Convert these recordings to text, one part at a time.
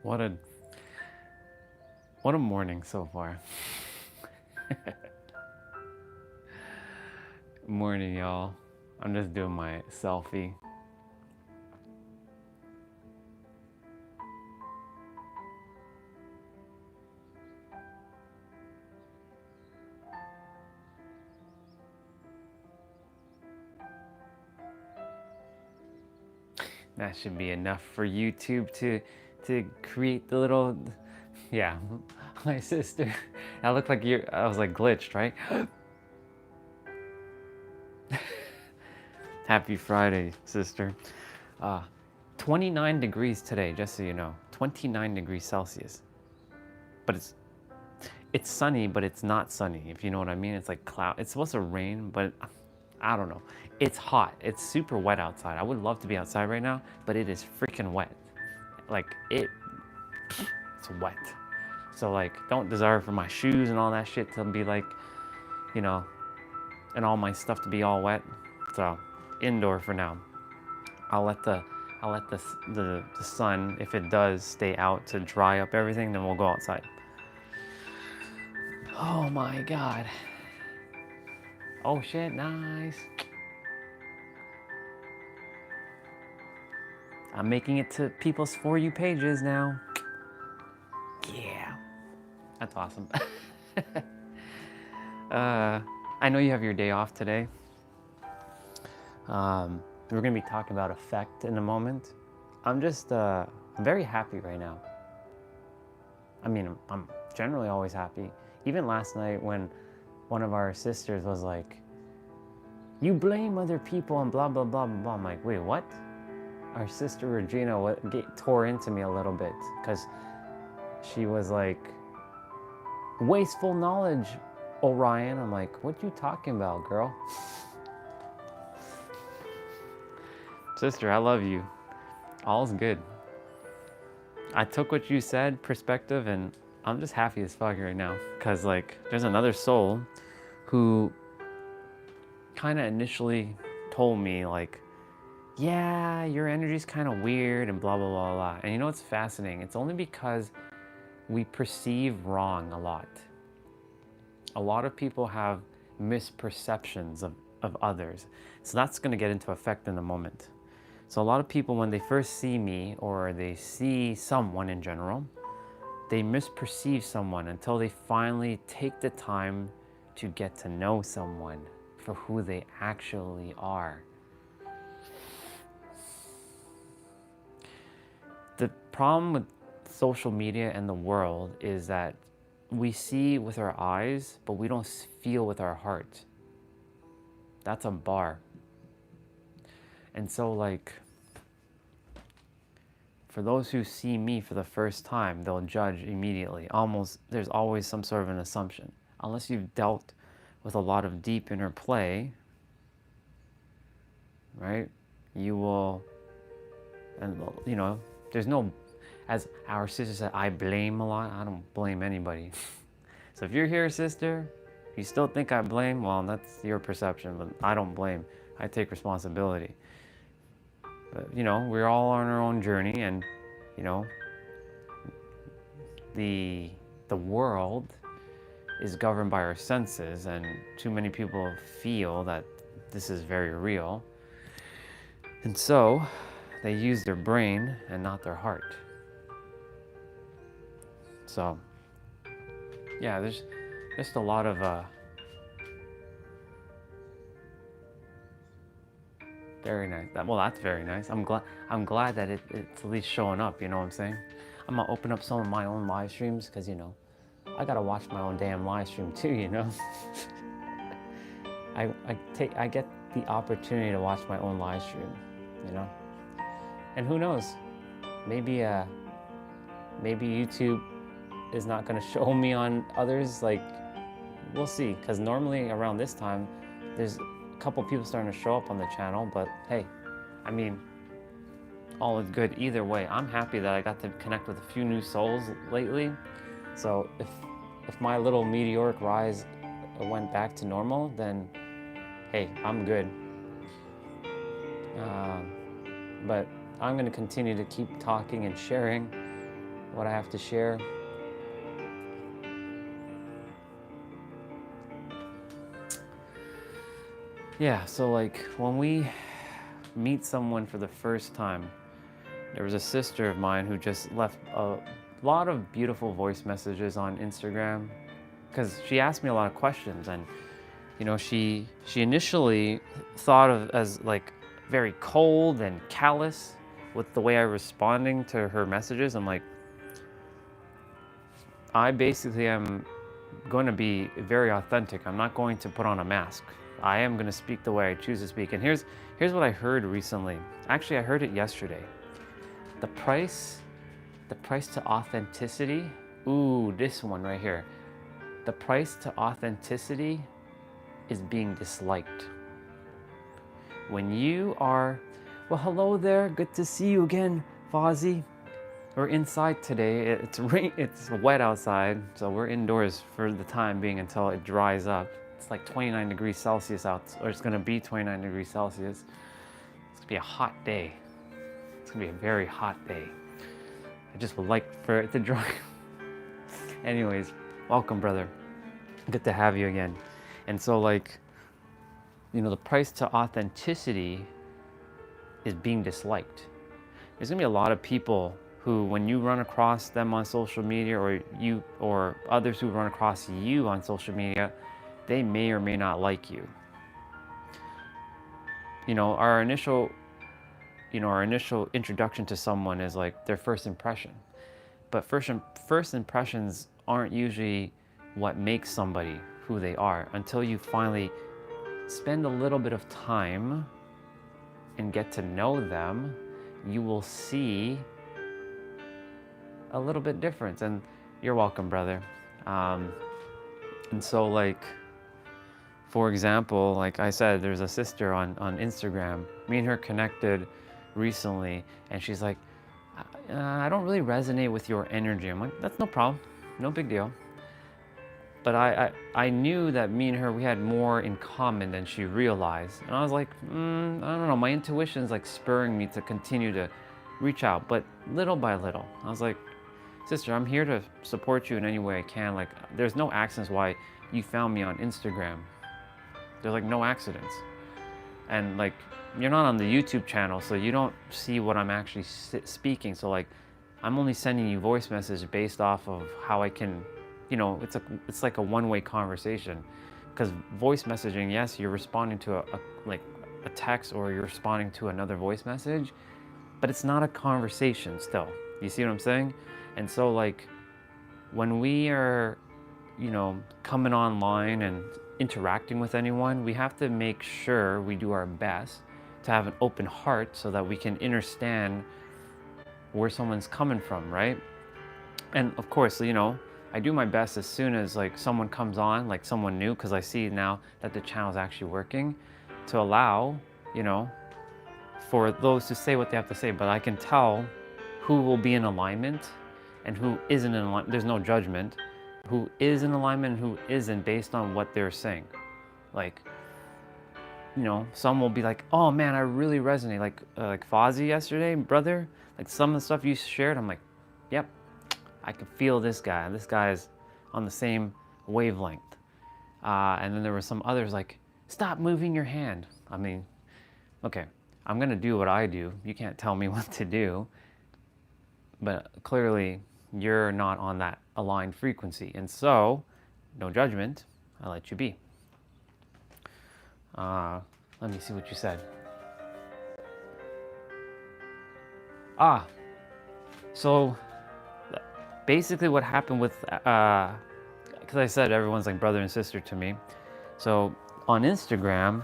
What a what a morning so far. Morning, y'all. I'm just doing my selfie. That should be enough for YouTube to create the little, yeah. My sister. I look like you. I was like glitched, right? Happy Friday, sister. Uh, 29 degrees today, just so you know. 29 degrees Celsius. But it's sunny, but it's not sunny, if you know what I mean. It's like cloud. It's supposed to rain, but I don't know. It's hot. It's super wet outside. I would love to be outside right now, but it is freaking wet. Like it's wet. So like, don't desire for my shoes and all that shit to be like, you know, and all my stuff to be all wet. So indoor for now. I'll let the sun, if it does stay out to dry up everything, then we'll go outside. Oh my God. Oh shit, nice. I'm making it to people's For You pages now. Yeah. That's awesome. I know you have your day off today. We're gonna be talking about effect in a moment. I'm just very happy right now. I mean, I'm generally always happy. Even last night when one of our sisters was like, "You blame other people and blah blah blah blah blah." I'm like, wait, what? Our sister Regina tore into me a little bit because she was like, "Wasteful knowledge, Orion." I'm like, what you talking about, girl? Sister, I love you. All's good. I took what you said, perspective, and I'm just happy as fuck right now. Because, like, there's another soul who kind of initially told me, like, yeah, your energy's kind of weird and blah, blah, blah, blah. And you know what's fascinating? It's only because we perceive wrong a lot. A lot of people have misperceptions of others. So that's going to get into effect in a moment. So a lot of people, when they first see me or they see someone in general, they misperceive someone until they finally take the time to get to know someone for who they actually are. The problem with social media and the world is that we see with our eyes, but we don't feel with our heart. That's a bar. And so, like, for those who see me for the first time, they'll judge immediately. There's always some sort of an assumption. Unless you've dealt with a lot of deep inner play, right? You will, and you know, there's no, as our sister said, I blame a lot. I don't blame anybody. So if you're here, sister, you still think I blame, well, that's your perception, but I don't blame. I take responsibility. But, you know, we're all on our own journey, and, you know, the world is governed by our senses, and too many people feel that this is very real. And so they use their brain and not their heart. So, yeah, there's just a lot of very nice. Well, that's very nice. I'm glad that it's at least showing up. You know what I'm saying? I'm gonna open up some of my own live streams because, you know, I gotta watch my own damn live stream too. You know, I get the opportunity to watch my own live stream. You know, and who knows? Maybe YouTube is not gonna show me on others. Like, we'll see. Because normally around this time, there's a couple people starting to show up on the channel, but hey, I mean, all is good either way. I'm happy that I got to connect with a few new souls lately. So if my little meteoric rise went back to normal, then hey, I'm good. But I'm going to continue to keep talking and sharing what I have to share. Yeah, so like when we meet someone for the first time, there was a sister of mine who just left a lot of beautiful voice messages on Instagram because she asked me a lot of questions, and you know, she initially thought of as like very cold and callous with the way I was responding to her messages. I'm like, I basically am going to be very authentic. I'm not going to put on a mask. I am going to speak the way I choose to speak. And here's what I heard recently. Actually, I heard it yesterday. The price to authenticity. Ooh, this one right here. The price to authenticity is being disliked. When you are, well, hello there. Good to see you again, Fozzie. We're inside today. It's wet outside, so we're indoors for the time being until it dries up. It's like 29 degrees Celsius out, or it's gonna be 29 degrees Celsius. It's gonna be a hot day. It's gonna be a very hot day. I just would like for it to dry. Anyways, welcome, brother. Good to have you again. And so, like, you know, the price to authenticity is being disliked. There's gonna be a lot of people who, when you run across them on social media, or others who run across you on social media, they may or may not like you. You know, our initial introduction to someone is like their first impression. But first impressions aren't usually what makes somebody who they are until you finally spend a little bit of time and get to know them. You will see a little bit different. And you're welcome, brother. And so, like, for example, like I said, there's a sister on Instagram. Me and her connected recently, and she's like, I don't really resonate with your energy. I'm like, that's no problem, no big deal. But I knew that me and her, we had more in common than she realized. And I was like, I don't know, my intuition's like spurring me to continue to reach out, but little by little. I was like, sister, I'm here to support you in any way I can. Like, there's no accidents why you found me on Instagram. There's like no accidents. And like, you're not on the YouTube channel, so you don't see what I'm actually speaking. So like, I'm only sending you voice message based off of how I can, you know, it's like a one-way conversation. Because voice messaging, yes, you're responding to a text, or you're responding to another voice message, but it's not a conversation still. You see what I'm saying? And so like, when we are, you know, coming online and interacting with anyone, we have to make sure we do our best to have an open heart so that we can understand where someone's coming from, right? And of course, you know, I do my best as soon as like someone comes on, like someone new, because I see now that the channel is actually working, to allow, you know, for those to say what they have to say. But I can tell who will be in alignment and who isn't in alignment. There's no judgment. Who is in alignment and who isn't, based on what they're saying. Like, you know, some will be like, oh man, I really resonate. Like Fozzie yesterday, brother, like some of the stuff you shared, I'm like, yep, I can feel this guy. This guy is on the same wavelength. And then there were some others like, stop moving your hand. I mean, okay, I'm gonna do what I do. You can't tell me what to do. But clearly, you're not on that aligned frequency. And so, no judgment, I let you be. Let me see what you said. So basically what happened with, because I said everyone's like brother and sister to me. So on Instagram,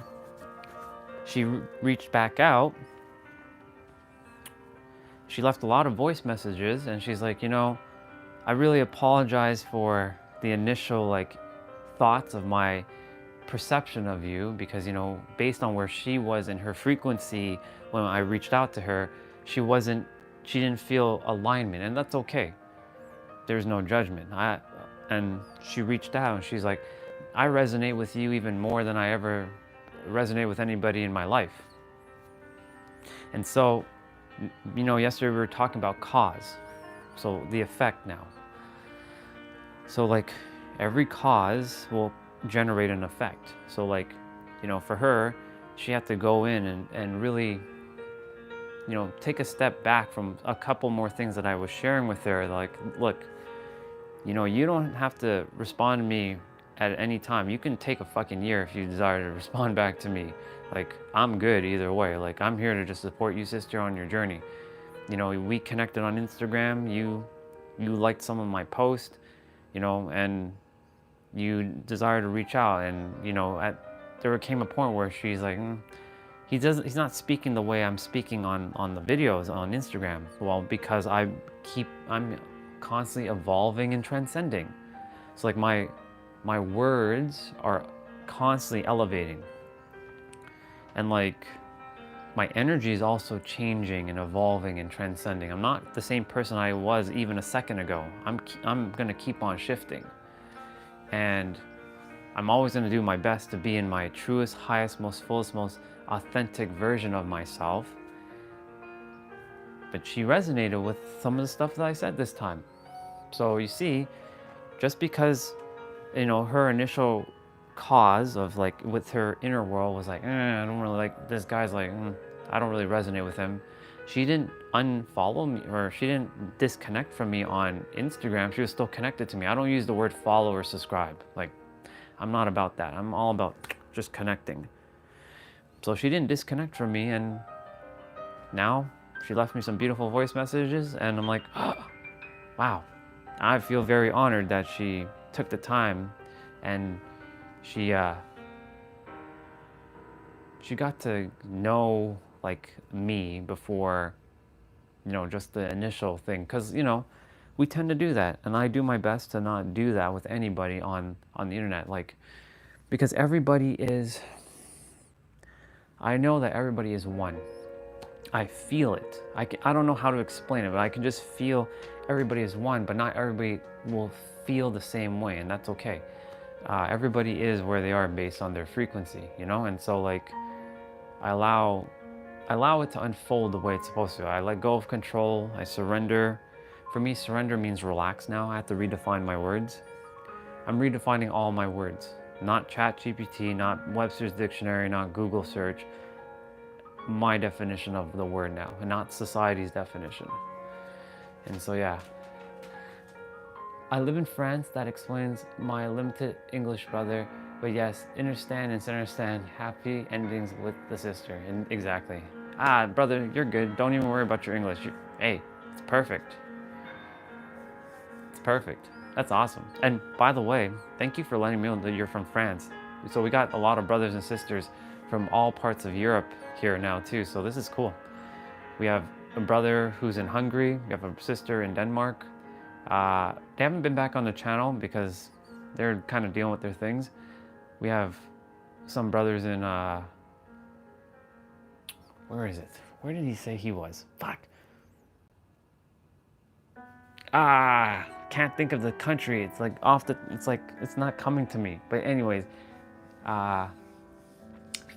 she reached back out. She left a lot of voice messages, and she's like, you know, I really apologize for the initial like thoughts of my perception of you, because, you know, based on where she was in her frequency when I reached out to her, she didn't feel alignment, and that's okay. There's no judgment. And she reached out and she's like, I resonate with you even more than I ever resonate with anybody in my life. And so, you know, yesterday we were talking about cause. So the effect now. So like every cause will generate an effect. So like, you know, for her, she had to go in and really, you know, take a step back from a couple more things that I was sharing with her. Like, look, you know, you don't have to respond to me at any time. You can take a fucking year if you desire to respond back to me. Like, I'm good either way. Like, I'm here to just support you, sister, on your journey. You know, we connected on Instagram. You liked some of my posts, you know, and you desire to reach out. And, you know, there came a point where she's like, he's not speaking the way I'm speaking on the videos on Instagram. Well, because I'm constantly evolving and transcending. So like my words are constantly elevating, and like my energy is also changing and evolving and transcending. I'm not the same person I was even a second ago. I'm gonna keep on shifting, and I'm always gonna do my best to be in my truest, highest, most fullest, most authentic version of myself. But she resonated with some of the stuff that I said this time. So you see, just because, you know, her initial cause of like with her inner world was like, I don't really like this guy's like, I don't really resonate with him. She didn't unfollow me, or she didn't disconnect from me on Instagram. She was still connected to me. I don't use the word follow or subscribe. Like, I'm not about that. I'm all about just connecting. So she didn't disconnect from me, and now she left me some beautiful voice messages, and I'm like, oh, wow. I feel very honored that she took the time, and she got to know like me before, you know, just the initial thing. Because, you know, we tend to do that, and I do my best to not do that with anybody on the internet. Like, because everybody is, I know that everybody is one. I feel it. I don't know how to explain it, but I can just feel everybody is one, but not everybody will feel the same way, and that's okay. Everybody is where they are based on their frequency, you know? And so like, I allow it to unfold the way it's supposed to. I let go of control, I surrender. For me, surrender means relax now. I have to redefine my words. I'm redefining all my words. Not ChatGPT, not Webster's Dictionary, not Google search. My definition of the word now, and not society's definition. And so yeah, I live in France. That explains my limited English, brother. But yes, understand and understand. Happy endings with the sister. And exactly. Brother, you're good. Don't even worry about your English. Hey, it's perfect. It's perfect. That's awesome. And by the way, thank you for letting me know that you're from France. So we got a lot of brothers and sisters from all parts of Europe here now too. So this is cool. We have a brother who's in Hungary. We have a sister in Denmark. They haven't been back on the channel because they're kind of dealing with their things. We have some brothers in, where is it? Where did he say he was? Fuck. Can't think of the country. It's like it's not coming to me. But anyways,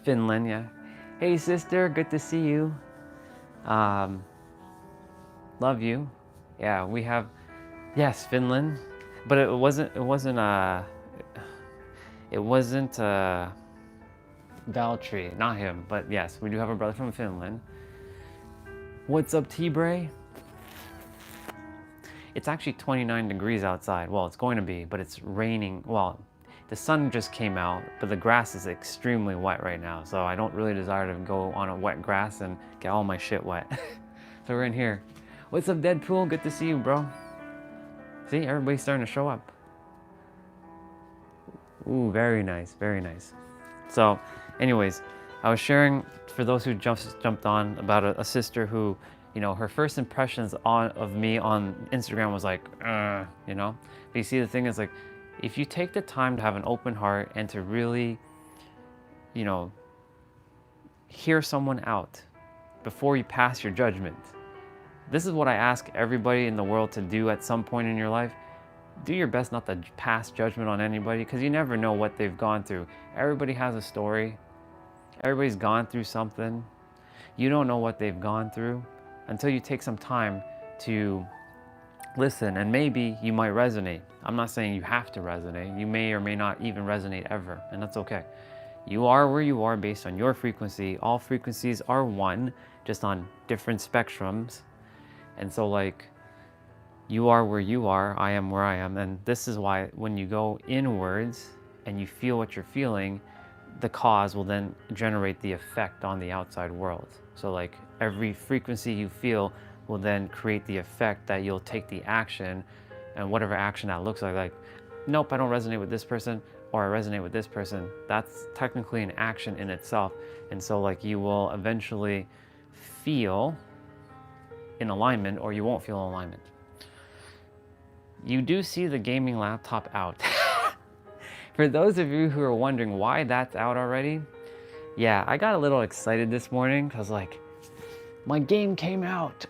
Finland, yeah. Hey sister, good to see you. Love you. Yeah, we have, yes, Finland. But it wasn't Valtteri, not him, but yes, we do have a brother from Finland. What's up, T-Bray? It's actually 29 degrees outside. Well, it's going to be, but it's raining. Well, the sun just came out, but the grass is extremely wet right now, so I don't really desire to go on a wet grass and get all my shit wet. So we're in here. What's up, Deadpool? Good to see you, bro. See, everybody's starting to show up. Ooh, very nice, very nice. So, anyways, I was sharing, for those who jumped on, about a sister who, you know, her first impressions of me on Instagram was like, you know? But you see, the thing is, like, if you take the time to have an open heart and to really, you know, hear someone out before you pass your judgment. This is what I ask everybody in the world to do at some point in your life. Do your best not to pass judgment on anybody, because you never know what they've gone through. Everybody has a story. Everybody's gone through something. You don't know what they've gone through until you take some time to listen, and maybe you might resonate. I'm not saying you have to resonate. You may or may not even resonate ever, and that's okay. You are where you are based on your frequency. All frequencies are one, just on different spectrums. And so like, you are where you are, I am where I am. And this is why when you go inwards and you feel what you're feeling, the cause will then generate the effect on the outside world. So like every frequency you feel will then create the effect that you'll take the action, and whatever action that looks like, nope, I don't resonate with this person, or I resonate with this person. That's technically an action in itself. And so like you will eventually feel in alignment, or you won't feel in alignment. You do see the gaming laptop out. For those of you who are wondering why that's out already, yeah, I got a little excited this morning because like my game came out.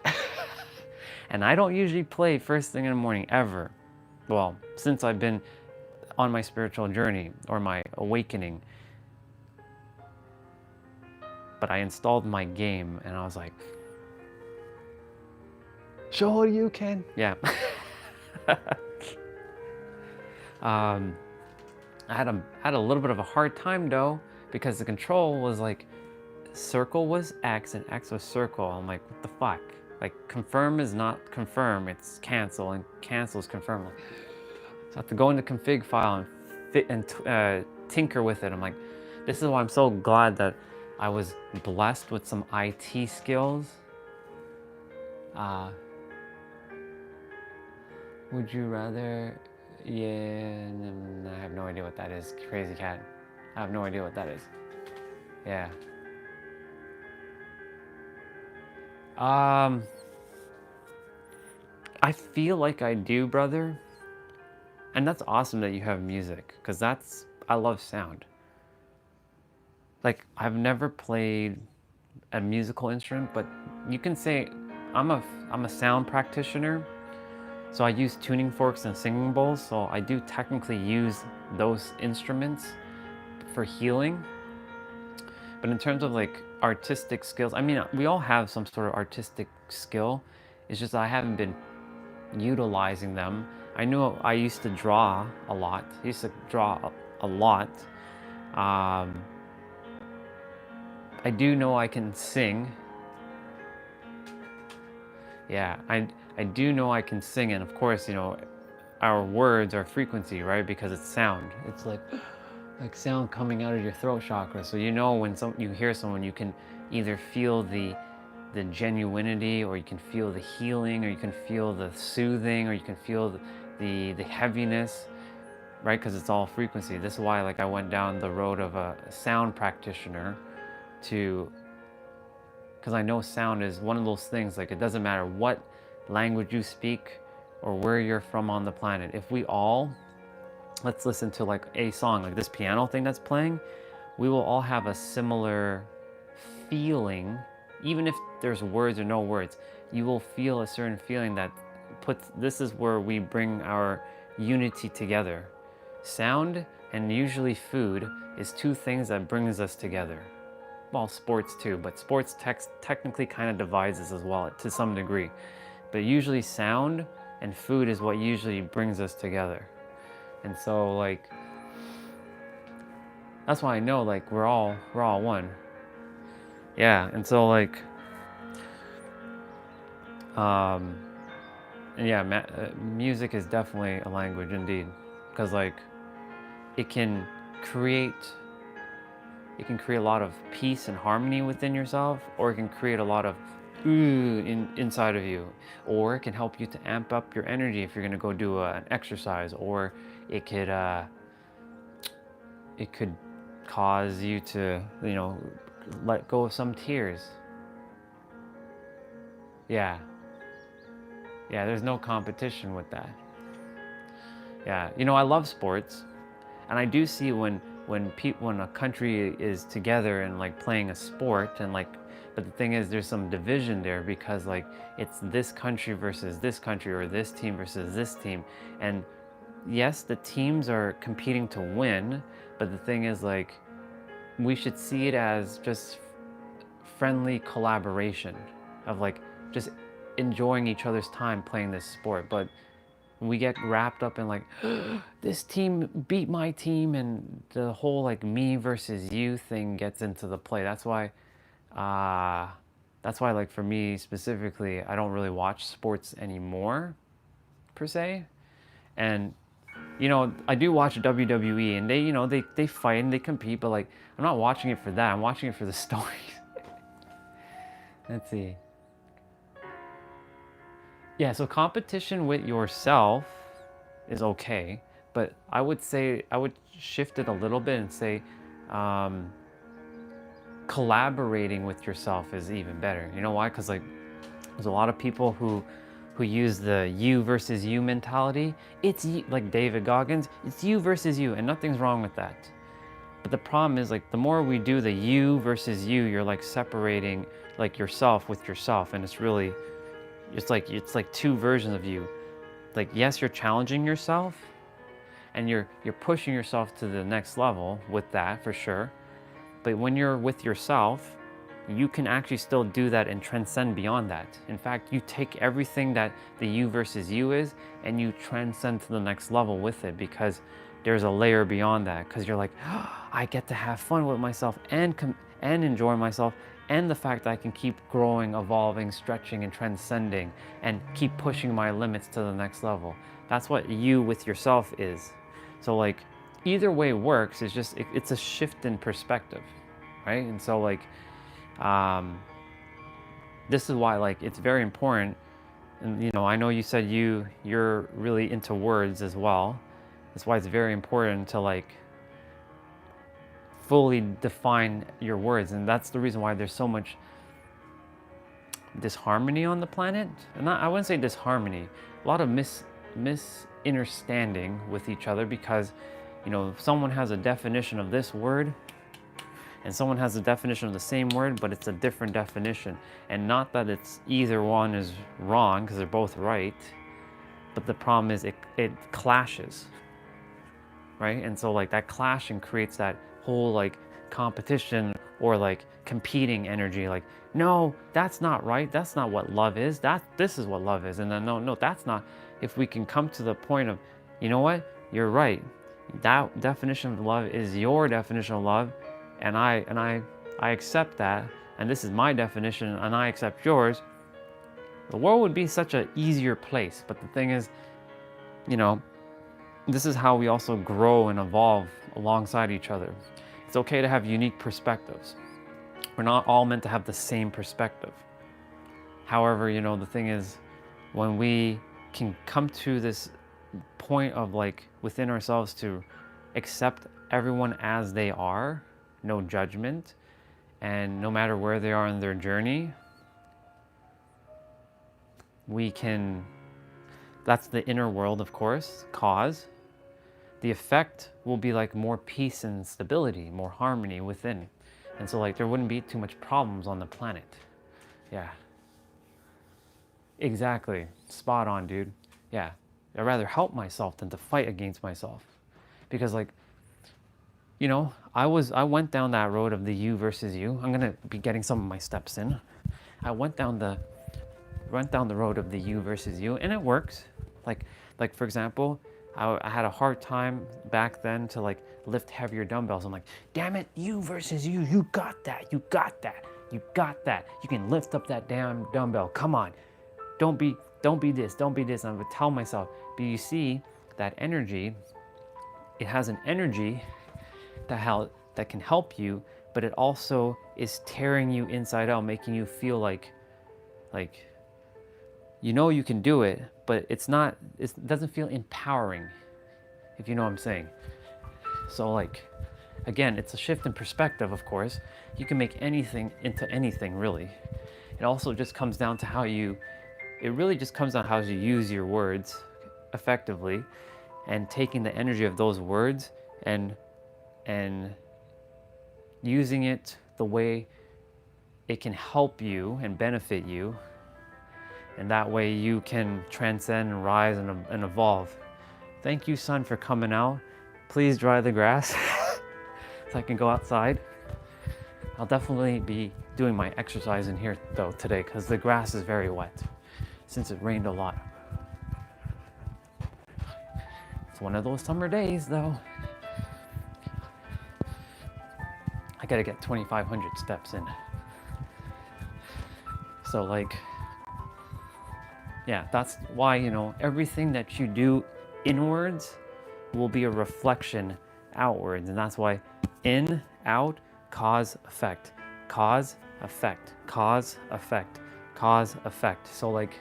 And I don't usually play first thing in the morning ever. Well, since I've been on my spiritual journey or my awakening. But I installed my game and I was like, show you can. Yeah. I had a little bit of a hard time though, because the control was like, circle was X and X was circle. I'm like, what the fuck? Like confirm is not confirm, it's cancel, and cancel is confirm. Like, so I have to go into config file and fit and tinker with it. I'm like, this is why I'm so glad that I was blessed with some IT skills. Would you rather? Yeah, I have no idea what that is. Crazy cat. I have no idea what that is. Yeah. I feel like I do, brother. And that's awesome that you have music, because I love sound. Like, I've never played a musical instrument, but you can say I'm a sound practitioner. So I use tuning forks and singing bowls. So I do technically use those instruments for healing. But in terms of like artistic skills, I mean, we all have some sort of artistic skill. It's just I haven't been utilizing them. I know I used to draw a lot. I used to draw a lot. I do know I can sing. Yeah, I do know I can sing, and of course, you know, our words are frequency, right? Because it's sound. It's like sound coming out of your throat chakra. So you know when you hear someone, you can either feel the genuinity, or you can feel the healing, or you can feel the soothing, or you can feel the heaviness, right? Because it's all frequency. This is why like I went down the road of a sound practitioner because I know sound is one of those things, like it doesn't matter what language you speak or where you're from on the planet. If we all, let's listen to like a song, like this piano thing that's playing, we will all have a similar feeling. Even if there's words or no words, you will feel a certain feeling that this is where we bring our unity together. Sound and usually food is two things that brings us together. Well, sports too, but sports technically kind of divides us as well to some degree. But usually sound and food is what usually brings us together. And so like, that's why I know like we're all one. Yeah, and so like, and yeah, music is definitely a language indeed, because like it can create a lot of peace and harmony within yourself, or it can create a lot of inside of you, or it can help you to amp up your energy if you're going to go do an exercise, or it could cause you to, you know, let go of some tears. Yeah, there's no competition with that. Yeah, you know, I love sports, and I do see when a country is together and like playing a sport, and like, but the thing is there's some division there, because like it's this country versus this country, or this team versus this team. And yes, the teams are competing to win, but the thing is like, we should see it as just friendly collaboration of like just enjoying each other's time playing this sport. But we get wrapped up in like, this team beat my team, and the whole like me versus you thing gets into the play. That's why like for me specifically, I don't really watch sports anymore per se. And I do watch WWE, and they fight and they compete, but like I'm not watching it for that. I'm watching it for the stories. Let's see. Yeah, so competition with yourself is okay, but I would say I would shift it a little bit and say collaborating with yourself is even better. You know why? Because like there's a lot of people who use the you versus you mentality. It's you, like David Goggins, it's you versus you, and nothing's wrong with that. But the problem is like the more we do the you versus you, you're like separating like yourself with yourself, and it's like two versions of you. Like yes, you're challenging yourself and you're pushing yourself to the next level with that for sure. But when you're with yourself, you can actually still do that and transcend beyond that. In fact, you take everything that the you versus you is and you transcend to the next level with it, because there's a layer beyond that. Because you're like, oh, I get to have fun with myself and enjoy myself, and the fact that I can keep growing, evolving, stretching, and transcending, and keep pushing my limits to the next level. That's what you with yourself is. So like either way works. It's just it's a shift in perspective, right? And so like this is why like it's very important. And I know you said you're really into words as well. That's why it's very important to like fully define your words, and that's the reason why there's so much disharmony on the planet. And I wouldn't say disharmony, a lot of misunderstanding with each other, because if someone has a definition of this word and someone has a definition of the same word, but it's a different definition. And not that it's either one is wrong, because they're both right, but the problem is it clashes, right? And so like that clashing creates that whole like competition or like competing energy. Like, no, that's not right. That's not what love is. This is what love is. And then no, that's not. If we can come to the point of, you know what, you're right. That definition of love is your definition of love, and I accept that, and this is my definition, and I accept yours. The world would be such an easier place. But the thing is, this is how we also grow and evolve alongside each other. It's okay to have unique perspectives. We're not all meant to have the same perspective. However, the thing is, when we can come to this point of like within ourselves to accept everyone as they are, no judgment, and no matter where they are in their journey, that's the inner world, of course, cause. The effect will be like more peace and stability, more harmony within. And so like there wouldn't be too much problems on the planet. Yeah. Exactly. Spot on, dude. Yeah. I'd rather help myself than to fight against myself. Because like, I went down that road of the you versus you. I'm gonna be getting some of my steps in. I went down the road of the you versus you, and it works. Like for example, I had a hard time back then to like lift heavier dumbbells. I'm like, damn it, you versus you, you got that, you got that, you got that. You can lift up that damn dumbbell. Come on, don't be this, don't be this. And I would tell myself, but you see that energy, it has an energy that can help you, but it also is tearing you inside out, making you feel like you can do it, but it doesn't feel empowering, if you know what I'm saying. So like, again, it's a shift in perspective, of course. You can make anything into anything, really. It also just comes down to how you use your words effectively, and taking the energy of those words and using it the way it can help you and benefit you. And that way you can transcend and rise and evolve. Thank you, sun, for coming out. Please dry the grass so I can go outside. I'll definitely be doing my exercise in here though today, because the grass is very wet. since it rained a lot. It's one of those summer days though. I gotta get 2,500 steps in. So like, yeah, that's why, you know, everything that you do inwards will be a reflection outwards. And that's why in, out, cause, effect, cause, effect, cause, effect, cause, effect. So like,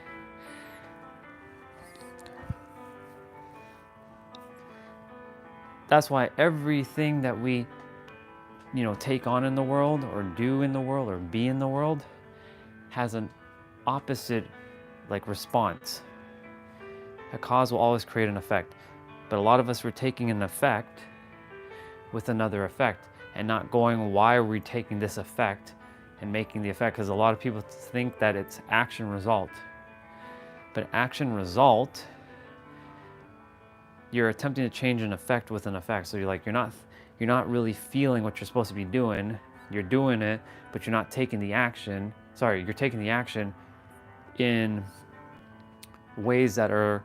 that's why everything that we, you know, take on in the world or do in the world or be in the world has an opposite like response. A cause will always create an effect. But a lot of us were taking an effect with another effect and not going, why are we taking this effect and making the effect? Because a lot of people think that it's action result. But action result, you're attempting to change an effect with an effect. So you're like, you're not really feeling what you're supposed to be doing. You're doing it, but you're not taking the action. Sorry, you're taking the action in ways that are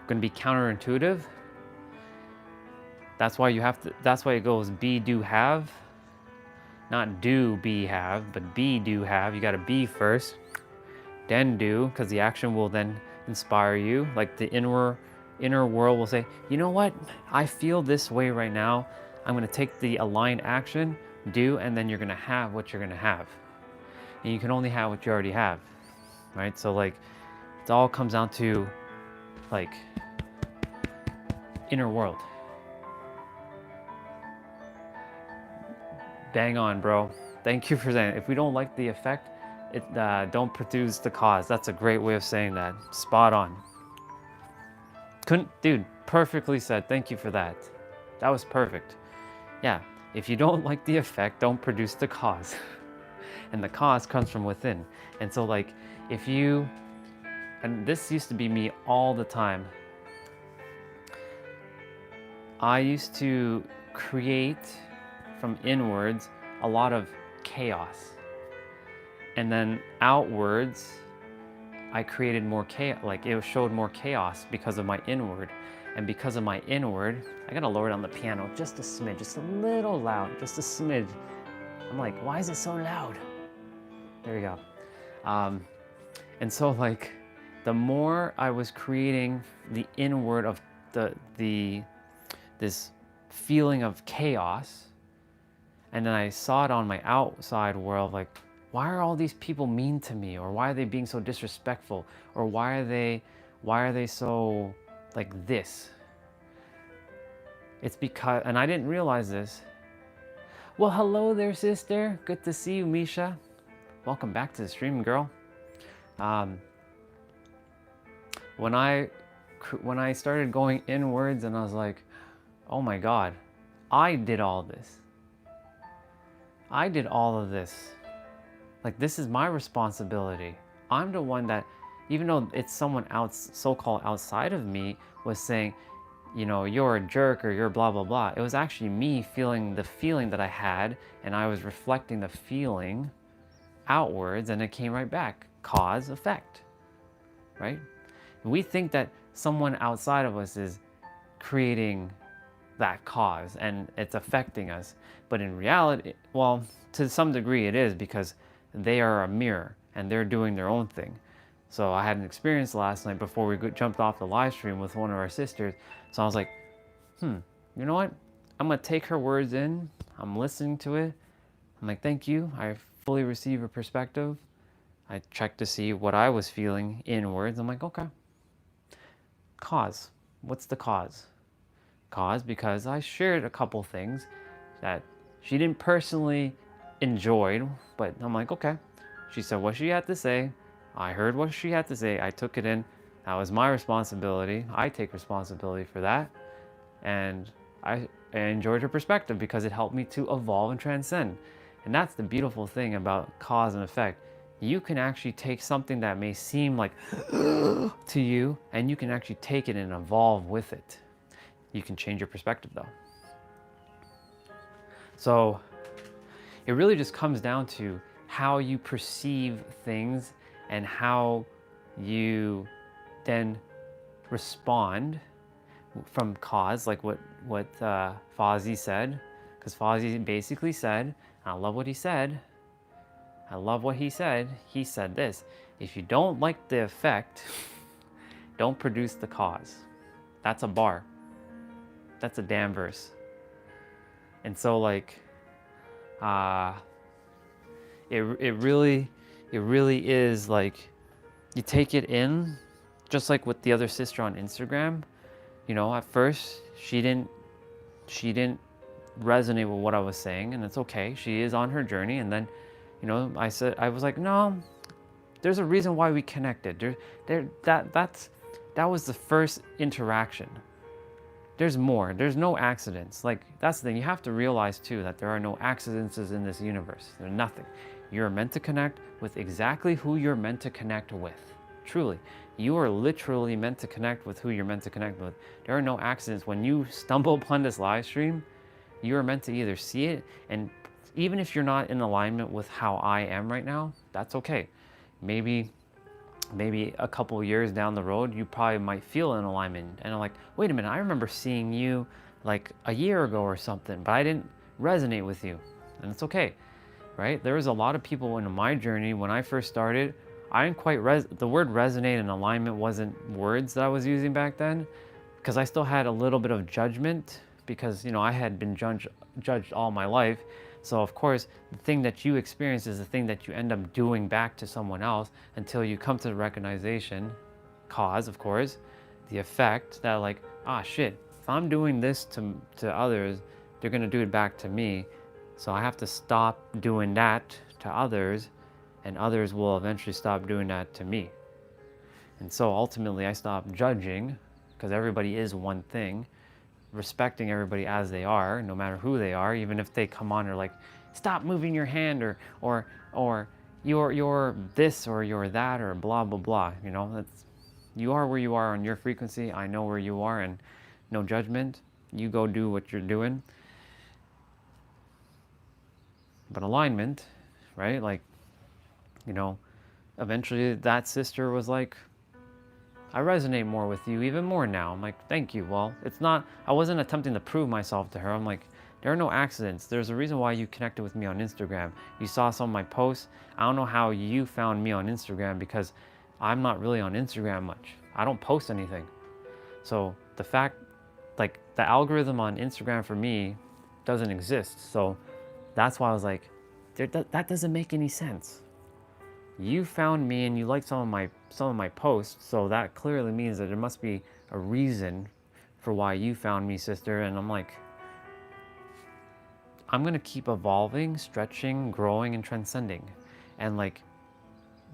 going to be counterintuitive. That's why it goes be, do, have. Not do, be, have, but be, do, have. You got to be first, then do, because the action will then inspire you. Like the inner world will say, you know what? I feel this way right now. I'm going to take the aligned action, do, and then you're going to have what you're going to have. And you can only have what you already have, right? So like, it all comes down to like inner world. Bang on, bro. Thank you for saying it. If we don't like the effect, don't produce the cause. That's a great way of saying that. Spot on. Dude, perfectly said. Thank you for that. That was perfect. Yeah, if you don't like the effect, don't produce the cause. And the cause comes from within. And so like, and this used to be me all the time. I used to create from inwards a lot of chaos, and then outwards I created more chaos. Like it showed more chaos because of my inward, and because of my inward, I gotta lower down the piano just a smidge, just a little loud, just a smidge. I'm like, why is it so loud? There we go. And so like, the more I was creating the inward of this feeling of chaos, and then I saw it on my outside world, like, why are all these people mean to me? Or why are they being so disrespectful? Or why are they so like this? It's because, and I didn't realize this. Well, hello there, sister. Good to see you, Misha. Welcome back to the stream, girl. When I started going inwards and I was like, oh my God, I did all this. I did all of this. Like, this is my responsibility. I'm the one that, even though it's someone else, so-called outside of me, was saying, you know, you're a jerk or you're blah, blah, blah. It was actually me feeling the feeling that I had, and I was reflecting the feeling outwards, and it came right back. Cause, effect, right? We think that someone outside of us is creating that cause and it's affecting us, but in reality, well, to some degree it is, because they are a mirror and they're doing their own thing. So I had an experience last night before we jumped off the live stream with one of our sisters. So I was like, you know what? I'm gonna take her words in. I'm listening to it. I'm like, thank you. I fully receive her perspective. I checked to see what I was feeling inwards. I'm like, okay. Cause. What's the cause? Cause, because I shared a couple things that she didn't personally enjoy, but I'm like, okay. She said what she had to say. I heard what she had to say. I took it in. That was my responsibility. I take responsibility for that. And I enjoyed her perspective because it helped me to evolve and transcend. And that's the beautiful thing about cause and effect. You can actually take something that may seem like to you, and you can actually take it and evolve with it. You can change your perspective though. So it really just comes down to how you perceive things and how you then respond from cause, like what Fozzie said, because Fozzie basically said, I love what he said. I love what he said. He said this: if you don't like the effect, don't produce the cause. That's a bar. That's a damn verse. And so like, it really is like, you take it in, just like with the other sister on Instagram. You know, at first she didn't resonate with what I was saying, and it's okay. She is on her journey. And then, you know, I was like, no, there's a reason why we connected. That was the first interaction. There's more. There's no accidents. Like, that's the thing. You have to realize too that there are no accidents in this universe. There's nothing. You're meant to connect with exactly who you're meant to connect with. Truly. You are literally meant to connect with who you're meant to connect with. There are no accidents. When you stumble upon this live stream, you are meant to either see it, and even if you're not in alignment with how I am right now, that's okay. Maybe a couple years down the road, you probably might feel in alignment. And I'm like, wait a minute, I remember seeing you like a year ago or something, but I didn't resonate with you. And it's okay, right? There was a lot of people in my journey when I first started. I didn't quite the word resonate and alignment wasn't words that I was using back then, because I still had a little bit of judgment, because, you know, I had been judged all my life. So of course, the thing that you experience is the thing that you end up doing back to someone else, until you come to the recognition, cause, of course, the effect that like, ah, shit, if I'm doing this to others, they're gonna do it back to me. So I have to stop doing that to others, and others will eventually stop doing that to me. And so ultimately I stopped judging, because everybody is one thing, respecting everybody as they are, no matter who they are, even if they come on or like, stop moving your hand, or you're this or you're that, or blah blah blah. You know, that's, you are where you are on your frequency. I know where you are, and no judgment. You go do what you're doing. But alignment, right? Like, you know, eventually that sister was like, I resonate more with you even more now. I'm like, thank you. Well, it's not, I wasn't attempting to prove myself to her. I'm like, there are no accidents. There's a reason why you connected with me on Instagram. You saw some of my posts. I don't know how you found me on Instagram, because I'm not really on Instagram much. I don't post anything. So the fact, like, the algorithm on Instagram for me doesn't exist. So that's why I was like, that doesn't make any sense. You found me and you liked some of my posts, so that clearly means that there must be a reason for why you found me, sister. And I'm like, I'm gonna keep evolving, stretching, growing, and transcending. And like,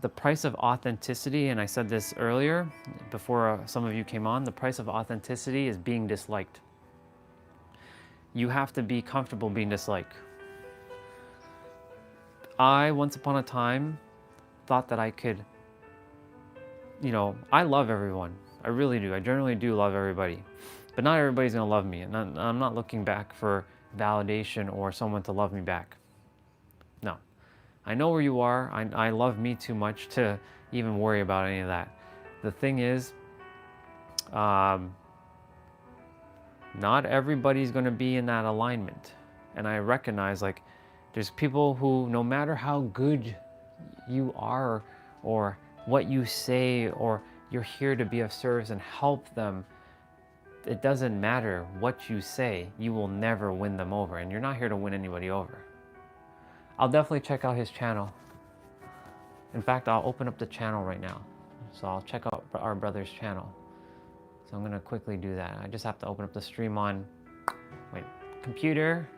the price of authenticity, and I said this earlier before some of you came on, the price of authenticity is being disliked. You have to be comfortable being disliked. I, once upon a time, thought that I could, you know, I love everyone. I really do. I generally do love everybody. But not everybody's gonna love me. And I'm not looking back for validation or someone to love me back. No. I know where you are. I love me too much to even worry about any of that. The thing is, not everybody's gonna be in that alignment. And I recognize, like, there's people who, no matter how good you are or what you say, or you're here to be of service and help them, it doesn't matter what you say, you will never win them over, and you're not here to win anybody over. I'll definitely check out his channel. In fact, I'll open up the channel right now. So I'll check out our brother's channel. So I'm gonna quickly do that. I just have to open up the stream on computer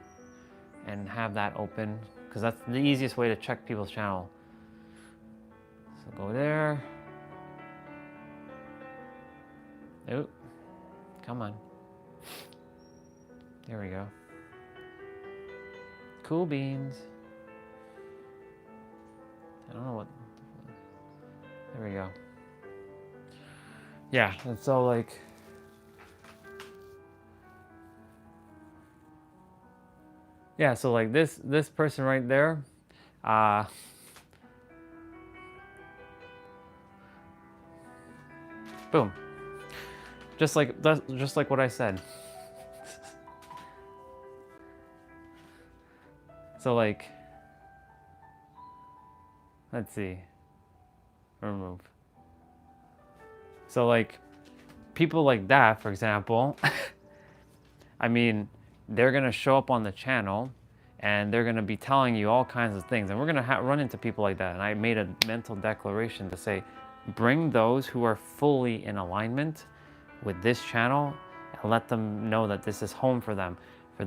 and have that open, because that's the easiest way to check people's channel. So go there. Oh, come on. There we go. Cool beans. I don't know what. There we go. Yeah, and so like, yeah, so like this person right there, Boom. Just like what I said. So like, let's see. Remove. So like, people like that, for example, I mean, they're gonna show up on the channel and they're gonna be telling you all kinds of things. And we're gonna run into people like that. And I made a mental declaration to say, bring those who are fully in alignment with this channel and let them know that this is home for them. For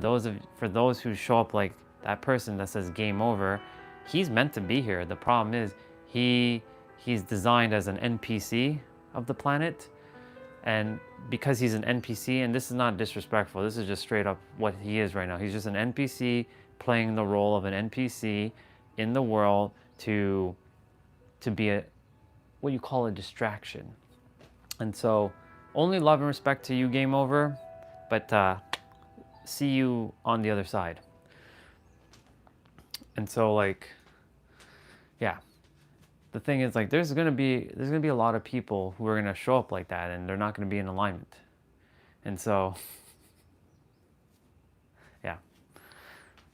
those who show up like that person that says game over, he's meant to be here. The problem is he's designed as an NPC of the planet. And because he's an NPC, and this is not disrespectful, this is just straight up what he is right now. He's just an NPC playing the role of an NPC in the world to be what you call a distraction. And so only love and respect to you, game over, but see you on the other side. And so like, yeah. The thing is, like, there's gonna be a lot of people who are gonna show up like that, and they're not gonna be in alignment. And so, yeah.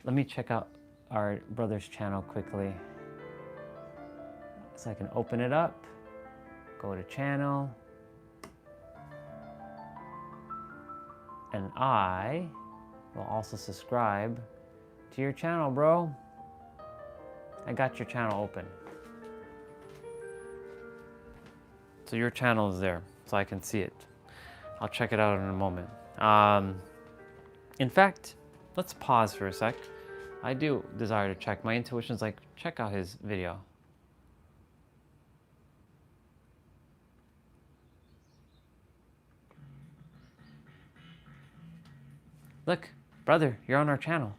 Let me check out our brother's channel quickly, so I can open it up. Go to channel, and I will also subscribe to your channel, bro. I got your channel open. So your channel is there, so I can see it. I'll check it out in a moment. In fact, let's pause for a sec. I do desire to check. My intuition's like, check out his video. Look, brother, you're on our channel.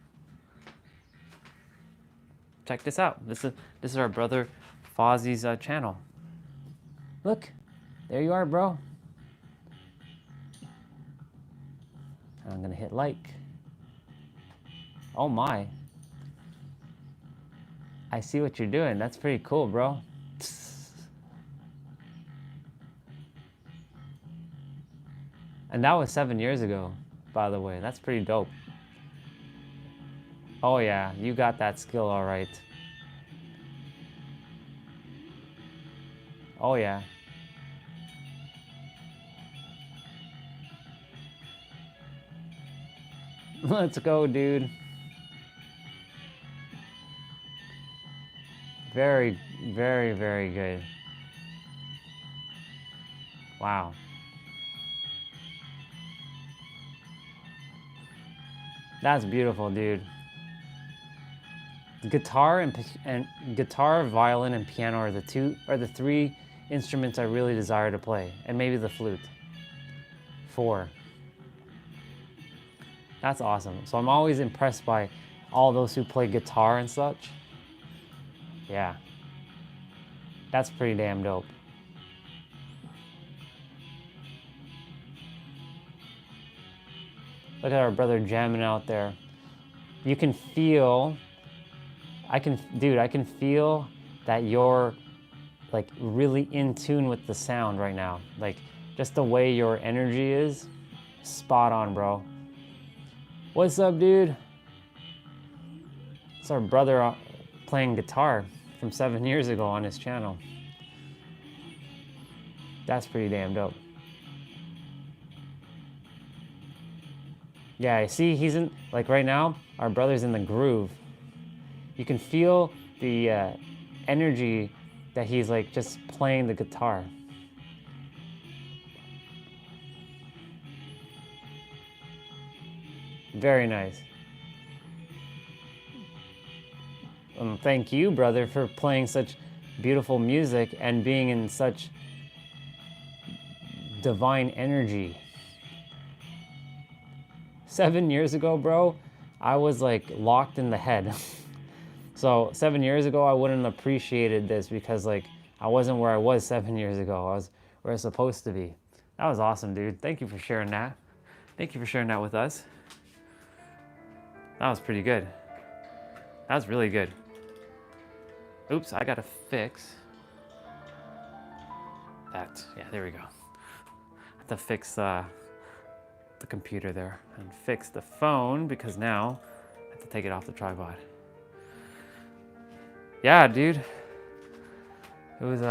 Check this out. This is our brother Fozzie's channel. Look, there you are, bro. I'm gonna hit like. Oh my. I see what you're doing. That's pretty cool, bro. And that was 7 years ago, by the way. That's pretty dope. Oh yeah, you got that skill all right. Oh yeah. Let's go, dude. Very, very, very good. Wow. That's beautiful, dude. Guitar and guitar, violin, and piano are the three instruments I really desire to play, and maybe the flute. 4. That's awesome. So I'm always impressed by all those who play guitar and such. Yeah. That's pretty damn dope. Look at our brother jamming out there. You can feel, I can feel that you're like really in tune with the sound right now. Like just the way your energy is, spot on, bro. What's up, dude? It's our brother playing guitar from 7 years ago on his channel. That's pretty damn dope. Yeah, I see he's in, like right now, our brother's in the groove. You can feel the energy that he's like just playing the guitar. Very nice. Thank you, brother, for playing such beautiful music and being in such divine energy. 7 years ago, bro, I was like locked in the head. So 7 years ago, I wouldn't have appreciated this because like I wasn't where I was 7 years ago. I was where I was supposed to be. That was awesome, dude. Thank you for sharing that. Thank you for sharing that with us. That was pretty good. That was really good. Oops, I gotta fix that. Yeah, there we go. have to fix the computer there and fix the phone because now I have to take it off the tripod. Yeah, dude. It was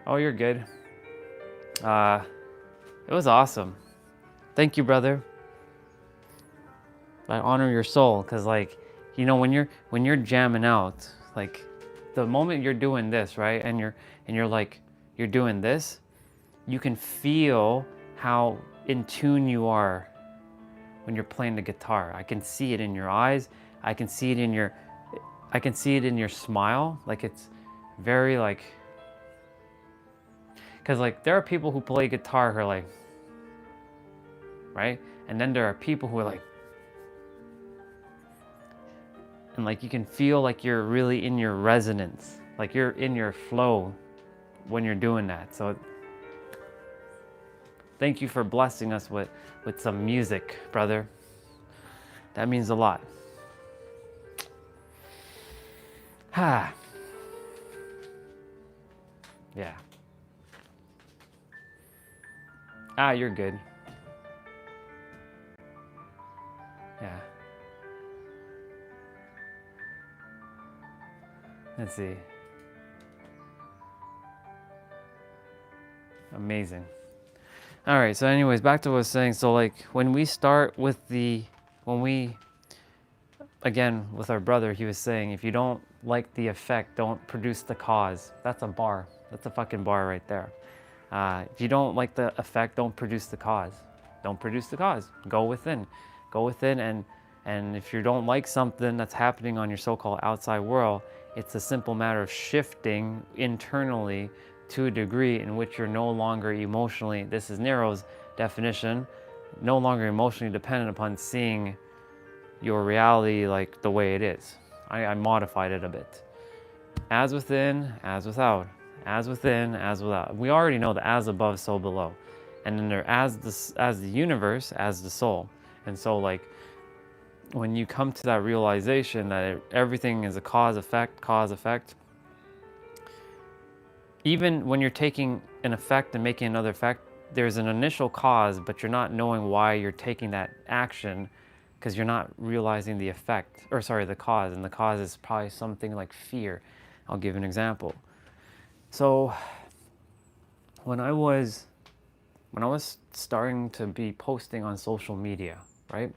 oh, you're good. It was awesome. Thank you, brother. I honor your soul, because like, you know, when you're jamming out, like the moment you're doing this, right, and you're like you're doing this, you can feel how in tune you are when you're playing the guitar. I can see it in your eyes. I can see it in your smile. Like it's very like, because like there are people who play guitar who are like, right, and then there are people who are like, and like you can feel like you're really in your resonance, like you're in your flow when you're doing that. So thank you for blessing us with some music, brother. That means a lot. Ha. Yeah. You're good. Yeah. Let's see. Amazing. All right, so anyways, back to what I was saying. So like when we start with again, with our brother, he was saying, if you don't like the effect, don't produce the cause. That's a bar. That's a fucking bar right there. If you don't like the effect, don't produce the cause. Don't produce the cause. Go within. Go within, and if you don't like something that's happening on your so-called outside world, it's a simple matter of shifting internally to a degree in which you're no longer emotionally, this is Nero's definition, no longer emotionally dependent upon seeing your reality like the way it is. I modified it a bit. As within, as without. As within, as without. We already know the as above, so below. And then there as the universe, as the soul. And so like when you come to that realization that everything is a cause effect, even when you're taking an effect and making another effect, there's an initial cause, but you're not knowing why you're taking that action because you're not realizing the effect, or sorry, the cause. And the cause is probably something like fear. I'll give an example. So when I was starting to be posting on social media, right?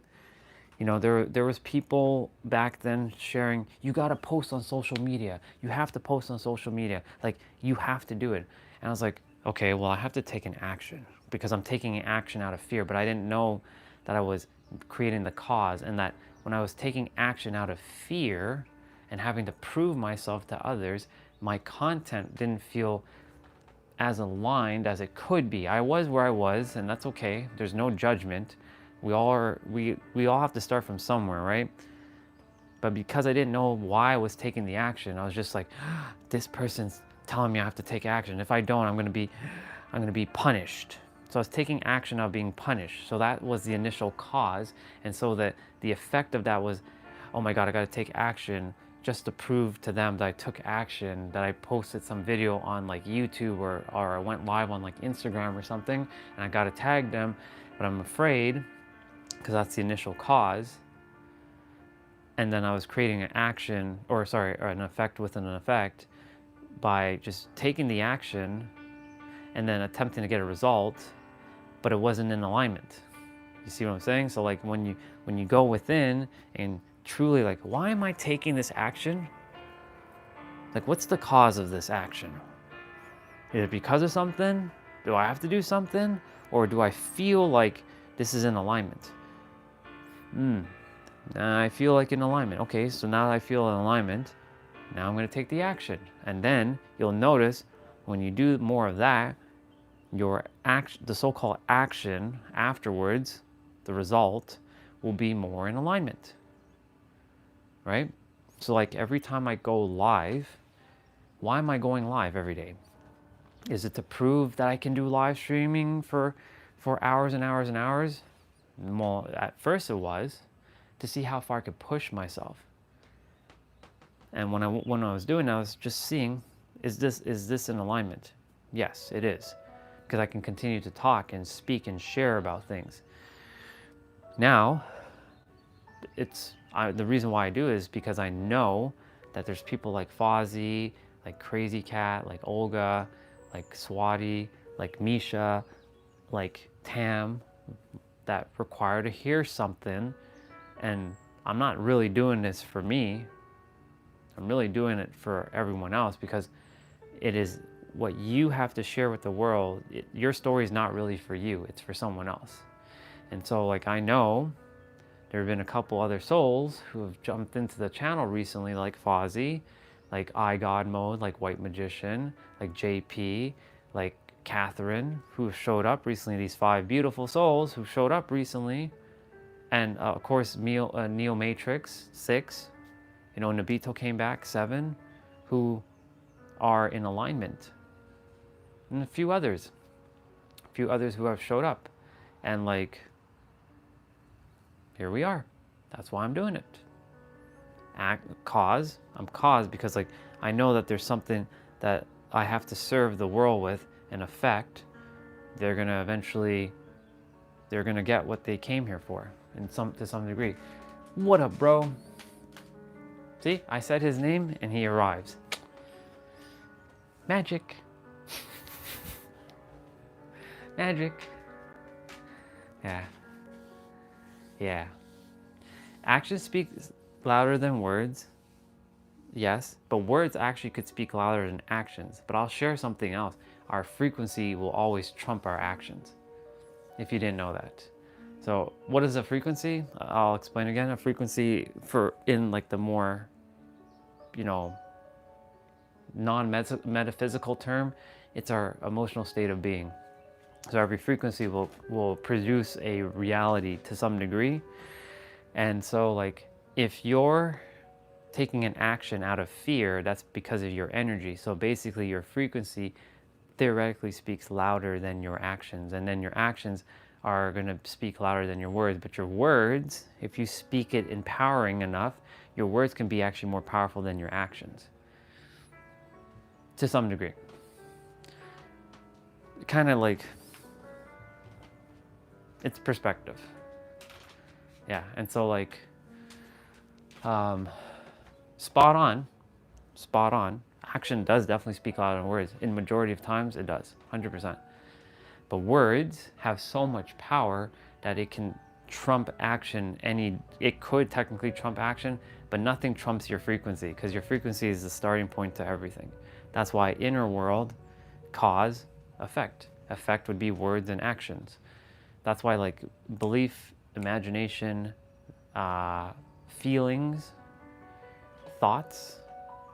You know, there was people back then sharing, you got to post on social media. You have to post on social media. Like, you have to do it. And I was like, okay, well, I have to take an action because I'm taking an action out of fear. But I didn't know that I was creating the cause, and that when I was taking action out of fear and having to prove myself to others, my content didn't feel as aligned as it could be. I was where I was, and that's okay. There's no judgment. We all have to start from somewhere, right? But because I didn't know why I was taking the action, I was just like, this person's telling me I have to take action. If I don't, I'm gonna be punished. So I was taking action of being punished. So that was the initial cause. And so that the effect of that was, oh my God, I gotta take action just to prove to them that I took action, that I posted some video on like YouTube or I went live on like Instagram or something, and I gotta tag them, but I'm afraid, because that's the initial cause. And then I was creating an action, or an effect within an effect by just taking the action and then attempting to get a result, but it wasn't in alignment. You see what I'm saying? So like when you go within and truly like, why am I taking this action? Like, what's the cause of this action? Is it because of something? Do I have to do something? Or do I feel like this is in alignment? I feel like in alignment. Okay, so now that I feel in alignment, now I'm going to take the action. And then you'll notice when you do more of that, the so-called action afterwards, the result, will be more in alignment. Right? So like every time I go live, why am I going live every day? Is it to prove that I can do live streaming for hours and hours and hours? Well, at first it was to see how far I could push myself. And when I was doing that, I was just seeing, is this in alignment? Yes, it is, because I can continue to talk and speak and share about things. Now, the reason why I do is because I know that there's people like Fozzie, like Crazy Cat, like Olga, like Swati, like Misha, like Tam, that require to hear something. And I'm not really doing this for me. I'm really doing it for everyone else, because it is what you have to share with the world. Your story is not really for you, it's for someone else. And so like, I know there have been a couple other souls who have jumped into the channel recently, like Fozzie, like I God Mode, like White Magician, like JP, like Catherine, who showed up recently. These 5 beautiful souls who showed up recently. And of course, Neo Matrix, 6, Nobito came back, 7, who are in alignment. And a few others who have showed up. And like, here we are. That's why I'm doing it. I'm cause because like, I know that there's something that I have to serve the world with and affect. They're gonna get what they came here for, to some degree. What up, bro? See, I said his name and he arrives. Magic. Magic. Yeah. Actions speak louder than words. Yes, but words actually could speak louder than actions. But I'll share something else. Our frequency will always trump our actions, if you didn't know that. So what is a frequency? I'll explain again. A frequency, in like the more, non-metaphysical term, it's our emotional state of being. So every frequency will produce a reality to some degree. And so like, if you're taking an action out of fear, that's because of your energy. So basically your frequency theoretically speaks louder than your actions, and then your actions are going to speak louder than your words. But your words, if you speak it empowering enough, your words can be actually more powerful than your actions, to some degree. Kind of like, it's perspective. Yeah. And so like, spot on. Action does definitely speak louder than words. In majority of times, it does, 100%. But words have so much power that it can trump action. It could technically trump action, but nothing trumps your frequency, because your frequency is the starting point to everything. That's why inner world, cause, effect. Effect would be words and actions. That's why like belief, imagination, feelings, thoughts,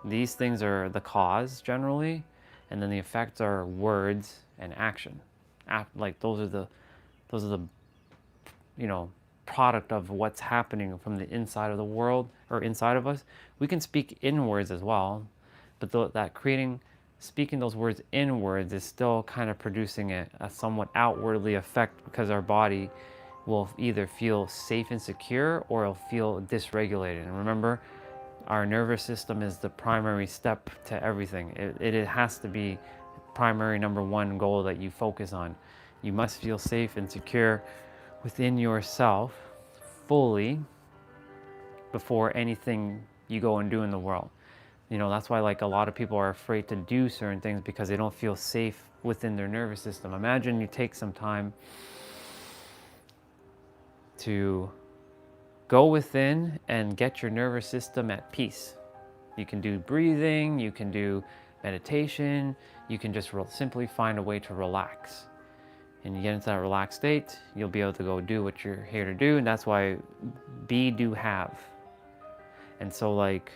these things are the cause generally, and then the effects are words and action. Like those are the product of what's happening from the inside of the world, or inside of us. We can speak inwards as well, but speaking those words inwards is still kind of producing a somewhat outwardly effect, because our body will either feel safe and secure, or it'll feel dysregulated. And remember, our nervous system is the primary step to everything. It has to be primary number 1 goal that you focus on. You must feel safe and secure within yourself fully before anything you go and do in the world. That's why like a lot of people are afraid to do certain things, because they don't feel safe within their nervous system. Imagine you take some time to go within and get your nervous system at peace. You can do breathing, you can do meditation, you can just simply find a way to relax. And you get into that relaxed state, you'll be able to go do what you're here to do. And that's why be, do, have. And so like,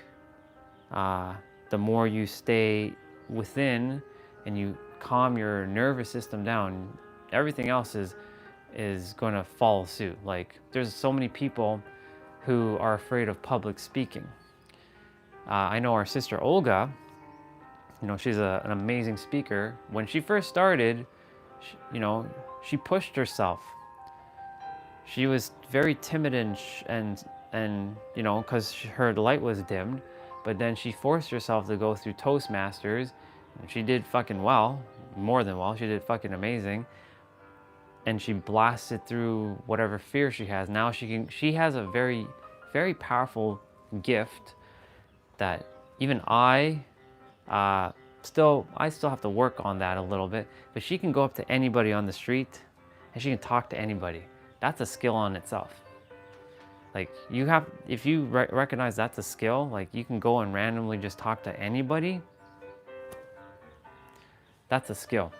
the more you stay within and you calm your nervous system down, everything else is going to follow suit. Like there's so many people who are afraid of public speaking. I know our sister Olga, she's an amazing speaker. When she first started, she pushed herself. She was very timid and because her light was dimmed, But then she forced herself to go through Toastmasters, and she did fucking well, more than well. She did fucking amazing. And she blasted through whatever fear she has. Now she has a very, very powerful gift that even I still have to work on that a little bit, but she can go up to anybody on the street and she can talk to anybody. That's a skill on itself. Like if you recognize that's a skill, like you can go and randomly just talk to anybody. That's a skill,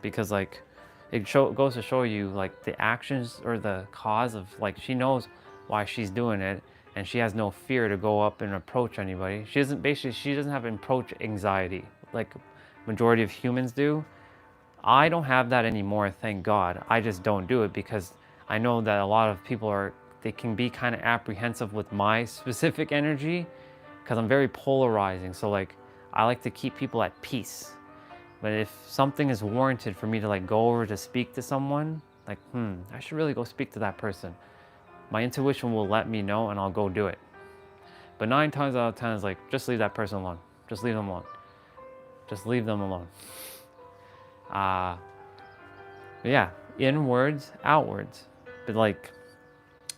because like it goes to show you like the actions or the cause of, like, she knows why she's doing it, and she has no fear to go up and approach anybody. She doesn't have approach anxiety like majority of humans do. I don't have that anymore, thank God. I just don't do it because I know that a lot of people they can be kind of apprehensive with my specific energy because I'm very polarizing. So like I like to keep people at peace. But if something is warranted for me to like go over to speak to someone, like, I should really go speak to that person, my intuition will let me know and I'll go do it. But 9 times out of 10 is like, just leave that person alone. Just leave them alone. Just leave them alone. Yeah, inwards, outwards. But like,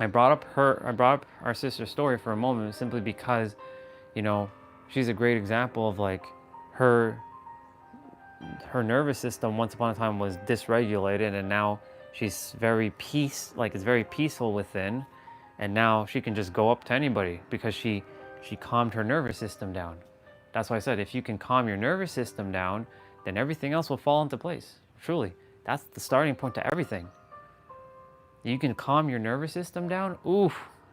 I brought up our sister's story for a moment simply because, you know, she's a great example of like her nervous system once upon a time was dysregulated, and now she's very it's very peaceful within, and now she can just go up to anybody because she calmed her nervous system down. That's why I said if you can calm your nervous system down, then everything else will fall into place. Truly, that's the starting point to everything. You can calm your nervous system down,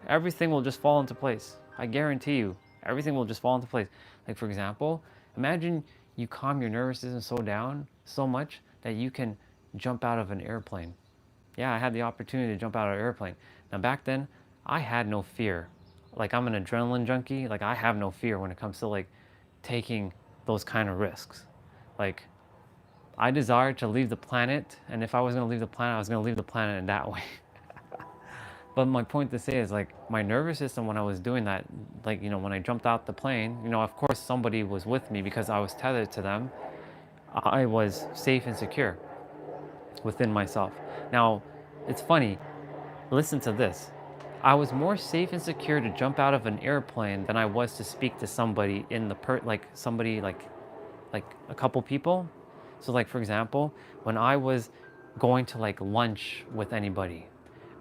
everything will just fall into place. I guarantee you, everything will just fall into place. Like for example, imagine you calm your nervous system so much that you can jump out of an airplane. Yeah, I had the opportunity to jump out of an airplane. Now back then, I had no fear. Like I'm an adrenaline junkie. Like I have no fear when it comes to like taking those kind of risks. Like I desired to leave the planet, and if I was going to leave the planet, I was going to leave the planet in that way. But my point to say is like my nervous system when I was doing that, like, you know, when I jumped out the plane, you know, of course somebody was with me because I was tethered to them. I was safe and secure within myself. Now, it's funny, listen to this. I was more safe and secure to jump out of an airplane than I was to speak to somebody in the like a couple people. So like, for example, when I was going to like lunch with anybody,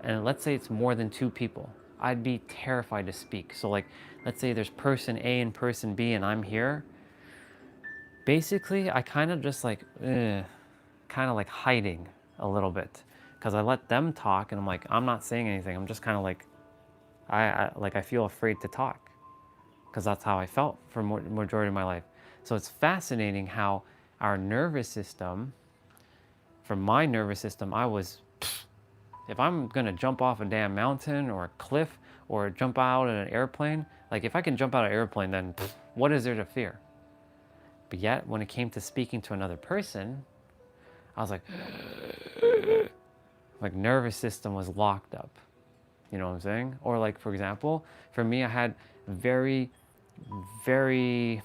and let's say it's more than 2 people, I'd be terrified to speak. So like, let's say there's person A and person B and I'm here. Basically, I kind of just like, kind of like hiding a little bit because I let them talk and I'm like, I'm not saying anything. I'm just kind of like, I feel afraid to talk because that's how I felt for majority of my life. So it's fascinating how our nervous system, from my nervous system, if I'm gonna jump off a damn mountain or a cliff or jump out of an airplane, like if I can jump out of an airplane, then what is there to fear? But yet, when it came to speaking to another person, I was like nervous system was locked up. You know what I'm saying? Or like, for example, for me, I had very, very,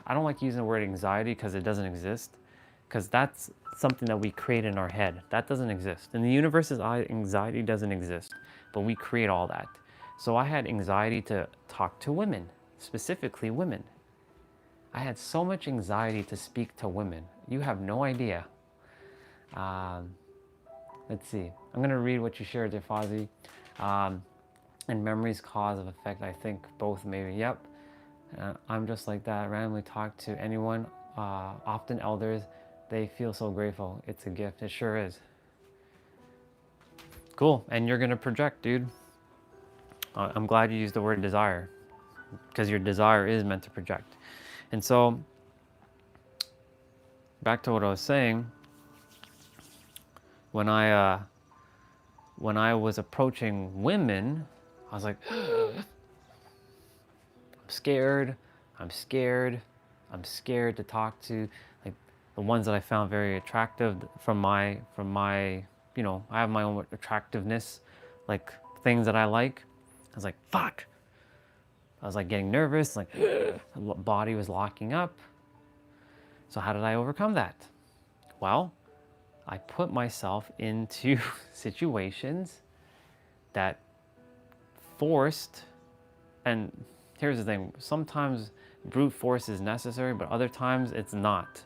I don't like using the word anxiety because it doesn't exist, because that's something that we create in our head. That doesn't exist. In the universe's eye, anxiety doesn't exist, but we create all that. So I had anxiety to talk to women, specifically women. I had so much anxiety to speak to women. You have no idea. Let's see. I'm going to read what you shared there, Fozzie. And memories, cause of effect, I think both maybe. Yep. I'm just like that. Randomly talk to anyone, often elders. They feel so grateful. It's a gift. It sure is. Cool. And you're going to project, dude. I'm glad you used the word desire, because your desire is meant to project. And so, back to what I was saying, when I was approaching women, I was like, I'm scared to talk to like the ones that I found very attractive from my, you know, I have my own attractiveness, like things that I like. I was like, fuck, I was like getting nervous, like body was locking up. So how did I overcome that? Well, I put myself into situations that forced, and here's the thing, sometimes brute force is necessary, but other times it's not.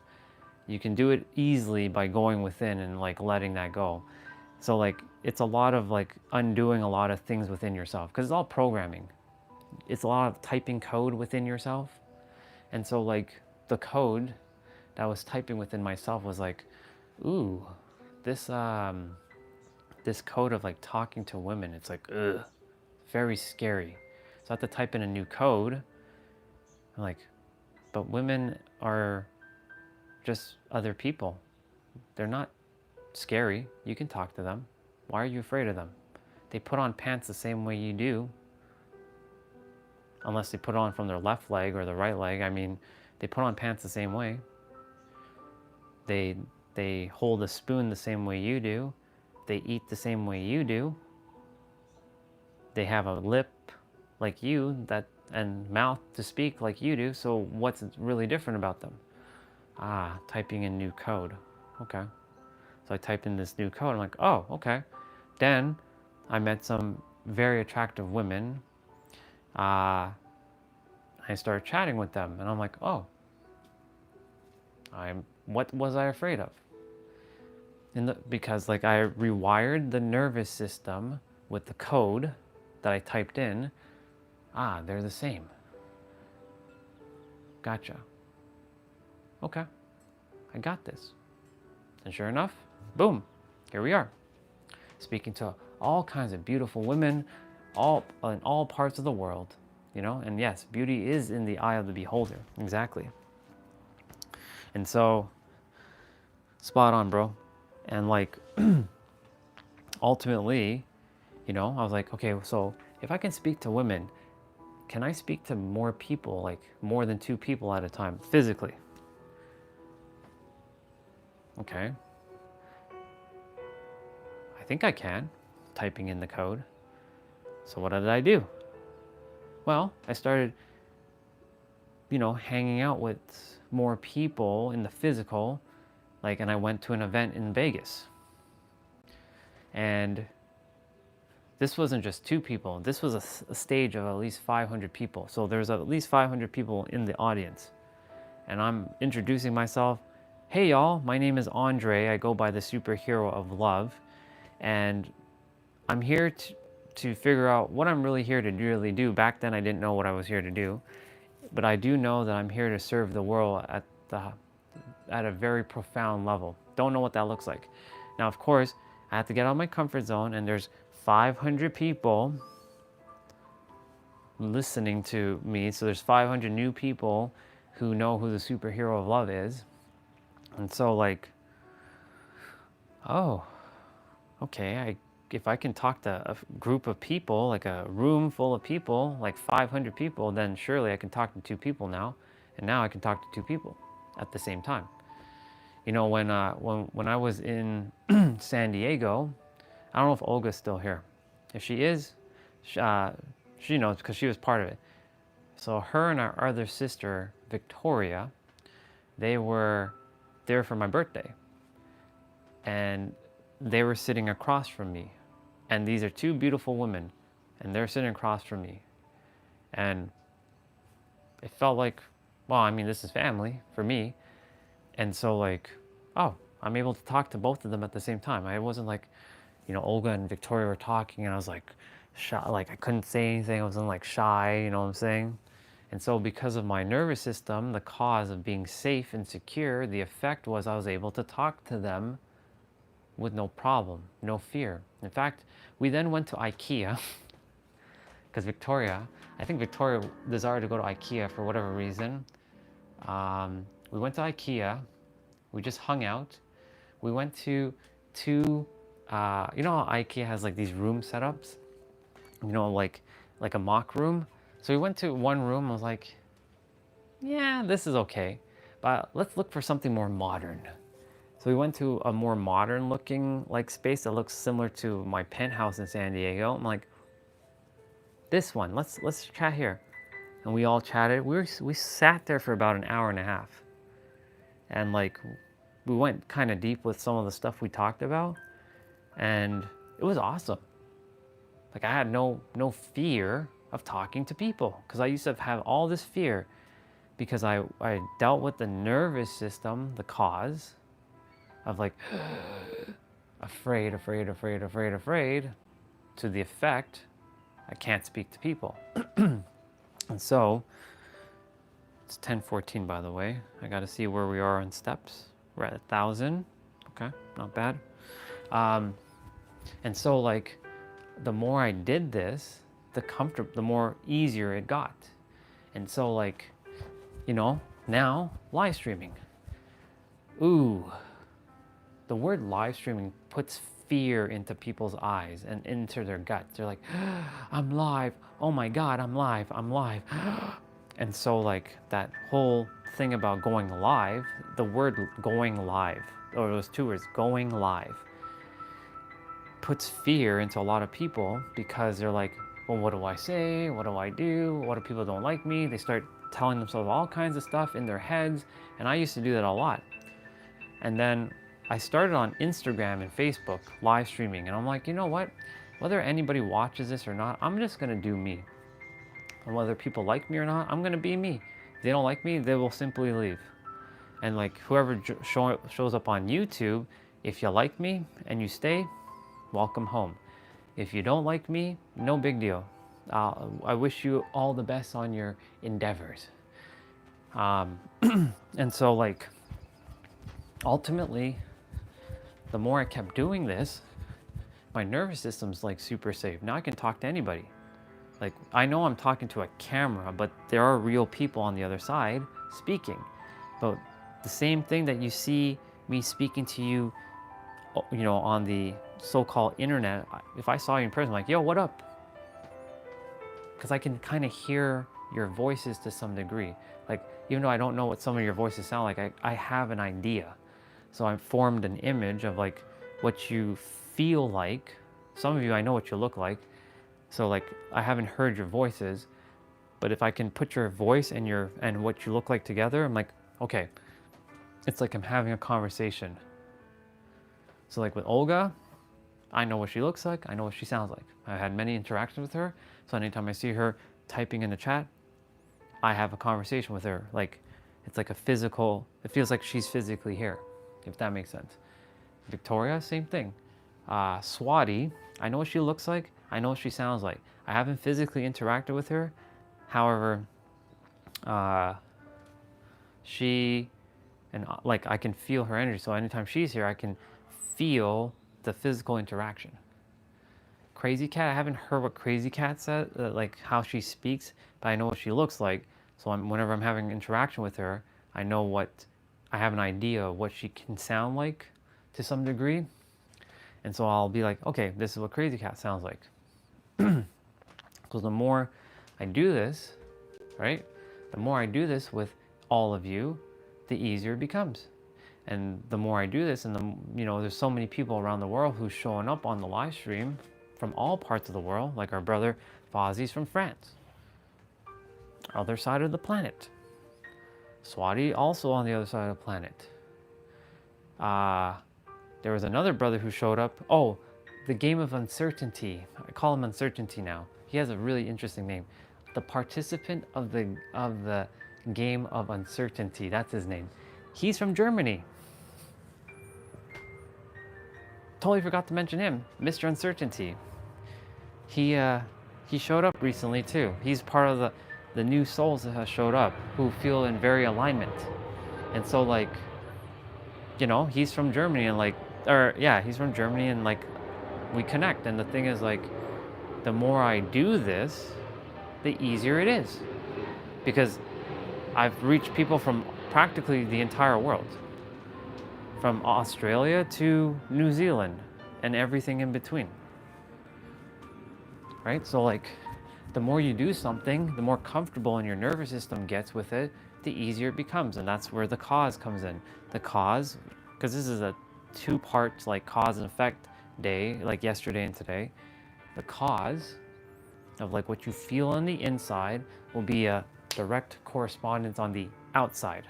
You can do it easily by going within and like letting that go. So like it's a lot of like undoing a lot of things within yourself, because it's all programming. It's a lot of typing code within yourself. And so like the code that I was typing within myself was like, ooh, this this code of like talking to women, it's like, ugh, very scary. So I have to type in a new code. I'm like, but women are just other people. They're not scary. You can talk to them. Why are you afraid of them? They put on pants the same way you do. Unless they put on from their left leg or the right leg. I mean, they put on pants the same way. They hold a spoon the same way you do. They eat the same way you do. They have a lip like you and mouth to speak like you do. So what's really different about them? Ah, typing in new code. Okay. So I typed in this new code. I'm like, oh, okay. Then I met some very attractive women. I started chatting with them, and I'm like, oh, what was I afraid of? Because like I rewired the nervous system with the code that I typed in. Ah, they're the same. Gotcha. Okay, I got this. And sure enough, boom, here we are. Speaking to all kinds of beautiful women, in all parts of the world, you know? And yes, beauty is in the eye of the beholder. Exactly. And so, spot on, bro. And like, ultimately, you know, I was like, okay, so if I can speak to women, can I speak to more people, like more than 2 people at a time, physically? Okay. I think I can, typing in the code. So what did I do? Well, I started, you know, hanging out with more people in the physical, like, and I went to an event in Vegas. And this wasn't just 2 people. This was a stage of at least 500 people. So there's at least 500 people in the audience. And I'm introducing myself. Hey y'all, my name is Andre. I go by the superhero of love. And I'm here to figure out what I'm really here to really do. Back then I didn't know what I was here to do. But I do know that I'm here to serve the world at a very profound level. Don't know what that looks like. Now, of course, I have to get out of my comfort zone, and there's 500 people listening to me. So there's 500 new people who know who the superhero of love is. And so like, oh, okay, if I can talk to a group of people, like a room full of people, like 500 people, then surely I can talk to 2 people now. And now I can talk to 2 people at the same time. You know, when I was in San Diego, I don't know if Olga's still here. If she is, she knows because she was part of it. So her and our other sister, Victoria, they were there for my birthday. And they were sitting across from me. And these are 2 beautiful women. And they're sitting across from me. And it felt like, well, I mean, this is family for me. And so like, oh, I'm able to talk to both of them at the same time. I wasn't like, you know, Olga and Victoria were talking and I was like shy, like I couldn't say anything. I wasn't like shy, you know what I'm saying? And so because of my nervous system, the cause of being safe and secure, the effect was I was able to talk to them with no problem, no fear. In fact, we then went to IKEA because I think Victoria desired to go to IKEA for whatever reason. We went to IKEA, we just hung out. We went to 2, you know how IKEA has like these room setups? You know, like a mock room. So we went to one room, I was like, yeah, this is okay, but let's look for something more modern. So we went to a more modern looking like space that looks similar to my penthouse in San Diego. I'm like, this one, let's chat here. and we all chatted. We sat there for about an hour and a half, and like we went kind of deep with some of the stuff we talked about, and it was awesome. Like I had no fear of talking to people, because I used to have all this fear because I dealt with the nervous system, the cause of like afraid, to the effect I can't speak to people. And so it's 10:14, by the way. I got to see where we are on steps. We're at 1,000. Okay, not bad. And so like the more I did this, the more easier it got. And so like, you know, now live streaming. Ooh, the word live streaming puts fear into people's eyes and into their guts. They're like, I'm live. Oh my God, I'm live. I'm live. And so like that whole thing about going live, the word going live, or those two words, going live, puts fear into a lot of people, because they're like, well, what do I say? What do I do? What if people don't like me? They start telling themselves all kinds of stuff in their heads. And I used to do that a lot. And then I started on Instagram and Facebook live streaming. And I'm like, you know what? Whether anybody watches this or not, I'm just going to do me. And whether people like me or not, I'm going to be me. If they don't like me, they will simply leave. And like whoever shows up on YouTube, if you like me and you stay, welcome home. If you don't like me, no big deal. I wish you all the best on your endeavors. And so like, ultimately, the more I kept doing this, my nervous system's like super safe. Now I can talk to anybody. Like, I know I'm talking to a camera, but there are real people on the other side speaking. But the same thing that you see me speaking to you, you know, on the so-called internet, if I saw you in person, I'm like, yo, what up? Because I can kind of hear your voices to some degree. Like, even though I don't know what some of your voices sound like, I have an idea. So I've formed an image of like what you feel like. Some of you, I know what you look like. So like, I haven't heard your voices, but if I can put your voice and what you look like together, I'm like, okay, it's like I'm having a conversation. So like with Olga, I know what she looks like, I know what she sounds like. I've had many interactions with her, so anytime I see her typing in the chat, I have a conversation with her. Like, it's like a physical, it feels like she's physically here, if that makes sense. Victoria, same thing. Swati, I know what she looks like, I know what she sounds like. I haven't physically interacted with her. However, she, and like I can feel her energy. So anytime she's here, I can feel the physical interaction. Crazy Cat, I haven't heard what Crazy Cat said, like how she speaks, but I know what she looks like. So whenever I'm having interaction with her, I have an idea of what she can sound like to some degree. And so I'll be like, okay, this is what Crazy Cat sounds like. Because the more I do this, right? The more I do this with all of you, the easier it becomes. And the more I do this, and there's so many people around the world who's showing up on the live stream from all parts of the world, like our brother Fozzie's from France, other side of the planet. Swati also on the other side of the planet. There was another brother who showed up. Oh, the Game of Uncertainty. I call him Uncertainty now. He has a really interesting name. The participant of the Game of Uncertainty. That's his name. He's from Germany. Totally forgot to mention him, Mr. Uncertainty. He showed up recently too. He's part of the new souls that have showed up, who feel in very alignment. And so like, he's from Germany, and he's from Germany, and like we connect. And the thing is, like, the more I do this, the easier it is, because I've reached people from practically the entire world, from Australia to New Zealand and everything in between, right? So like, the more you do something, the more comfortable your nervous system gets with it, the easier it becomes. And that's where the cause comes in. The cause, because this is a 2-part like cause and effect day, like yesterday and today. The cause of like what you feel on the inside will be a direct correspondence on the outside.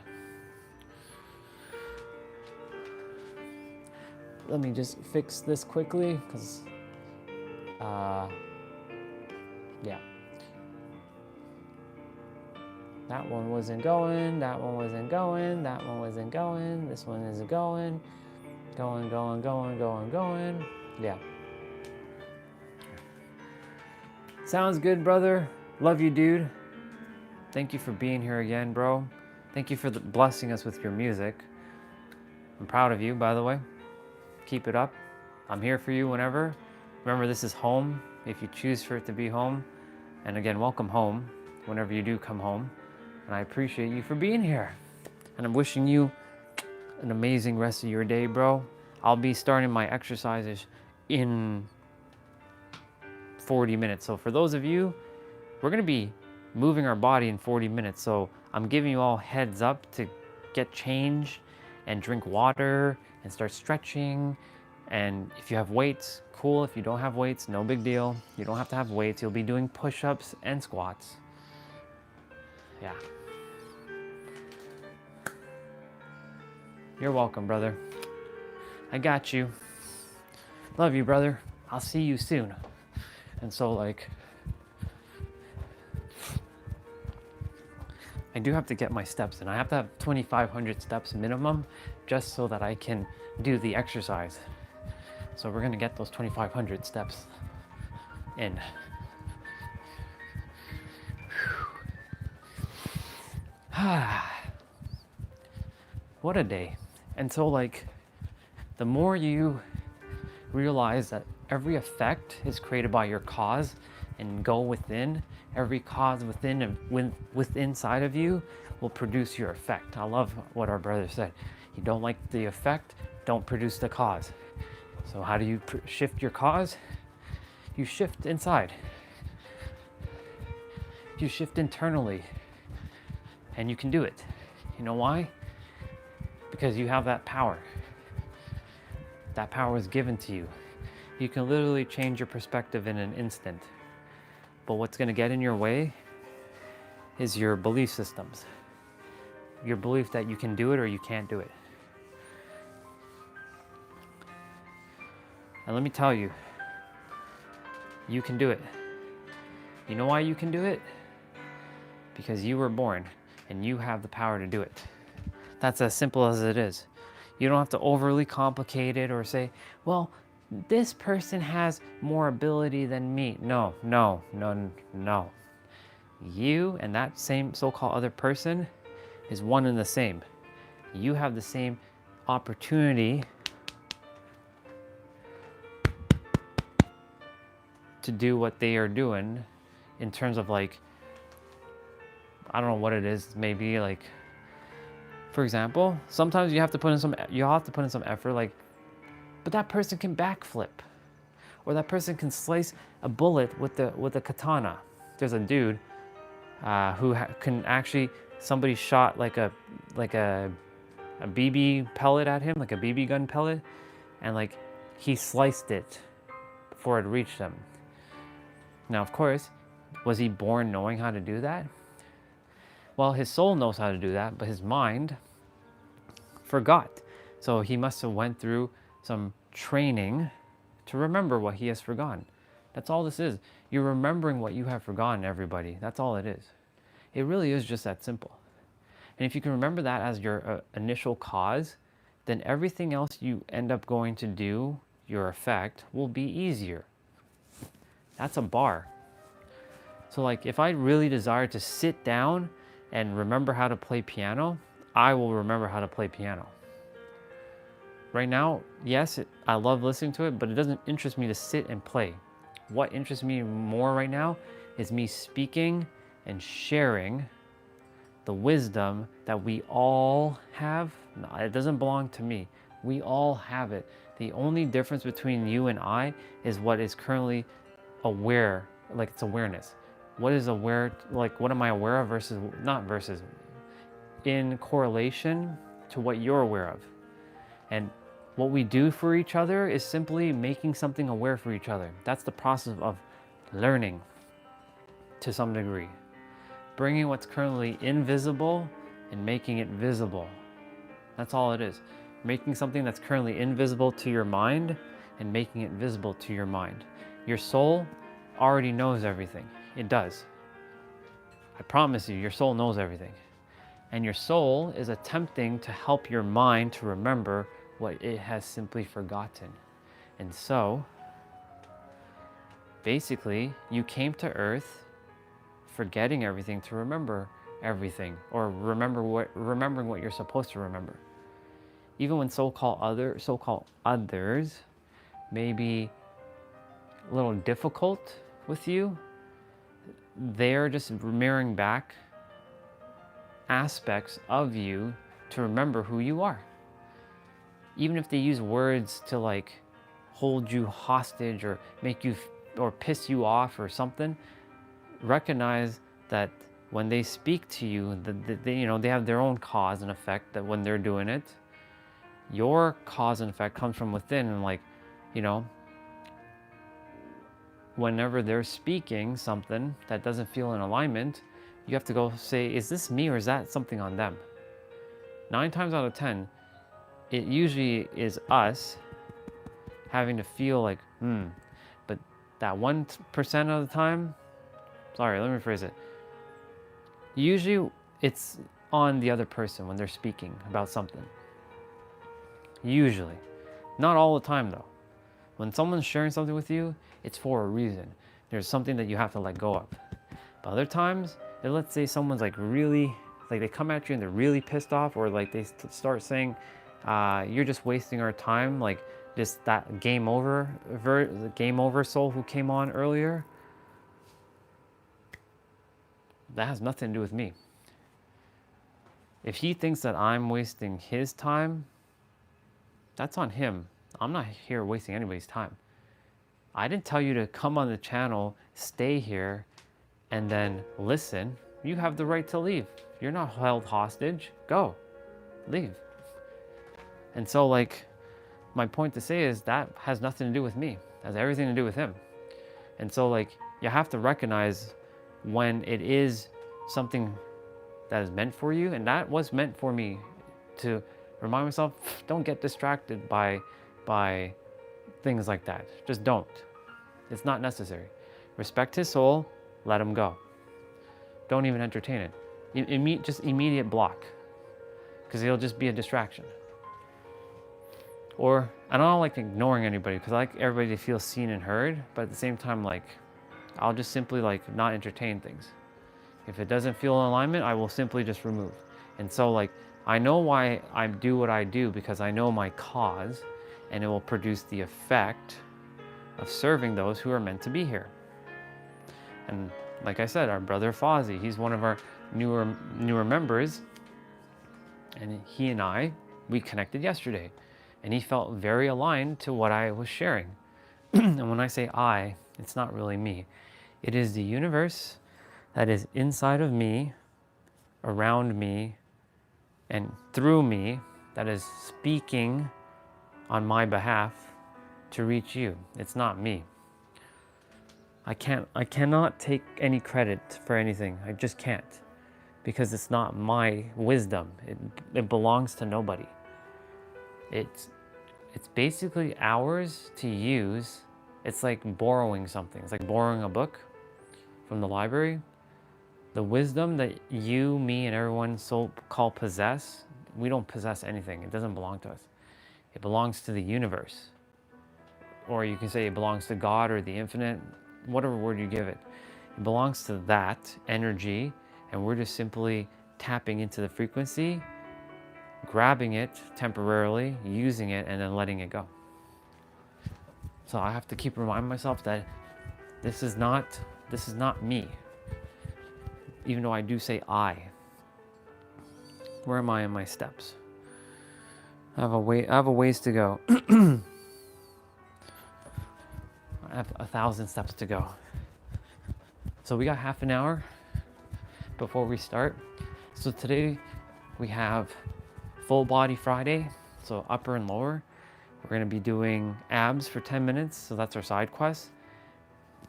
Let me just fix this quickly, because, yeah. That one wasn't going, that one wasn't going, that one wasn't going, this one isn't going. Going, going, going, going, going. Yeah. Sounds good, brother. Love you, dude. Thank you for being here again, bro. Thank you for blessing us with your music. I'm proud of you, by the way. Keep it up. I'm here for you whenever. Remember, this is home, if you choose for it to be home. And again, welcome home, whenever you do come home. And I appreciate you for being here. And I'm wishing you an amazing rest of your day, bro. I'll be starting my exercises in 40 minutes. So for those of you, we're going to be moving our body in 40 minutes. So I'm giving you all heads up to get changed and drink water and start stretching. And if you have weights, cool. If you don't have weights, no big deal. You don't have to have weights. You'll be doing push-ups and squats. Yeah. You're welcome, brother. I got you. Love you, brother. I'll see you soon. And so, like, I do have to get my steps in. I have to have 2,500 steps minimum just so that I can do the exercise. So we're gonna get those 2,500 steps in. What a day. And so, like, the more you realize that every effect is created by your cause and go within, every cause within and inside of you will produce your effect. I love what our brother said. You don't like the effect, don't produce the cause. So how do you shift your cause? You shift inside. You shift internally. And you can do it. You know why? Because you have that power. That power is given to you. You can literally change your perspective in an instant. But what's going to get in your way is your belief systems. Your belief that you can do it or you can't do it. And let me tell you, you can do it. You know why you can do it? Because you were born and you have the power to do it. That's as simple as it is. You don't have to overly complicate it or say, well, this person has more ability than me. No. You and that same so-called other person is one and the same. You have the same opportunity to do what they are doing in terms of, like, I don't know what it is, maybe like, for example, sometimes you have to put in some effort, like, but that person can backflip, or that person can slice a bullet with a katana. There's a dude who can actually, somebody shot like a BB pellet at him, like a BB gun pellet, and like he sliced it before it reached him. Now, of course, was he born knowing how to do that? Well, his soul knows how to do that, but his mind forgot. So he must have went through some training to remember what he has forgotten. That's all this is. You're remembering what you have forgotten, everybody. That's all it is. It really is just that simple. And if you can remember that as your initial cause, then everything else you end up going to do, your effect, will be easier. That's a bar. So, like, if I really desire to sit down and remember how to play piano, I will remember how to play piano. Right now, yes, I love listening to it, but it doesn't interest me to sit and play. What interests me more right now is me speaking and sharing the wisdom that we all have. No, it doesn't belong to me. We all have it. The only difference between you and I is what is currently aware, like it's awareness. What is aware, like what am I aware of versus, not versus, in correlation to what you're aware of. And what we do for each other is simply making something aware for each other. That's the process of learning to some degree. bringing what's currently invisible and making it visible. That's all it is. Making something that's currently invisible to your mind and making it visible to your mind. Your soul already knows everything. It does. I promise you, your soul knows everything. And your soul is attempting to help your mind to remember what it has simply forgotten. And so, basically, you came to Earth forgetting everything to remember everything, or remembering what you're supposed to remember. Even when so-called others may be a little difficult with you, they're just mirroring back aspects of you to remember who you are. Even if they use words to like hold you hostage or make you or piss you off or something, recognize that when they speak to you, they have their own cause and effect, that when they're doing it, your cause and effect comes from within. And like, whenever they're speaking something that doesn't feel in alignment, you have to go say, is this me or is that something on them? 9 times out of 10, it usually is us having to feel like, but that 1% of the time, sorry, let me rephrase it. Usually it's on the other person when they're speaking about something. Usually. Not all the time though. When someone's sharing something with you, it's for a reason. There's something that you have to let go of. But other times, let's say someone's like really, like they come at you and they're really pissed off, or like they start saying, you're just wasting our time, like just that game over soul who came on earlier. That has nothing to do with me. If he thinks that I'm wasting his time, that's on him. I'm not here wasting anybody's time. I didn't tell you to come on the channel, stay here, and then listen. You have the right to leave. You're not held hostage. Go. Leave. And so, like, my point to say is that has nothing to do with me. It has everything to do with him. And so, like, you have to recognize when it is something that is meant for you, and that was meant for me, to remind myself, don't get distracted by things like that. Just don't. It's not necessary. Respect his soul, let him go. Don't even entertain it. Just immediate block, because it'll just be a distraction. Or, I don't like ignoring anybody, because I like everybody to feel seen and heard, but at the same time, like, I'll just simply like not entertain things. If it doesn't feel in alignment, I will simply just remove. And so, like, I know why I do what I do, because I know my cause, and it will produce the effect of serving those who are meant to be here. And like I said, our brother Fozzie, he's one of our newer members, and he and we connected yesterday, and he felt very aligned to what I was sharing. And when I say I, it's not really me. It is the universe that is inside of me, around me, and through me, that is speaking on my behalf to reach you. It's not me. I cannot take any credit for anything. I just can't, because it's not my wisdom. It belongs to nobody. It's basically ours to use. It's like borrowing something. It's like borrowing a book from the library. The wisdom that you, me, and everyone so-called possess, we don't possess anything. It doesn't belong to us. It belongs to the universe. Or you can say it belongs to God or the infinite, whatever word you give it. It belongs to that energy, and we're just simply tapping into the frequency, grabbing it temporarily, using it, and then letting it go. So I have to keep reminding myself that this is not me. Even though I do say I. Where am I in my steps? I have a ways to go. I have 1,000 steps to go. So we got half an hour before we start. So today we have full body Friday, so upper and lower. We're going to be doing abs for 10 minutes, so that's our side quest.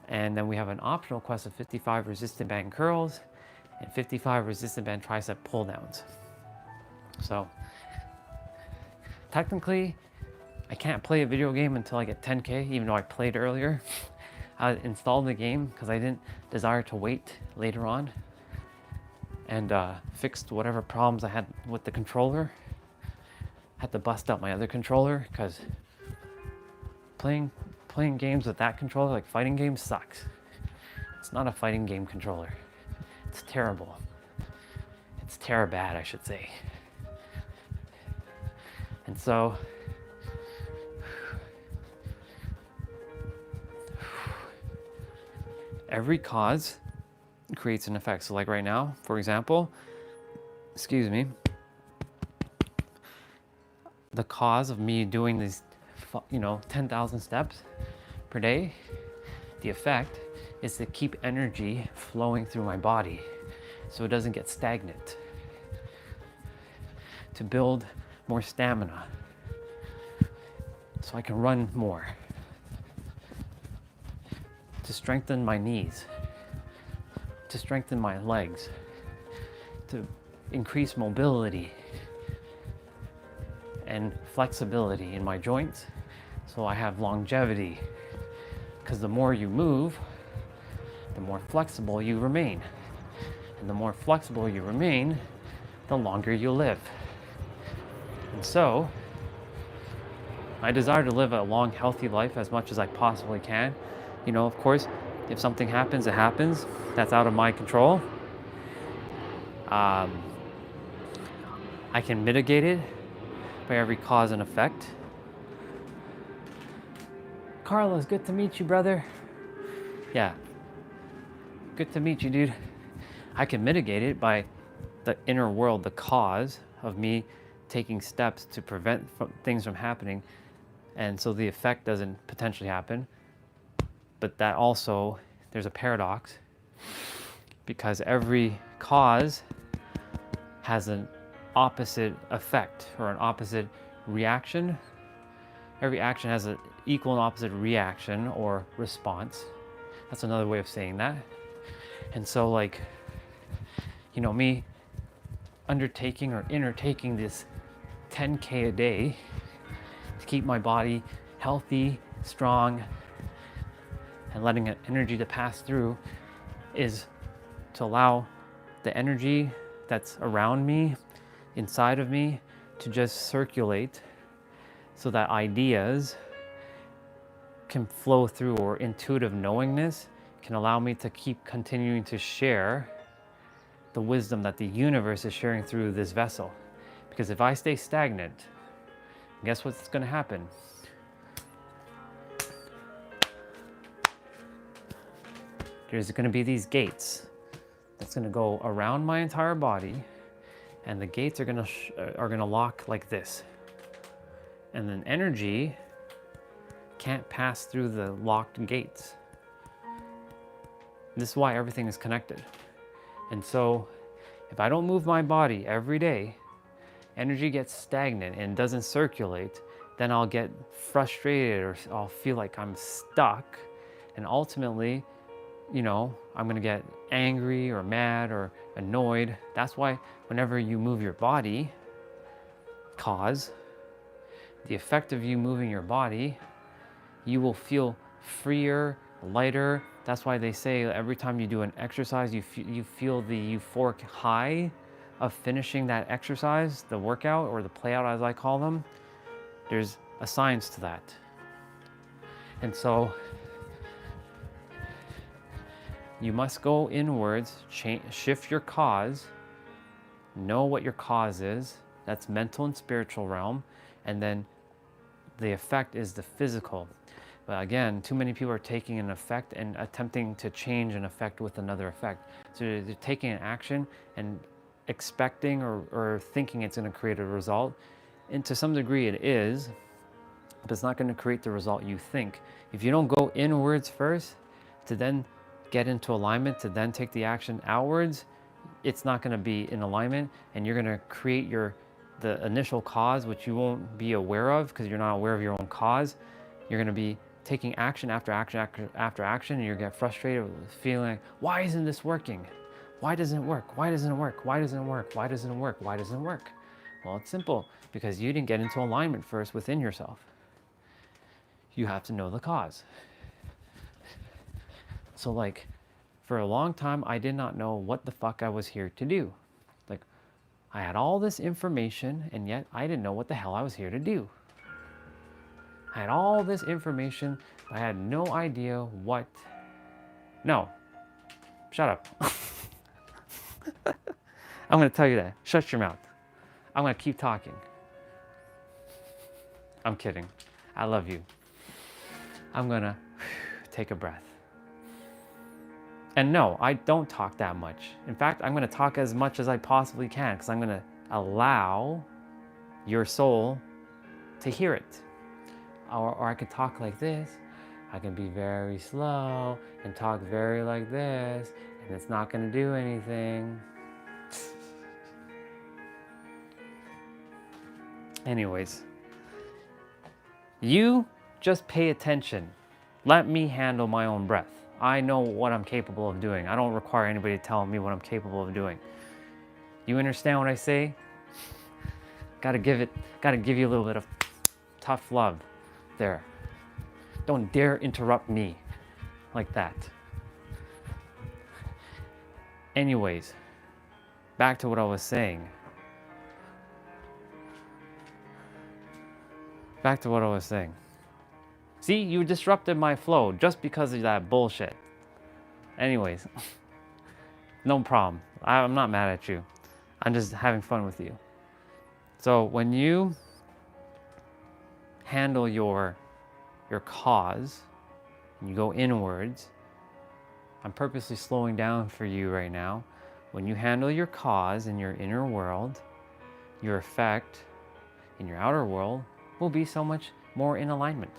And then we have an optional quest of 55 resistant band curls and 55 resistant band tricep pull downs. So technically, I can't play a video game until I get 10K, even though I played earlier. I installed the game because I didn't desire to wait later on, and fixed whatever problems I had with the controller. Had to bust out my other controller because playing games with that controller, like fighting games, sucks. It's not a fighting game controller. It's terrible. It's bad, I should say. And so every cause creates an effect. So like right now, for example, excuse me, the cause of me doing these 10,000 steps per day, the effect is to keep energy flowing through my body so it doesn't get stagnant, to build more stamina so I can run more, to strengthen my knees, to strengthen my legs, to increase mobility and flexibility in my joints so I have longevity. Because the more you move, the more flexible you remain. And the more flexible you remain, the longer you live. And so, I desire to live a long, healthy life as much as I possibly can. Of course, if something happens, it happens. That's out of my control. I can mitigate it by every cause and effect. Carlos, good to meet you, brother. Yeah, good to meet you, dude. I can mitigate it by the inner world, the cause of me taking steps to prevent things from happening, and so the effect doesn't potentially happen. But that also, there's a paradox, because every cause has an opposite effect or an opposite reaction. Every action has an equal and opposite reaction or response. That's another way of saying that. And so me undertaking or undertaking this 10K a day to keep my body healthy, strong, and letting energy to pass through is to allow the energy that's around me, inside of me, to just circulate so that ideas can flow through, or intuitive knowingness can allow me to keep continuing to share the wisdom that the universe is sharing through this vessel. Because if I stay stagnant, guess what's going to happen? There's going to be these gates that's going to go around my entire body, and the gates are going to lock like this. And then energy can't pass through the locked gates. This is why everything is connected. And so if I don't move my body every day, energy gets stagnant and doesn't circulate, then I'll get frustrated, or I'll feel like I'm stuck. And ultimately, I'm going to get angry or mad or annoyed. That's why whenever you move your body, the effect of you moving your body, you will feel freer, lighter. That's why they say every time you do an exercise, you feel the euphoric high of finishing that exercise, the workout or the play out as I call them. There's a science to that. And so you must go inwards, shift your cause, know what your cause is. That's mental and spiritual realm. And then the effect is the physical. But again, too many people are taking an effect and attempting to change an effect with another effect. So they're taking an action and expecting or thinking it's going to create a result. And to some degree it is, but it's not going to create the result you think. If you don't go inwards first to then get into alignment, to then take the action outwards, it's not going to be in alignment, and you're going to create the initial cause, which you won't be aware of because you're not aware of your own cause. You're going to be taking action after action after action, and you're going to get frustrated with feeling like, why isn't this working? Why doesn't it work? Why doesn't it work? Why doesn't it work? Why doesn't it work? Why doesn't it work? Well, it's simple, because you didn't get into alignment first within yourself. You have to know the cause. So like, for a long time, I did not know what the fuck I was here to do. Like, I had all this information, and yet I didn't know what the hell I was here to do. I had all this information, but I had no idea what... No. Shut up. I'm going to tell you that. Shut your mouth. I'm going to keep talking. I'm kidding. I love you. I'm going to take a breath. And no, I don't talk that much. In fact, I'm going to talk as much as I possibly can, because I'm going to allow your soul to hear it. Or I could talk like this. I can be very slow and talk very like this, and it's not going to do anything. Anyways, you just pay attention. Let me handle my own breath. I know what I'm capable of doing. I don't require anybody to tell me what I'm capable of doing. You understand what I say? Gotta give you a little bit of tough love there. Don't dare interrupt me like that. Anyways, back to what I was saying. See, you disrupted my flow just because of that bullshit. Anyways, no problem. I'm not mad at you. I'm just having fun with you. So when you handle your cause, you go inwards, I'm purposely slowing down for you right now. When you handle your cause in your inner world, your effect in your outer world will be so much more in alignment.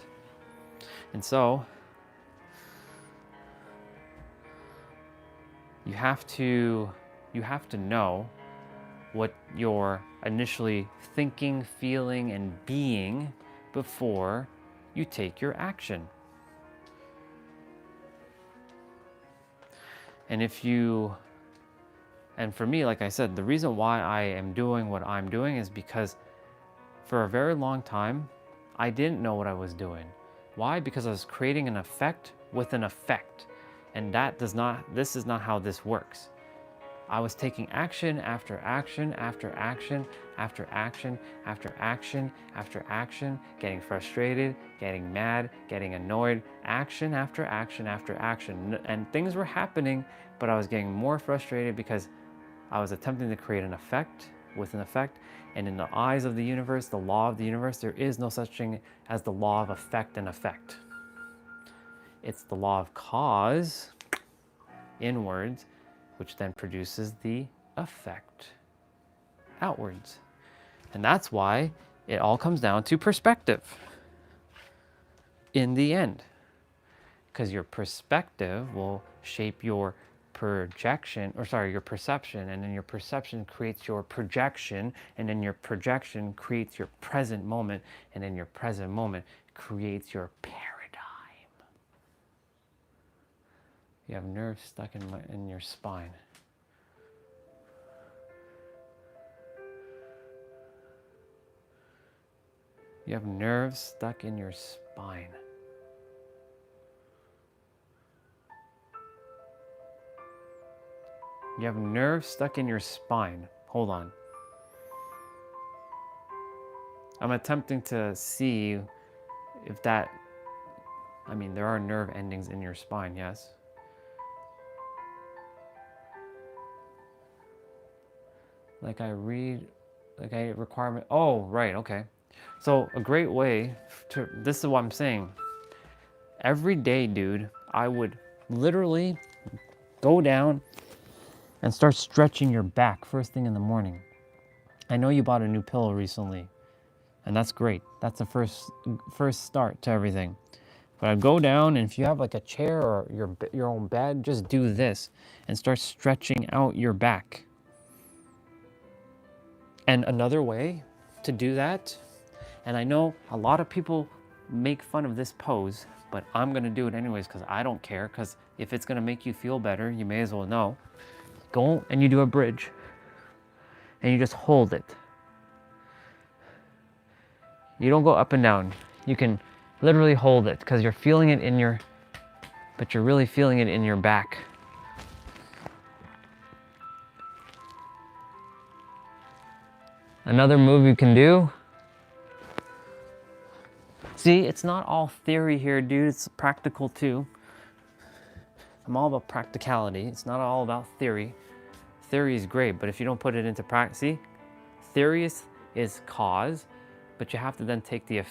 And so you have to know what you're initially thinking, feeling, and being before you take your action. And for me, like I said, the reason why I am doing what I'm doing is because for a very long time, I didn't know what I was doing. Why? Because I was creating an effect with an effect. And this is not how this works. I was taking action after action after action after action after action after action, getting frustrated, getting mad, getting annoyed, action after action after action. And things were happening, but I was getting more frustrated because I was attempting to create an effect with an effect. And in the eyes of the universe, the law of the universe, there is no such thing as the law of effect and effect. It's the law of cause inwards, which then produces the effect outwards. And that's why it all comes down to perspective in the end. Because your perspective will shape your perception, and then your perception creates your projection, and then your projection creates your present moment, and then your present moment creates your paradigm. You have nerves stuck in your spine. You have nerves stuck in your spine. You have nerves stuck in your spine. Hold on. I'm attempting to see if that... there are nerve endings in your spine, yes? Requirement... Oh, right, okay. So a great way to... This is what I'm saying. Every day, dude, I would literally go down and start stretching your back first thing in the morning. I know you bought a new pillow recently, and that's great. That's the first start to everything. But I'd go down, and if you have like a chair or your own bed, just do this and start stretching out your back. And another way to do that, and I know a lot of people make fun of this pose, but I'm gonna do it anyways because I don't care, because if it's gonna make you feel better, you may as well know. Go and you do a bridge. And you just hold it. You don't go up and down. You can literally hold it because you're feeling it in your, but you're really feeling it in your back. Another move you can do. See, it's not all theory here, dude. It's practical too. I'm all about practicality. It's not all about theory. Theory is great, but if you don't put it into practice, see, theory is cause, but you have to then take the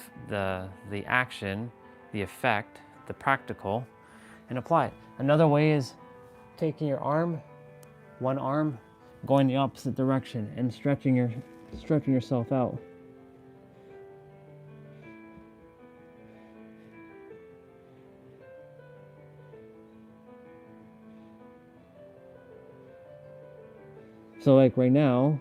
action, the effect, the practical, and apply it. Another way is taking your arm, one arm, going the opposite direction and stretching yourself out. So like right now,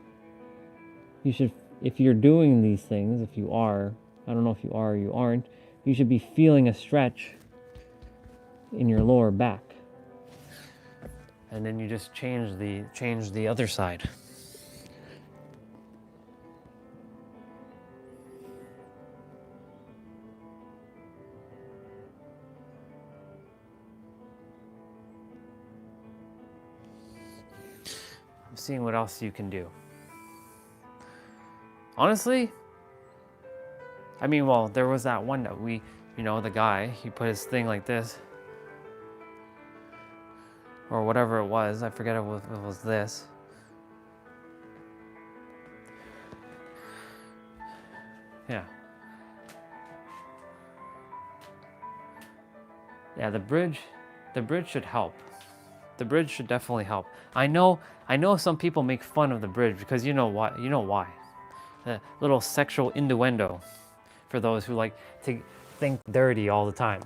you should, if you're doing these things, if you are, I don't know if you are or you aren't, you should be feeling a stretch in your lower back. And then you just change the other side. I'm seeing what else you can do. Honestly, I mean, well, there was that one that the guy, he put his thing like this, or whatever it was. I forget if it was this. Yeah. Yeah, the bridge should help. The bridge should definitely help. I know some people make fun of the bridge because you know why. The little sexual innuendo for those who like to think dirty all the time.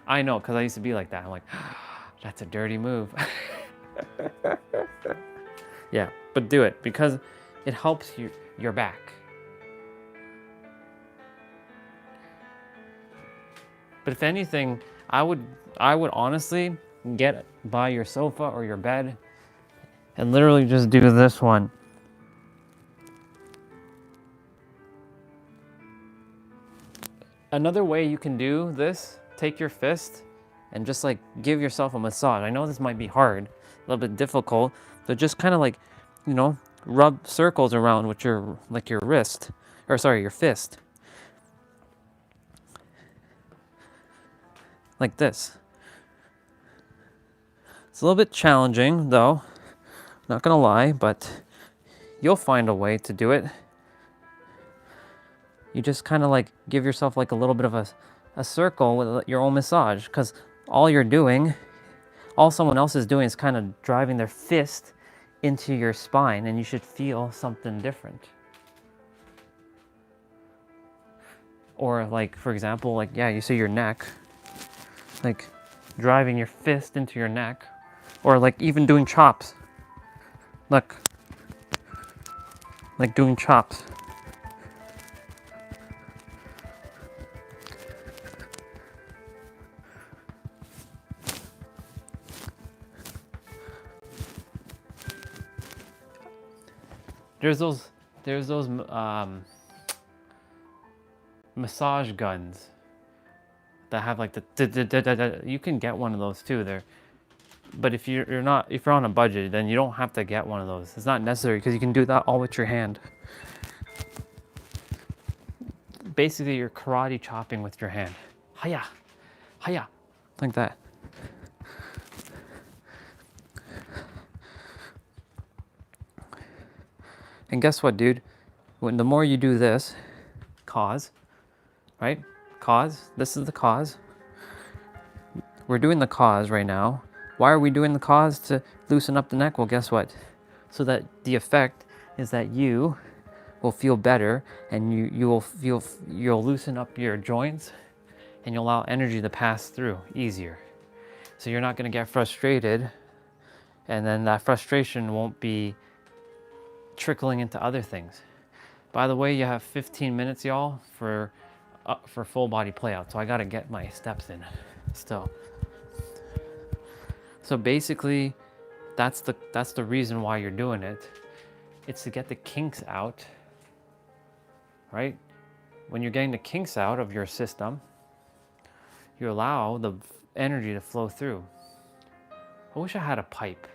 I know, because I used to be like that. I'm like, that's a dirty move. Yeah, but do it because it helps your back. But if anything, I would honestly get by your sofa or your bed and literally just do this one. Another way you can do this, take your fist and just like give yourself a massage. I know this might be hard, a little bit difficult, but just kind of like, rub circles around with your wrist, your fist. Like this. It's a little bit challenging though, not gonna lie, but you'll find a way to do it. You just kind of like give yourself like a little bit of a circle with your own massage, because all someone else is doing is kind of driving their fist into your spine, and you should feel something different. Or like, for example, like, yeah, you see your neck, like driving your fist into your neck, or like even doing chops. Look, like doing chops. There's those massage guns that have like the you can get one of those too there. But if you're on a budget, then you don't have to get one of those. It's not necessary because you can do that all with your hand. Basically, you're karate chopping with your hand. Hiya, hiya, like that. And guess what, dude? The more you do this, cause, right? Cause, this is the cause. We're doing the cause right now. Why are we doing the cause? To loosen up the neck? Well, guess what? So that the effect is that you will feel better, and you'll loosen up your joints, and you'll allow energy to pass through easier. So you're not gonna get frustrated, and then that frustration won't be trickling into other things. By the way, you have 15 minutes, y'all, for full body play out. So I gotta get my steps in still. So basically, that's the reason why you're doing it. It's to get the kinks out, right? When you're getting the kinks out of your system, you allow the energy to flow through. I wish I had a pipe.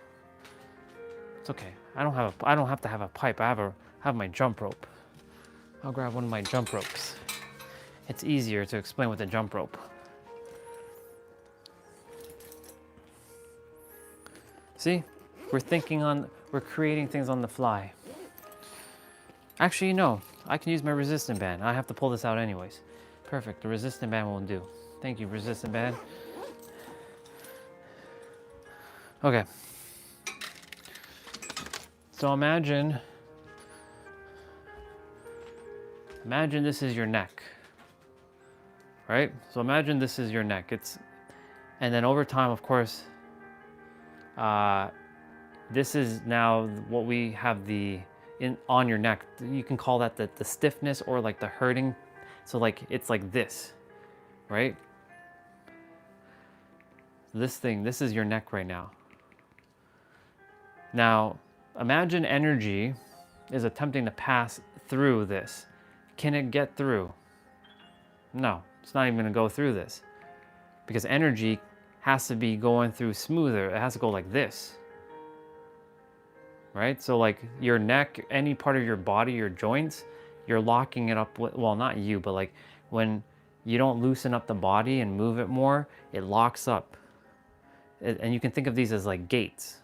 It's okay. I don't have to have a pipe. I have my jump rope. I'll grab one of my jump ropes. It's easier to explain with a jump rope. See? We're creating things on the fly. Actually, no, I can use my resistant band. I have to pull this out anyways. Perfect, the resistant band will do. Thank you, resistant band. Okay. So imagine this is your neck, right? So imagine this is your neck. And then over time, of course, this is now what we have on your neck. You can call that the stiffness or like the hurting. So like, it's like this, right? This is your neck right now. Now, imagine energy is attempting to pass through this. Can it get through? No, it's not even gonna go through this because energy has to be going through smoother. It has to go like this, right? So like your neck, any part of your body, your joints, you're locking it up with, well, not you, but like when you don't loosen up the body and move it more, it locks up. And you can think of these as like gates.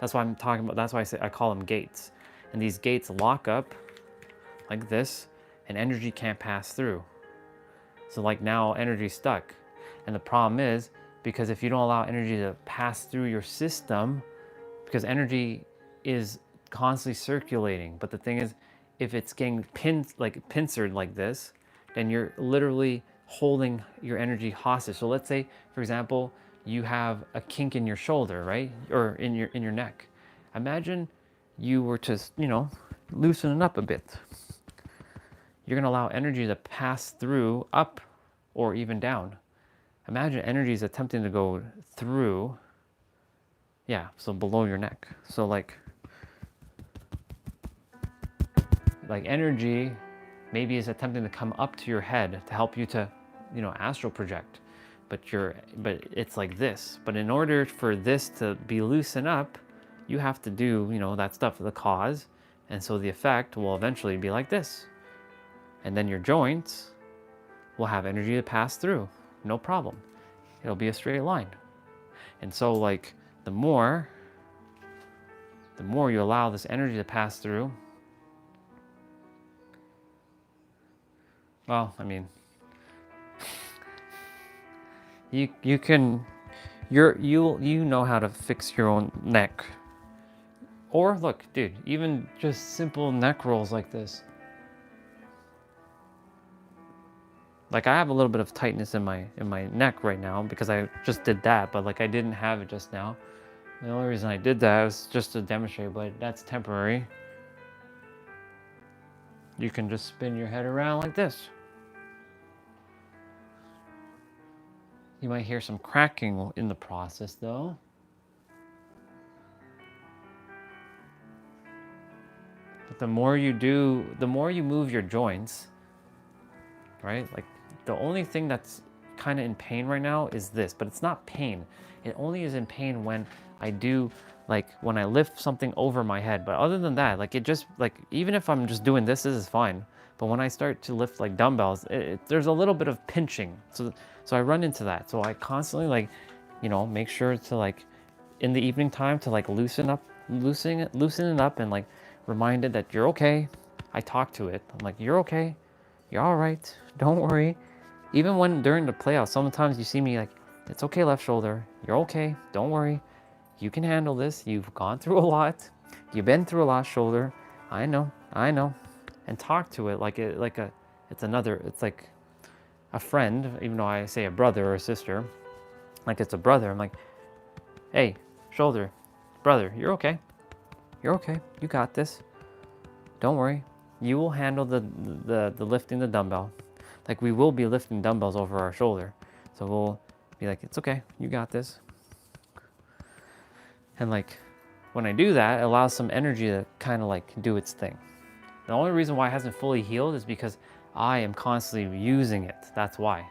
That's why I'm talking about, that's why I call them gates. And these gates lock up like this and energy can't pass through. So like now energy's stuck. And the problem is because if you don't allow energy to pass through your system, because energy is constantly circulating. But the thing is, if it's getting pincered like this, then you're literally holding your energy hostage. So let's say, for example, you have a kink in your shoulder, right? Or in your neck. Imagine you were to, loosen it up a bit. You're gonna allow energy to pass through up or even down. Imagine energy is attempting to go through, so below your neck. So like energy maybe is attempting to come up to your head to help you to, astral project. But it's like this. But in order for this to be loosened up, you have to do, that stuff, the cause. And so the effect will eventually be like this. And then your joints will have energy to pass through. No problem. It'll be a straight line. And so like the more you allow this energy to pass through, well, I mean, you know how to fix your own neck. Or look, dude, even just simple neck rolls like this. Like I have a little bit of tightness in my neck right now because I just did that, but like I didn't have it just now. The only reason I did that was just to demonstrate, but that's temporary. You can just spin your head around like this. You might hear some cracking in the process though. But the more you do, the more you move your joints, right? Like the only thing that's kind of in pain right now is this, but it's not pain. It only is in pain when I do, like when I lift something over my head. But other than that, like it just, like even if I'm just doing this is fine. But when I start to lift like dumbbells, there's a little bit of pinching. So I run into that. So I constantly like, make sure to like in the evening time to like loosen it up and like reminded that you're okay. I talk to it. I'm like, you're okay. You're all right. Don't worry. Even when during the playoffs, sometimes you see me like, it's okay, left shoulder. You're okay. Don't worry. You can handle this. You've gone through a lot. You've been through a lot, shoulder. I know. And talk to it like it's like a friend, even though I say a brother or a sister, like it's a brother. I'm like, hey, shoulder, brother, you're okay. You're okay. You got this. Don't worry. You will handle the lifting the dumbbell. Like we will be lifting dumbbells over our shoulder. So we'll be like, it's okay. You got this. And like when I do that, it allows some energy to kind of like do its thing. The only reason why it hasn't fully healed is because I am constantly using it. That's why.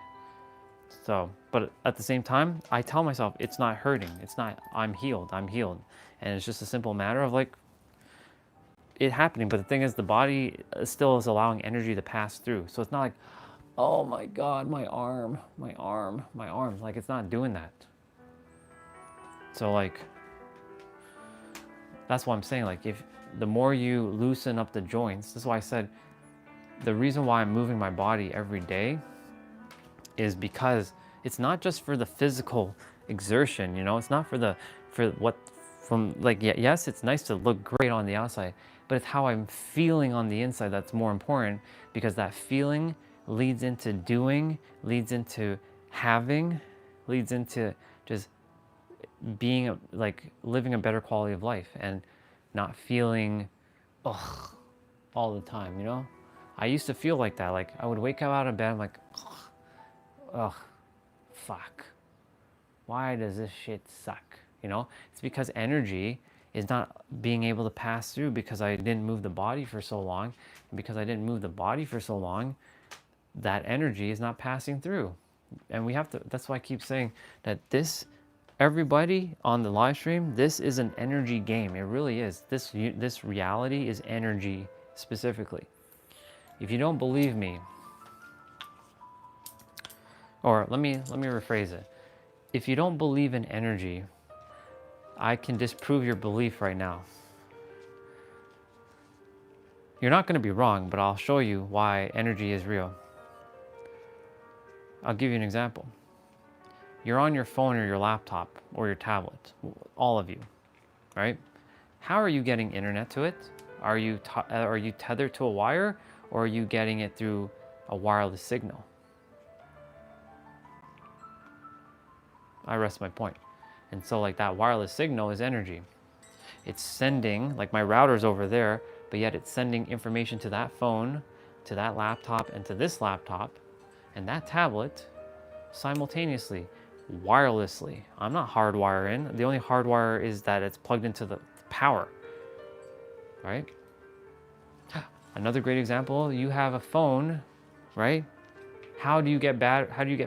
So, but at the same time, I tell myself it's not hurting. It's not, I'm healed. I'm healed. And it's just a simple matter of like it happening. But the thing is, the body still is allowing energy to pass through. So it's not like, oh my God, my arm, my arm, my arm. Like it's not doing that. So like, that's what I'm saying. Like if the more you loosen up the joints, this is why I said the reason why I'm moving my body every day is because it's not just for the physical exertion, you know, it's not for what, from like, yes, it's nice to look great on the outside, but it's how I'm feeling on the inside that's more important, because that feeling leads into doing, leads into having, leads into just being like living a better quality of life and not feeling ugh all the time, you know? I used to feel like that. Like I would wake up out of bed, I'm like, ugh, fuck. Why does this shit suck? You know, it's because energy is not being able to pass through because I didn't move the body for so long. And because I didn't move the body for so long, that energy is not passing through. And we have to, that's why I keep saying that this, everybody on the live stream, this is an energy game. It really is. This reality is energy specifically. If you don't believe me, or let me rephrase it. If you don't believe in energy, I can disprove your belief right now. You're not going to be wrong, but I'll show you why energy is real. I'll give you an example. You're on your phone or your laptop or your tablet, all of you, right? How are you getting internet to it? Are you tethered to a wire, or are you getting it through a wireless signal? I rest my point. And so like that wireless signal is energy. It's sending, like my router's over there, but yet it's sending information to that phone, to that laptop, and to this laptop, and that tablet simultaneously, wirelessly. I'm not hardwiring. The only hardwire is that it's plugged into the power, right? Another great example, you have a phone, right? How do you get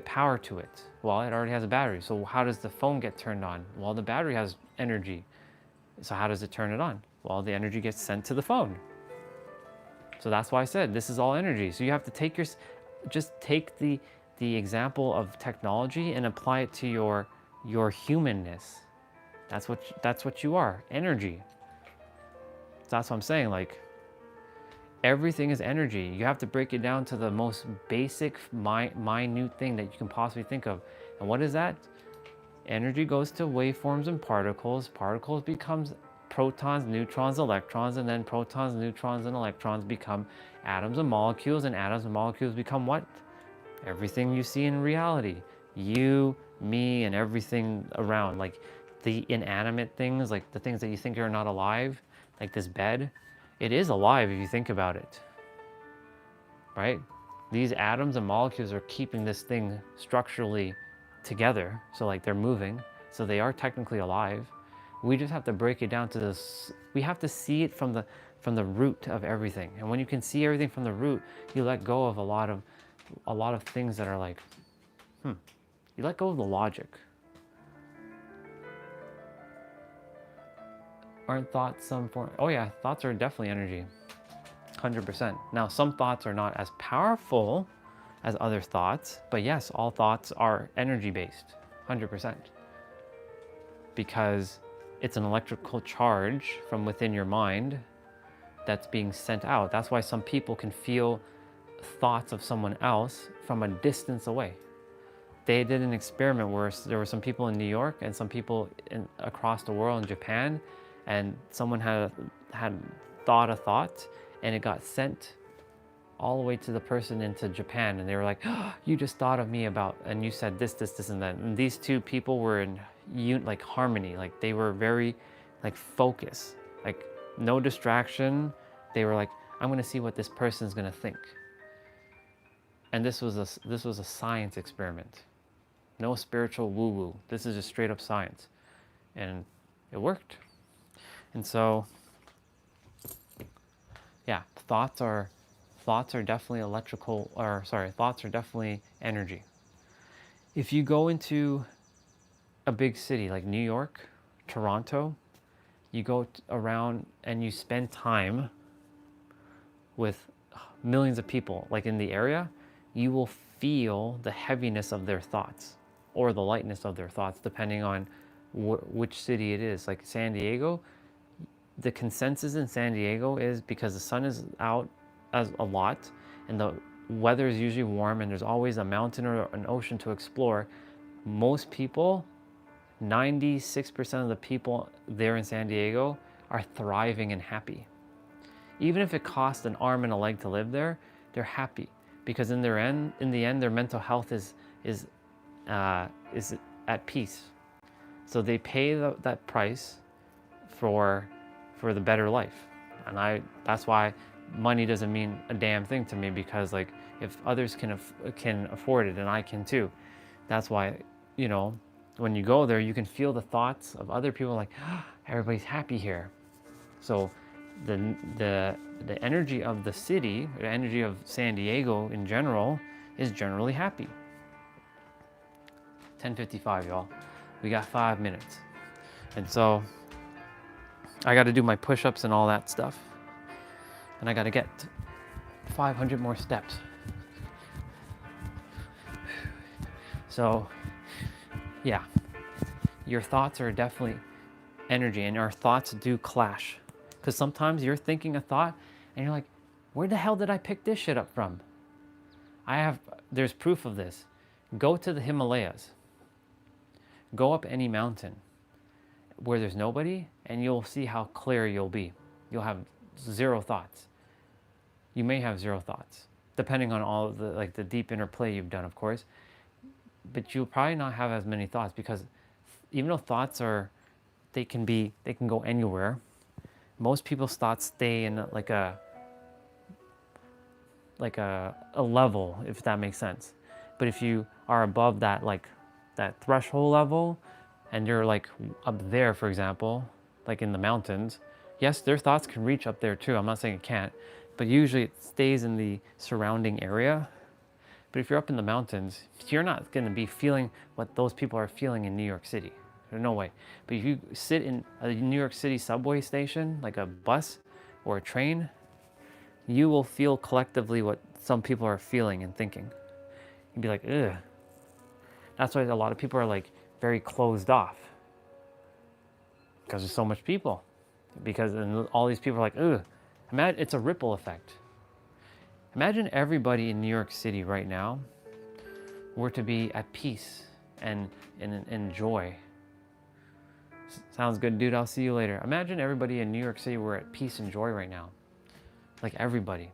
power to it? Well, it already has a battery. So how does the phone get turned on? Well, the battery has energy. So how does it turn it on? Well, the energy gets sent to the phone. So that's why I said this is all energy. So you have to just take the example of technology and apply it to your humanness. That's what you are, energy. So that's what I'm saying. Like everything is energy. You have to break it down to the most basic, minute thing that you can possibly think of. And what is that? Energy goes to waveforms and particles. Particles becomes protons, neutrons, electrons, and then protons, neutrons, and electrons become atoms and molecules, and atoms and molecules become what? Everything you see in reality. You, me, and everything around. Like the inanimate things, like the things that you think are not alive, like this bed, it is alive if you think about it, right? These atoms and molecules are keeping this thing structurally together. So like they're moving, so they are technically alive. We just have to break it down to this. We have to see it from the root of everything. And when you can see everything from the root, you let go of a lot of things that are like, you let go of the logic. Aren't thoughts some form? Oh yeah, thoughts are definitely energy, 100%. Now, some thoughts are not as powerful as other thoughts, but yes, all thoughts are energy based, 100%. Because it's an electrical charge from within your mind that's being sent out. That's why some people can feel thoughts of someone else from a distance away. They did an experiment where there were some people in New York and some people across the world in Japan, and someone had thought a thought and it got sent all the way to the person into Japan, and they were like, oh, you just thought of me about, and you said this, and that. And these two people were in like harmony, like they were very like focused, like no distraction. They were like, I'm gonna see what this person's gonna think. And this was a science experiment. No spiritual woo-woo. This is just straight up science. And it worked. And so, yeah, thoughts are definitely electrical, or sorry, thoughts are definitely energy. If you go into a big city like New York, Toronto, you go around and you spend time with millions of people like in the area, you will feel the heaviness of their thoughts or the lightness of their thoughts depending on which city it is. Like San Diego, the consensus in San Diego is because the sun is out as a lot and the weather is usually warm and there's always a mountain or an ocean to explore. Most people, 96% of the people there in San Diego are thriving and happy. Even if it costs an arm and a leg to live there, they're happy because in the end, their mental health is at peace. So they pay that price for the better life, and that's why money doesn't mean a damn thing to me, because like if others can afford it and I can too. That's why, you know, when you go there, you can feel the thoughts of other people like, oh, everybody's happy here. So the energy of the city, the energy of San Diego in general, is generally happy. 10:55, y'all. We got 5 minutes. And so I got to do my push-ups and all that stuff. And I got to get 500 more steps. So, yeah, your thoughts are definitely energy, and our thoughts do clash. Because sometimes you're thinking a thought and you're like, where the hell did I pick this shit up from? There's proof of this. Go to the Himalayas. Go up any mountain where there's nobody and you'll see how clear you'll be. You'll have zero thoughts. You may have zero thoughts, depending on all of the deep interplay you've done, of course. But you'll probably not have as many thoughts, because even though thoughts they can go anywhere. Most people's thoughts stay in like a level, if that makes sense. But if you are above that threshold level, and you're like up there, for example, like in the mountains, yes, their thoughts can reach up there too. I'm not saying it can't, but usually it stays in the surrounding area. But if you're up in the mountains, you're not going to be feeling what those people are feeling in New York City. There's no way. But if you sit in a New York City subway station, like a bus or a train, you will feel collectively what some people are feeling and thinking. You'd be like, ugh. That's why a lot of people are like very closed off, because there's so much people. Because all these people are like, ugh. Imagine, it's a ripple effect. Imagine everybody in New York City right now were to be at peace and joy. Sounds good, dude. I'll see you later. Imagine everybody in New York City were at peace and joy right now. Like everybody.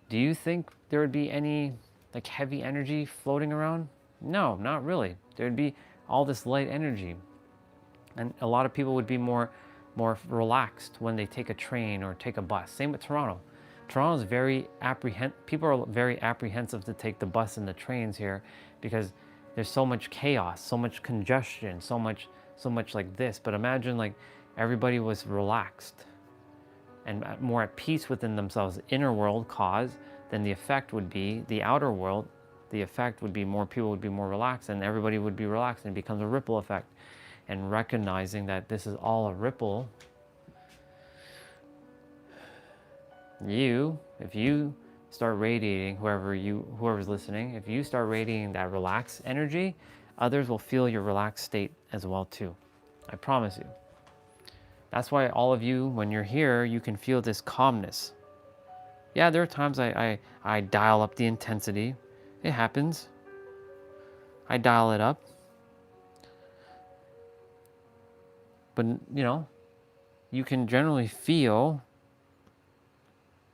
Do you think there would be any like heavy energy floating around? No, not really. There'd be all this light energy. And a lot of people would be more relaxed when they take a train or take a bus. Same with Toronto. Toronto is people are very apprehensive to take the bus and the trains here, because there's so much chaos, so much congestion, so much like this. But imagine like everybody was relaxed and more at peace within themselves. Inner world cause, then the effect would be the outer world. The effect would be more people would be more relaxed, and everybody would be relaxed, and it becomes a ripple effect. And recognizing that this is all a ripple, if you start radiating, whoever's listening, if you start radiating that relaxed energy, others will feel your relaxed state as well too. I promise you. That's why all of you, when you're here, you can feel this calmness. Yeah, there are times I dial up the intensity. It happens. I dial it up. But, you know, you can generally feel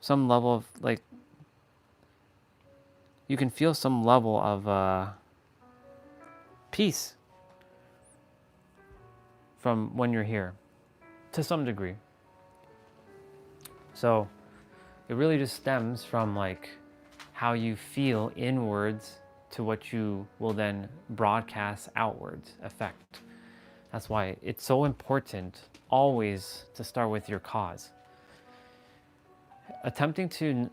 some level of peace from when you're here, to some degree. So it really just stems from like how you feel inwards to what you will then broadcast outwards, affect. That's why it's so important always to start with your cause. Attempting to,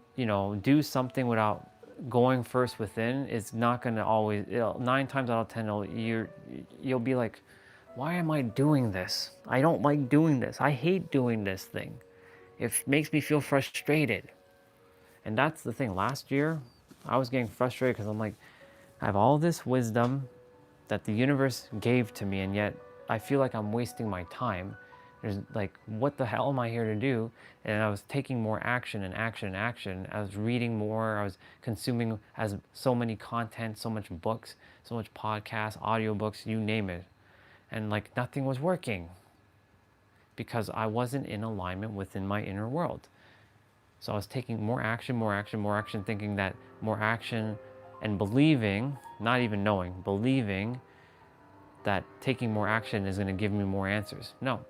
do something without going first within is not going to always, 9 times out of 10, you'll be like, why am I doing this? I don't like doing this. I hate doing this thing. It makes me feel frustrated. And that's the thing. Last year, I was getting frustrated because I'm like, I have all this wisdom that the universe gave to me, and yet I feel like I'm wasting my time. There's like, what the hell am I here to do? And I was taking more action and action and action. I was reading more. I was consuming as so many content, so much books, so much podcasts, audiobooks, you name it. And like nothing was working because I wasn't in alignment within my inner world. So I was taking more action, more action, more action, thinking that more action and believing, not even knowing, believing that taking more action is going to give me more answers. No.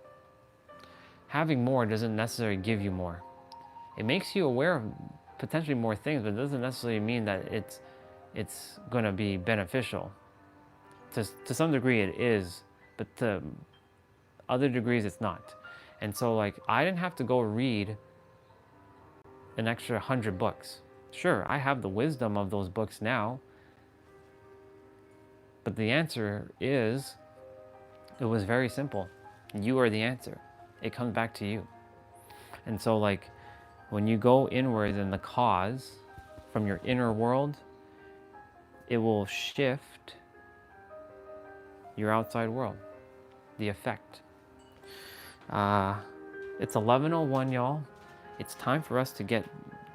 Having more doesn't necessarily give you more. It makes you aware of potentially more things, but it doesn't necessarily mean that it's going to be beneficial. To some degree it is, but to other degrees it's not. And so like I didn't have to go read an extra 100 books. Sure, I have the wisdom of those books now, but the answer is, it was very simple. You are the answer. It comes back to you. And so like when you go inwards in the cause from your inner world, it will shift your outside world, the effect. It's 11:01, y'all. It's time for us to get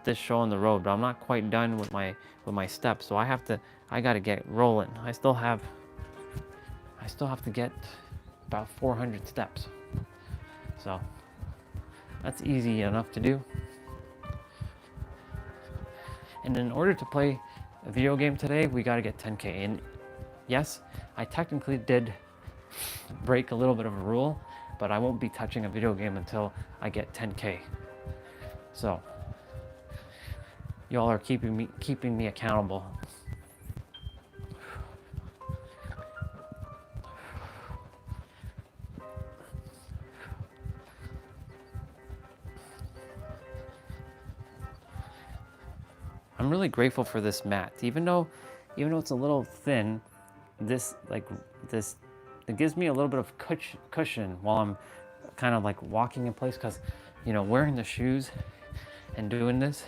this show on the road, but I'm not quite done with my steps, so I gotta get rolling. I still have to get about 400 steps. So that's easy enough to do. And in order to play a video game today, we gotta get 10K. And yes, I technically did break a little bit of a rule, but I won't be touching a video game until I get 10K. So y'all are keeping me accountable. I'm really grateful for this mat. Even though it's a little thin, it gives me a little bit of cushion while I'm kind of like walking in place, because wearing the shoes and doing this,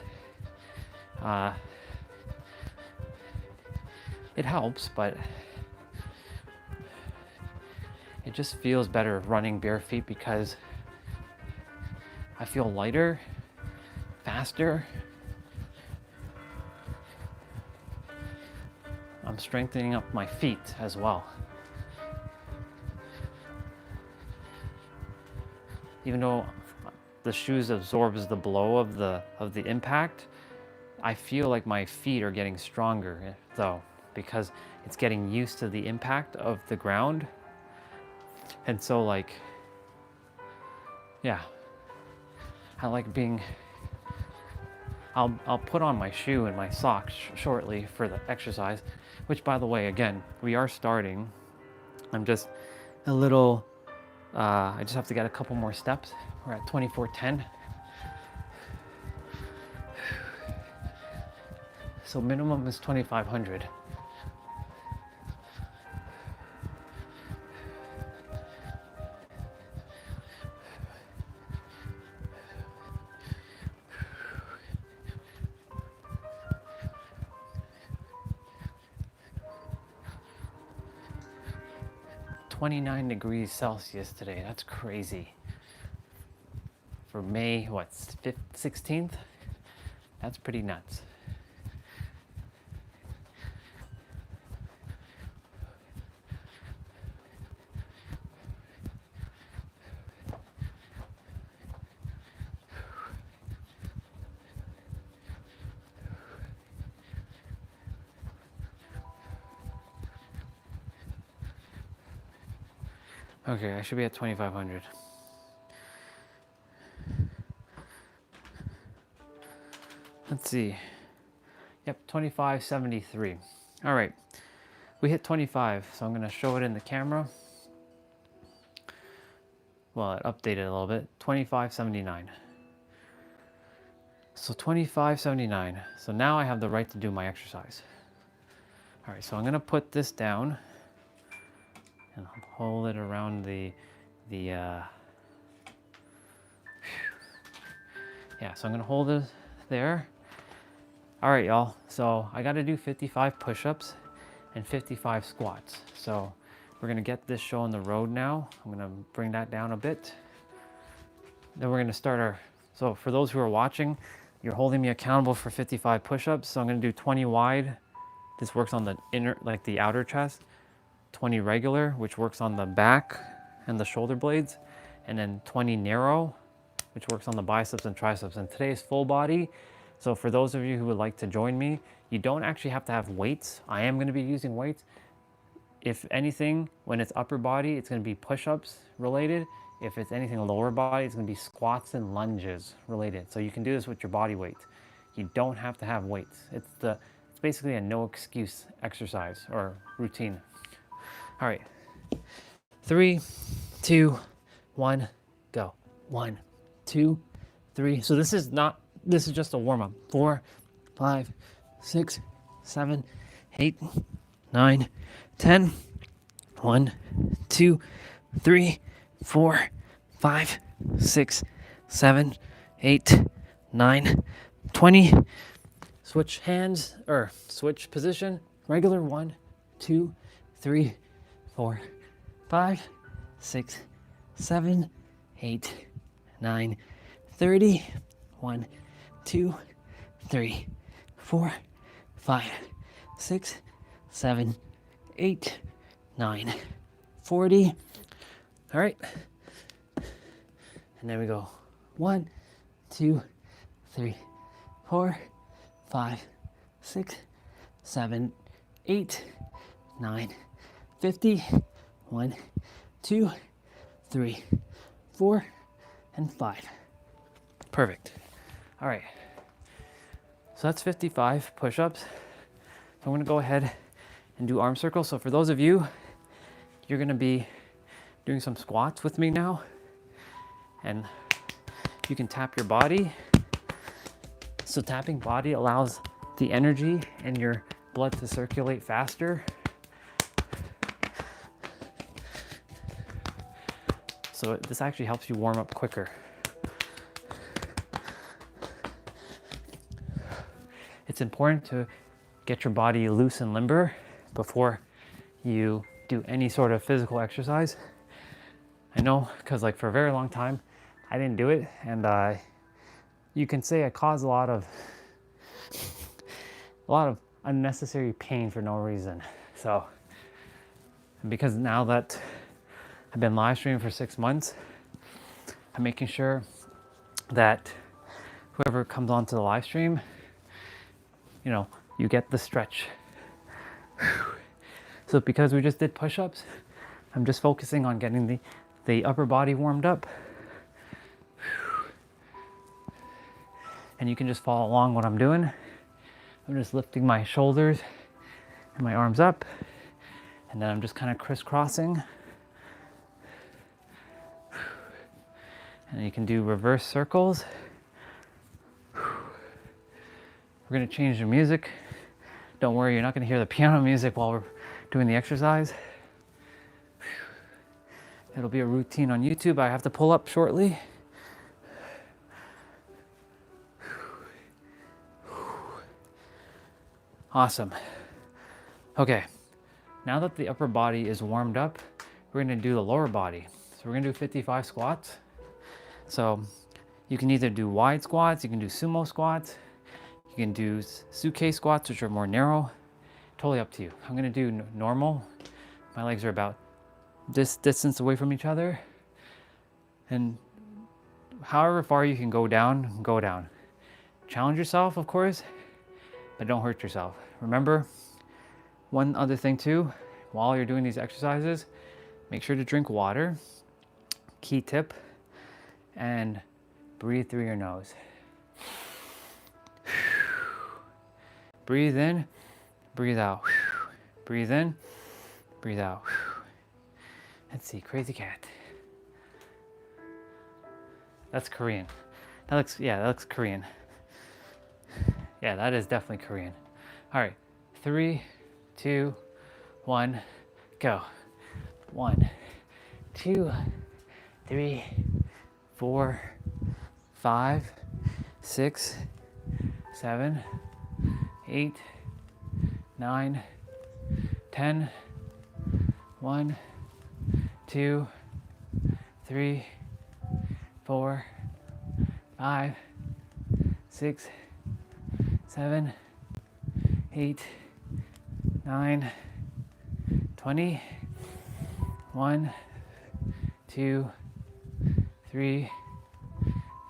it helps, but it just feels better running bare feet because I feel lighter, faster. I'm strengthening up my feet as well. Even though the shoes absorbs the blow of the impact, I feel like my feet are getting stronger though, because it's getting used to the impact of the ground. And so like, yeah, I like being, I'll put on my shoe and my socks shortly for the exercise, which by the way, again, we are starting. I'm just a little, I just have to get a couple more steps. We're at 24:10. So minimum is 2,500. $29 degrees Celsius today. That's crazy. For May, 16th? That's pretty nuts. Okay, I should be at 2,500. Let's see. Yep, 2573. All right, we hit 25, so I'm gonna show it in the camera. well, it updated a little bit, 2579. So 2579. So now I have the right to do my exercise. All right, so I'm gonna put this down and hold it around yeah, so I'm gonna hold it there. All right, y'all, so I gotta do 55 push-ups and 55 squats. So we're gonna get this show on the road now. I'm gonna bring that down a bit. Then we're gonna start our, so for those who are watching, you're holding me accountable for 55 push-ups. So I'm gonna do 20 wide. This works on the inner, like the outer chest. 20 regular, which works on the back and the shoulder blades. And then 20 narrow, which works on the biceps and triceps. And today is full body. So for those of you who would like to join me, you don't actually have to have weights. I am gonna be using weights. If anything, when it's upper body, it's gonna be push-ups related. If it's anything lower body, it's gonna be squats and lunges related. So you can do this with your body weight. You don't have to have weights. It's basically a no excuse exercise or routine. All right, 3, 2, 1, go. 1, 2, 3. So this is just a warm up. 4, 5, 6, 7, 8, 9, 10. 1, 2, 3, 4, 5, 6, 7, 8, 9, 20. Switch hands or switch position. Regular 1, 2, 3, 4, 5, 6, 7, 8, 9, 30. 1, 2, 3, 4, 5, 6, 7, 8, 9, 40. All right. And then we go 1, 2, 3, 4, 5, 6, 7, 8, 9, 50. 1, 2, 3, 4, and 5. Perfect. All right. So that's 55 push-ups. So I'm going to go ahead and do arm circles. So for those of you, you're going to be doing some squats with me now. And you can tap your body. So tapping body allows the energy in your blood to circulate faster. So this actually helps you warm up quicker. It's important to get your body loose and limber before you do any sort of physical exercise. I know, because like for a very long time, I didn't do it, and you can say I caused a lot of unnecessary pain for no reason. So, because now that I've been live streaming for 6 months, I'm making sure that whoever comes onto the live stream, you know, you get the stretch. So because we just did push-ups, I'm just focusing on getting the upper body warmed up. And you can just follow along what I'm doing. I'm just lifting my shoulders and my arms up, and then I'm just kind of crisscrossing. And you can do reverse circles. We're gonna change the music. Don't worry, you're not gonna hear the piano music while we're doing the exercise. It'll be a routine on YouTube I have to pull up shortly. Awesome. Okay, now that the upper body is warmed up, we're gonna do the lower body. So we're gonna do 55 squats. So you can either do wide squats, you can do sumo squats, you can do suitcase squats, which are more narrow. Totally up to you. I'm gonna do normal. My legs are about this distance away from each other. And however far you can go down, go down. Challenge yourself, of course, but don't hurt yourself. Remember, one other thing too, while you're doing these exercises, make sure to drink water. Key tip, and breathe through your nose. Breathe in, breathe out. Breathe in, breathe out. Let's see, crazy cat. That's Korean. That looks, yeah, that looks Korean. Yeah, that is definitely Korean. All right, 3, 2, 1, go. 1, 2, 3, 4, 5, 6, 7, 8, 9, 10, 1, 2, 3, 4, 5, 6, 7, 8, 9, 20, 1, 2, 3,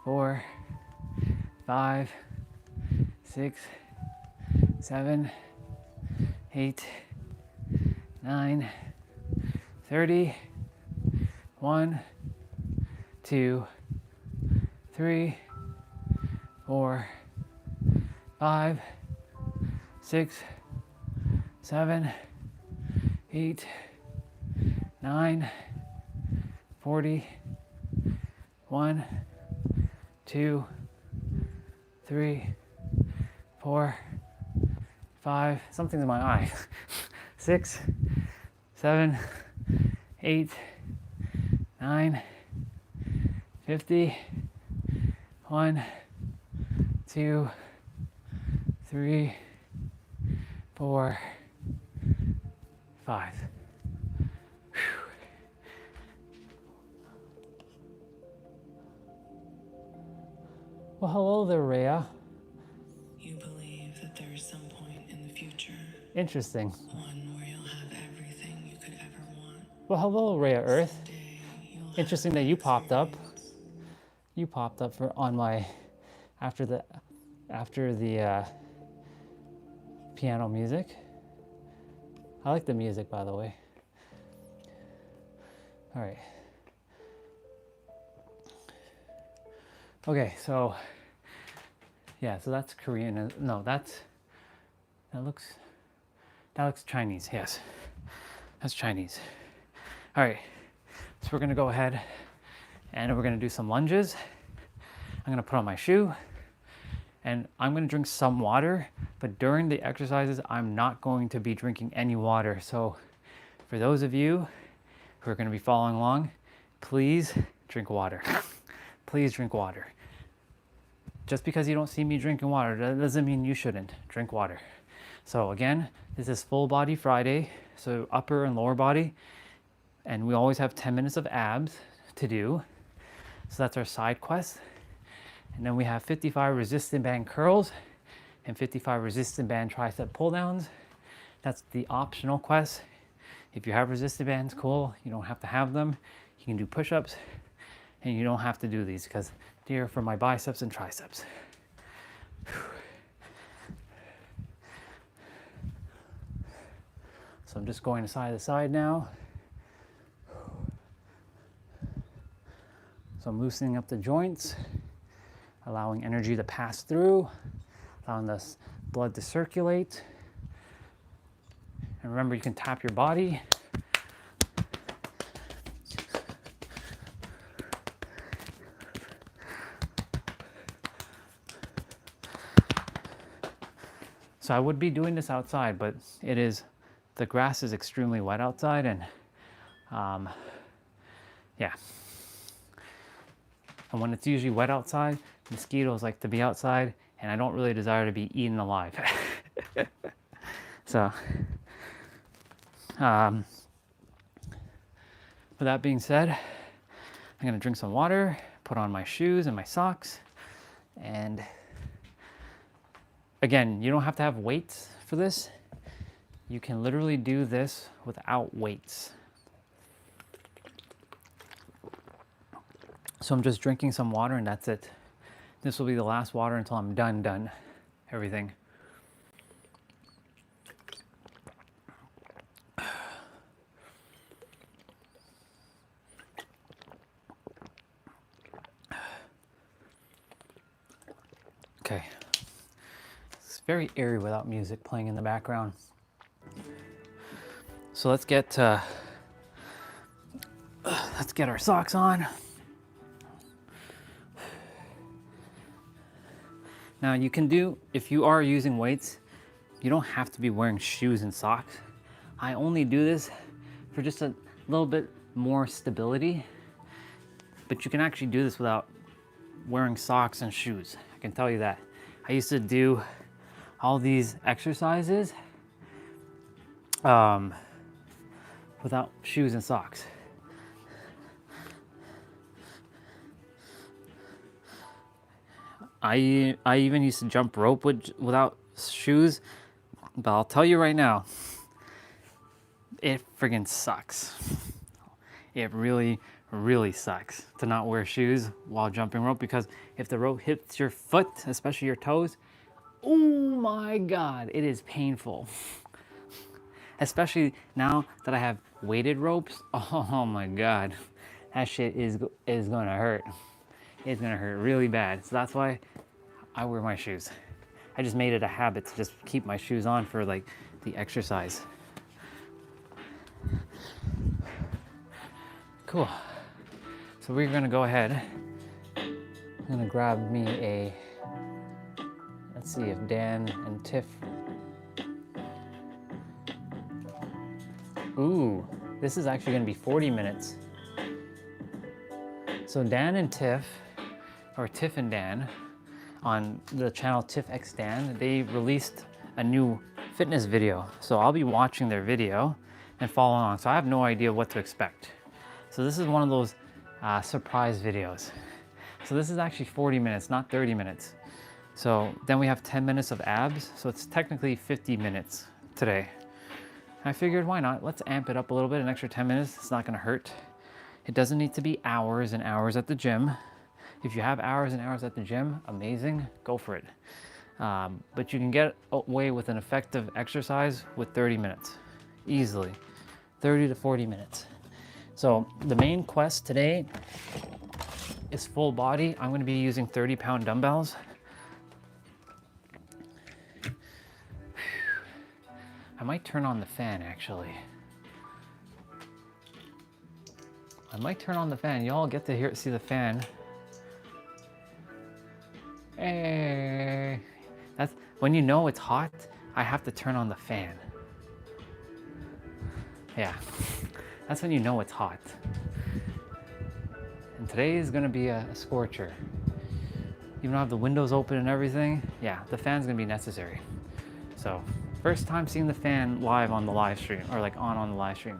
4, 5, 6, 7, 8, 9, 30, 1, 2, 3, 4, 5, 6, 7, 8, 9, 40, 1, 2, 3, 4, 5, something's in my eye, 6, 7, 8, 9, 50, 1, 2, 3, 4, 5. Well, hello there, Rhea. You believe that there is some point in the future, Interesting. one where you'll have everything you could ever want. Well, hello, Rhea Earth. Someday you'll have Interesting that you popped up. experience. You popped up for on my after the piano music. I like the music, by the way. All right. Okay, so yeah, so that's Korean. No, that looks Chinese. Yes, that's Chinese. All right, so we're gonna go ahead and we're gonna do some lunges. I'm gonna put on my shoe and I'm gonna drink some water, but during the exercises, I'm not going to be drinking any water. So for those of you who are gonna be following along, please drink water. Please drink water. Just because you don't see me drinking water, that doesn't mean you shouldn't drink water. So again, this is full body Friday, so upper and lower body, and we always have 10 minutes of abs to do. So that's our side quest. And then we have 55 resistant band curls and 55 resistant band tricep pull downs. That's the optional quest. If you have resistant bands, cool, you don't have to have them. You can do push-ups and you don't have to do these because they're for my biceps and triceps. So I'm just going side to side now. So I'm loosening up the joints, allowing energy to pass through, allowing the blood to circulate. And remember, you can tap your body. So I would be doing this outside, but the grass is extremely wet outside, and yeah. And when it's usually wet outside, mosquitoes like to be outside, and I don't really desire to be eaten alive. So, with that being said, I'm gonna drink some water, put on my shoes and my socks, and again, you don't have to have weights for this. You can literally do this without weights. So I'm just drinking some water and that's it. This will be the last water until I'm done everything. Okay. It's very eerie without music playing in the background. So let's get our socks on. Now you can do, if you are using weights, you don't have to be wearing shoes and socks. I only do this for just a little bit more stability, but you can actually do this without wearing socks and shoes. I can tell you that. I used to do all these exercises without shoes and socks. I even used to jump rope without shoes, but I'll tell you right now, it friggin' sucks. It really, really sucks to not wear shoes while jumping rope, because if the rope hits your foot, especially your toes, oh my God, it is painful. Especially now that I have weighted ropes, oh my God, that shit is gonna hurt. It's gonna hurt really bad. So that's why I wear my shoes. I just made it a habit to just keep my shoes on for like the exercise. Cool. So we're gonna go ahead. I'm gonna grab me a, let's see if Dan and Tiff. Ooh, this is actually gonna be 40 minutes. So Dan and Tiff, or Tiff and Dan, on the channel Tiff X Dan, they released a new fitness video. So I'll be watching their video and following along. So I have no idea what to expect. So this is one of those surprise videos. So this is actually 40 minutes, not 30 minutes. So then we have 10 minutes of abs. So it's technically 50 minutes today. I figured, why not? Let's amp it up a little bit, an extra 10 minutes. It's not gonna hurt. It doesn't need to be hours and hours at the gym. If you have hours and hours at the gym, amazing, go for it. But you can get away with an effective exercise with 30 minutes, easily, 30 to 40 minutes. So the main quest today is full body. I'm gonna be using 30-pound dumbbells. I might turn on the fan, actually. I might turn on the fan. Y'all get to see the fan. Hey. That's when you know it's hot, I have to turn on the fan. Yeah, that's when you know it's hot. And today is gonna be a scorcher. Even though I have the windows open and everything, yeah, the fan's gonna be necessary. So, first time seeing the fan live on the live stream, or like on the live stream.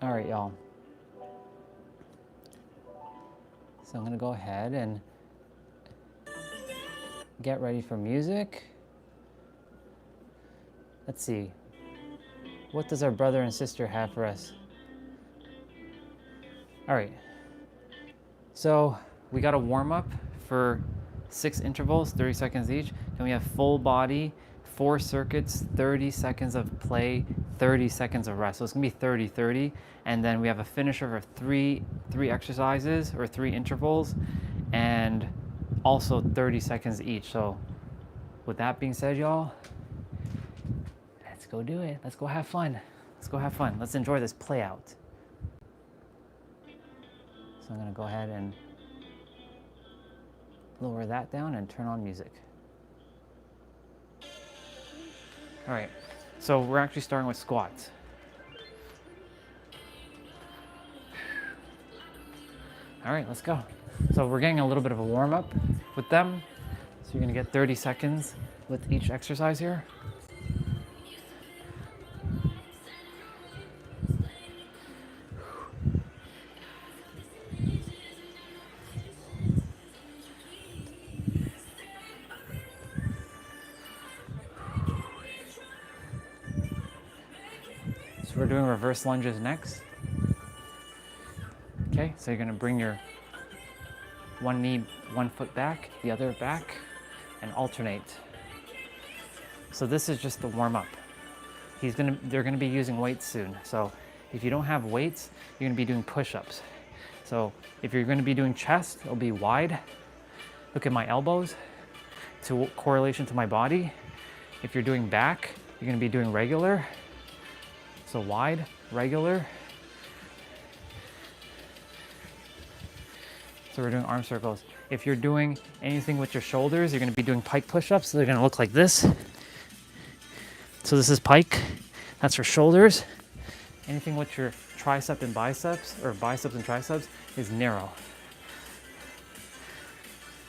All right, y'all. So I'm gonna go ahead and get ready for music. Let's see. What does our brother and sister have for us? All right. So we got a warm up for 6 intervals, 30 seconds each. Then we have full body, 4 circuits, 30 seconds of play, 30 seconds of rest. So it's gonna be 30, 30. And then we have a finisher of three exercises or 3 intervals, and also 30 seconds each. So with that being said, y'all, let's go do it. Let's go have fun. Let's go have fun. Let's enjoy this play out. So I'm gonna go ahead and lower that down and turn on music. All right, so we're actually starting with squats. All right, let's go. So we're getting a little bit of a warm up with them. So you're gonna get 30 seconds with each exercise here. So we're doing reverse lunges next. Okay, so you're gonna bring your one knee, 1 foot back, the other back, and alternate. So this is just the warm up. They're gonna be using weights soon. So if you don't have weights, you're gonna be doing push-ups. So if you're gonna be doing chest, it'll be wide. Look at my elbows to correlation to my body. If you're doing back, you're gonna be doing regular. So wide, regular. So we're doing arm circles. If you're doing anything with your shoulders, you're gonna be doing pike push-ups. So they're gonna look like this. So this is pike, that's for shoulders. Anything with your tricep and biceps, or biceps and triceps, is narrow.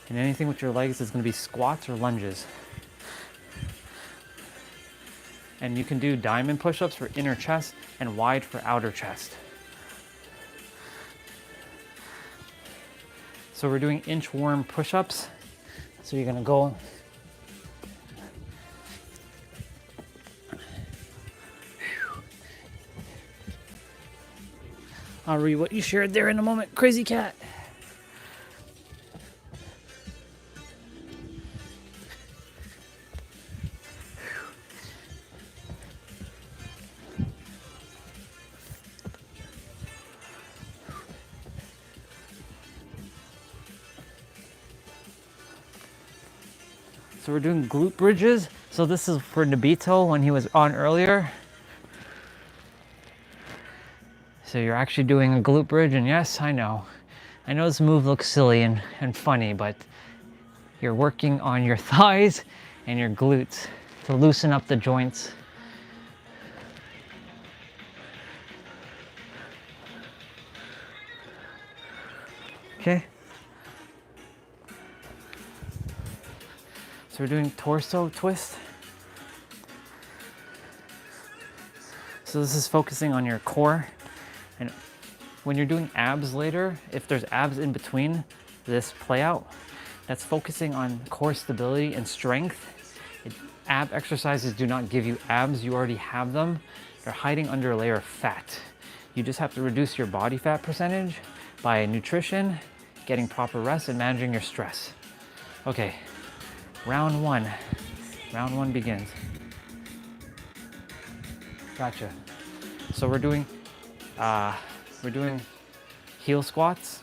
And anything with your legs is gonna be squats or lunges. And you can do diamond push-ups for inner chest and wide for outer chest. So we're doing inchworm push-ups. So you're gonna go I'll read what you shared there in a moment, crazy cat. So we're doing glute bridges. So this is for Nabito when he was on earlier. So you're actually doing a glute bridge, and yes, I know this move looks silly and funny, but you're working on your thighs and your glutes to loosen up the joints. Okay. So we're doing torso twist. So this is focusing on your core. And when you're doing abs later, if there's abs in between this play out, that's focusing on core stability and strength. Ab exercises do not give you abs, you already have them. They're hiding under a layer of fat. You just have to reduce your body fat percentage by nutrition, getting proper rest, and managing your stress. Okay, round one. Round one begins. Gotcha. So we're doing heel squats.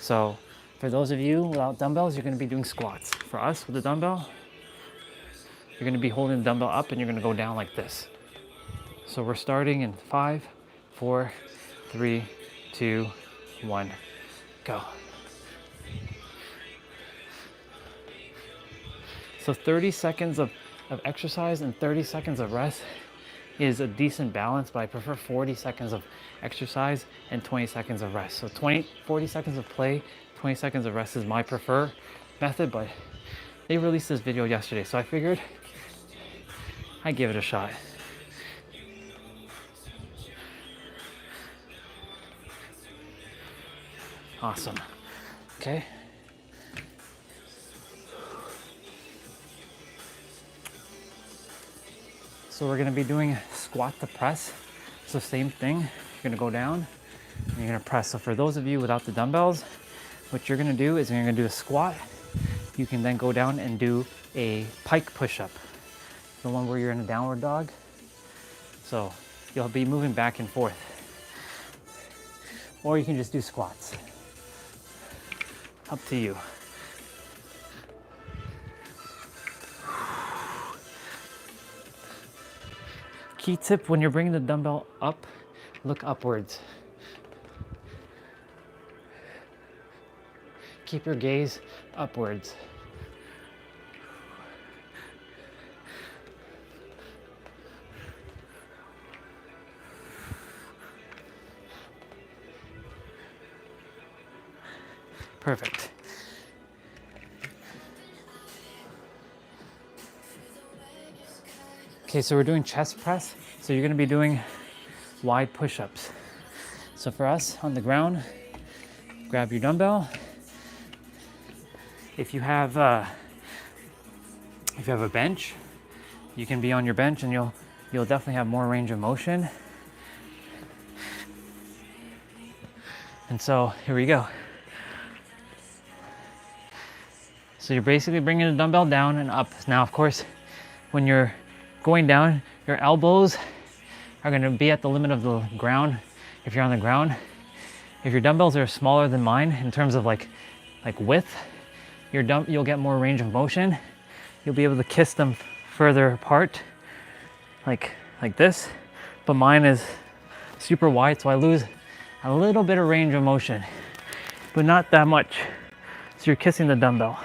So for those of you without dumbbells, you're gonna be doing squats. For us with the dumbbell, you're gonna be holding the dumbbell up and you're gonna go down like this. So we're starting in 5, 4, 3, 2, 1, go. So 30 seconds of exercise and 30 seconds of rest is a decent balance, but I prefer 40 seconds of exercise and 20 seconds of rest. So 40 seconds of play, 20 seconds of rest is my preferred method, but they released this video yesterday, so I figured I'd give it a shot. Awesome. Okay. So we're gonna be doing squat to press. So same thing, you're gonna go down and you're gonna press. So for those of you without the dumbbells, what you're gonna do is you're gonna do a squat. You can then go down and do a pike push-up, the one where you're in a downward dog. So you'll be moving back and forth. Or you can just do squats. Up to you. Key tip when you're bringing the dumbbell up, look upwards. Keep your gaze upwards. Perfect. Okay, so we're doing chest press. So you're gonna be doing wide push-ups. So for us, on the ground, grab your dumbbell. If you have a bench, you can be on your bench and you'll definitely have more range of motion. And so here we go. So you're basically bringing the dumbbell down and up. Now, of course, when you're going down, your elbows are going to be at the limit of the ground if you're on the ground. If your dumbbells are smaller than mine in terms of like width, you'll get more range of motion. You'll be able to kiss them further apart like this. But mine is super wide, so I lose a little bit of range of motion. but not that much. So you're kissing the dumbbell.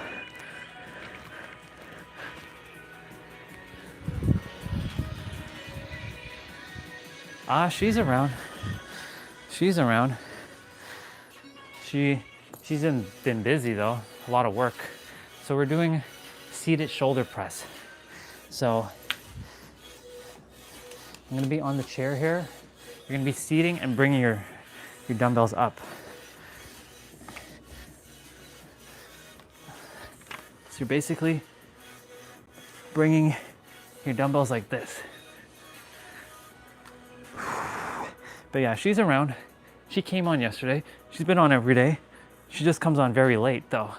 She's around. She's around. She's been busy though, a lot of work. So we're doing seated shoulder press. So I'm gonna be on the chair here. You're gonna be seating and bringing your dumbbells up. So you're basically bringing your dumbbells like this. But yeah, she's around. She came on yesterday. She's been on every day. She just comes on very late though.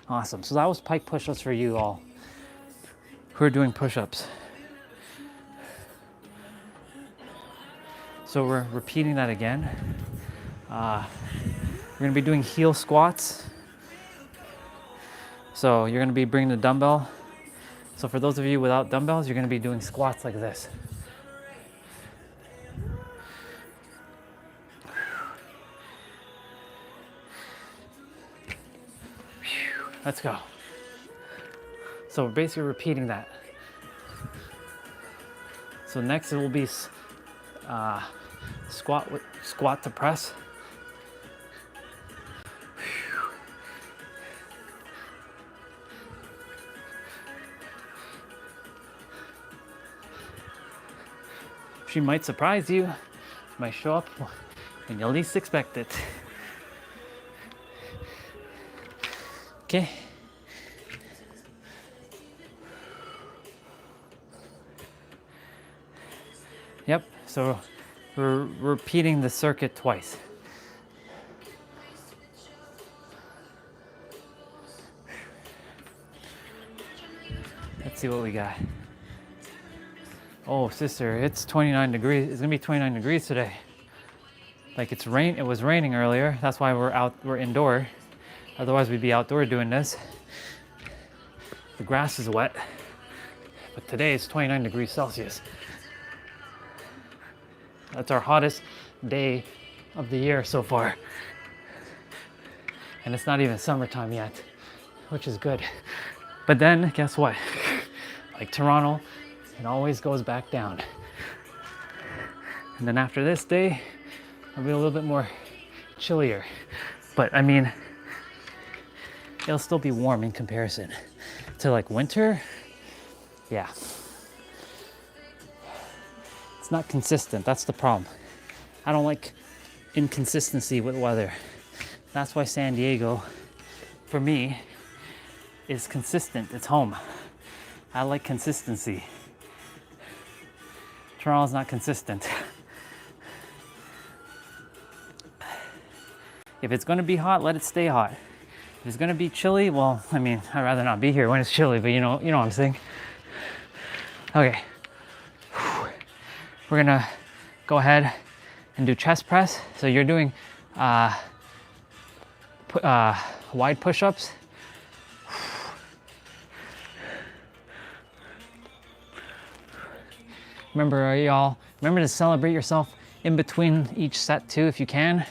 Awesome. So that was pike push-ups for you all who are doing push-ups. So we're repeating that again. We're gonna be doing heel squats. So you're gonna be bringing the dumbbell. So for those of you without dumbbells, you're gonna be doing squats like this. Let's go. So we're basically repeating that. So next it will be squat to press. She might surprise you. She might show up when you least expect it. Okay. Yep, so we're repeating the circuit twice. Let's see what we got. Oh, sister, it's 29 degrees. It's gonna be 29 degrees today. Like it was raining earlier. That's why we're indoor. Otherwise we'd be outdoor doing this. The grass is wet, but today it's 29 degrees Celsius. That's our hottest day of the year so far. And it's not even summertime yet, which is good. But then, guess what? Like Toronto, it always goes back down. And then after this day, it'll be a little bit more chillier. But I mean, it'll still be warm in comparison to like winter. Yeah. It's not consistent, that's the problem. I don't like inconsistency with weather. That's why San Diego, for me, is consistent. It's home. I like consistency. Toronto's not consistent. If it's gonna be hot, let it stay hot. If it's gonna be chilly, well, I mean, I'd rather not be here when it's chilly, but you know what I'm saying. Okay. We're gonna go ahead and do chest press. So you're doing wide push-ups. Remember, y'all, remember to celebrate yourself in between each set too, if you can.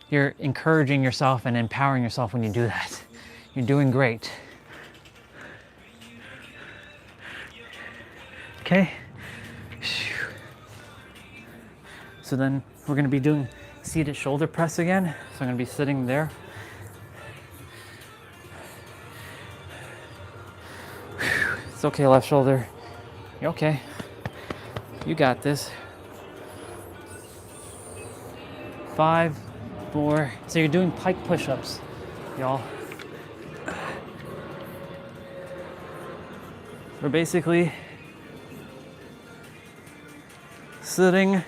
You're encouraging yourself and empowering yourself when you do that. You're doing great. Okay. So then we're gonna be doing seated shoulder press again. So I'm gonna be sitting there. It's okay, left shoulder. You're okay. You got this. 5, 4. So you're doing pike push-ups, y'all. We're basically sitting.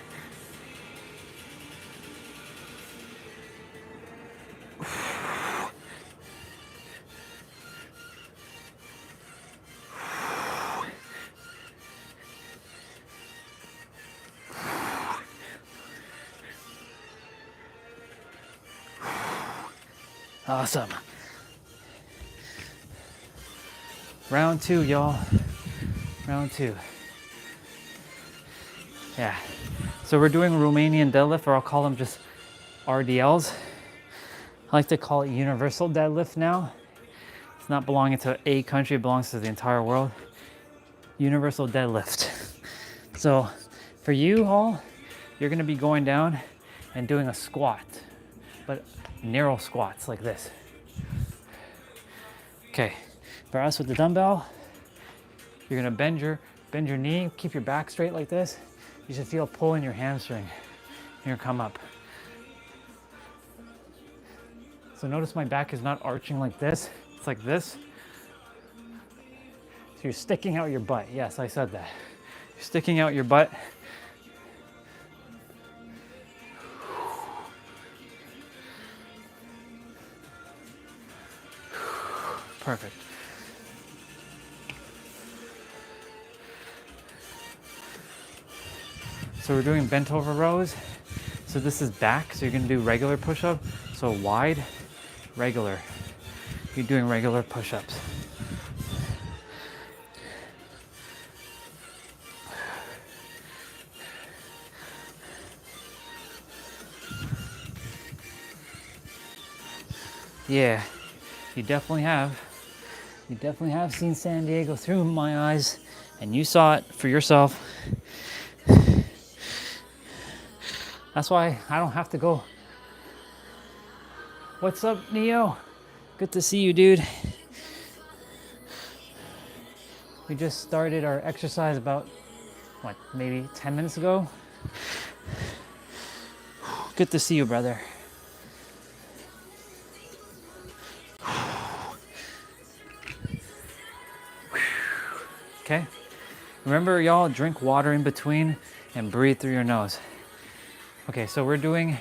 Awesome. Round 2, y'all. Round 2. Yeah. So we're doing Romanian deadlift, or I'll call them just RDLs. I like to call it universal deadlift now. It's not belonging to a country, it belongs to the entire world. Universal deadlift. So for you all, you're gonna be going down and doing a squat, but narrow squats like this. Okay, for us with the dumbbell, you're gonna bend your knee, keep your back straight like this. You should feel pull in your hamstring. You're gonna come up. So notice my back is not arching like this, it's like this. So you're sticking out your butt. Yes, I said that. You're sticking out your butt. Perfect. So we're doing bent over rows. So this is back, so you're gonna do regular push-up. So wide, regular. You're doing regular push-ups. Yeah, you definitely have. You definitely have seen San Diego through my eyes, and you saw it for yourself. That's why I don't have to go. What's up, Neo? Good to see you, dude. We just started our exercise about, what, maybe 10 minutes ago? Good to see you, brother. Okay? Remember, y'all, drink water in between and breathe through your nose. Okay, so we're doing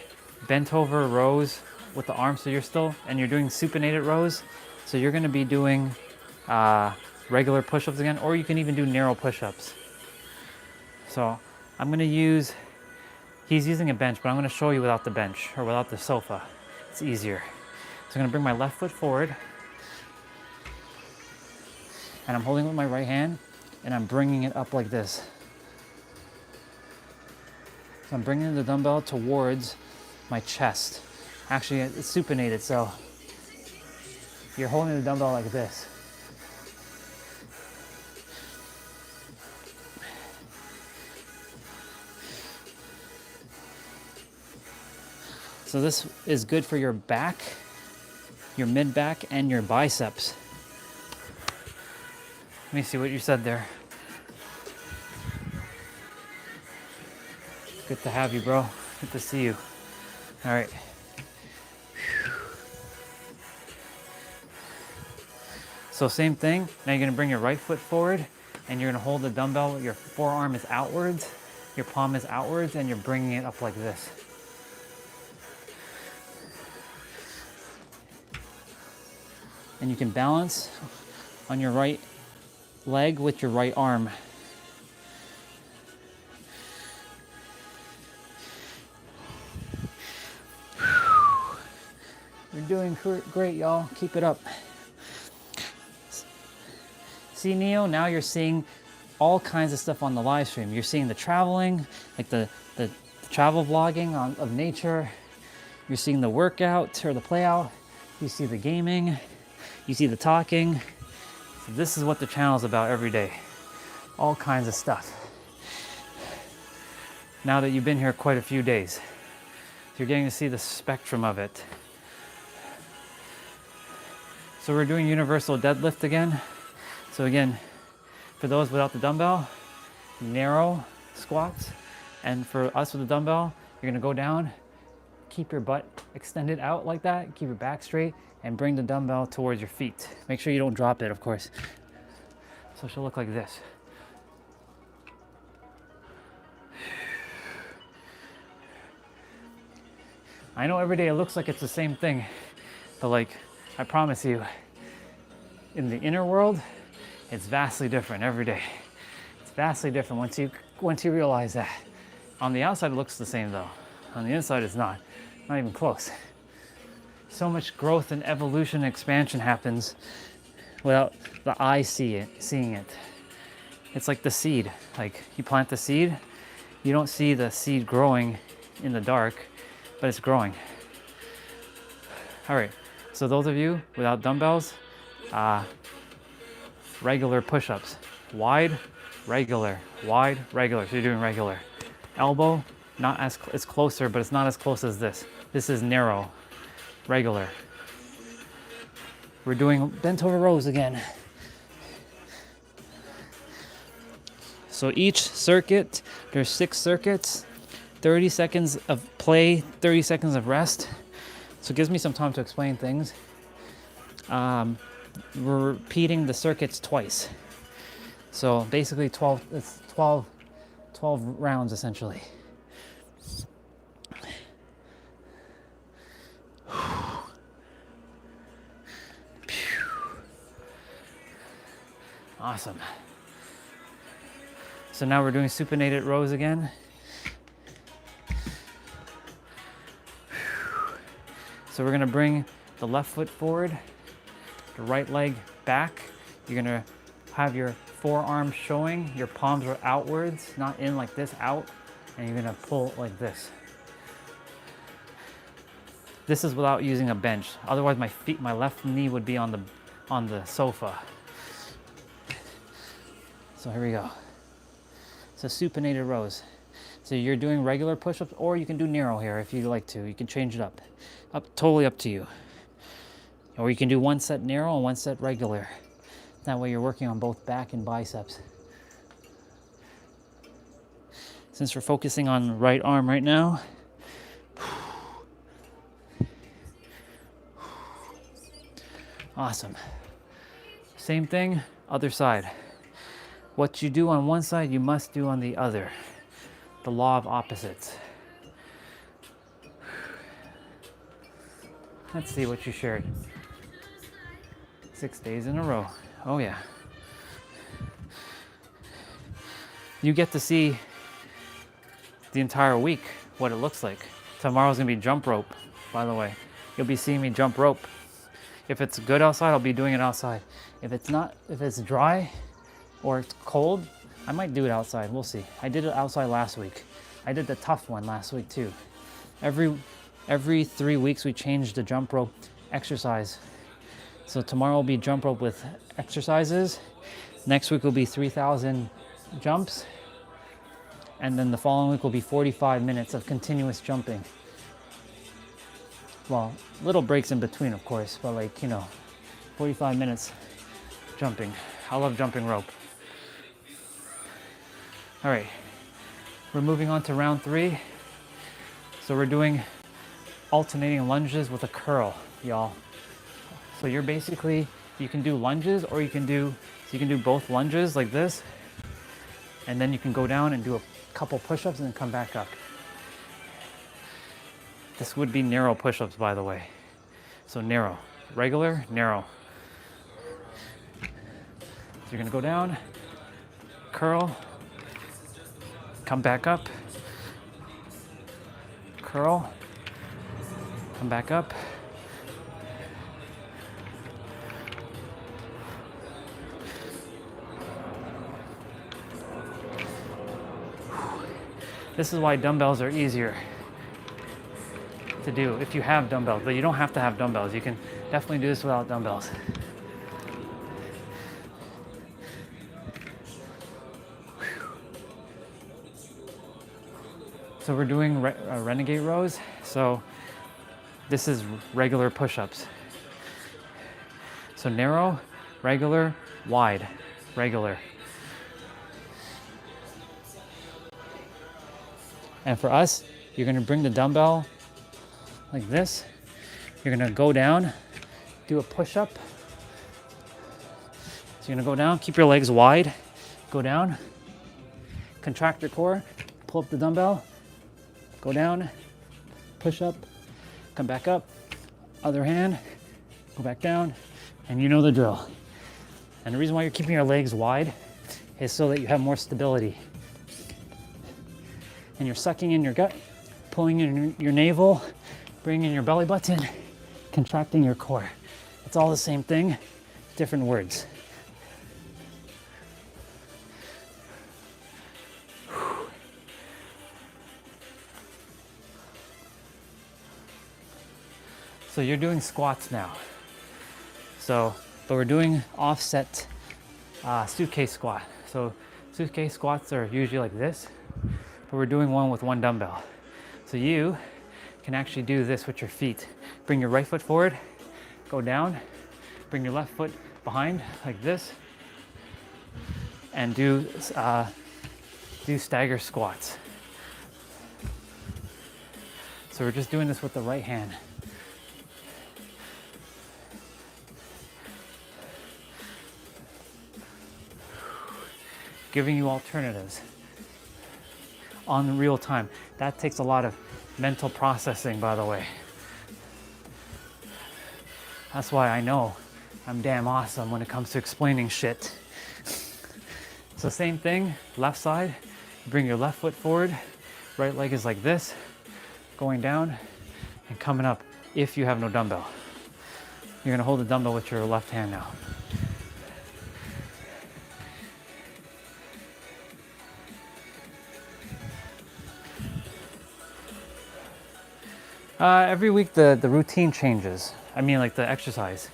bent over rows with the arms, so you're still, and you're doing supinated rows. So you're gonna be doing regular push-ups again, or you can even do narrow push-ups. So I'm gonna use, he's using a bench, but I'm gonna show you without the bench, or without the sofa. It's easier. So I'm gonna bring my left foot forward, and I'm holding it with my right hand, and I'm bringing it up like this. So I'm bringing the dumbbell towards my chest. Actually, it's supinated, so you're holding the dumbbell like this. So this is good for your back, your mid-back, and your biceps. Let me see what you said there. Good to have you, bro. Good to see you. All right. So same thing. Now you're gonna bring your right foot forward, and you're gonna hold the dumbbell. Your forearm is outwards, your palm is outwards, and you're bringing it up like this. And you can balance on your right leg with your right arm. You're doing great, y'all. Keep it up. See, Neo, now you're seeing all kinds of stuff on the live stream. You're seeing the traveling, like the travel vlogging of nature. You're seeing the workout or the play out. You see the gaming. You see the talking. So this is what the channel is about every day. All kinds of stuff. Now that you've been here quite a few days, you're getting to see the spectrum of it. So we're doing universal deadlift again. So again, for those without the dumbbell, narrow squats. And for us with the dumbbell, you're gonna go down, keep your butt extended out like that, keep your back straight, and bring the dumbbell towards your feet. Make sure you don't drop it, of course. So she'll look like this. I know every day it looks like it's the same thing, but like, I promise you, in the inner world, it's vastly different every day. It's vastly different once you realize that. On the outside, it looks the same though. On the inside, it's not even close. So much growth and evolution and expansion happens without the eye seeing it. It's like the seed. Like you plant the seed, you don't see the seed growing in the dark, but it's growing. All right, so those of you without dumbbells, regular push-ups. Wide, regular, wide, regular. So you're doing regular. Elbow, not as, it's closer, but it's not as close as this. This is narrow, regular. We're doing bent over rows again. So each circuit, there's 6 circuits, 30 seconds of play, 30 seconds of rest. So it gives me some time to explain things. We're repeating the circuits twice. So basically 12 rounds essentially. Awesome. So now we're doing supinated rows again. So we're gonna bring the left foot forward, the right leg back. You're gonna have your forearms showing, your palms are outwards, not in like this, out, and you're gonna pull like this. This is without using a bench. Otherwise my left knee would be on the sofa. So here we go. So supinated rows. So you're doing regular push-ups, or you can do narrow here if you'd like to. You can change it up. Totally up to you. Or you can do 1 set narrow and 1 set regular. That way you're working on both back and biceps. Since we're focusing on right arm right now, awesome. Same thing, other side. What you do on one side, you must do on the other. The law of opposites. Let's see what you shared. 6 days in a row. Oh yeah. You get to see the entire week what it looks like. Tomorrow's gonna be jump rope, by the way. You'll be seeing me jump rope. If it's good outside, I'll be doing it outside. If it's not, if it's dry or it's cold, I might do it outside, we'll see. I did it outside last week. I did the tough one last week too. Every 3 weeks we change the jump rope exercise. So tomorrow will be jump rope with exercises. Next week will be 3,000 jumps. And then the following week will be 45 minutes of continuous jumping. Well, little breaks in between, of course, but 45 minutes jumping. I love jumping rope. All right, we're moving on to round 3. So we're doing alternating lunges with a curl, y'all. So you're basically, you can do lunges, or you can do both lunges like this, and then you can go down and do a couple push-ups and then come back up. This would be narrow push-ups, by the way. So narrow, regular, narrow. So you're gonna go down, curl, come back up, curl, come back up. This is why dumbbells are easier to do if you have dumbbells, but you don't have to have dumbbells. You can definitely do this without dumbbells. So we're doing renegade rows. So this is regular push-ups. So narrow, regular, wide, regular. And for us, you're gonna bring the dumbbell like this. You're gonna go down, do a push-up. So you're gonna go down, keep your legs wide, go down, contract your core, pull up the dumbbell, go down, push up, come back up, other hand, go back down, and you know the drill. And the reason why you're keeping your legs wide is so that you have more stability. And you're sucking in your gut, pulling in your navel, bringing in your belly button, contracting your core. It's all the same thing. different words. So you're doing squats now. So, but we're doing offset suitcase squat. So suitcase squats are usually like this, but we're doing one with one dumbbell. So you can actually do this with your feet. Bring your right foot forward, go down, bring your left foot behind like this, and do stagger squats. So we're just doing this with the right hand. Giving you alternatives on real time. That takes a lot of mental processing, by the way. That's why I know I'm damn awesome when it comes to explaining shit. So same thing, left side, bring your left foot forward, right leg is like this, going down and coming up if you have no dumbbell. You're gonna hold the dumbbell with your left hand now. Every week the routine changes. I mean like the exercise.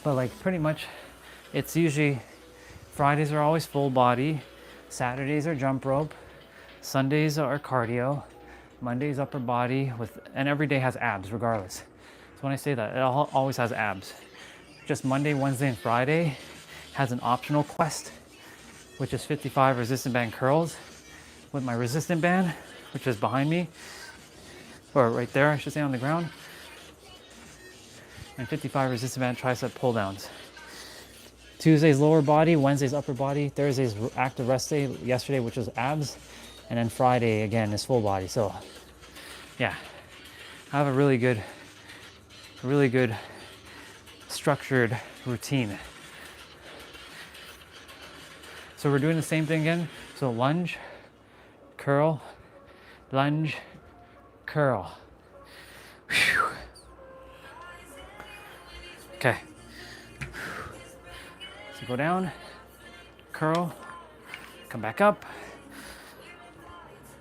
But like pretty much it's usually Fridays are always full body, Saturdays are jump rope, Sundays are cardio, Mondays upper body and every day has abs regardless. So when I say that, it always has abs. Just Monday, Wednesday, and Friday has an optional quest, which is 55 resistant band curls with my resistant band, which is behind me. Or right there, I should say, on the ground. And 55 resistant band tricep pull downs. Tuesday's lower body, Wednesday's upper body, Thursday's active rest day, yesterday, which was abs, and then Friday again is full body. So yeah, I have a really good structured routine. So we're doing the same thing again. So lunge, curl, lunge, curl. Whew. Okay. So go down, curl, come back up,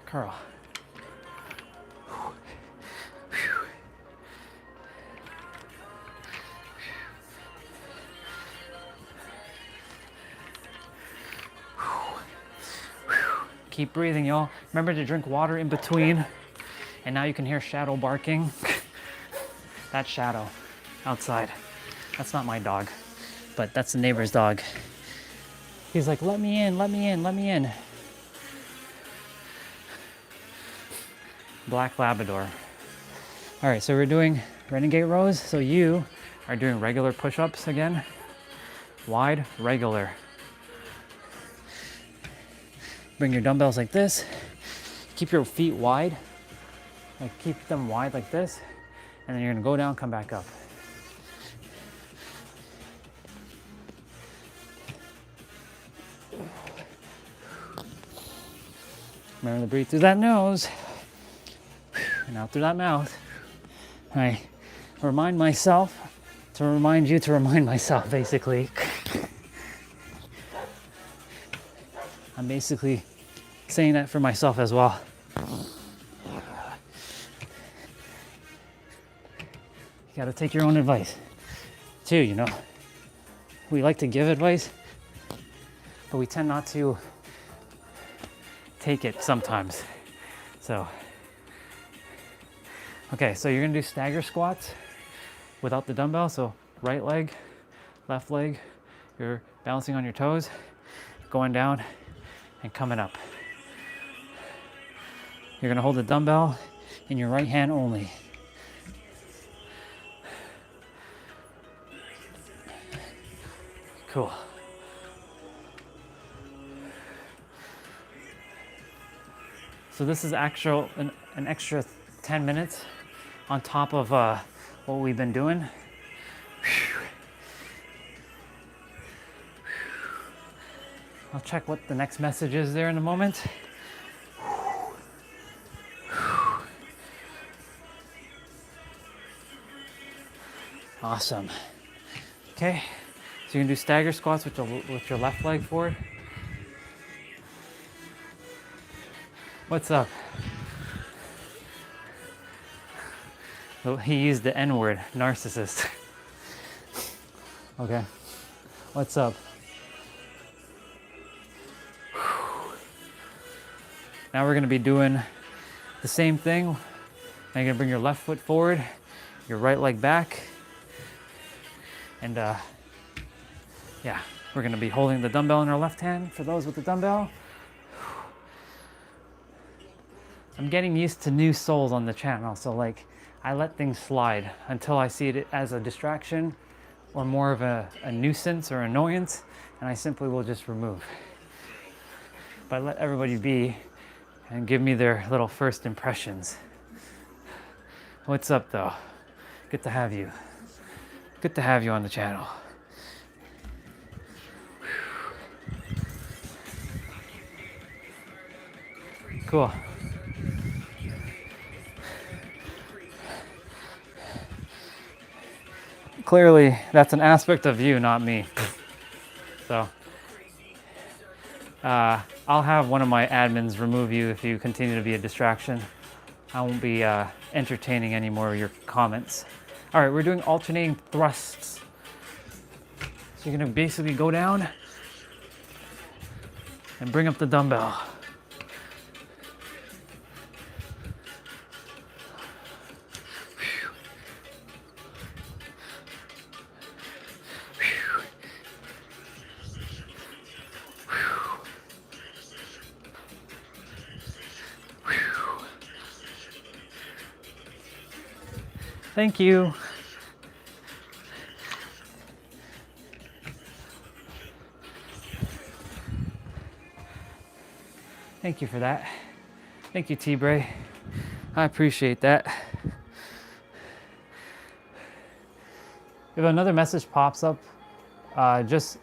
curl. Keep breathing, y'all. Remember to drink water in between. And now you can hear Shadow barking. That's Shadow outside. That's not my dog, but that's the neighbor's dog. He's like, let me in, let me in, let me in. Black Labrador. All right, so we're doing renegade rows. So you are doing regular push-ups again. Wide, regular. Bring your dumbbells like this. Keep your feet wide. Like keep them wide like this. And then you're gonna go down, come back up. Remember to breathe through that nose and out through that mouth. I remind myself to remind you to remind myself, basically. I'm basically saying that for myself as well. You gotta take your own advice too, you know. We like to give advice, but we tend not to take it sometimes. So, okay, so you're gonna do stagger squats without the dumbbell. So right leg, left leg, you're balancing on your toes, going down and coming up. You're gonna hold the dumbbell in your right hand only. Cool. So this is an extra 10 minutes on top of what we've been doing. I'll check what the next message is there in a moment. Awesome. Okay, so you can do stagger squats with your left leg forward. What's up? Oh, he used the N word, narcissist. Okay, what's up? Now we're gonna be doing the same thing. Now you're gonna bring your left foot forward, your right leg back, and yeah, we're gonna be holding the dumbbell in our left hand for those with the dumbbell. I'm getting used to new souls on the channel, so like I let things slide until I see it as a distraction or more of a nuisance or annoyance, and I simply will just remove. But I let everybody be and give me their little first impressions. What's up though? Good to have you. Good to have you on the channel. Cool. Clearly, that's an aspect of you, not me. So, I'll have one of my admins remove you if you continue to be a distraction. I won't be entertaining any more of your comments. All right, we're doing alternating thrusts. So you're gonna basically go down and bring up the dumbbell. Thank you. Thank you for that. Thank you, T-Bray. I appreciate that. If another message pops up, just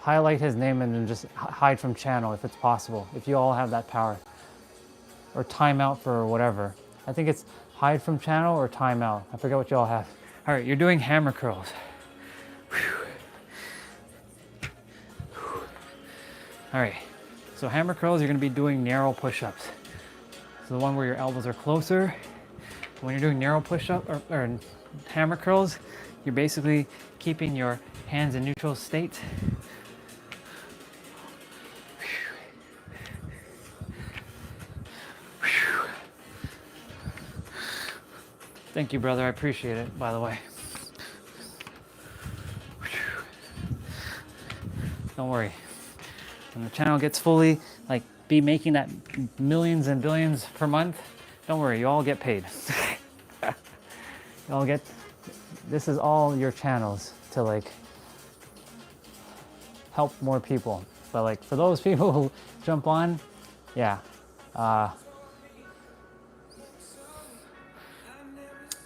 highlight his name and then just hide from channel if it's possible, if you all have that power. Or timeout for whatever. I think it's hide from channel or timeout. I forget what you all have. All right, you're doing hammer curls. All right, so hammer curls, you're gonna be doing narrow push-ups. So the one where your elbows are closer. When you're doing narrow push-up or hammer curls, you're basically keeping your hands in neutral state. Thank you, brother. I appreciate it, by the way. Don't worry. When the channel gets fully, like, be making that millions and billions per month, don't worry, you all get paid. You all get, this is all your channels to, like, help more people. But, like, for those people who jump on, yeah.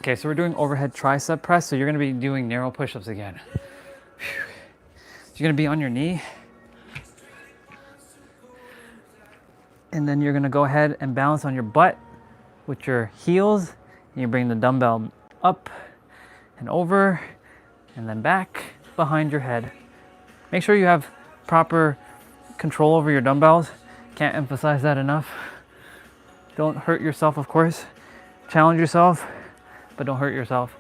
Okay, so we're doing overhead tricep press, so you're gonna be doing narrow push-ups again. So you're gonna be on your knee. And then you're gonna go ahead and balance on your butt with your heels. And you bring the dumbbell up and over, and then back behind your head. Make sure you have proper control over your dumbbells. Can't emphasize that enough. Don't hurt yourself, of course. Challenge yourself, but don't hurt yourself.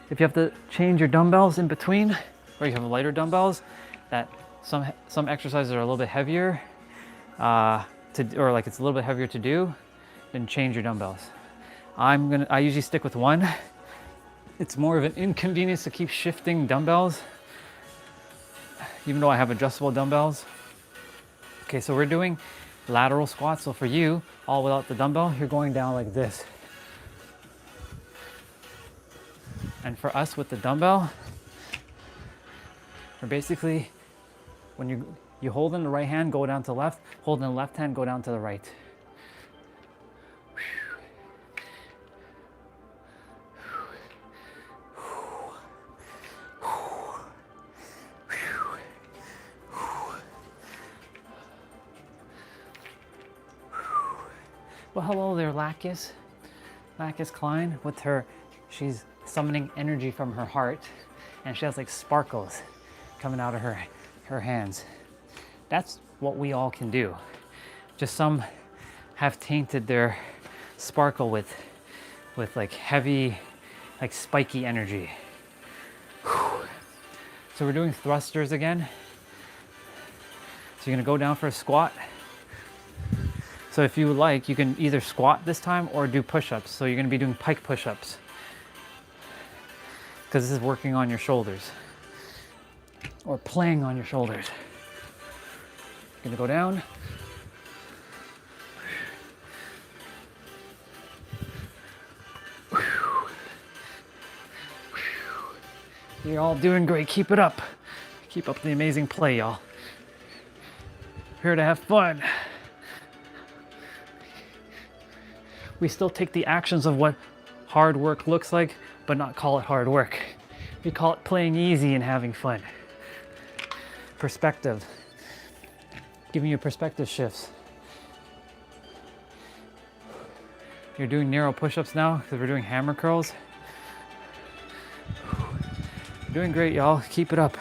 If you have to change your dumbbells in between, or you have lighter dumbbells, that some exercises are a little bit heavier, or like it's a little bit heavier to do, then change your dumbbells. I usually stick with one. It's more of an inconvenience to keep shifting dumbbells, even though I have adjustable dumbbells. Okay, so we're doing lateral squats. So for you, all without the dumbbell, you're going down like this. And for us with the dumbbell, we're basically, when you hold in the right hand, go down to the left, hold in the left hand, go down to the right. Well, hello there, Lacus. Lacus Klein with her, she's summoning energy from her heart, and she has like sparkles. coming out of her hands. That's what we all can do. Just some have tainted their sparkle with like heavy, like spiky energy. Whew. So we're doing thrusters again. So you're gonna go down for a squat. So if you like, you can either squat this time or do push-ups. So you're gonna be doing pike push-ups, because this is working on your shoulders or playing on your shoulders. Gonna go down. You're all doing great. Keep it up. Keep up the amazing play, y'all. Here to have fun. We still take the actions of what hard work looks like, but not call it hard work. We call it playing easy and having fun. Perspective. Giving you perspective shifts. You're doing narrow push-ups now because we're doing hammer curls. You're doing great, y'all. Keep it up.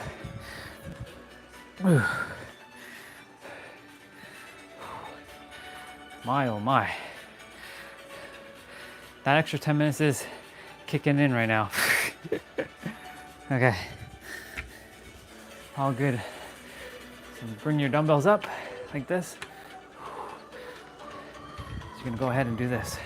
My, oh my. That extra 10 minutes is kicking in right now. Okay. All good. So bring your dumbbells up like this. So you're gonna go ahead and do this.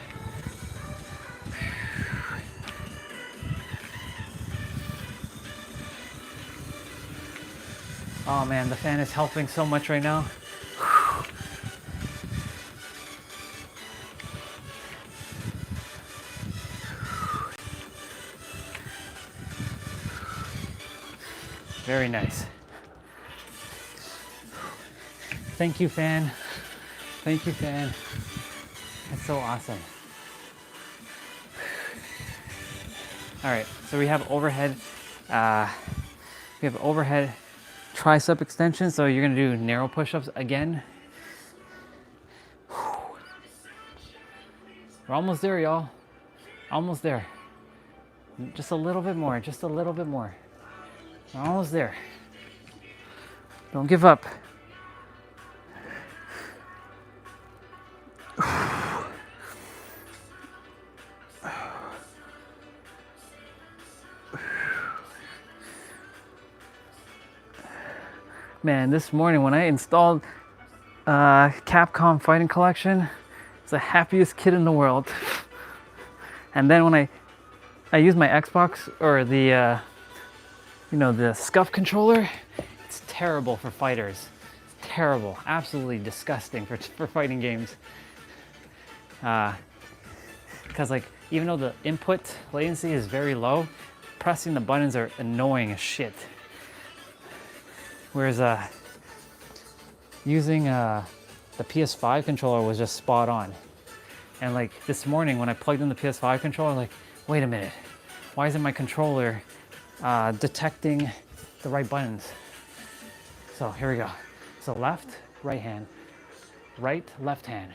Oh man, the fan is helping so much right now. Very nice. Thank you, fan. Thank you, fan. That's so awesome. All right, so we have overhead tricep extension. So you're gonna do narrow push-ups again. We're almost there, y'all. Almost there. Just a little bit more, just a little bit more. We're almost there. Don't give up. Man, this morning when I installed Capcom Fighting Collection, it's the happiest kid in the world. And then when I use my Xbox or the the scuff controller, it's terrible for fighters. It's terrible, absolutely disgusting for fighting games. Because like even though the input latency is very low, pressing the buttons are annoying as shit. Whereas using the PS5 controller was just spot on. And like this morning when I plugged in the PS5 controller, I'm like, wait a minute, why isn't my controller detecting the right buttons? So here we go. So left, right hand, right, left hand.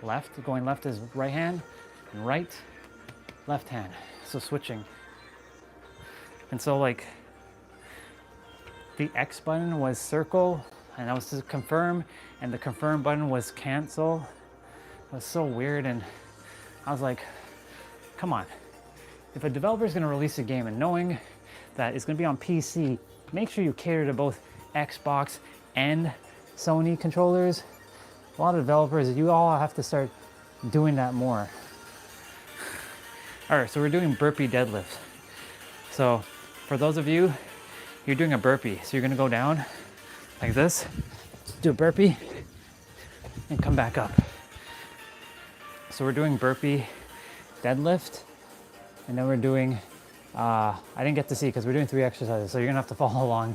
Left, going left is right hand, and right, left hand. So switching. And so like the X button was circle, and that was to confirm, and the confirm button was cancel. It was so weird, and I was like, come on. If a developer is going to release a game and knowing that it's going to be on PC, make sure you cater to both Xbox and Sony controllers. A lot of developers, you all have to start doing that more. All right, so we're doing burpee deadlifts. So for those of you, you're doing a burpee. So you're going to go down like this, do a burpee, and come back up. So we're doing burpee deadlift. And then we're doing, I didn't get to see because we're doing 3 exercises, so you're gonna have to follow along.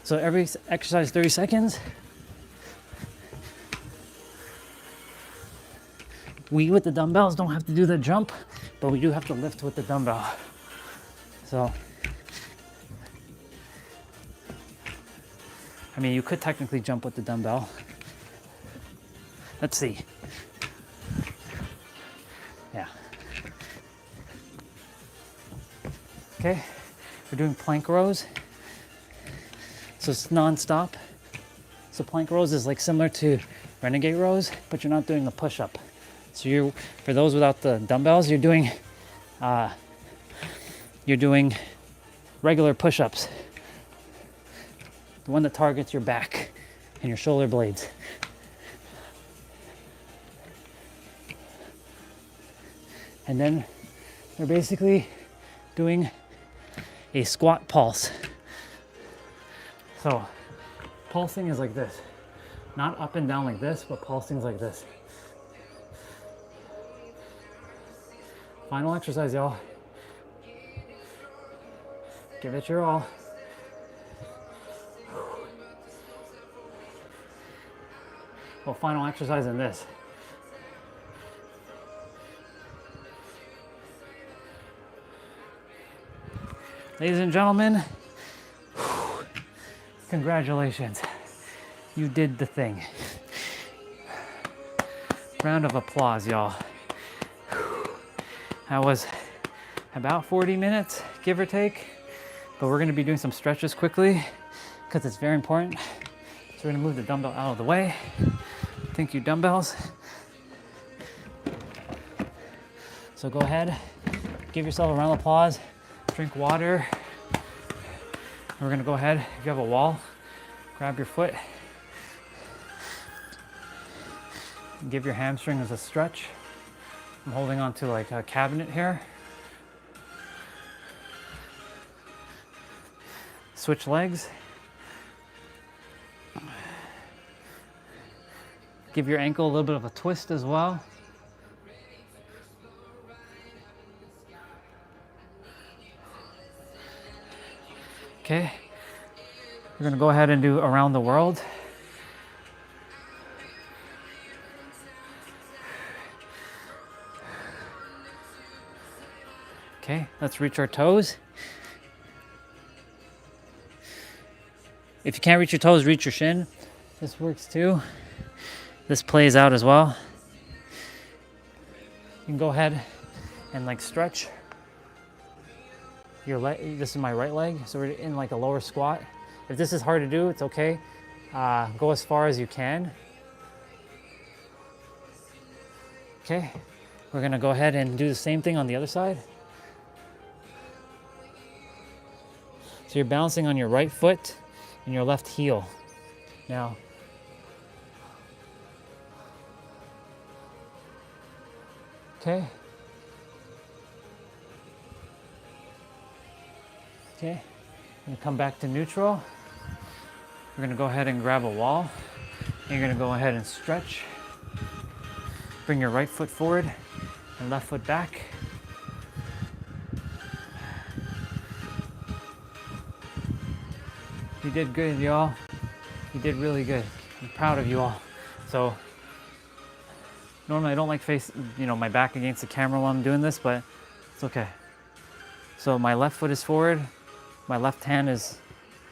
So every exercise, 30 seconds. We with the dumbbells don't have to do the jump, but we do have to lift with the dumbbell. So, I mean, you could technically jump with the dumbbell. Let's see. Yeah. Okay, we're doing plank rows. So it's non-stop. So plank rows is like similar to renegade rows, but you're not doing the push-up. So you're, for those without the dumbbells, you're doing regular push-ups. The one that targets your back and your shoulder blades. And then we're basically doing a squat pulse. So pulsing is like this. Not up and down like this, but pulsing is like this. Final exercise, y'all. Give it your all. Well, final exercise in this. Ladies and gentlemen, congratulations. You did the thing. Round of applause, y'all. That was about 40 minutes, give or take. But we're gonna be doing some stretches quickly because it's very important. So we're gonna move the dumbbell out of the way. Thank you, dumbbells. So go ahead, give yourself a round of applause, drink water. And we're gonna go ahead, if you have a wall, grab your foot. Give your hamstrings a stretch. I'm holding on to like a cabinet here. Switch legs. Give your ankle a little bit of a twist as well. Okay, we're gonna go ahead and do around the world. Okay, let's reach our toes. If you can't reach your toes, reach your shin. This works too. This plays out as well. You can go ahead and like stretch your leg. This is my right leg, so we're in like a lower squat. If this is hard to do, it's okay. Go as far as you can. Okay, we're gonna go ahead and do the same thing on the other side. So you're balancing on your right foot and your left heel. Now, okay. Okay, I'm gonna come back to neutral. We're gonna go ahead and grab a wall. And you're gonna go ahead and stretch. Bring your right foot forward and left foot back. You did good, y'all. You did really good. I'm proud of you all. So, normally I don't like my back against the camera while I'm doing this, but it's okay. So my left foot is forward. My left hand is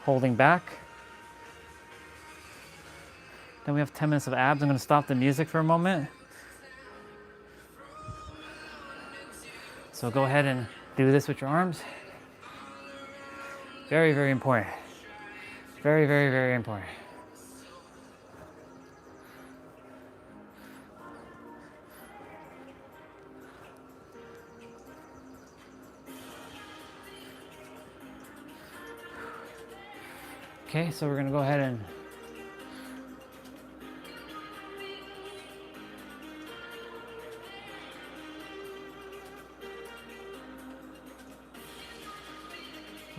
holding back. Then we have 10 minutes of abs. I'm gonna stop the music for a moment. So go ahead and do this with your arms. Very, very important. Very, very, very important. Okay, so we're gonna go ahead and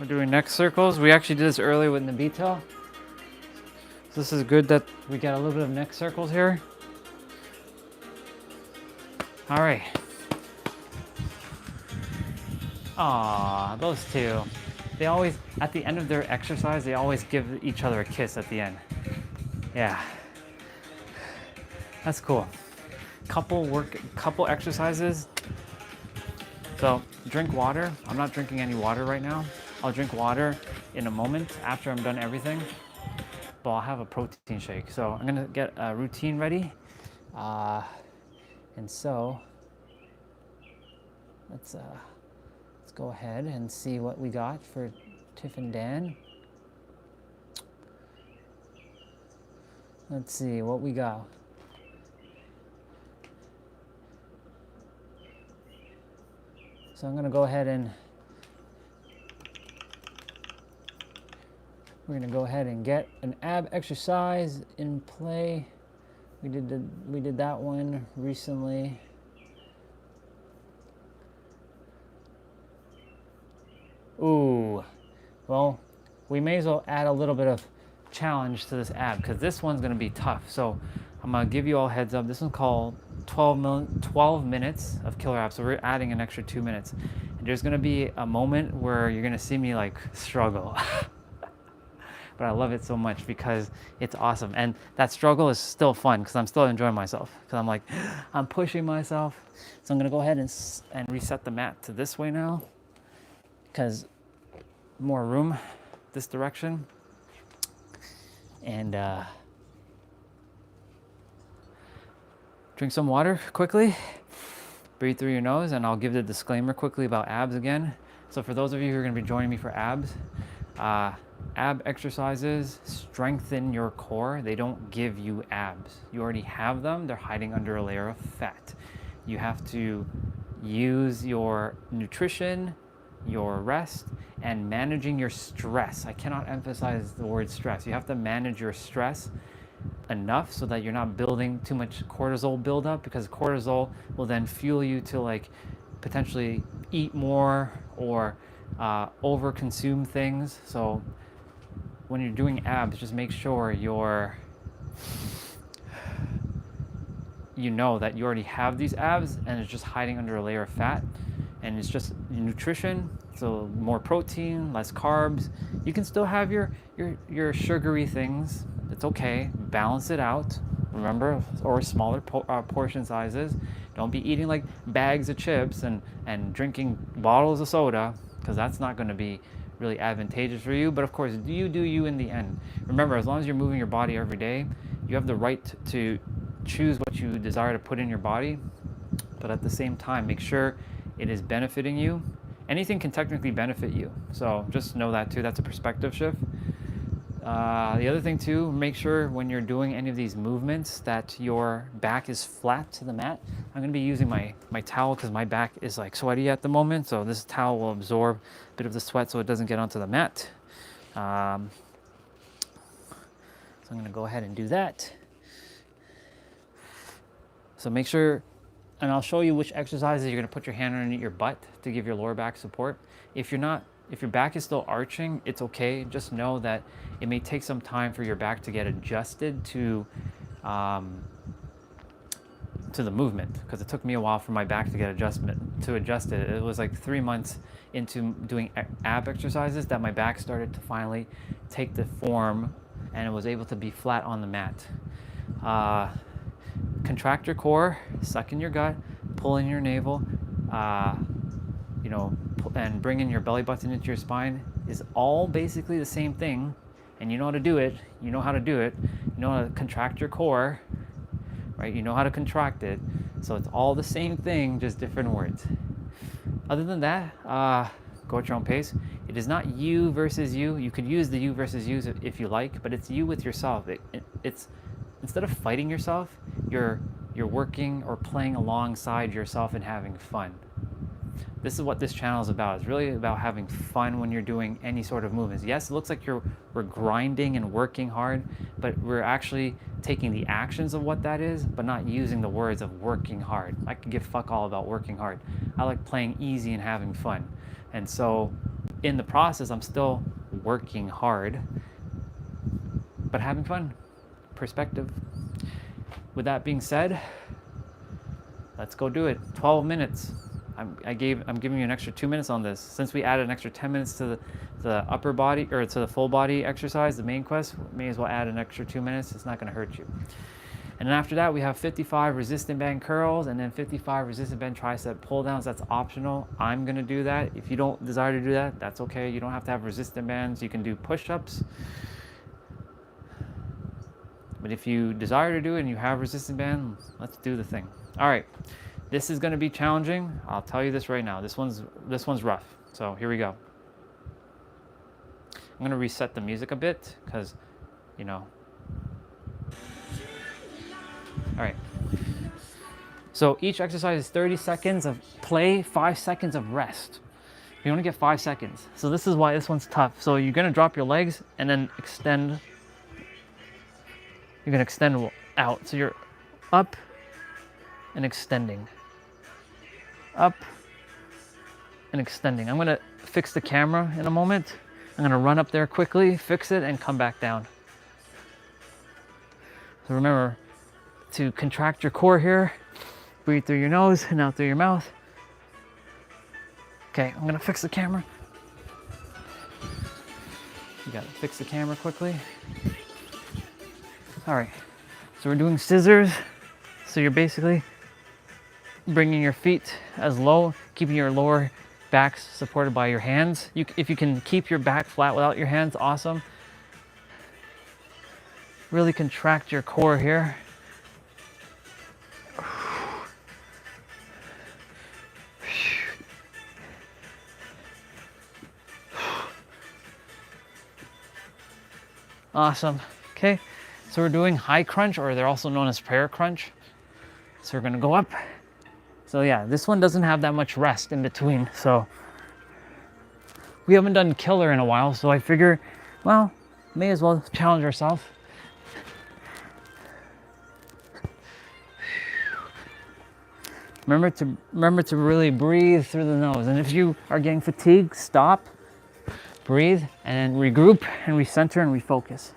we're doing neck circles. We actually did this earlier with Nabito. So this is good that we get a little bit of neck circles here. All right. Aw, those two. They always, at the end of their exercise, they always give each other a kiss at the end. Yeah. That's cool. Couple exercises. So drink water. I'm not drinking any water right now. I'll drink water in a moment after I'm done everything. But I'll have a protein shake. So I'm gonna get a routine ready. And so let's go ahead and see what we got for Tiff and Dan. Let's see what we got. So I'm going to go ahead and we're going to go ahead and get an ab exercise in play. We did that one recently. Ooh, well, we may as well add a little bit of challenge to this ab because this one's going to be tough. So I'm going to give you all heads up. This one's called 12 minutes of killer abs. So we're adding an extra 2 minutes. And there's going to be a moment where you're going to see me like struggle. But I love it so much because it's awesome. And that struggle is still fun because I'm still enjoying myself. Because I'm like, I'm pushing myself. So I'm going to go ahead and reset the mat to this way now. Because more room this direction. And drink some water quickly. Breathe through your nose. And I'll give the disclaimer quickly about abs again. So for those of you who are going to be joining me for abs, ab exercises strengthen your core. They don't give you abs. You already have them. They're hiding under a layer of fat. You have to use your nutrition, your rest, and managing your stress. I cannot emphasize the word stress. You have to manage your stress enough so that you're not building too much cortisol buildup, because cortisol will then fuel you to like potentially eat more or over consume things. So when you're doing abs, just make sure you know that you already have these abs and it's just hiding under a layer of fat. And it's just nutrition, so more protein, less carbs. You can still have your sugary things. It's okay. Balance it out. Remember, or smaller portion sizes. Don't be eating like bags of chips and drinking bottles of soda, because that's not going to be really advantageous for you. But of course, you do you in the end. Remember, as long as you're moving your body every day, you have the right to choose what you desire to put in your body. But at the same time, make sure it is benefiting you. Anything can technically benefit you. So just know that too. That's a perspective shift. The other thing too, make sure when you're doing any of these movements that your back is flat to the mat. I'm gonna be using my towel because my back is like sweaty at the moment. So this towel will absorb a bit of the sweat so it doesn't get onto the mat. So I'm gonna go ahead and do that. So make sure, and I'll show you which exercises you're gonna put your hand underneath your butt to give your lower back support. If your back is still arching, it's okay. Just know that it may take some time for your back to get adjusted to the movement, because it took me a while for my back to get adjusted. It was like 3 months into doing ab exercises that my back started to finally take the form and it was able to be flat on the mat. Contract your core, suck in your gut, pull in your navel, and bring in your belly button into your spine is all basically the same thing. And you know how to do it. You know how to do it. You know how to contract your core, right? You know how to contract it. So it's all the same thing, just different words. Other than that, go at your own pace. It is not you versus you. You could use the you versus you if you like, but it's you with yourself. It's instead of fighting yourself, you're working or playing alongside yourself and having fun. This is what this channel is about. It's really about having fun when you're doing any sort of movements. Yes, it looks like we're grinding and working hard, but we're actually taking the actions of what that is, but not using the words of working hard. I could give fuck all about working hard. I like playing easy and having fun. And so in the process, I'm still working hard, but having fun. Perspective. With that being said, let's go do it. 12 minutes. I'm giving you an extra 2 minutes on this. Since we added an extra 10 minutes to the upper body, or to the full body exercise, the main quest, may as well add an extra 2 minutes. It's not going to hurt you. And then after that, we have 55 resistant band curls and then 55 resistant band tricep pull downs. That's optional. I'm going to do that. If you don't desire to do that, that's okay. You don't have to have resistant bands. You can do push-ups. But if you desire to do it and you have resistant band, let's do the thing. All right. This is going to be challenging. I'll tell you this right now. This one's rough. So here we go. I'm gonna reset the music a bit because, you know. All right. So each exercise is 30 seconds of play, 5 seconds of rest. You only get 5 seconds. So this is why this one's tough. So you're gonna drop your legs and then extend. You're gonna extend out. So you're up and extending. Up and extending. I'm gonna fix the camera in a moment. I'm gonna run up there quickly, fix it, and come back down. So remember to contract your core here. Breathe through your nose and out through your mouth. Okay, I'm gonna fix the camera. You gotta fix the camera quickly. All right, so we're doing scissors. So you're basically bringing your feet as low, keeping your lower back supported by your hands. If you can keep your back flat without your hands, awesome. Really contract your core here. Awesome. Okay, so we're doing high crunch, or they're also known as prayer crunch. So we're gonna go up. So yeah, this one doesn't have that much rest in between. So we haven't done killer in a while, so I figure, well, may as well challenge ourselves. Remember to really breathe through the nose. And if you are getting fatigued, stop, breathe, and then regroup and recenter and refocus.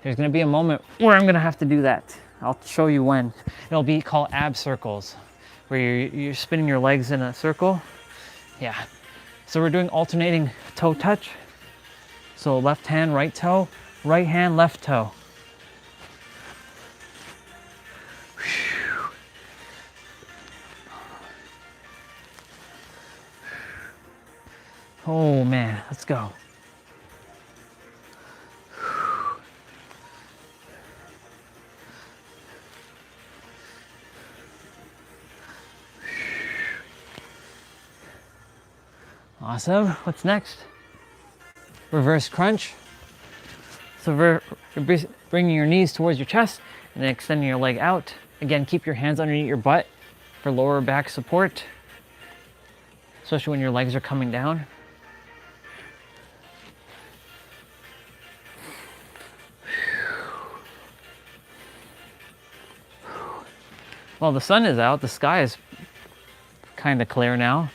There's gonna be a moment where I'm gonna have to do that. I'll show you when. It'll be called ab circles, where you're spinning your legs in a circle. Yeah. So we're doing alternating toe touch. So left hand, right toe, right hand, left toe. Oh man, let's go. Awesome. What's next? Reverse crunch. So you're bringing your knees towards your chest and then extending your leg out. Again, keep your hands underneath your butt for lower back support, especially when your legs are coming down. Well, the sun is out. The sky is kind of clear now.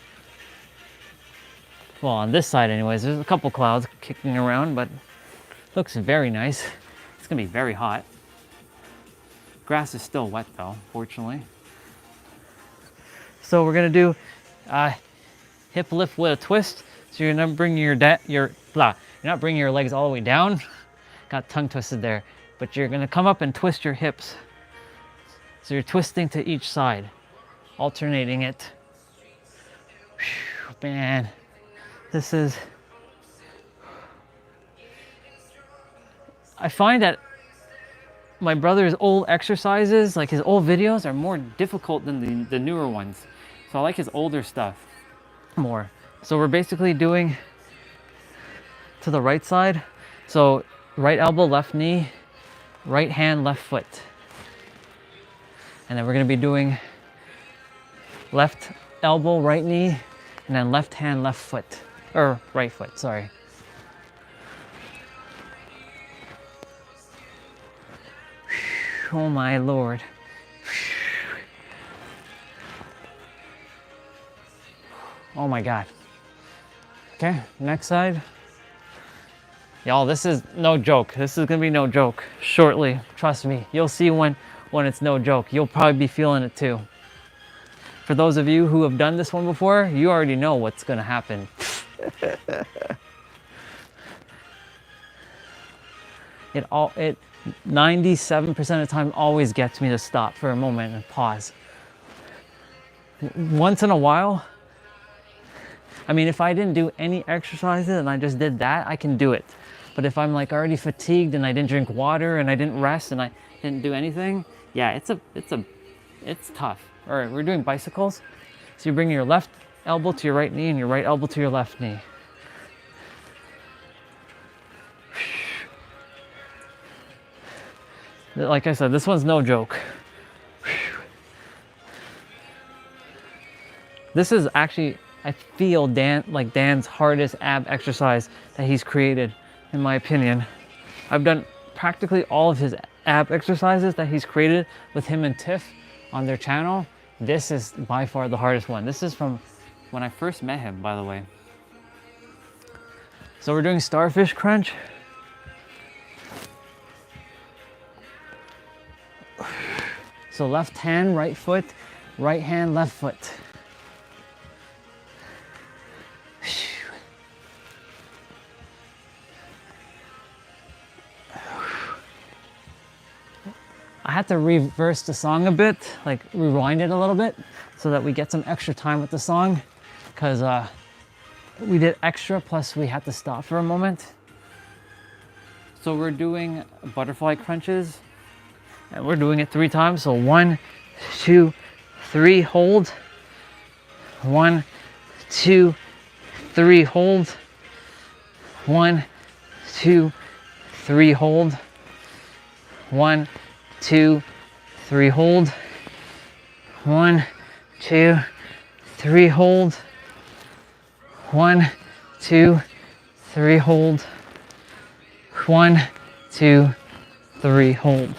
Well, on this side anyways, there's a couple clouds kicking around, but looks very nice. It's gonna be very hot. Grass is still wet though, fortunately. So we're gonna do hip lift with a twist. So you're not bringing you're not bringing your legs all the way down. Got tongue twisted there, but you're gonna come up and twist your hips. So you're twisting to each side, alternating it. Whew, man. I find that my brother's old exercises, like his old videos, are more difficult than the newer ones. So I like his older stuff more. So we're basically doing to the right side. So right elbow, left knee, right hand, left foot. And then we're gonna be doing left elbow, right knee, and then left hand, left foot. Or right foot, sorry. Oh my Lord. Oh my God. Okay, next side. Y'all, this is no joke. This is gonna be no joke shortly. Trust me, you'll see when it's no joke. You'll probably be feeling it too. For those of you who have done this one before, you already know what's gonna happen. 97% of the time always gets me to stop for a moment and pause. Once in a while, I mean, if I didn't do any exercises and I just did that, I can do it. But if I'm like already fatigued and I didn't drink water and I didn't rest and I didn't do anything, yeah, it's tough. All right, we're doing bicycles. So you bring your left elbow to your right knee and your right elbow to your left knee. Like I said, this one's no joke. This is actually, I feel, Dan's hardest ab exercise that he's created, in my opinion. I've done practically all of his ab exercises that he's created with him and Tiff on their channel. This is by far the hardest one. This is from when I first met him, by the way. So we're doing starfish crunch. So left hand, right foot, right hand, left foot. I had to reverse the song a bit, like rewind it a little bit, so that we get some extra time with the song, because we did extra, plus we had to stop for a moment. So we're doing butterfly crunches, and we're doing it 3 times. So 1, 2, 3, hold. 1, 2, 3, hold. 1, 2, 3, hold. 1, 2, 3, hold. 1, 2, 3, hold. 1, 2, 3, hold. 1, 2, 3, hold.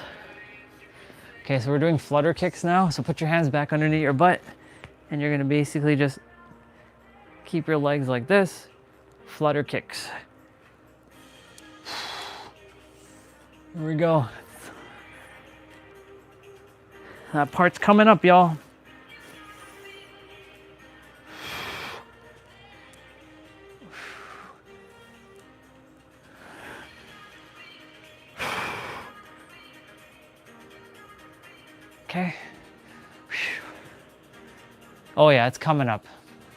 Okay, so we're doing flutter kicks now. So put your hands back underneath your butt, and you're gonna basically just keep your legs like this. Flutter kicks. Here we go. That part's coming up, y'all. Okay. Oh yeah, it's coming up.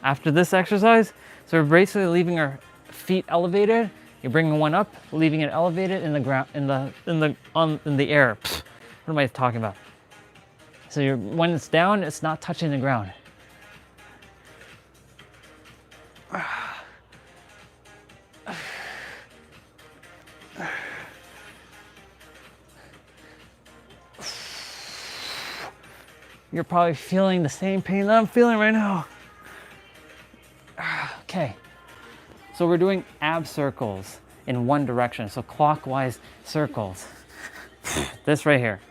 After this exercise, so we're basically leaving our feet elevated. You're bringing one up, leaving it elevated in the ground, in the air. Pfft, what am I talking about? So when it's down, it's not touching the ground. You're probably feeling the same pain that I'm feeling right now. Okay, so we're doing ab circles in one direction, so clockwise circles. This right here.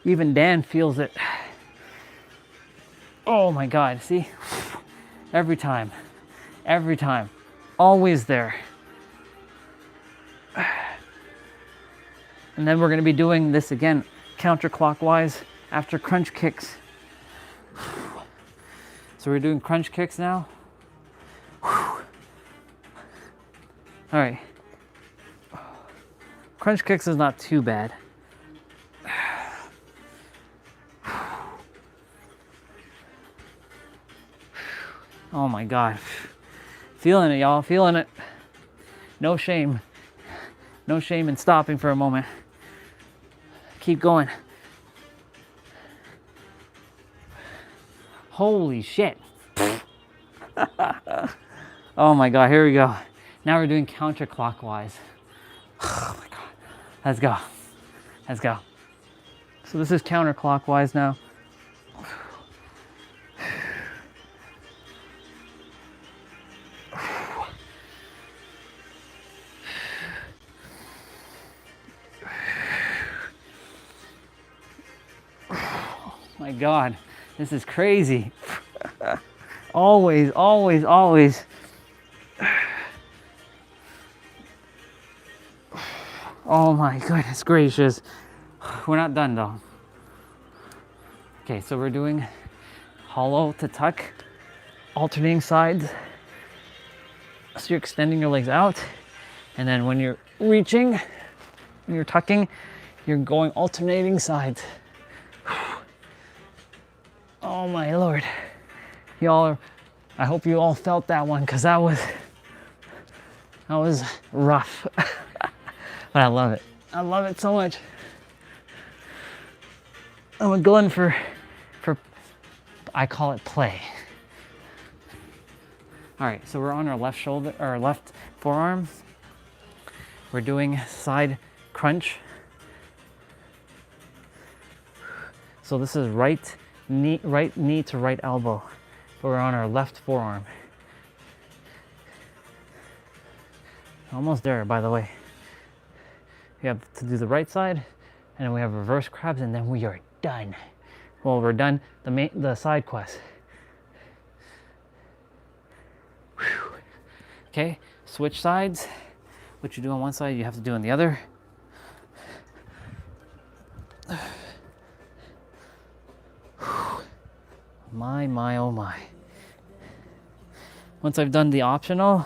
Even Dan feels it. Oh my God, see? Every time, always there. And then we're gonna be doing this again, counterclockwise after crunch kicks. So we're doing crunch kicks now. All right. Crunch kicks is not too bad. Oh my God. Feeling it, y'all, feeling it. No shame. No shame in stopping for a moment. Keep going. Holy shit. Oh my God, here we go. Now we're doing counterclockwise. Oh my God. Let's go. Let's go. So this is counterclockwise now. My God, this is crazy. Always, always, always. Oh my goodness gracious. We're not done though. Okay, so we're doing hollow to tuck, alternating sides. So you're extending your legs out, and then when you're reaching, when you're tucking, you're going alternating sides. Oh my Lord. Y'all, I hope you all felt that one, because that was rough. But I love it. I love it so much. I'm a glutton for I call it play. All right, so we're on our left shoulder, or left forearm. We're doing side crunch. So this is right knee to right elbow. But we're on our left forearm. Almost there, by the way. We have to do the right side, and then we have reverse crabs, and then we are done. Well, we're done the side quest. Whew. Okay, switch sides. What you do on one side, you have to do on the other. My, oh my. Once I've done the optional,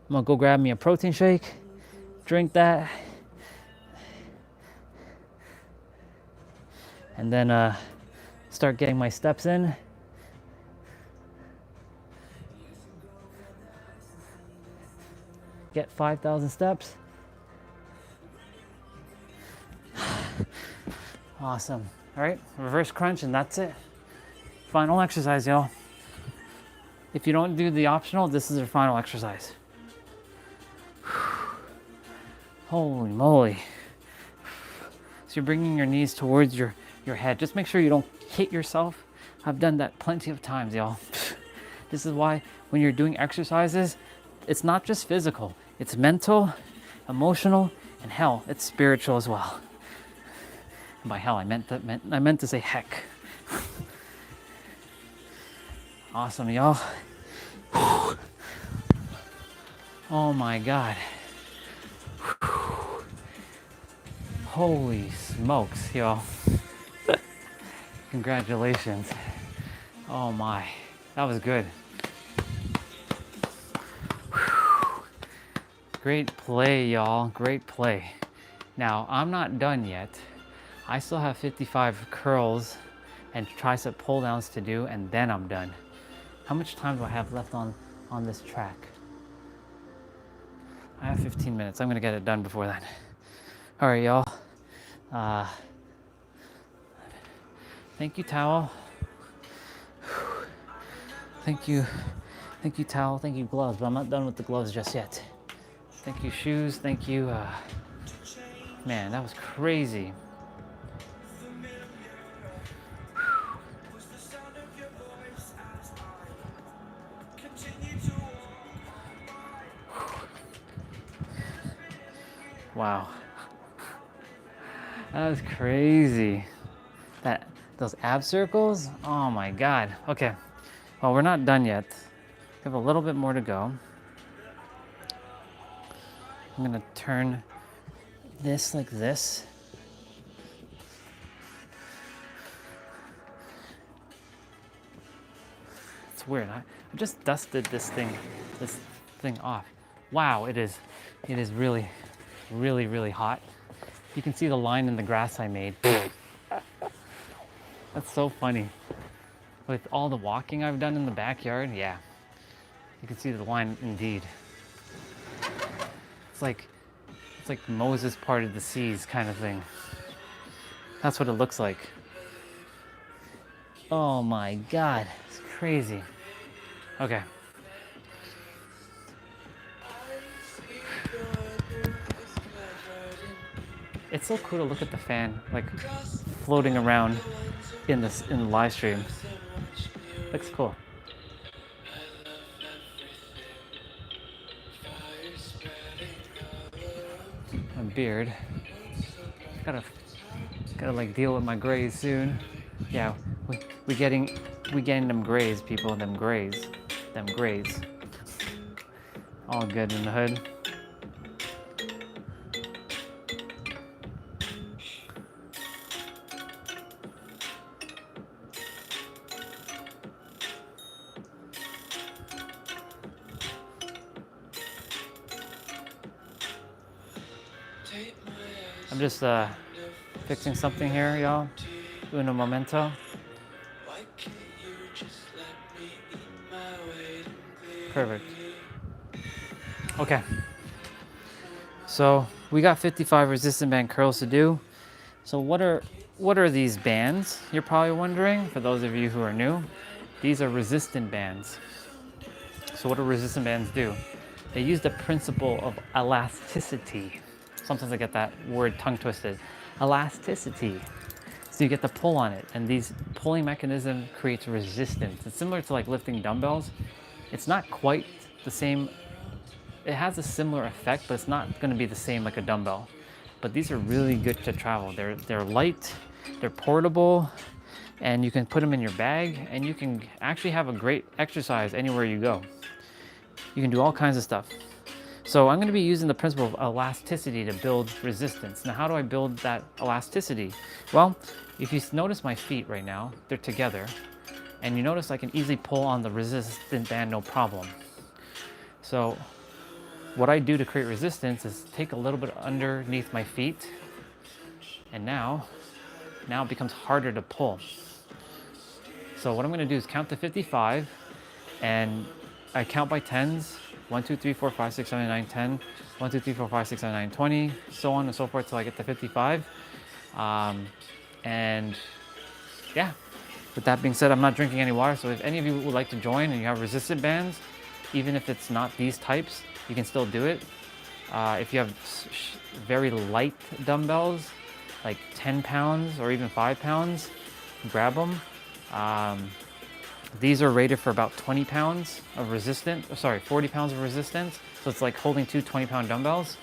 I'm gonna go grab me a protein shake, drink that, and then start getting my steps in. Get 5,000 steps. Awesome. All right, reverse crunch, and that's it. Final exercise, y'all. If you don't do the optional, this is your final exercise. Holy moly. So you're bringing your knees towards your head. Just make sure you don't hit yourself. I've done that plenty of times, y'all. This is why when you're doing exercises, it's not just physical. It's mental, emotional, and hell, it's spiritual as well. And by hell, I meant to say heck. Awesome, y'all. Oh my God. Holy smokes, y'all. Congratulations. Oh my, that was good. Great play, y'all, great play. Now, I'm not done yet. I still have 55 curls and tricep pull downs to do, and then I'm done. How much time do I have left on this track? I have 15 minutes. I'm gonna get it done before that. All right, y'all. Thank you, towel. Thank you, towel. Thank you, gloves. But I'm not done with the gloves just yet. Thank you, shoes. Thank you. Man, that was crazy. Wow. That was crazy. Those ab circles, oh my God. Okay, well, we're not done yet. We have a little bit more to go. I'm gonna turn this like this. It's weird. I just dusted this thing off. Wow, it is really, really, really hot. You can see the line in the grass I made. That's so funny. With all the walking I've done in the backyard, yeah. You can see the line indeed. It's like Moses parted the seas kind of thing. That's what it looks like. Oh my God, it's crazy. Okay. It's so cool to look at the fan like floating around in the live stream. Looks cool. My beard. Gotta like deal with my grays soon. Yeah, we getting them grays, people. Them grays. All good in the hood. I'm just fixing something here, y'all. Doing a memento. Perfect. Okay. So we got 55 resistant band curls to do. So what are these bands? You're probably wondering. For those of you who are new, these are resistant bands. So what do resistant bands do? They use the principle of elasticity. Sometimes I get that word tongue twisted. Elasticity. So you get the pull on it, and these pulling mechanism creates resistance. It's similar to like lifting dumbbells. It's not quite the same. It has a similar effect, but it's not going to be the same like a dumbbell. But these are really good to travel. They're light, they're portable, and you can put them in your bag, and you can actually have a great exercise anywhere you go. You can do all kinds of stuff. So I'm going to be using the principle of elasticity to build resistance. Now, how do I build that elasticity? Well, if you notice my feet right now, they're together, and you notice I can easily pull on the resistant band no problem. So what I do to create resistance is take a little bit underneath my feet, and now it becomes harder to pull. So what I'm going to do is count to 55, and I count by tens. 1, 2, 3, 4, 5, 6, 7, 8, 9, 10. 1, 2, 3, 4, 5, 6, 7, 8, 9, 20. So on and so forth till I get to 55. And yeah, with that being said, I'm not drinking any water. So if any of you would like to join and you have resistant bands, even if it's not these types, you can still do it. If you have very light dumbbells, like 10 pounds or even 5 pounds, grab them. These are rated for about 20 pounds of 40 pounds of resistance. So it's like holding two 20-pound dumbbells.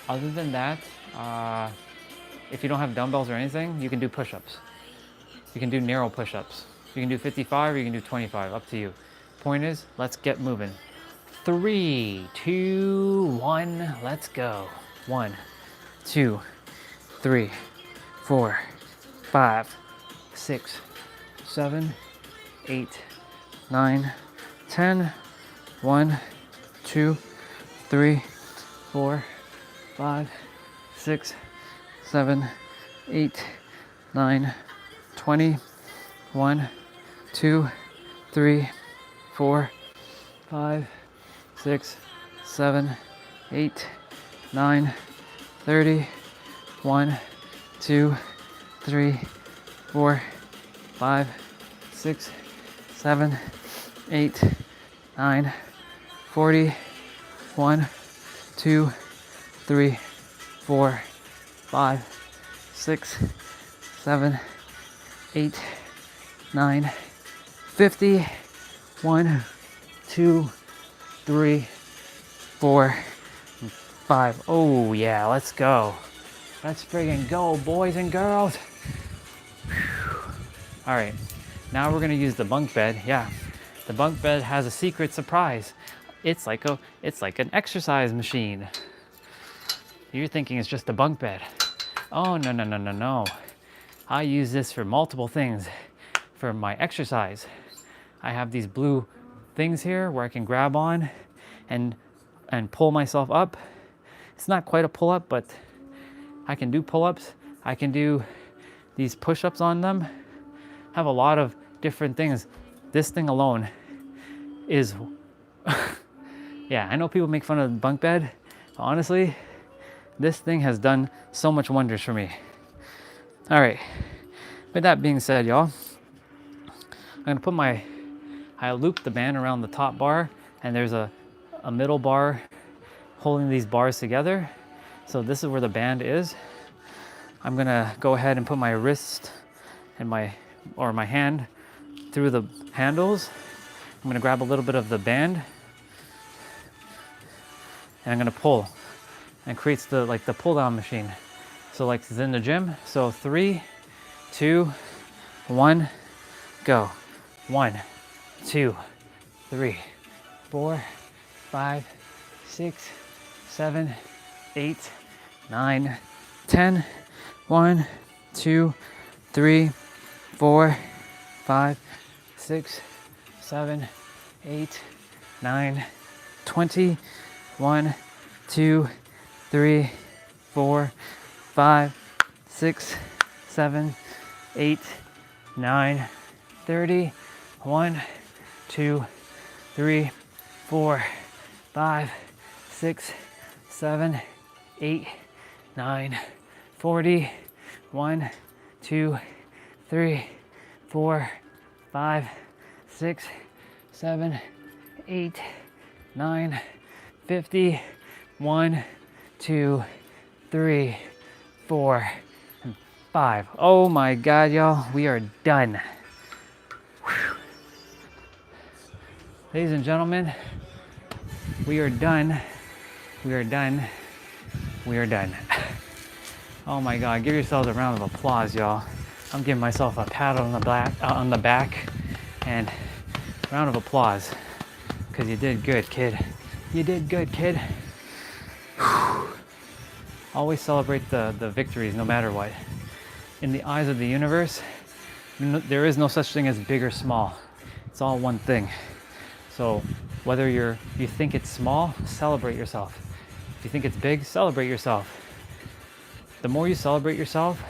Other than that, if you don't have dumbbells or anything, you can do push-ups. You can do narrow push-ups. You can do 55 or you can do 25, up to you. Point is, let's get moving. 3, 2, 1, let's go. 1, 2, 3, 4, 5, 6, 7, 8, 9, 10. 1, 2, 3, 4, 5, 6, 7, 8, 9, 20. 1, 2, 3, 4, 5, 6, 7, 8, 9, 30. 1, 2, 3, 4, 5, 6, 7, 8, 9, 40. 1, 2, 3, 4, 5, 6, 7, 8, 9, 50. 1, 2, 3, 4, 5. Oh yeah, let's go. Let's friggin' go, boys and girls. All right, now we're gonna use the bunk bed. Yeah, the bunk bed has a secret surprise. It's like an exercise machine. You're thinking it's just a bunk bed. Oh, no, no, no, no, no. I use this for multiple things. For my exercise, I have these blue things here where I can grab on and pull myself up. It's not quite a pull-up, but I can do pull-ups. I can do these push-ups on them. I have a lot of different things. This thing alone is, yeah, I know people make fun of the bunk bed. But honestly, this thing has done so much wonders for me. All right, with that being said, y'all, I'm gonna put I looped the band around the top bar, and there's a middle bar holding these bars together. So this is where the band is. I'm gonna go ahead and put my wrist and my hand through the handles. I'm gonna grab a little bit of the band, and I'm gonna pull, and creates the pull down machine. So like it's in the gym. So 3, 2, 1, go. 1, 2, 3, 4, 5, 6, 7, 8, 9, 10. 1, 2, 3, 4, 5, 6, 7, 8, 9, 20. 1, 2, 3, 4, 5, 6, 7, 8, 9, 30. 1, 2, 3, 4, 5, 6, 7, 8, 9, 40. 1, 2, 3, 4, 5, 6, 7, 8, 9, 50, 1, 2, 3, 4, and 5. Oh my God, y'all, we are done. Whew. Ladies and gentlemen, we are done. We are done. We are done. Oh my God, give yourselves a round of applause, y'all. I'm giving myself a pat on the back, and round of applause, because you did good, kid. You did good, kid. Whew. Always celebrate the victories, no matter what. In the eyes of the universe, there is no such thing as big or small. It's all one thing. So whether you think it's small, celebrate yourself. If you think it's big, celebrate yourself. The more you celebrate yourself,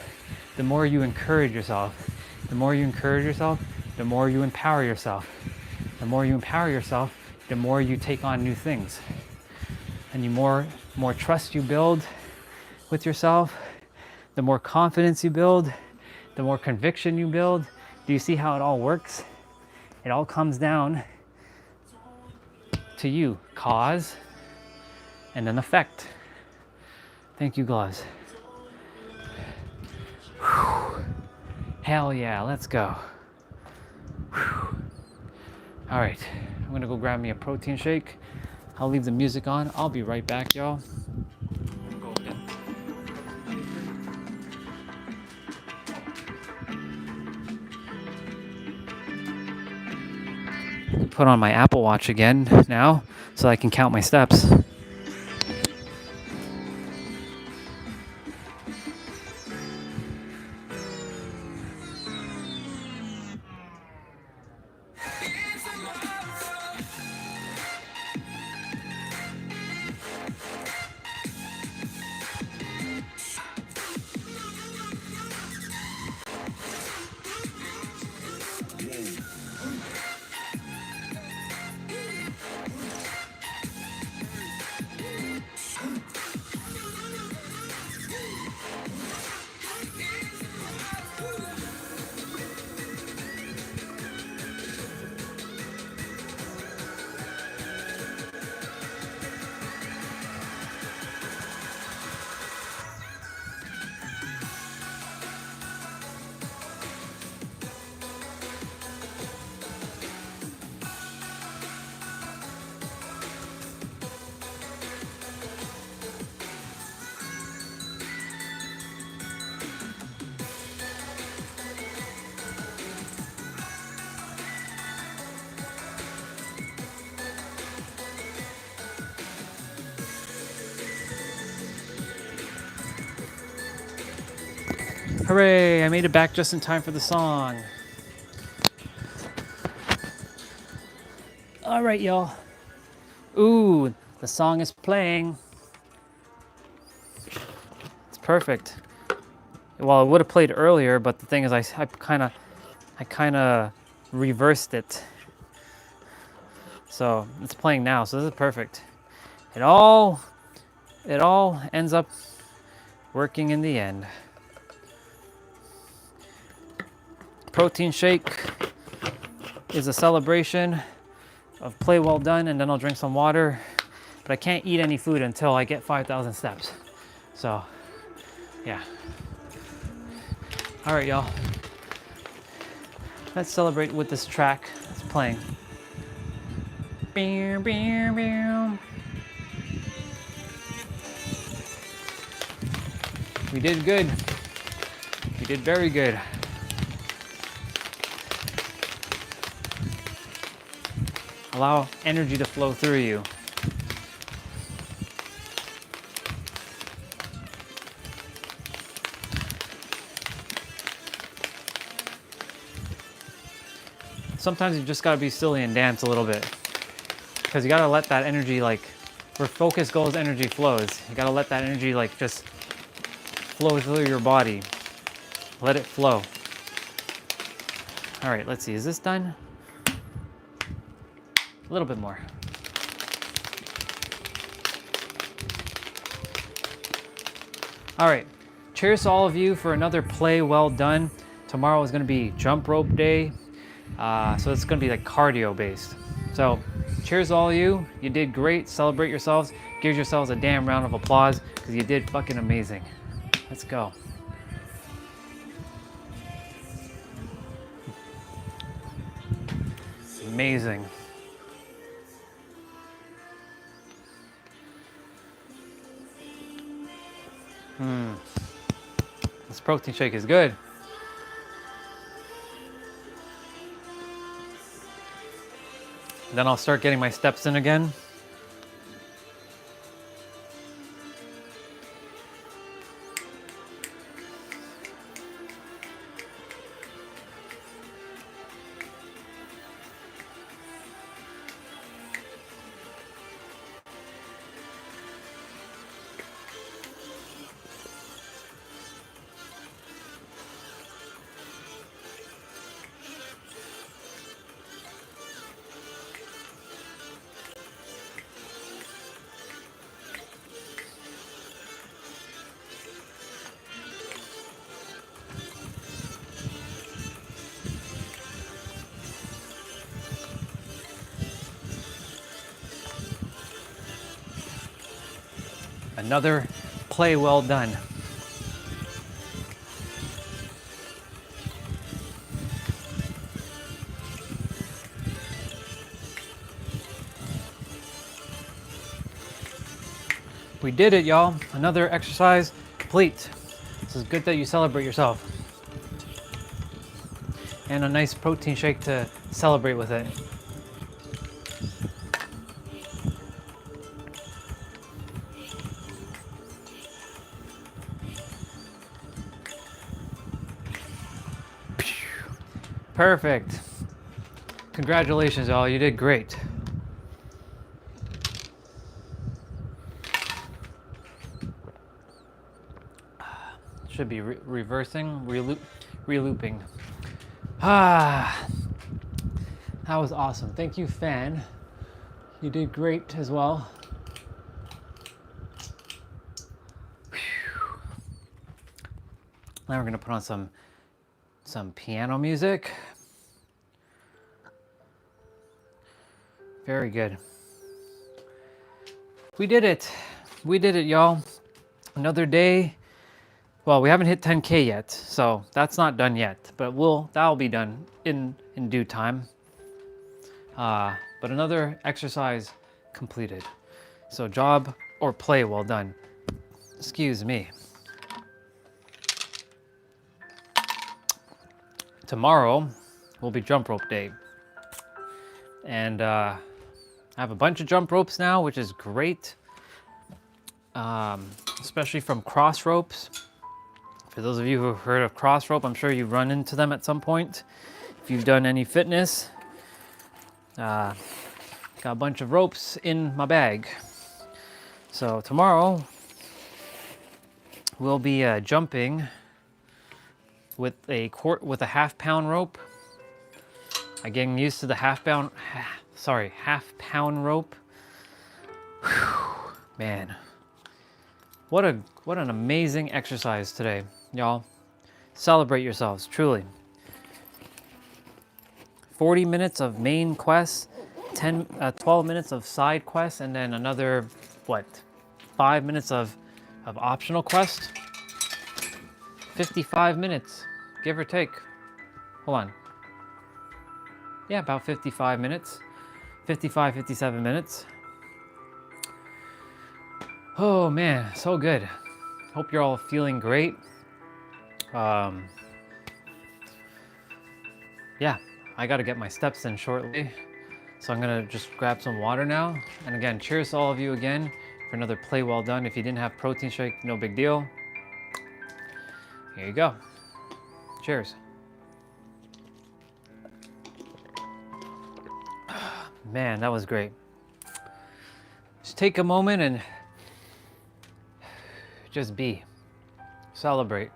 the more you encourage yourself. The more you encourage yourself, the more you empower yourself. The more you empower yourself, the more you take on new things. And the more trust you build with yourself, the more confidence you build, the more conviction you build. Do you see how it all works? It all comes down to you. Cause and then effect. Thank you, gloves. Whew. Hell yeah, let's go. Whew. All right, I'm gonna go grab me a protein shake. I'll leave the music on. I'll be right back, y'all. Put on my Apple Watch again now so I can count my steps. Hooray, I made it back just in time for the song. All right, y'all. Ooh, the song is playing. It's perfect. Well, it would have played earlier, but the thing is I kind of reversed it. So it's playing now, so this is perfect. It all ends up working in the end. Protein shake is a celebration of play well done, and then I'll drink some water. But I can't eat any food until I get 5,000 steps. So, yeah. All right, y'all. Let's celebrate with this track that's playing. We did good. We did very good. Allow energy to flow through you. Sometimes you just gotta be silly and dance a little bit. Because you gotta let that energy, like, where focus goes, energy flows. You gotta let that energy, like, just flow through your body. Let it flow. All right, let's see, is this done? A little bit more. All right, cheers to all of you for another play well done. Tomorrow is gonna be jump rope day. So it's gonna be like cardio based. So cheers all of you. You did great. Celebrate yourselves. Give yourselves a damn round of applause because you did fucking amazing. Let's go. Amazing. This protein shake is good. Then I'll start getting my steps in again. Another play well done. We did it, y'all. Another exercise complete. This is good that you celebrate yourself. And a nice protein shake to celebrate with it. Perfect. Congratulations, y'all. You did great. Should be reversing, relooping. Ah, that was awesome. Thank you, Fan. You did great as well. Now we're gonna put on some piano music. Very good. We did it. We did it, y'all. Another day. Well, we haven't hit 10K yet, so that's not done yet, but that'll be done in due time. But another exercise completed. So job or play well done. Excuse me. Tomorrow will be jump rope day. And I have a bunch of jump ropes now, which is great. Especially from cross ropes. For those of you who have heard of cross rope, I'm sure you've run into them at some point. If you've done any fitness, got a bunch of ropes in my bag. So tomorrow we'll be jumping with a half pound rope. I'm getting used to the half pound rope. Whew, man, what an amazing exercise today, y'all. Celebrate yourselves, truly. 40 minutes of main quests, 12 minutes of side quests, and then another, 5 minutes of optional quest. 55 minutes, give or take. Hold on. Yeah, about 55 minutes. 55, 57 minutes. Oh man, so good. Hope you're all feeling great. Yeah, I gotta get my steps in shortly. So I'm gonna just grab some water now. And again, cheers to all of you again for another play well done. If you didn't have protein shake, no big deal. Here you go. Cheers. Man, that was great. Just take a moment and just be. Celebrate.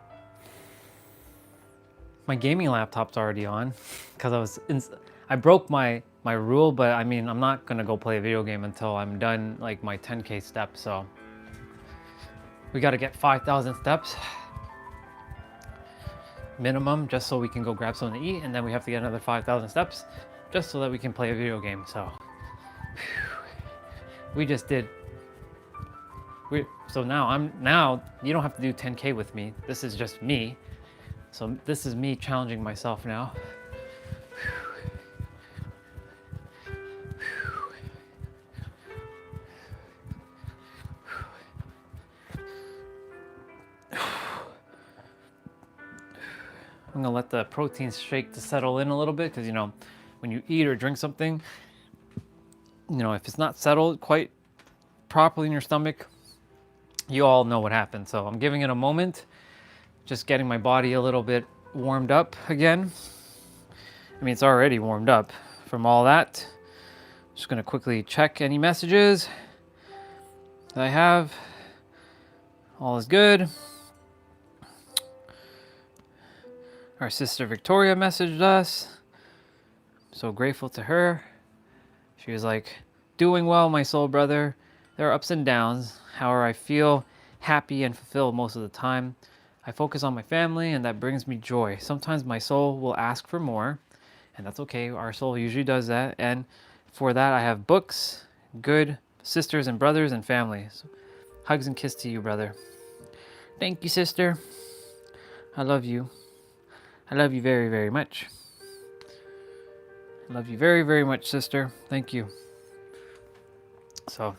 My gaming laptop's already on because I broke my rule, but I mean, I'm not gonna go play a video game until I'm done like my 10K steps. So we got to get 5,000 steps minimum just so we can go grab something to eat, and then we have to get another 5,000 steps just so that we can play a video game. So We just did. So now you don't have to do 10K with me. This is just me. So this is me challenging myself now. I'm gonna let the protein shake to settle in a little bit because, you know, when you eat or drink something, you know, if it's not settled quite properly in your stomach, you all know what happens. So I'm giving it a moment, just getting my body a little bit warmed up again. I mean, it's already warmed up from all that. Just gonna quickly check any messages that I have. All is good. Our sister Victoria messaged us. So grateful to her. She was like, doing well, my soul brother. There are ups and downs. However, I feel happy and fulfilled most of the time. I focus on my family and that brings me joy. Sometimes my soul will ask for more, and that's okay. Our soul usually does that. And for that, I have books, good sisters and brothers and family. So hugs and kiss to you, brother. Thank you, sister. I love you. I love you very, very much. I love you very, very much, sister. Thank you. So,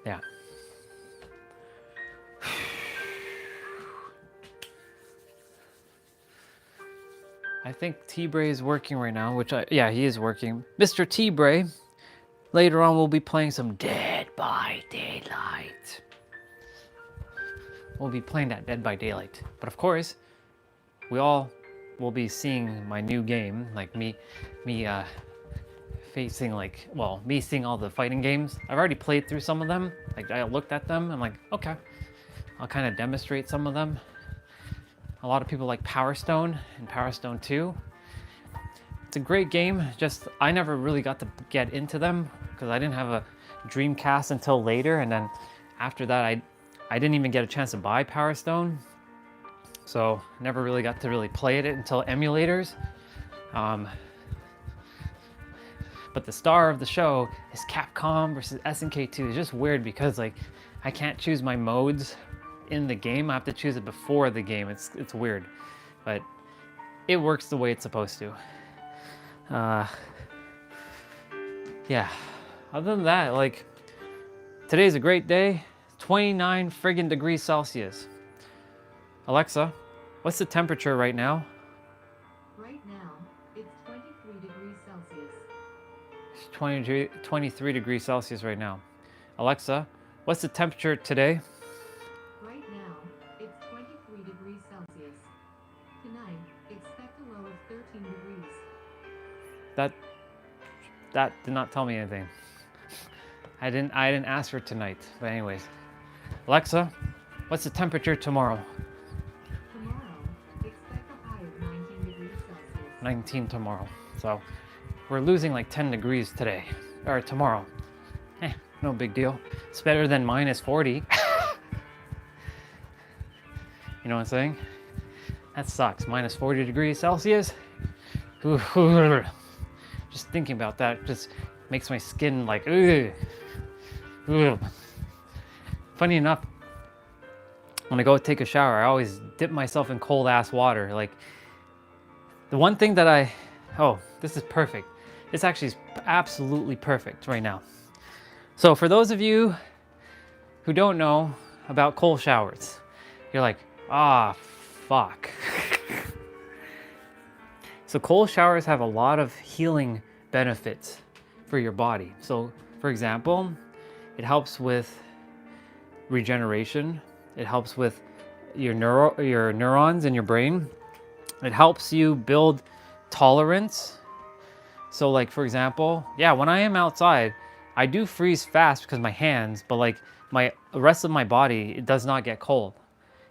yeah. I think T-Bray is working right now, yeah, he is working. Mr. T-Bray, later on we'll be playing some Dead by Daylight. We'll be playing that Dead by Daylight. But of course, we all will be seeing my new game, like me facing me seeing all the fighting games. I've already played through some of them. Like I looked at them, I'm like, okay, I'll kind of demonstrate some of them. A lot of people like Power Stone and Power Stone 2. It's a great game, just I never really got to get into them because I didn't have a Dreamcast until later, and then after that I didn't even get a chance to buy Power Stone. So never really got to really play it until emulators. But the star of the show is Capcom versus SNK2. It's just weird because like I can't choose my modes in the game. I have to choose it before the game. It's weird, but it works the way it's supposed to. Yeah. Other than that, like today's a great day. 29 friggin' degrees Celsius. Alexa, what's the temperature right now? Right now, it's 23 degrees Celsius. It's 23 degrees Celsius right now. Alexa, what's the temperature today? Right now, it's 23 degrees Celsius. Tonight, expect a low of 13 degrees. That did not tell me anything. I didn't ask for tonight. But anyways, Alexa, what's the temperature tomorrow? Tomorrow, expect a high of 19 degrees Celsius. 19 tomorrow. So we're losing like 10 degrees today or tomorrow. No big deal. It's better than minus 40. You know what I'm saying? That sucks. Minus 40 degrees Celsius. Just thinking about that just makes my skin like, ugh. Ugh. Funny enough, when I go take a shower, I always dip myself in cold ass water. Like the one thing that this is perfect. This actually is absolutely perfect right now. So for those of you who don't know about cold showers, you're like, fuck. So cold showers have a lot of healing benefits for your body. So for example, it helps with regeneration. It helps with your neurons in your brain. It helps you build tolerance. So like, for example, when I am outside, I do freeze fast because my hands, but like the rest of my body, it does not get cold.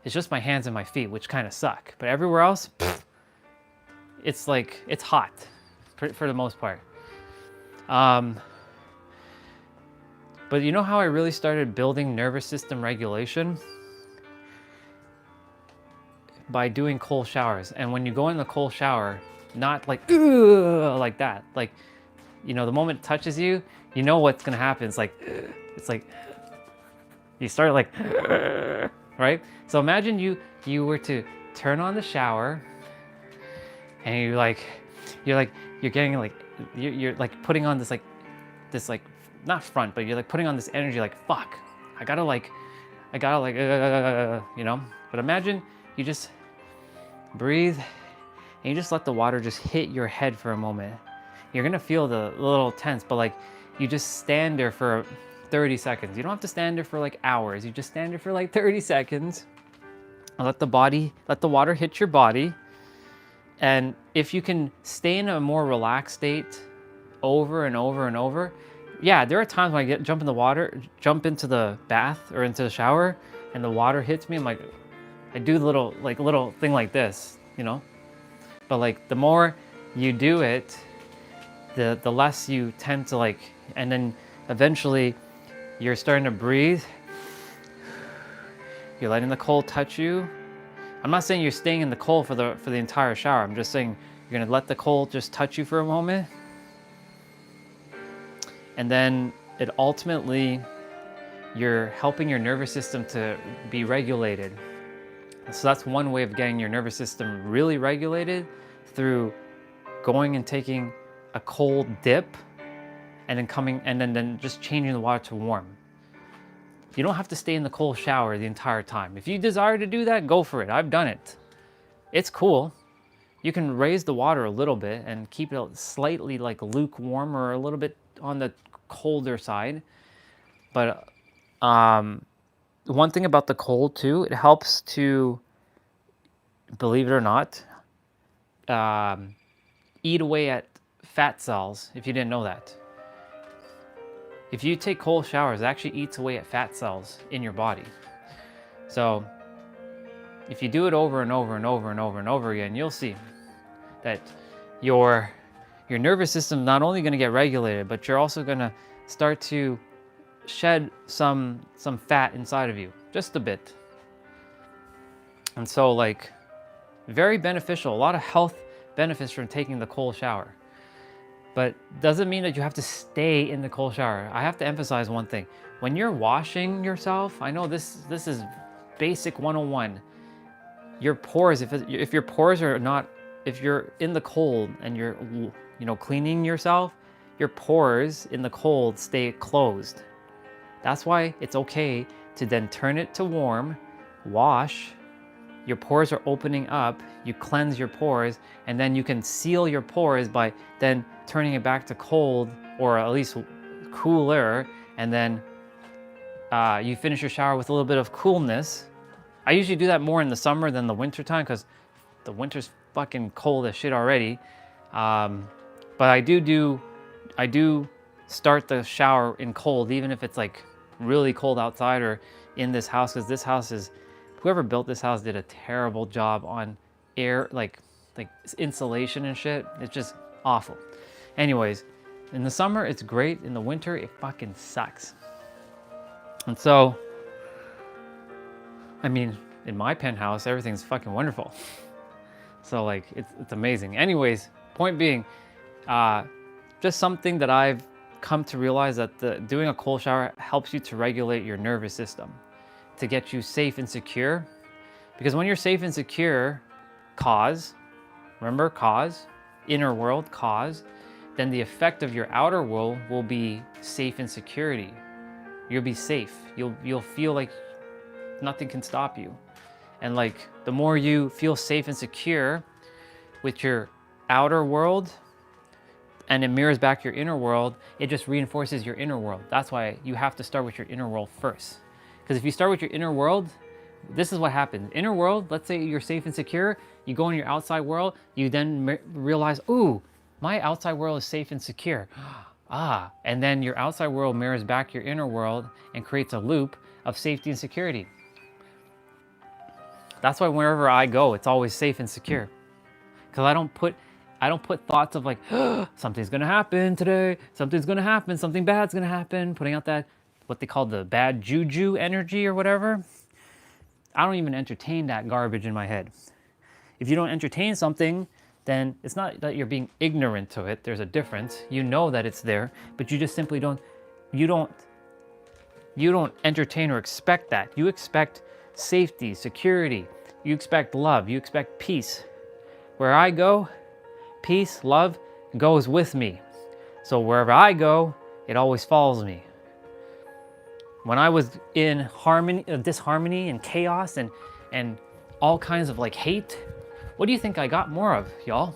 It's just my hands and my feet, which kind of suck. But everywhere else, it's like, it's hot for the most part. But you know how I really started building nervous system regulation? By doing cold showers. And when you go in the cold shower, not like, ugh, like that. Like you know, the moment it touches you, you know what's gonna happen. It's like you start like, right? So imagine you were to turn on the shower, and you're getting like you're like putting on this like not front, but you're like putting on this energy like, fuck, I gotta like you know. But imagine you just breathe and you just let the water just hit your head for a moment. You're gonna feel the little tense, but like you just stand there for 30 seconds. You don't have to stand there for like hours. You just stand there for like 30 seconds. And let the water hit your body. And if you can stay in a more relaxed state over and over and over, yeah, there are times when I jump into the bath or into the shower, and the water hits me. I'm like, I do the little thing like this, you know. But like the more you do it, the less you tend to like, and then eventually you're starting to breathe. You're letting the cold touch you. I'm not saying you're staying in the cold for the entire shower. I'm just saying you're gonna let the cold just touch you for a moment. And then it ultimately, you're helping your nervous system to be regulated. So that's one way of getting your nervous system really regulated, through going and taking a cold dip and then coming and then just changing the water to warm. You don't have to stay in the cold shower the entire time. If you desire to do that, go for it. I've done it. It's cool. You can raise the water a little bit and keep it slightly like lukewarm or a little bit on the colder side. But one thing about the cold too, it helps to, believe it or not, eat away at fat cells, if you didn't know that. If you take cold showers, it actually eats away at fat cells in your body. So if you do it over and over and over and over and over again, you'll see that your nervous system is not only going to get regulated, but you're also going to start to shed some fat inside of you, just a bit. And so like, very beneficial, a lot of health benefits from taking the cold shower. But doesn't mean that you have to stay in the cold shower. I have to emphasize one thing. When you're washing yourself, I know this is basic 101. Your pores, if your pores are not, if you're in the cold and you're, you know, cleaning yourself, your pores in the cold stay closed. That's why it's okay to then turn it to warm, wash. Your pores are opening up, you cleanse your pores, and then you can seal your pores by then turning it back to cold, or at least cooler, and then you finish your shower with a little bit of coolness. I usually do that more in the summer than the winter time, because the winter's fucking cold as shit already. But I do start the shower in cold, even if it's like really cold outside or in this house, because this house is, whoever built this house did a terrible job on air, like insulation and shit. It's just awful. Anyways, in the summer, it's great. In the winter, it fucking sucks. And so, I mean, in my penthouse, everything's fucking wonderful. So like, it's amazing. Anyways, point being, just something that I've come to realize, that doing a cold shower helps you to regulate your nervous system, to get you safe and secure. Because when you're safe and secure, remember cause, inner world, cause, then the effect of your outer world will be safe and security. You'll be safe. You'll feel like nothing can stop you. And like, the more you feel safe and secure with your outer world, and it mirrors back your inner world, it just reinforces your inner world. That's why you have to start with your inner world first. Because if you start with your inner world, this is what happens. Inner world, let's say you're safe and secure, you go in your outside world, you then realize, ooh, my outside world is safe and secure. And then your outside world mirrors back your inner world and creates a loop of safety and security. That's why wherever I go, it's always safe and secure. Because I don't put thoughts of like, something's gonna happen today, something's gonna happen, something bad's gonna happen, putting out that, what they call the bad juju energy or whatever. I don't even entertain that garbage in my head. If you don't entertain something, then it's not that you're being ignorant to it. There's a difference. You know that it's there, but you just simply you don't entertain or expect that. You expect safety, security. You expect love. You expect peace. Where I go, peace, love goes with me. So wherever I go, it always follows me. When I was in harmony, disharmony and chaos and all kinds of like hate, what do you think I got more of, y'all?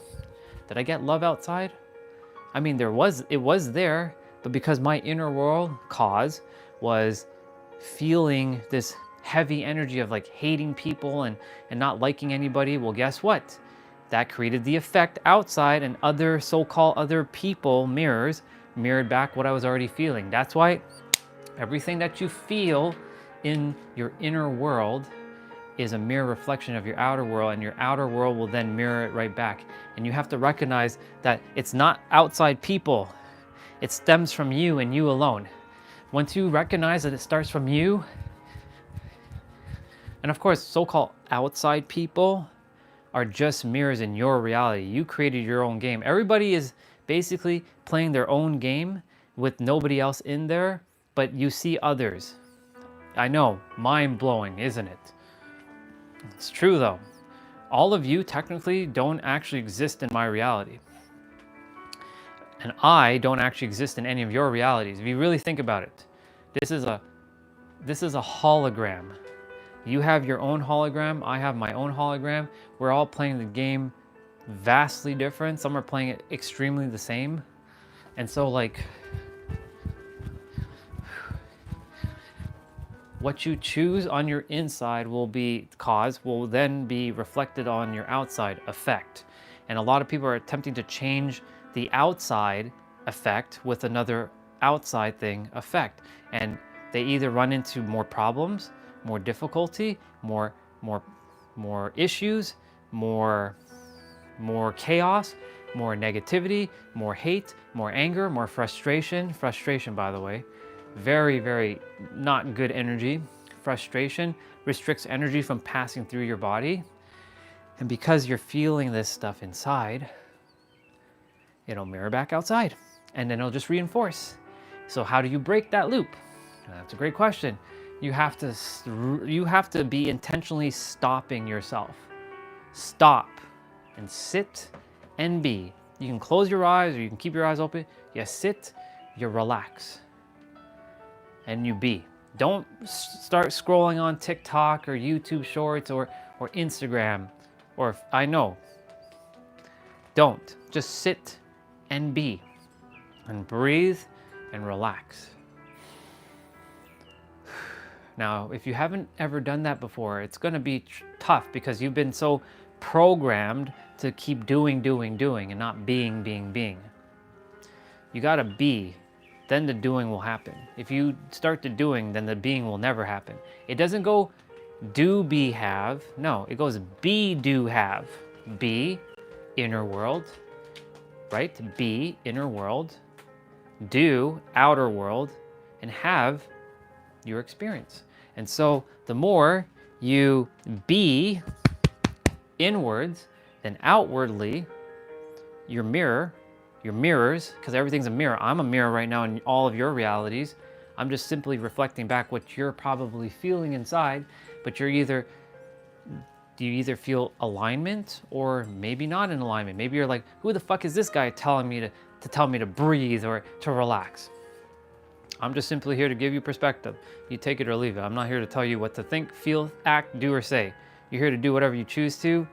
Did I get love outside? I mean, it was there, but because my inner world cause was feeling this heavy energy of like hating people and not liking anybody, well, guess what? That created the effect outside, and other so-called other people mirrored back what I was already feeling. That's why everything that you feel in your inner world is a mirror reflection of your outer world, and your outer world will then mirror it right back. And you have to recognize that it's not outside people. It stems from you and you alone. Once you recognize that it starts from you, and of course, so-called outside people are just mirrors in your reality. You created your own game. Everybody is basically playing their own game with nobody else in there, but you see others. I know, mind-blowing, isn't it? It's true though. All of you technically don't actually exist in my reality. And I don't actually exist in any of your realities. If you really think about it, this is a hologram. You have your own hologram, I have my own hologram. We're all playing the game vastly different. Some are playing it extremely the same. And so like, what you choose on your inside will then be reflected on your outside effect. And a lot of people are attempting to change the outside effect with another outside thing effect. And they either run into more problems, more difficulty, more issues, more chaos, more negativity, more hate, more anger, more frustration. Frustration, by the way, very, very not good energy. Frustration restricts energy from passing through your body. And because you're feeling this stuff inside, it'll mirror back outside, and then it'll just reinforce. So how do you break that loop? That's a great question. You have to be intentionally stopping yourself. Stop and sit and be. You can close your eyes or you can keep your eyes open. You sit, you relax, and you be. Don't start scrolling on TikTok or YouTube Shorts or Instagram, or I know. Don't. Just sit and be, and breathe and relax. Now, if you haven't ever done that before, it's going to be tough because you've been so programmed to keep doing and not being. You got to be, then the doing will happen. If you start the doing, then the being will never happen. It doesn't go do, be, have. No, it goes be, do, have. Be, inner world, right? Be, inner world. Do, outer world. And have your experience. And so the more you be inwards, then outwardly, your mirrors, because everything's a mirror. I'm a mirror right now in all of your realities. I'm just simply reflecting back what you're probably feeling inside, but do you either feel alignment or maybe not in alignment? Maybe you're like, who the fuck is this guy telling me to tell me to breathe or to relax? I'm just simply here to give you perspective. You take it or leave it. I'm not here to tell you what to think, feel, act, do, or say. You're here to do whatever you choose to.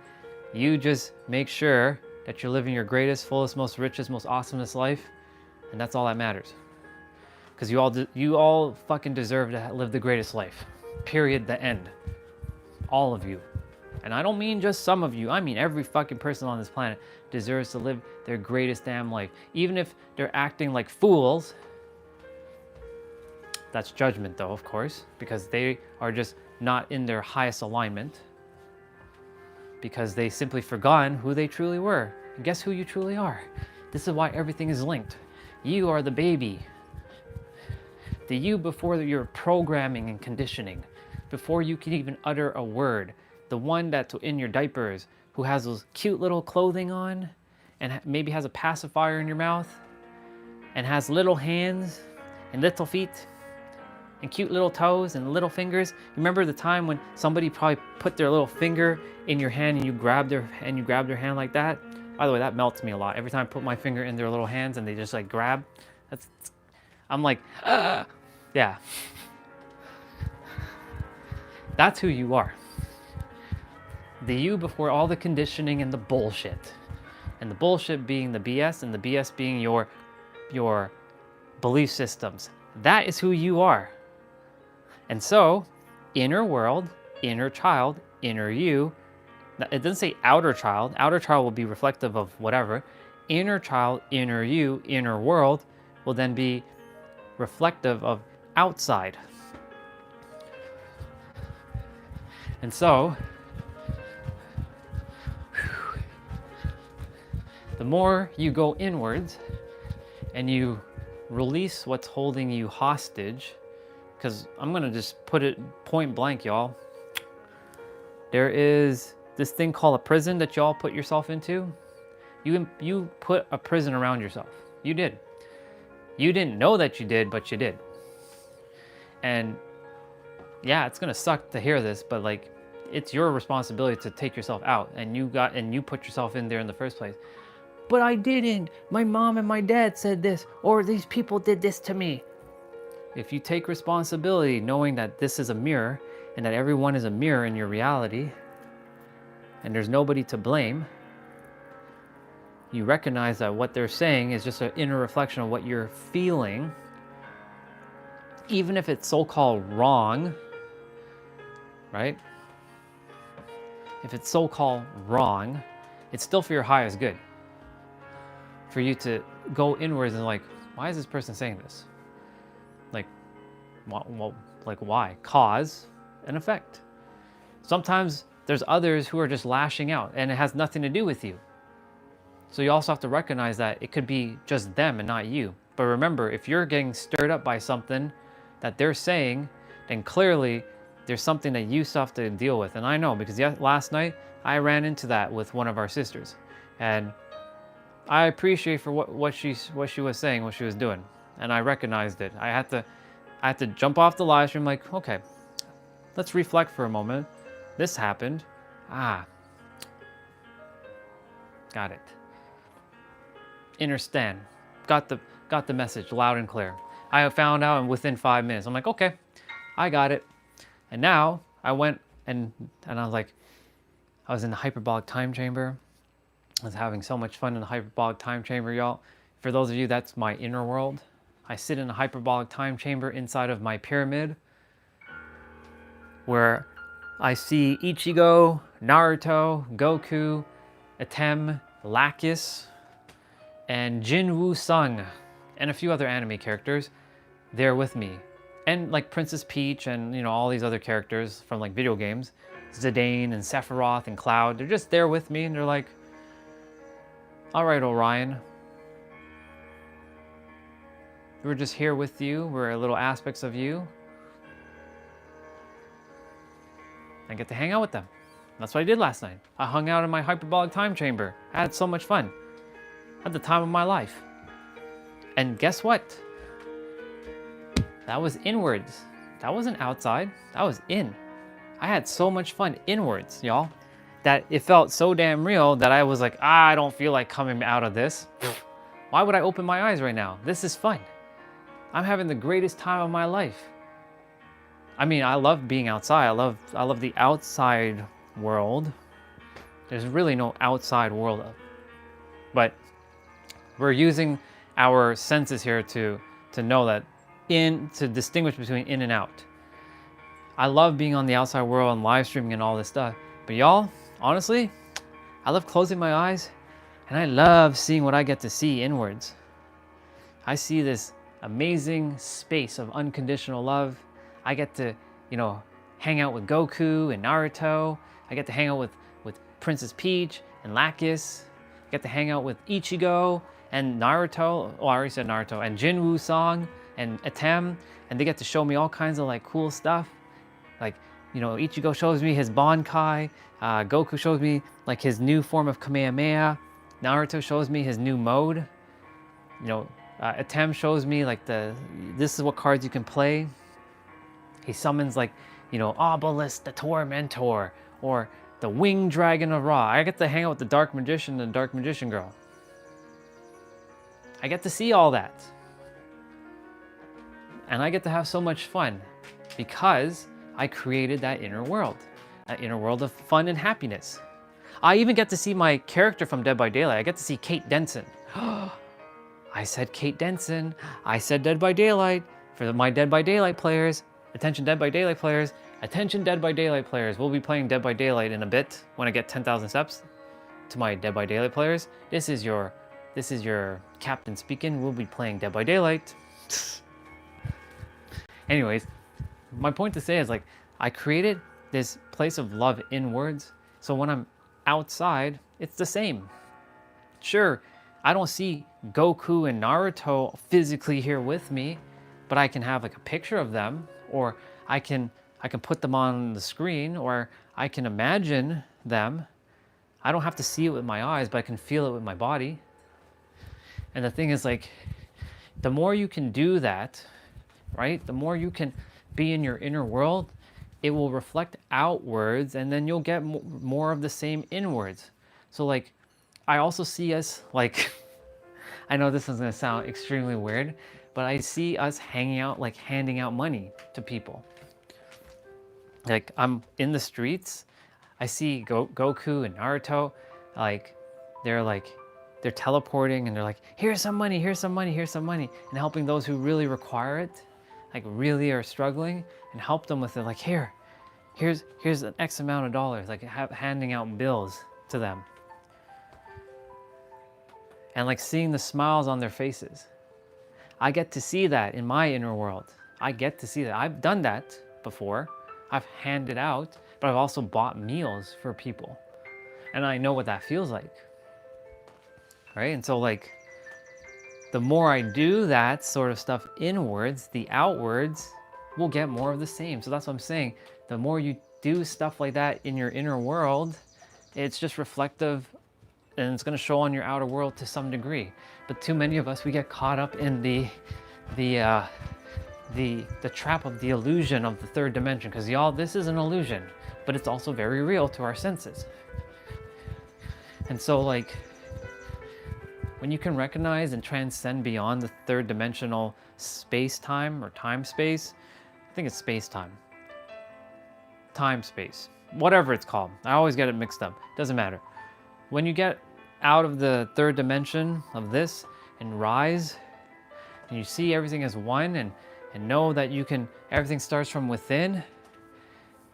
You just make sure that you're living your greatest, fullest, most richest, most awesomest life. And that's all that matters. Because you all fucking deserve to live the greatest life. Period, the end. All of you. And I don't mean just some of you. I mean every fucking person on this planet deserves to live their greatest damn life. Even if they're acting like fools. That's judgment though, of course, because they are just not in their highest alignment, because they simply forgotten who they truly were. And guess who you truly are? This is why everything is linked. You are the baby. The you before your programming and conditioning, before you can even utter a word. The one that's in your diapers, who has those cute little clothing on and maybe has a pacifier in your mouth and has little hands and little feet and cute little toes and little fingers. Remember the time when somebody probably put their little finger in your hand and you grabbed their hand like that? By the way, that melts me a lot. Every time I put my finger in their little hands and they just like grab, I'm like, ah! Yeah. That's who you are. The you before all the conditioning and the bullshit. And the bullshit being the BS and the BS being your belief systems. That is who you are. And so, inner world, inner child, inner you. It doesn't say outer child. Outer child will be reflective of whatever. Inner child, inner you, inner world will then be reflective of outside. And so, the more you go inwards and you release what's holding you hostage, because I'm gonna just put it point blank, y'all. There is this thing called a prison that y'all put yourself into. You put a prison around yourself. You did. You didn't know that you did, but you did. And yeah, it's gonna suck to hear this, but like, it's your responsibility to take yourself out, and you put yourself in there in the first place. But I didn't. My mom and my dad said this, or these people did this to me. If you take responsibility, knowing that this is a mirror and that everyone is a mirror in your reality, and there's nobody to blame, you recognize that what they're saying is just an inner reflection of what you're feeling, even if it's so-called wrong, right? If it's so-called wrong, it's still for your highest good. For you to go inwards and like, why is this person saying this? Like, well, like why? Cause and effect. Sometimes there's others who are just lashing out and it has nothing to do with you. So you also have to recognize that it could be just them and not you. But remember, if you're getting stirred up by something that they're saying, then clearly there's something that you still have to deal with. And I know, because last night I ran into that with one of our sisters, and I appreciate for what she was saying, what she was doing, and I recognized it. I had to jump off the live stream, like, okay, let's reflect for a moment. This happened. Got it. Understand. Got the message loud and clear. I found out within 5 minutes. I'm like, okay, I got it. And now I went and I was like, I was in the hyperbolic time chamber. I was having so much fun in the hyperbolic time chamber, y'all. For those of you, that's my inner world. I sit in a hyperbolic time chamber inside of my pyramid where I see Ichigo, Naruto, Goku, Atem, Lacus, and Jinwoo Sung, and a few other anime characters there with me. And like Princess Peach and, you know, all these other characters from like video games, Zidane and Sephiroth and Cloud, they're just there with me and they're like, all right, Orion, we're just here with you. We're little aspects of you. I get to hang out with them. That's what I did last night. I hung out in my hyperbolic time chamber. I had so much fun. I had the time of my life. And guess what? That was inwards. That wasn't outside. That was in. I had so much fun inwards, y'all, that it felt so damn real that I was like, I don't feel like coming out of this. Why would I open my eyes right now? This is fun. I'm having the greatest time of my life. I mean, I love being outside. I love the outside world. There's really no outside world. But we're using our senses here to know that to distinguish between in and out. I love being on the outside world and live streaming and all this stuff. But y'all, honestly, I love closing my eyes and I love seeing what I get to see inwards. I see this amazing space of unconditional love. I get to, you know, hang out with Goku and Naruto. I get to hang out with Princess Peach and Lacus. I get to hang out with Ichigo and Naruto. Oh, I already said Naruto. And Jinwoo Song and Atem. And they get to show me all kinds of like cool stuff. Like, You know, Ichigo shows me his Bankai. Goku shows me like his new form of Kamehameha. Naruto shows me his new mode. You know, Atem shows me like this is what cards you can play. He summons like, you know, Obelisk the Tormentor or the Winged Dragon of Ra. I get to hang out with the Dark Magician and the Dark Magician Girl. I get to see all that. And I get to have so much fun because I created that inner world of fun and happiness. I even get to see my character from Dead by Daylight. I get to see Kate Denson. I said Kate Denson. I said Dead by Daylight. For my Dead by Daylight players, attention Dead by Daylight players, attention Dead by Daylight players. We'll be playing Dead by Daylight in a bit when I get 10,000 steps. To my Dead by Daylight players, this is your captain speaking. We'll be playing Dead by Daylight. Anyways, my point to say is like, I created this place of love inwards. So when I'm outside, it's the same. Sure, I don't see Goku and Naruto physically here with me, but I can have like a picture of them, or I can put them on the screen, or I can imagine them. I don't have to see it with my eyes, but I can feel it with my body. And the thing is like, the more you can do that, right? The more you can be in your inner world, it will reflect outwards, and then you'll get more of the same inwards. So like, I also see us like, I know this is gonna sound extremely weird, but I see us hanging out, like handing out money to people. Like I'm in the streets, I see Goku and Naruto, they're teleporting and they're like, here's some money, here's some money, here's some money, and helping those who really require it, like really are struggling, and help them with it. Like here's an X amount of dollars, like handing out bills to them. And like seeing the smiles on their faces. I get to see that in my inner world. I get to see that. I've done that before. I've handed out, but I've also bought meals for people. And I know what that feels like. Right? And so like, the more I do that sort of stuff inwards, the outwards will get more of the same. So that's what I'm saying. The more you do stuff like that in your inner world, it's just reflective, and it's going to show on your outer world to some degree. But too many of us, we get caught up in the trap of the illusion of the third dimension, because y'all, this is an illusion, but it's also very real to our senses. And so like, when you can recognize and transcend beyond the third dimensional space-time or time-space, I think it's space-time, time-space, whatever it's called. I always get it mixed up, doesn't matter. When you get out of the third dimension of this and rise, and you see everything as one, and know that everything starts from within,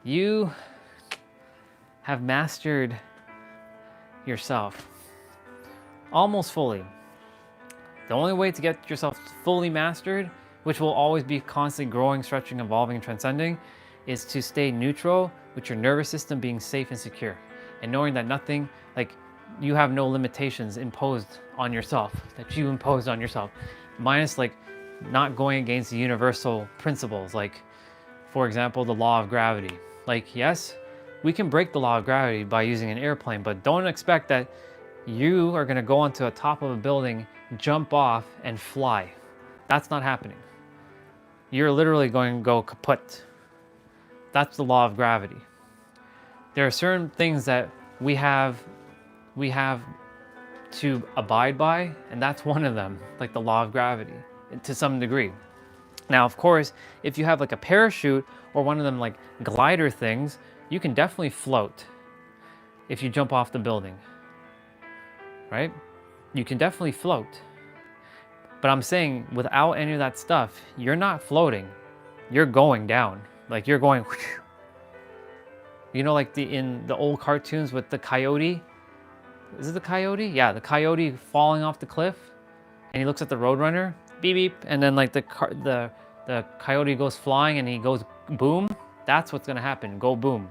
you have mastered yourself. Almost fully. The only way to get yourself fully mastered, which will always be constantly growing, stretching, evolving, and transcending, is to stay neutral with your nervous system being safe and secure. And knowing that nothing, like you have no limitations imposed on yourself, that you imposed on yourself. Minus like not going against the universal principles, like for example, the law of gravity. Like yes, we can break the law of gravity by using an airplane, but don't expect that you are gonna go onto the top of a building, jump off, and fly. That's not happening. You're literally going to go kaput. That's the law of gravity. There are certain things that we have to abide by, and that's one of them, like the law of gravity, to some degree. Now, of course, if you have like a parachute or one of them like glider things, you can definitely float if you jump off the building. Right? You can definitely float. But I'm saying without any of that stuff, you're not floating. You're going down. Like you're going, you know, like in the old cartoons with the coyote. Is it the coyote? Yeah, the coyote falling off the cliff, and he looks at the roadrunner, beep beep, and then like the coyote goes flying and he goes boom. That's what's gonna happen. Go boom.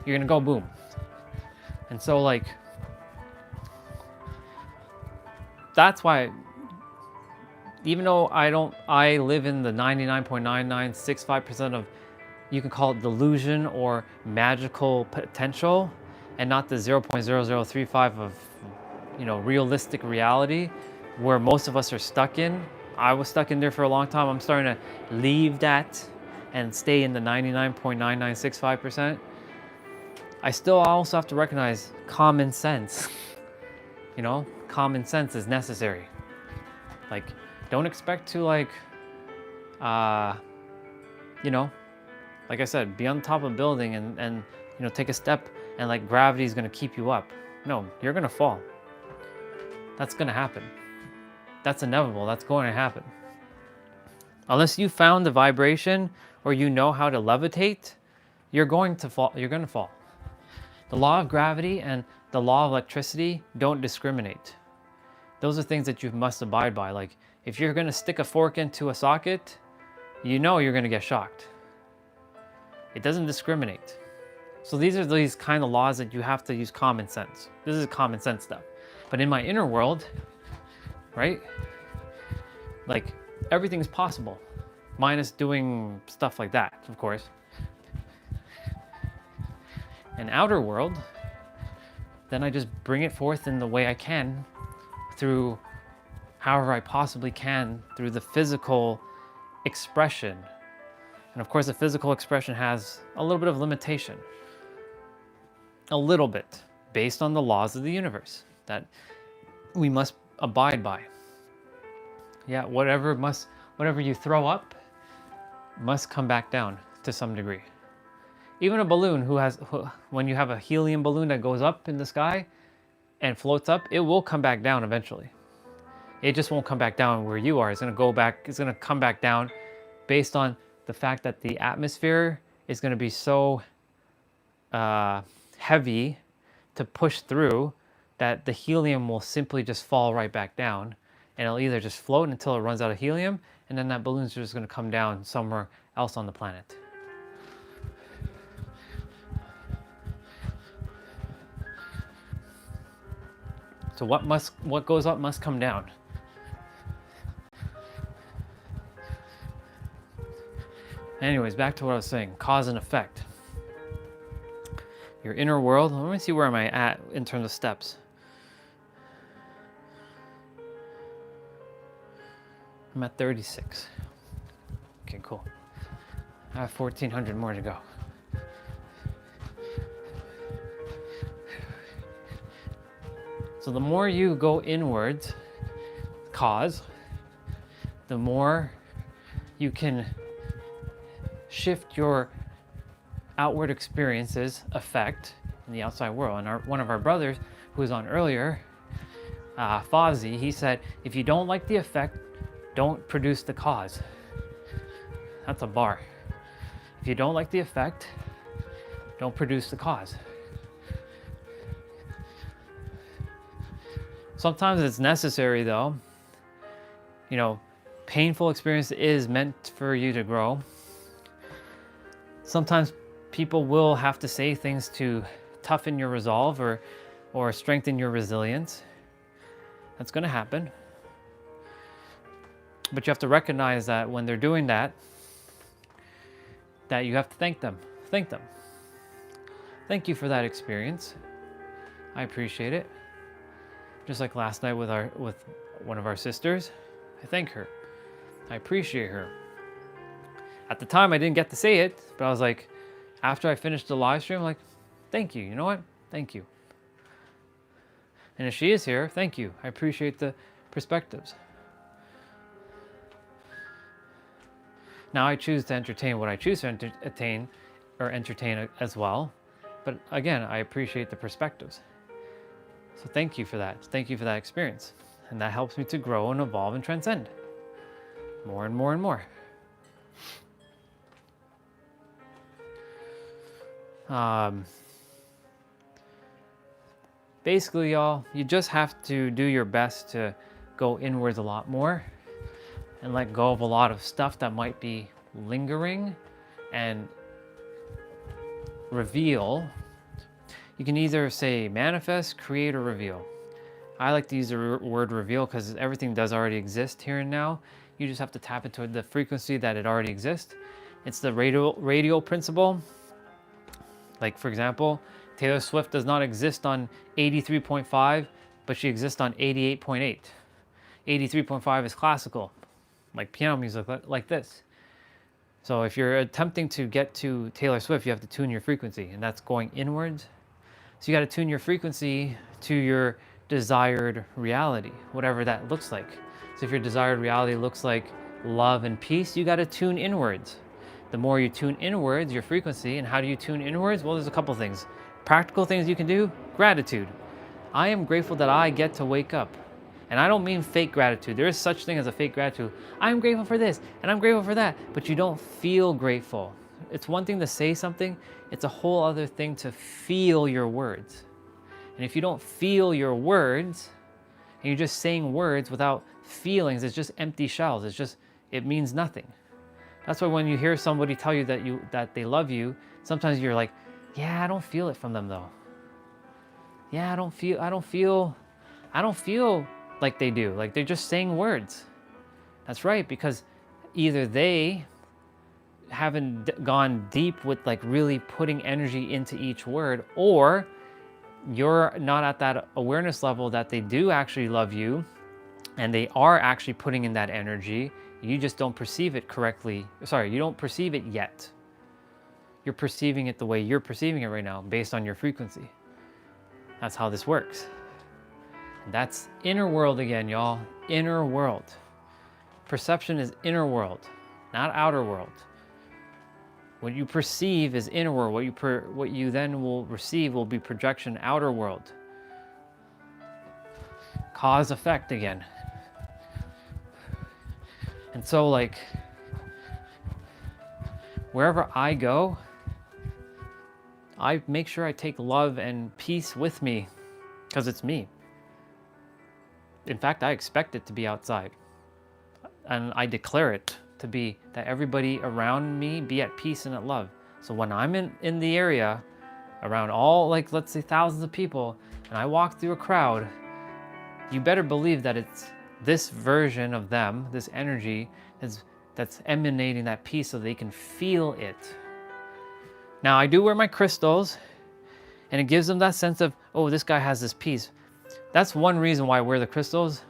You're gonna go boom. And so like, that's why, even though I live in the 99.9965% of you can call it delusion or magical potential, and not the 0.0035 of, you know, realistic reality where most of us are stuck in. I was stuck in there for a long time. I'm starting to leave that and stay in the 99.9965%. I still also have to recognize common sense. You know, common sense is necessary. Like, don't expect to like, you know, like I said, be on top of a building and you know, take a step and like gravity is gonna keep you up. No, you're gonna fall. That's gonna happen. That's inevitable. That's going to happen. Unless you found the vibration or you know how to levitate, you're going to fall. You're going to fall. The law of gravity and the law of electricity don't discriminate. Those are things that you must abide by. Like, if you're going to stick a fork into a socket, you know you're going to get shocked. It doesn't discriminate. So these are these kind of laws that you have to use common sense. This is common sense stuff. But in my inner world, right? Like, everything's possible, minus doing stuff like that, of course. An outer world, then I just bring it forth in the way I can, through however I possibly can, through the physical expression. And of course, the physical expression has a little bit of limitation. A little bit, based on the laws of the universe that we must abide by. Yeah, whatever you throw up must come back down to some degree. Even a balloon when you have a helium balloon that goes up in the sky and floats up, it will come back down eventually. It just won't come back down where you are. It's gonna come back down based on the fact that the atmosphere is gonna be so heavy to push through that the helium will simply just fall right back down, and it'll either just float until it runs out of helium, and then that balloon's just going to come down somewhere else on the planet. So what goes up must come down. Anyways, back to what I was saying, cause and effect. Your inner world, let me see where am I at in terms of steps. I'm at 36. Okay, cool. I have 1,400 more to go. So the more you go inwards, cause, the more you can shift your outward experiences effect in the outside world. And one of our brothers who was on earlier, Fozzie, he said, if you don't like the effect, don't produce the cause. That's a bar. If you don't like the effect, don't produce the cause. Sometimes it's necessary though. You know, painful experience is meant for you to grow. Sometimes people will have to say things to toughen your resolve or strengthen your resilience. That's going to happen. But you have to recognize that when they're doing that, that you have to thank them. Thank them. Thank you for that experience. I appreciate it. Just like last night with one of our sisters, I thank her. I appreciate her. At the time, I didn't get to say it, but I was like, after I finished the live stream, I'm like, thank you. You know what? Thank you. And if she is here, thank you. I appreciate the perspectives. Now I choose to entertain what I choose to entertain as well. But again, I appreciate the perspectives. So thank you for that. Thank you for that experience. And that helps me to grow and evolve and transcend more and more and more. Basically, y'all, you just have to do your best to go inwards a lot more and let go of a lot of stuff that might be lingering and reveal. You can either say manifest, create, or reveal. I like to use the word reveal because everything does already exist here and now. You just have to tap into the frequency that it already exists It's the radial principle. Like for example, Taylor Swift does not exist on 83.5, but she exists on 88.8. 83.5 is classical, like piano music, like this. So if you're attempting to get to Taylor Swift, you have to tune your frequency, and that's going inwards. So you got to tune your frequency to your desired reality, whatever that looks like. So if your desired reality looks like love and peace, you got to tune inwards. The more you tune inwards, your frequency, and how do you tune inwards? Well, there's a couple things. Practical things you can do, gratitude. I am grateful that I get to wake up. And I don't mean fake gratitude. There is such thing as a fake gratitude. I'm grateful for this, and I'm grateful for that, but you don't feel grateful. It's one thing to say something, it's a whole other thing to feel your words. And if you don't feel your words, and you're just saying words without feelings, it's just empty shells. It means nothing. That's why when you hear somebody tell you that they love you, sometimes you're like, yeah, I don't feel it from them though. Yeah, I don't feel like they do. Like they're just saying words. That's right, because either they haven't gone deep with like really putting energy into each word, or you're not at that awareness level that they do actually love you and they are actually putting in that energy. You just don't perceive it correctly. Sorry, you don't perceive it yet. You're perceiving it the way you're perceiving it right now based on your frequency. That's how this works. And that's inner world again, y'all. Inner world. Perception is inner world, not outer world. What you perceive is inner world. What you then will receive will be projection, outer world. Cause effect again. And so like, wherever I go, I make sure I take love and peace with me because it's me. In fact, I expect it to be outside. And I declare it to be that everybody around me be at peace and at love. So when I'm in the area around all, like, let's say thousands of people, and I walk through a crowd, you better believe that it's this version of them, this energy that's emanating that peace so they can feel it. Now, I do wear my crystals, and it gives them that sense of, oh, this guy has this peace. That's one reason why I wear the crystals.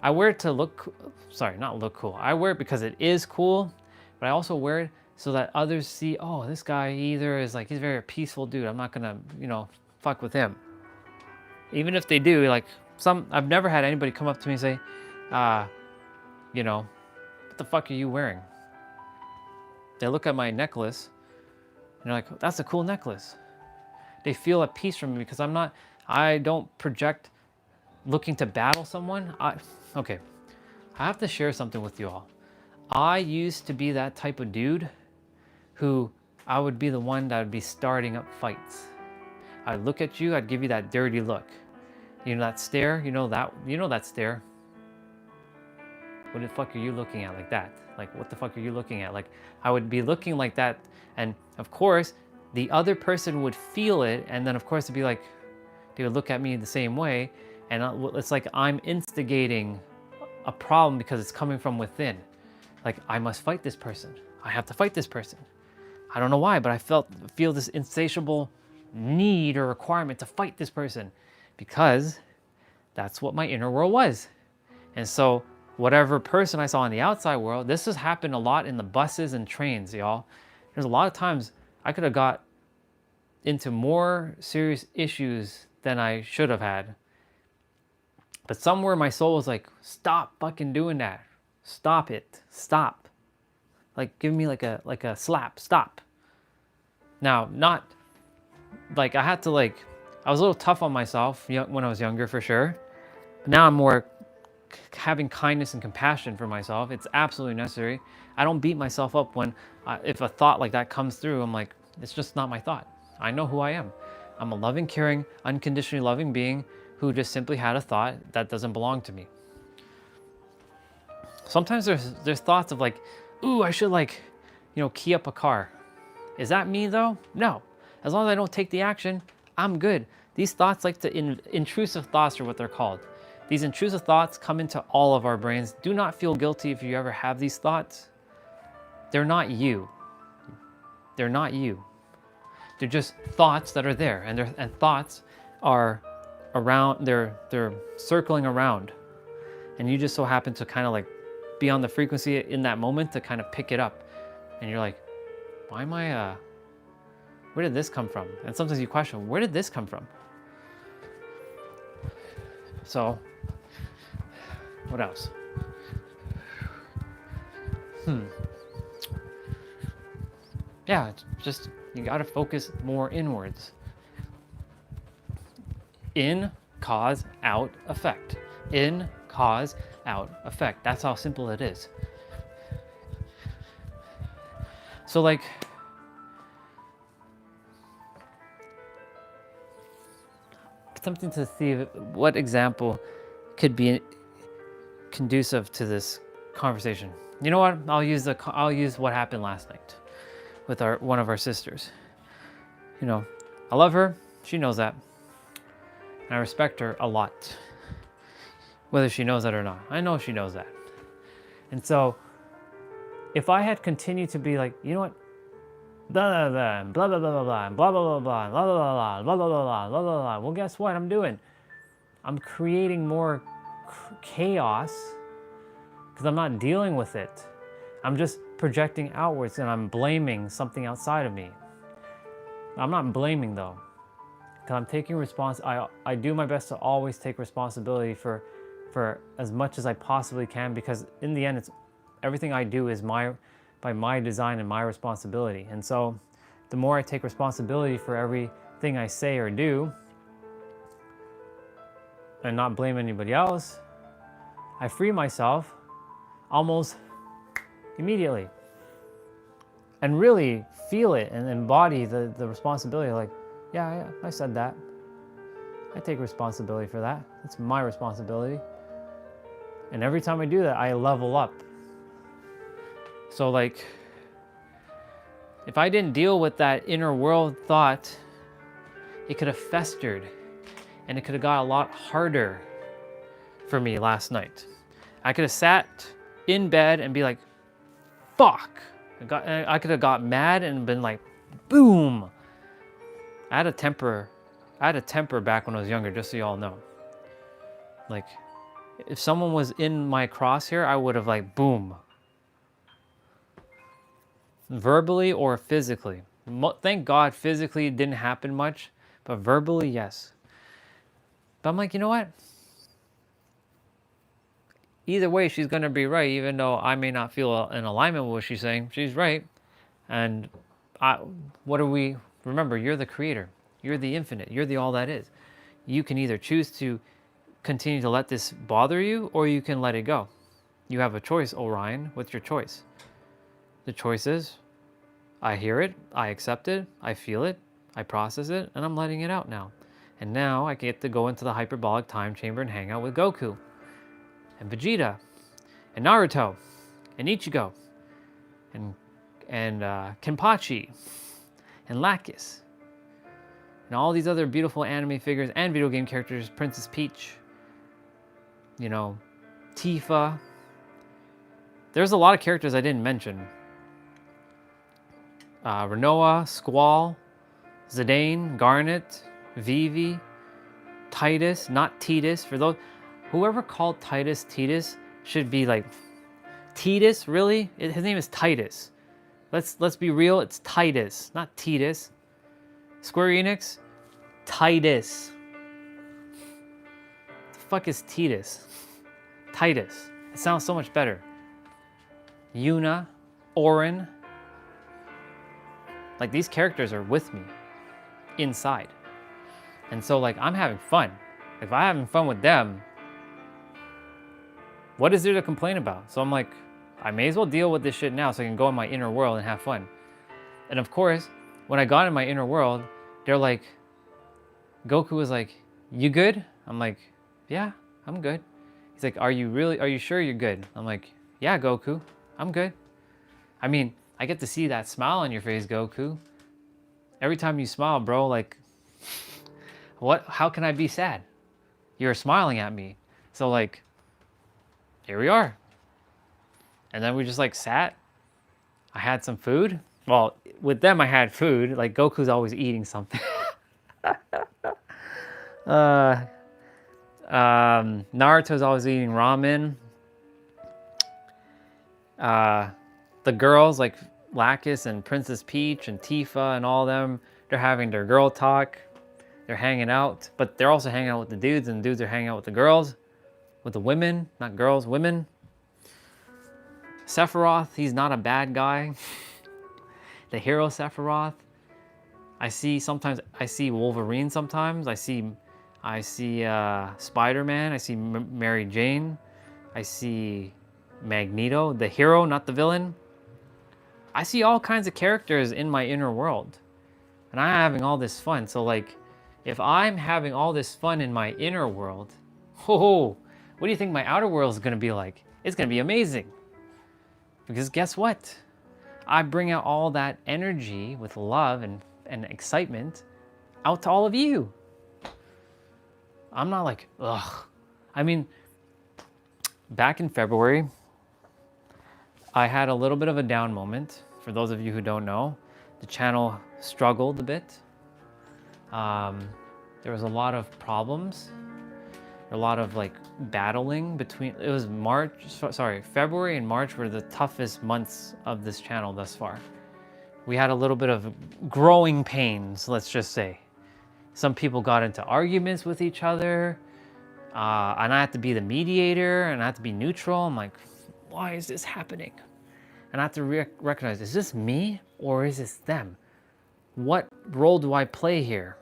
I wear it to look, sorry, not look cool. I wear it because it is cool, but I also wear it so that others see, oh, this guy either is like, he's a very peaceful dude. I'm not gonna, fuck with him. Even if they do, like I've never had anybody come up to me and say, what the fuck are you wearing? They look at my necklace and they're like, that's a cool necklace. They feel at peace from me because I don't project looking to battle someone. Okay, I have to share something with you all. I used to be that type of dude who I would be the one that would be starting up fights. I'd look at you, I'd give you that dirty look. You know that stare? You know that stare? What the fuck are you looking at like that? Like, what the fuck are you looking at? Like, I would be looking like that. And of course, the other person would feel it. And then of course, it'd be like, they would look at me the same way. And it's like I'm instigating a problem because it's coming from within. Like, I must fight this person. I have to fight this person. I don't know why, but I feel this insatiable need or requirement to fight this person because that's what my inner world was. And so whatever person I saw in the outside world, this has happened a lot in the buses and trains, y'all. There's a lot of times I could have got into more serious issues than I should have had. But somewhere my soul was like, stop fucking doing that. Stop it. Stop. Like, give me like a slap. Stop. Now, not like I was a little tough on myself when I was younger, for sure. But now I'm more having kindness and compassion for myself. It's absolutely necessary. I don't beat myself up when if a thought like that comes through. I'm like, it's just not my thought. I know who I am. I'm a loving, caring, unconditionally loving being who just simply had a thought that doesn't belong to me. Sometimes there's thoughts of like, ooh, I should key up a car. Is that me though? No. As long as I don't take the action, I'm good. These thoughts, like the intrusive thoughts are what they're called. These intrusive thoughts come into all of our brains. Do not feel guilty if you ever have these thoughts. They're not you. They're not you. They're just thoughts that are there, and thoughts are around. They're circling around, and you just so happen to kind of like be on the frequency in that moment to kind of pick it up, and you're like, why am I? Where did this come from? And sometimes you question, where did this come from? So, what else? Yeah, it's just, you gotta focus more inwards. In, cause, out, effect. In, cause, out, effect. That's how simple it is. So like, something to see what example could be conducive to this conversation. You know what? I'll use what happened last night with one of our sisters. You know, I love her. She knows that. And I respect her a lot. Whether she knows that or not. I know she knows that. And so, if I had continued to be like, you know what? Blah, blah, blah, blah, blah, blah, blah, blah, blah, blah, blah, blah, blah, blah, blah, blah, blah, blah, blah. Well, guess what I'm doing? I'm creating more chaos because I'm not dealing with it. I'm just projecting outwards and I'm blaming something outside of me. I'm not blaming though, because I'm taking I do my best to always take responsibility for as much as I possibly can, because in the end, it's everything I do is by my design and my responsibility. And so the more I take responsibility for everything I say or do and not blame anybody else, I free myself almost immediately and really feel it and embody the responsibility. Like, yeah, I said that. I take responsibility for that. It's my responsibility. And every time I do that, I level up. So like, if I didn't deal with that inner world thought, it could have festered and it could have got a lot harder for me last night. I could have sat in bed and be like, fuck. I could have got mad and been like, boom. I had a temper back when I was younger, just so y'all know. Like, if someone was in my crosshair, I would have like, boom. Verbally or physically. Thank God physically it didn't happen much, but verbally, yes. But I'm like, you know what? Either way, she's going to be right, even though I may not feel in alignment with what she's saying. She's right. And remember, you're the creator. You're the infinite. You're the all that is. You can either choose to continue to let this bother you, or you can let it go. You have a choice, Orion. What's your choice? The choice is, I hear it, I accept it, I feel it, I process it, and I'm letting it out now. And now I get to go into the hyperbolic time chamber and hang out with Goku, and Vegeta, and Naruto, and Ichigo, and Kenpachi, and Lacus, and all these other beautiful anime figures and video game characters, Princess Peach, you know, Tifa. There's a lot of characters I didn't mention. Renoa, Squall, Zidane, Garnet, Vivi, Titus, not Titus. For those, whoever called Titus Titus should be like, Titus, really? His name is Titus. Let's be real, it's Titus, not Titus. Square Enix, Titus. The fuck is Titus? Titus. It sounds so much better. Yuna, Orin. Like, these characters are with me inside. And so like, I'm having fun. If I'm having fun with them, what is there to complain about? So I'm like, I may as well deal with this shit now so I can go in my inner world and have fun. And of course, when I got in my inner world, they're like, Goku was like, you good? I'm like, yeah, I'm good. He's like, are you sure you're good? I'm like, yeah, Goku, I'm good. I mean, I get to see that smile on your face, Goku. Every time you smile, bro, like, how can I be sad? You're smiling at me. So like, here we are. And then we just like sat. I had some food, Well, with them I had food. Like Goku's always eating something. Naruto's always eating ramen. The girls like Lacus and Princess Peach and Tifa and all them, they're having their girl talk. They're hanging out, but they're also hanging out with the dudes, and the dudes are hanging out with the girls, with the women, not girls, women. Sephiroth, he's not a bad guy. The hero Sephiroth. I see Wolverine sometimes. I see Spider-Man. I see Mary Jane. I see Magneto, the hero, not the villain. I see all kinds of characters in my inner world, and I'm having all this fun. So like, if I'm having all this fun in my inner world, what do you think my outer world is gonna be like? It's gonna be amazing. Because guess what? I bring out all that energy with love and excitement out to all of you. I'm not like, ugh. I mean, back in February, I had a little bit of a down moment. For those of you who don't know, the channel struggled a bit. There was a lot of problems, a lot of like battling between, it was February and March were the toughest months of this channel thus far. We had a little bit of growing pains, let's just say. Some people got into arguments with each other, and I had to be the mediator, and I had to be neutral. I'm like, why is this happening? And I have to recognize, is this me or is this them? What role do I play here?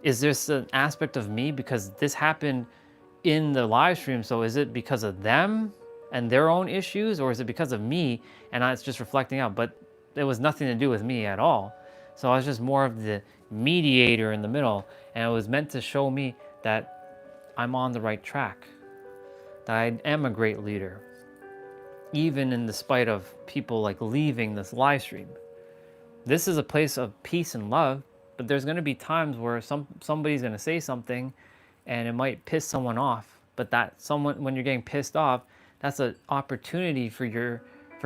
Is this an aspect of me because this happened in the live stream? So is it because of them and their own issues, or is it because of me and it's just reflecting out? But it was nothing to do with me at all. So I was just more of the mediator in the middle, and it was meant to show me that I'm on the right track, that I am a great leader, even in the spite of people like leaving this live stream. This is a place of peace and love, but there's going to be times where somebody's going to say something and it might piss someone off. But that someone, when you're getting pissed off, that's an opportunity for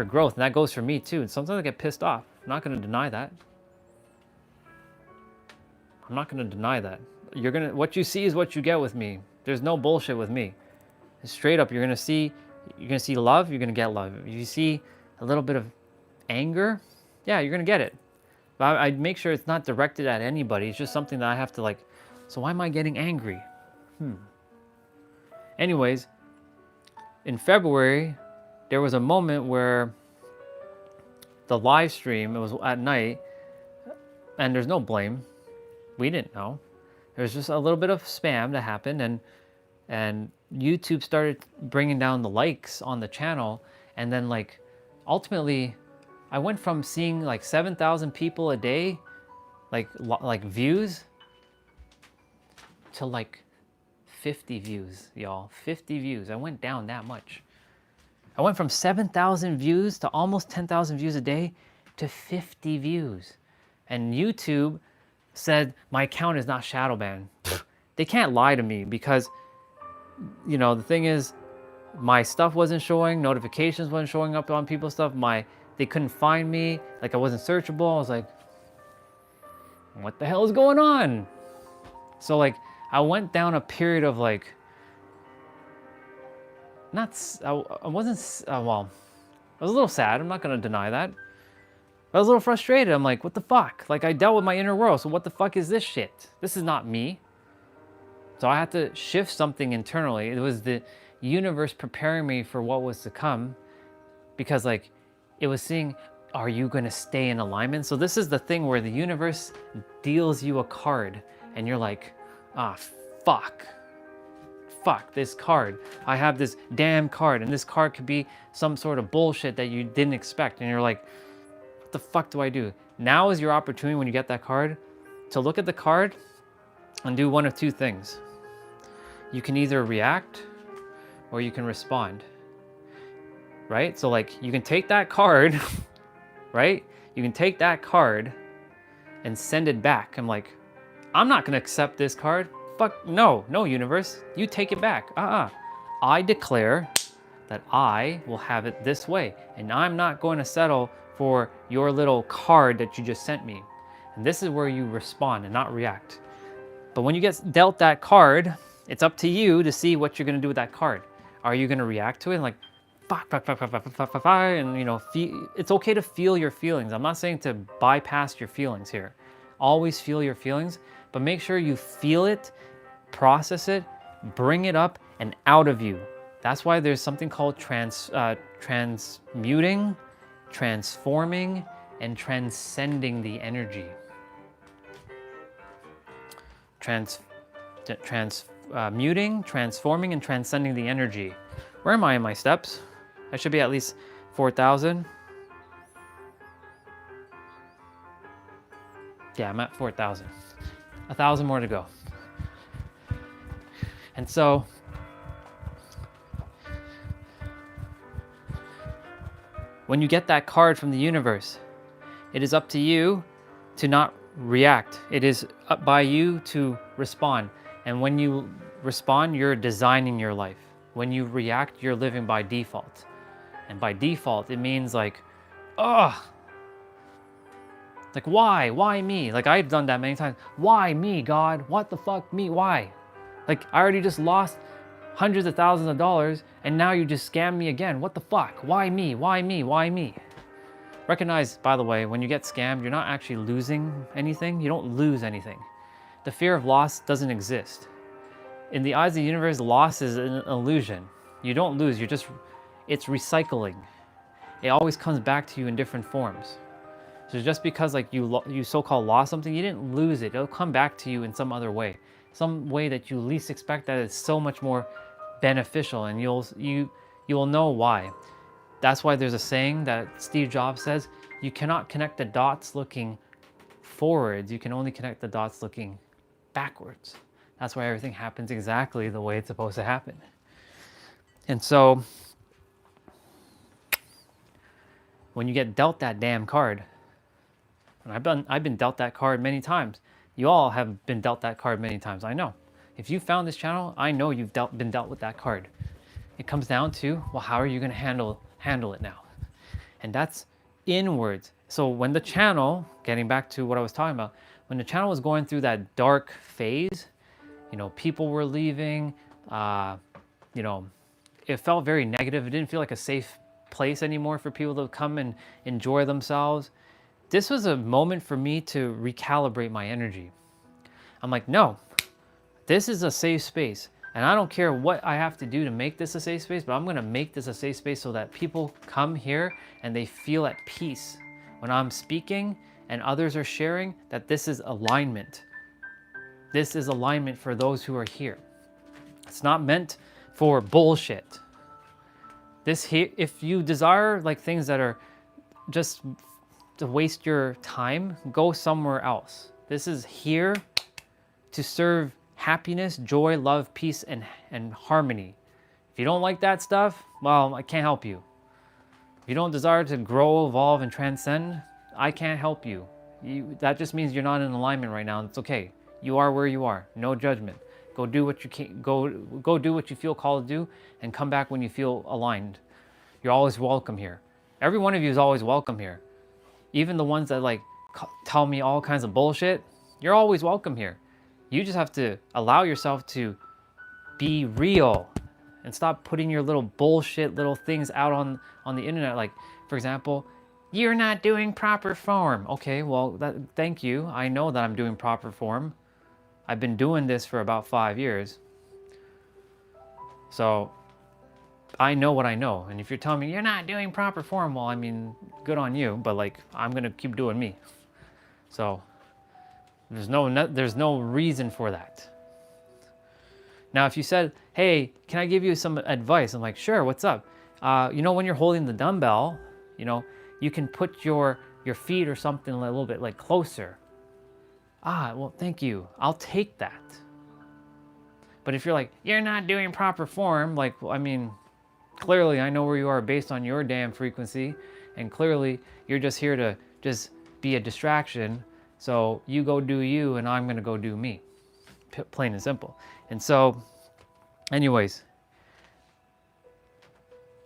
growth. And that goes for me too. And sometimes I get pissed off. I'm not going to deny that. I'm not going to deny that. What you see is what you get with me. There's no bullshit with me. Straight up, you're going to see love, you're going to get love. If you see a little bit of anger, yeah, you're going to get it. But I make sure it's not directed at anybody. It's just something that I have to like, so why am I getting angry? Anyways, in February, there was a moment where the live stream, it was at night, and there's no blame. We didn't know. There was just a little bit of spam that happened, and YouTube started bringing down the likes on the channel, and then like ultimately I went from seeing like 7,000 people a day like views to like 50 views, y'all. 50 views. I went down that much. I went from 7,000 views to almost 10,000 views a day to 50 views. And YouTube said my account is not shadow banned. They can't lie to me because, you know, the thing is, my stuff wasn't showing, notifications wasn't showing up on people's stuff, they couldn't find me, like I wasn't searchable. I was like, what the hell is going on? So like, I went down a period of like, I was a little sad, I'm not gonna deny that. I was a little frustrated, I'm like, what the fuck? Like I dealt with my inner world, so what the fuck is this shit? This is not me. So I had to shift something internally. It was the universe preparing me for what was to come, because like it was seeing, are you going to stay in alignment? So this is the thing where the universe deals you a card and you're like, ah, fuck this card. I have this damn card, and this card could be some sort of bullshit that you didn't expect. And you're like, what the fuck do I do? Now is your opportunity when you get that card to look at the card and do one of two things. You can either react or you can respond, right? So like you can take that card, right? You can take that card and send it back. I'm like, I'm not gonna accept this card. Fuck, no, universe, you take it back. I declare that I will have it this way, and I'm not going to settle for your little card that you just sent me. And this is where you respond and not react. But when you get dealt that card, it's up to you to see what you're gonna do with that card. Are you gonna react to it like, fuck, and it's okay to feel your feelings. I'm not saying to bypass your feelings here. Always feel your feelings, but make sure you feel it, process it, bring it up and out of you. That's why there's something called transmuting, transforming, and transcending the energy. Muting, transforming, and transcending the energy. Where am I in my steps? I should be at least 4,000. Yeah, I'm at 4,000. 1,000 more to go. And so, when you get that card from the universe, it is up to you to not react. It is up by you to respond. And when you respond, you're designing your life. When you react, you're living by default. And by default, it means like, ugh. Like, why? Why me? Like, I've done that many times. Why me, God? What the fuck me? Why? Like, I already just lost hundreds of thousands of dollars and now you just scam me again. What the fuck? Why me? Why me? Why me? Recognize, by the way, when you get scammed, you're not actually losing anything. You don't lose anything. The fear of loss doesn't exist. In the eyes of the universe, loss is an illusion. You don't lose, it's recycling. It always comes back to you in different forms. So just because like you so-called lost something, you didn't lose it. It'll come back to you in some other way. Some way that you least expect that is so much more beneficial, and you'll know why. That's why there's a saying that Steve Jobs says, you cannot connect the dots looking forwards, you can only connect the dots looking backwards. That's why everything happens exactly the way it's supposed to happen. And so, when you get dealt that damn card, and I've been dealt that card many times. You all have been dealt that card many times, I know. If you found this channel, I know you've been dealt with that card. It comes down to, well, how are you gonna handle it now? And that's inwards. So when the channel, getting back to what I was talking about, when the channel was going through that dark phase, people were leaving, it felt very negative. It didn't feel like a safe place anymore for people to come and enjoy themselves. This was a moment for me to recalibrate my energy. I'm like, no, this is a safe space. And I don't care what I have to do to make this a safe space, but I'm gonna make this a safe space so that people come here and they feel at peace. When I'm speaking and others are sharing, that this is alignment. This is alignment for those who are here. It's not meant for bullshit. If you desire like things that are just to waste your time, go somewhere else. This is here to serve happiness, joy, love, peace, and harmony. If you don't like that stuff, well, I can't help you. If you don't desire to grow, evolve, and transcend, I can't help you. That just means you're not in alignment right now, and it's okay. You are where you are, no judgment. Go do what you can, go do what you feel called to do, and come back when you feel aligned. You're always welcome here. Every one of you is always welcome here. Even the ones that like tell me all kinds of bullshit, you're always welcome here. You just have to allow yourself to be real and stop putting your little bullshit little things out on the internet. Like, for example, you're not doing proper form. Okay, well, thank you. I know that I'm doing proper form. I've been doing this for about 5 years. So I know what I know. And if you're telling me you're not doing proper form, well, I mean, good on you, but like, I'm gonna keep doing me. So there's no reason for that. Now, if you said, hey, can I give you some advice? I'm like, sure, what's up? When you're holding the dumbbell, you can put your feet or something a little bit like closer. Well, thank you. I'll take that. But if you're like, you're not doing proper form, like, well, I mean, clearly I know where you are based on your damn frequency, and clearly you're just here to just be a distraction. So you go do you, and I'm gonna go do me. Plain and simple. And so, anyways,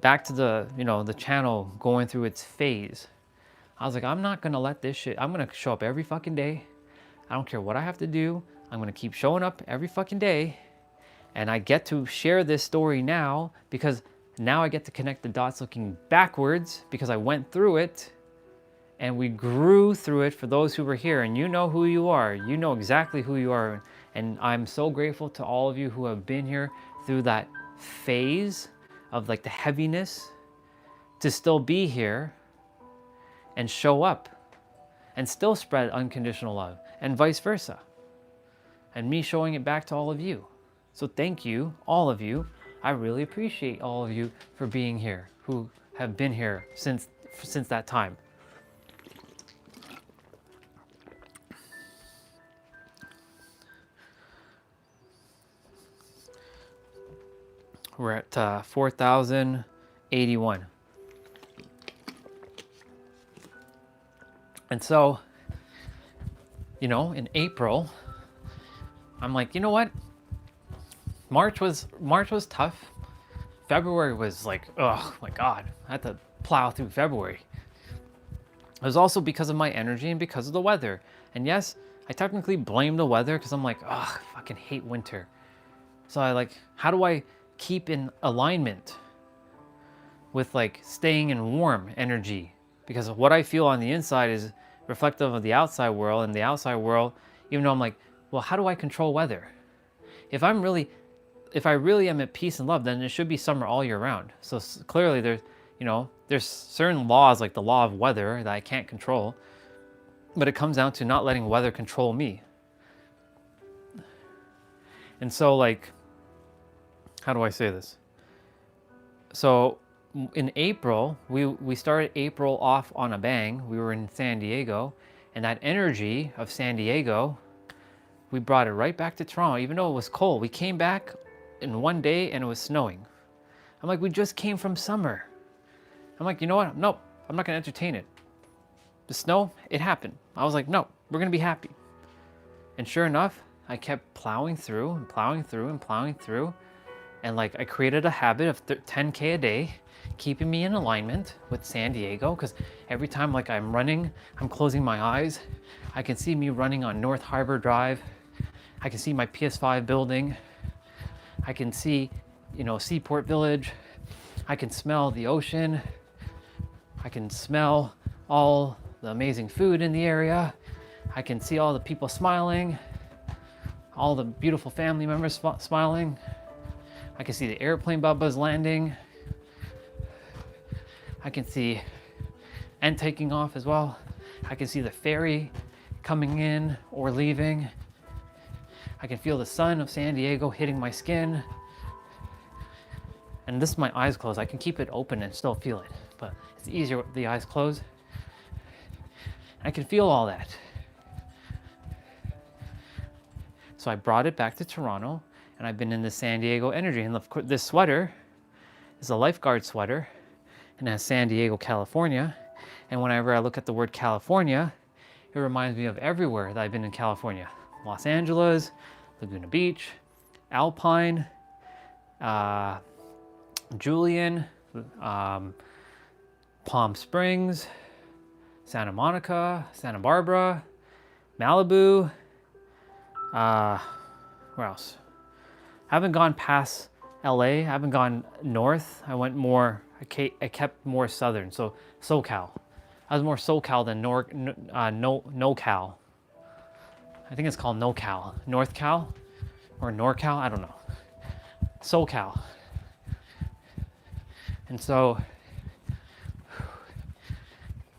back to the channel going through its phase. I was like, I'm not gonna let this shit, I'm gonna show up every fucking day. I don't care what I have to do. I'm gonna keep showing up every fucking day. And I get to share this story now because now I get to connect the dots looking backwards because I went through it and we grew through it for those who were here. And you know who you are. You know exactly who you are. And I'm so grateful to all of you who have been here through that phase of like the heaviness to still be here and show up and still spread unconditional love and vice versa. And me showing it back to all of you. So thank you, all of you. I really appreciate all of you for being here, who have been here since that time. We're at 4,081. And so, you know, in April, I'm like, you know what? March was tough. February was like, oh my God, I had to plow through February. It was also because of my energy and because of the weather. And yes, I technically blame the weather because I'm like, oh, I fucking hate winter. So I like, how do I keep in alignment with like staying in warm energy? Because what I feel on the inside is reflective of the outside world, and the outside world, even though I'm like, well, how do I control weather? If I really am at peace and love, then it should be summer all year round. So clearly there's certain laws like the law of weather that I can't control, but it comes down to not letting weather control me. And so like, how do I say this? So in April, we started April off on a bang. We were in San Diego, and that energy of San Diego, we brought it right back to Toronto, even though it was cold. We came back in one day and it was snowing. I'm like, we just came from summer. I'm like, you know what? Nope, I'm not gonna entertain it. The snow, it happened. I was like, no, we're gonna be happy. And sure enough, I kept plowing through and plowing through and plowing through. And like, I created a habit of 10K a day, keeping me in alignment with San Diego. Because every time like I'm running, I'm closing my eyes. I can see me running on North Harbor Drive. I can see my PS5 building. I can see, you know, Seaport Village. I can smell the ocean. I can smell all the amazing food in the area. I can see all the people smiling, all the beautiful family members smiling. I can see the airplane Bubba's landing. I can see and taking off as well. I can see the ferry coming in or leaving. I can feel the sun of San Diego hitting my skin. And this is my eyes closed. I can keep it open and still feel it, but it's easier with the eyes closed. I can feel all that. So I brought it back to Toronto, and I've been in the San Diego energy. And this sweater is a lifeguard sweater, and it has San Diego, California. And whenever I look at the word California, it reminds me of everywhere that I've been in California. Los Angeles, Laguna Beach, Alpine, Julian, Palm Springs, Santa Monica, Santa Barbara, Malibu, where else? I haven't gone past LA, I haven't gone north. I went more, I kept more southern, so SoCal. I was more SoCal than NoCal. I think it's called NoCal. North Cal or NorCal, I don't know. SoCal. And so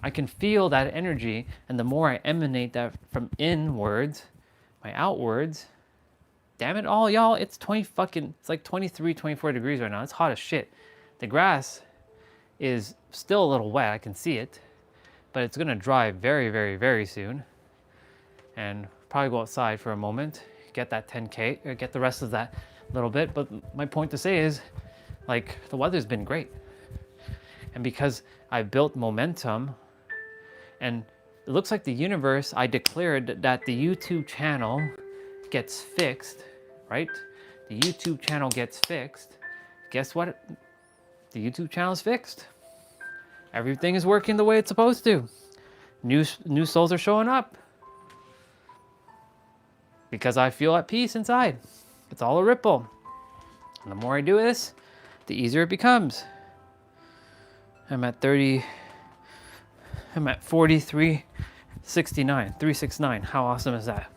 I can feel that energy, and the more I emanate that from inwards, my outwards, damn it all, y'all, it's like 23, 24 degrees right now. It's hot as shit. The grass is still a little wet, I can see it, but it's gonna dry very, very, very soon. And probably go outside for a moment, get that 10K, or get the rest of that little bit. But my point to say is, like, the weather's been great. And because I built momentum, and it looks like the universe, I declared that the YouTube channel gets fixed, right? The YouTube channel gets fixed. Guess what? The YouTube channel is fixed. Everything is working the way it's supposed to. New souls are showing up because I feel at peace inside. It's all a ripple. And the more I do this, the easier it becomes. I'm at 4369, 369. How awesome is that?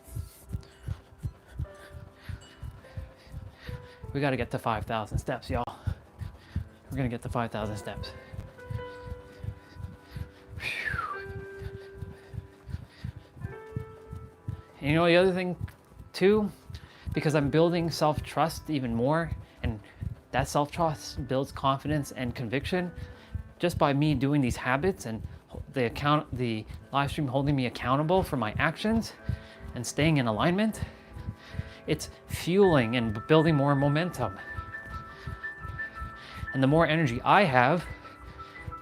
We got to get to 5,000 steps, y'all. We're going to get to 5,000 steps. And you know the other thing too, because I'm building self-trust even more, and that self-trust builds confidence and conviction just by me doing these habits and the live stream holding me accountable for my actions and staying in alignment. It's fueling and building more momentum. And the more energy I have,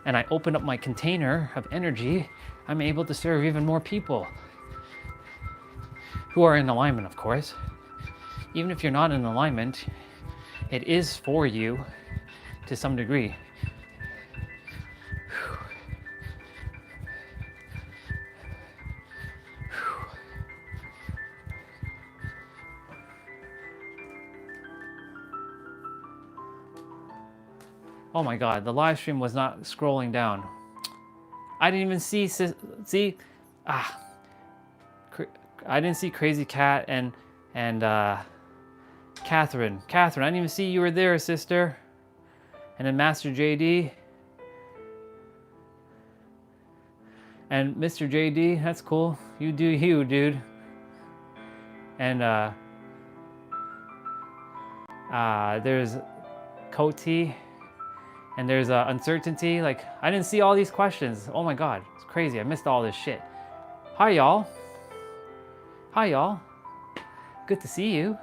and I open up my container of energy, I'm able to serve even more people who are in alignment, of course. Even if you're not in alignment, it is for you to some degree. Oh my God, the live stream was not scrolling down. I didn't even see, I didn't see Crazy Cat and Catherine. Catherine, I didn't even see you were there, sister. And then Master JD. And Mr. JD, that's cool. You do you, dude. And there's Koti. And there's uncertainty. Like, I didn't see all these questions. Oh my God, it's crazy. I missed all this shit. Hi, y'all. Hi, y'all. Good to see you.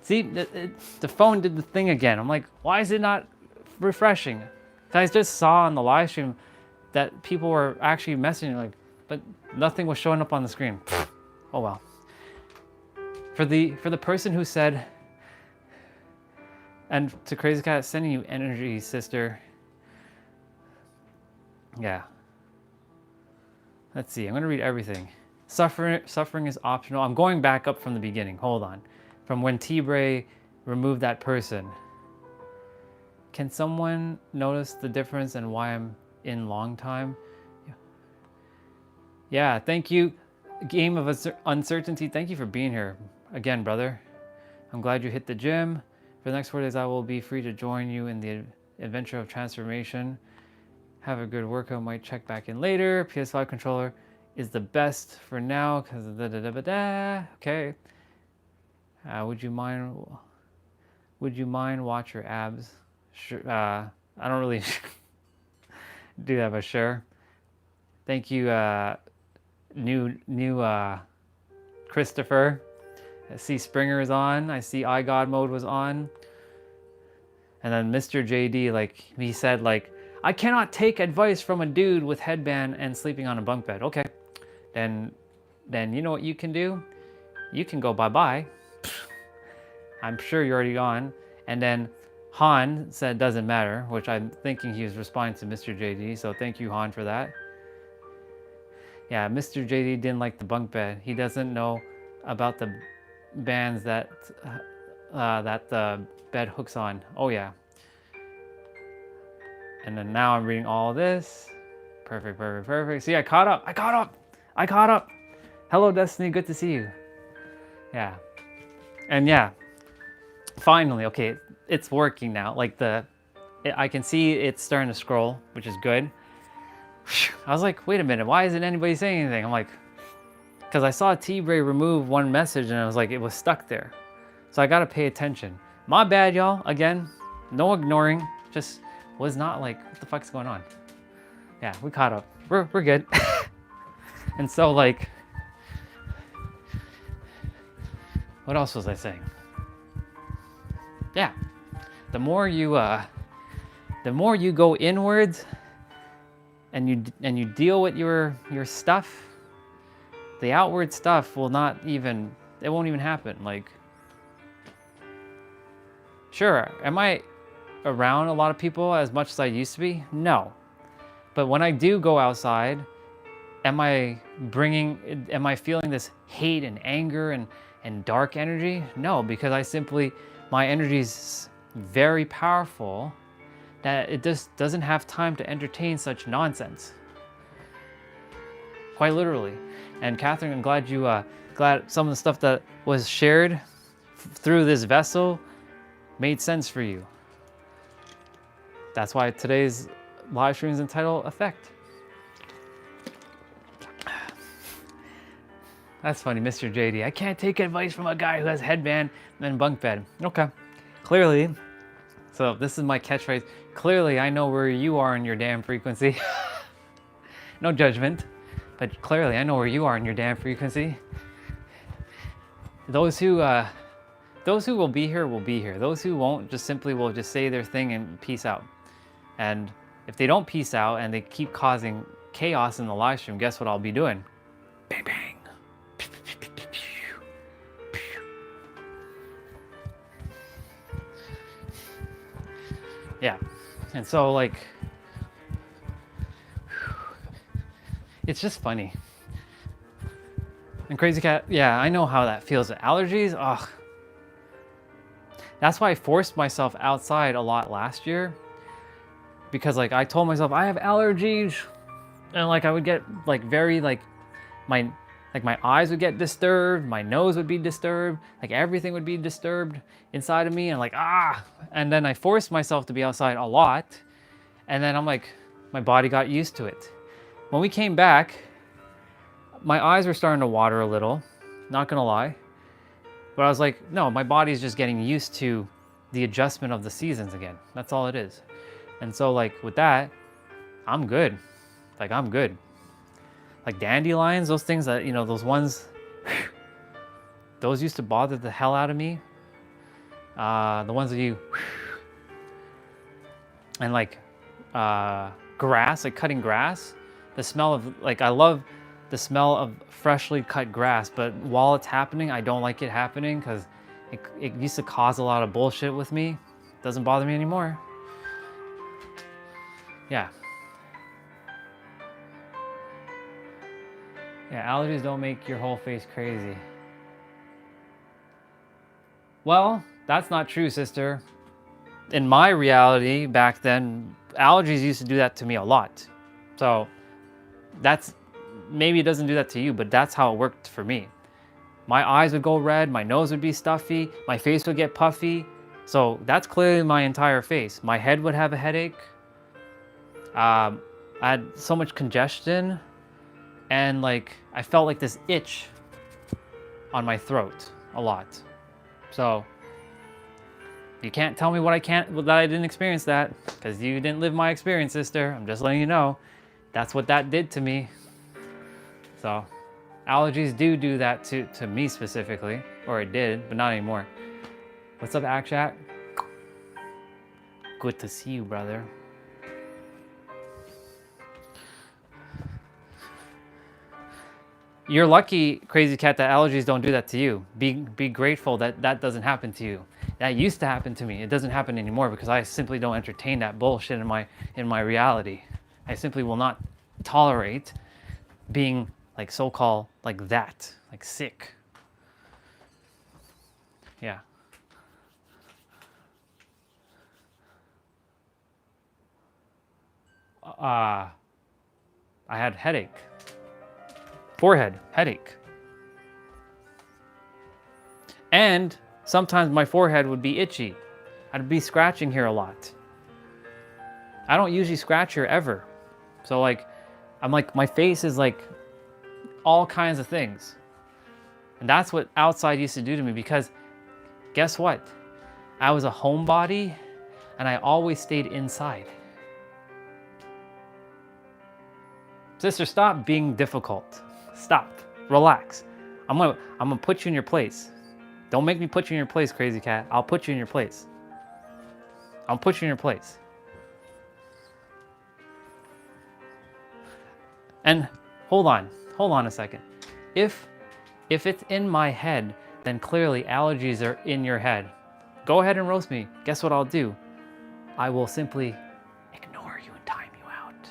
See, the phone did the thing again. I'm like, why is it not refreshing? I just saw on the live stream that people were actually messaging, like, but nothing was showing up on the screen. Oh well. For the person who said, and to Crazy Cat, sending you energy, sister. Yeah. Let's see, I'm gonna read everything. Suffering is optional. I'm going back up from the beginning, hold on. From when T-Bray removed that person. Can someone notice the difference and why I'm in long time? Yeah, thank you, Game of Uncertainty. Thank you for being here again, brother. I'm glad you hit the gym. For the next 4 days, I will be free to join you in the adventure of transformation. Have a good workout. Might check back in later. PS5 controller is the best for now because of da-da-da-da-da. Okay. Would you mind watch your abs? Sure. I don't really do that, but sure. Thank you, new Christopher. I see Springer is on. I see iGod mode was on. And then Mr. JD, like, he said, like, I cannot take advice from a dude with headband and sleeping on a bunk bed. Okay, then you know what you can do? You can go bye-bye. I'm sure you're already gone. And then Han said doesn't matter, which I'm thinking he was responding to Mr. JD. So thank you, Han, for that. Yeah, Mr. JD didn't like the bunk bed. He doesn't know about the bands that the bed hooks on. Oh yeah. And then now I'm reading all this. Perfect, perfect, perfect. See, I caught up. Hello, Destiny, good to see you. Yeah. And yeah, finally, okay, it's working now. Like I can see it's starting to scroll, which is good. I was like, wait a minute, why isn't anybody saying anything? I'm like, because I saw T-Bray remove one message and I was like, it was stuck there. So I got to pay attention. My bad, y'all. Again, no ignoring. Just was not like, what the fuck's going on? Yeah, we caught up. We're good. And so, like, what else was I saying? Yeah, the more you go inwards and you deal with your stuff, the outward stuff will not even, it won't even happen. Like, sure, am I around a lot of people as much as I used to be? No. But when I do go outside am I feeling this hate and anger and dark energy? No, because my energy is very powerful that it just doesn't have time to entertain such nonsense. Quite literally. And Catherine, I'm glad glad some of the stuff that was shared through this vessel made sense for you. That's why today's live stream is entitled Effect. That's funny, Mr. JD. I can't take advice from a guy who has headband and bunk bed. Okay. Clearly, so this is my catchphrase. Clearly, I know where you are in your damn frequency. No judgment, but clearly I know where you are in your damn frequency. Those who will be here will be here. Those who won't just simply will just say their thing and peace out. And if they don't peace out and they keep causing chaos in the live stream, guess what I'll be doing? Bang, bang. Yeah. And so, like, it's just funny. And Crazy Cat, yeah, I know how that feels. Allergies, ugh. That's why I forced myself outside a lot last year. Because, like, I told myself, I have allergies. And, like, I would get, like, very, like, my eyes would get disturbed, my nose would be disturbed, like everything would be disturbed inside of me, and like, ah! And then I forced myself to be outside a lot, and then I'm like, my body got used to it. When we came back, my eyes were starting to water a little, not gonna lie. But I was like, no, my body's just getting used to the adjustment of the seasons again. That's all it is. And so, like, with that, I'm good. Like, I'm good. Like dandelions, those things that, you know, those ones, those used to bother the hell out of me. The ones that you, and like grass, like cutting grass, the smell of, like, I love the smell of freshly cut grass, but while it's happening, I don't like it happening because it used to cause a lot of bullshit with me. It doesn't bother me anymore. Yeah. Yeah, allergies don't make your whole face crazy. Well, that's not true, sister. In my reality back then, allergies used to do that to me a lot. So that's, maybe it doesn't do that to you, but that's how it worked for me. My eyes would go red, my nose would be stuffy, my face would get puffy. So that's clearly my entire face. My head would have a headache. I had so much congestion. And like, I felt like this itch on my throat a lot. So you can't tell me that I didn't experience that, because you didn't live my experience, sister. I'm just letting you know. That's what that did to me. So allergies do that to me specifically, or it did, but not anymore. What's up, Akshat? Good to see you, brother. You're lucky, Crazy Cat, that allergies don't do that to you. Be grateful that that doesn't happen to you. That used to happen to me. It doesn't happen anymore because I simply don't entertain that bullshit in my reality. I simply will not tolerate being like so-called like that, like sick. Yeah. I had headache. Forehead, headache. And sometimes my forehead would be itchy. I'd be scratching here a lot. I don't usually scratch here ever. So like, I'm like, my face is like all kinds of things. And that's what outside used to do to me, because guess what? I was a homebody and I always stayed inside. Sister, stop being difficult. Stop. Relax. I'm gonna put you in your place. Don't make me put you in your place, Crazy Cat. I'll put you in your place. I'll put you in your place. And hold on a second. If it's in my head, then clearly allergies are in your head. Go ahead and roast me. Guess what I'll do? I will simply ignore you and time you out.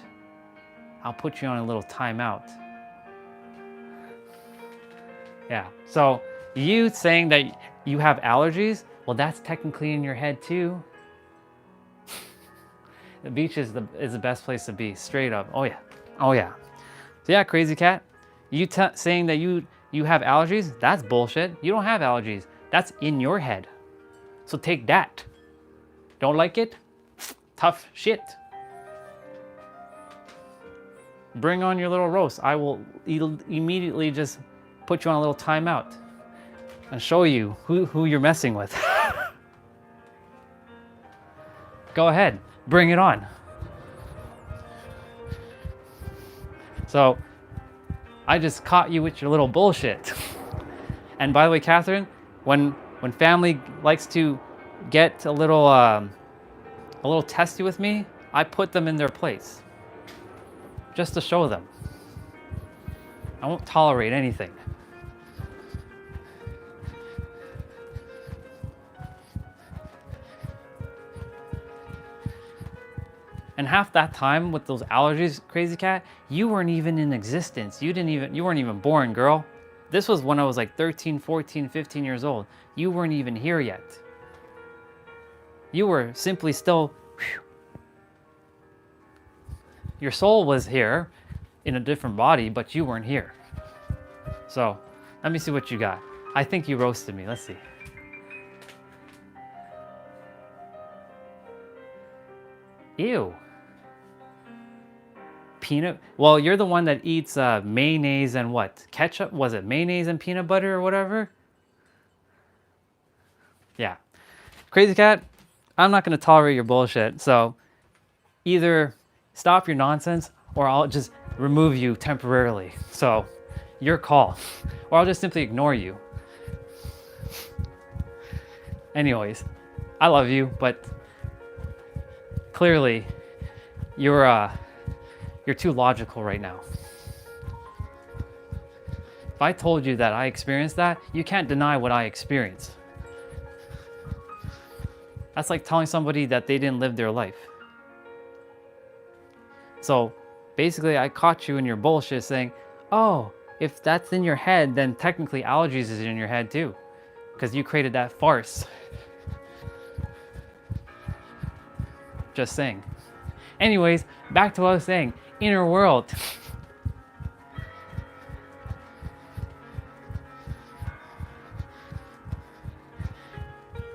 I'll put you on a little timeout. Yeah. So you saying that you have allergies, well, that's technically in your head too. The beach is the best place to be, straight up. Oh yeah. Oh yeah. So yeah, crazy cat. You saying that you have allergies, that's bullshit. You don't have allergies. That's in your head. So take that. Don't like it? Tough shit. Bring on your little roast. I will immediately just put you on a little timeout and show you who you're messing with. Go ahead, bring it on. So I just caught you with your little bullshit. And by the way, Catherine, when family likes to get a little testy with me, I put them in their place. Just to show them. I won't tolerate anything. And half that time with those allergies, crazy cat, you weren't even in existence. You weren't even born, girl. This was when I was like 13, 14, 15 years old. You weren't even here yet. You were simply still, whew. Your soul was here in a different body, but you weren't here. So let me see what you got. I think you roasted me. Let's see. Ew. Peanut. Well, you're the one that eats mayonnaise and what? Ketchup? Was it mayonnaise and peanut butter or whatever? Yeah. Crazy cat, I'm not going to tolerate your bullshit. So either stop your nonsense or I'll just remove you temporarily. So your call. Or I'll just simply ignore you. Anyways, I love you, but clearly you're too logical right now. If I told you that I experienced that, you can't deny what I experienced. That's like telling somebody that they didn't live their life. So basically I caught you in your bullshit saying, oh, if that's in your head, then technically allergies is in your head too, because you created that farce. Just saying. Anyways, back to what I was saying, inner world.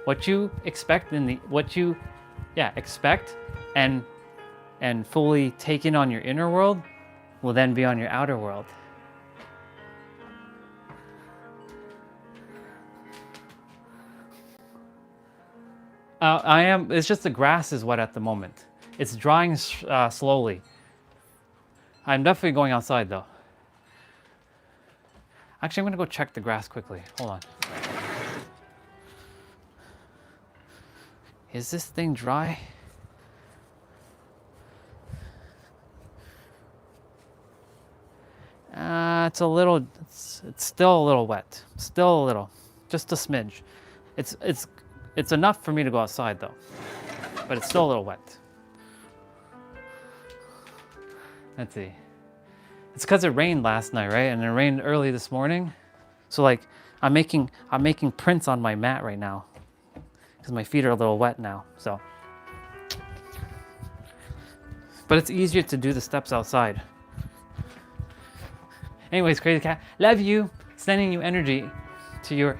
What you expect expect and fully take in on your inner world will then be on your outer world. It's just the grass is wet at the moment. It's drying slowly. I'm definitely going outside though. Actually, I'm gonna go check the grass quickly. Hold on. Is this thing dry? It's still a little wet. Still a little, just a smidge. It's enough for me to go outside though, but it's still a little wet. Let's see. It's because it rained last night, right? And it rained early this morning. So like, I'm making prints on my mat right now because my feet are a little wet now. So, but it's easier to do the steps outside. Anyways, crazy cat, love you. Sending you energy to your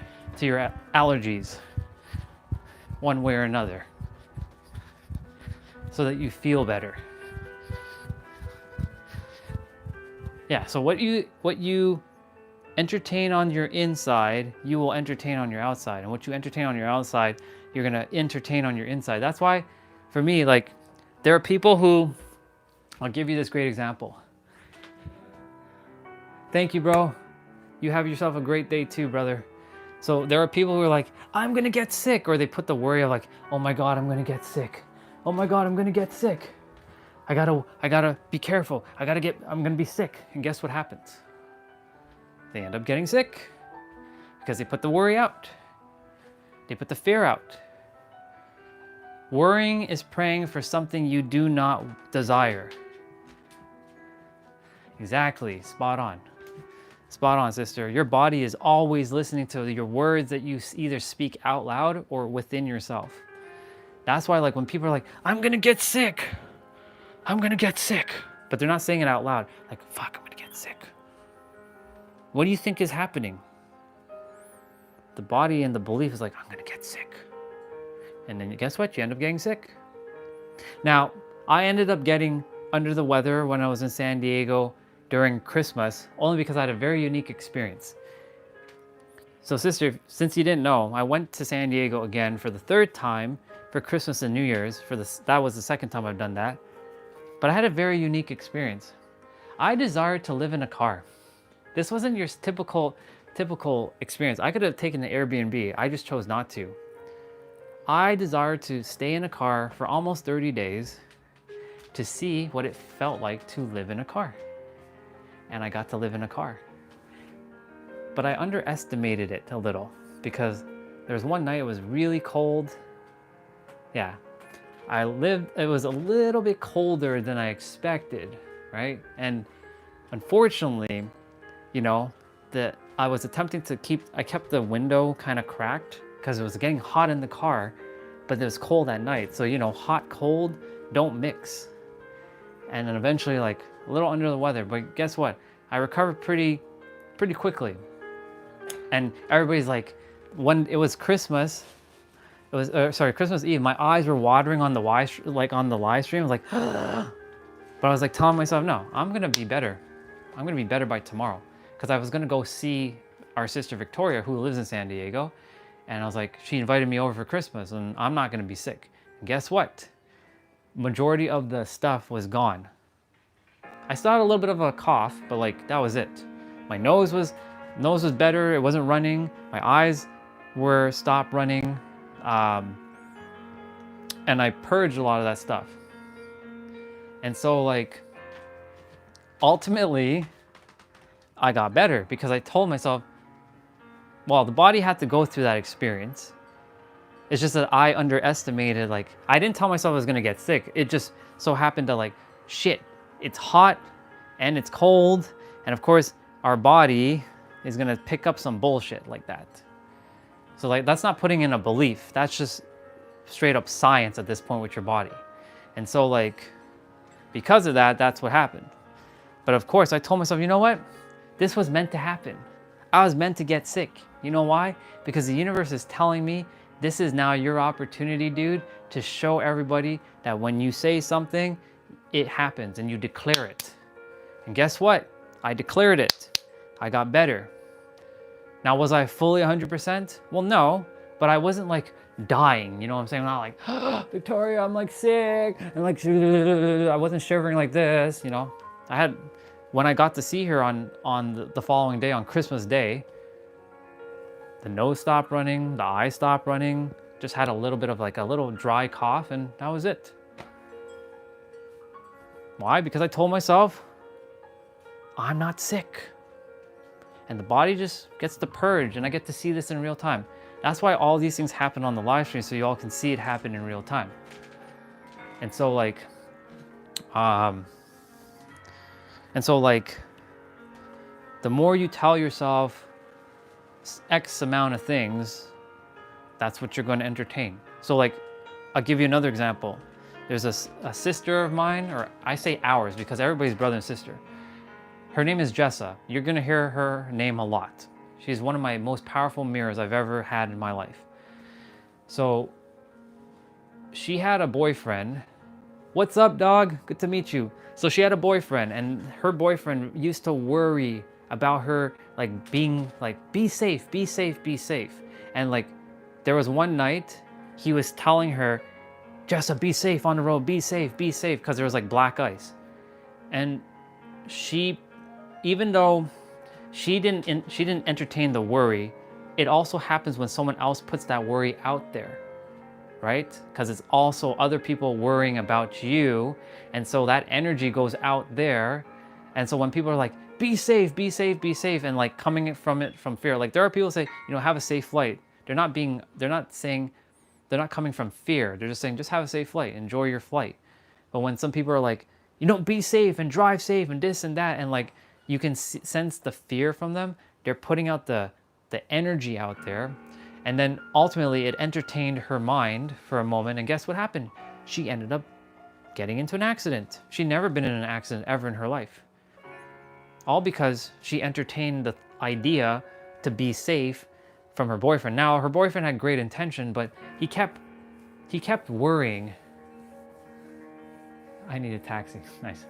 allergies, one way or another, so that you feel better. Yeah, so what you entertain on your inside, you will entertain on your outside. And what you entertain on your outside, you're gonna entertain on your inside. That's why, for me, like, there are people who, I'll give you this great example. Thank you, bro. You have yourself a great day too, brother. So there are people who are like, I'm gonna get sick, or they put the worry of like, oh my God, I'm gonna get sick. Oh my God, I'm gonna get sick. I gotta be careful. I'm gonna be sick. And guess what happens? They end up getting sick because they put the worry out. They put the fear out. Worrying is praying for something you do not desire. Exactly, spot on. Spot on, sister. Your body is always listening to your words that you either speak out loud or within yourself. That's why, like, when people are like, I'm gonna get sick, I'm gonna get sick, but they're not saying it out loud, like, fuck, I'm gonna get sick. What do you think is happening? The body and the belief is like, I'm gonna get sick. And then guess what? You end up getting sick. Now, I ended up getting under the weather when I was in San Diego during Christmas, only because I had a very unique experience. So sister, since you didn't know, I went to San Diego again for the third time for Christmas and New Year's. That was the second time I've done that. But I had a very unique experience. I desired to live in a car. This wasn't your typical experience. I could have taken an Airbnb. I just chose not to. I desired to stay in a car for almost 30 days to see what it felt like to live in a car. And I got to live in a car. But I underestimated it a little because there was one night it was really cold. Yeah, it was a little bit colder than I expected, right? And unfortunately, you know, I was attempting to I kept the window kind of cracked because it was getting hot in the car, but it was cold at night. So, you know, hot, cold don't mix. And then eventually, like, a little under the weather, but guess what? I recovered pretty quickly. And everybody's like, when it was Christmas, Christmas Eve, my eyes were watering on the live stream. I was like, but I was like telling myself, no, I'm gonna be better. I'm gonna be better by tomorrow. Because I was gonna go see our sister Victoria, who lives in San Diego. And I was like, she invited me over for Christmas and I'm not gonna be sick. And guess what? Majority of the stuff was gone. I still had a little bit of a cough, but like, that was it. My nose was better, it wasn't running. My eyes were stopped running. And I purged a lot of that stuff. And so like, ultimately, I got better because I told myself, well, the body had to go through that experience. It's just that I underestimated, like, I didn't tell myself I was gonna get sick. It just so happened to like, shit, it's hot and it's cold. And of course, our body is gonna pick up some bullshit like that. So like, that's not putting in a belief. That's just straight up science at this point with your body. And so like, because of that, that's what happened. But of course, I told myself, you know what? This was meant to happen. I was meant to get sick. You know why? Because the universe is telling me this is now your opportunity, dude, to show everybody that when you say something, it happens and you declare it. And guess what? I declared it. I got better. Now, was I fully 100%? Well, no, but I wasn't like dying. You know what I'm saying? I'm not like, oh, Victoria, I'm like sick. And like, I wasn't shivering like this, you know? When I got to see her on the following day, on Christmas Day, the nose stopped running, the eyes stopped running, just had a little bit of like a little dry cough, and that was it. Why? Because I told myself, I'm not sick. And the body just gets to purge, and I get to see this in real time. That's why all these things happen on the live stream, so you all can see it happen in real time. And so like, the more you tell yourself X amount of things, that's what you're going to entertain. So like, I'll give you another example. There's a sister of mine, or I say ours because everybody's brother and sister. Her name is Jessa. You're going to hear her name a lot. She's one of my most powerful mirrors I've ever had in my life. So she had a boyfriend. What's up, dog? Good to meet you. So she had a boyfriend, and her boyfriend used to worry about her like being like, be safe, be safe, be safe. And like, there was one night he was telling her, Jessa, be safe on the road, be safe, because there was like black ice. And she, even though she didn't entertain the worry, it also happens when someone else puts that worry out there, right? Because it's also other people worrying about you. And so that energy goes out there. And so when people are like, be safe, be safe, be safe, and like coming from fear, like there are people who say, you know, have a safe flight. They're not coming from fear. They're just saying, just have a safe flight, enjoy your flight. But when some people are like, you know, be safe and drive safe and this and that, and like, you can sense the fear from them. They're putting out the energy out there. And then ultimately it entertained her mind for a moment. And guess what happened? She ended up getting into an accident. She'd never been in an accident ever in her life. All because she entertained the idea to be safe from her boyfriend. Now, her boyfriend had great intention, but he kept worrying. I need a taxi. Nice.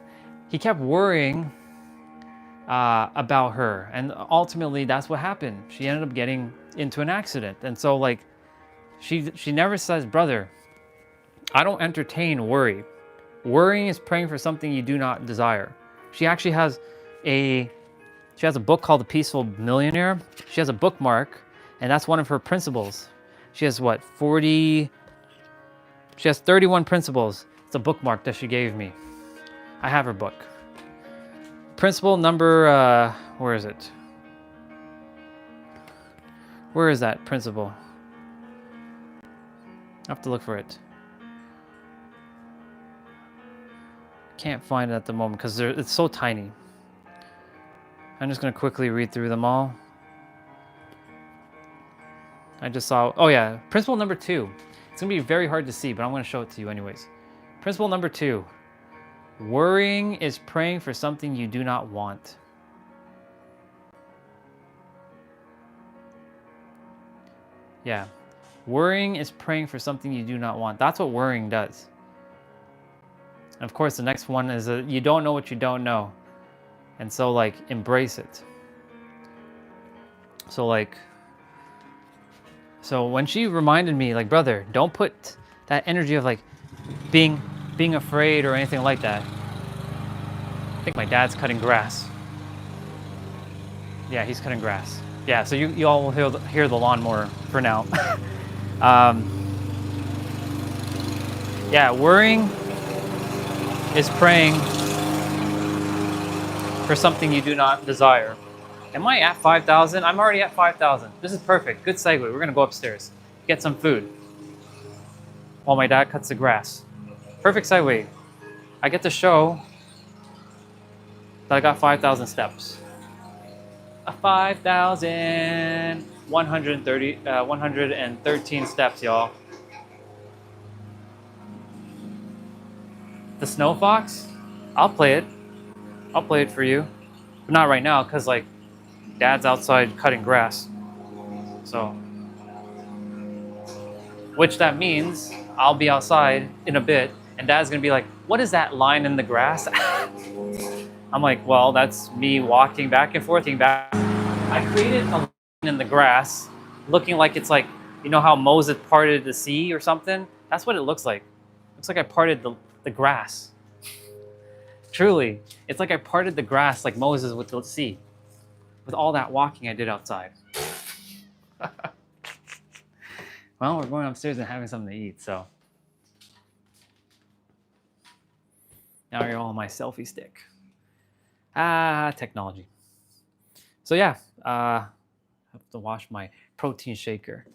He kept worrying about her, and ultimately that's what happened. She ended up getting into an accident. And so like she never says, brother, I don't entertain worry. Worrying is praying for something you do not desire. She actually has a book called The Peaceful Millionaire. She has a bookmark, and that's one of her principles. She has what, 40, she has 31 principles. It's a bookmark that she gave me. I have her book. Principle number, where is it? Where is that principle? I have to look for it. Can't find it at the moment because it's so tiny. I'm just going to quickly read through them all. I just saw, oh yeah, principle number 2. It's going to be very hard to see, but I'm going to show it to you anyways. Principle number 2. Worrying is praying for something you do not want. Yeah. Worrying is praying for something you do not want. That's what worrying does. And of course, the next one is you don't know what you don't know. And so, like, embrace it. So, like, so when she reminded me, like, brother, don't put that energy of, like, being afraid or anything like that. I think my dad's cutting grass. Yeah, he's cutting grass. Yeah, so you all will hear the lawnmower for now. Yeah, worrying is praying for something you do not desire. Am I at 5,000? I'm already at 5,000. This is perfect. Good segue. We're going to go upstairs, get some food while my dad cuts the grass. Perfect segue. I get to show that I got 5,000 steps. 113 steps, y'all. The snow fox, I'll play it. I'll play it for you. But not right now, because like dad's outside cutting grass. So, which that means I'll be outside in a bit and dad's gonna be like, what is that line in the grass? I'm like, well, that's me walking back and forth. I created a line in the grass looking like it's like, you know how Moses parted the sea or something? That's what it looks like. It looks like I parted the grass. Truly, it's like I parted the grass like Moses with the sea, with all that walking I did outside. Well, we're going upstairs and having something to eat, so. Now you're all on my selfie stick. Technology. So yeah, I have to wash my protein shaker.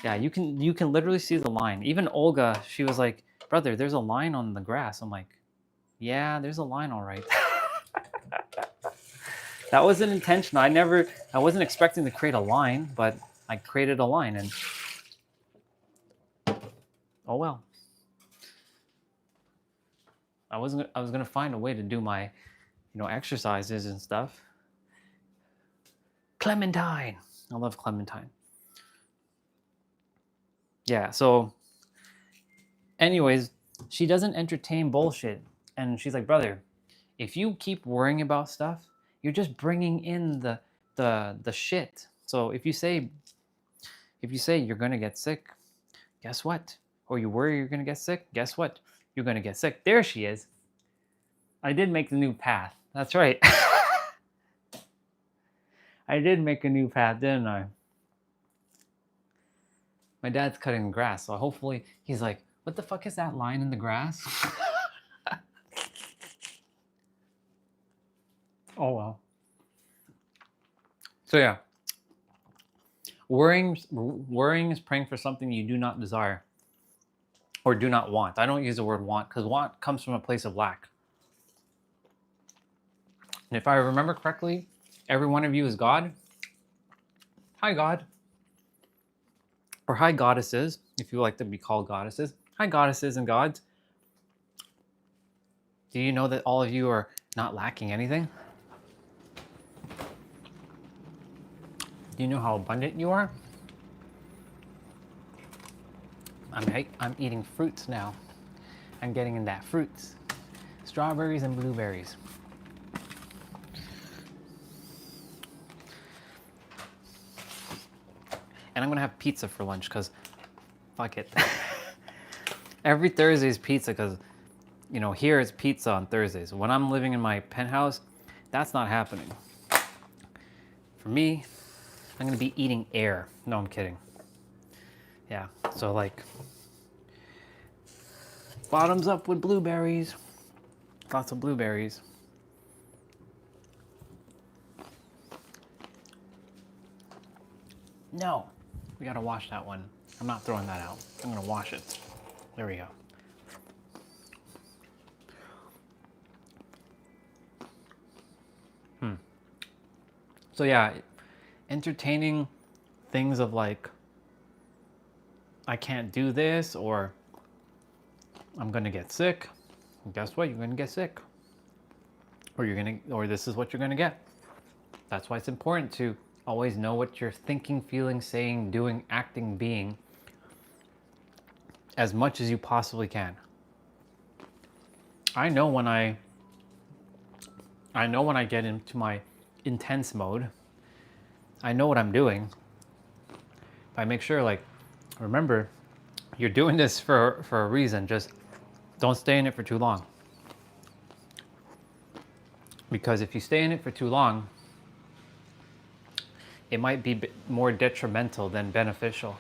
Yeah, you can literally see the line. Even Olga, she was like, brother, there's a line on the grass. I'm like, yeah, there's a line, all right. That wasn't intentional. I wasn't expecting to create a line, but I created a line, and oh well. I was gonna find a way to do my, exercises and stuff. Clementine. I love Clementine. Yeah, so anyways, she doesn't entertain bullshit. And she's like, brother, if you keep worrying about stuff, you're just bringing in the shit. So if you say you're gonna get sick, guess what? Or you worry you're gonna get sick, guess what? You're gonna get sick. There she is. I did make the new path. That's right. I did make a new path, didn't I? My dad's cutting grass, so hopefully he's like, what the fuck is that line in the grass? Oh well. So yeah. Worrying is praying for something you do not desire or do not want. I don't use the word want because want comes from a place of lack. And if I remember correctly, every one of you is God. Hi, God. Or hi, goddesses, if you like to be called goddesses. Hi, goddesses and gods. Do you know that all of you are not lacking anything? Do you know how abundant you are? I'm eating fruits now. I'm getting in that fruits. Strawberries and blueberries. And I'm gonna have pizza for lunch because fuck it. Every Thursday is pizza because, you know, here it's pizza on Thursdays. When I'm living in my penthouse, that's not happening. For me, I'm gonna be eating air. No, I'm kidding. Yeah, so like, bottoms up with blueberries. Lots of blueberries. No, we gotta wash that one. I'm not throwing that out. I'm gonna wash it. There we go. So yeah, entertaining things of like, I can't do this, or I'm gonna get sick. And guess what? You're gonna get sick. Or this is what you're gonna get. That's why it's important to always know what you're thinking, feeling, saying, doing, acting, being, as much as you possibly can. I know when I get into my intense mode, I know what I'm doing. If I make sure, like, remember, you're doing this for a reason. Just don't stay in it for too long. Because if you stay in it for too long, it might be more detrimental than beneficial.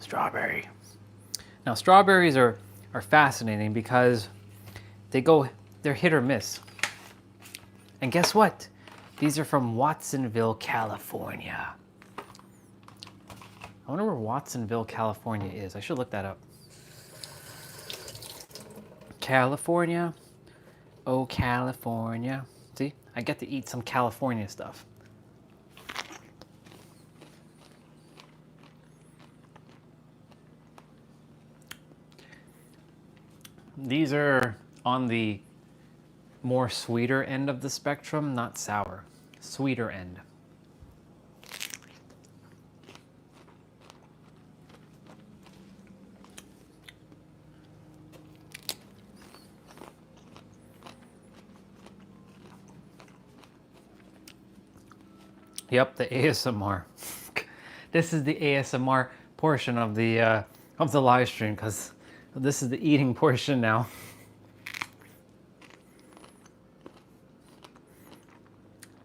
Strawberry. Now, strawberries are fascinating because they're hit or miss. And guess what? These are from Watsonville, California. I wonder where Watsonville, California is. I should look that up. California. Oh, California. See, I get to eat some California stuff. These are on the more sweeter end of the spectrum, not sour. Sweeter end. Yep, the ASMR. This is the ASMR portion of the live stream because this is the eating portion now.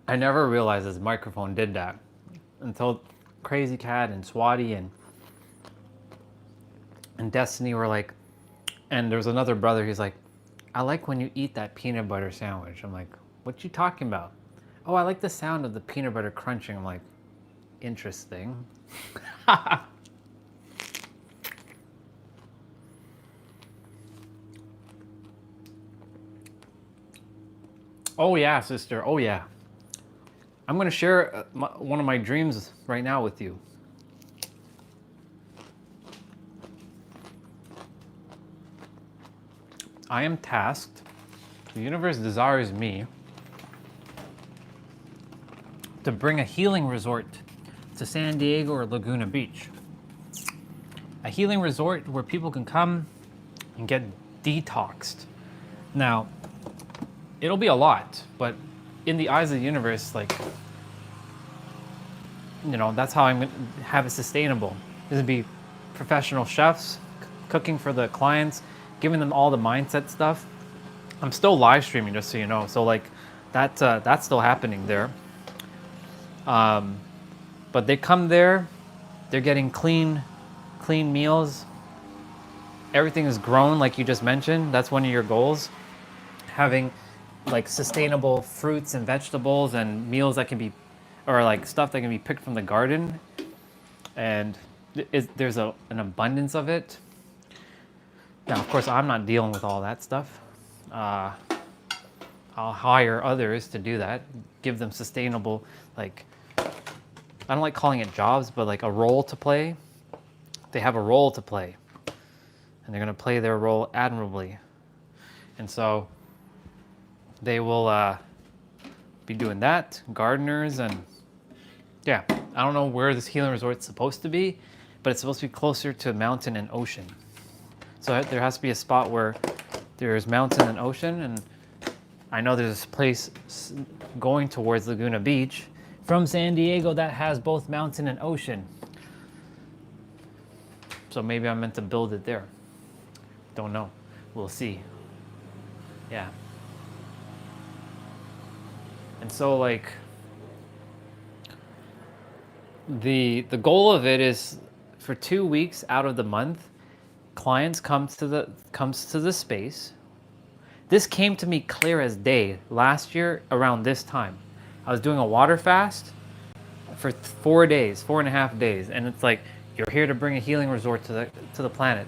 I never realized this microphone did that until Crazy Cat and Swati and Destiny were like, and there was another brother, he's like, I like when you eat that peanut butter sandwich. I'm like, what you talking about? Oh, I like the sound of the peanut butter crunching. I'm like, interesting. Oh yeah, sister, oh yeah. I'm gonna share one of my dreams right now with you. I am tasked, the universe desires me to bring a healing resort to San Diego or Laguna Beach. A healing resort where people can come and get detoxed. Now, it'll be a lot, but in the eyes of the universe, like, you know, that's how I'm gonna have it sustainable. This would be professional chefs cooking for the clients, giving them all the mindset stuff. I'm still live streaming, just so you know. So like, that's still happening there. But they come there, they're getting clean meals. Everything is grown, like you just mentioned. That's one of your goals. Having like sustainable fruits and vegetables and meals that can be, or like stuff that can be picked from the garden, and there's an abundance of it. Now, of course, I'm not dealing with all that stuff. I'll hire others to do that, give them sustainable, like, I don't like calling it jobs, but like a role to play. They have a role to play, and they're going to play their role admirably. And so they will be doing that, gardeners, and yeah, I don't know where this healing resort's supposed to be, but it's supposed to be closer to mountain and ocean. So there has to be a spot where there's mountain and ocean, and I know there's this place going towards Laguna Beach from San Diego that has both mountain and ocean. So maybe I'm meant to build it there. Don't know. We'll see. Yeah. And so like the goal of it is for 2 weeks out of the month, clients comes to the space. This came to me clear as day last year around this time. I was doing a water fast for 4 days, 4.5 days, and it's like, you're here to bring a healing resort to the planet.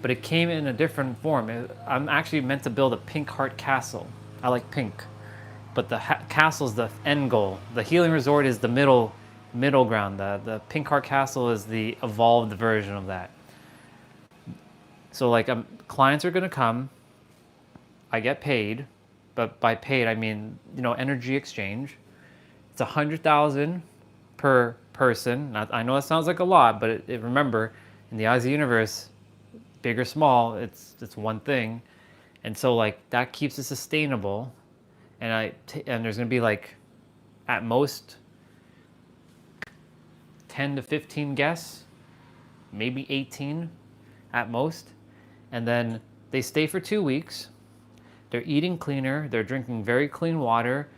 But it came in a different form. I'm actually meant to build a pink heart castle. I like pink, but the castle is the end goal. The healing resort is the middle ground. The pink heart castle is the evolved version of that. So like clients are gonna come. I get paid, but by paid I mean, you know, energy exchange. It's 100,000 per person. Now, I know that sounds like a lot, but remember, in the eyes of the universe, big or small, it's one thing, and so like that keeps it sustainable. And there's gonna be like at most 10 to 15 guests, maybe 18 at most, and then they stay for 2 weeks. They're eating cleaner, they're drinking very clean water,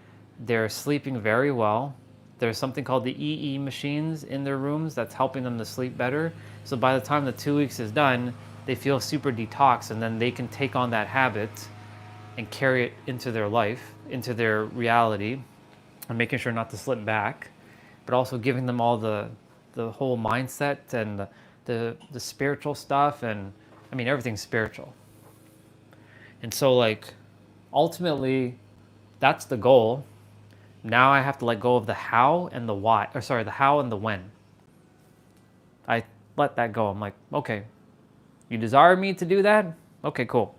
they're sleeping very well. There's something called the EE machines in their rooms that's helping them to sleep better. So by the time the 2 weeks is done, they feel super detoxed, and then they can take on that habit and carry it into their life, into their reality, and making sure not to slip back, but also giving them all the whole mindset and the spiritual stuff, and I mean, everything's spiritual. And so like, ultimately, that's the goal. Now I have to let go of the how and the why, or sorry, the how and the when. I let that go. I'm like, okay, you desire me to do that? Okay, cool.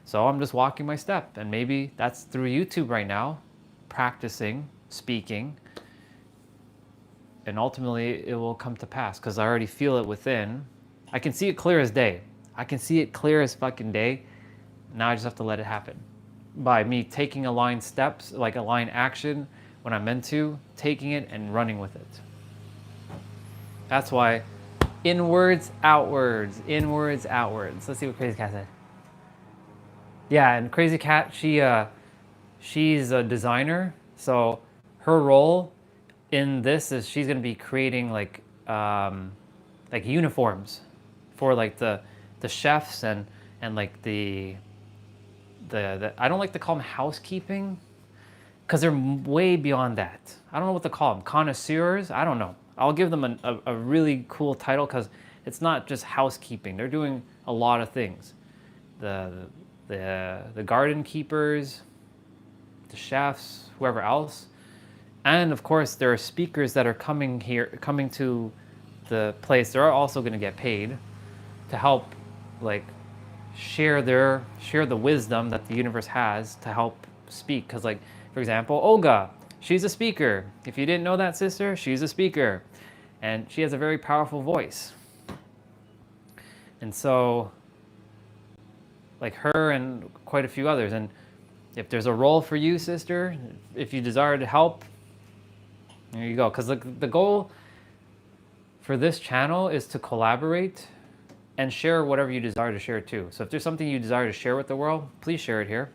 So I'm just walking my step, and maybe that's through YouTube right now, practicing, speaking, and ultimately it will come to pass because I already feel it within. I can see it clear as day. I can see it clear as fucking day. Now I just have to let it happen. By me taking aligned steps, like aligned action when I'm meant to, taking it and running with it. That's why inwards, outwards, inwards, outwards. Let's see what Crazy Cat said. Yeah, and Crazy Cat, she's a designer, so her role in this is she's gonna be creating like uniforms for like the chefs and like the I don't like to call them housekeeping because they're way beyond that. I don't know what to call them, connoisseurs. I don't know. I'll give them a really cool title because it's not just housekeeping. They're doing a lot of things. The garden keepers, the chefs, whoever else, and of course there are speakers that are coming to the place. They're also going to get paid to help, like, share the wisdom that the universe has to help speak. Because, like, for example, Olga, she's a speaker. If you didn't know that, sister, she's a speaker, and she has a very powerful voice. And so, like her and quite a few others. And if there's a role for you, sister, if you desire to help, there you go. Because the goal for this channel is to collaborate and share whatever you desire to share too. So if there's something you desire to share with the world, please share it here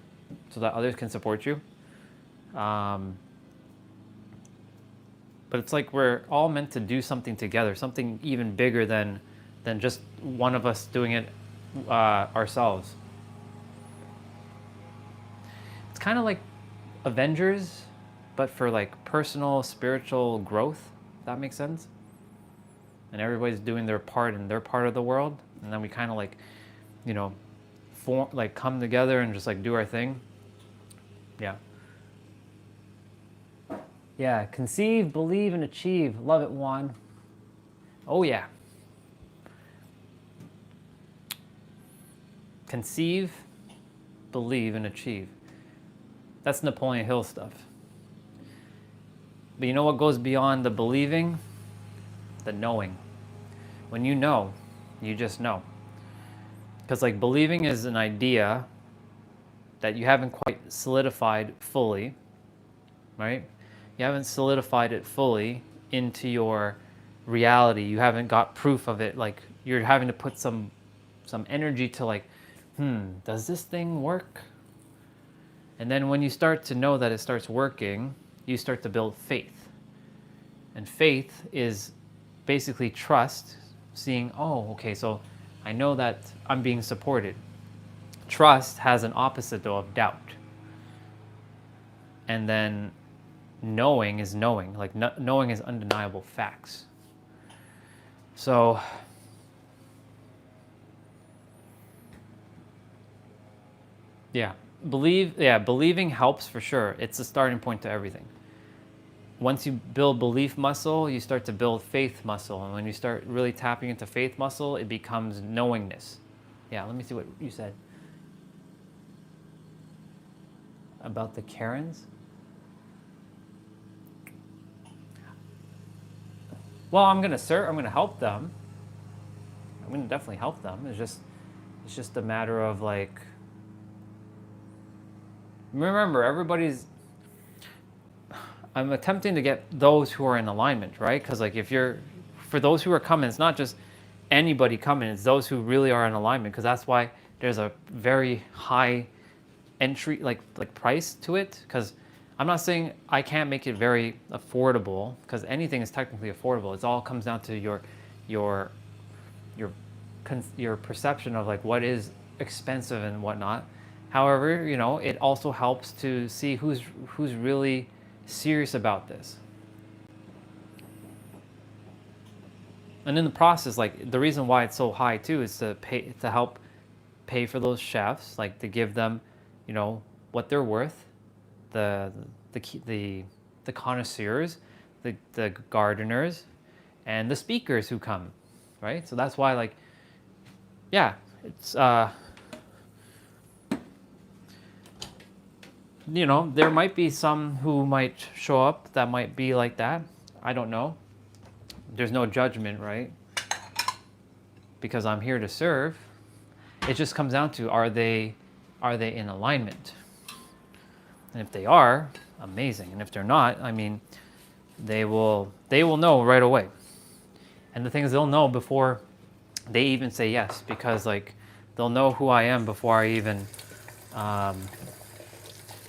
so that others can support you. But it's like we're all meant to do something together, something even bigger than just one of us doing it ourselves. it's kind of like Avengers, but for like personal spiritual growth, if that makes sense. And everybody's doing their part in their part of the world, and then we kind of like, you know, form, like come together and just like do our thing. Yeah. Yeah, conceive, believe, and achieve. Love it, Juan. Oh yeah. Conceive, believe, and achieve. That's Napoleon Hill stuff. But you know what goes beyond the believing? The knowing. When you know, you just know. Because like believing is an idea that you haven't quite solidified fully, right? You haven't solidified it fully into your reality. You haven't got proof of it. Like you're having to put some energy to like, does this thing work? And then when you start to know that it starts working, you start to build faith. And faith is basically trust, seeing, oh, okay, so I know that I'm being supported. Trust has an opposite though of doubt. And then knowing is knowing. Like knowing is undeniable facts. So believing helps for sure. It's the starting point to everything. Once you build belief muscle, you start to build faith muscle. And when you start really tapping into faith muscle, it becomes knowingness. Yeah, let me see what you said. About the Karens? Well, I'm gonna help them. I'm gonna definitely help them. It's just a matter of like, remember, I'm attempting to get those who are in alignment, right? Because like for those who are coming, it's not just anybody coming, it's those who really are in alignment, because that's why there's a very high entry, like price to it. Because I'm not saying I can't make it very affordable, because anything is technically affordable. It all comes down to your perception of like what is expensive and whatnot. However, you know, it also helps to see who's really serious about this. And in the process, like the reason why it's so high too is to help pay for those chefs, like to give them, you know, what they're worth, the connoisseurs, the gardeners, and the speakers who come, right? So that's why, like, yeah, it's you know, there might be some who might show up that might be like that. I don't know. There's no judgment, right? Because I'm here to serve. It just comes down to, are they in alignment? And if they are, amazing. And if they're not, I mean, they will know right away. And the thing is, they'll know before they even say yes, because like they'll know who I am before I even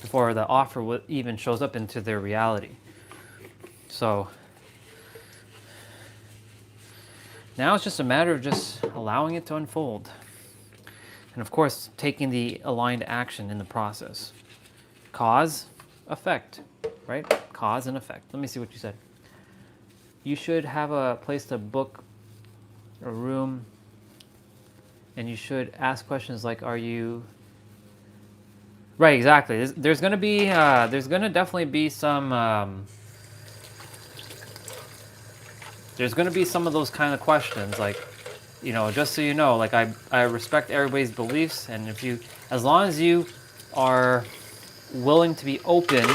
before the offer even shows up into their reality. So now it's just a matter of just allowing it to unfold. And of course, taking the aligned action in the process. Cause, effect, right? Cause and effect. Let me see what you said. You should have a place to book a room, and you should ask questions like, are you... Right, exactly. There's going to definitely be some... there's going to be some of those kind of questions, like, you know, just so you know, like I respect everybody's beliefs, and as long as you are willing to be open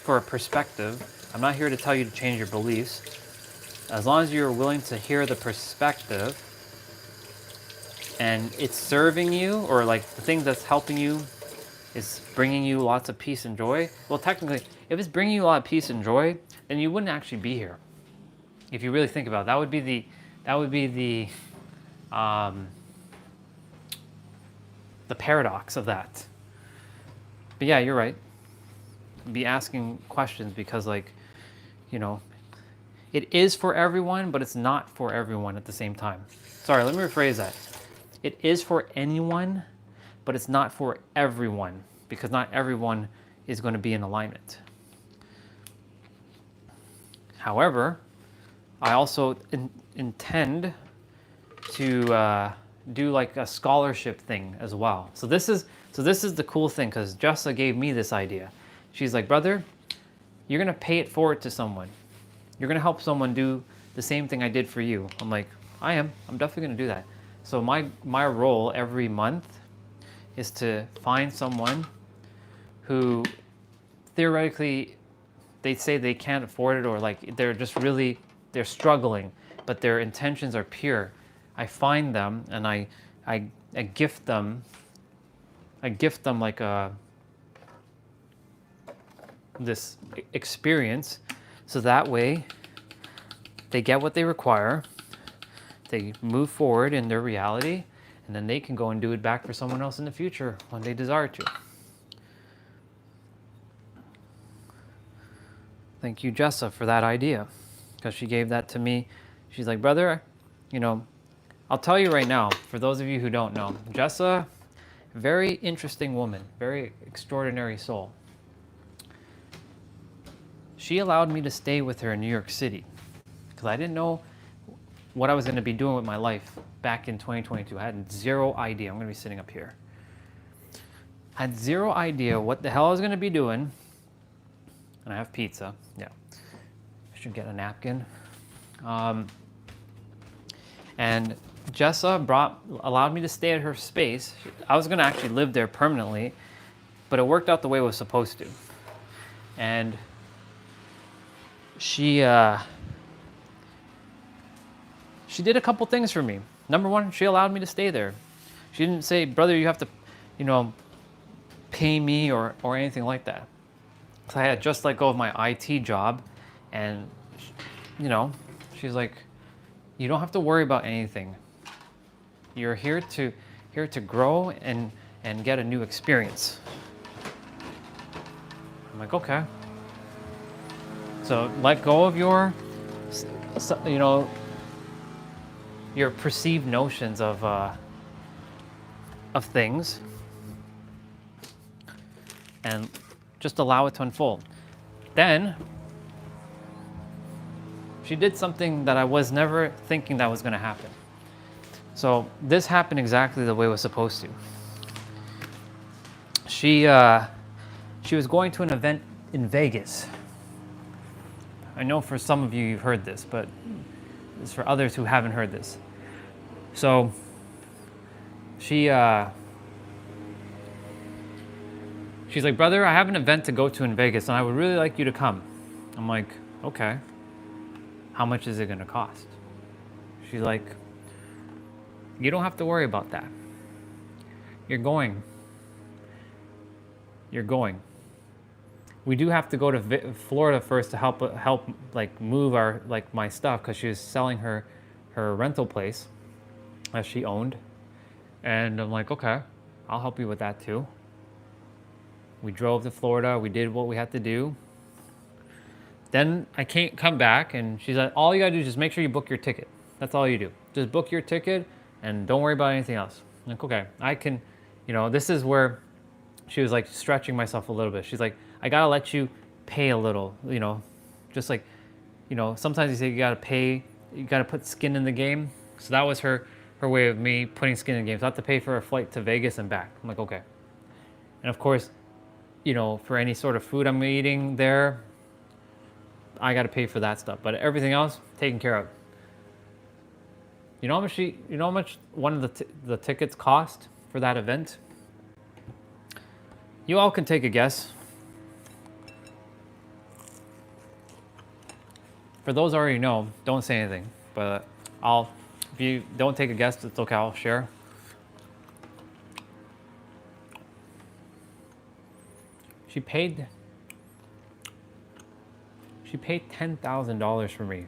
for a perspective, I'm not here to tell you to change your beliefs. As long as you're willing to hear the perspective and it's serving you, or like the thing that's helping you is bringing you lots of peace and joy. Well, technically, if it's bringing you a lot of peace and joy, then you wouldn't actually be here. If you really think about it, that would be the paradox of that. But yeah, you're right. Be asking questions, because, like, you know, it is for everyone, but it's not for everyone at the same time. Sorry, let me rephrase that. It is for anyone, but it's not for everyone, because not everyone is going to be in alignment. However, I also intend to do like a scholarship thing as well. So this is the cool thing, because Jessa gave me this idea. She's like, brother, you're gonna pay it forward to someone. You're gonna help someone do the same thing I did for you. I'm like, I'm definitely gonna do that. So my role every month is to find someone who theoretically they say they can't afford it, or like they're struggling, but their intentions are pure. I find them and I gift them. I gift them like this experience, so that way they get what they require, they move forward in their reality, and then they can go and do it back for someone else in the future when they desire to. Thank you, Jessa, for that idea, because she gave that to me. She's like, brother, I'll tell you right now, for those of you who don't know, Jessa, very interesting woman, very extraordinary soul. She allowed me to stay with her in New York City because I didn't know what I was going to be doing with my life back in 2022. I had zero idea. I'm going to be sitting up here. I had zero idea what the hell I was going to be doing. And I have pizza. Yeah. I should get a napkin. And Jessa allowed me to stay at her space. I was going to actually live there permanently, but it worked out the way it was supposed to. And she did a couple things for me. Number one, she allowed me to stay there. She didn't say, brother, you have to, pay me or anything like that. So I had just let go of my IT job, and she's like, you don't have to worry about anything. You're here to grow and get a new experience. I'm like, okay. So let go of your perceived notions of things, and just allow it to unfold. Then she did something that I was never thinking that was going to happen. So this happened exactly the way it was supposed to. She was going to an event in Vegas. I know for some of you, you've heard this, but it's for others who haven't heard this. So she's like, brother, I have an event to go to in Vegas, and I would really like you to come. I'm like, okay. How much is it going to cost? She's like, you don't have to worry about that. You're going. We do have to go to Florida first to help like move my stuff, because she was selling her rental place that she owned. And I'm like, okay, I'll help you with that too. We drove to Florida. We did what we had to do. Then I can't come back, and she's like, all you gotta do is just make sure you book your ticket. That's all you do. Just book your ticket and don't worry about anything else. I'm like, okay, I can, this is where she was like stretching myself a little bit. She's like, I gotta let you pay a little, just like, sometimes you say you gotta pay, you gotta put skin in the game. So that was her way of me putting skin in the game. So I have to pay for a flight to Vegas and back. I'm like, okay. And of course, for any sort of food I'm eating there, I got to pay for that stuff, but everything else taken care of. You know how much one of the tickets cost for that event? You all can take a guess. For those who already know, don't say anything, but if you don't take a guess, it's okay, I'll share. She paid $10,000 for me.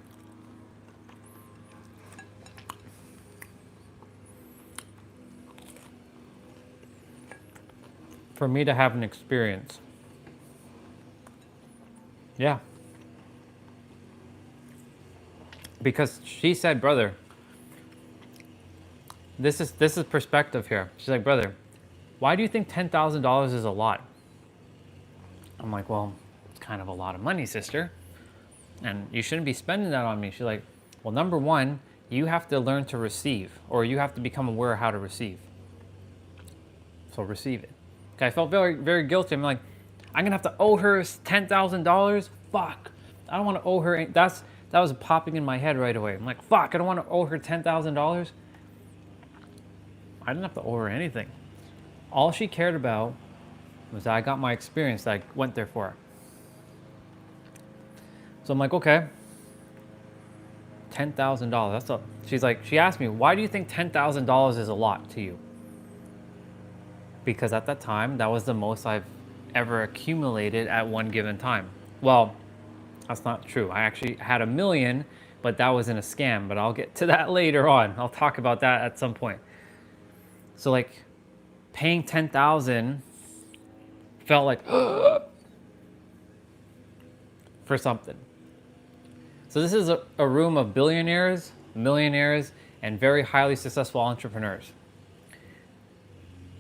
For me to have an experience. Yeah. Because she said, brother, this is perspective here. She's like, brother, why do you think $10,000 is a lot? I'm like, well, it's kind of a lot of money, sister. And you shouldn't be spending that on me. She's like, well, number one, you have to learn to receive, or you have to become aware of how to receive. So receive it. Okay, I felt very, very guilty. I'm like, I'm gonna have to owe her $10,000? Fuck. I don't want to owe her. That was popping in my head right away. I'm like, fuck, I don't want to owe her $10,000. I didn't have to owe her anything. All she cared about was that I got my experience that I went there for. So I'm like, okay, $10,000. That's a. She's like, she asked me, why do you think $10,000 is a lot to you? Because at that time, that was the most I've ever accumulated at one given time. Well, that's not true. I actually had $1 million, but that was in a scam. But I'll get to that later on. I'll talk about that at some point. So like, paying $10,000 felt like for something. So this is a room of billionaires, millionaires, and very highly successful entrepreneurs.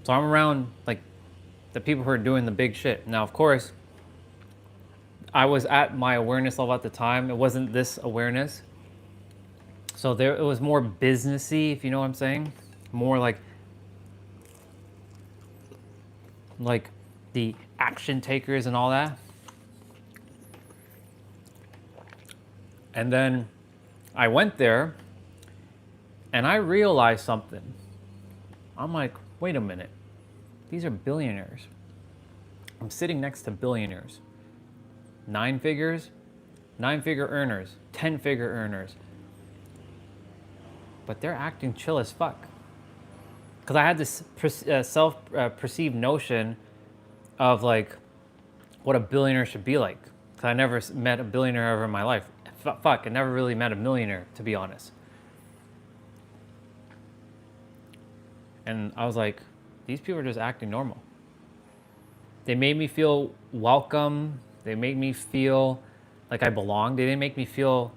So I'm around like the people who are doing the big shit. Now, of course, I was at my awareness level at the time. It wasn't this awareness. So it was more businessy, if you know what I'm saying. More like the action takers and all that. And then I went there and I realized something. I'm like, wait a minute. These are billionaires. I'm sitting next to billionaires. 9 figures, 9-figure earners, 10-figure earners. But they're acting chill as fuck. Because I had this self-perceived notion of like what a billionaire should be like. Because I never met a billionaire ever in my life. Fuck, I never really met a millionaire, to be honest. And I was like, these people are just acting normal. They made me feel welcome. They made me feel like I belonged. They didn't make me feel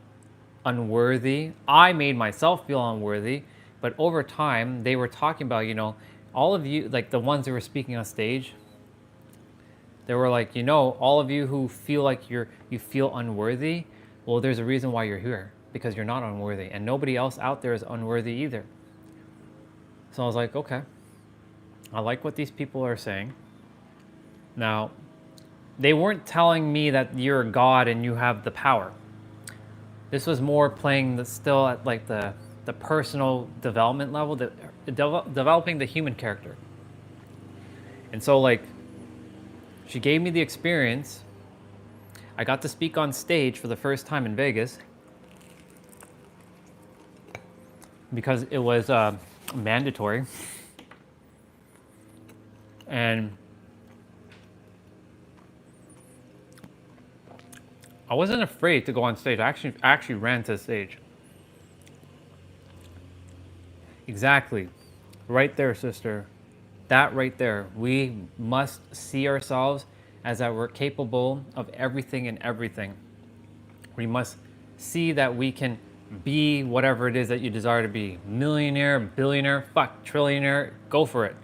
unworthy. I made myself feel unworthy. But over time, they were talking about, you know, all of you, like the ones who were speaking on stage, they were like, you know, all of you who feel like you feel unworthy, well, there's a reason why you're here, because you're not unworthy. And nobody else out there is unworthy either. So I was like, okay, I like what these people are saying. Now, they weren't telling me that you're God and you have the power. This was more playing still at like the personal development level, developing the human character. And so like, she gave me the experience. I got to speak on stage for the first time in Vegas because it was mandatory. And I wasn't afraid to go on stage. I actually ran to the stage. Exactly. Right there, sister. That right there. We must see ourselves as that we're capable of everything and everything. We must see that we can be whatever it is that you desire to be. Millionaire, billionaire, fuck, trillionaire, go for it.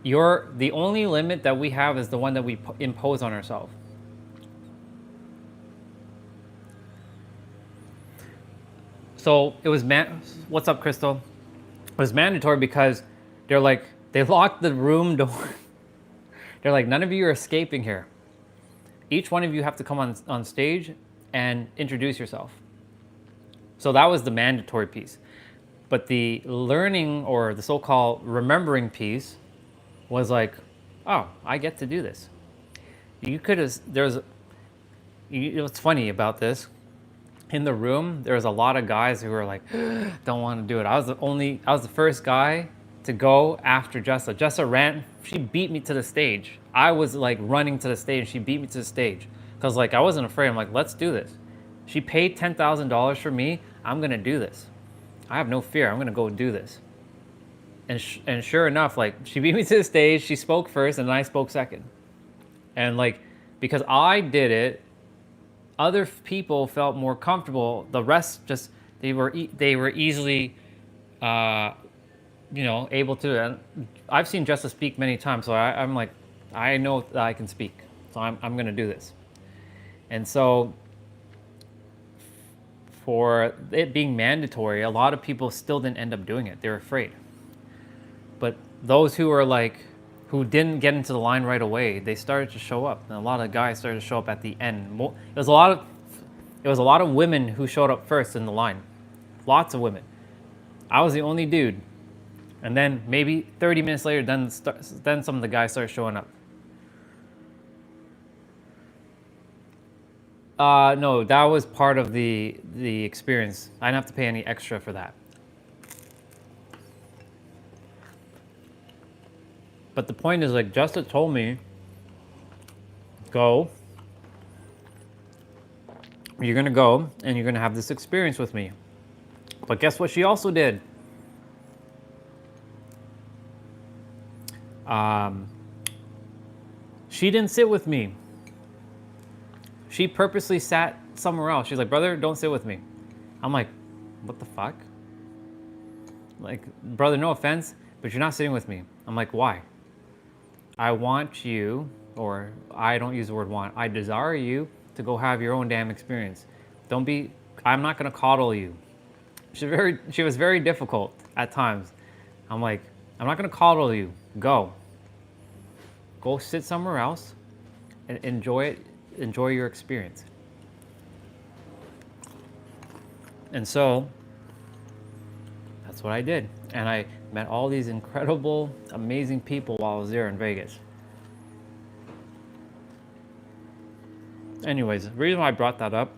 The only limit that we have is the one that we impose on ourselves. So it was, what's up, Crystal? It was mandatory because they're like, they locked the room door. They're like, none of you are escaping here. Each one of you have to come on stage and introduce yourself. So that was the mandatory piece. But the learning or the so-called remembering piece was like, oh, I get to do this. You could have, what's funny about this, in the room, there was a lot of guys who were like, don't want to do it. I was the first guy to go after Jessa. Jessa ran, she beat me to the stage. I was like running to the stage, she beat me to the stage. Cause like, I wasn't afraid, I'm like, let's do this. She paid $10,000 for me, I'm gonna do this. I have no fear, I'm gonna go do this. And sure enough, like, she beat me to the stage, she spoke first, and then I spoke second. And like, because I did it, other people felt more comfortable. The rest just, they were easily, able to. And I've seen Jessa speak many times, so I'm like, I know that I can speak. So I'm going to do this. And so for it being mandatory, a lot of people still didn't end up doing it. They're afraid. But those who are like, who didn't get into the line right away, they started to show up. And a lot of guys started to show up at the end. It was a lot of women who showed up first in the line. Lots of women. I was the only dude. And then maybe 30 minutes later, then some of the guys started showing up. No, that was part of the experience. I didn't have to pay any extra for that. But the point is, like, Justa told me, go. You're gonna go and you're gonna have this experience with me. But guess what she also did? She didn't sit with me. She purposely sat somewhere else. She's like, brother, don't sit with me. I'm like, what the fuck? Like, brother, no offense, but you're not sitting with me. I'm like, why? I want you, or I don't use the word want, I desire you to go have your own damn experience. I'm not gonna coddle you. She was very difficult at times. I'm like, I'm not gonna coddle you. Go sit somewhere else and enjoy your experience. And so that's what I did. And I met all these incredible, amazing people while I was there in Vegas. Anyways, the reason why I brought that up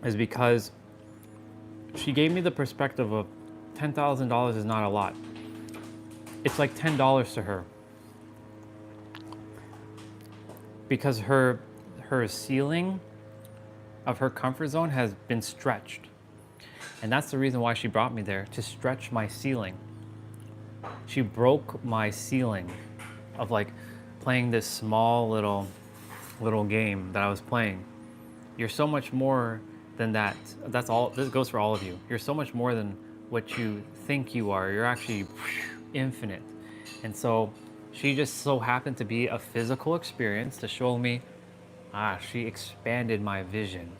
is because she gave me the perspective of $10,000 is not a lot. It's like $10 to her. Because her ceiling of her comfort zone has been stretched. And that's the reason why she brought me there, to stretch my ceiling. She broke my ceiling of like playing this small little game that I was playing. You're so much more than that. That's all. This goes for all of you. You're so much more than what you think you are. You're actually infinite. And so she just so happened to be a physical experience to show me, she expanded my vision.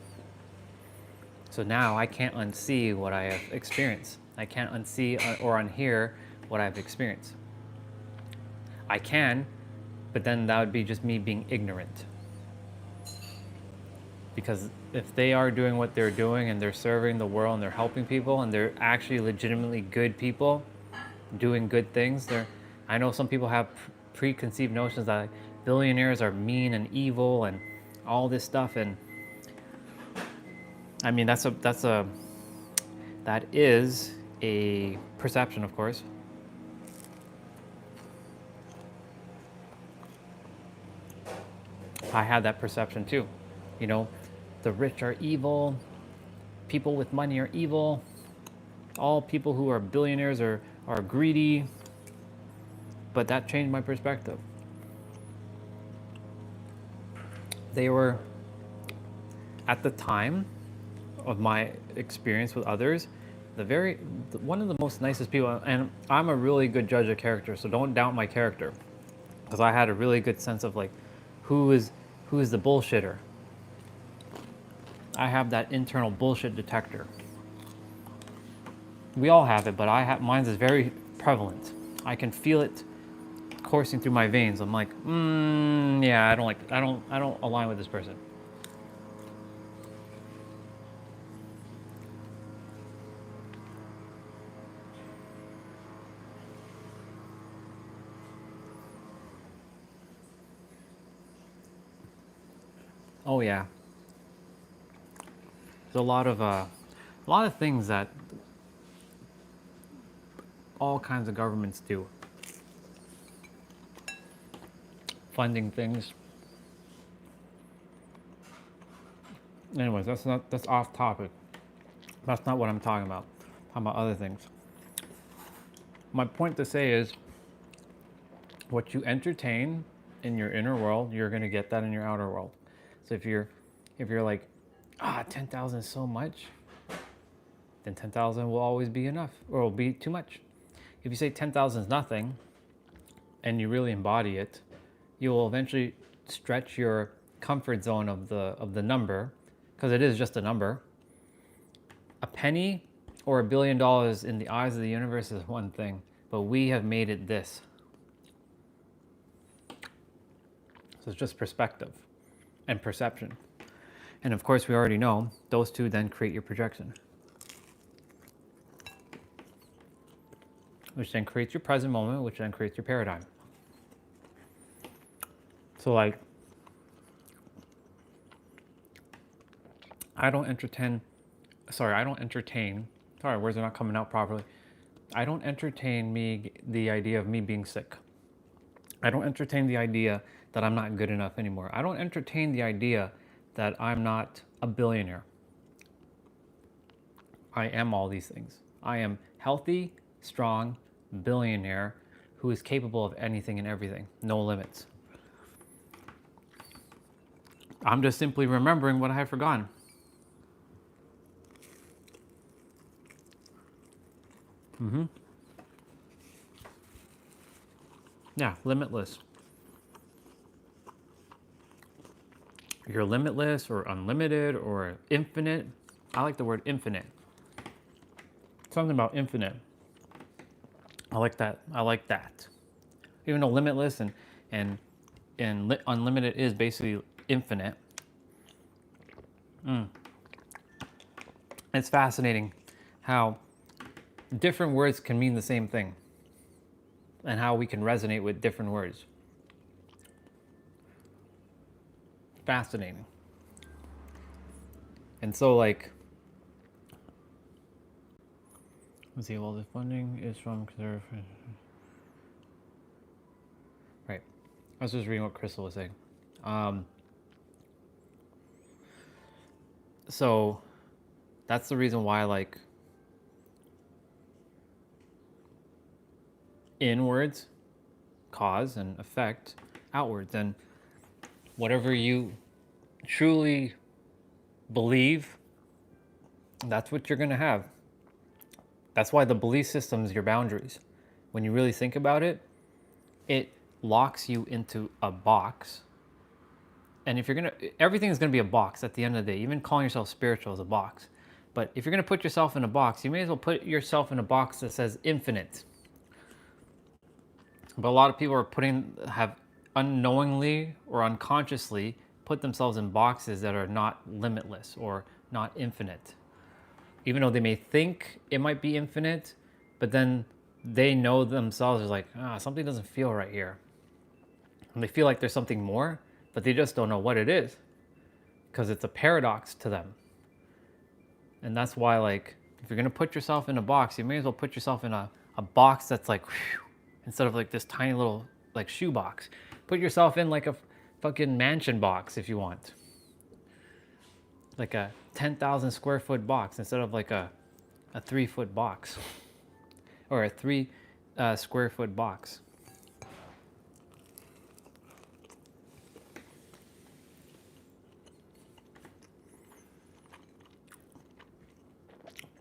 So now I can't unsee what I have experienced. I can't unsee or unhear what I've experienced. I can, but then that would be just me being ignorant. Because if they are doing what they're doing and they're serving the world and they're helping people and they're actually legitimately good people doing good things, I know some people have preconceived notions that billionaires are mean and evil and all this stuff, and I mean that is a perception, of course. I had that perception too. You know, the rich are evil, people with money are evil, all people who are billionaires are greedy. But that changed my perspective. They were, at the time of my experience with others, one of the most nicest people. And I'm a really good judge of character, so don't doubt my character, because I had a really good sense of like, who is the bullshitter. I have that internal bullshit detector. We all have it, but mine is very prevalent. I can feel it coursing through my veins. I'm like, yeah, I don't align with this person. Oh yeah. There's a lot of things that all kinds of governments do. Funding things. Anyways, that's off topic. That's not what I'm talking about. I'm talking about other things. My point to say is, what you entertain in your inner world, you're gonna get that in your outer world. So if you're like, 10,000 is so much, then 10,000 will always be enough, or will be too much. If you say 10,000 is nothing, and you really embody it, you will eventually stretch your comfort zone of the number, because it is just a number. A penny or $1 billion in the eyes of the universe is one thing, but we have made it this. So it's just perspective and perception. And of course, we already know those two then create your projection, which then creates your present moment, which then creates your paradigm. So like, I don't entertain, sorry, words are not coming out properly. I don't entertain the idea of me being sick. I don't entertain the idea that I'm not good enough anymore. I don't entertain the idea that I'm not a billionaire. I am all these things. I am healthy, strong, billionaire who is capable of anything and everything, no limits. I'm just simply remembering what I had forgotten. Yeah, limitless. You're limitless or unlimited or infinite. I like the word infinite. Something about infinite. I like that. I like that. Even though limitless and unlimited is basically infinite. It's fascinating how different words can mean the same thing and how we can resonate with different words. Fascinating. And so like, let's see, well, the funding is from right. I was just reading what Crystal was saying. So that's the reason why, like, inwards cause and effect outwards, and whatever you truly believe, that's what you're going to have. That's why the belief system is your boundaries. When you really think about it, it locks you into a box. And if you're going to, everything is going to be a box at the end of the day. Even calling yourself spiritual is a box. But if you're going to put yourself in a box, you may as well put yourself in a box that says infinite. But a lot of people have unknowingly or unconsciously put themselves in boxes that are not limitless or not infinite. Even though they may think it might be infinite, but then they know themselves as like, something doesn't feel right here. And they feel like there's something more, but they just don't know what it is because it's a paradox to them. And that's why, like, if you're going to put yourself in a box, you may as well put yourself in a box that's like, whew, instead of like this tiny little like shoe box. Put yourself in like a fucking mansion box if you want. Like a 10,000 square foot box instead of like a 3-foot box or a 3 square foot box.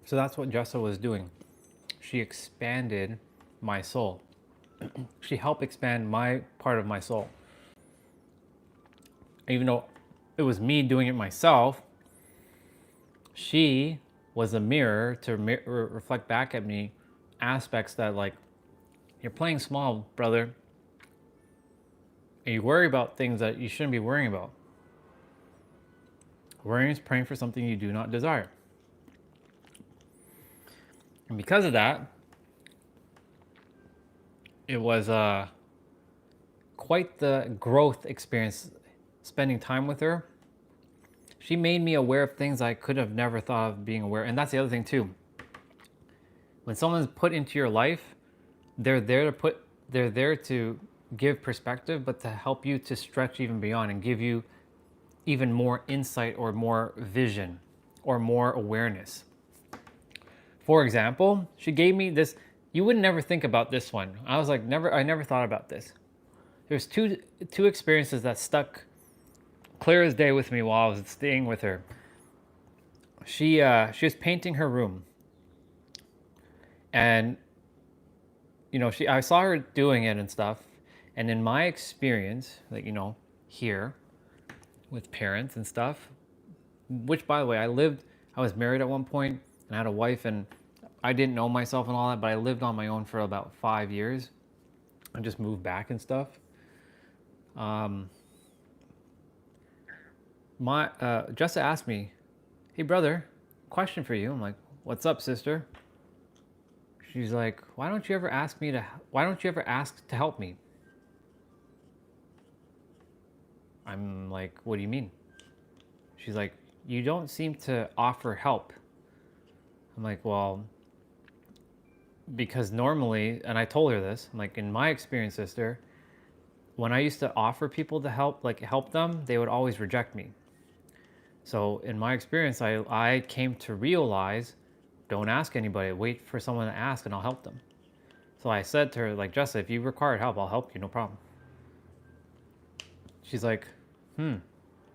So that's what Jessa was doing. She expanded my soul. She helped expand my part of my soul. Even though it was me doing it myself, she was a mirror to reflect back at me aspects that, like, you're playing small, brother. And you worry about things that you shouldn't be worrying about. Worrying is praying for something you do not desire. And because of that, it was quite the growth experience spending time with her. She made me aware of things I could have never thought of being aware. And that's the other thing too. When someone's put into your life, they're there to give perspective, but to help you to stretch even beyond and give you even more insight or more vision or more awareness. For example, she gave me this. You would never think about this one. I was like, I never thought about this. There's two experiences that stuck clear as day with me while I was staying with her. She was painting her room, and I saw her doing it and stuff, And in my experience, like, here with parents and stuff, which by the way, I was married at one point and I had a wife, and I didn't know myself and all that, but I lived on my own for about 5 years and just moved back and stuff. Jessa asked me, "Hey brother, question for you." I'm like, "What's up, sister?" She's like, why don't you ever ask to help me?" I'm like, "What do you mean?" She's like, "You don't seem to offer help." I'm like, "Well, because normally," and I told her this, I'm like, "In my experience, sister, when I used to offer people to help them, they would always reject me. So in my experience, I came to realize, don't ask anybody, wait for someone to ask and I'll help them." So I said to her, like, "Jessa, if you require help, I'll help you, no problem." She's like,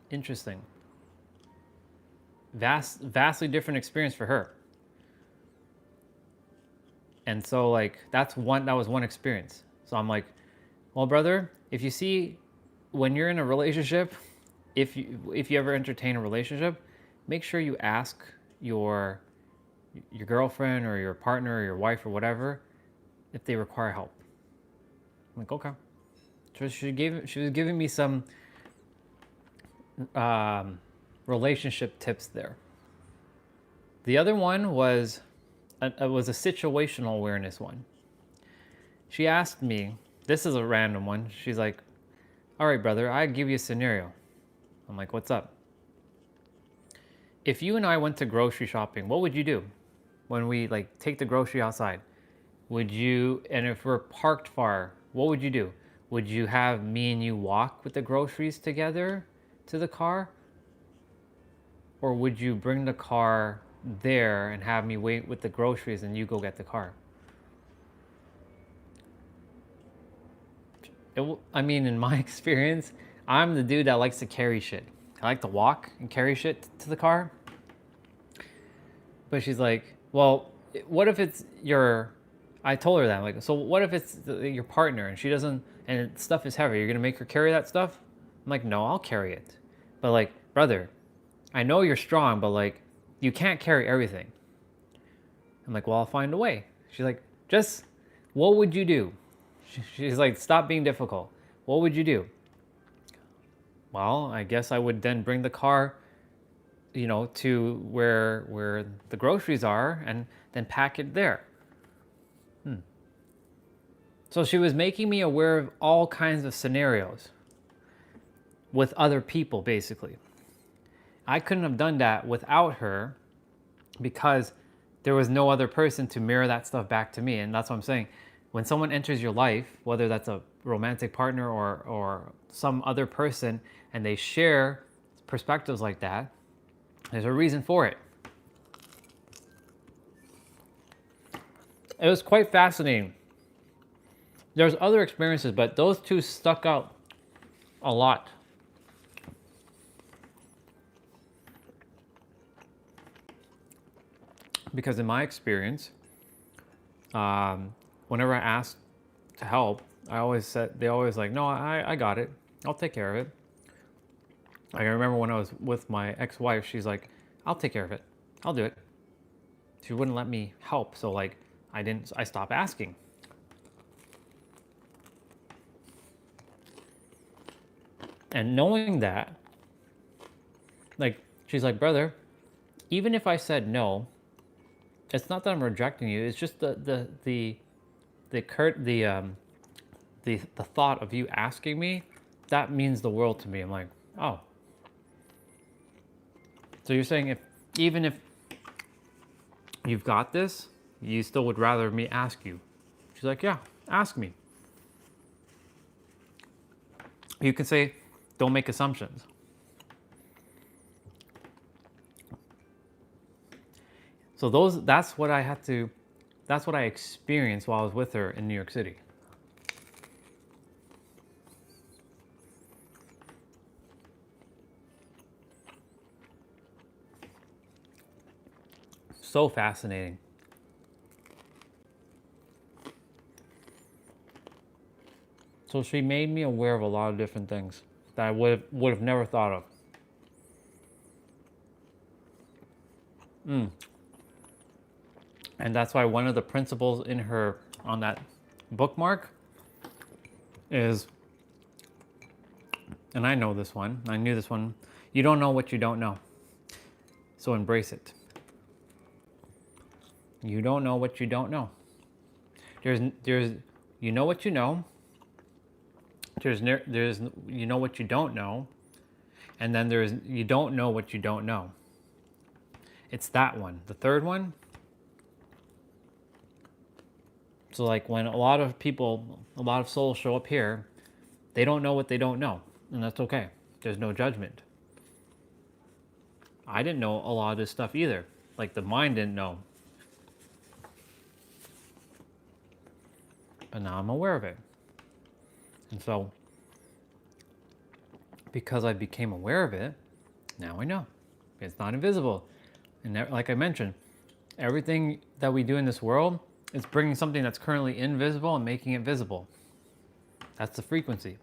interesting. Vastly different experience for her. And so like that was one experience. So I'm like, well, brother, if you see, when you're in a relationship, if you ever entertain a relationship, make sure you ask your girlfriend or your partner or your wife or whatever if they require help. I'm like, okay. So she was giving me some relationship tips there. The other one was a situational awareness one. She asked me, this is a random one. She's like, "All right, brother, I give you a scenario." I'm like, "What's up?" "If you and I went to grocery shopping, what would you do when we like take the grocery outside? And if we're parked far, what would you do? Would you have me and you walk with the groceries together to the car? Or would you bring the car there and have me wait with the groceries and you go get the car?" In my experience, I'm the dude that likes to carry shit. I like to walk and carry shit to the car. But she's like, "Well, what if it's your..." I told her that. I'm like, "So what if it's your partner and she doesn't, and stuff is heavy? You're gonna make her carry that stuff?" I'm like, "No, I'll carry it. But like, brother, I know you're strong, but like, you can't carry everything." I'm like, "Well, I'll find a way." She's like, "Just, what would you do?" She's like, "Stop being difficult. What would you do?" "Well, I guess I would then bring the car, to where the groceries are and then pack it there." So she was making me aware of all kinds of scenarios with other people, basically. I couldn't have done that without her because there was no other person to mirror that stuff back to me. And that's what I'm saying. When someone enters your life, whether that's a romantic partner or some other person, and they share perspectives like that, there's a reason for it. It was quite fascinating. There's other experiences, but those two stuck out a lot. Because in my experience, whenever I asked to help, they always like, "No, I got it. I'll take care of it." Like, I remember when I was with my ex-wife, she's like, "I'll take care of it. I'll do it." She wouldn't let me help, so like I stopped asking. And knowing that, like, she's like, "Brother, even if I said no, it's not that I'm rejecting you. It's just the thought of you asking me, that means the world to me." I'm like, "Oh, so you're saying even if you've got this, you still would rather me ask you?" She's like, "Yeah, ask me. You can say, don't make assumptions." So that's what I experienced while I was with her in New York City. So fascinating. So she made me aware of a lot of different things that I would have never thought of. And that's why one of the principles in her on that bookmark is, and I know this one, I knew this one, you don't know what you don't know. So embrace it. You don't know what you don't know. There's you know what you know. There's you know what you don't know, and then there's you don't know what you don't know. It's that one. The third one. So like when a lot of people, a lot of souls show up here, they don't know what they don't know, and that's okay. There's no judgment. I didn't know a lot of this stuff either. Like the mind didn't know. But now I'm aware of it. And so, because I became aware of it, now I know. It's not invisible. And like I mentioned, everything that we do in this world is bringing something that's currently invisible and making it visible. That's the frequency.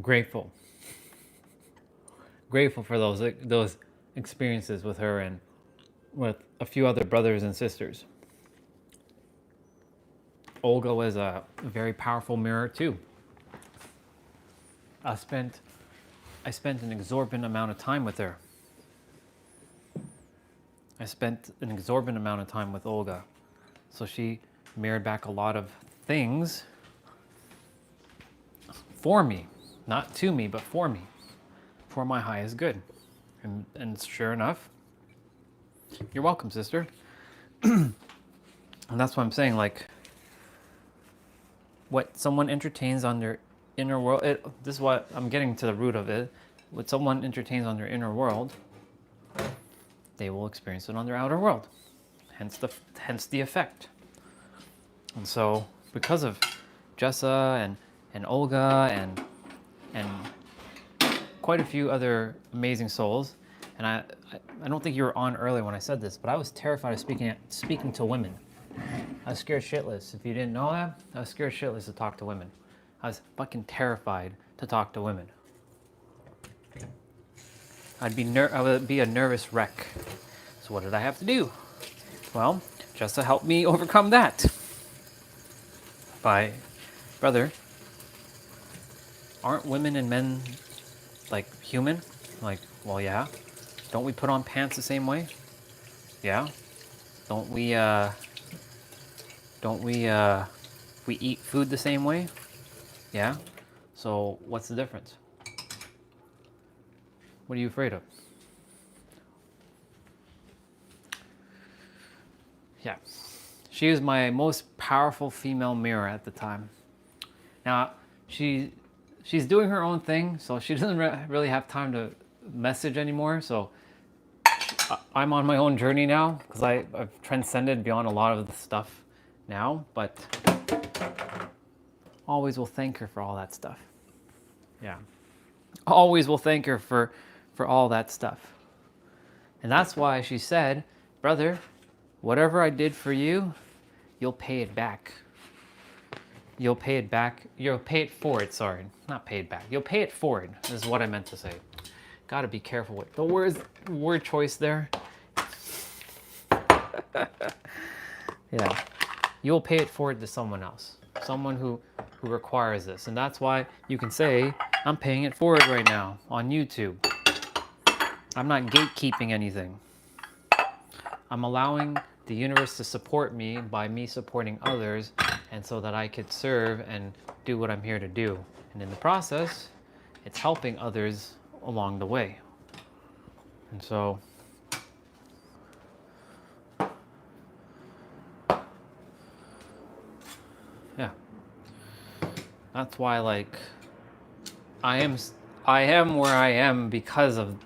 Grateful for those experiences with her and with a few other brothers and sisters. Olga was a very powerful mirror too. I spent an exorbitant amount of time with her. I spent an exorbitant amount of time with Olga. So she mirrored back a lot of things for me. Not to me, but for me. For my highest good. And sure enough, you're welcome, sister. And that's what I'm saying, like, what someone entertains on their inner world, this is what I'm getting to the root of it. What someone entertains on their inner world, they will experience it on their outer world. Hence the effect. And so, because of Jessa and Olga and quite a few other amazing souls, and I don't think you were on earlier when I said this, but I was terrified of speaking to women. I was scared shitless. If you didn't know that, I was scared shitless to talk to women. I was fucking terrified to talk to women. I would be a nervous wreck. So what did I have to do? Well, just to help me overcome that. Brother, aren't women and men like human? Like, well, yeah. Don't we put on pants the same way? Yeah. Don't we eat food the same way? Yeah. So what's the difference? What are you afraid of? Yeah. She was my most powerful female mirror at the time. Now, she's doing her own thing, so she doesn't really have time to message anymore. So I'm on my own journey now because I've transcended beyond a lot of the stuff now, but always will thank her for all that stuff. Yeah. Always will thank her for all that stuff. And that's why she said, brother, whatever I did for you, you'll pay it back. You'll pay it back. You'll pay it forward, sorry. Not pay it back. You'll pay it forward, is what I meant to say. Gotta be careful with the word choice there. Yeah. You'll pay it forward to someone else. Someone who requires this. And that's why you can say, I'm paying it forward right now on YouTube. I'm not gatekeeping anything. I'm allowing the universe to support me by me supporting others, and so that I could serve and do what I'm here to do. And in the process, it's helping others along the way. And so, yeah. That's why, like, I am where I am because of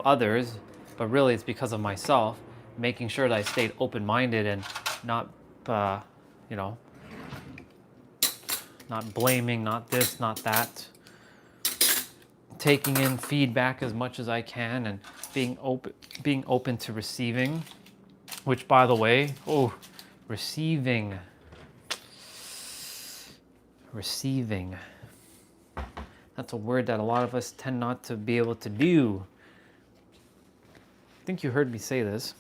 others, but really it's because of myself, making sure that I stayed open-minded and not, not blaming, not this, not that. taking in feedback as much as I can and being open to receiving, which by the way, receiving. That's a word that a lot of us tend not to be able to do. I think you heard me say this.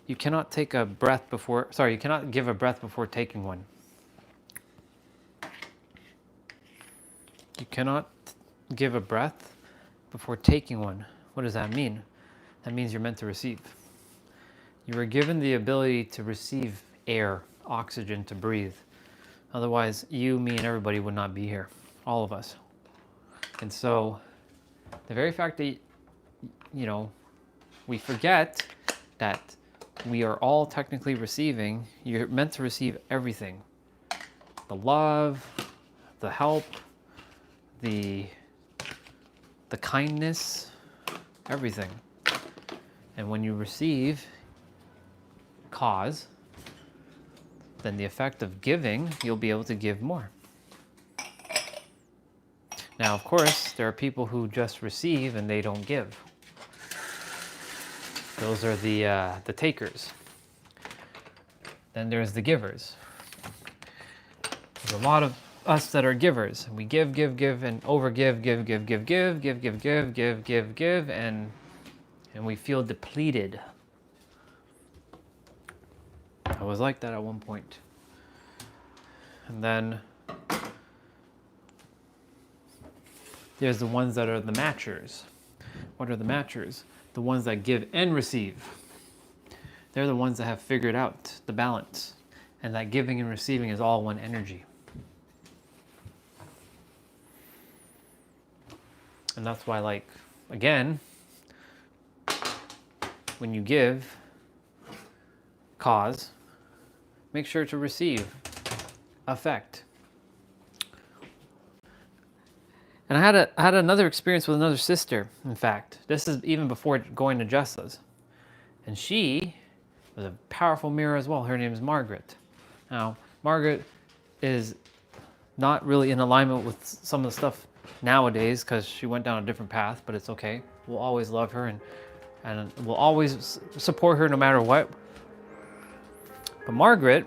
You cannot take a breath before, sorry, you cannot give a breath before taking one. You cannot give a breath before taking one. What does that mean? That means you're meant to receive. You were given the ability to receive air, oxygen to breathe. Otherwise, you, me, and everybody would not be here. All of us. And so, the very fact that, we forget that we are all technically receiving, you're meant to receive everything. The love, the help, the kindness, everything. And when you receive cause, then the effect of giving, you'll be able to give more. Now, of course, there are people who just receive and they don't give. Those are the takers. Then there's the givers. There's a lot of us that are givers. We give, and overgive, give, and we feel depleted. I was like that at one point. And then there's the ones that are the matchers. What are the matchers? The ones that give and receive. They're the ones that have figured out the balance. And that giving and receiving is all one energy. And that's why, like, again, when you give cause, make sure to receive effect. And I had another experience with another sister, in fact. This is even before going to Jessa's. And she was a powerful mirror as well. Her name is Margaret. Now, Margaret is not really in alignment with some of the stuff nowadays because she went down a different path, but it's okay. We'll always love her and we'll always support her no matter what. But Margaret,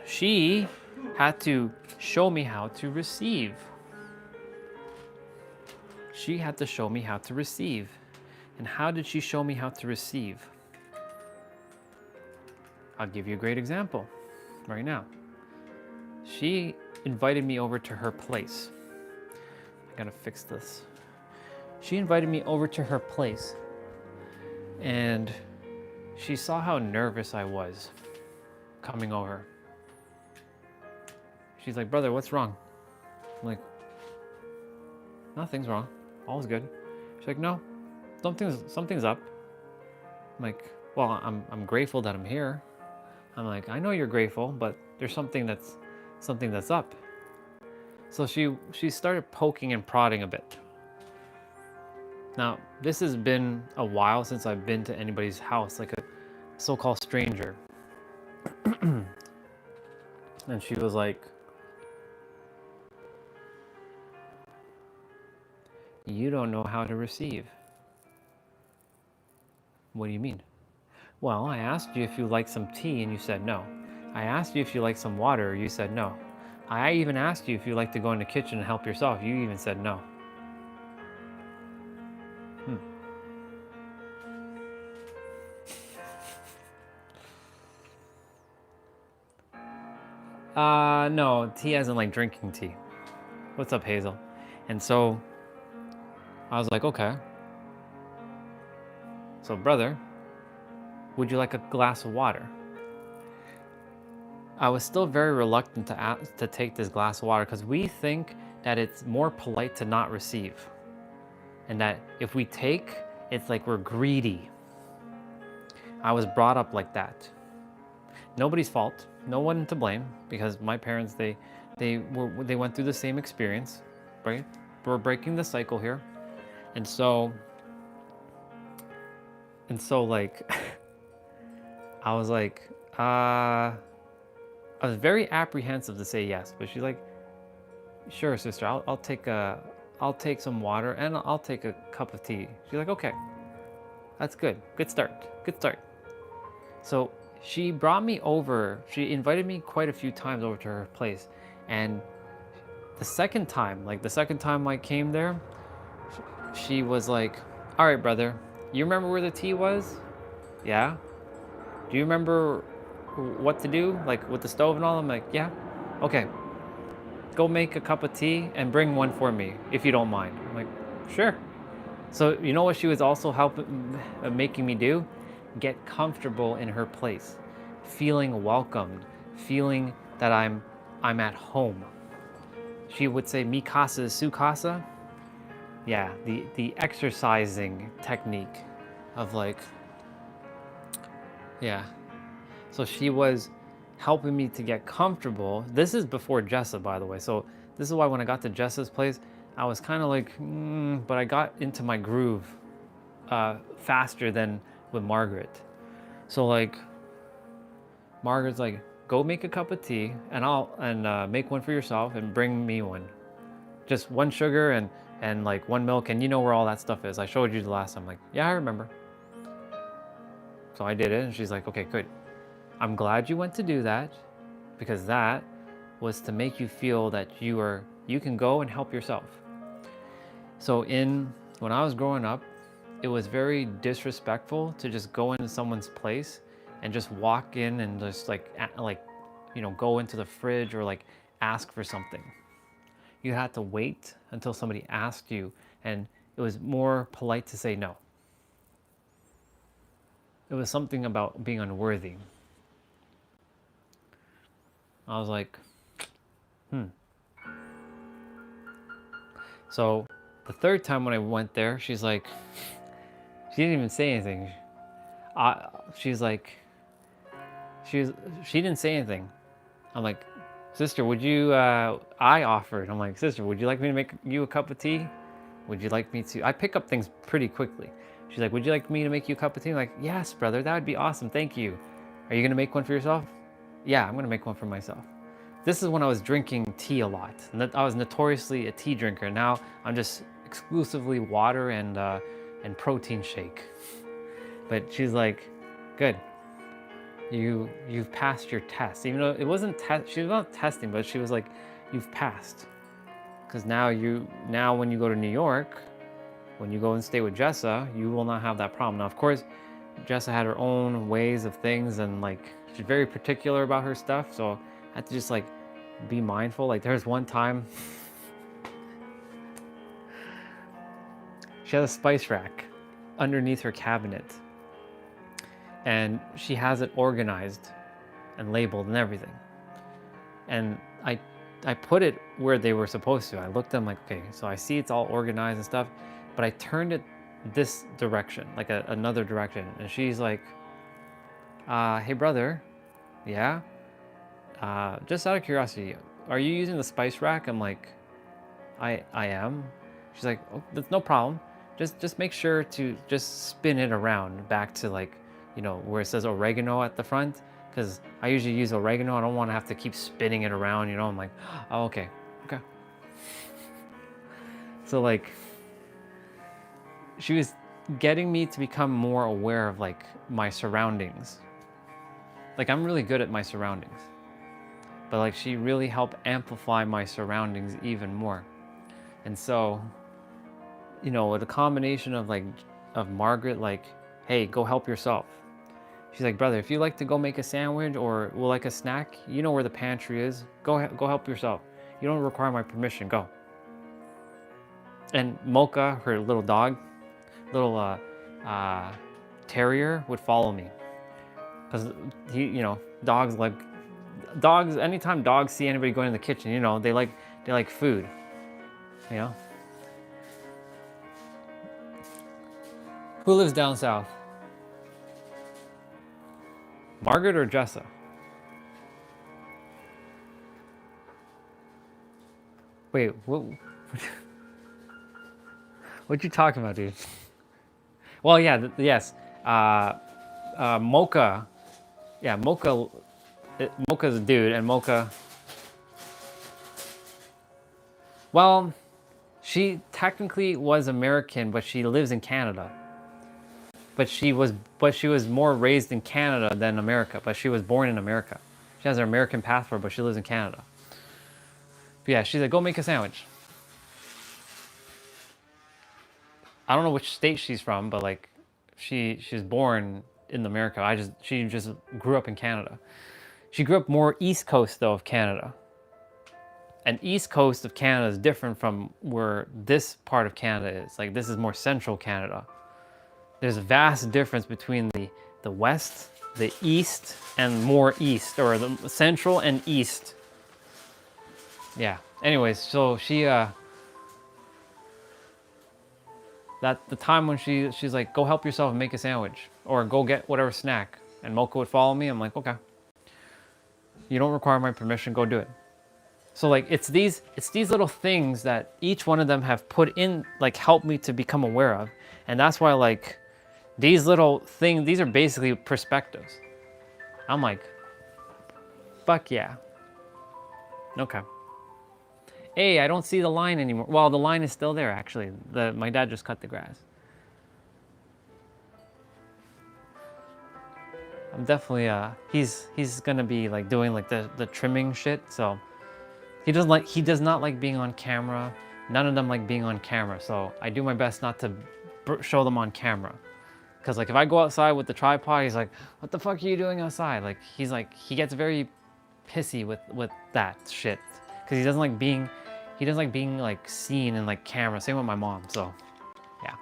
she had to show me how to receive. She had to show me how to receive. And how did she show me how to receive? I'll give you a great example right now. She invited me over to her place. I gotta fix this. She invited me over to her place. And she saw how nervous I was coming over. She's like, brother, what's wrong? I'm like, nothing's wrong. All's good. She's like, no, something's up. I'm like, well, I'm grateful that I'm here. I'm like, I know you're grateful, but there's something that's up. So she started poking and prodding a bit. Now, this has been a while since I've been to anybody's house, like a so-called stranger. And she was like, you don't know how to receive. What do you mean? Well, I asked you if you like some tea and you said no. I asked you if you like some water, you said no. I even asked you if you like to go in the kitchen and help yourself, you even said no. No, tea as in like drinking tea. What's up, Hazel? And so I was like, okay. So brother, would you like a glass of water? I was still very reluctant to take this glass of water because we think that it's more polite to not receive. And that if we take, it's like we're greedy. I was brought up like that. Nobody's fault, no one to blame, because my parents, they went through the same experience, right? We're breaking the cycle here. And so like, I was like, I was very apprehensive to say yes, but she's like, sure, sister, I'll take a I'll take some water and I'll take a cup of tea. She's like, okay, that's good. Good start. Good start. So she brought me over. She invited me quite a few times over to her place. And the second time I came there, she was like, all right, brother, you remember where the tea was? Yeah. Do you remember what to do? Like with the stove and all? I'm like, yeah. Okay. Go make a cup of tea and bring one for me, if you don't mind. I'm like, sure. So you know what she was also making me do? Get comfortable in her place, feeling welcomed, feeling that I'm at home. She would say, "Mi casa is su casa." Yeah, the exercising technique of like, yeah. So she was helping me to get comfortable. This is before Jessa, by the way. So this is why when I got to Jessa's place, I was kind of like, but I got into my groove faster than with Margaret. So like, Margaret's like, go make a cup of tea and make one for yourself and bring me one. Just one sugar and like one milk, and you know where all that stuff is. I showed you the last time. Like, yeah, I remember. So I did it, and she's like, okay, good. I'm glad you went to do that, because that was to make you feel that you can go and help yourself. So when I was growing up, it was very disrespectful to just go into someone's place and just walk in and just go into the fridge or like ask for something. You had to wait until somebody asked you, and it was more polite to say no. It was something about being unworthy. I was like, So the third time when I went there, she's like, she didn't even say anything. She's like, she didn't say anything. I'm like, sister, would you, I offered. I'm like, sister, would you like me to make you a cup of tea? Would you like me to, I pick up things pretty quickly. She's like, would you like me to make you a cup of tea? I'm like, yes, brother, that would be awesome. Thank you. Are you going to make one for yourself? Yeah, I'm going to make one for myself. This is when I was drinking tea a lot. I was notoriously a tea drinker. Now I'm just exclusively water and protein shake. But she's like, good. You've passed your test. Even though it wasn't she was not testing, but she was like, you've passed. Because now when you go to New York, when you go and stay with Jessa, you will not have that problem. Now, of course, Jessa had her own ways of things, and like she's very particular about her stuff. So I had to just like be mindful. Like there's one time she had a spice rack underneath her cabinet, and she has it organized and labeled and everything. And I put it where they were supposed to. I looked at them like, okay, so I see it's all organized and stuff, but I turned it this direction, like another direction. And she's like, hey brother, yeah? Just out of curiosity, are you using the spice rack? I'm like, I am. She's like, oh, that's no problem. Just make sure to just spin it around back to like, where it says oregano at the front, because I usually use oregano. I don't want to have to keep spinning it around, I'm like, oh, okay. So like, she was getting me to become more aware of like my surroundings. Like I'm really good at my surroundings, but like she really helped amplify my surroundings even more. And so, with a combination of Margaret, like, hey, go help yourself. She's like, brother, if you like to go make a sandwich or will like a snack, you know where the pantry is. Go help yourself. You don't require my permission. Go. And Mocha, her little dog, little terrier, would follow me, because dogs. Anytime dogs see anybody going in the kitchen, they like food. Who lives down south? Margaret or Jessa? Wait, what you talking about, dude? Well, yeah, yes. Mocha. Yeah, Mocha's a dude, and Mocha. Well, She technically was American, but she lives in Canada. But she was more raised in Canada than America. But she was born in America. She has her American passport, but she lives in Canada. But yeah, she's like, go make a sandwich. I don't know which state she's from, but like, she's born in America. She just grew up in Canada. She grew up more East Coast though of Canada. And East Coast of Canada is different from where this part of Canada is. Like, this is more central Canada. There's a vast difference between the west, the east, and more east, or the central and east. Yeah. Anyways, so she that the time when she's like, go help yourself and make a sandwich, or go get whatever snack, and Mocha would follow me. I'm like, okay. You don't require my permission, go do it. So like, it's these little things that each one of them have put in, like, helped me to become aware of. And that's why, like, these little things, these are basically perspectives. I'm like, fuck yeah. Okay. Hey, I don't see the line anymore. Well, the line is still there, actually. My dad just cut the grass. I'm definitely, he's gonna be like doing like the trimming shit, so. He does not like being on camera. None of them like being on camera, so I do my best not to show them on camera. Cause like, if I go outside with the tripod, he's like, what the fuck are you doing outside? Like, he gets very pissy with that shit. Cause he doesn't like being like seen in like camera. Same with my mom, so yeah.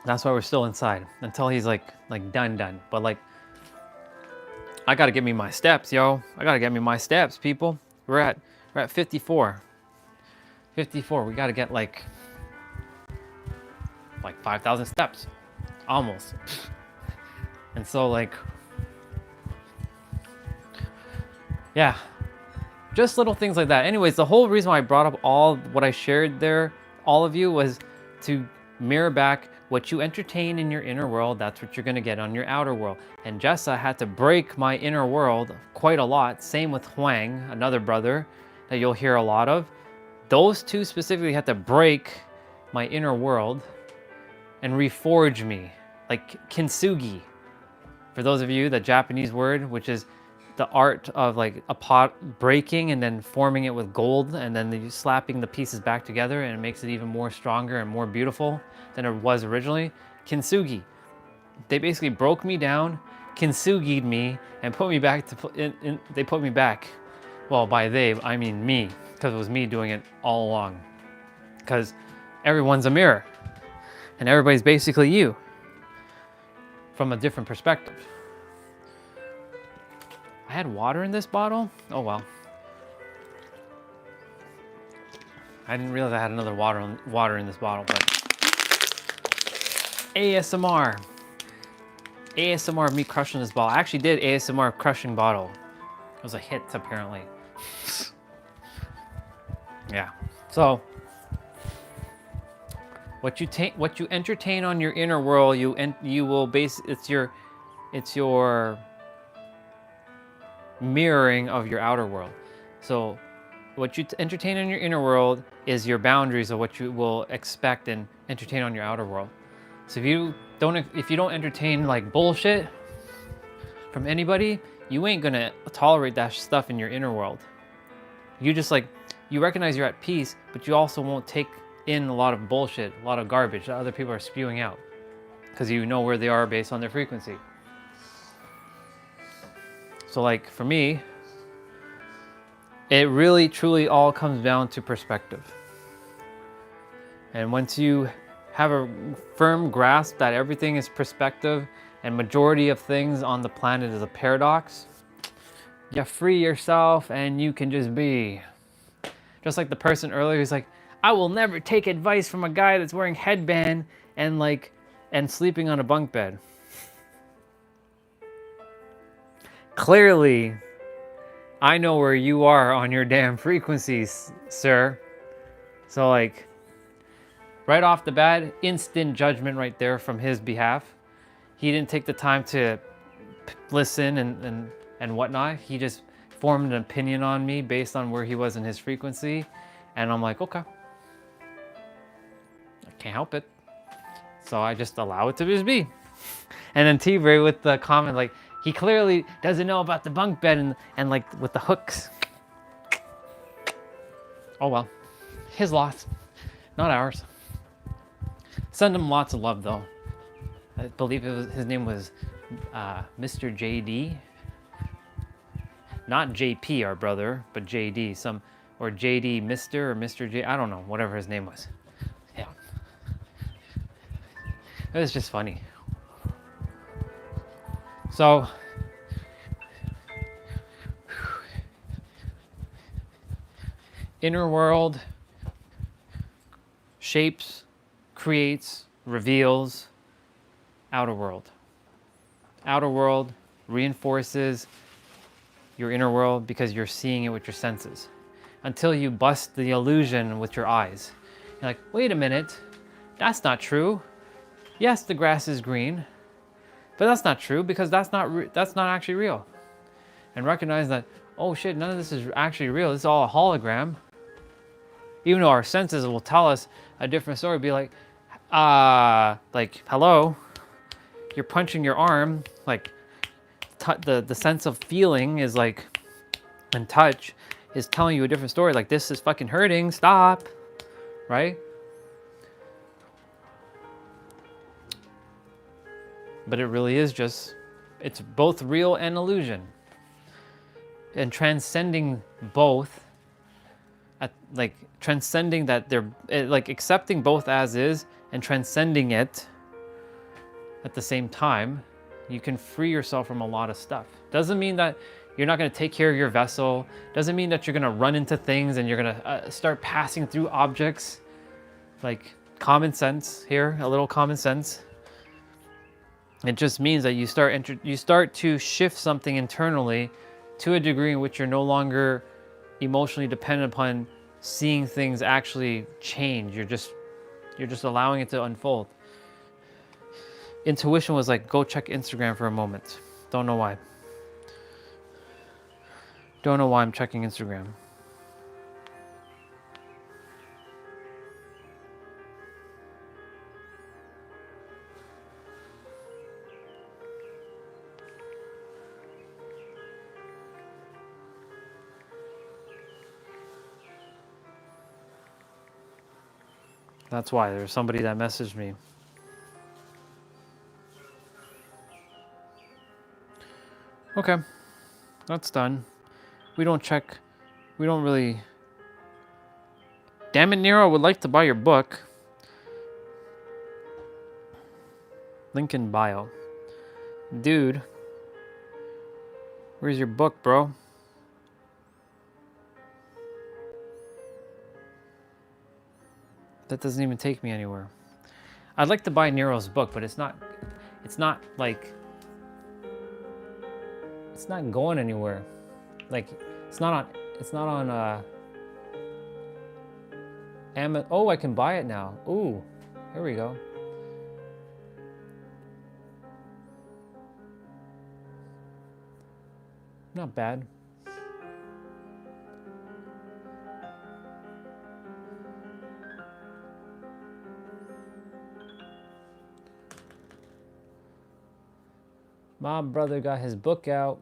That's why we're still inside until he's like done. But like, I gotta get me my steps, yo. I gotta get me my steps, people. We're at 54. 54. We gotta get like 5,000 steps, almost. And so like, yeah, just little things like that. Anyways, the whole reason why I brought up all what I shared there, all of you, was to mirror back what you entertain in your inner world. That's what you're gonna get on your outer world. And Jessa had to break my inner world quite a lot. Same with Huang, another brother that you'll hear a lot of. Those two specifically had to break my inner world and reforge me, like kintsugi. For those of you, the Japanese word, which is the art of like a pot breaking and then forming it with gold, and then slapping the pieces back together, and it makes it even more stronger and more beautiful than it was originally. Kintsugi. They basically broke me down, kintsugi'd me, and put me back they put me back. Well, by they, I mean me, because it was me doing it all along. Because everyone's a mirror, and everybody's basically you from a different perspective. I had water in this bottle? Oh well. I didn't realize I had another water in this bottle, but ASMR. ASMR of me crushing this bottle. I actually did ASMR of crushing bottle. It was a hit, apparently. Yeah. So what you entertain on your inner world, you will base it's your mirroring of your outer world. So what you entertain in your inner world is your boundaries of what you will expect and entertain on your outer world. So if you don't entertain like bullshit from anybody, you ain't gonna tolerate that stuff in your inner world. You just like, you recognize you're at peace, but you also won't take in a lot of bullshit, a lot of garbage that other people are spewing out, because you know where they are based on their frequency. So like for me, it really truly all comes down to perspective. And once you have a firm grasp that everything is perspective and majority of things on the planet is a paradox, you free yourself and you can just be. Just like the person earlier who's like, I will never take advice from a guy that's wearing headband and sleeping on a bunk bed. Clearly, I know where you are on your damn frequencies, sir. So like, right off the bat, instant judgment right there from his behalf. He didn't take the time to listen and whatnot. He just formed an opinion on me based on where he was in his frequency. And I'm like, okay, I can't help it. So I just allow it to just be. And then T-Bray with the comment like, he clearly doesn't know about the bunk bed and like with the hooks. Oh well, his loss, not ours. Send him lots of love though. I believe his name was Mr. JD. Not JP, our brother, but JD, or JD Mr. or Mr. J, I don't know, whatever his name was. Yeah. It was just funny. So, inner world shapes, creates, reveals outer world. Outer world reinforces your inner world because you're seeing it with your senses. Until you bust the illusion with your eyes. You're like, wait a minute, that's not true. Yes, the grass is green, but that's not true because that's not actually real. And recognize that, oh shit, none of this is actually real. This is all a hologram. Even though our senses will tell us a different story, be like, hello, you're punching your arm, like the sense of feeling is like, and touch is telling you a different story. Like, this is fucking hurting, stop, right? But it really is just, it's both real and illusion. And transcending both, transcending that like accepting both as is and transcending it at the same time, you can free yourself from a lot of stuff. Doesn't mean that you're not going to take care of your vessel. Doesn't mean that you're going to run into things and you're going to start passing through objects. Like, common sense here, a little common sense. It just means that you start to shift something internally to a degree in which you're no longer emotionally dependent upon seeing things actually change. You're just allowing it to unfold. Intuition was like, go check Instagram for a moment. Don't know why. Don't know why I'm checking Instagram. That's why there's somebody that messaged me. Okay, that's done. We don't really. Damn it, Nero, I would like to buy your book. Link in bio. Dude, where's your book, bro? That doesn't even take me anywhere. I'd like to buy Nero's book, but it's not going anywhere. Like, it's not on oh, I can buy it now. Ooh, here we go. Not bad. My brother got his book out.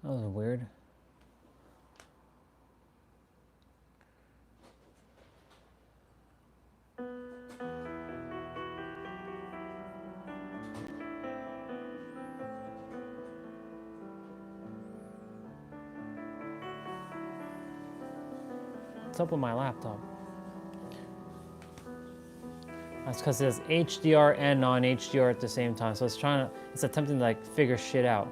That was weird. What's up with my laptop? That's because it has HDR and non-HDR at the same time. So it's attempting to like figure shit out.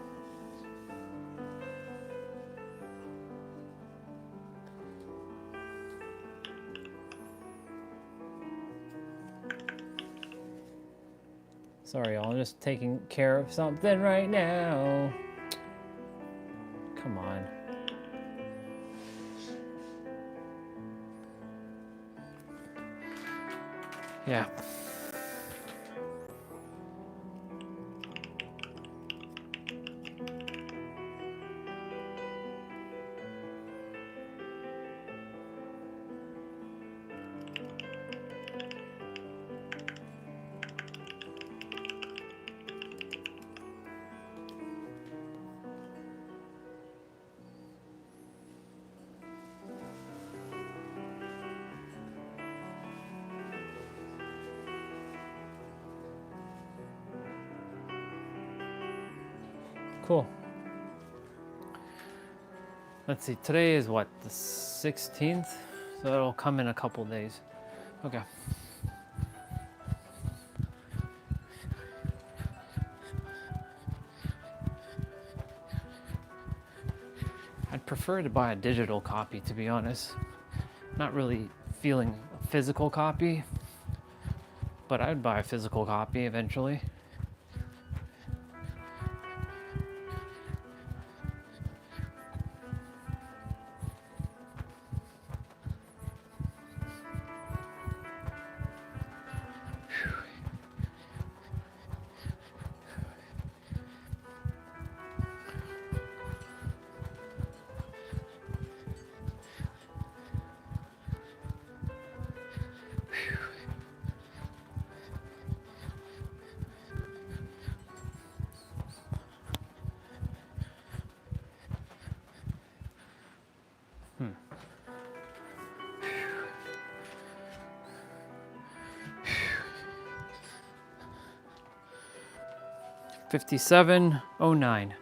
Sorry, y'all, I'm just taking care of something right now. Come on. Yeah. Cool. Let's see, today is what, the 16th? So it'll come in a couple days. Okay. I'd prefer to buy a digital copy, to be honest. Not really feeling a physical copy, but I'd buy a physical copy eventually. Hmm. 5709.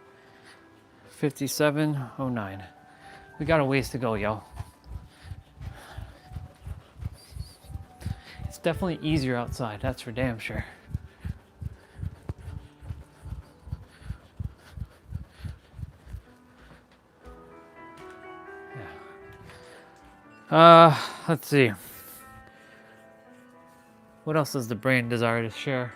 5709. We got a ways to go, yo. It's definitely easier outside, that's for damn sure. Let's see. What else does the brain desire to share?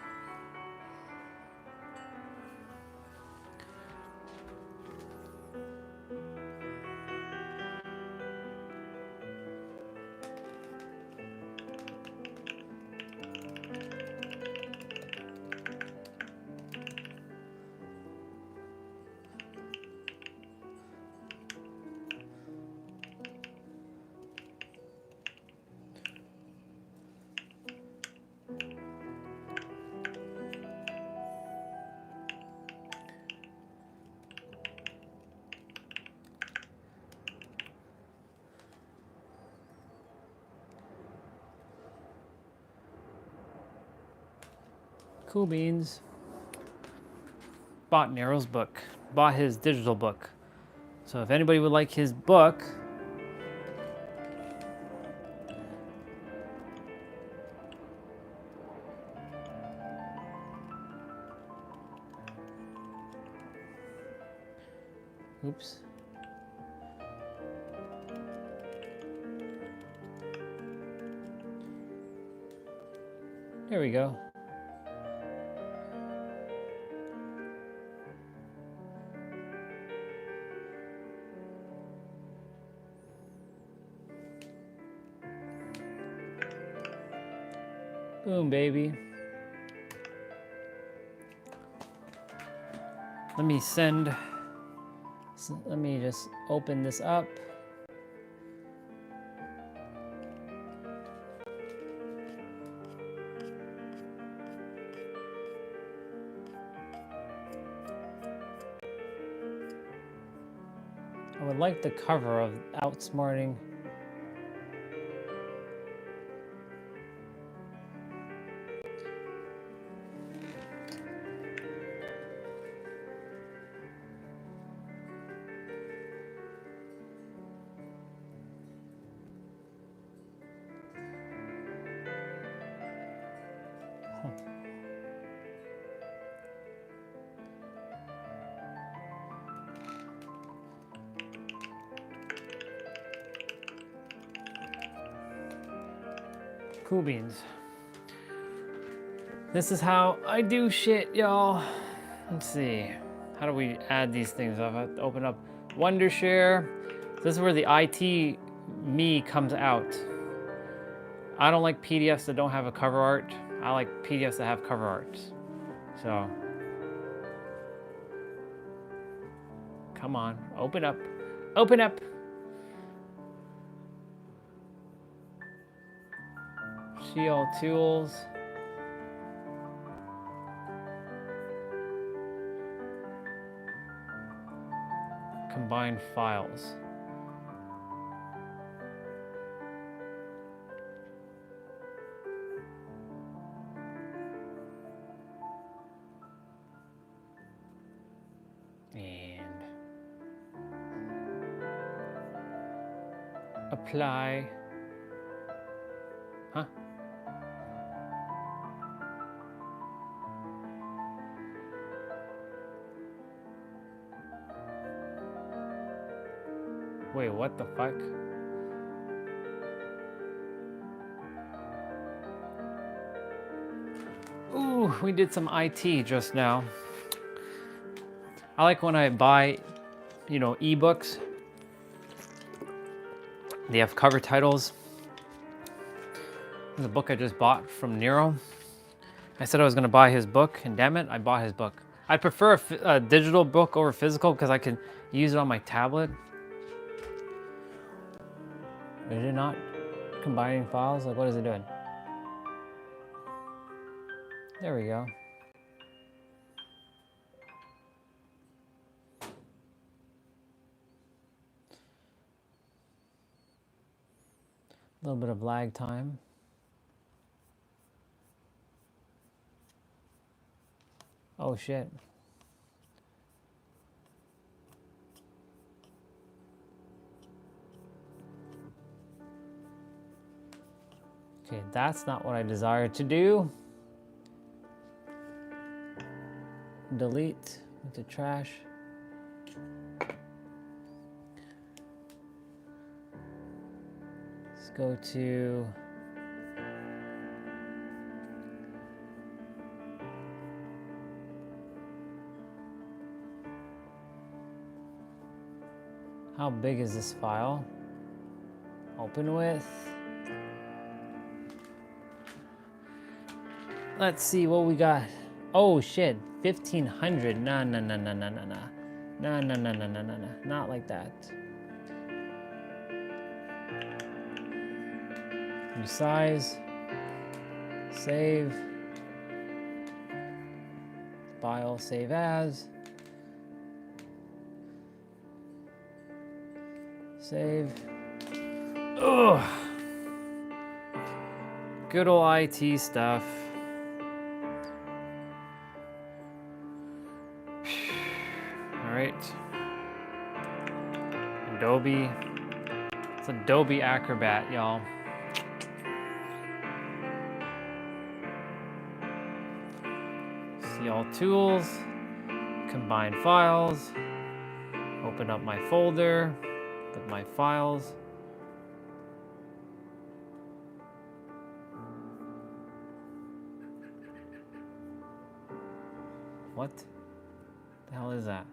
Cool beans. Bought Nero's book. Bought his digital book. So if anybody would like his book, oops. There we go. Boom, baby. Let me just open this up. I would like the cover of Outsmarting. Cool beans. This is how I do shit, y'all. Let's see. How do we add these things up? I have to open up Wondershare. This is where the IT me comes out. I don't like PDFs that don't have a cover art. I like PDFs that have cover art. So, come on, open up. Open up. See all tools. Combine files. And apply. Huh? Wait, what the fuck? Ooh, we did some IT just now. I like when I buy, you know, ebooks. They have cover titles. There's a book I just bought from Nero. I said I was gonna buy his book, and damn it, I bought his book. I prefer a digital book over physical because I can use it on my tablet. Is it not combining files? Like, what is it doing? There we go. A little bit of lag time. Oh shit. Okay, that's not what I desired to do. Delete into trash. Let's go to how big is this file? Open with. Let's see what we got. Oh shit, 1500. Nah. Not like that. Resize. Save. File, save as. Save. Ugh. Good old IT stuff. Alright. Adobe. It's Adobe Acrobat, y'all. See all tools. Combine files. Open up my folder with my files. What the hell is that?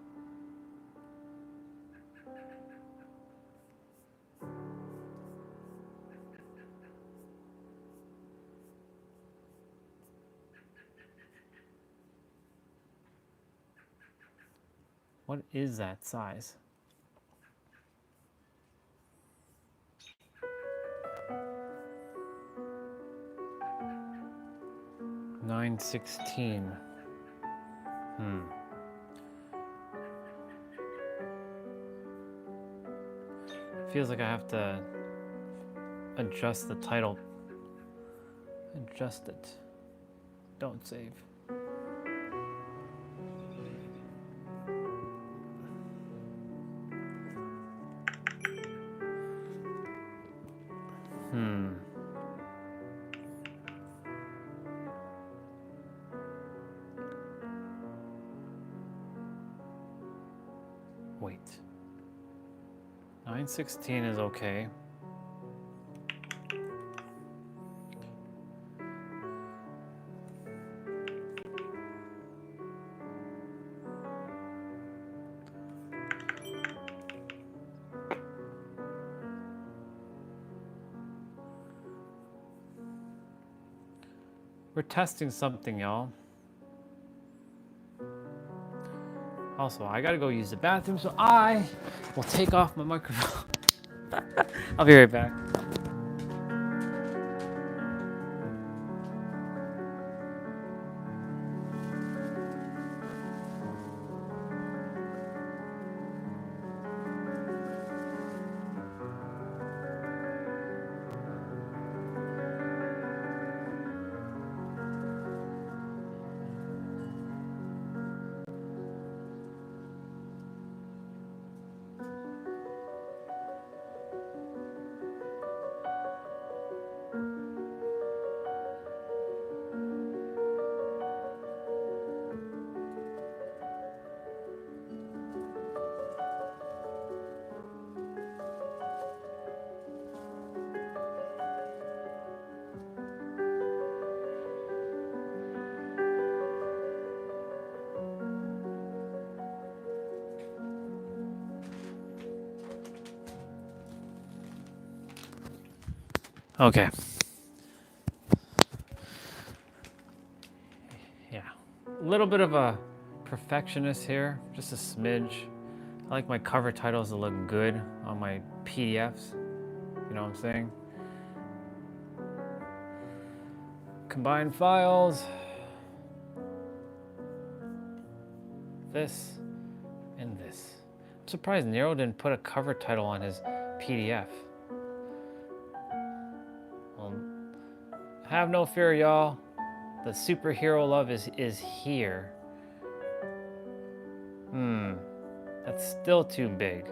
What is that size? $9.16. Feels like I have to adjust the title. Adjust it. Don't save. Wait. 9.16 is okay. We're testing something, y'all. Also, I gotta go use the bathroom, so I will take off my microphone. I'll be right back. Okay. Yeah. A little bit of a perfectionist here, just a smidge. I like my cover titles to look good on my PDFs. You know what I'm saying? Combine files. This and this. I'm surprised Nero didn't put a cover title on his PDF. Well, have no fear, y'all. The superhero love is here. That's still too big.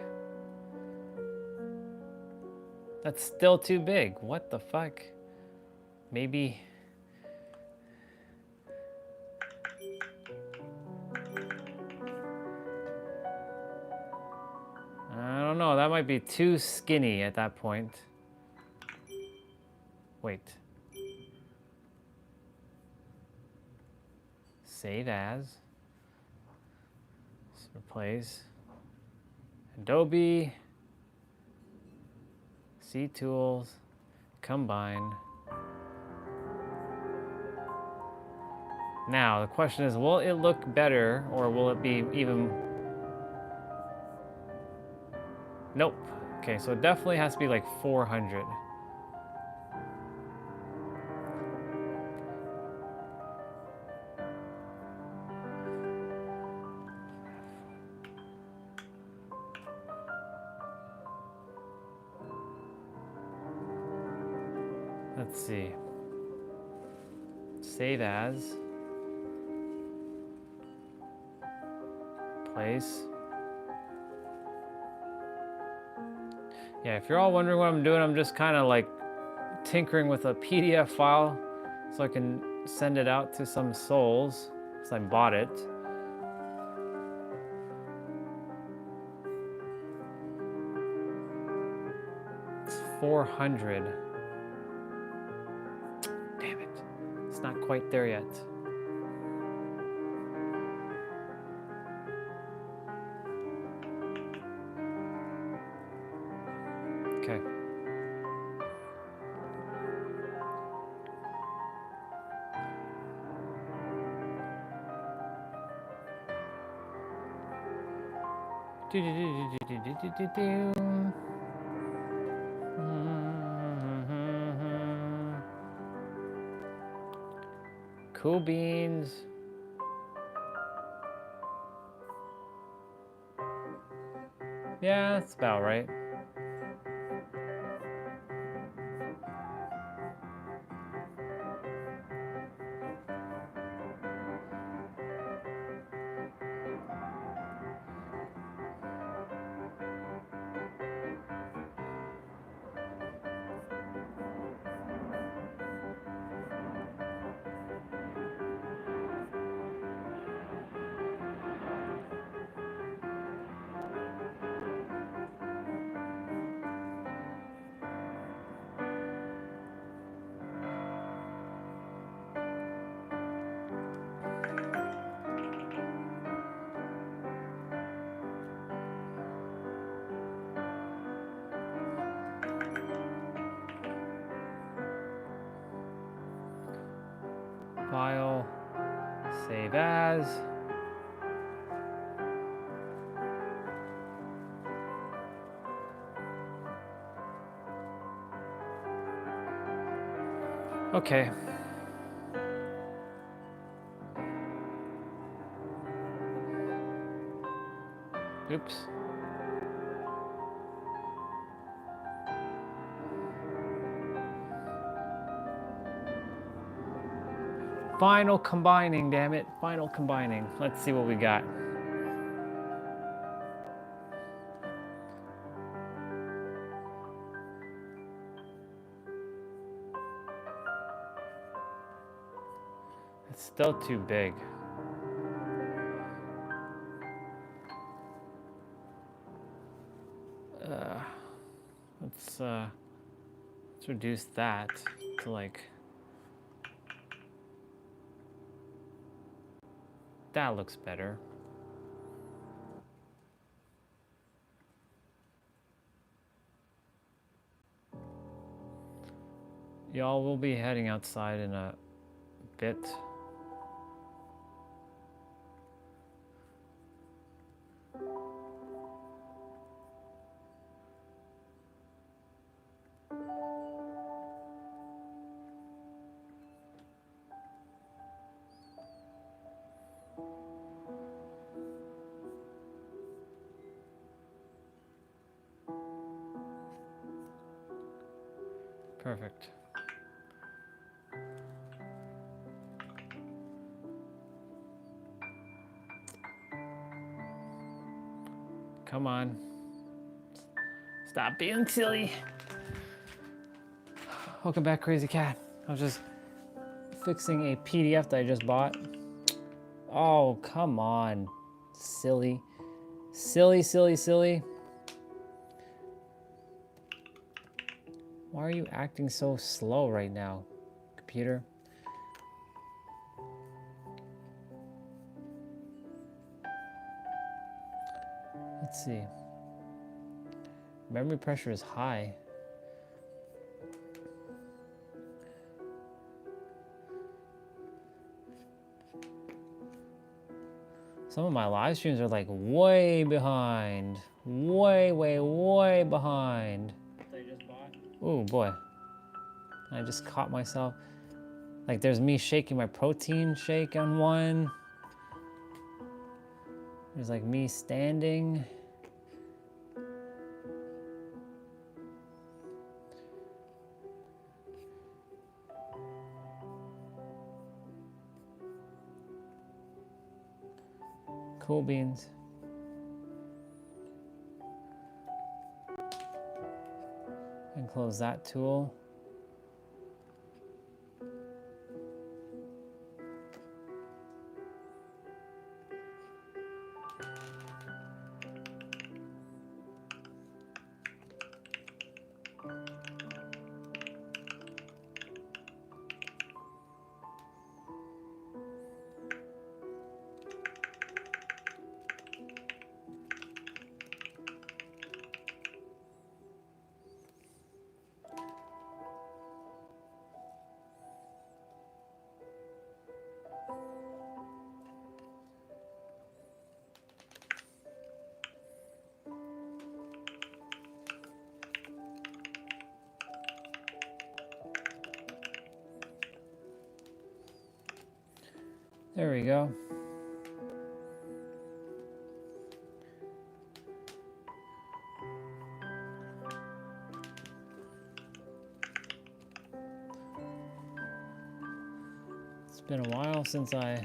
That's still too big. What the fuck? Maybe. I don't know. That might be too skinny at that point. Wait. Save as. Let's replace. Adobe. C tools. Combine. Now, the question is, will it look better or will it be even... Nope. Okay, so it definitely has to be like 400. Let's see. Save as. Place. Yeah, if you're all wondering what I'm doing, I'm just kind of like tinkering with a PDF file so I can send it out to some souls because I bought it. It's 400. Damn it. It's not quite there yet. Okay. Cool beans. Yeah, that's about right. File, save as. Okay. Oops. Final combining, damn it. Final combining. Let's see what we got. It's still too big. Let's reduce that to like... That looks better. Y'all will be heading outside in a bit. Perfect. Come on. Stop being silly. Welcome back, Crazy Cat. I was just fixing a PDF that I just bought. Oh, come on. Silly. Silly, silly, silly. Why are you acting so slow right now, computer? Let's see. Memory pressure is high. Some of my live streams are like way behind. Way, way, way behind. Oh boy. I just caught myself. Like there's me shaking my protein shake on one. There's like me standing. Cool beans. And close that tool. There we go. It's been a while since I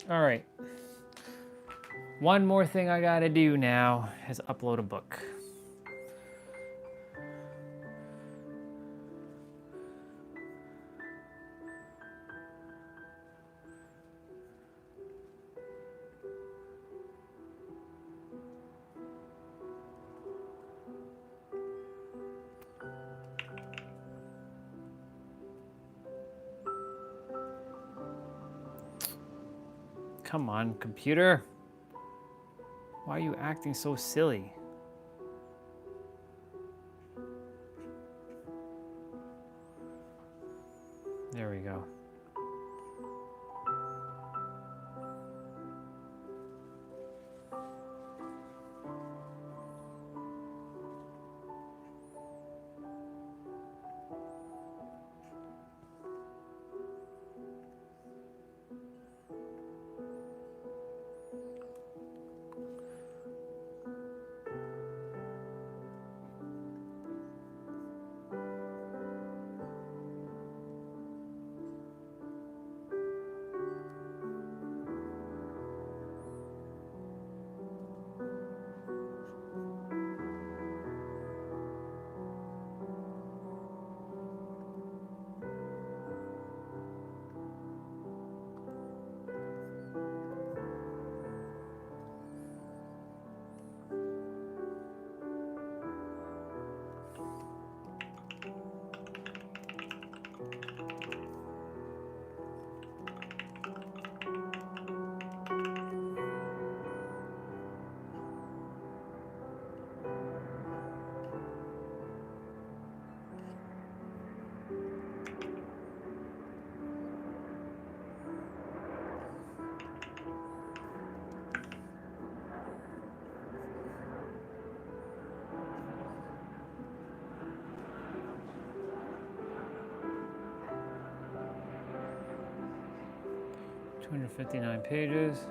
All right. One more thing I gotta do now is upload a book. Come on, computer. Why are you acting so silly? There we go. 259 pages.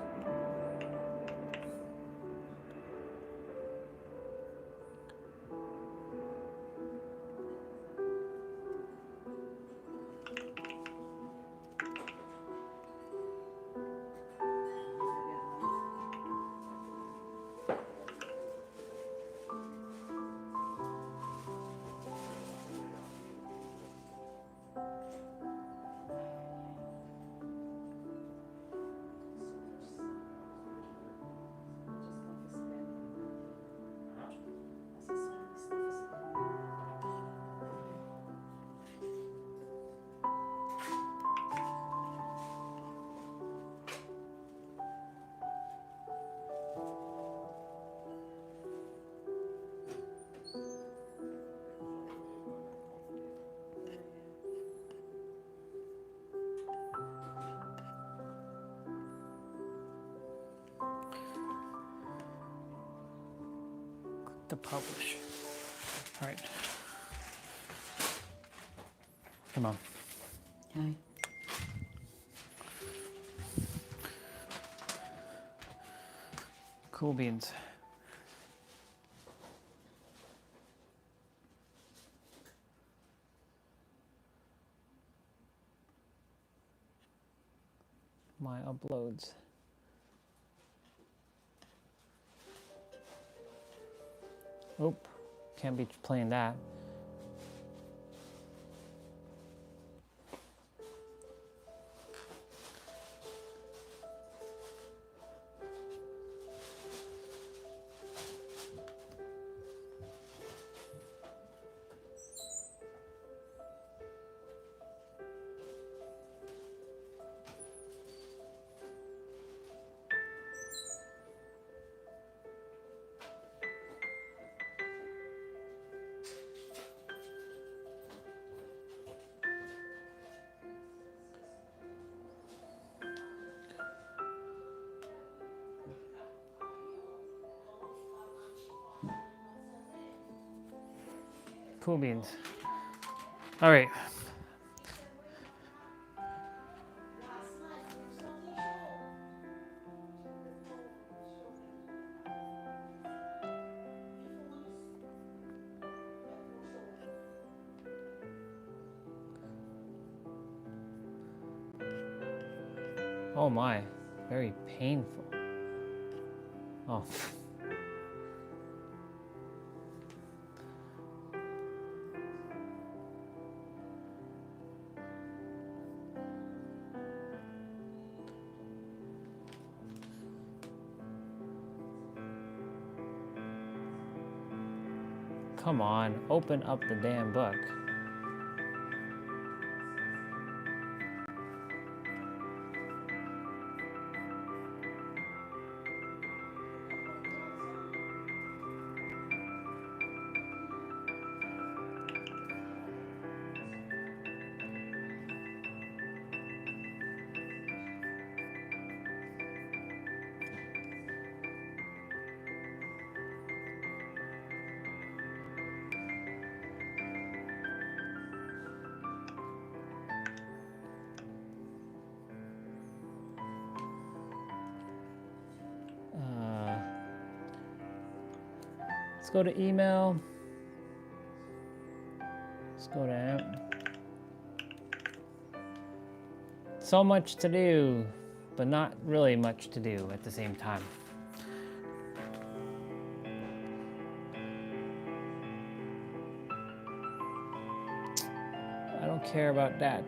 To publish. All right. Come on. Okay. Cool beans. My uploads. Oop, can't be playing that. Cool beans. All right. Oh my, very painful. Oh. Come on, open up the damn book. Let's go to email. Let's go to so much to do, but not really much to do at the same time. I don't care about that.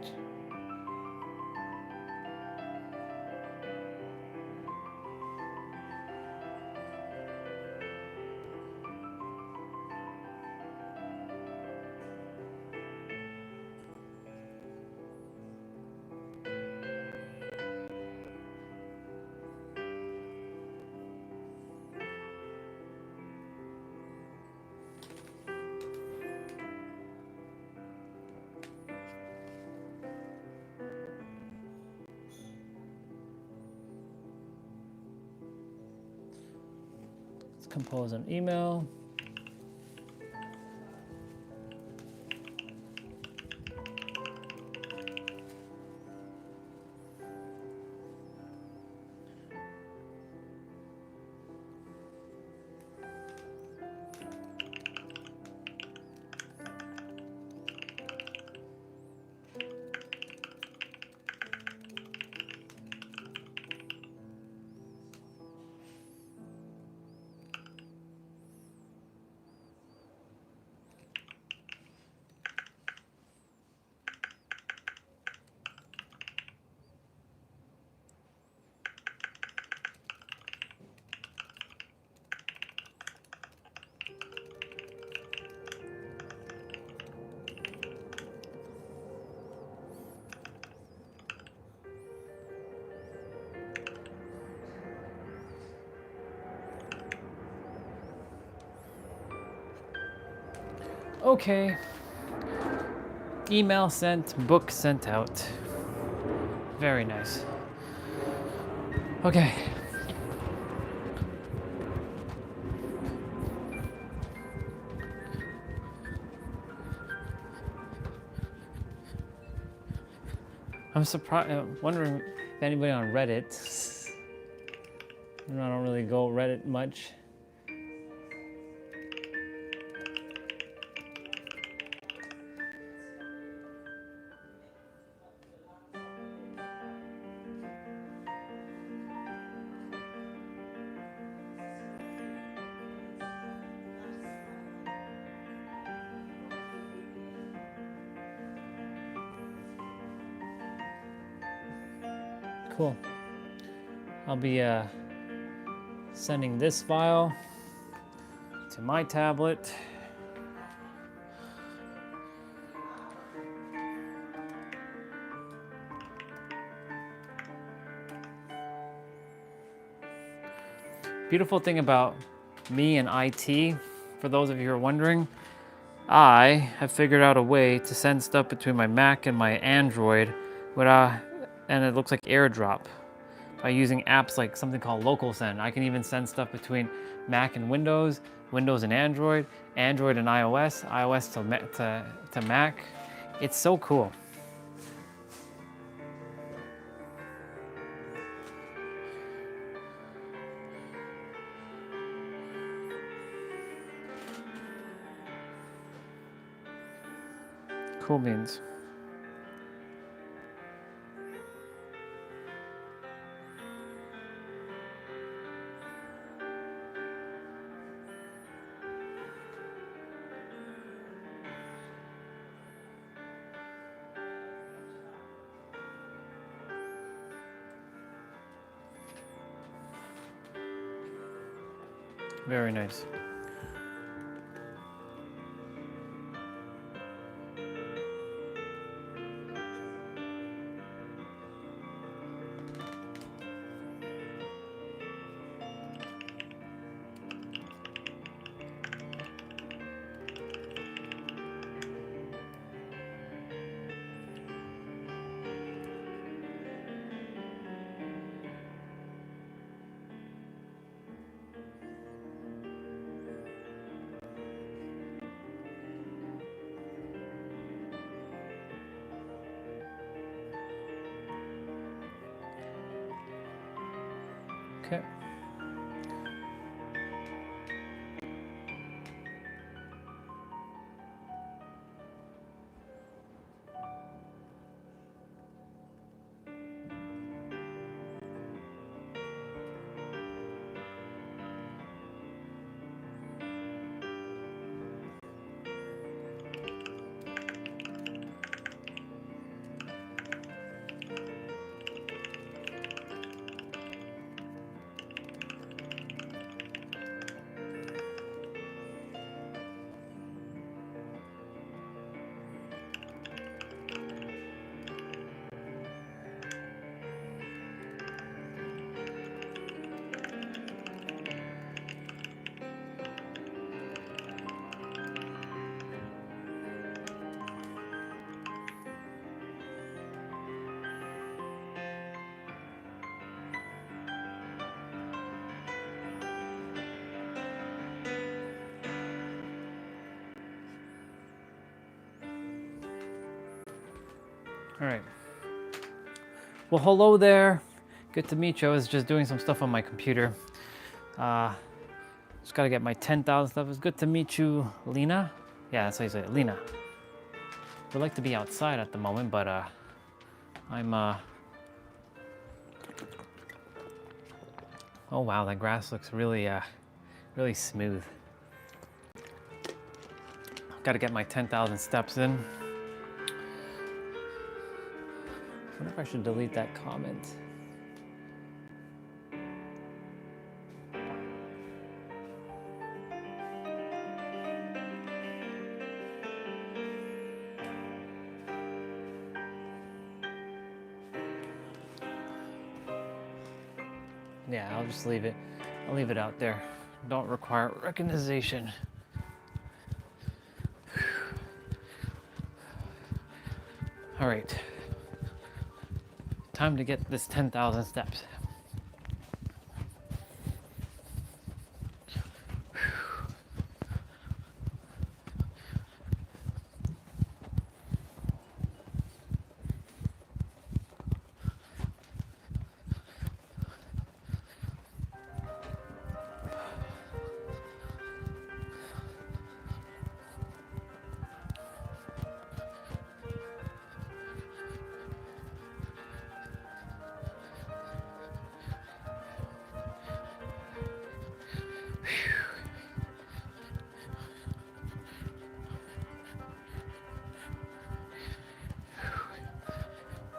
Compose an email. Okay. Email sent, book sent out. Very nice. Okay. I'm surprised, wondering if anybody on Reddit. I don't really go Reddit much. Cool. I'll be sending this file to my tablet. Beautiful thing about me and IT, for those of you who are wondering, I have figured out a way to send stuff between my Mac and my Android without, and it looks like AirDrop, by using apps like something called Local Send. I can even send stuff between Mac and Windows, Windows and Android, Android and iOS, iOS to Mac. It's so cool. Cool beans. Very nice. Okay. All right. Well, hello there. Good to meet you. I was just doing some stuff on my computer. Just gotta get my 10,000 stuff. It's good to meet you, Lena. Yeah, that's how you say it, Lena. Would like to be outside at the moment, but I'm oh wow, that grass looks really really smooth. Gotta get my 10,000 steps in. I wonder if I should delete that comment. Yeah, I'll just leave it. I'll leave it out there. Don't require recognition. All right. Time to get this 10,000 steps.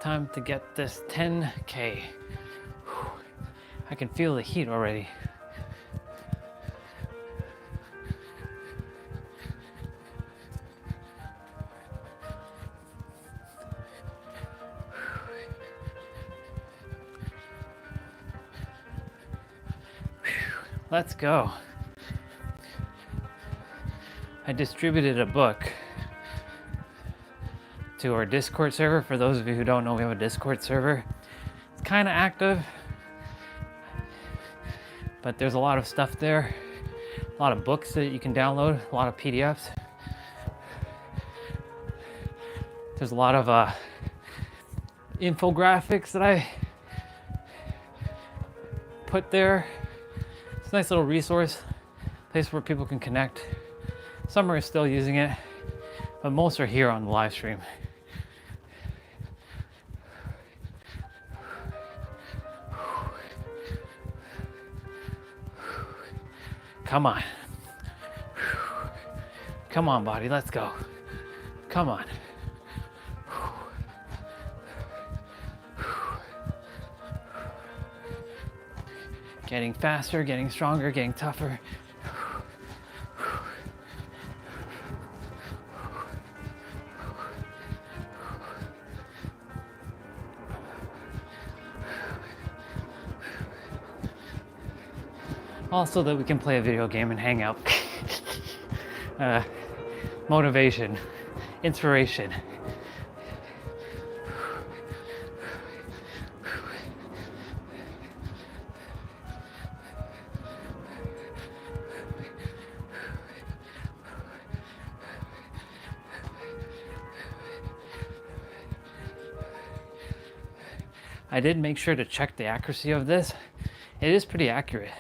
Time to get this 10K. I can feel the heat already. Let's go. I distributed a book to our Discord server. For those of you who don't know, we have a Discord server. It's kind of active, but there's a lot of stuff there. A lot of books that you can download, a lot of PDFs. There's a lot of infographics that I put there. It's a nice little resource, place where people can connect. Some are still using it, but most are here on the live stream. Come on. Come on, body, let's go. Come on. Getting faster, getting stronger, getting tougher. Also that we can play a video game and hang out. Motivation, inspiration. I did make sure to check the accuracy of this. It is pretty accurate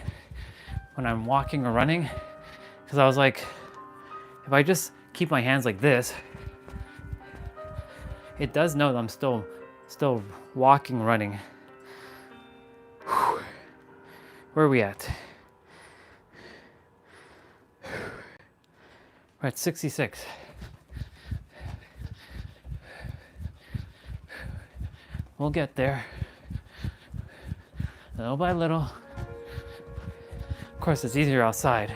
when I'm walking or running, because I was like, if I just keep my hands like this, it does know that I'm still walking, running. Where are we at? We're at 66. We'll get there, little by little. Of course, it's easier outside.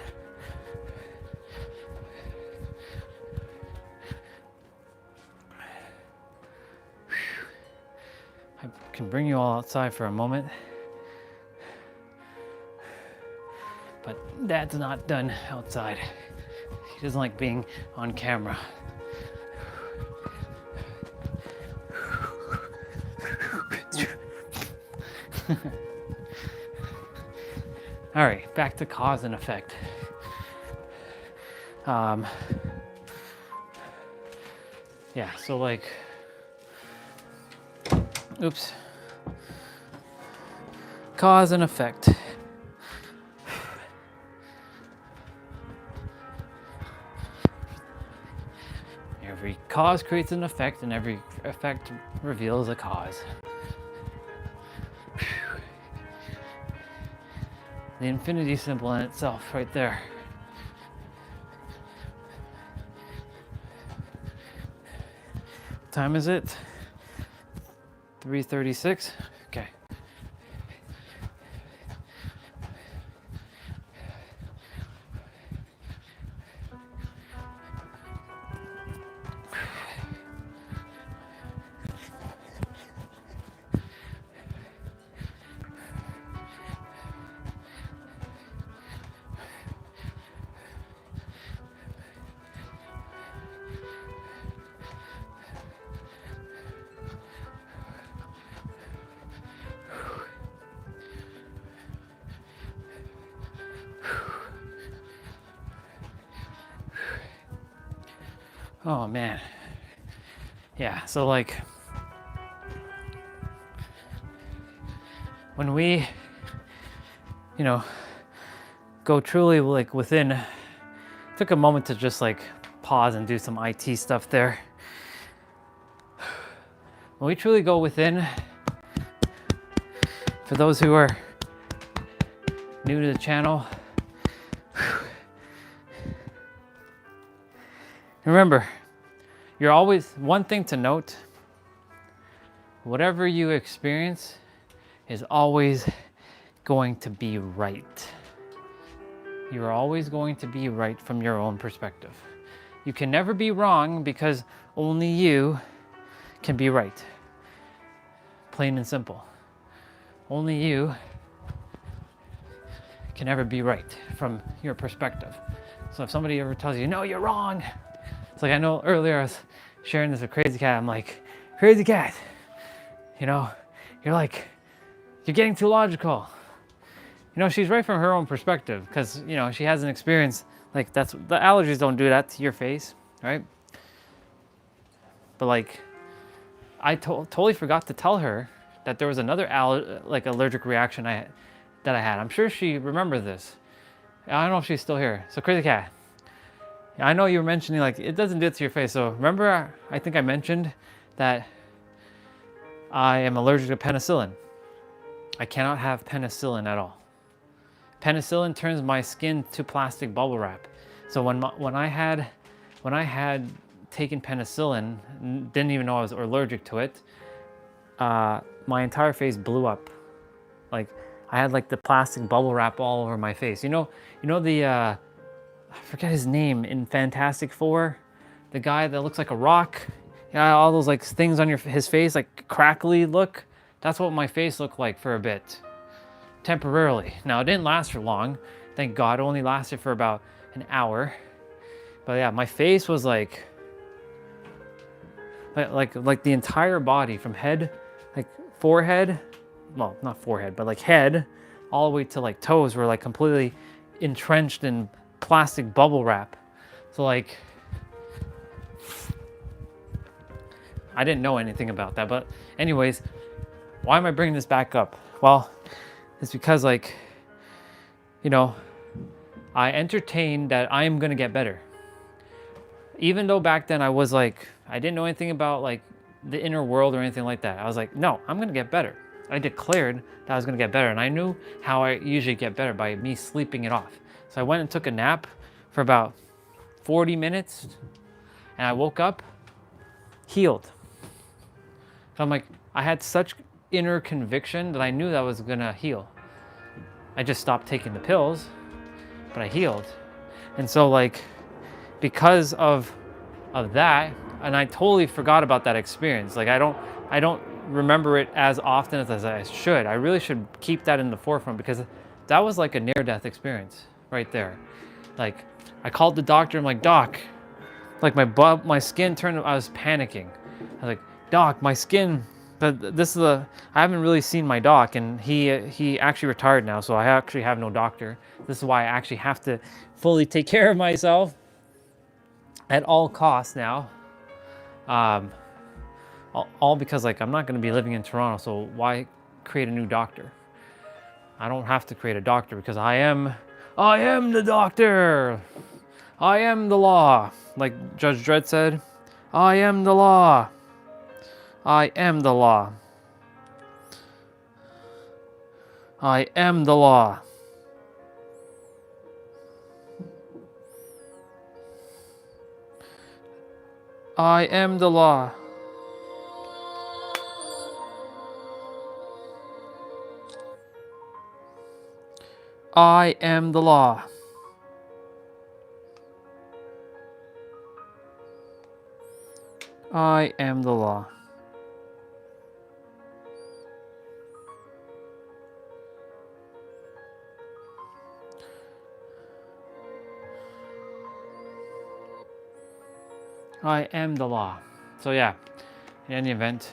I can bring you all outside for a moment, but Dad's not done outside. He doesn't like being on camera. All right, back to cause and effect. Yeah, so like, oops. Cause and effect. Every cause creates an effect, and every effect reveals a cause. The infinity symbol in itself, right there. What time is it? 3:36. Okay. Oh man. Yeah, so like when we, you know, go truly like within, took a moment to just like pause and do some IT stuff there. When we truly go within, for those who are new to the channel, remember, you're always, one thing to note, whatever you experience is always going to be right. You're always going to be right from your own perspective. You can never be wrong because only you can be right. Plain and simple. Only you can ever be right from your perspective. So if somebody ever tells you, no, you're wrong. It's like, I know earlier I was sharing this with Crazy Cat. I'm like, Crazy Cat, you know, you're like, you're getting too logical. You know, she's right from her own perspective because, you know, she hasn't experienced, like, that's, the allergies don't do that to your face, right? But like, I totally forgot to tell her that there was another allergic reaction that I had. I'm sure she remembers this. I don't know if she's still here. So Crazy Cat, I know you were mentioning like it doesn't do it to your face. So remember, I think I mentioned that I am allergic to penicillin. I cannot have penicillin at all. Penicillin turns my skin to plastic bubble wrap. So when I had taken penicillin, didn't even know I was allergic to it, my entire face blew up. Like I had like the plastic bubble wrap all over my face. You know the I forget his name in Fantastic Four, the guy that looks like a rock. Yeah, all those like things on his face, like crackly look. That's what my face looked like for a bit, temporarily. Now it didn't last for long. Thank God, it only lasted for about an hour. But yeah, my face was like the entire body from head, like forehead, well, not forehead, but like head, all the way to like toes were like completely entrenched in plastic bubble wrap. So like, I didn't know anything about that. But anyways, why am I bringing this back up? Well, it's because like, you know, I entertained that I am gonna get better. Even though back then I was like, I didn't know anything about like the inner world or anything like that. I was like, no, I'm gonna get better. I declared that I was gonna get better, and I knew how I usually get better, by me sleeping it off. So I went and took a nap for about 40 minutes, and I woke up healed. So I'm like, I had such inner conviction that I knew that I was gonna heal. I just stopped taking the pills, but I healed. And so like, because of that, and I totally forgot about that experience. Like I don't remember it as often as I should. I really should keep that in the forefront, because that was like a near-death experience right there. Like I called the doctor. I'm like, Doc, like my skin turned. I was panicking. I was like, Doc, my skin. But this is I haven't really seen my doc, and he actually retired now, so I actually have no doctor. This is why I actually have to fully take care of myself at all costs now. All because like I'm not going to be living in Toronto, so why create a new doctor? I don't have to create a doctor, because I am the doctor. I am the law. Like Judge Dredd said, I am the law. I am the law. I am the law. I am the law. I am the law. I am the law. I am the law. So yeah, in any event,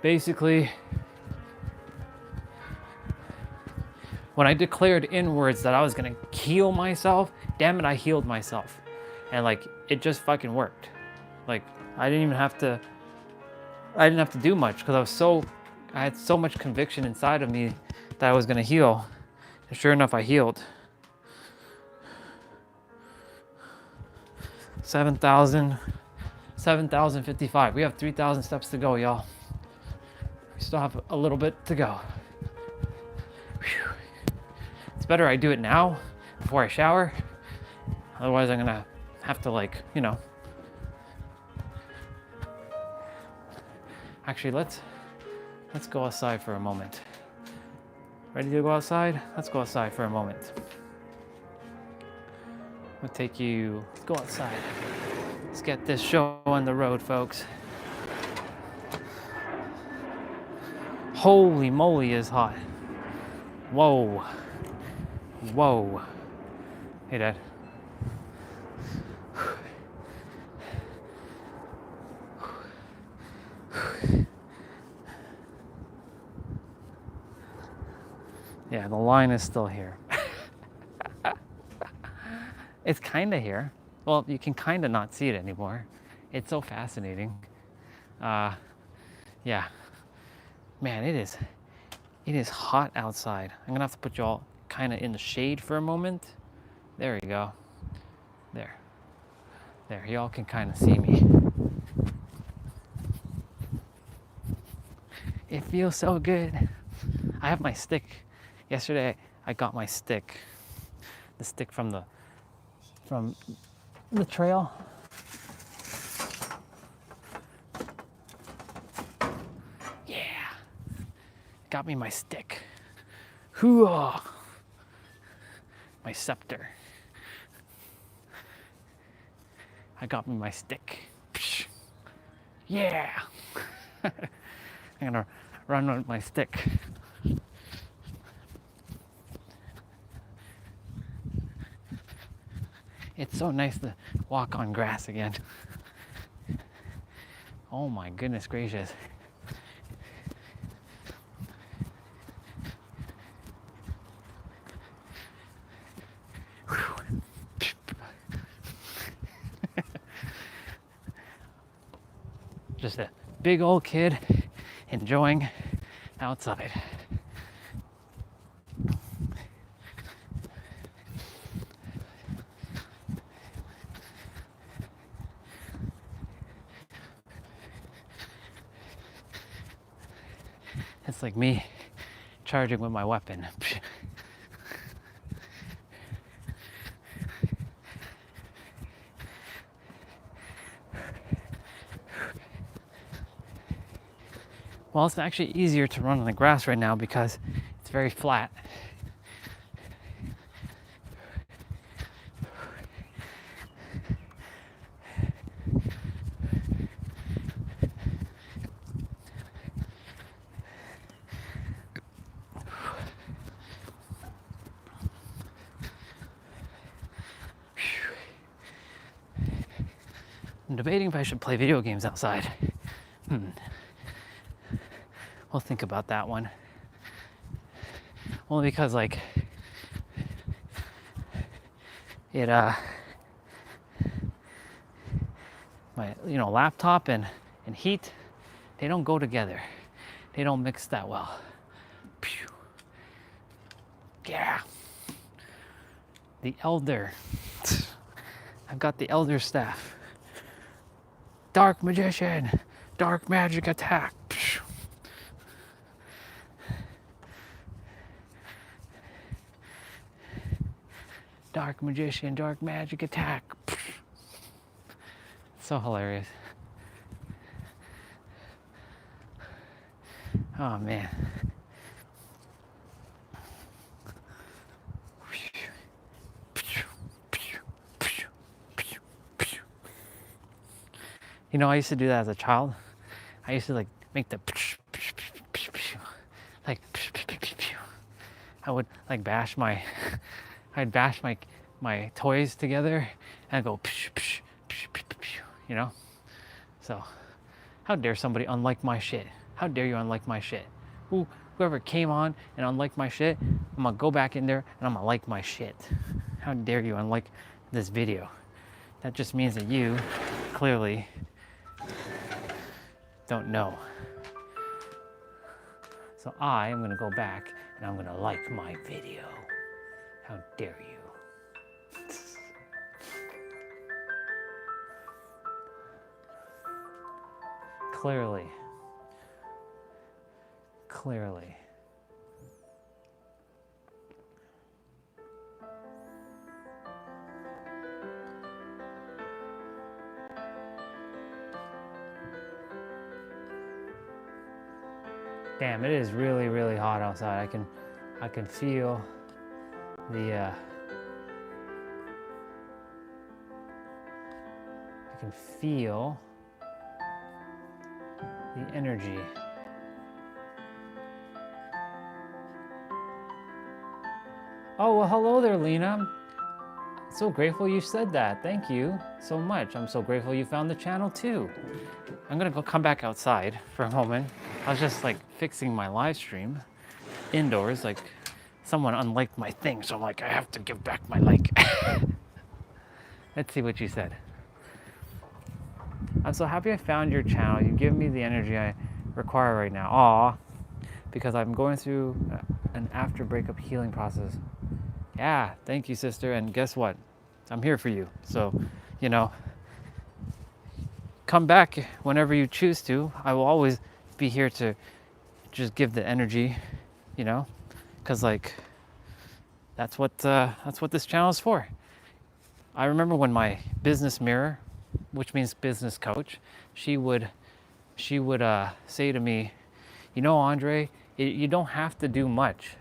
basically, When I declared inwards that I was gonna heal myself, damn it, I healed myself. And like, it just fucking worked. Like, I didn't have to do much because I had so much conviction inside of me that I was gonna heal. And sure enough, I healed. 7,055. We have 3,000 steps to go, y'all. We still have a little bit to go. Whew. It's better I do it now before I shower. Otherwise, I'm gonna have to, like, you know. Actually, let's go outside for a moment. Ready to go outside? Let's go outside for a moment. I'll take you. Let's go outside. Let's get this show on the road, folks. Holy moly, is hot. Whoa. Whoa. Hey, Dad. Yeah, the line is still here. It's kind of here. Well, you can kind of not see it anymore. It's so fascinating. Yeah. Man, it is hot outside. I'm gonna have to put you all kind of in the shade for a moment. There you go. There. Y'all can kind of see me. It feels so good. I have my stick. Yesterday, I got my stick. The stick from the trail. Yeah. Got me my stick. Hoo-ah. My scepter. I got me my stick. Psh. Yeah. I'm gonna run with my stick. It's so nice to walk on grass again. Oh my goodness gracious. Just a big old kid enjoying outside. It's like me charging with my weapon. Well, it's actually easier to run on the grass right now because it's very flat. I'm debating if I should play video games outside. We'll think about that one. Only because, like, it my laptop and heat, they don't go together. They don't mix that well. Pew. Yeah. The elder. I've got the elder staff. Dark magician. Dark magic attack. Pew. Dark magician, dark magic attack. So hilarious. Oh man. I used to do that as a child. I used to like make the like I would like bash my I'd bash my toys together and I'd go So how dare somebody unlike my shit? How dare you unlike my shit? Who whoever came on and unliked my shit, I'm gonna go back in there and I'm gonna like my shit. How dare you unlike this video? That just means that you clearly don't know. So I am gonna go back and I'm gonna like my video. How dare you? Clearly. Damn, it is really, really hot outside. I can feel the I can feel the energy. Oh, well, hello there, Lena. So grateful you said that. Thank you so much. I'm so grateful you found the channel too. I'm gonna go come back outside for a moment. I was just like fixing my live stream indoors, like someone unliked my thing, so I'm like, I have to give back my like. Let's see what you said. I'm so happy I found your channel. You give me the energy I require right now. Aw, because I'm going through an after breakup healing process. Yeah, thank you, sister. And guess what? I'm here for you. So, you know, come back whenever you choose to. I will always be here to just give the energy, you know, because like that's what this channel is for. I remember when my business mirror, which means business coach, she would say to me, you know, Andre, you don't have to do much.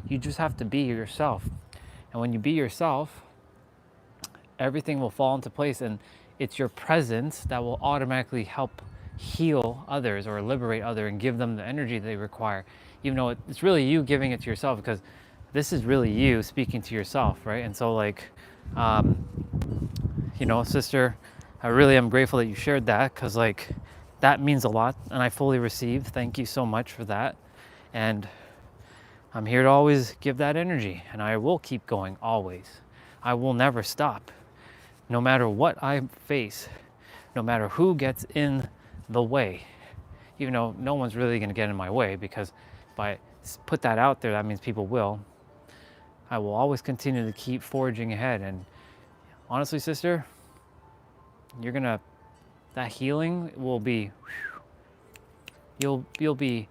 You just have to be yourself. And when you be yourself, everything will fall into place, and it's your presence that will automatically help heal others or liberate others and give them the energy they require, even though it's really you giving it to yourself, because this is really you speaking to yourself, right? And so like, you know, sister, I really am grateful that you shared that, because like that means a lot and I fully receive. Thank you so much for that. And I'm here to always give that energy, and I will keep going always. I will never stop. No matter what I face, no matter who gets in the way, even though no one's really going to get in my way, because if I put that out there, that means people will. I will always continue to keep forging ahead. And honestly, sister, that healing will be, you'll be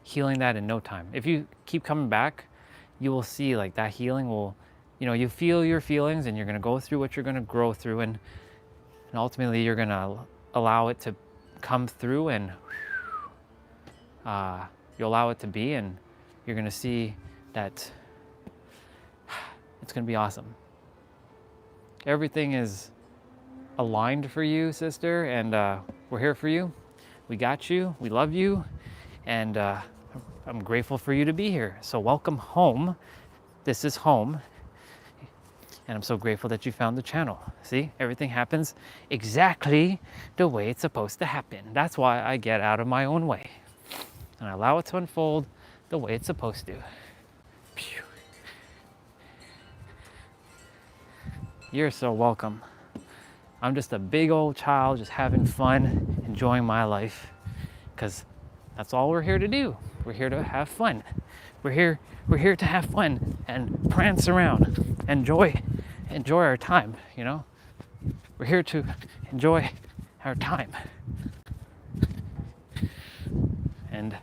healing that in no time. If you keep coming back, you will see like that healing will, you know, you feel your feelings and you're going to go through what you're going to grow through, and ultimately you're going to allow it to come through, and you allow it to be, and you're going to see that it's going to be awesome. Everything is aligned for you, sister, and we're here for you. We got you. We love you. And I'm grateful for you to be here. So welcome home. This is home. And I'm so grateful that you found the channel. See, everything happens exactly the way it's supposed to happen. That's why I get out of my own way. And I allow it to unfold the way it's supposed to. Phew. You're so welcome. I'm just a big old child just having fun, enjoying my life. Because that's all we're here to do. We're here to have fun. We're here to have fun and prance around, enjoy our time, you know? We're here to enjoy our time. And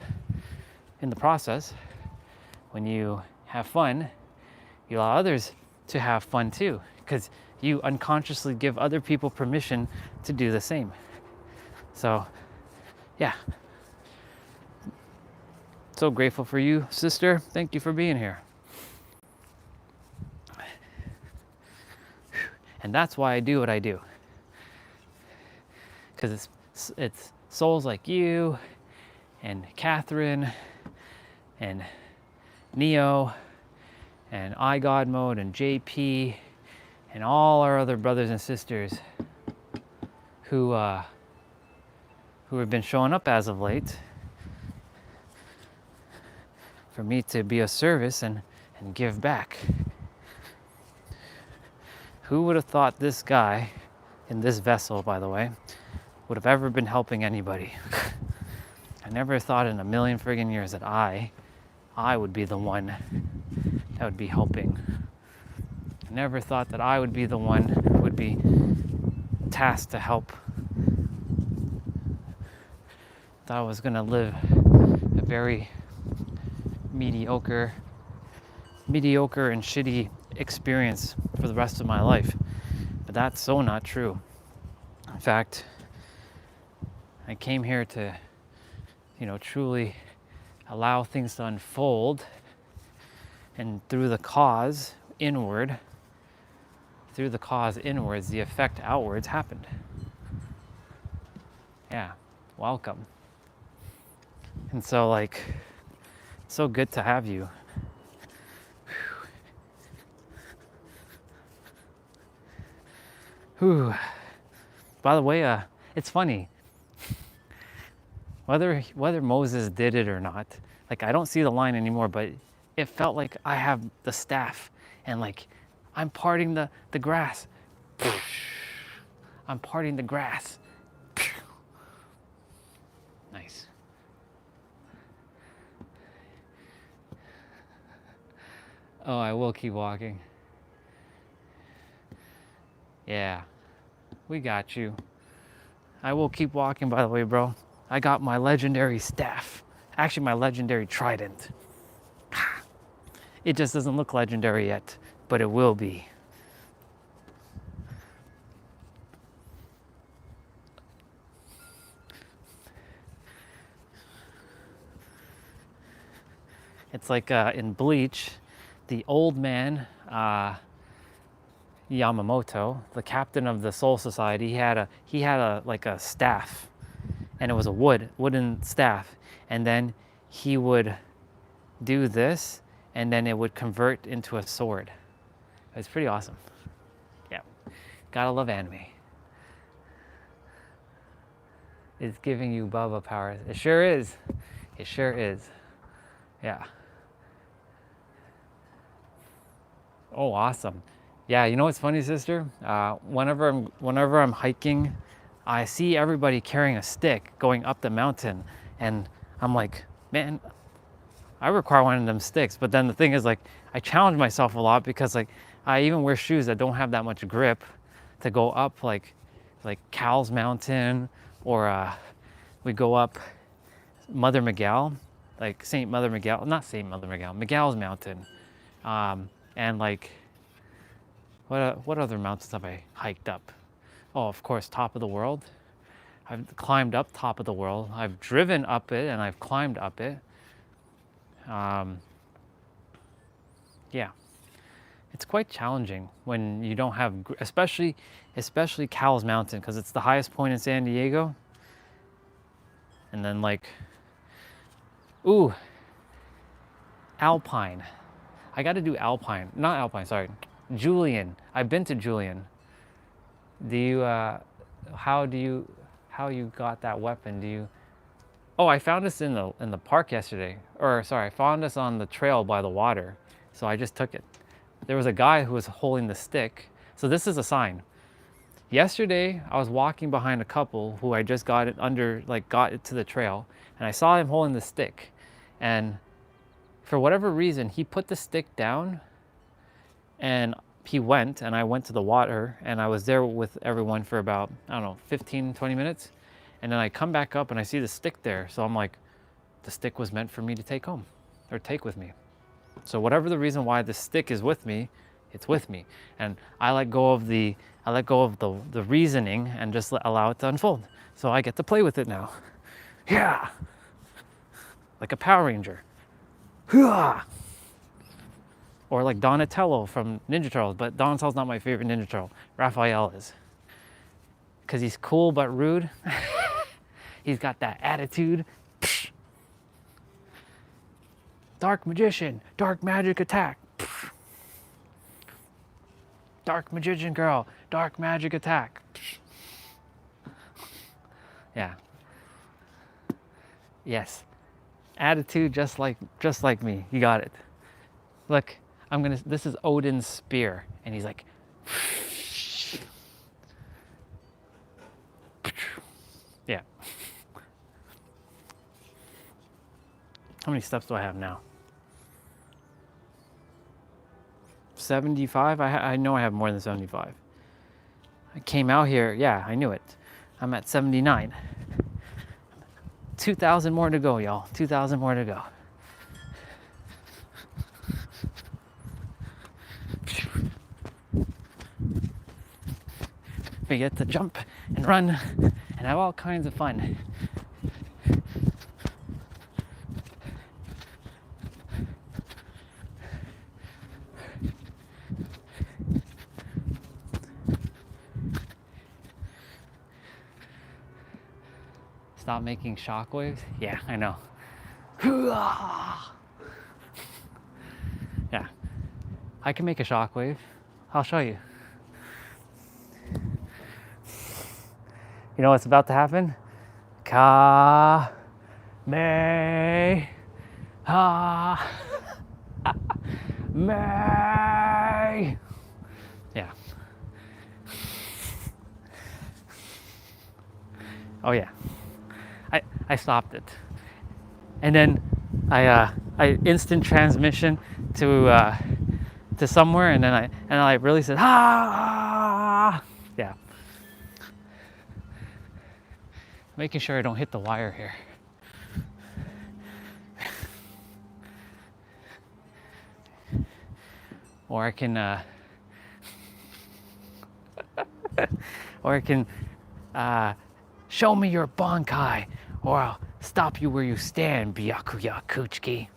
in the process, when you have fun, you allow others to have fun too, because you unconsciously give other people permission to do the same. So, yeah. So grateful for you, sister. Thank you for being here. And that's why I do what I do. Because it's souls like you and Catherine and Neo and iGod Mode and JP and all our other brothers and sisters who have been showing up as of late. for me to be of service and give back. Who would have thought this guy, in this vessel, by the way, would have ever been helping anybody? I never thought in a million friggin' years that I would be the one that would be helping. I never thought that I would be the one who would be tasked to help. Thought I was gonna live a very mediocre and shitty experience for the rest of my life. But that's so not true. In fact, I came here to, truly allow things to unfold, and through the cause inwards, the effect outwards happened. Yeah, welcome. And so, so good to have you. Whew. By the way, it's funny. Whether Moses did it or not, I don't see the line anymore, but it felt like I have the staff and I'm parting the grass. I'm parting the grass. Nice. Oh, I will keep walking. Yeah, we got you. I will keep walking, by the way, bro. I got my legendary staff. Actually, my legendary trident. It just doesn't look legendary yet, but it will be. It's like in Bleach, the old man, Yamamoto, the captain of the Soul Society, he had a staff, and it was a wooden staff, and then he would do this, and then it would convert into a sword. It's pretty awesome. Yeah, gotta love anime. It's giving you Baba powers. It sure is. It sure is. Yeah. Oh, awesome. Yeah, you know what's funny, sister? Whenever I'm hiking, I see everybody carrying a stick going up the mountain, and I'm like, man, I require one of them sticks. But then the thing is, I challenge myself a lot because I even wear shoes that don't have that much grip to go up like Cal's Mountain, or we go up Mother Miguel, Saint Mother Miguel, not Saint Mother Miguel, Miguel's Mountain, and what other mountains have I hiked up? Oh, of course, Top of the World. I've climbed up Top of the World. I've driven up it, and I've climbed up it. Yeah, it's quite challenging when you don't have, especially Cowles Mountain, because it's the highest point in San Diego. And then Alpine. I got to do Alpine, not Alpine. Sorry, Julian. I've been to Julian. Do you? How you got that weapon? Do you? Oh, I found this in the park yesterday. Or sorry, I found this on the trail by the water. So I just took it. There was a guy who was holding the stick. So this is a sign. Yesterday, I was walking behind a couple who I just got it to the trail, and I saw him holding the stick. And for whatever reason, he put the stick down, and he went, and I went to the water, and I was there with everyone for about, 15, 20 minutes. And then I come back up and I see the stick there. So I'm like, the stick was meant for me to take home or take with me. So whatever the reason why the stick is with me, it's with me. And I let go of the reasoning and just allow it to unfold. So I get to play with it now. Yeah. Like a Power Ranger. Yeah. Or like Donatello from Ninja Turtles, but Donatello's not my favorite Ninja Turtle. Raphael is. Because he's cool but rude. He's got that attitude. Dark magician, dark magic attack. Dark magician girl, dark magic attack. Yeah. Yes. Attitude just like me. You got it. Look, this is Odin's spear. And he's like, yeah. How many steps do I have now? 75? I know I have more than 75. I came out here, yeah, I knew it. I'm at 79. 2,000 more to go, y'all. 2,000 more to go. We get to jump and run and have all kinds of fun. Stop making shockwaves? Yeah, I know. Yeah. I can make a shockwave. I'll show you. You know what's about to happen? Ka me ha me. Yeah. Oh yeah. I stopped it, and then I instant transmission to somewhere, and then I really said ah. Yeah. Making sure I don't hit the wire here. Or I can show me your bankai, or I'll stop you where you stand, Byakuya Kuchiki.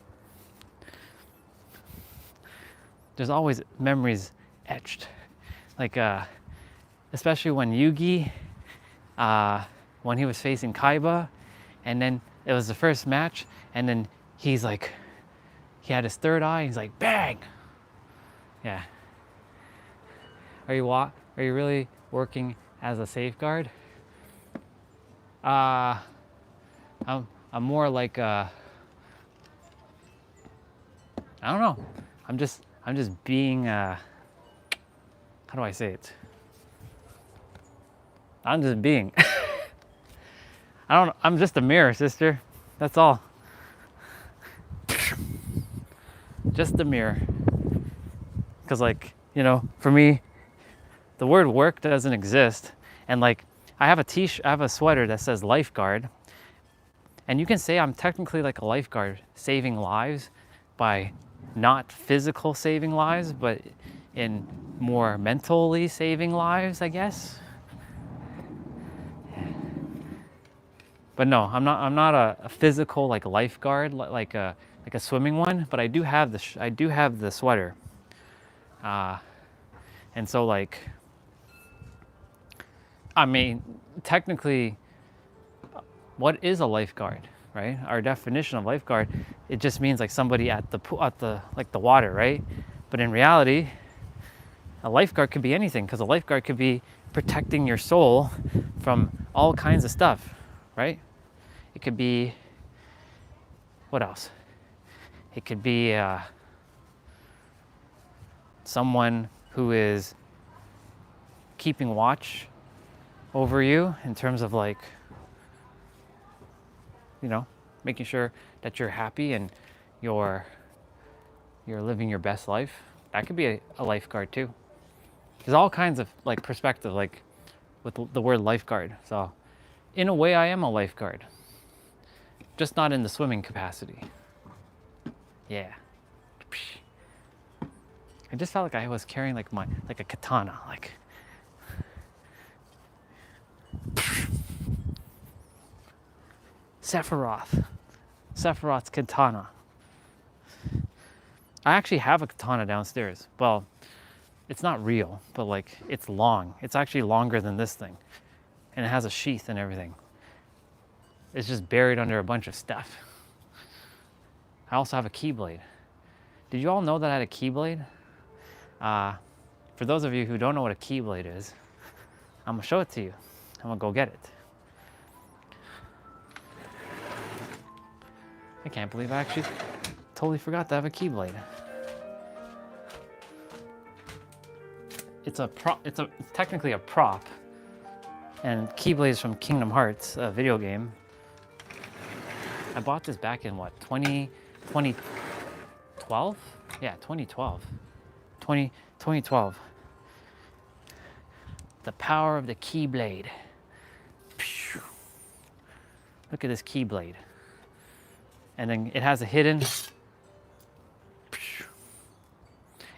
There's always memories etched. Like, especially when Yugi, when he was facing Kaiba, and then it was the first match, and then he's like, he had his third eye, he's like, bang! Yeah. Are you really working as a safeguard? I'm more like I don't know. I'm just being how do I say it? I'm just being. I'm just a mirror, sister. That's all. Just a mirror. Cause like, you know, for me, the word work doesn't exist. And like, I have a sweater that says lifeguard. And you can say I'm technically like a lifeguard saving lives by not physical saving lives, but in more mentally saving lives, I guess. But no, I'm not a physical like lifeguard, like a swimming one. But I do have the sweater, and so like, I mean, technically, what is a lifeguard, right? Our definition of lifeguard, it just means like somebody at the like the water, right? But in reality, a lifeguard could be anything, because a lifeguard could be protecting your soul from all kinds of stuff, right? It could be, what else? It could be someone who is keeping watch over you in terms of like, you know, making sure that you're happy and you're living your best life. That could be a lifeguard too. There's all kinds of like perspective, like with the word lifeguard. So in a way, I am a lifeguard, just not in the swimming capacity. Yeah. I just felt like I was carrying like a katana, like. Sephiroth's katana. I actually have a katana downstairs. Well, it's not real, but like it's long. It's actually longer than this thing. And it has a sheath and everything. It's just buried under a bunch of stuff. I also have a keyblade. Did you all know that I had a keyblade? For those of you who don't know what a keyblade is, I'm gonna show it to you. I'm gonna go get it. I can't believe I actually totally forgot to have a keyblade. It's technically a prop. And keyblades from Kingdom Hearts, a video game. I bought this back in what, 2012? Yeah, 2012. 2012. The power of the keyblade. Look at this keyblade. And then it has a hidden.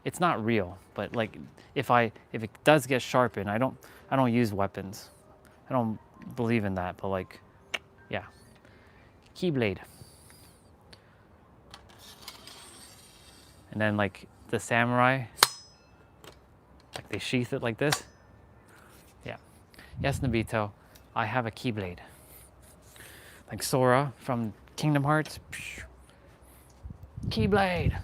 It's not real, but like if it does get sharpened, I don't use weapons. I don't believe in that, but like, yeah. Keyblade. And then like the samurai, like they sheath it like this. Yeah. Yes, Nobito, I have a keyblade. Like Sora from Kingdom Hearts. Keyblade.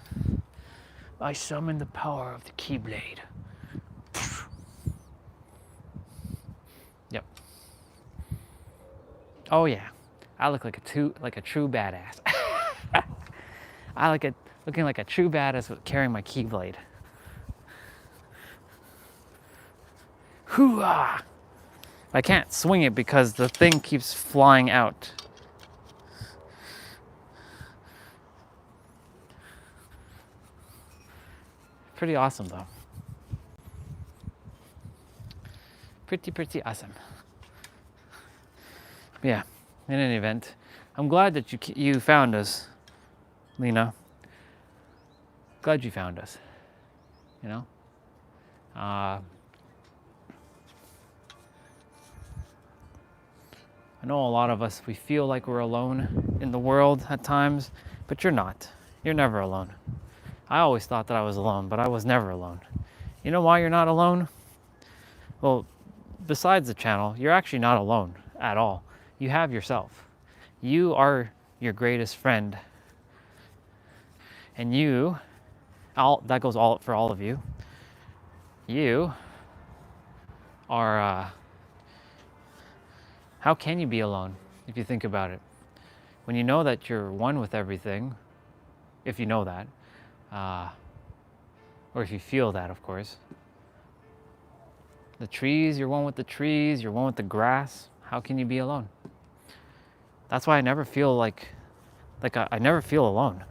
I summon the power of the keyblade. Yep. Oh yeah. I look like a true badass. I like looking like a true badass with carrying my keyblade. Hoo-ah! I can't swing it because the thing keeps flying out. Pretty awesome though. Pretty awesome. Yeah, in any event, I'm glad that you found us, Lena. Glad you found us, you know? I know a lot of us, we feel like we're alone in the world at times, but you're not. You're never alone. I always thought that I was alone, but I was never alone. You know why you're not alone? Well, besides the channel, you're actually not alone at all. You have yourself. You are your greatest friend. And that goes all for all of you. You are, how can you be alone if you think about it? When you know that you're one with everything, if you know that, or if you feel that, of course. The trees, you're one with the trees, you're one with the grass. How can you be alone? That's why I never feel like I never feel alone.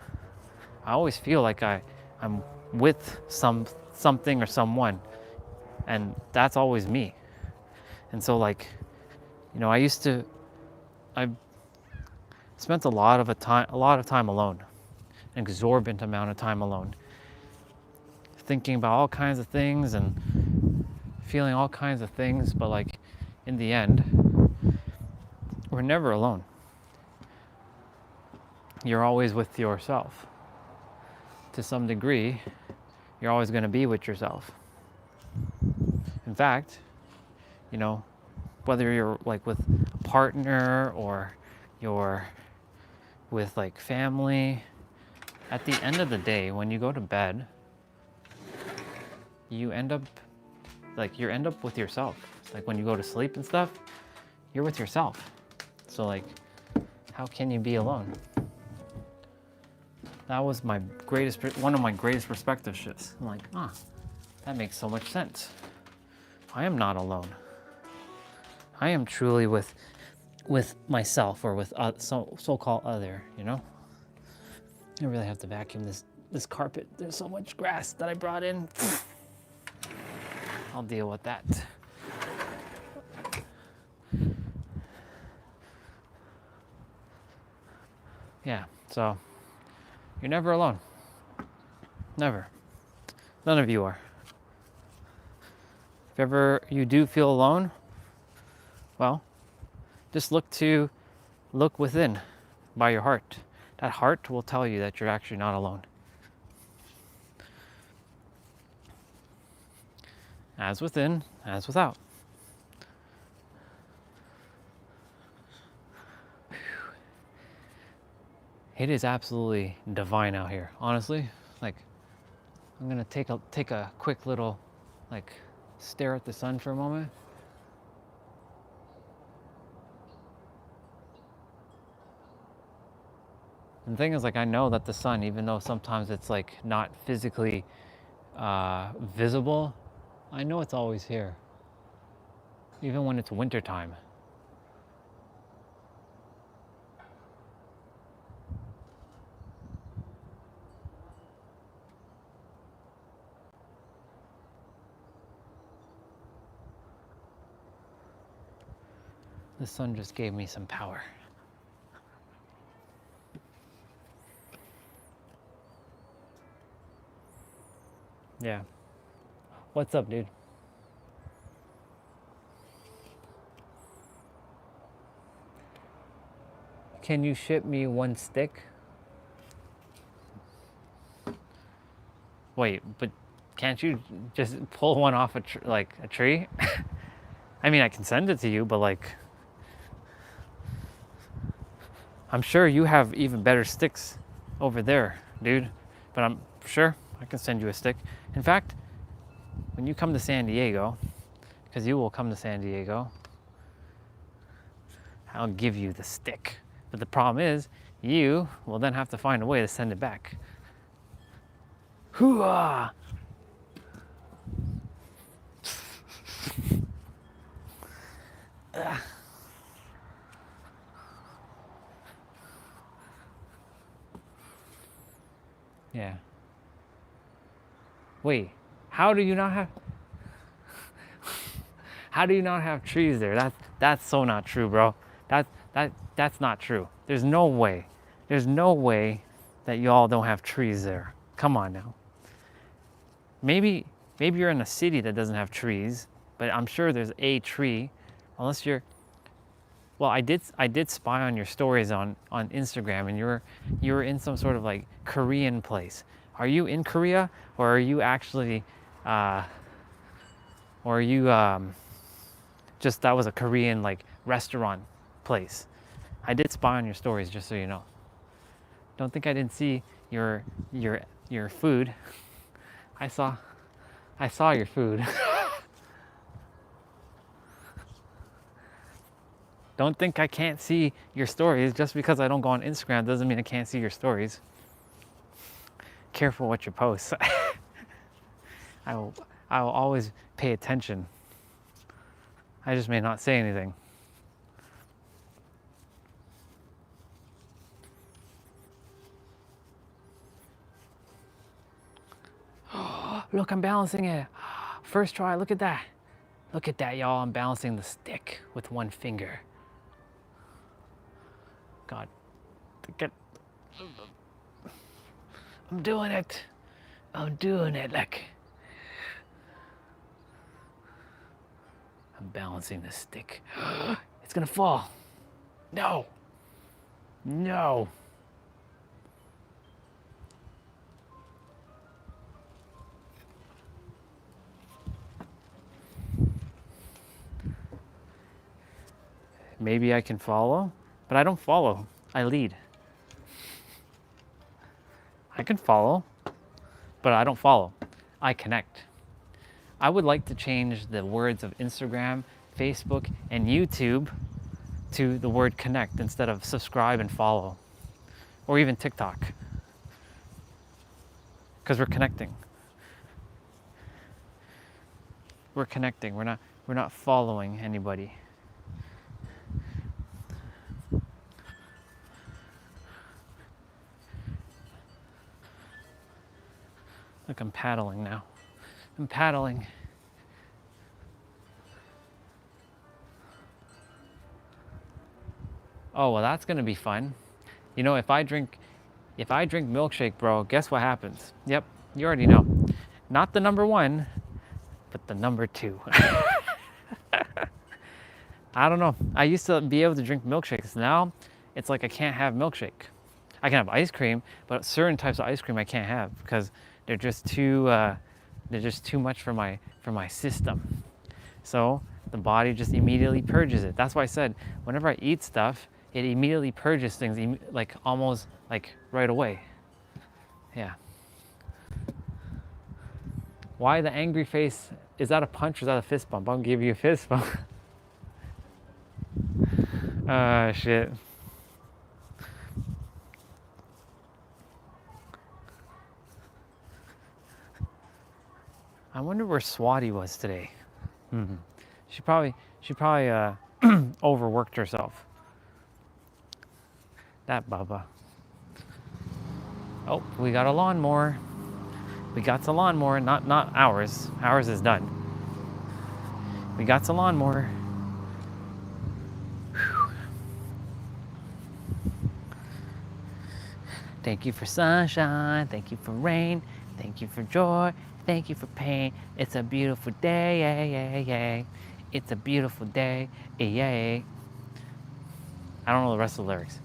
I always feel like I'm with something or someone, and that's always me. And so like, you know, I spent a lot of time alone, an exorbitant amount of time alone, thinking about all kinds of things and feeling all kinds of things, but like in the end, we're never alone. You're always with yourself. To some degree, you're always going to be with yourself. In fact, you know, whether you're like with a partner or you're with like family, at the end of the day, when you go to bed, you end up with yourself. Like when you go to sleep and stuff, you're with yourself. So like, how can you be alone? That was one of my greatest perspective shifts. I'm like, that makes so much sense. I am not alone. I am truly with myself or with so-called other, you know? I really have to vacuum this carpet. There's so much grass that I brought in. I'll deal with that. Yeah, so you're never alone. Never. None of you are. If ever you do feel alone, well, just look within by your heart. That heart will tell you that you're actually not alone. As within, as without. It is absolutely divine out here, honestly. Like, I'm gonna take a quick little, like, stare at the sun for a moment. And the thing is, like, I know that the sun, even though sometimes it's like not physically visible, I know it's always here, even when it's wintertime. The sun just gave me some power. Yeah. What's up, dude? Can you ship me one stick? Wait, but can't you just pull one off a tree? I mean, I can send it to you, but like, I'm sure you have even better sticks over there, dude. But I'm sure I can send you a stick. In fact, when you come to San Diego, because you will come to San Diego, I'll give you the stick. But the problem is, you will then have to find a way to send it back. Hoo-ah! Yeah. Wait, how do you not have... How do you not have trees there? That's so not true, bro. That's not true. There's no way. There's no way that y'all don't have trees there. Come on now. Maybe you're in a city that doesn't have trees, but I'm sure there's a tree, unless you're... Well, I did spy on your stories on Instagram, and you were in some sort of like Korean place. Are you in Korea, or are you actually, or are you just, that was a Korean like restaurant place? I did spy on your stories, just so you know. Don't think I didn't see your food. I saw your food. Don't think I can't see your stories. Just because I don't go on Instagram doesn't mean I can't see your stories. Careful what you post. I will always pay attention. I just may not say anything. Look, I'm balancing it. First try, look at that. Look at that, y'all. I'm balancing the stick with one finger. God. I'm doing it. I'm doing it. Like, I'm balancing the stick. It's gonna fall. No. No. Maybe I can follow, but I don't follow. I lead. I can follow, but I don't follow. I connect. I would like to change the words of Instagram, Facebook, and YouTube to the word connect instead of subscribe and follow, or even TikTok, because we're connecting. We're connecting. We're not following anybody. Look, I'm paddling now. I'm paddling. Oh, well, that's gonna be fun. You know, if I drink milkshake, bro, guess what happens? Yep, you already know. Not the number one, but the number two. I don't know. I used to be able to drink milkshakes. Now, it's like I can't have milkshake. I can have ice cream, but certain types of ice cream I can't have because they're just too much for my system. So the body just immediately purges it. That's why I said whenever I eat stuff, it immediately purges things like almost like right away. Yeah. Why the angry face? Is that a punch or is that a fist bump? I'll give you a fist bump. Shit. I wonder where Swati was today. She probably overworked herself. That Bubba. Oh, we got a lawnmower. We got the lawnmower, not ours. Ours is done. We got the lawnmower. Whew. Thank you for sunshine. Thank you for rain. Thank you for joy. Thank you for pain. It's a beautiful day, yay, yay, yay. It's a beautiful day, yay. I don't know the rest of the lyrics.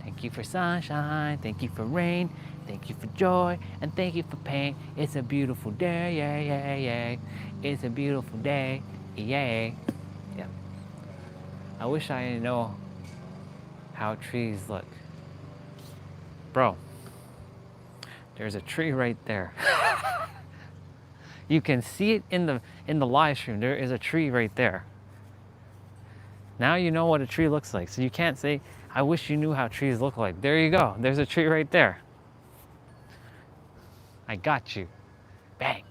Thank you for sunshine, thank you for rain, thank you for joy, and thank you for pain. It's a beautiful day, yay, yay, yay. It's a beautiful day, yay. Yeah. I wish I know how trees look. Bro, there's a tree right there. You can see it in the live stream. There is a tree right there. Now you know what a tree looks like. So you can't say, I wish you knew how trees look like. There you go. There's a tree right there. I got you. Bang.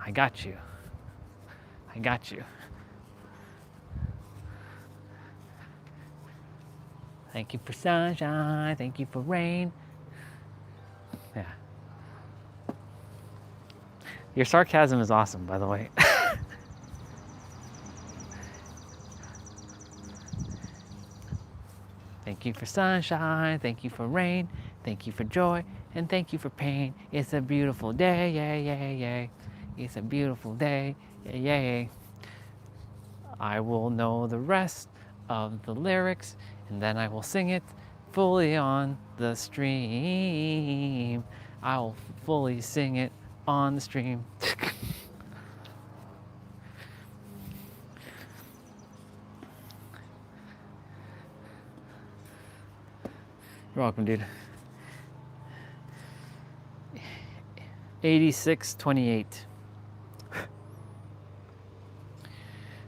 I got you. I got you. Thank you for sunshine. Thank you for rain. Yeah. Your sarcasm is awesome, by the way. Thank you for sunshine, thank you for rain, thank you for joy, and thank you for pain. It's a beautiful day, yay, yay, yay. It's a beautiful day, yay, yay. I will know the rest of the lyrics, and then I will sing it fully on the stream. I will fully sing it on the stream. You're welcome, dude. 86:28.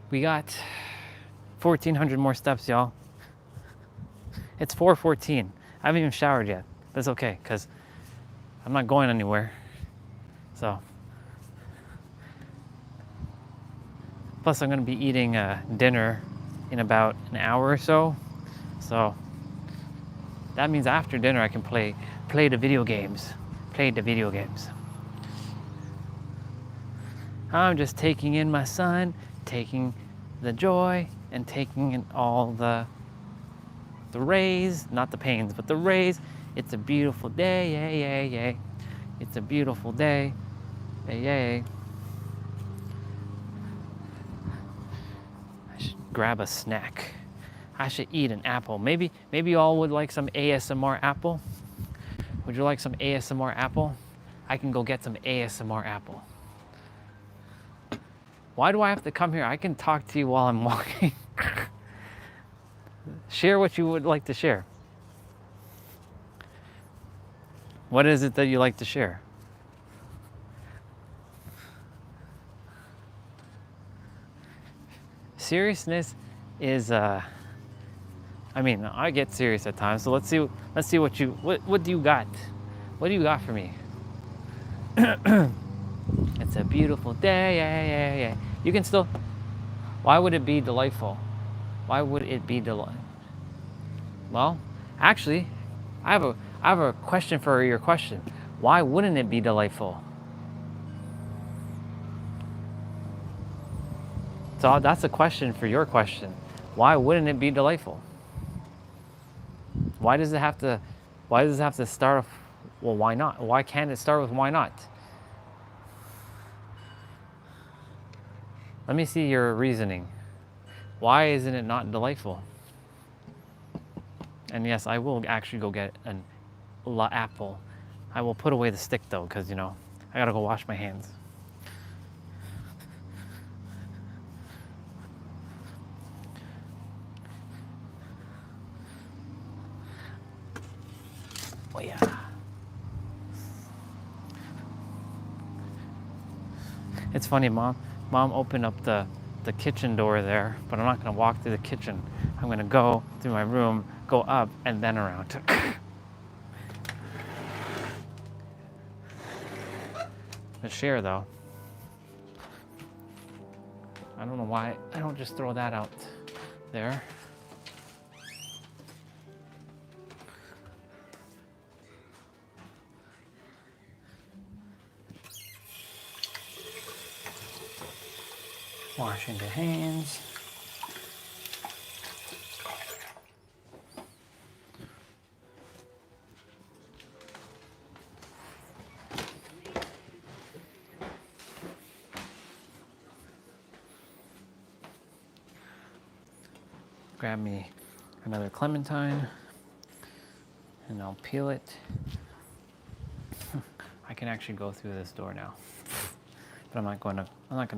We got 1,400 more steps, y'all. It's 4:14. I haven't even showered yet. That's okay, because I'm not going anywhere. So. Plus, I'm going to be eating dinner in about an hour or so. So. That means after dinner I can play the video games. Play the video games. I'm just taking in my sun, taking the joy, and taking in all the rays, not the pains, but the rays. It's a beautiful day, yay, yay, yay. It's a beautiful day, yay, yay. I should grab a snack. I should eat an apple. Maybe y'all would like some ASMR apple. Would you like some ASMR apple? I can go get some ASMR apple. Why do I have to come here? I can talk to you while I'm walking. Share what you would like to share. What is it that you like to share? Seriousness is I mean, I get serious at times, so let's see what do you got? What do you got for me? It's a beautiful day, yeah. You can still, why would it be delightful? Why would it be delightful? Well, actually, I have a question for your question. Why wouldn't it be delightful? So that's a question for your question. Why wouldn't it be delightful? Why does it have to start off, well, why not? Why can't it start with why not? Let me see your reasoning. Why isn't it not delightful? And yes, I will actually go get an apple. I will put away the stick though, because you know, I gotta go wash my hands. Oh yeah. It's funny, Mom opened up the kitchen door there, but I'm not gonna walk through the kitchen. I'm gonna go through my room, go up, and then around. a share though. I don't know why I don't just throw that out there. Washing the hands. Grab me another clementine and I'll peel it. I can actually go through this door now, but I'm not gonna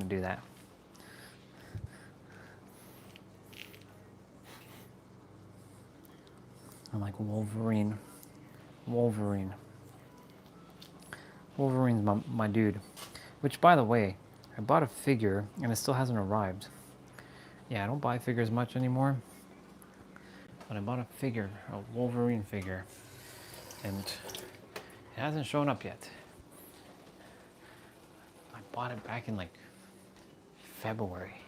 do that. I'm like Wolverine. Wolverine's my dude. Which, by the way, I bought a figure and it still hasn't arrived. Yeah, I don't buy figures much anymore. But I bought a figure, a Wolverine figure, and it hasn't shown up yet. I bought it back in like February.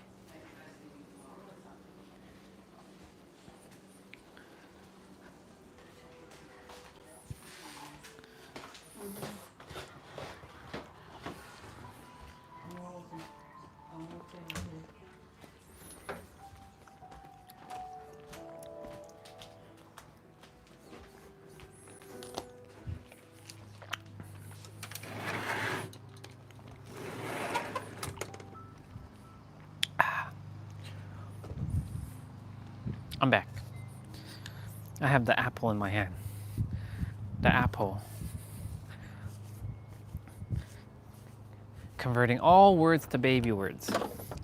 I'm back. I have the apple in my hand. The apple. Converting all words to baby words.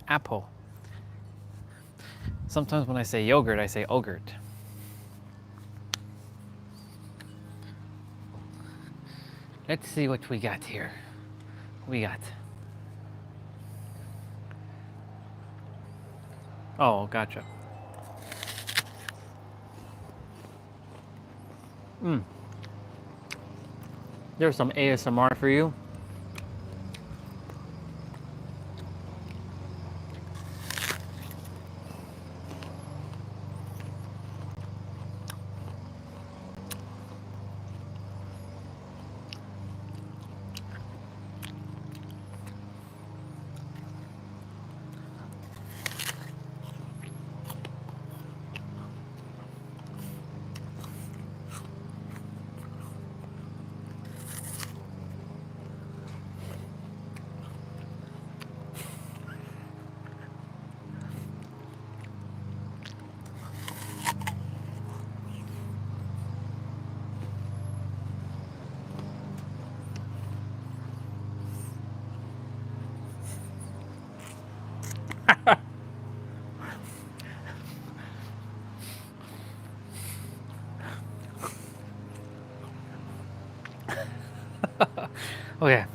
Apple. Sometimes when I say yogurt, I say ogurt. Let's see what we got here. We got. Oh, gotcha. There's some ASMR for you. Okay.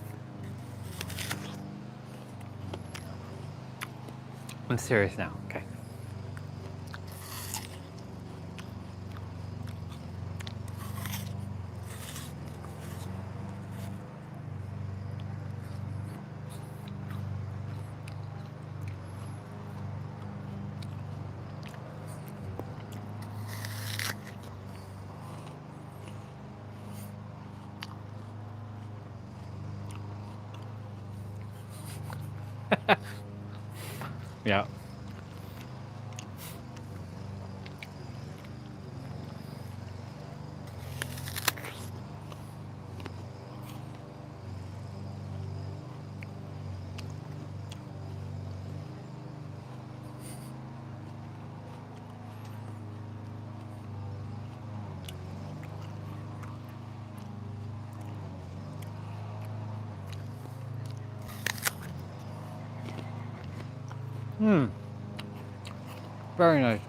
I'm serious now, okay. Yeah. Very nice.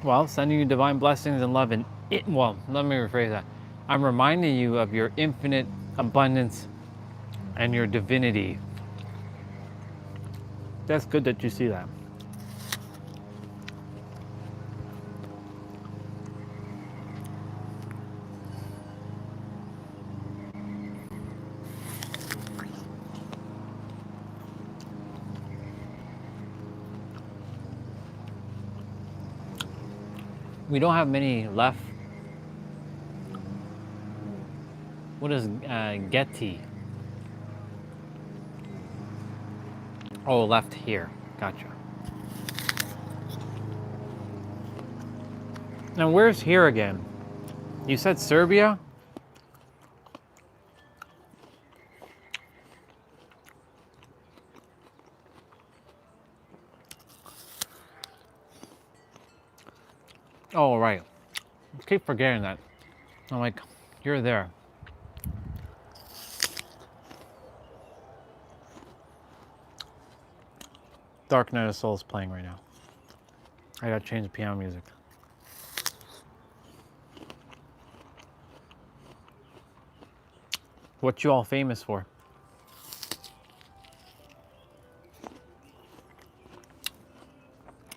Well, sending you divine blessings and love and well, let me rephrase that. I'm reminding you of your infinite abundance and your divinity. That's good that you see that. We don't have many left. What is Getty? Oh, left here. Gotcha. Now, where's here again? You said Serbia? Oh, right. I keep forgetting that. I'm like, you're there. Dark Night of Soul is playing right now. I gotta change the piano music. What you all famous for?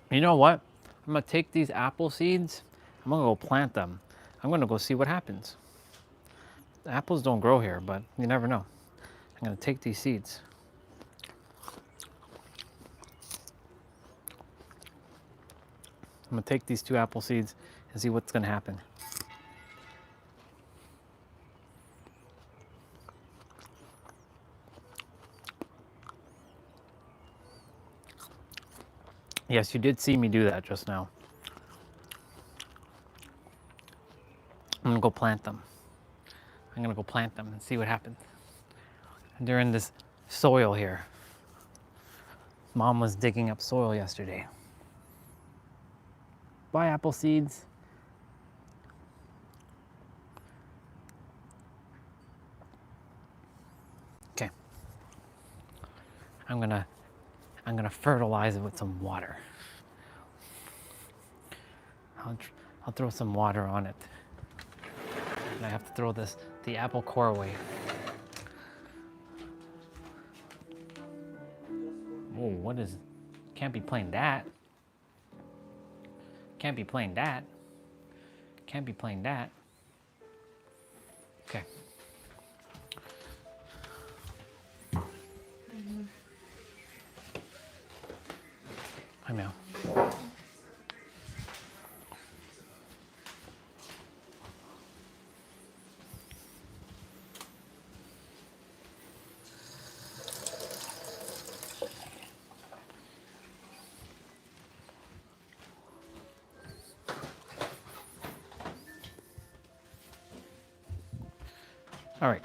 You know what? I'm gonna take these apple seeds. I'm gonna go plant them. I'm gonna go see what happens. The apples don't grow here, but you never know. I'm gonna take these seeds. I'm gonna take these 2 apple seeds and see what's gonna happen. Yes, you did see me do that just now. I'm gonna go plant them. I'm gonna go plant them and see what happens. They're in this soil here. Mom was digging up soil yesterday. Bye, apple seeds. Okay. I'm gonna fertilize it with some water. I'll throw some water on it. And I have to throw the apple core away. Oh, what is? Can't be playing that. Can't be playing that. Can't be playing that. Okay. Hi, Mel. All right.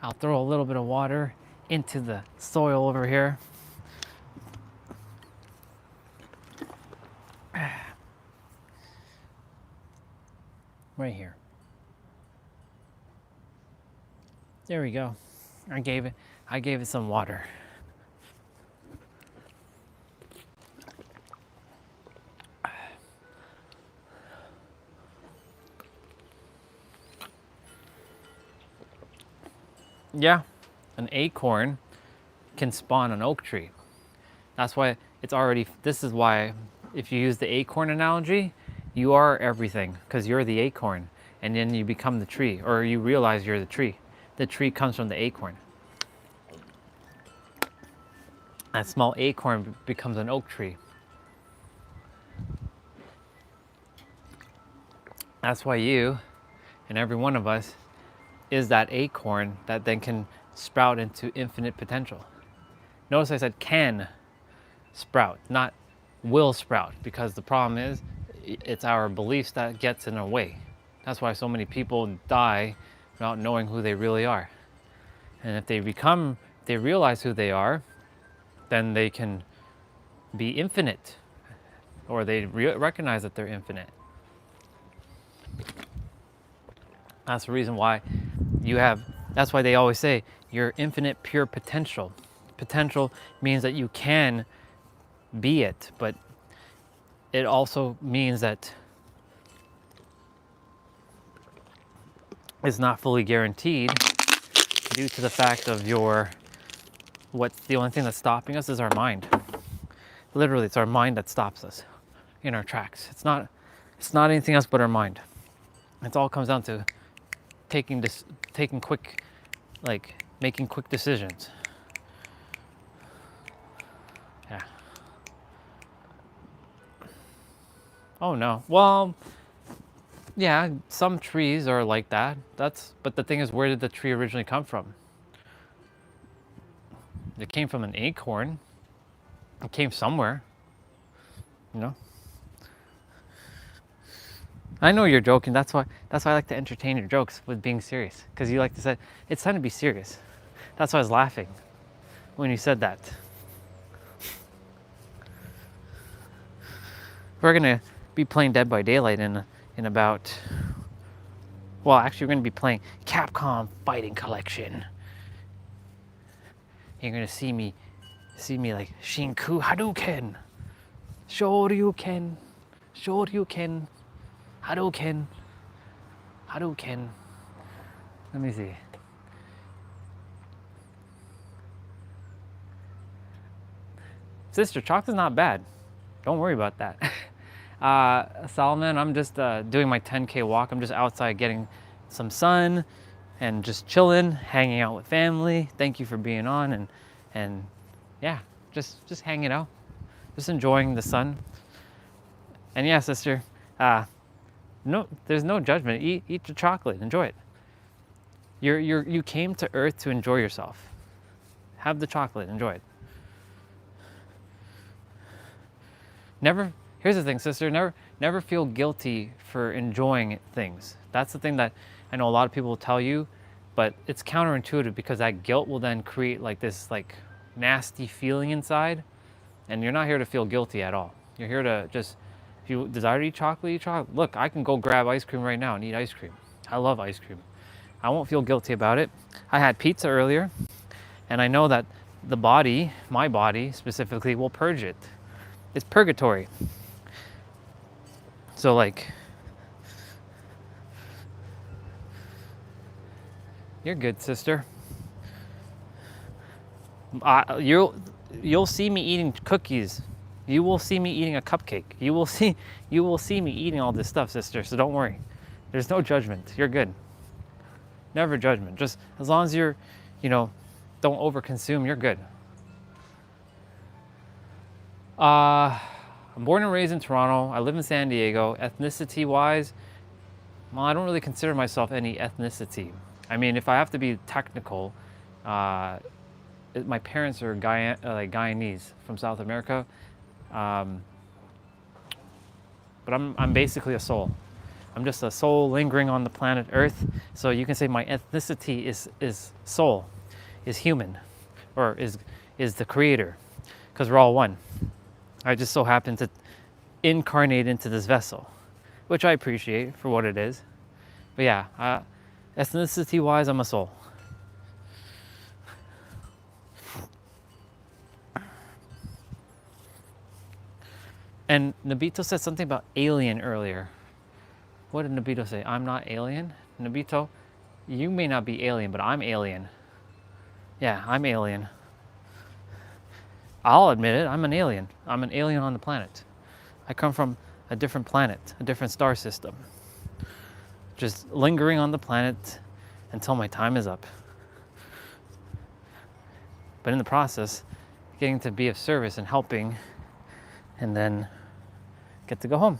I'll throw a little bit of water into the soil over here. Right here. There we go. I gave it some water. Yeah, an acorn can spawn an oak tree. That's why this is why if you use the acorn analogy, you are everything because you're the acorn and then you become the tree, or you realize you're the tree. The tree comes from the acorn. That small acorn becomes an oak tree. That's why you and every one of us is that acorn that then can sprout into infinite potential. Notice I said can sprout, not will sprout, because the problem is it's our beliefs that gets in our way. That's why so many people die without knowing who they really are. And if they realize who they are, then they can be infinite, or they recognize that they're infinite. That's the reason why that's why they always say your infinite pure potential. Potential means that you can be it, but it also means that it's not fully guaranteed due to the fact of the only thing that's stopping us is our mind. Literally, it's our mind that stops us in our tracks. It's not anything else but our mind. It all comes down to making quick decisions. Oh no. Well, yeah, some trees are like that. But the thing is, where did the tree originally come from? It came from an acorn. It came somewhere, you know? I know you're joking. That's why I like to entertain your jokes with being serious. Because you like to say, it's time to be serious. That's why I was laughing when you said that. We're gonna be playing Dead by Daylight in about, well, actually we're gonna be playing Capcom Fighting Collection. You're gonna see me like Shinku Hadouken, Shoryuken, Shoryuken, Hadouken, Hadouken. Let me see. Sister, chocolate's not bad. Don't worry about that. Solomon, I'm just doing my 10K walk. I'm just outside getting some sun and just chilling, hanging out with family. Thank you for being on and yeah, just hanging out, just enjoying the sun. And yeah, sister, no, there's no judgment. Eat the chocolate, enjoy it. You came to Earth to enjoy yourself. Have the chocolate, enjoy it. Here's the thing, sister, never feel guilty for enjoying things. That's the thing that I know a lot of people will tell you, but it's counterintuitive because that guilt will then create like this like nasty feeling inside, and you're not here to feel guilty at all. You're here to just, if you desire to eat chocolate, eat chocolate. Look, I can go grab ice cream right now and eat ice cream. I love ice cream. I won't feel guilty about it. I had pizza earlier, and I know that the body, my body specifically, will purge it. It's purgatory. So like, you're good, sister. You'll see me eating cookies. You will see me eating a cupcake. You will see me eating all this stuff, sister. So don't worry. There's no judgment. You're good. Never judgment. Just as long as you're, don't overconsume, you're good. I'm born and raised in Toronto. I live in San Diego. Ethnicity-wise, well, I don't really consider myself any ethnicity. I mean, if I have to be technical, my parents are Guyanese from South America, but I'm basically a soul. I'm just a soul lingering on the planet Earth. So you can say my ethnicity is soul, is human, or is the creator, because we're all one. I just so happen to incarnate into this vessel, which I appreciate for what it is. But yeah, ethnicity-wise, I'm a soul. And Nabito said something about alien earlier. What did Nabito say? I'm not alien? Nabito, you may not be alien, but I'm alien. Yeah, I'm alien. I'll admit it, I'm an alien. I'm an alien on the planet. I come from a different planet, a different star system. Just lingering on the planet until my time is up. But in the process, getting to be of service and helping, and then get to go home.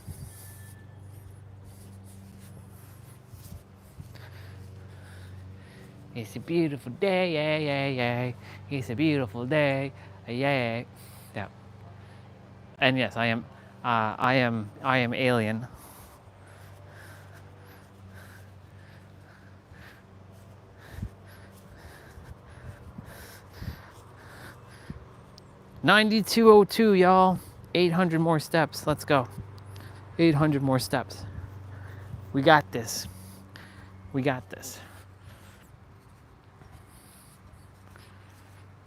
It's a beautiful day, yeah, yeah, yeah. It's a beautiful day, yeah. Yeah. And yes, I am alien. $92.02, y'all. 800 more steps. Let's go. 800 more steps. We got this. We got this.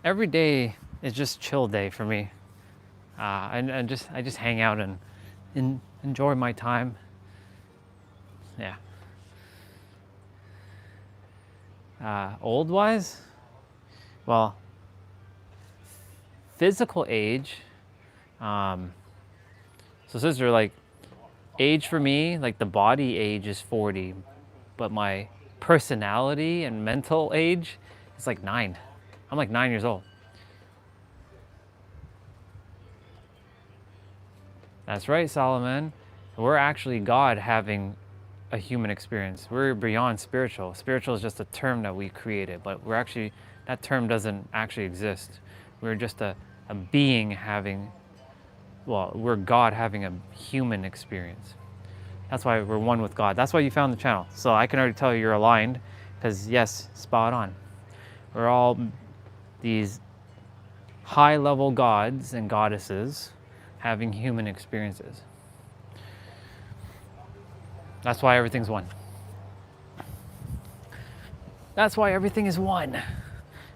Every day is just chill day for me. I just hang out and enjoy my time. Yeah. Old wise, well, physical age. So sister, like, age for me, like the body age is 40, but my personality and mental age is like 9. I'm like 9 years old. That's right, Solomon. We're actually God having a human experience. We're beyond spiritual. Spiritual is just a term that we created, but we're actually, that term doesn't actually exist. We're just a being having, well, we're God having a human experience. That's why we're one with God. That's why you found the channel. So I can already tell you're aligned, because yes, spot on. We're all these high level gods and goddesses having human experiences. That's why everything's one. That's why everything is one.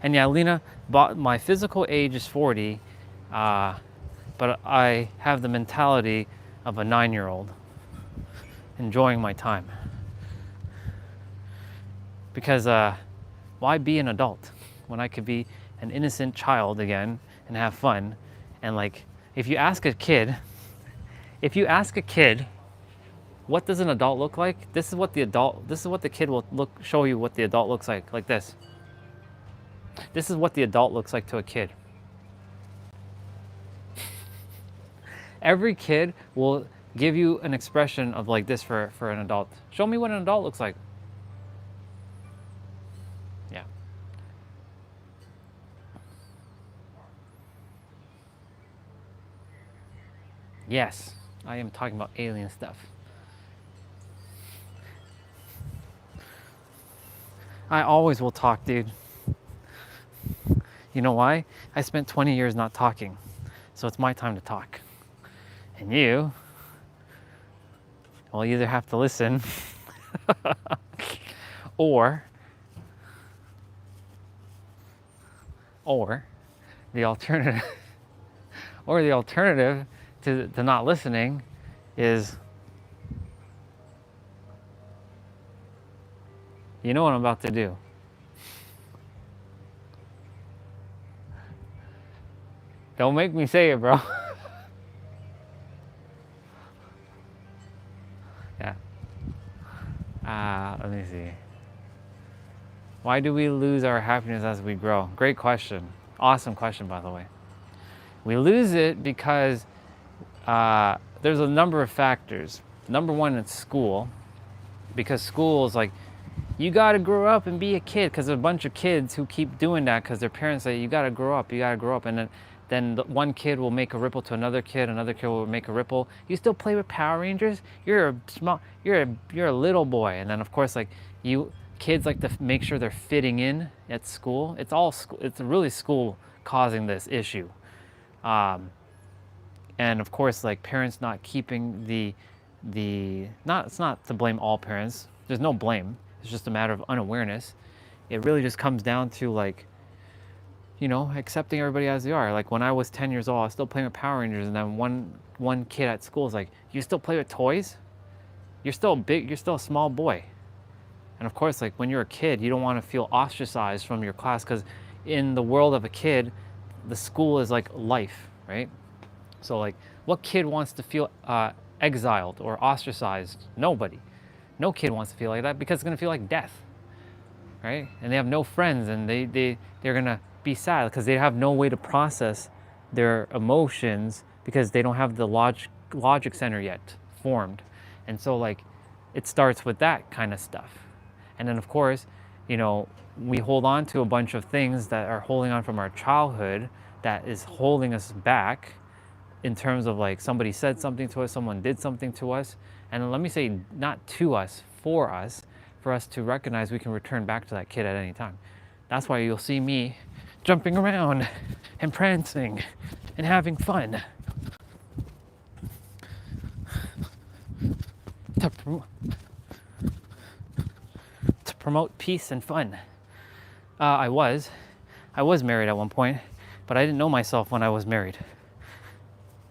And yeah, Lena, my physical age is 40, but I have the mentality of a 9-year-old, enjoying my time. Because why be an adult when I could be an innocent child again and have fun? And like, if you ask a kid, what does an adult look like? This is what the kid will show you what the adult looks like this. This is what the adult looks like to a kid. Every kid will give you an expression of like this for an adult. Show me what an adult looks like. Yeah. Yes, I am talking about alien stuff. I always will talk, dude. You know why? I spent 20 years not talking. So it's my time to talk. And you will either have to listen or the alternative to not listening is, you know what I'm about to do. Don't make me say it, bro. Yeah. Let me see. Why do we lose our happiness as we grow? Great question. Awesome question, by the way. We lose it because there's a number of factors. Number one, it's school. Because school is like, you gotta grow up and be a kid, because there's a bunch of kids who keep doing that because their parents say, you gotta grow up, and then one kid will make a ripple to another kid will make a ripple. You still play with Power Rangers? You're a little boy. And then of course, like, kids like to make sure they're fitting in at school. It's all school. It's really school causing this issue. And of course, like, parents not keeping it's not to blame all parents. There's no blame. It's just a matter of unawareness. It really just comes down to, like, you know, accepting everybody as they are. Like, when I was 10 years old, I was still playing with Power Rangers, and then one kid at school is like, you still play with toys? You're still a small boy. And of course, like, when you're a kid, you don't want to feel ostracized from your class, because in the world of a kid, the school is like life, right? So like, what kid wants to feel exiled or ostracized? Nobody. No kid wants to feel like that, because it's going to feel like death, right? And they have no friends, and they're going to be sad because they have no way to process their emotions, because they don't have the logic center yet formed. And so, like, it starts with that kind of stuff. And then of course, you know, we hold on to a bunch of things that are holding on from our childhood, that is holding us back in terms of, like, somebody said something to us, someone did something to us. And let me say, not to us, for us to recognize we can return back to that kid at any time. That's why you'll see me jumping around and prancing and having fun. To promote peace and fun. I was married at one point, but I didn't know myself when I was married.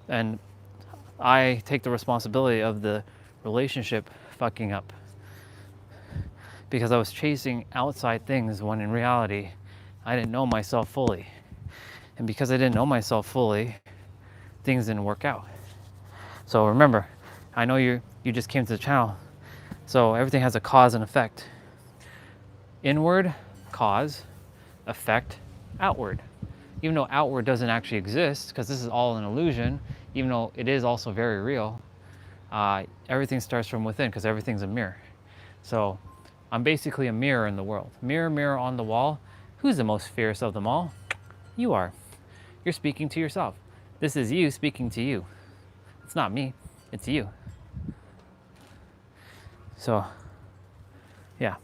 And I take the responsibility of the relationship fucking up, because I was chasing outside things when in reality I didn't know myself fully. And because I didn't know myself fully, things didn't work out. So remember, I know you just came to the channel, so everything has a cause and effect. Inward, cause, effect, outward. Even though outward doesn't actually exist, because this is all an illusion, even though it is also very real, everything starts from within because everything's a mirror. So I'm basically a mirror in the world. Mirror, mirror on the wall. Who's the most fierce of them all? You are. You're speaking to yourself. This is you speaking to you. It's not me, it's you. So, yeah.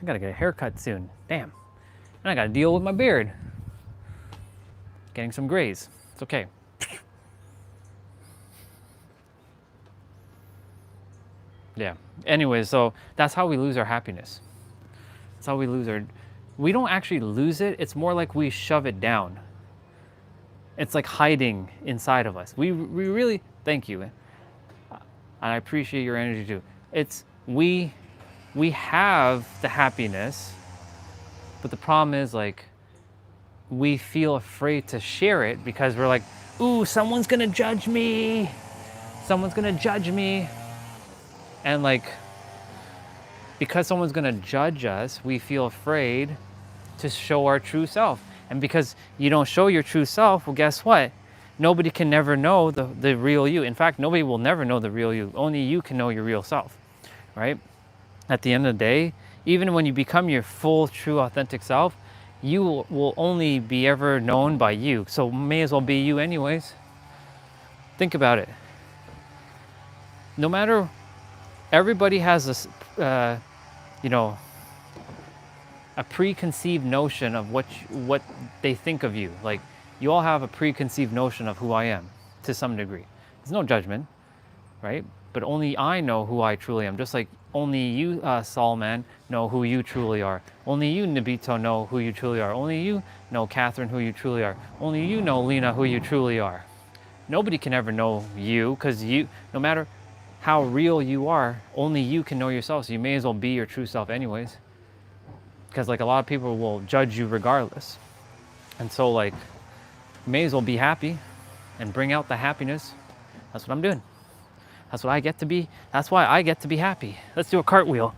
I gotta get a haircut soon. Damn. And I gotta deal with my beard. Getting some grays. It's okay. Yeah. Anyway, so that's how we lose our happiness. That's how we lose our... We don't actually lose it. It's more like we shove it down. It's like hiding inside of us. We really... Thank you. And I appreciate your energy too. It's... We have the happiness, but the problem is like we feel afraid to share it because we're like, ooh, someone's gonna judge me. Someone's gonna judge me. And like, because someone's gonna judge us, we feel afraid to show our true self. And because you don't show your true self, well, guess what? Nobody can never know the real you. In fact, nobody will never know the real you. Only you can know your real self, right? At the end of the day, even when you become your full, true, authentic self, you will only be ever known by you. So may as well be you anyways. Think about it. No matter, everybody has this, you know, a preconceived notion of what they think of you. Like, you all have a preconceived notion of who I am to some degree. There's no judgment, right? But only I know who I truly am. Just like only you, Solman, know who you truly are. Only you, Nabito, know who you truly are. Only you know, Catherine, who you truly are. Only you know, Lena, who you truly are. Nobody can ever know you, because you, no matter how real you are, only you can know yourself. So you may as well be your true self anyways. Because like a lot of people will judge you regardless. And so like, you may as well be happy and bring out the happiness. That's what I'm doing. That's what I get to be. That's why I get to be happy. Let's do a cartwheel.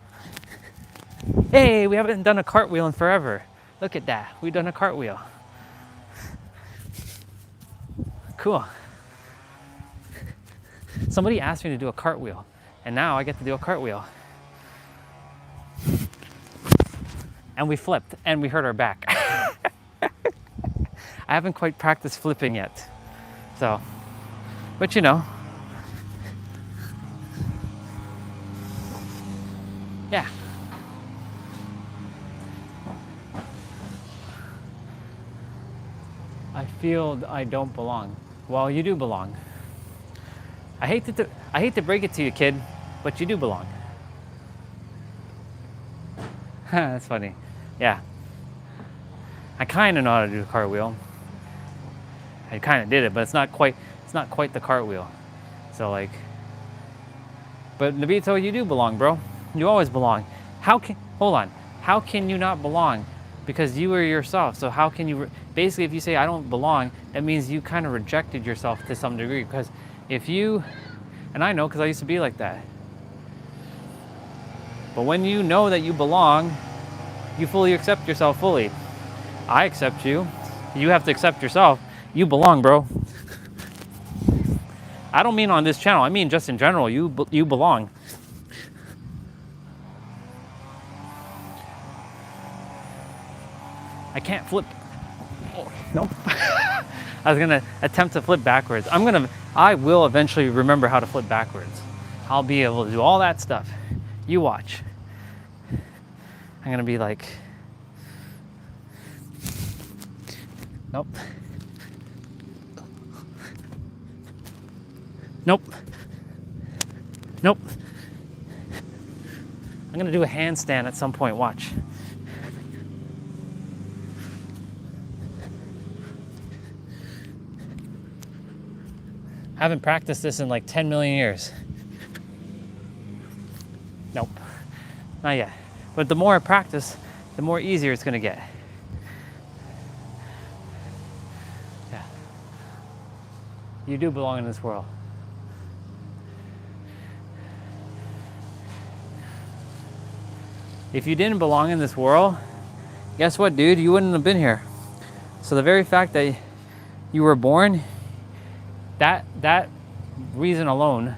Hey, we haven't done a cartwheel in forever. Look at that. We've done a cartwheel. Cool. Somebody asked me to do a cartwheel, and now I get to do a cartwheel. And we flipped, and we hurt our back. I haven't quite practiced flipping yet. So, but you know. Yeah. I feel I don't belong. Well, you do belong. I hate to break it to you, kid, but you do belong. That's funny. Yeah. I kind of know how to do a cartwheel. I kind of did it, but it's not quite the cartwheel. So like, but Nabito, you do belong, bro. You always belong. Hold on. How can you not belong? Because you are yourself. So how can you, basically if you say I don't belong, that means you kind of rejected yourself to some degree. Because if you, and I know because I used to be like that. But when you know that you belong, you fully accept yourself fully. I accept you. You have to accept yourself. You belong, bro. I don't mean on this channel. I mean just in general. You belong. I can't flip. Oh, nope. I was gonna attempt to flip backwards. I will eventually remember how to flip backwards. I'll be able to do all that stuff. You watch. I'm gonna be like, nope. Nope. Nope. I'm gonna do a handstand at some point, watch. I haven't practiced this in like 10 million years. Nope, not yet. But the more I practice, the more easier it's gonna get. Yeah. You do belong in this world. If you didn't belong in this world, guess what, dude? You wouldn't have been here. So the very fact that you were born, that reason alone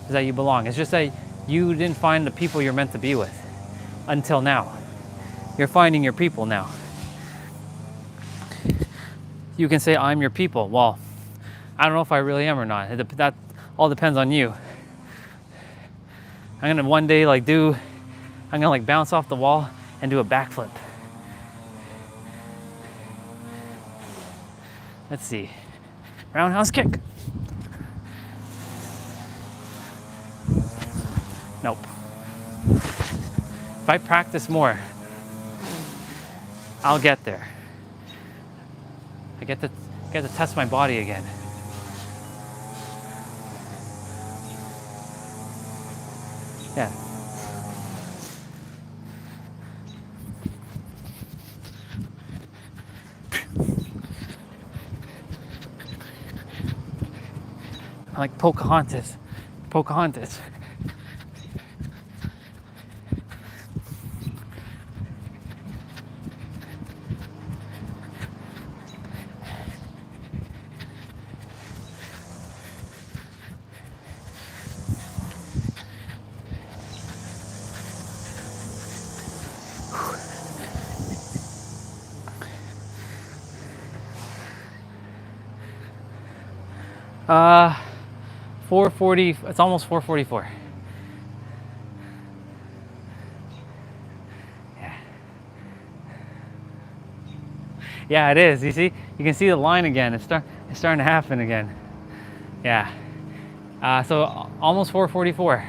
is that you belong. It's just that you didn't find the people you're meant to be with until now. You're finding your people now. You can say, I'm your people. Well, I don't know if I really am or not. That all depends on you. I'm gonna one day I'm gonna like bounce off the wall and do a backflip. Let's see. Roundhouse kick. Nope. If I practice more, I'll get there. I get to test my body again. Yeah. I like Pocahontas. Pocahontas. Uh, 440, it's almost 444. Yeah, it is. You see, you can see the line again. It's starting to happen again. Yeah. So almost 444.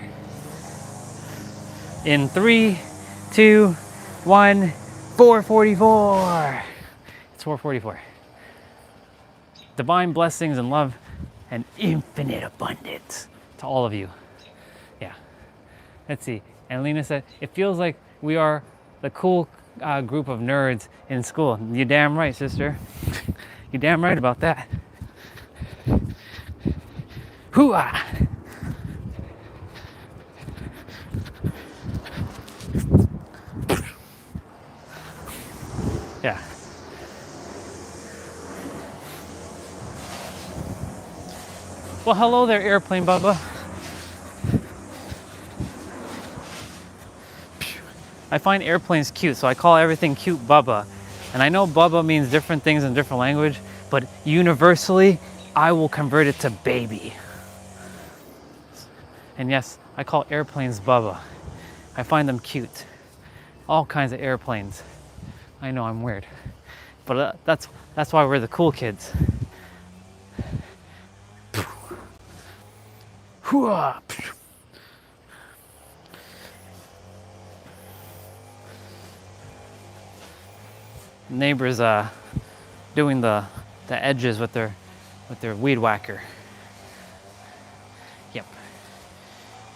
In 3, 2, 1, 444. It's 444. Divine blessings and love and infinite abundance to all of you. Yeah. Let's see. And Lena said, it feels like we are the cool group of nerds in school. You're damn right, sister. You're damn right about that. Hoo-ah! Yeah. Well, hello there, airplane Bubba. I find airplanes cute, so I call everything cute Bubba. And I know Bubba means different things in different language, but universally, I will convert it to baby. And yes, I call airplanes Bubba. I find them cute. All kinds of airplanes. I know I'm weird, but that's why we're the cool kids. Hoo-ah! Neighbors doing the edges with their weed whacker. Yep.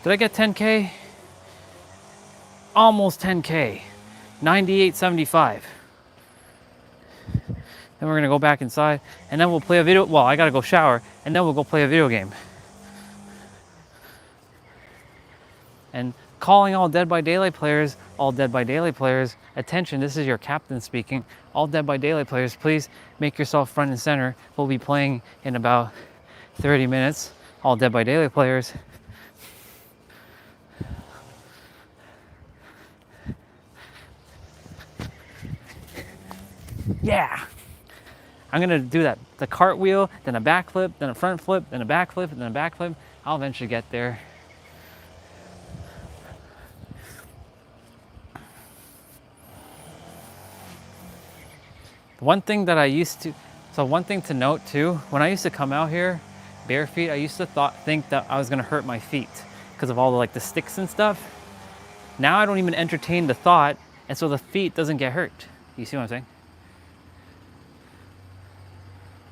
Did I get 10K? Almost 10K. 98.75. Then we're gonna go back inside and then we'll play a video. Well, I gotta go shower and then we'll go play a video game. And calling all Dead by Daylight players, attention, this is your captain speaking. All Dead by Daylight players, please make yourself front and center. We'll be playing in about 30 minutes. All Dead by Daylight players. Yeah. I'm gonna do that, the cartwheel, then a backflip, then a front flip, then a backflip, and then a backflip. I'll eventually get there. One thing to note too, when I used to come out here bare feet, I used to think that I was gonna hurt my feet because of all the sticks and stuff. Now I don't even entertain the thought, and so the feet doesn't get hurt. You see what I'm saying?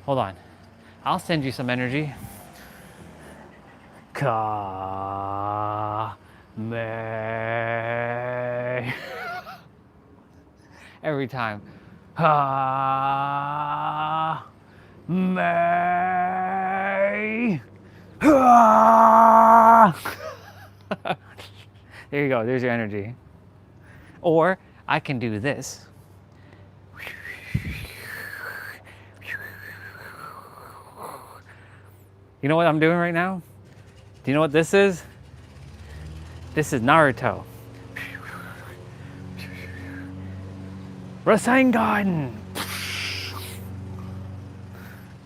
Hold on, I'll send you some energy. Ka-me. Every time. Ha-me. Ha. There you go, there's your energy. Or I can do this. You know what I'm doing right now? Do you know what this is? This is Naruto. Rasengan.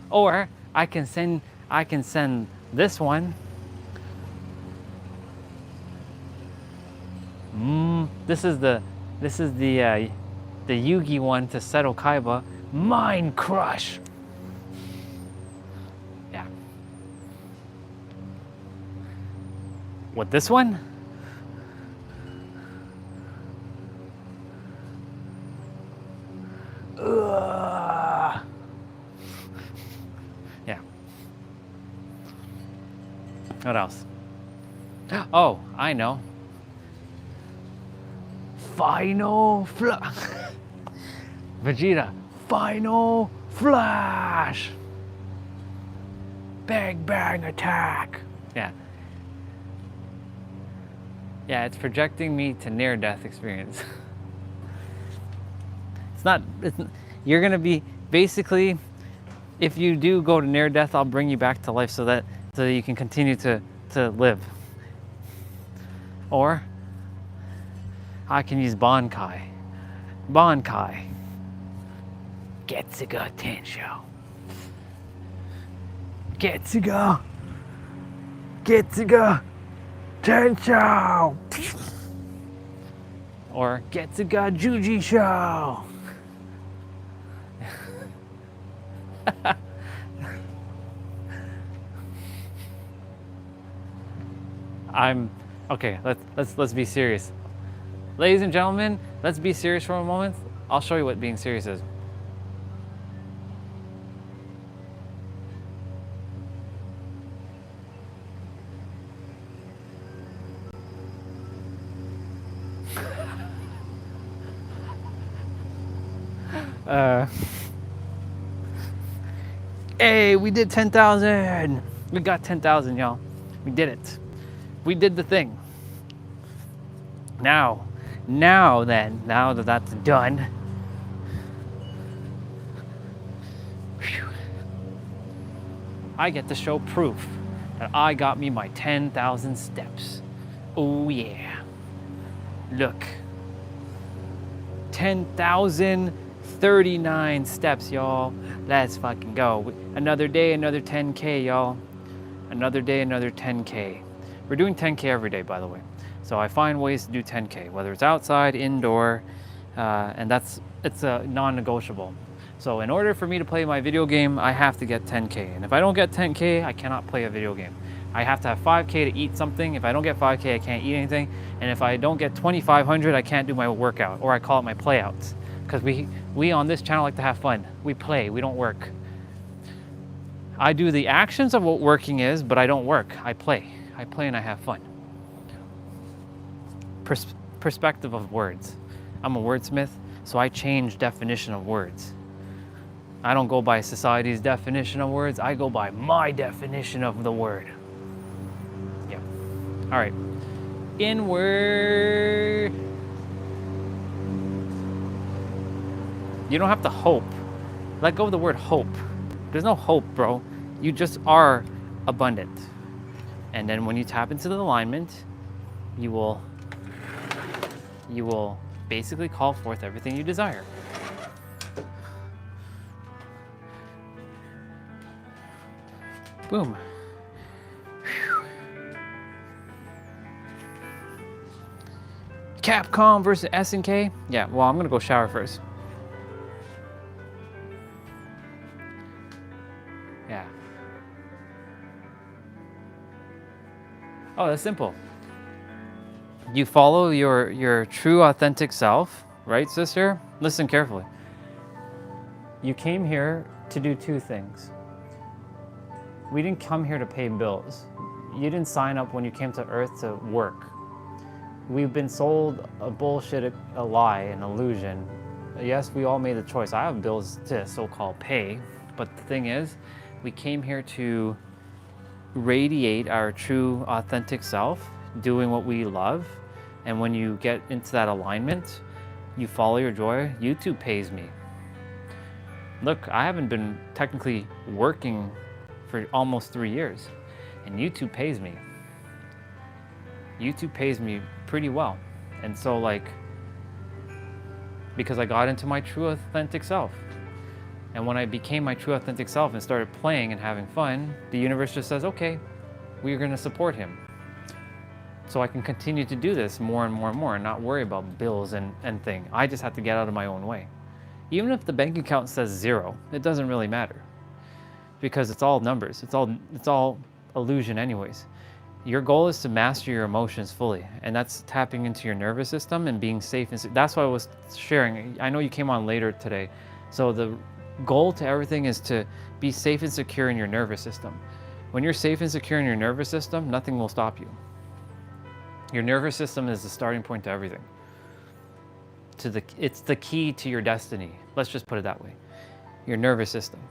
Or I can send this one. This is the Yugi one to settle Kaiba. Mind Crush. Yeah. What, this one? Yeah. What else? Oh, I know. Final Flash. Vegeta, Final Flash. Bang, bang, attack. Yeah. Yeah, it's projecting me to near-death experience. You're gonna be, basically, if you do go to near-death, I'll bring you back to life so that you can continue to live. Or, I can use Bankai. Bankai. Getsuga Tensho. Getsuga. Getsuga Tensho. Or Getsuga Juji Show. Okay, let's be serious. Ladies and gentlemen, let's be serious for a moment. I'll show you what being serious is. Hey, we did 10,000. We got 10,000, y'all. We did it. We did the thing. Now that that's done, I get to show proof that I got me my 10,000 steps. Oh yeah. Look. 10,039 steps, y'all. Let's fucking go. Another day, another 10K, y'all. Another day, another 10K. We're doing 10K every day, by the way. So I find ways to do 10K, whether it's outside, indoor, and it's a non-negotiable. So in order for me to play my video game, I have to get 10K. And if I don't get 10K, I cannot play a video game. I have to have 5K to eat something. If I don't get 5K, I can't eat anything. And if I don't get 2,500, I can't do my workout, or I call it my playouts. Because we on this channel like to have fun. We play, we don't work. I do the actions of what working is, but I don't work. I play and I have fun. Perspective of words. I'm a wordsmith, so I change definition of words. I don't go by society's definition of words. I go by my definition of the word. Yeah. All right. Inward. You don't have to hope. Let go of the word hope. There's no hope, bro. You just are abundant. And then when you tap into the alignment, you will basically call forth everything you desire. Boom. Capcom versus SNK? Yeah, well, I'm gonna go shower first. Yeah. Oh, that's simple. You follow your true authentic self, right, sister? Listen carefully. You came here to do two things. We didn't come here to pay bills. You didn't sign up when you came to Earth to work. We've been sold a bullshit, a lie, an illusion. Yes, we all made the choice. I have bills to so-called pay, but the thing is, we came here to radiate our true authentic self, doing what we love. And when you get into that alignment, you follow your joy, YouTube pays me. Look, I haven't been technically working for almost 3 years, and YouTube pays me. YouTube pays me pretty well. And so like, because I got into my true authentic self. And when I became my true authentic self and started playing and having fun, the universe just says, okay, we're gonna support him. So I can continue to do this more and more and more and not worry about bills and thing. I just have to get out of my own way. Even if the bank account says 0, it doesn't really matter because it's all numbers. It's all illusion anyways. Your goal is to master your emotions fully, and that's tapping into your nervous system and being safe. And that's what I was sharing. I know you came on later today. So the goal to everything is to be safe and secure in your nervous system. When you're safe and secure in your nervous system, nothing will stop you. Your nervous system is the starting point to everything. It's the key to your destiny. Let's just put it that way. Your nervous system.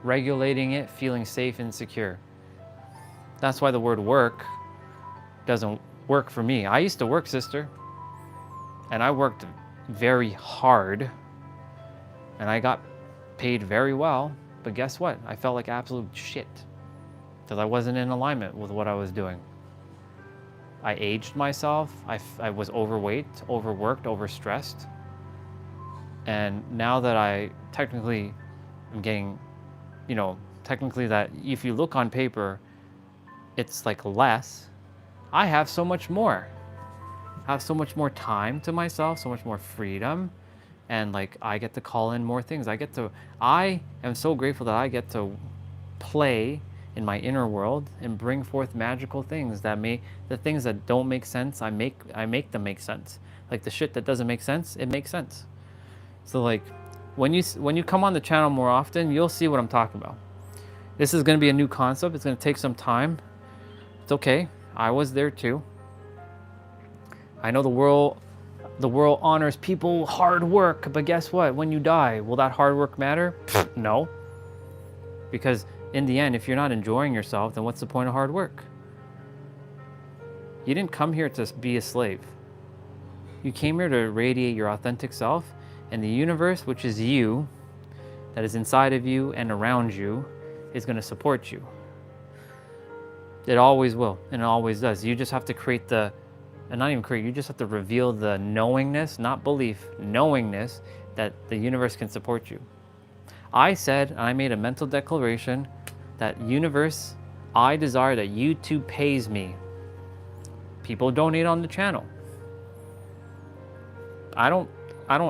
Regulating it, feeling safe and secure. That's why the word work doesn't work for me. I used to work, sister. And I worked very hard. And I got paid very well. But guess what? I felt like absolute shit. Because I wasn't in alignment with what I was doing. I aged myself. I was overweight, overworked, overstressed. And now that I technically am getting, technically that if you look on paper, it's like less, I have so much more. I have so much more time to myself, so much more freedom. And like, I get to call in more things. I am so grateful that I get to play in my inner world and bring forth magical things the things that don't make sense, I make them make sense. Like the shit that doesn't make sense, it makes sense. So like, when you come on the channel more often, you'll see what I'm talking about. This is gonna be a new concept. It's gonna take some time. It's okay. I was there too. I know the world honors people hard work, but guess what? When you die, will that hard work matter? No. Because in the end, if you're not enjoying yourself, then what's the point of hard work? You didn't come here to be a slave. You came here to radiate your authentic self, and the universe, which is you, that is inside of you and around you, is going to support you. It always will, and it always does. You just have to you just have to reveal the knowingness, not belief, knowingness that the universe can support you. I made a mental declaration that universe, I desire that YouTube pays me. People donate on the channel. I don't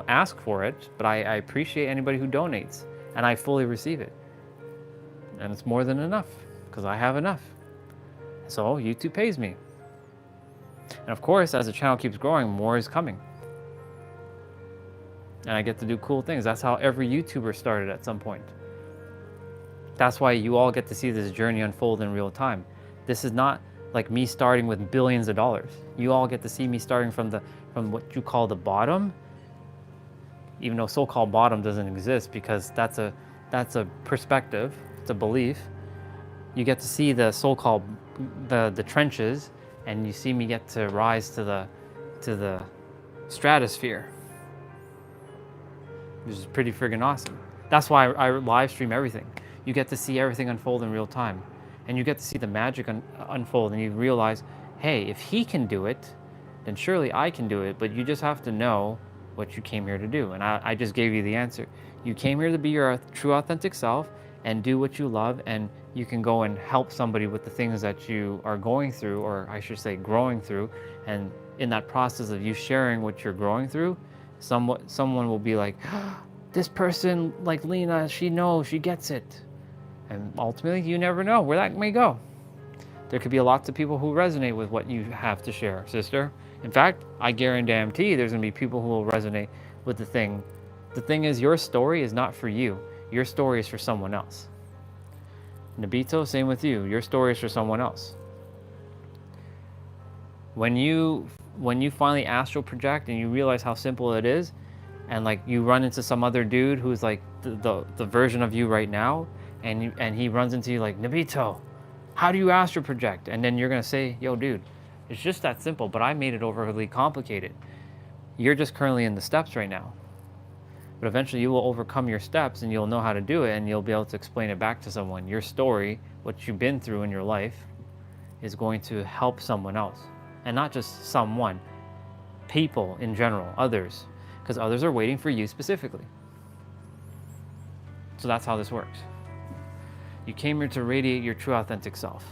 ask for it, but I appreciate anybody who donates, and I fully receive it. And it's more than enough, because I have enough. So YouTube pays me. And of course, as the channel keeps growing, more is coming. And I get to do cool things. That's how every YouTuber started at some point. That's why you all get to see this journey unfold in real time. This is not like me starting with billions of dollars. You all get to see me starting from what you call the bottom, even though so-called bottom doesn't exist, because that's a perspective, it's a belief. You get to see the so-called the trenches, and you see me get to rise to the stratosphere, which is pretty friggin' awesome. That's why I live stream everything. You get to see everything unfold in real time, and you get to see the magic unfold, and you realize, hey, if he can do it, then surely I can do it. But you just have to know what you came here to do, and I just gave you the answer. You came here to be your true authentic self and do what you love, and you can go and help somebody with the things that you are going through, or I should say growing through. And in that process of you sharing what you're growing through, someone will be like, this person, like Lena, she knows, she gets it. And ultimately, you never know where that may go. There could be lots of people who resonate with what you have to share, sister. In fact, I guarantee there's gonna be people who will resonate with the thing. The thing is, your story is not for you. Your story is for someone else. Nabito, same with you. Your story is for someone else. When you finally astral project and you realize how simple it is, and like you run into some other dude who's like the version of you right now, and he runs into you like, Nabito, how do you astral project? And then you're gonna say, yo dude, it's just that simple, but I made it overly complicated. You're just currently in the steps right now. But eventually you will overcome your steps and you'll know how to do it, and you'll be able to explain it back to someone. Your story, what you've been through in your life, is going to help someone else. And not just someone, people in general, others, because others are waiting for you specifically. So that's how this works. You came here to radiate your true authentic self.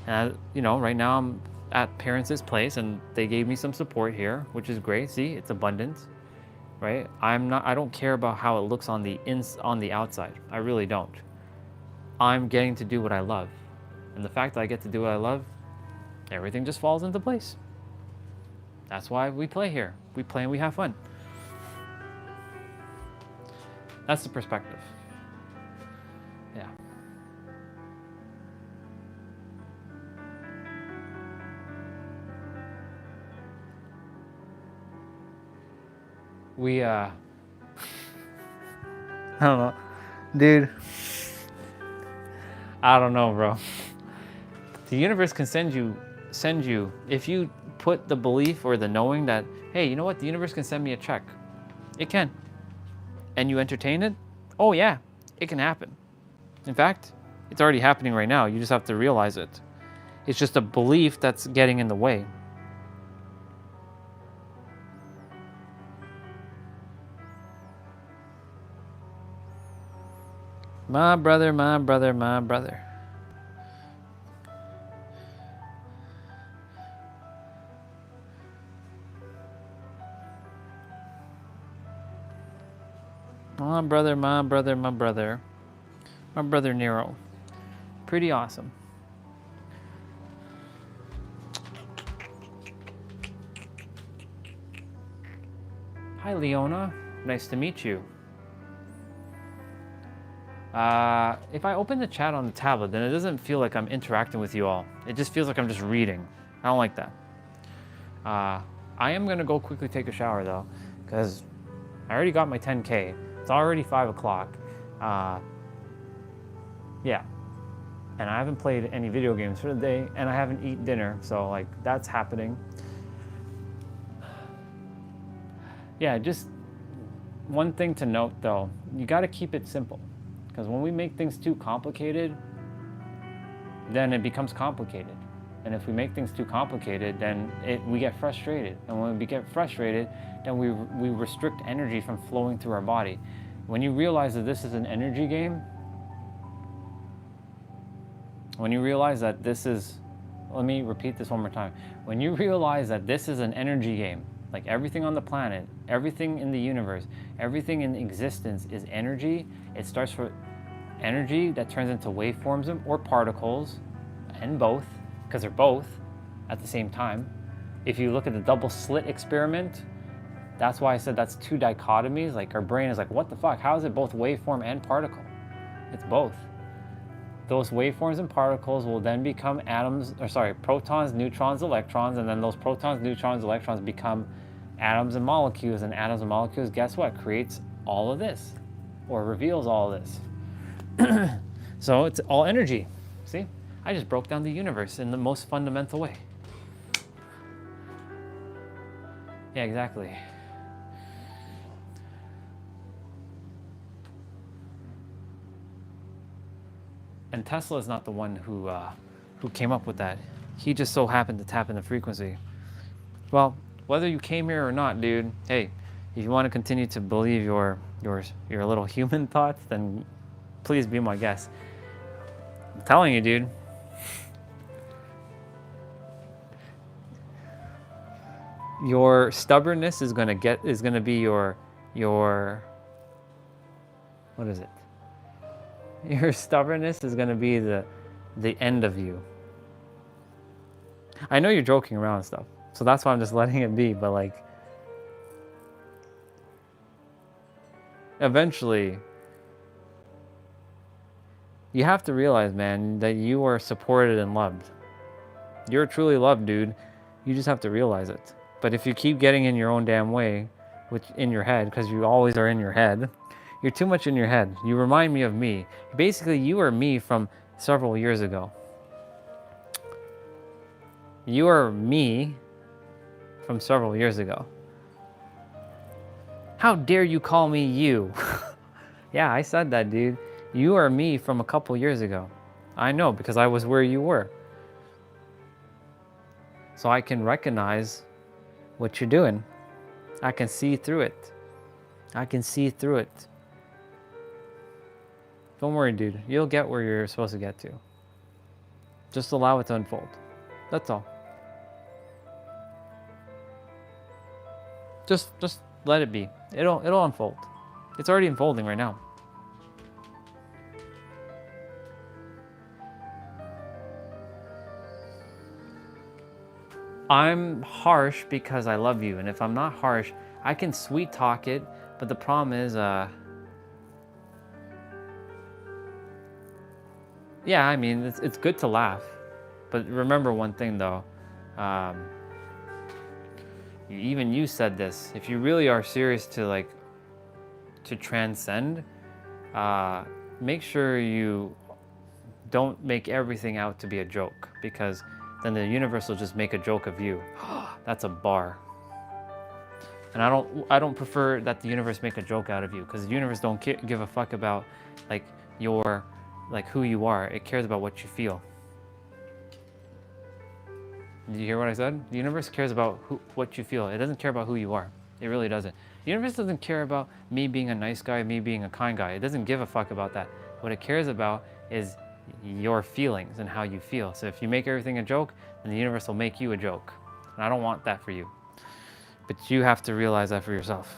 And you know, right now I'm at parents' place and they gave me some support here, which is great. See, it's abundance, right? I don't care about how it looks on the outside. I really don't. I'm getting to do what I love. And the fact that I get to do what I love, everything just falls into place. That's why we play here. We play and we have fun. That's the perspective. Yeah. I don't know. Dude. I don't know, bro. The universe can send you, if you put the belief or the knowing that, hey, you know what, the universe can send me a check. It can. And you entertain it, oh yeah, it can happen. In fact, it's already happening right now. You just have to realize it. It's just a belief that's getting in the way. My brother, my brother, my brother. My brother, my brother, my brother. My brother Nero. Pretty awesome. Hi, Leona. Nice to meet you. If I open the chat on the tablet, then it doesn't feel like I'm interacting with you all. It just feels like I'm just reading. I don't like that. I am going to go quickly take a shower, though, because I already got my 10K. It's already 5 o'clock. Yeah. And I haven't played any video games for the day, and I haven't eaten dinner, so, like, that's happening. Yeah, just one thing to note, though. You got to keep it simple. Because when we make things too complicated, then it becomes complicated. And if we make things too complicated, then we get frustrated. And when we get frustrated, then we restrict energy from flowing through our body. When you realize that this is an energy game, when you realize that this is, let me repeat this one more time. When you realize that this is an energy game, like everything on the planet, everything in the universe, everything in existence is energy. It starts with energy that turns into waveforms or particles, and both, because they're both at the same time. If you look at the double slit experiment, that's why I said that's two dichotomies. Like our brain is like, what the fuck? How is it both waveform and particle? It's both. Those waveforms and particles will then become protons, neutrons, electrons, and then those protons, neutrons, electrons become atoms and molecules, and atoms and molecules, guess what? Creates all of this, or reveals all of this. So it's all energy. See? I just broke down the universe in the most fundamental way. Yeah, exactly. And Tesla is not the one who came up with that. He just so happened to tap into frequency. Well, whether you came here or not, dude, hey, if you want to continue to believe your little human thoughts, then please be my guest. I'm telling you, dude. Your stubbornness is gonna be your what is it? Your stubbornness is gonna be the end of you. I know you're joking around and stuff, so that's why I'm just letting it be, but like eventually you have to realize, man, that you are supported and loved. You're truly loved, dude. You just have to realize it. But if you keep getting in your own damn way, which in your head, because you always are in your head, you're too much in your head. You remind me of me. Basically, you are me from several years ago. You are me from several years ago. How dare you call me you? Yeah, I said that, dude. You are me from a couple years ago. I know, because I was where you were. so I can recognize what you're doing. I can see through it. I can see through it. Don't worry, dude. You'll get where you're supposed to get to. Just allow it to unfold. That's all. Just let it be. It'll unfold. It's already unfolding right now. I'm harsh because I love you, and if I'm not harsh, I can sweet talk it, but the problem is, yeah, I mean, it's good to laugh, but remember one thing though, even you said this, if you really are serious to transcend, make sure you don't make everything out to be a joke, because then the universe will just make a joke of you. That's a bar. And I don't prefer that the universe make a joke out of you, because the universe don't give a fuck about who you are. It cares about what you feel. Did you hear what I said? The universe cares about what you feel. It doesn't care about who you are. It really doesn't. The universe doesn't care about me being a nice guy, me being a kind guy. It doesn't give a fuck about that. What it cares about is your feelings and how you feel. So if you make everything a joke, then the universe will make you a joke. And I don't want that for you. But you have to realize that for yourself.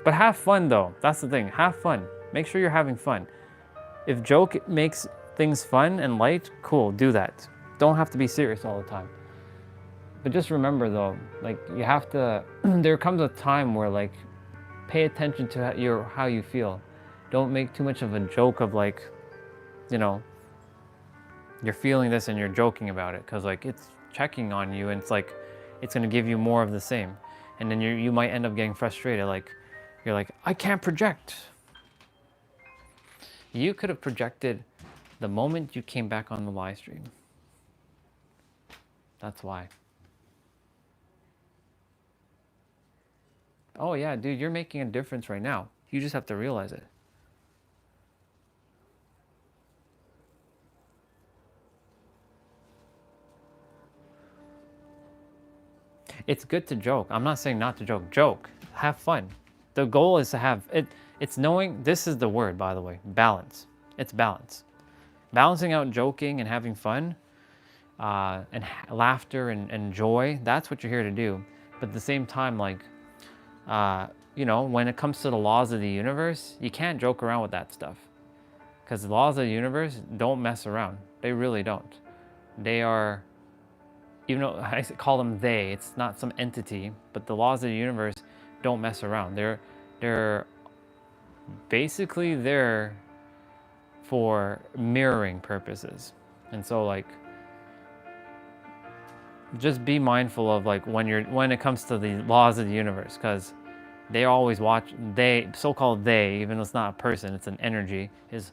But have fun though. That's the thing. Have fun. Make sure you're having fun. If joke makes things fun and light, cool, do that. Don't have to be serious all the time. But just remember though, you have to, there comes a time where pay attention to how you feel. Don't make too much of a joke of you're feeling this and you're joking about it, because it's checking on you, and it's going to give you more of the same. And then you might end up getting frustrated. You're like, I can't project. You could have projected the moment you came back on the live stream. That's why. Oh yeah, dude, you're making a difference right now. You just have to realize it. It's good to joke. I'm not saying not to joke. Joke. Have fun. The goal is to have it. It's knowing, this is the word, by the way, balance. It's balance. Balancing out joking and having fun and laughter and joy, that's what you're here to do. But at the same time, when it comes to the laws of the universe, you can't joke around with that stuff. Because the laws of the universe don't mess around. They really don't. They are, even though I call them they, it's not some entity, but the laws of the universe don't mess around. They're basically there for mirroring purposes. And so just be mindful of when it comes to the laws of the universe, because they always watch, so-called they, even though it's not a person, it's an energy, is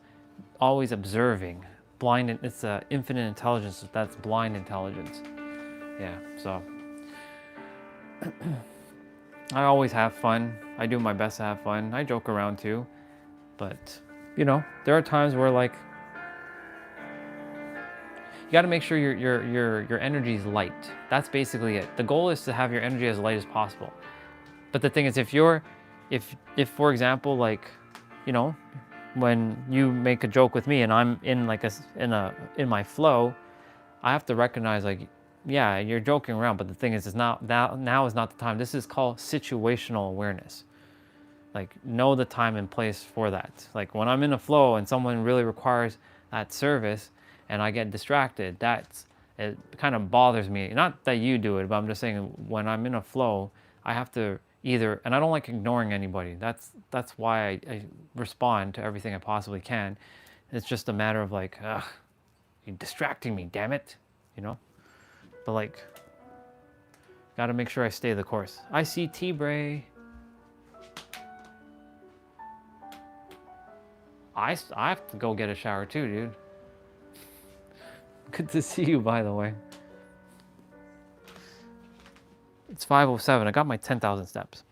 always observing. It's an infinite intelligence, that's blind intelligence. Yeah, so I always have fun. I do my best to have fun. I joke around too, but there are times where you got to make sure your energy is light. That's basically it. The goal is to have your energy as light as possible. But the thing is, if for example, when you make a joke with me and I'm in in my flow, I have to recognize yeah, you're joking around, but the thing is now is not the time. This is called situational awareness. Know the time and place for that. When I'm in a flow and someone really requires that service and I get distracted, it kind of bothers me. Not that you do it, but I'm just saying when I'm in a flow, I have to and I don't like ignoring anybody. That's why I respond to everything I possibly can. It's just a matter of ugh, you're distracting me, damn it, But gotta make sure I stay the course. I see T-Bray. I have to go get a shower too, dude. Good to see you, by the way. It's 5:07. I got my 10,000 steps.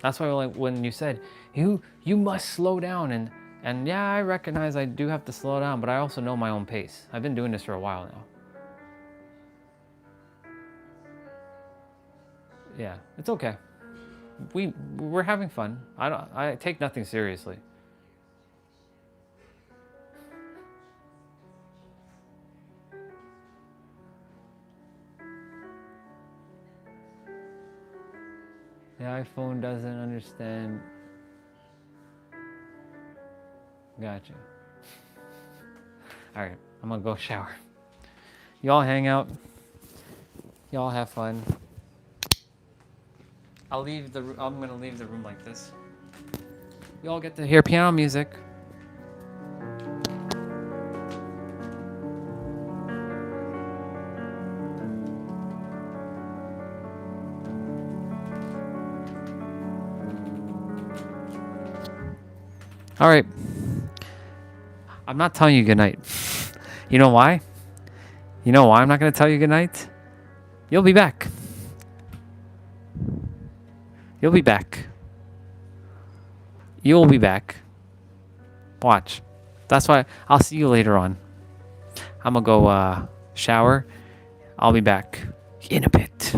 That's why, like, when you said you must slow down, and yeah, I recognize I do have to slow down, but I also know my own pace. I've been doing this for a while now. Yeah, it's okay. We're having fun. I take nothing seriously. The iPhone doesn't understand. Gotcha. All right, I'm gonna go shower. Y'all hang out. Y'all have fun. I'm gonna leave the room like this. Y'all get to hear piano music. All right. I'm not telling you goodnight. You know why? You know why I'm not gonna tell you goodnight? You'll be back. You'll be back. You'll be back. Watch. That's why I'll see you later on. I'm gonna go shower. I'll be back in a bit.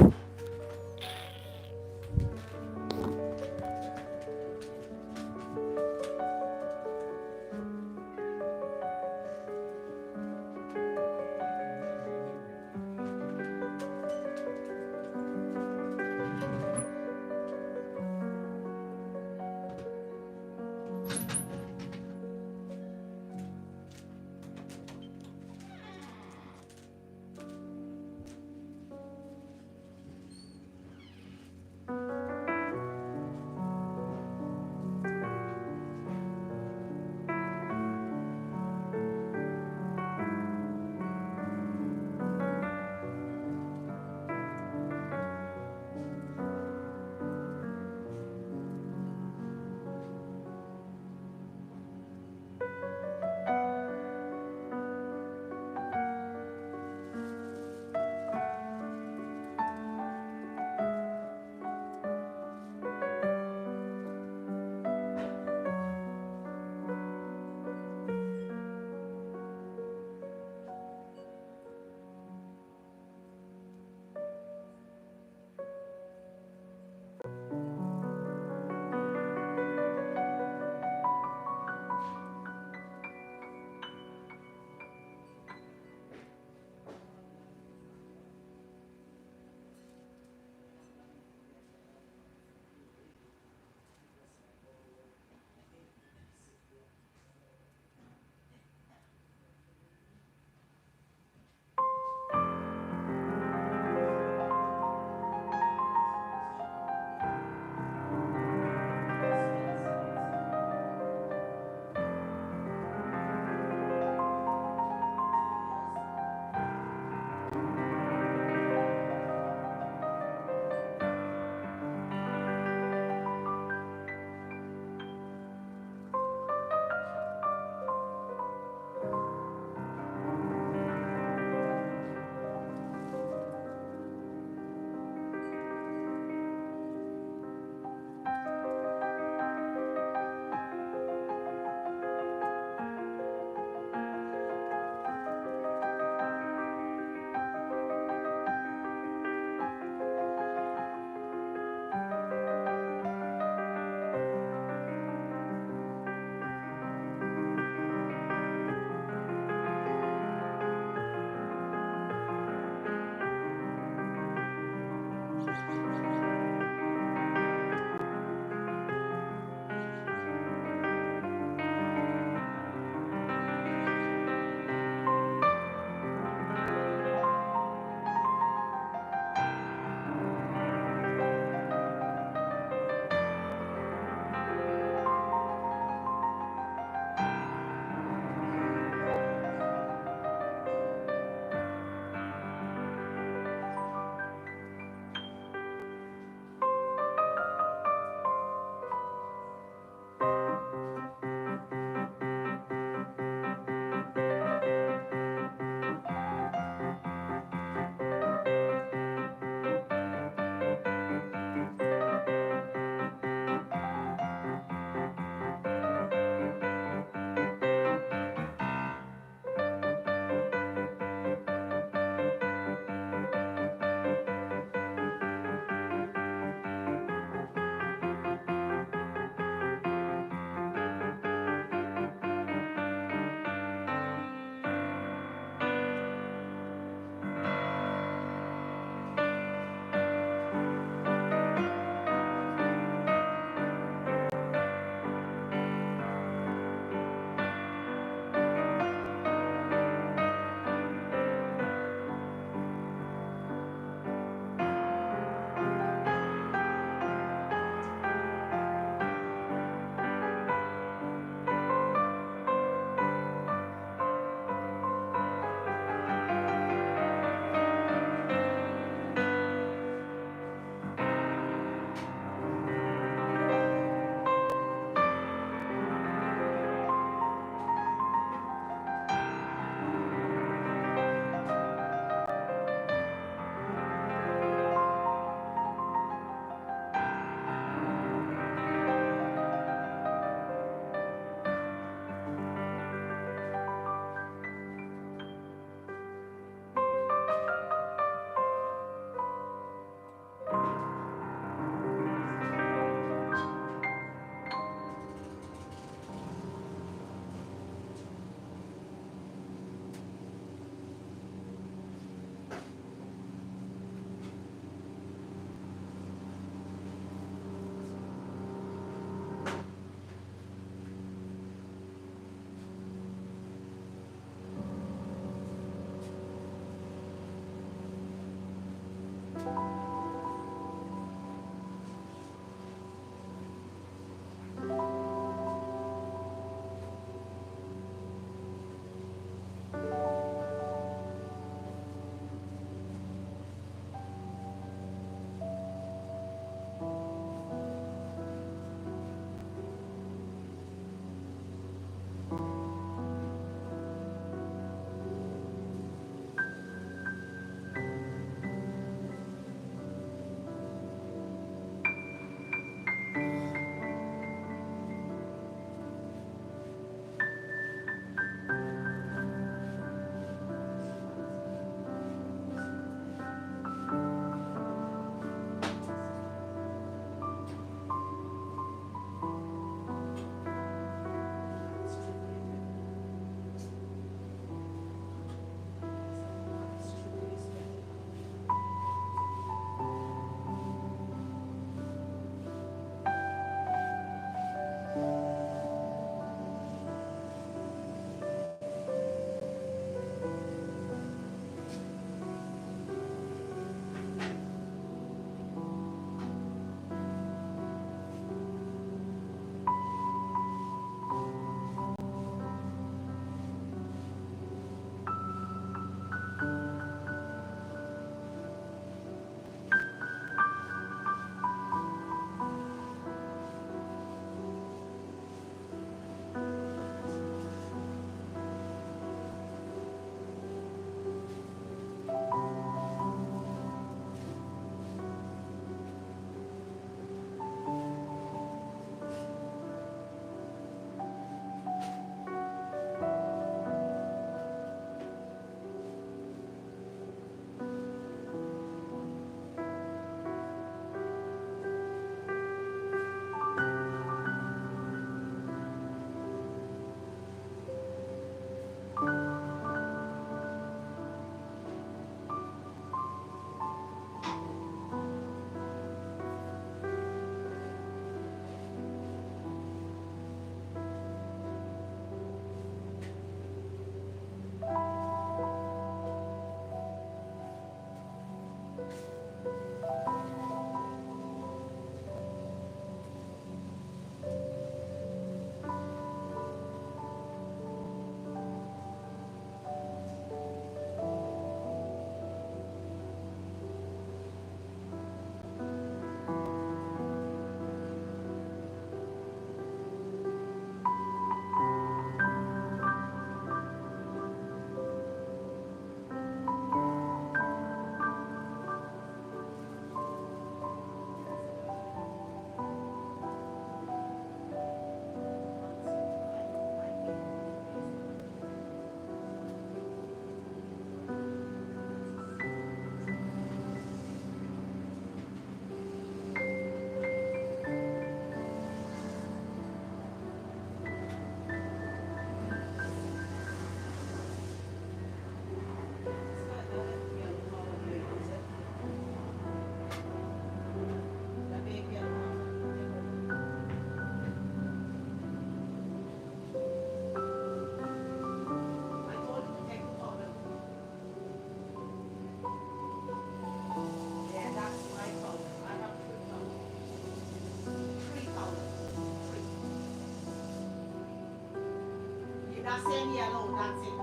In that same year alone, that's it.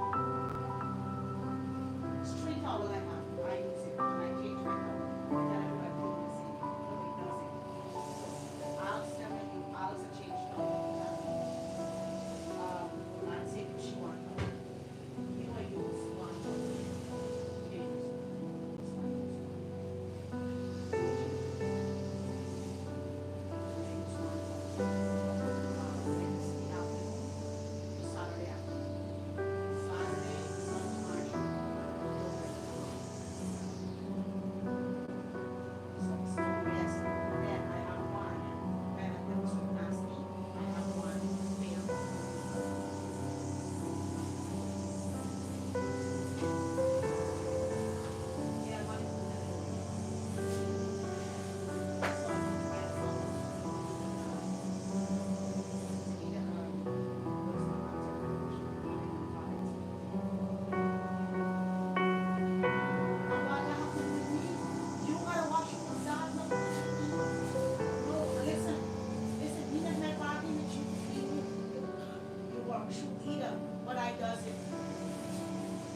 Street towel I have, I use it and I change my towel. I tell everybody to do the same. Nobody does it. I'll send you, I'll change towel. I'll say if she wants towel. You know I use one towel. You use one. I use one towel. Saturday afternoon. Saturday, lunchtime. So rest. Then I have one. When I go to nasty, I have one meal. Yeah, one is you gotta wash your socks up. No, listen, he doesn't make body that you eat. You work, you eat them. What I does it.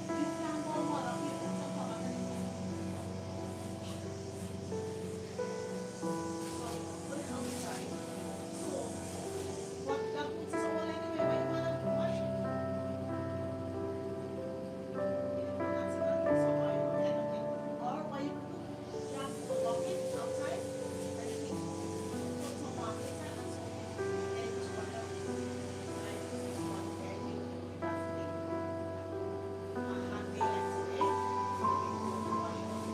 You can't go one up here. That's a problem. So, put it outside. So, what that puts is all anyway, when you wanna wash it. You know, that's another thing. So, why you don't have anything? Or what you could do, you have to lock it outside, and you can put some water inside and so and it just run out. Right? It's one day, that's the day. Hot day like today, so you can wash it up.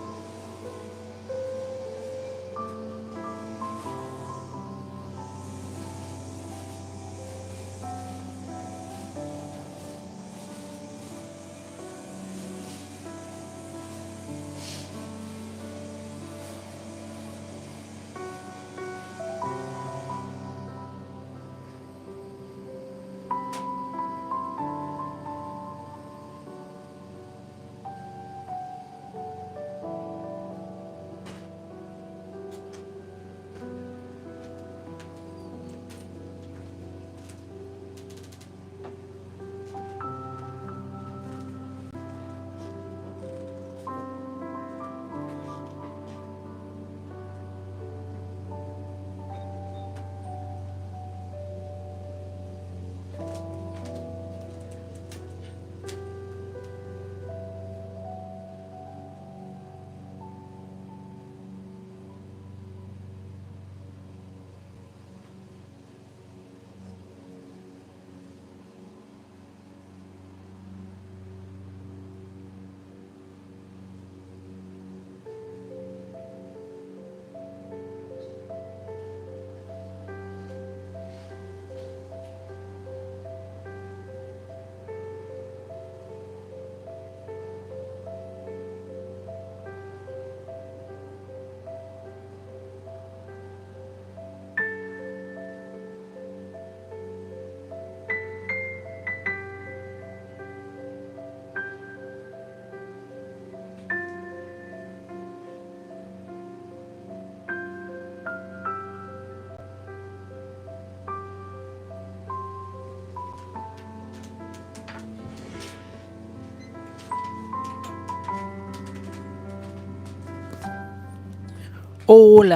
Hola.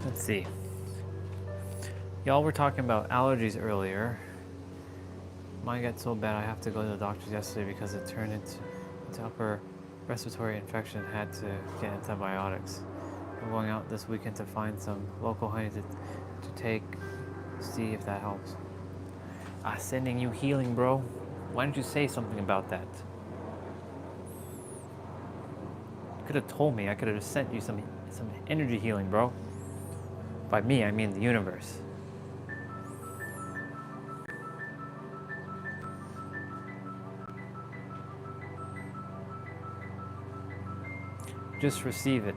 Let's see. Y'all were talking about allergies earlier. Mine got so bad I have to go to the doctor yesterday because it turned into upper respiratory infection. Had to get antibiotics. I'm going out this weekend to find some local honey to take, see if that helps. Sending you healing, bro. Why didn't you say something about that? You could have told me. I could have just sent you some energy healing, bro. By me, I mean the universe. Just receive it.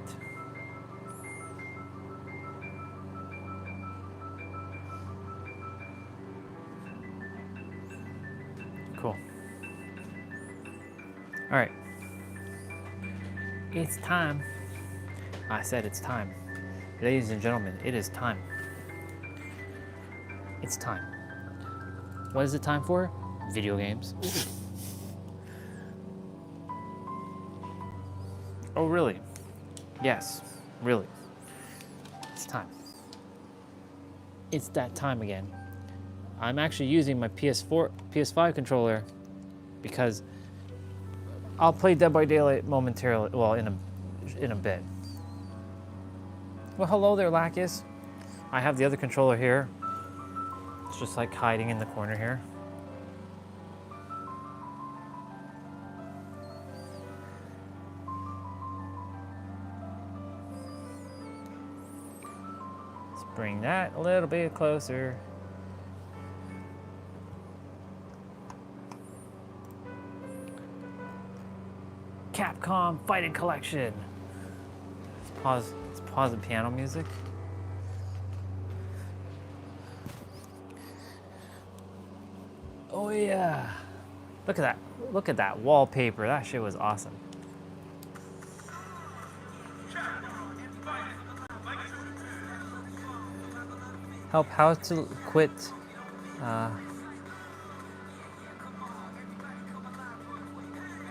Cool. All right. It's time. I said it's time. Ladies and gentlemen, it is time. It's time. What is it time for? Video games. Oh, really? Yes, really. It's time. It's that time again. I'm actually using my PS5 controller because I'll play Dead by Daylight momentarily, well, in a bit. Well, hello there, Lacus. I have the other controller here. It's just like hiding in the corner here. Let's bring that a little bit closer. Capcom Fighting Collection. Let's pause the piano music. Oh yeah. Look at that. Look at that wallpaper. That shit was awesome. Help how to quit.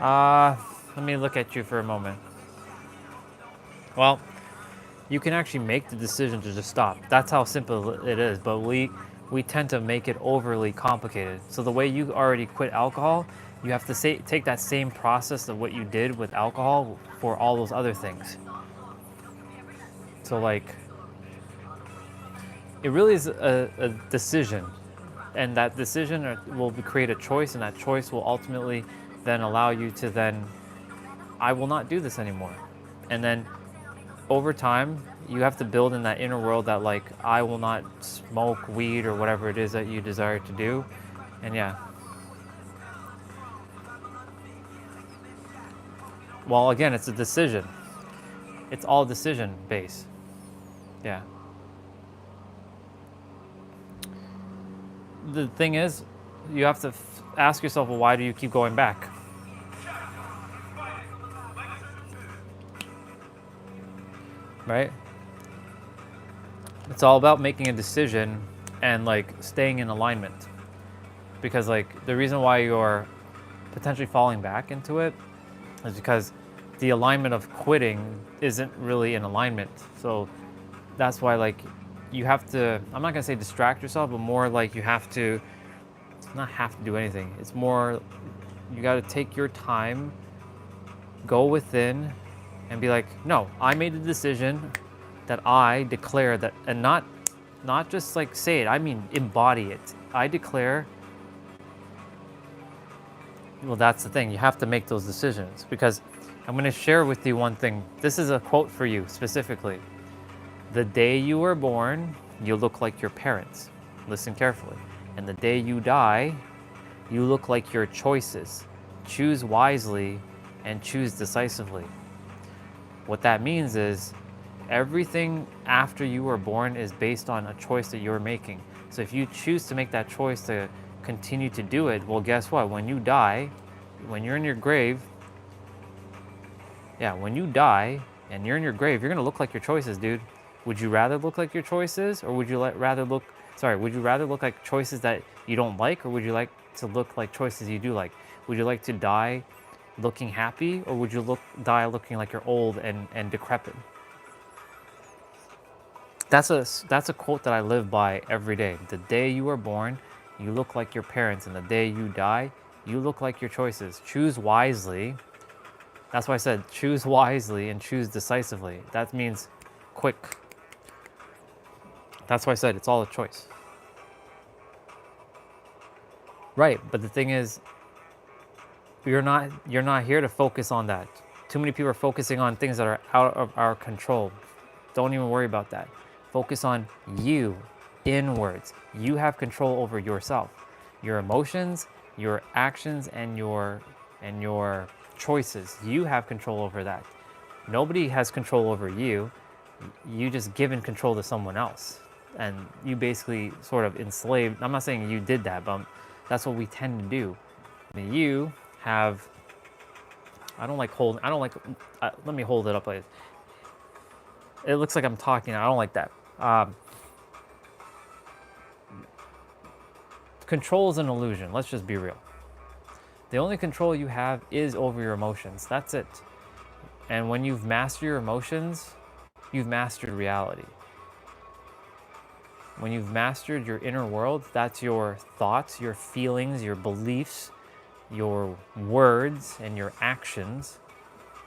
Let me look at you for a moment. Well, you can actually make the decision to just stop. That's how simple it is, but we tend to make it overly complicated. So the way you already quit alcohol, you have to take that same process of what you did with alcohol for all those other things. So like, it really is a decision, and that decision will create a choice, and that choice will ultimately then allow you to then, I will not do this anymore. And then over time, you have to build in that inner world that like, I will not smoke weed or whatever it is that you desire to do. And yeah. Well, again, it's a decision. It's all decision based. Yeah. The thing is, you have to ask yourself, well, why do you keep going back? Right? It's all about making a decision and like staying in alignment. Because like the reason why you're potentially falling back into it is because the alignment of quitting isn't really in alignment. So that's why like you have to, I'm not gonna say distract yourself, but more like you have to, not have to do anything. It's more, you gotta take your time, go within and be like, no, I made the decision that I declare that, and not just like say it, I mean embody it. I declare, well, that's the thing, you have to make those decisions, because I'm gonna share with you one thing. This is a quote for you specifically. The day you were born, you look like your parents. Listen carefully. And the day you die, you look like your choices. Choose wisely and choose decisively. What that means is everything after you were born is based on a choice that you're making. So if you choose to make that choice to continue to do it, well, guess what? When you die, when you're in your grave, when you die and you're in your grave, you're gonna look like your choices, dude. Would you rather look like your choices, or would you rather look like choices that you don't like, or would you like to look like choices you do like? Would you like to die looking happy, or would you die looking like you're old and decrepit? That's a quote that I live by every day. The day you were born, you look like your parents, and the day you die, you look like your choices. Choose wisely. That's why I said choose wisely and choose decisively. That means quick. That's why I said it's all a choice. Right, but the thing is, you're not here to focus on that. Too many people are focusing on things that are out of our control. Don't even worry about that. Focus on you, inwards. You have control over yourself, your emotions, your actions, and your choices. You have control over that. Nobody has control over you. You just given control to someone else, and you basically sort of enslaved. I'm not saying you did that, but that's what we tend to do. You have, let me hold it up like this. It looks like I'm talking. I don't like that. Control is an illusion. Let's just be real. The only control you have is over your emotions. That's it. And when you've mastered your emotions, you've mastered reality. When you've mastered your inner world, that's your thoughts, your feelings, your beliefs, your words, and your actions,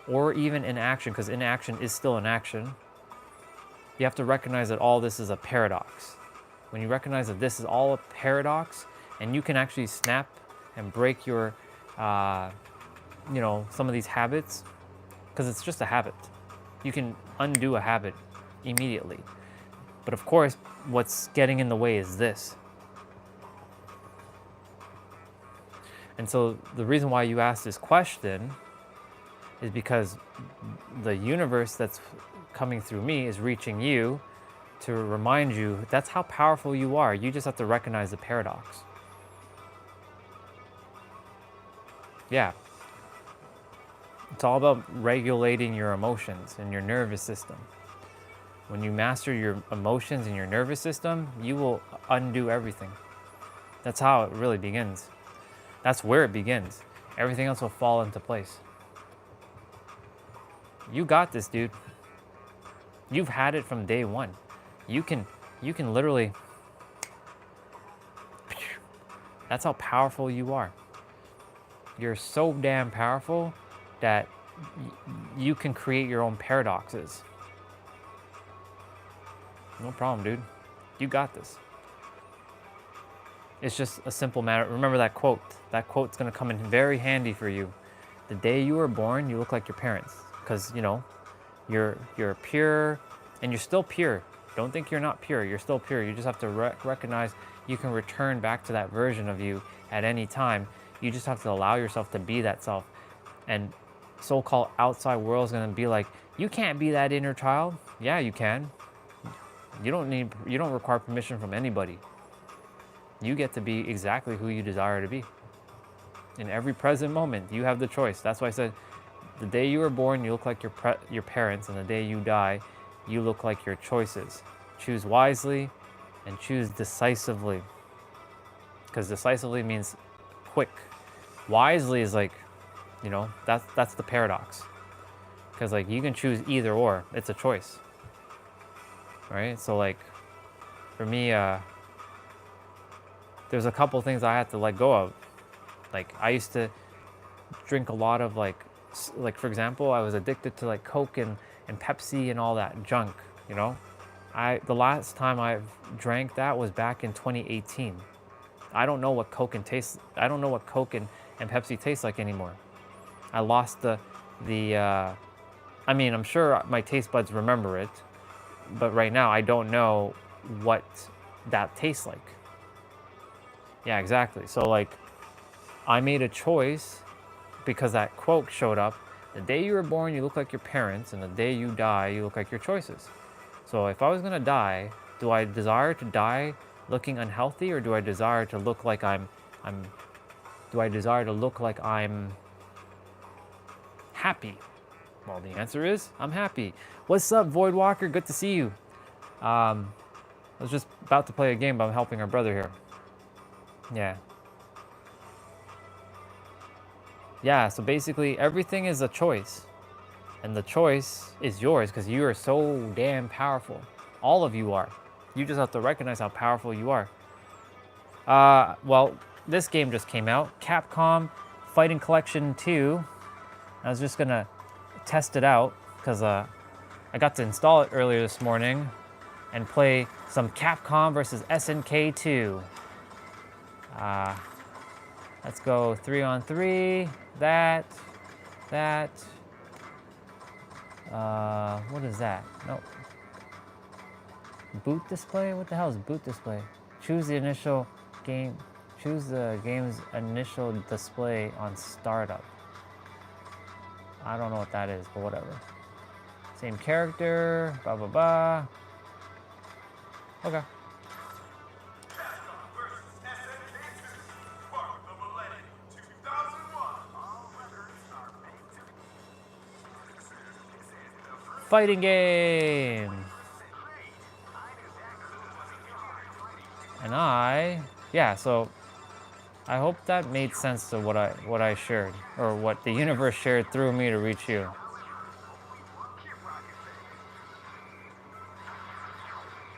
or even inaction, because inaction is still an action. You have to recognize that all this is a paradox. When you recognize that this is all a paradox, and you can actually snap and break your, some of these habits, because it's just a habit. You can undo a habit immediately. But of course, what's getting in the way is this. And so the reason why you asked this question is because the universe that's coming through me is reaching you to remind you that's how powerful you are. You just have to recognize the paradox. Yeah. It's all about regulating your emotions and your nervous system. When you master your emotions and your nervous system, you will undo everything. That's how it really begins. That's where it begins. Everything else will fall into place. You got this, dude. You've had it from day one. You can literally, that's how powerful you are. You're so damn powerful that you can create your own paradoxes. No problem, dude. You got this. It's just a simple matter. Remember that quote. That quote's gonna come in very handy for you. The day you were born, you look like your parents. Because, you're pure, and you're still pure. Don't think you're not pure. You're still pure. You just have to recognize you can return back to that version of you at any time. You just have to allow yourself to be that self. And so-called outside world is gonna be like, you can't be that inner child. Yeah, you can. You don't require permission from anybody. You get to be exactly who you desire to be. In every present moment, you have the choice. That's why I said, the day you were born, you look like your parents, and the day you die, you look like your choices. Choose wisely and choose decisively. Because decisively means quick. Wisely is like, that's the paradox. Because like you can choose either or. It's a choice. Right? So like, for me, there's a couple things I had to let go of. Like I used to drink a lot of like for example, I was addicted to like Coke and Pepsi and all that junk, the last time I drank that was back in 2018. I don't know what Coke and Pepsi taste like anymore. I lost I'm sure my taste buds remember it, but right now I don't know what that tastes like. Yeah, exactly. So like, I made a choice because that quote showed up. The day you were born, you look like your parents, and the day you die, you look like your choices. So if I was gonna die, do I desire to die looking unhealthy, or do I desire to look like I'm happy? Well, the answer is I'm happy. What's up, Void Walker? Good to see you. I was just about to play a game, but I'm helping our brother here. Yeah, so basically everything is a choice. And the choice is yours because you are so damn powerful. All of you are. You just have to recognize how powerful you are. Well, this game just came out. Capcom Fighting Collection 2. I was just gonna test it out because I got to install it earlier this morning and play some Capcom versus SNK 2. Let's go 3-on-3. That. What is that? Nope. Boot display? What the hell is boot display? Choose the game's initial display on startup. I don't know what that is, but whatever. Same character, blah, blah, blah. Okay. Fighting game. And yeah, so I hope that made sense to what I shared, or what the universe shared through me to reach you.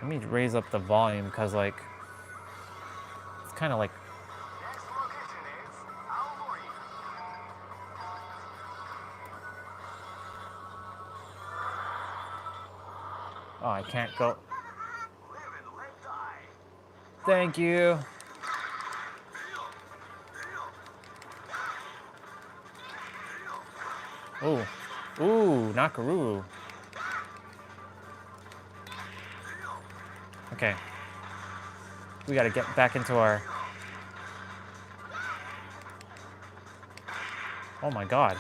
Let me raise up the volume, because like it's kind of like, oh, I can't go. Thank you. Ooh, ooh, Nakaruru. Okay, we gotta get back into our. Oh my god.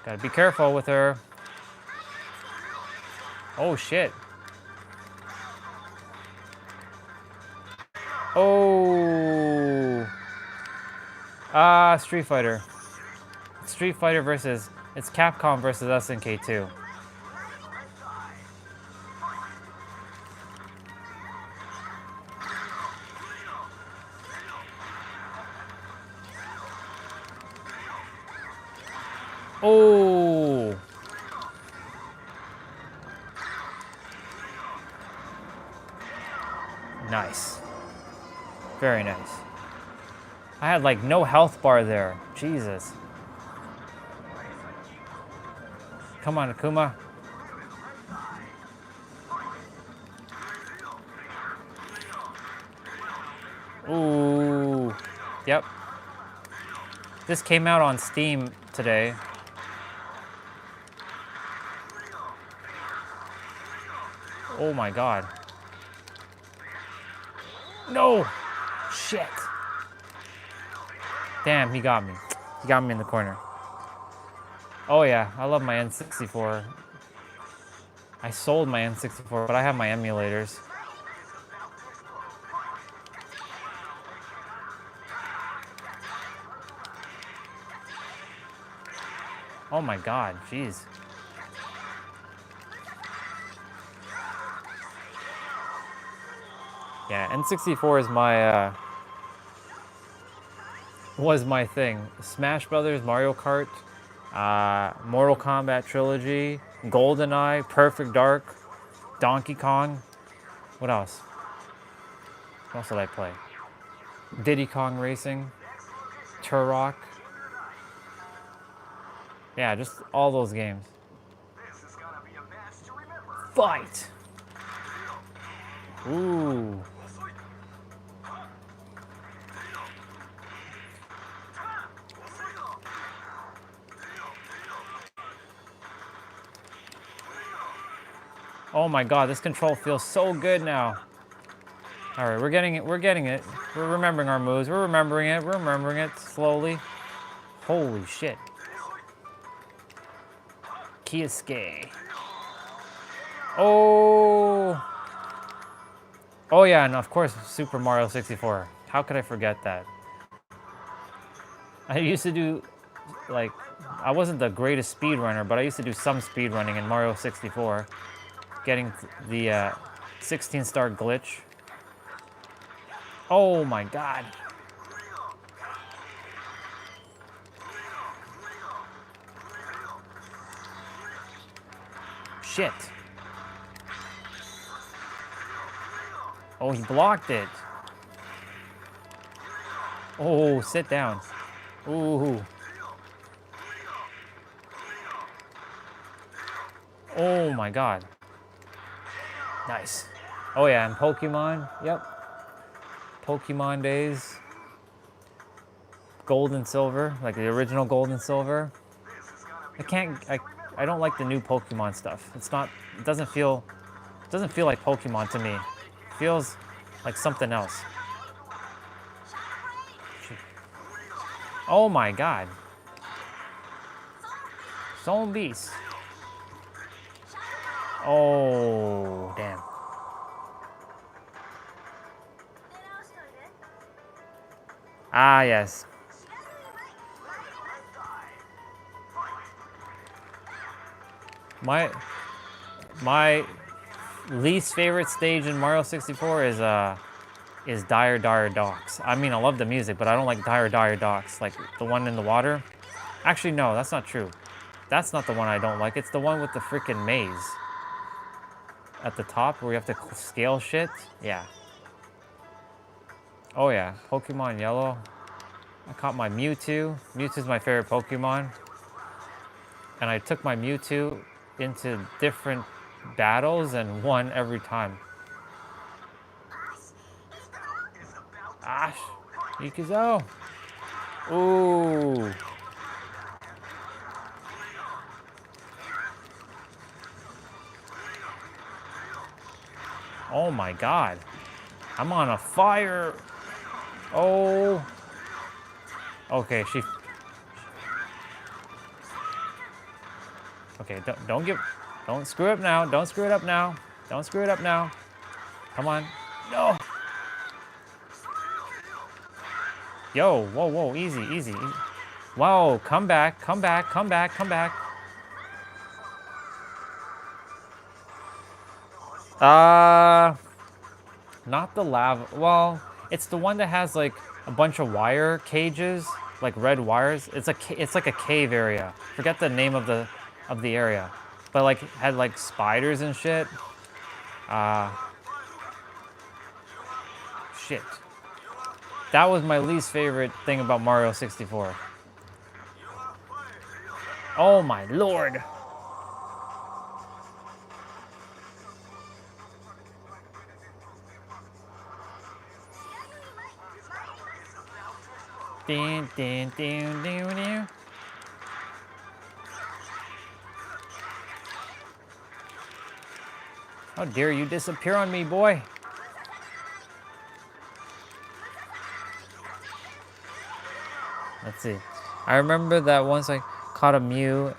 Gotta be careful with her. Oh shit. Oh. Street Fighter. Street Fighter versus, it's Capcom versus SNK 2. Oh. Nice. Very nice. I had like no health bar there. Jesus. Come on, Akuma. Ooh. Yep. This came out on Steam today. Oh my god. No! Shit. Damn, he got me. He got me in the corner. Oh yeah, I love my N64. I sold my N64, but I have my emulators. Oh my god, jeez. Yeah, N64 is my, was my thing. Smash Brothers, Mario Kart, Mortal Kombat Trilogy, GoldenEye, Perfect Dark, Donkey Kong. What else? What else did I play? Diddy Kong Racing, Turok. Yeah, just all those games. Fight! Ooh. Oh my god, this control feels so good now. All right, we're getting it. We're getting it. We're remembering our moves. We're remembering it. We're remembering it slowly. Holy shit. Kiyasuke. Oh. Oh yeah, and of course Super Mario 64. How could I forget that? I used to do, like, I wasn't the greatest speedrunner, but I used to do some speedrunning in Mario 64. Getting the 16-star glitch. Oh my god. Shit. Oh, he blocked it. Oh, sit down. Ooh. Oh my god. Nice. Oh yeah, and Pokemon. Yep. Pokemon days. Gold and Silver, like the original Gold and Silver. I don't like the new Pokemon stuff. It doesn't feel like Pokemon to me. It feels like something else. Oh my god. Zombies. Oh, damn. Ah, yes. My least favorite stage in Mario 64 is Dire Dire Docks. I mean, I love the music, but I don't like Dire Dire Docks, like the one in the water. Actually, no, that's not true. That's not the one I don't like. It's the one with the freaking maze at the top where you have to scale shit. Yeah. Oh yeah, Pokemon Yellow. I caught my Mewtwo. Mewtwo's my favorite Pokemon. And I took my Mewtwo into different battles and won every time. Ash! Ikuzo! Ooh! Oh my god. I'm on a fire! Oh! Okay, she... Okay, don't screw it up now. Don't screw it up now. Don't screw it up now. Come on. No. Yo, whoa, whoa, easy, easy, easy. Whoa, come back, come back, come back, come back. Not the lava. Well, it's the one that has like a bunch of wire cages, like red wires. It's like a cave area. Forget the name of the area, but like had like spiders and shit. Shit. That was my least favorite thing about Mario 64. Oh my lord. Dun, dun, dun, dun, dun. How dare you disappear on me, boy? Let's see. I remember that once I caught a Mew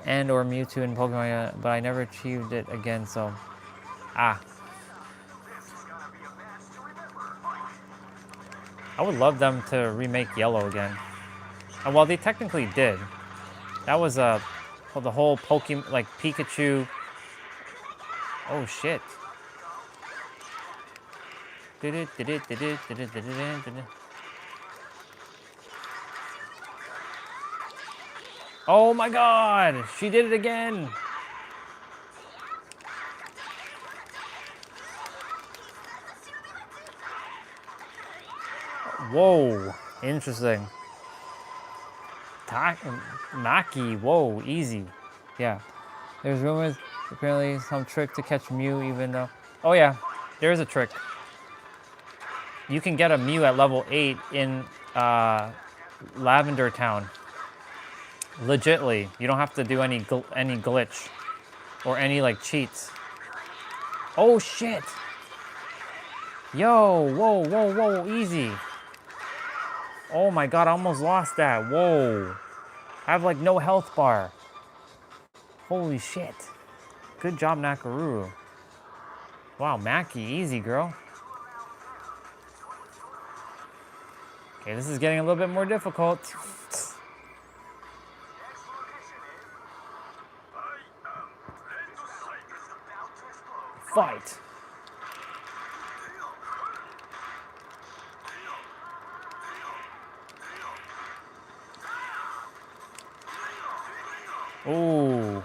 and or Mewtwo in Pokemon, but I never achieved it again, so... Ah. I would love them to remake Yellow again. And well, they technically did. That was the whole Pokemon, like Pikachu. Oh shit. Oh my god! She did it again! Whoa, interesting. Maki, whoa, easy. Yeah. There's rumors, apparently some trick to catch Mew even though... Oh yeah, there is a trick. You can get a Mew at level 8 in Lavender Town. Legitly, you don't have to do any glitch or any like cheats. Oh shit! Yo, whoa, whoa, whoa, easy. Oh my god, I almost lost that. Whoa. I have like no health bar. Holy shit. Good job, Nakaruru. Wow, Maki, easy, girl. Okay, this is getting a little bit more difficult. Fight. Ooh.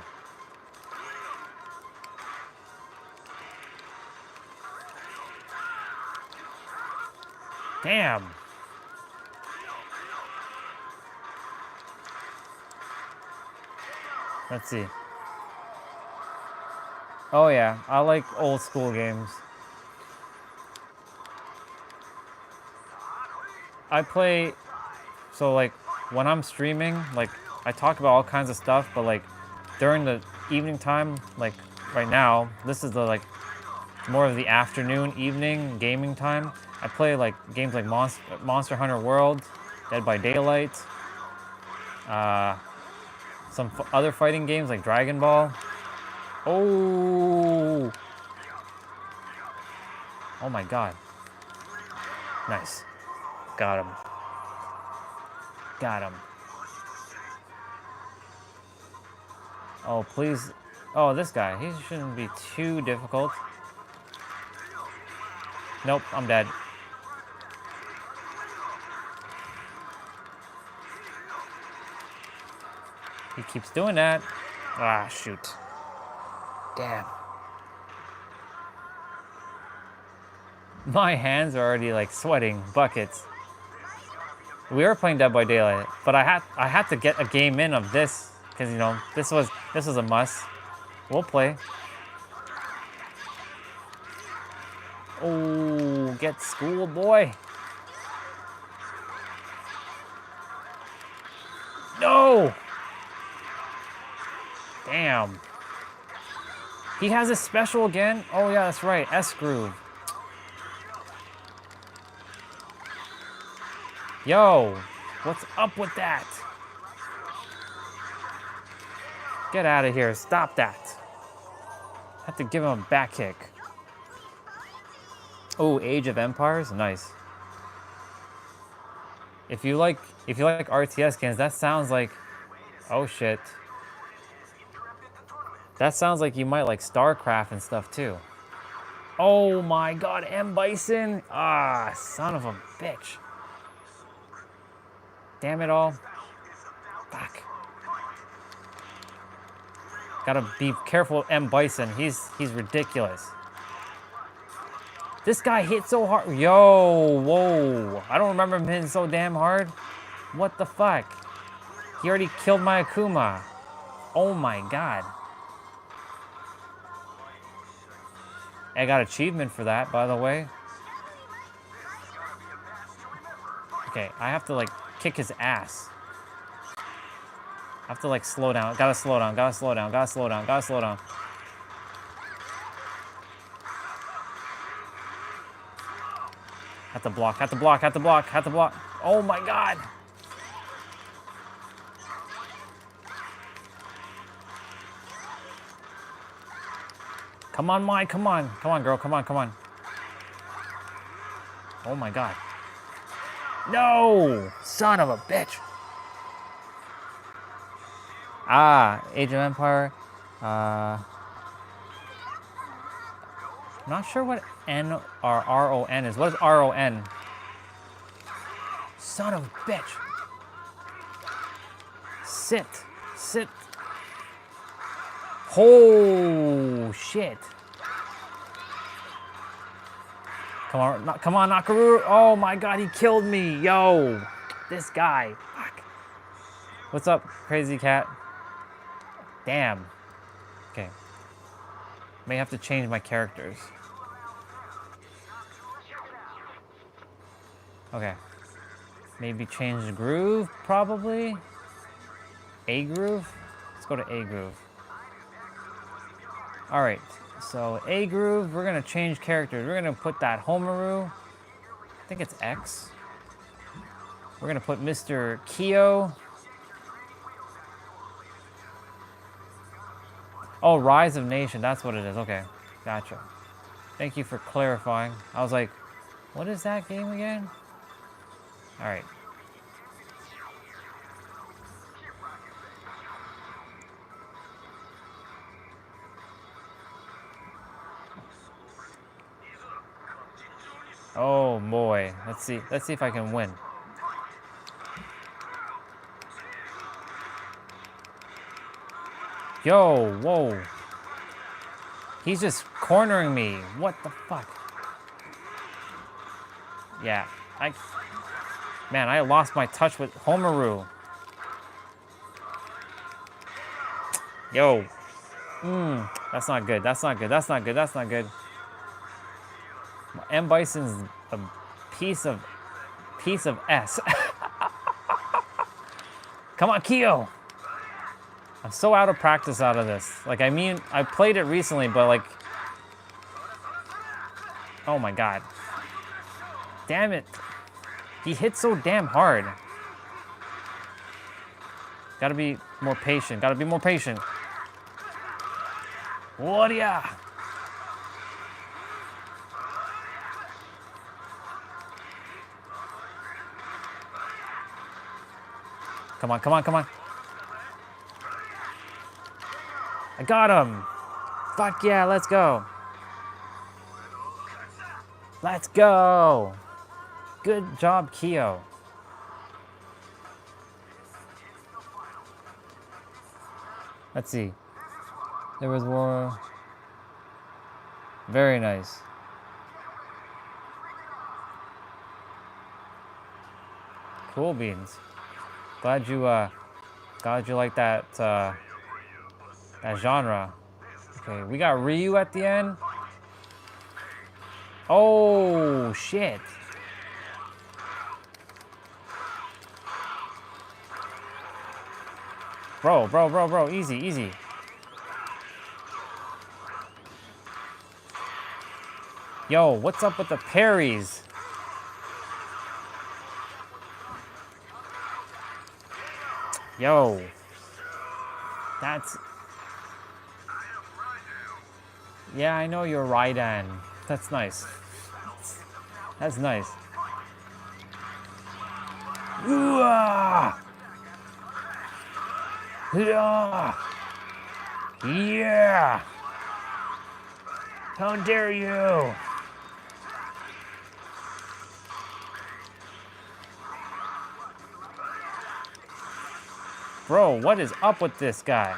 Damn. Let's see. Oh yeah, I like old school games. I play, so like when I'm streaming, like I talk about all kinds of stuff, but like during the evening time, like right now, this is the like more of the afternoon, evening gaming time. I play like games like Monster Hunter World, Dead by Daylight, some other fighting games like Dragon Ball. Oh! Oh my god. Nice. Got him. Got him. Oh, please. Oh, this guy. He shouldn't be too difficult. Nope, I'm dead. He keeps doing that. Ah, shoot. Damn. My hands are already like sweating buckets. We were playing Dead by Daylight, but I had to get a game in of this because you know this was a must. We'll play. Oh, get schooled, boy. No. Damn. He has a special again. Oh yeah, that's right. S groove. Yo, what's up with that? Get out of here. Stop that. Have to give him a back kick. Oh, Age of Empires? Nice. If you like RTS games, that sounds like, oh shit. That sounds like you might like StarCraft and stuff too. Oh my god, M. Bison. Ah, son of a bitch. Damn it all. Fuck. Gotta be careful with M. Bison. He's ridiculous. This guy hit so hard. Yo, whoa. I don't remember him hitting so damn hard. What the fuck? He already killed my Akuma. Oh my god. I got achievement for that, by the way. Okay, I have to like kick his ass. I have to like slow down. Gotta slow down, gotta slow down, gotta slow down, gotta slow down. Have to block, have to block, have to block, have to block. Oh my god. Come on, Mai, come on. Come on, girl, come on, come on. Oh my god. No! Son of a bitch. Ah, Age of Empire. I'm not sure what N or RON is. What is RON? Son of a bitch. Sit. Sit. Oh, shit. Come on, come on, Nakaruru. Oh my god, he killed me. Yo, this guy. Fuck. What's up, crazy cat? Damn. Okay. May have to change my characters. Okay. Maybe change the groove, probably. A groove? Let's go to A groove. Alright, so A groove, we're gonna change characters. We're gonna put that Homaru. I think it's X. We're gonna put Mr. Kyo. Oh, Rise of Nation, that's what it is. Okay, gotcha. Thank you for clarifying. I was like, what is that game again? Alright. Oh boy, let's see if I can win. Yo, whoa. He's just cornering me. What the fuck? Yeah, man, I lost my touch with Homaru. Yo. That's not good. That's not good. That's not good. That's not good. M. Bison's a piece of S. Come on, Kyo. I'm so out of practice out of this. Like, I mean, I played it recently, but like, oh my god. Damn it. He hits so damn hard. Gotta be more patient. Gotta be more patient. What ya? Come on, come on, come on. I got him. Fuck yeah, let's go. Let's go. Good job, Kyo. Let's see. There was war. Very nice. Cool beans. Glad you like that that genre. Okay, we got Ryu at the end. Oh shit. Bro, easy, easy. Yo, what's up with the parries? Yo. That's... Yeah, I know you're Raiden. That's nice. That's nice. Ooh-ah! Yeah! Yeah! How dare you! Bro, what is up with this guy?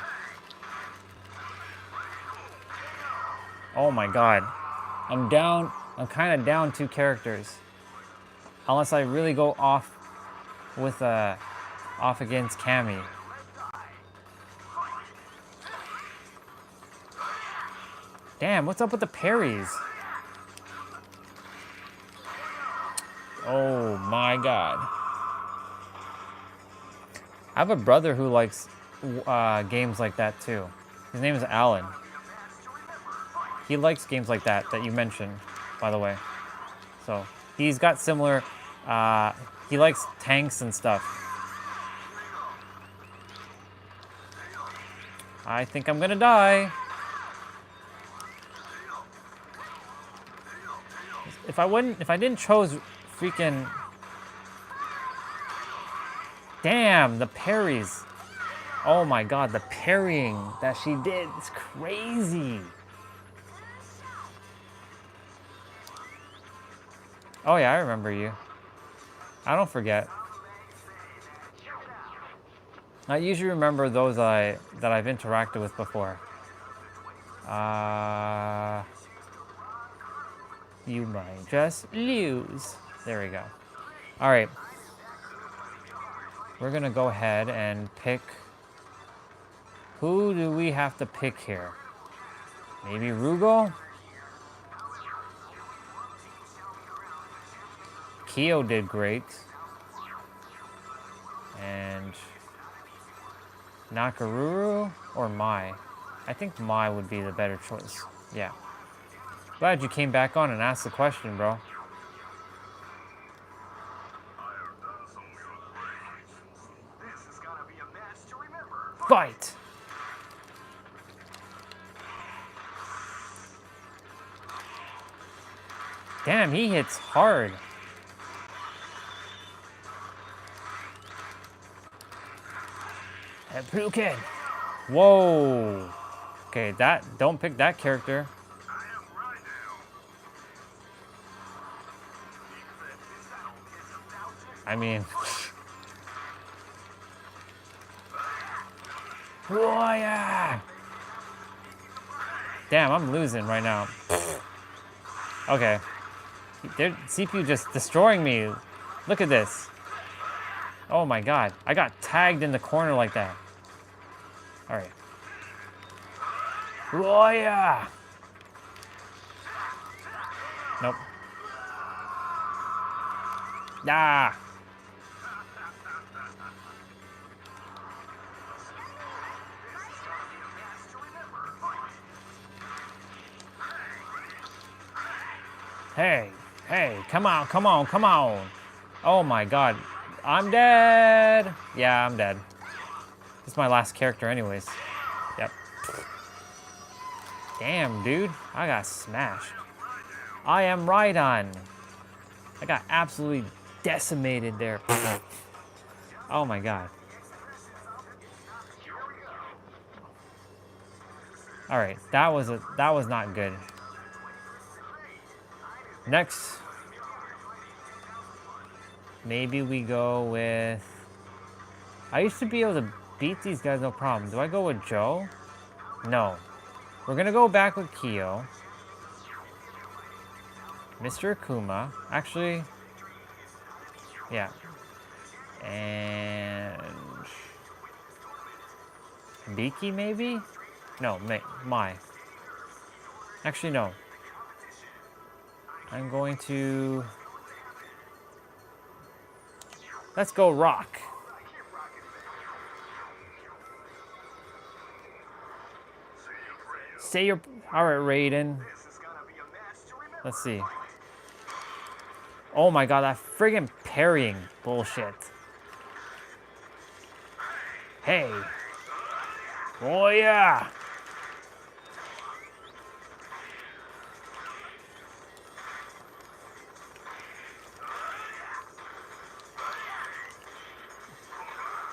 Oh my god. I'm kind of down 2 characters. Unless I really go off with off against Cammy. Damn, what's up with the parries? Oh my god. I have a brother who likes games like that too. His name is Alan. He likes games like that you mentioned, by the way. So he's got similar, he likes tanks and stuff. I think I'm gonna die. If I didn't chose freaking... Damn, the parries. Oh my god, the parrying that she did is crazy. Oh yeah, I remember you. I don't forget. I usually remember those that I've interacted with before. You might just lose. There we go. All right. We're gonna go ahead and pick. Who do we have to pick here? Maybe Rugal? Kyo did great. And Nakaruru or Mai? I think Mai would be the better choice. Yeah. Glad you came back on and asked the question, bro. Fight! Damn, he hits hard. Hadouken! Whoa! Okay, don't pick that character. I mean... Oh yeah! Damn, I'm losing right now. Okay. CPU just destroying me. Look at this. Oh my god. I got tagged in the corner like that. Alright. Oh yeah! Nope. Ah! Hey, come on. Oh my god. I'm dead. Yeah, I'm dead. This is my last character anyways. Yep. Damn, dude. I got smashed. I am Raiden. I got absolutely decimated there. Oh my god. All right, that was not good. Next, maybe we go with. I used to be able to beat these guys no problem. Do I go with Joe? No. We're gonna go back with Kyo. Mr. Akuma. Actually, yeah. And Biki maybe? No, Mai. Actually, no. I'm going to... Let's go Rock. Say your... Alright, Raiden. Let's see. Oh my god, that friggin' parrying bullshit. Hey. Oh yeah.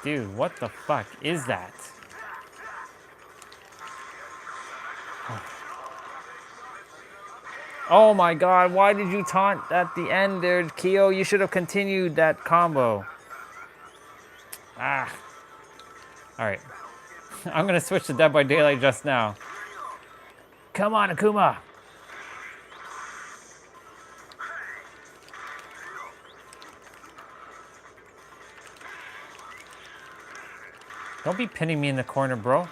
Dude, what the fuck is that? Oh my god, why did you taunt at the end there, Kyo? You should have continued that combo. Ah. Alright. I'm gonna switch to Dead by Daylight just now. Come on, Akuma! Don't be pinning me in the corner, bro.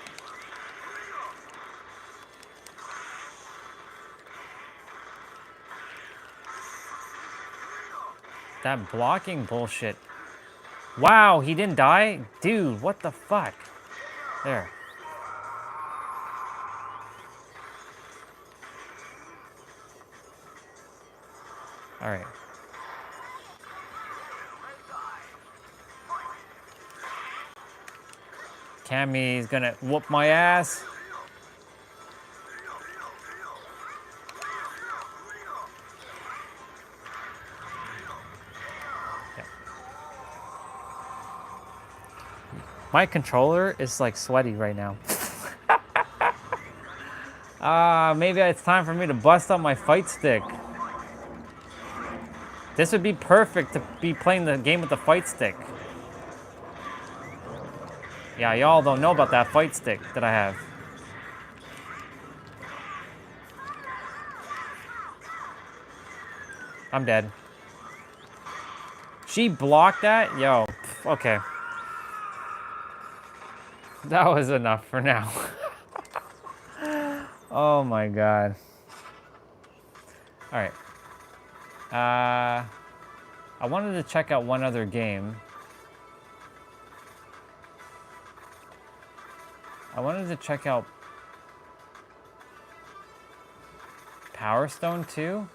That blocking bullshit. Wow, he didn't die? Dude, what the fuck? There. Alright. Cammy's gonna whoop my ass. Yeah. My controller is like sweaty right now. Maybe it's time for me to bust out my fight stick. This would be perfect to be playing the game with the fight stick. Yeah, y'all don't know about that fight stick that I have. I'm dead. She blocked that? Yo, okay. That was enough for now. Oh my god. Alright. I wanted to check out one other game. I wanted to check out Power Stone 2.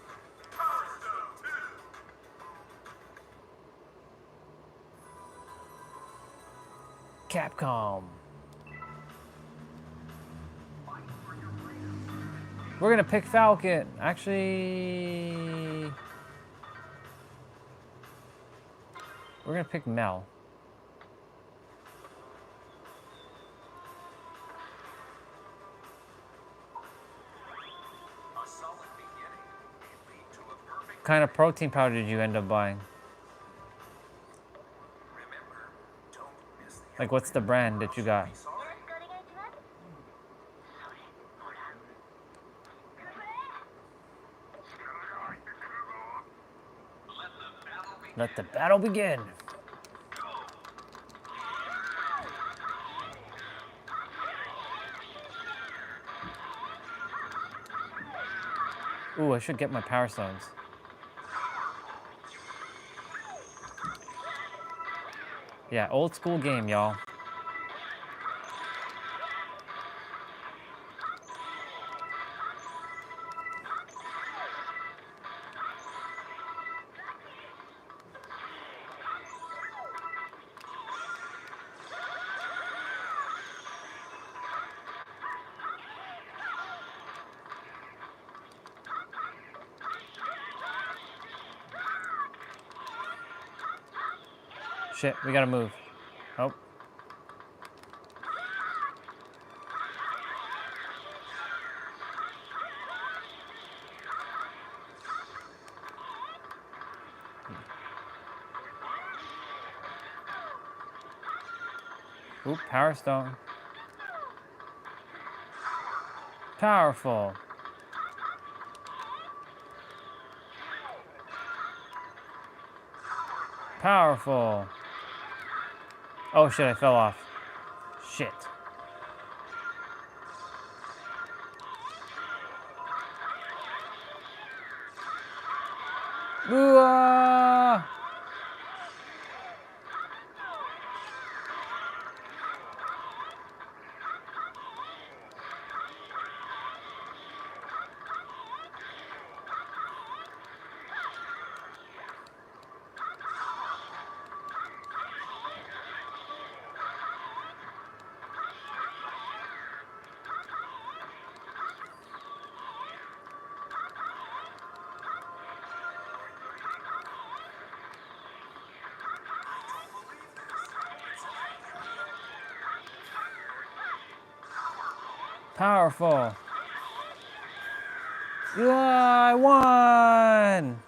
Capcom. We're gonna pick Falcon. Actually, we're gonna pick Mel. What kind of protein powder did you end up buying? Like, what's the brand that you got? Let the battle begin. Ooh, I should get my power stones. Yeah, old school game, y'all. Shit, we gotta move. Oh. Oop, Power Stone. Powerful. Powerful. Oh shit, I fell off. Shit. Ooh, ah! Powerful. Yeah, I won!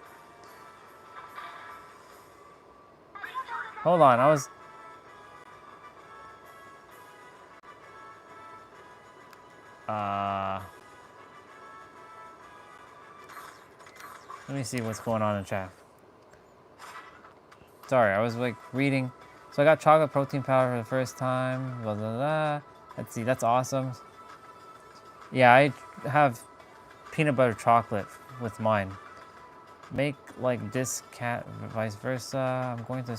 Hold on, I was... Let me see what's going on in chat. Sorry, I was like reading. So I got chocolate protein powder for the first time. Blah, blah, blah. Let's see, that's awesome. Yeah, I have peanut butter chocolate with mine. Make like this cat, vice versa. I'm going to...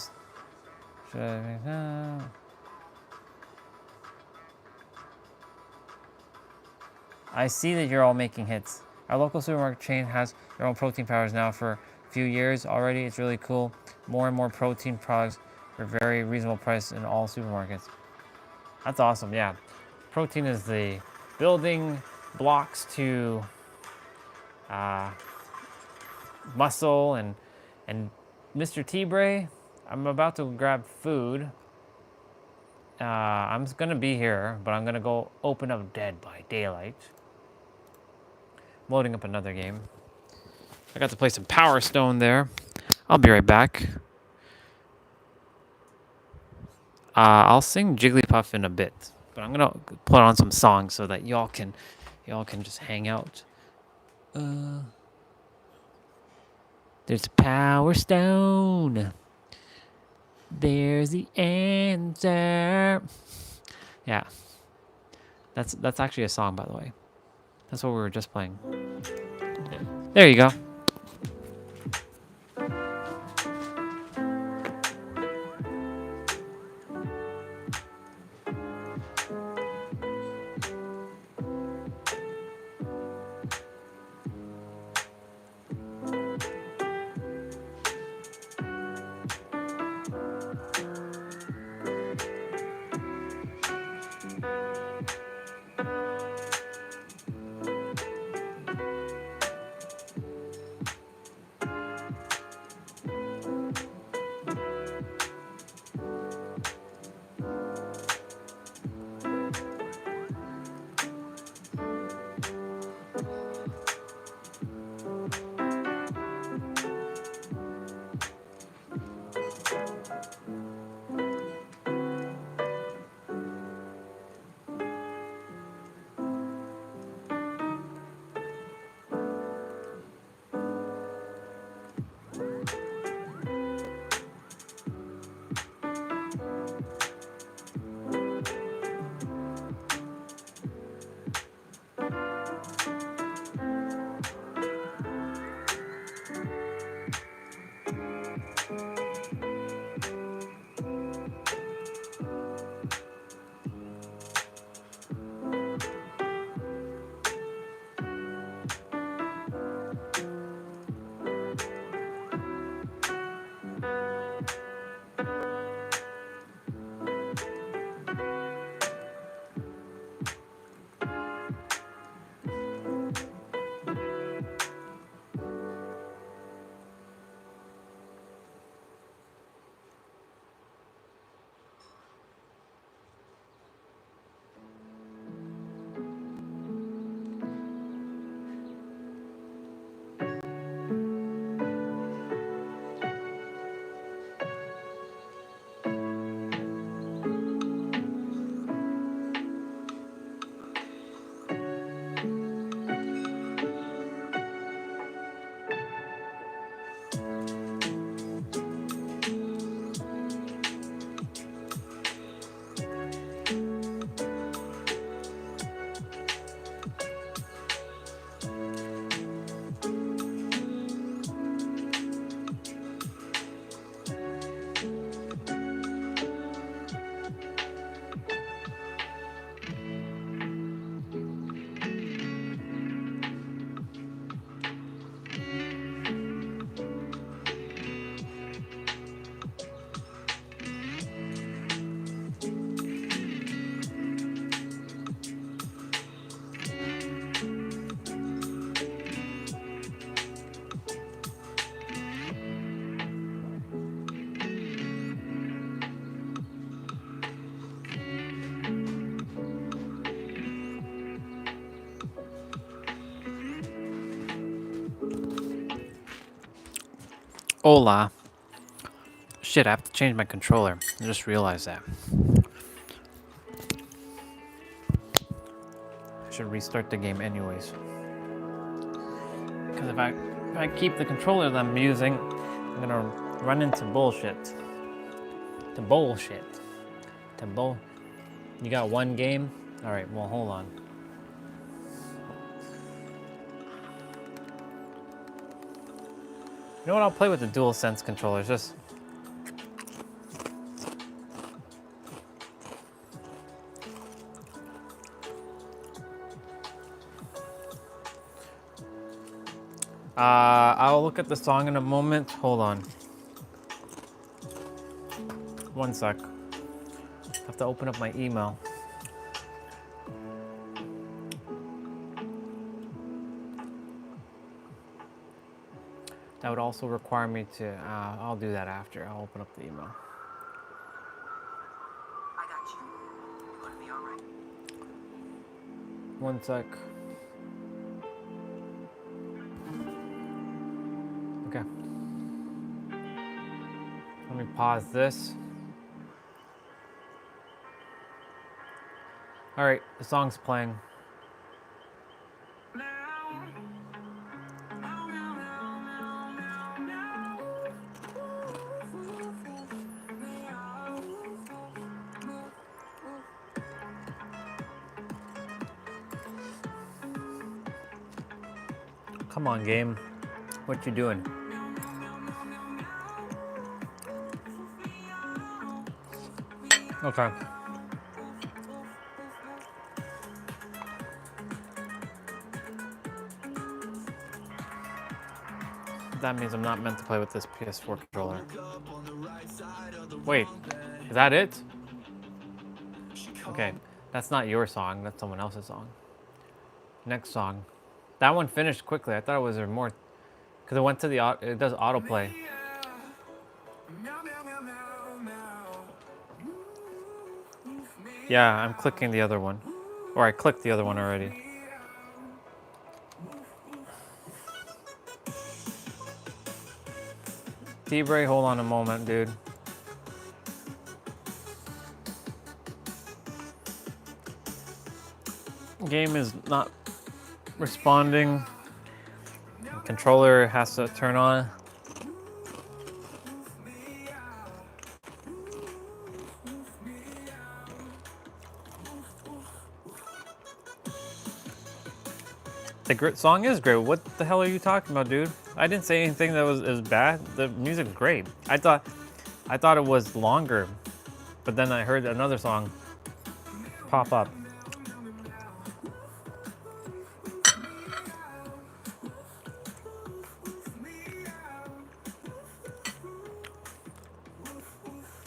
I see that you're all making hits. Our local supermarket chain has their own protein powders now for a few years already. It's really cool. More and more protein products for very reasonable price in all supermarkets. That's awesome, yeah. Protein is the building blocks to muscle and Mr. T-Bray, I'm about to grab food. I'm just gonna be here, but I'm gonna go open up Dead by Daylight. Loading up another game. I got to play some Power Stone there. I'll be right back. I'll sing Jigglypuff in a bit, but I'm gonna put on some songs so that y'all can just hang out. There's a Power Stone. There's the answer. Yeah, that's actually a song, by the way. That's what we were just playing. There you go. Hola. Shit, I have to change my controller. I just realized that. I should restart the game anyways. Because if I keep the controller that I'm using, I'm gonna run into bullshit. To bullshit. To bull. You got one game? Alright, well, hold on. You know what? I'll play with the DualSense controllers. Just. I'll look at the song in a moment. Hold on. One sec. I have to open up my email. That would also require me to, I'll do that after. I'll open up the email. I got you. You're gonna be alright. One sec. Okay. Let me pause this. All right, the song's playing. Come on, game. What you doing? Okay. That means I'm not meant to play with this PS4 controller. Wait, is that it? Okay, that's not your song, that's someone else's song. Next song. That one finished quickly. I thought it was there more, because it went to the, it does autoplay. Yeah, I'm clicking the other one. Or I clicked the other one already. T-Bray, hold on a moment, dude. Game is not responding. The controller has to turn on. The song is great. What the hell are you talking about, dude? I didn't say anything that was bad. The music's great. I thought it was longer, but then I heard another song pop up.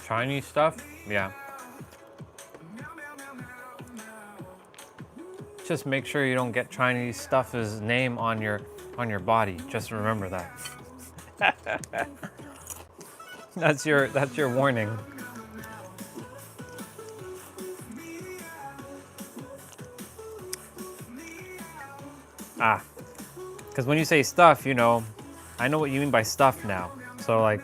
Chinese stuff? Yeah. Just make sure you don't get Chinese stuff's name on your body. Just remember that. That's your warning. Because when you say stuff, you know, I know what you mean by stuff now. So like,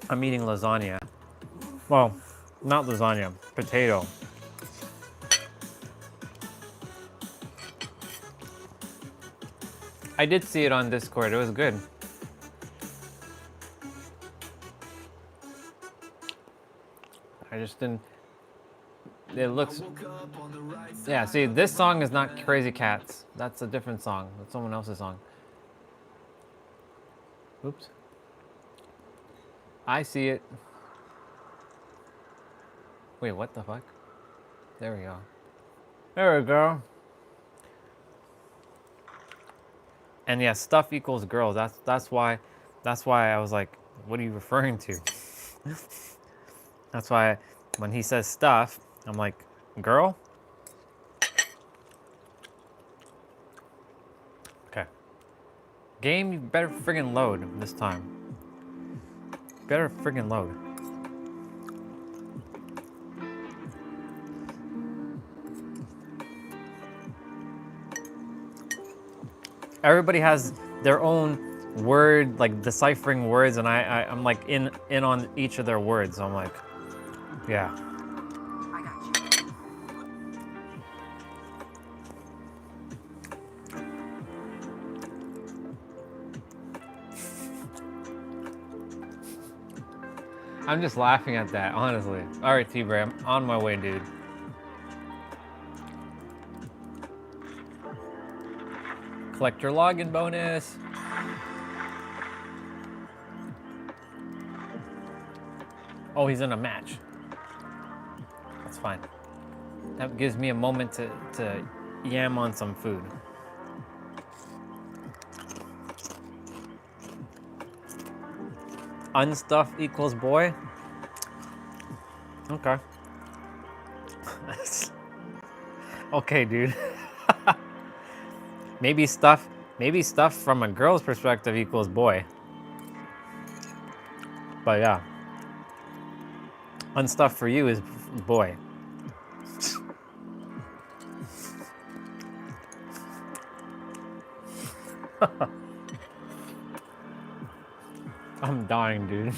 I'm eating lasagna. Well, not lasagna, potato. I did see it on Discord. It was good. I just didn't. It looks. Yeah, see, this song is not Crazy Cats. That's a different song. That's someone else's song. Oops. I see it. Wait, what the fuck? There we go. There we go. And yeah, stuff equals girls. That's why I was like, what are you referring to? That's why when he says stuff, I'm like, girl? Okay. Game, you better friggin' load this time. Better friggin' load. everybody has their own word, like deciphering words, and I'm like in on each of their words. So I'm like, yeah. I got you. I'm just laughing at that, honestly. All right, T-Bray, I'm on my way, dude. Collect your login bonus. Oh, he's in a match. That's fine. That gives me a moment to yam on some food. Unstuff equals boy? Okay. Okay, dude. maybe stuff from a girl's perspective equals boy. But yeah. Unstuff for you is boy. I'm dying, dude.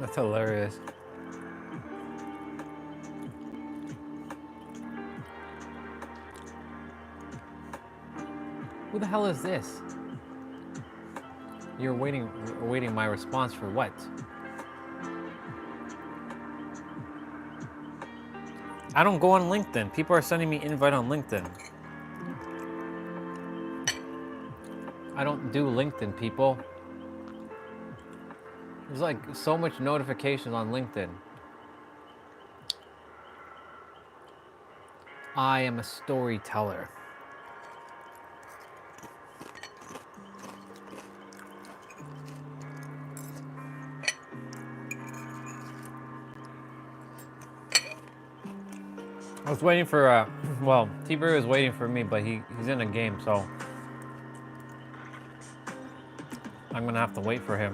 That's hilarious. Who the hell is this? You're awaiting my response for what? I don't go on LinkedIn. People are sending me invite on LinkedIn. I don't do LinkedIn, people. There's like so much notifications on LinkedIn. I am a storyteller. I was waiting for, well, T-Bird was waiting for me, but he's in a game, so I'm gonna have to wait for him.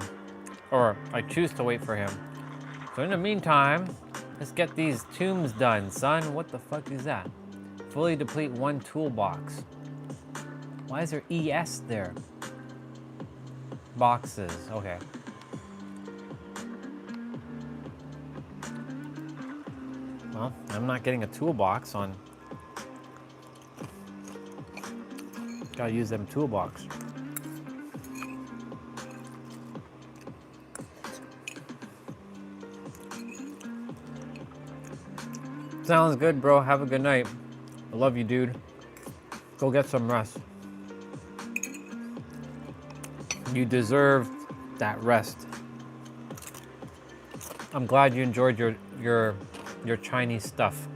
Or I choose to wait for him. So in the meantime, let's get these tombs done, son. What the fuck is that? Fully deplete one toolbox. Why is there ES there? Boxes, okay. Well, I'm not getting a toolbox on. Gotta use them toolbox. Sounds good, bro. Have a good night. I love you, dude. Go get some rest. You deserve that rest. I'm glad you enjoyed your Chinese stuff.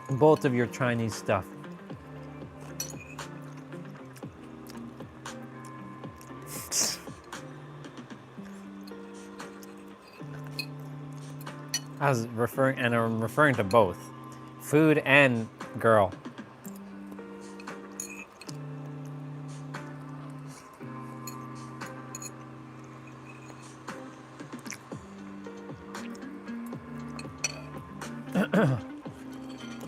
Both of your Chinese stuff. I'm referring to both. Food and girl.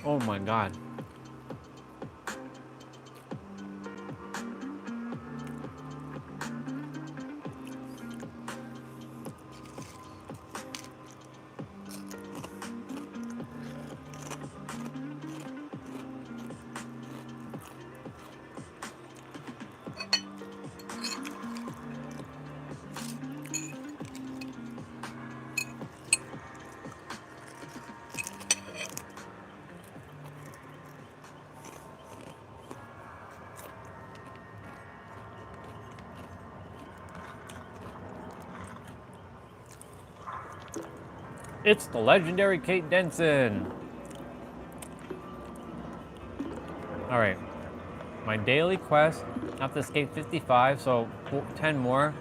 Oh my God. It's the legendary Kate Denson. All right, my daily quest. I have to escape 55, so 10 more.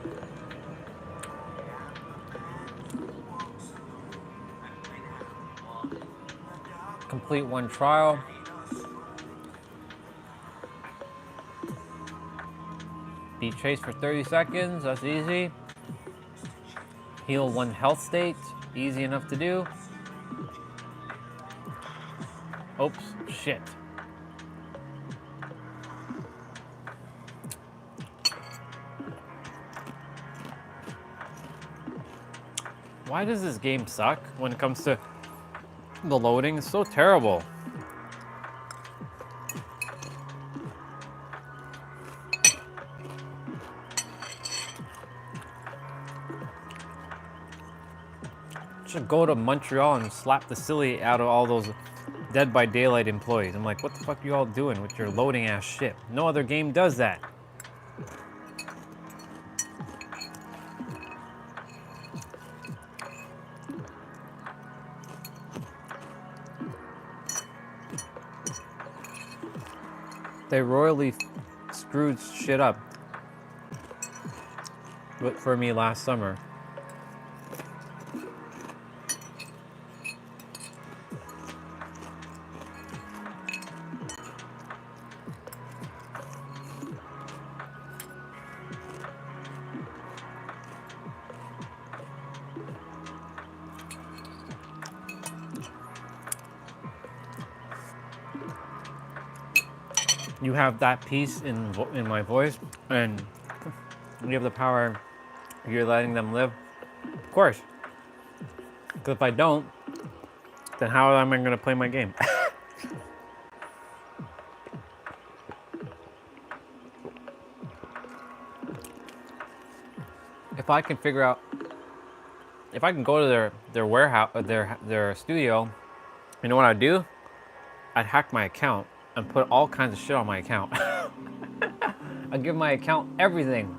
Complete one trial. Deep chase for 30 seconds, that's easy. Heal 1 health state, easy enough to do. Oops, shit. Why does this game suck when it comes to the loading? It's so terrible. Should go to Montreal and slap the silly out of all those Dead by Daylight employees. I'm like, what the fuck are you all doing with your loading ass shit? No other game does that. They royally screwed shit up for me last summer. You have that peace in my voice, and you have the power. You're letting them live, of course. Because if I don't, then how am I going to play my game? If I can figure out, if I can go to their warehouse, their studio, you know what I'd do? I'd hack my account and put all kinds of shit on my account. I'd give my account everything.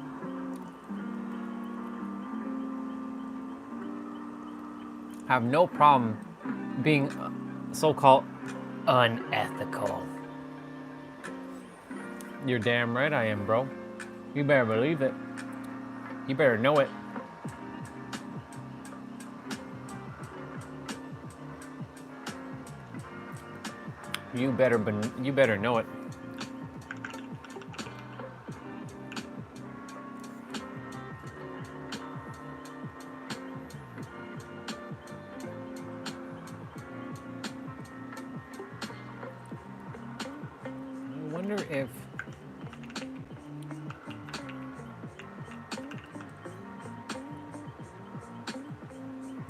Have no problem being so-called unethical. You're damn right I am, bro. You better believe it. You better know it. You better know it. I wonder if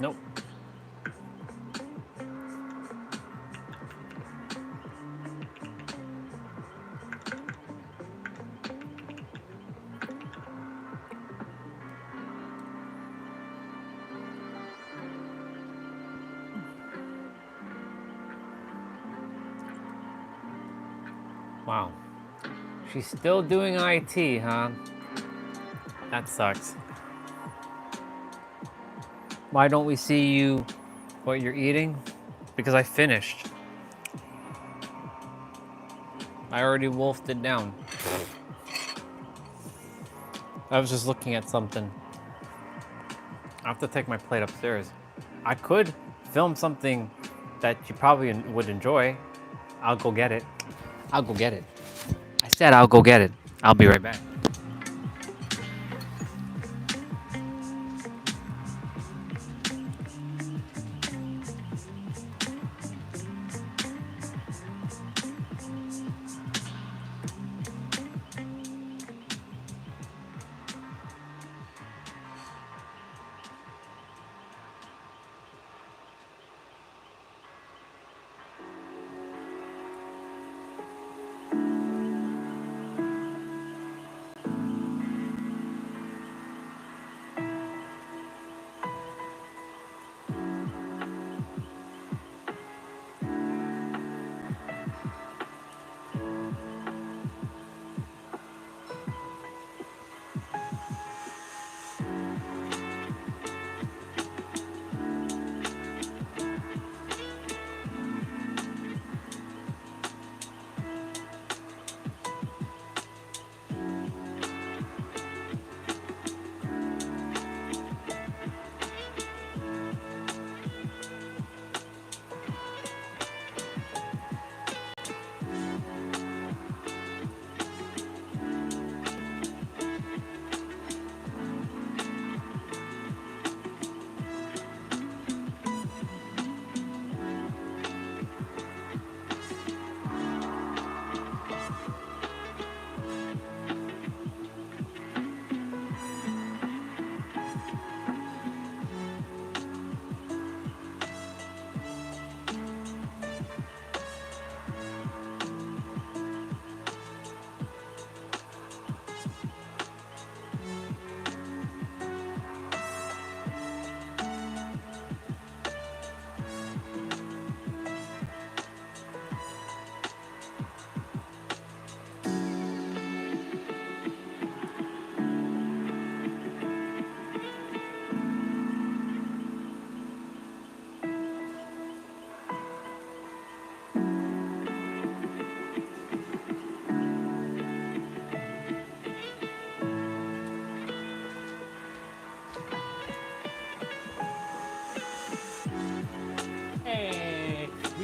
nope. Wow. She's still doing IT, huh? That sucks. Why don't we see you what you're eating? Because I finished. I already wolfed it down. I was just looking at something. I have to take my plate upstairs. I could film something that you probably would enjoy. I'll go get it. I'll go get it. I said I'll go get it. I'll be right back.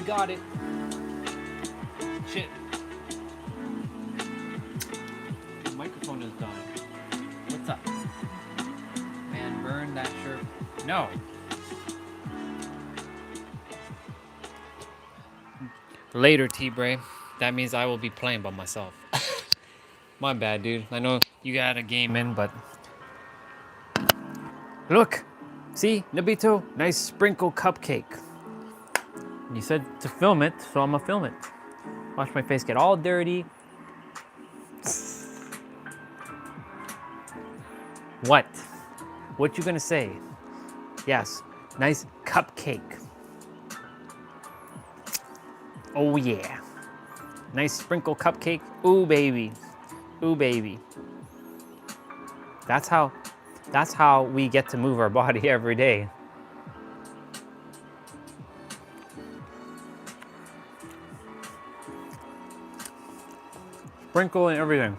got it. Shit. The microphone is done. What's up? Man, burn that shirt. No. Later, T-Bray. That means I will be playing by myself. My bad, dude. I know you got a game in, but... Look! See, Nabito? Nice sprinkle cupcake. You said to film it, so I'm gonna film it. Watch my face get all dirty. What? What you gonna say? Yes, nice cupcake. Oh yeah. Nice sprinkle cupcake. Ooh baby. Ooh baby. That's how we get to move our body every day. Sprinkle and everything.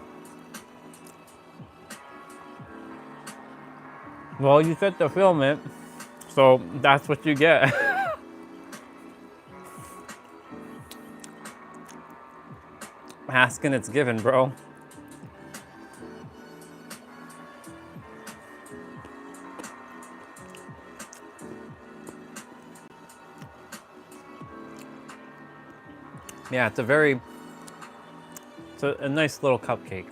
Well, you said to film it, so that's what you get. Asking, it's given, bro. Yeah, it's a nice little cupcake.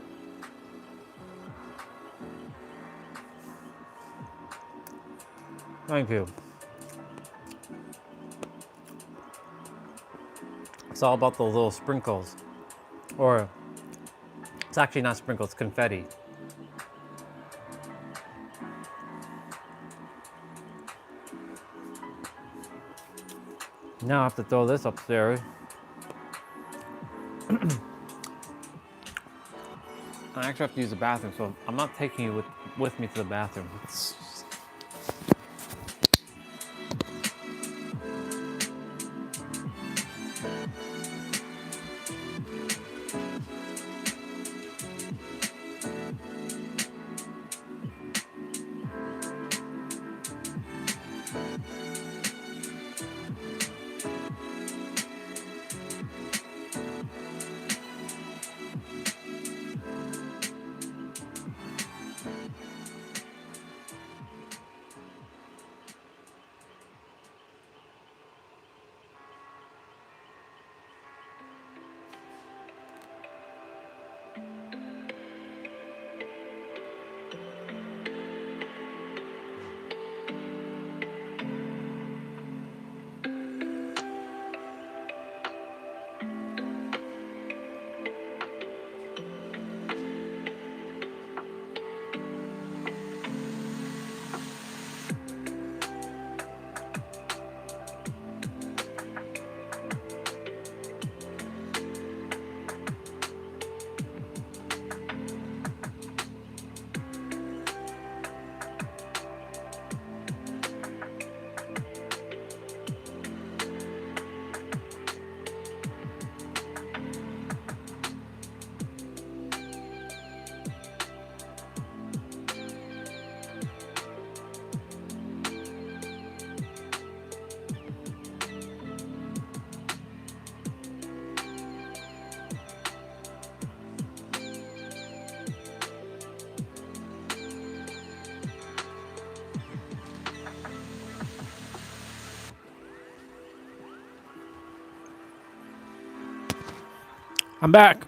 Thank you. It's all about those little sprinkles. Or, it's actually not sprinkles, it's confetti. Now I have to throw this upstairs. I actually have to use the bathroom, so I'm not taking you with me to the bathroom. I'm back.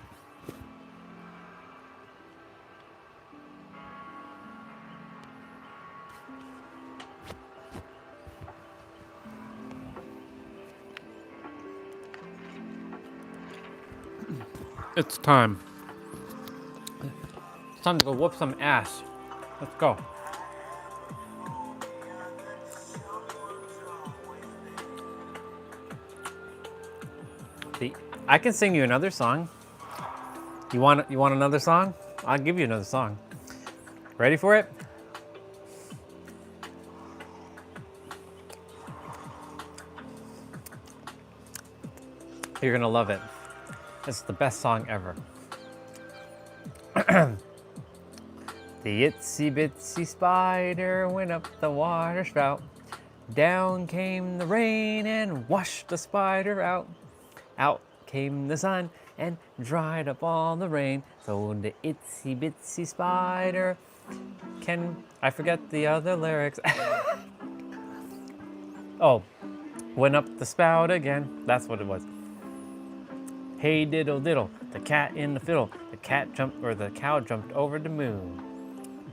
It's time. It's time to go whoop some ass. Let's go. See, I can sing you another song. You want another song? I'll give you another song. Ready for it? You're gonna love it. It's the best song ever. The itsy bitsy spider went up the water spout. Down came the rain and washed the spider out. Out came the sun and dried up all the rain. So the itsy bitsy spider can... I forget the other lyrics. Oh, went up the spout again. That's what it was. Hey diddle diddle, the cat in the fiddle. The cat jumped, or the cow jumped over the moon.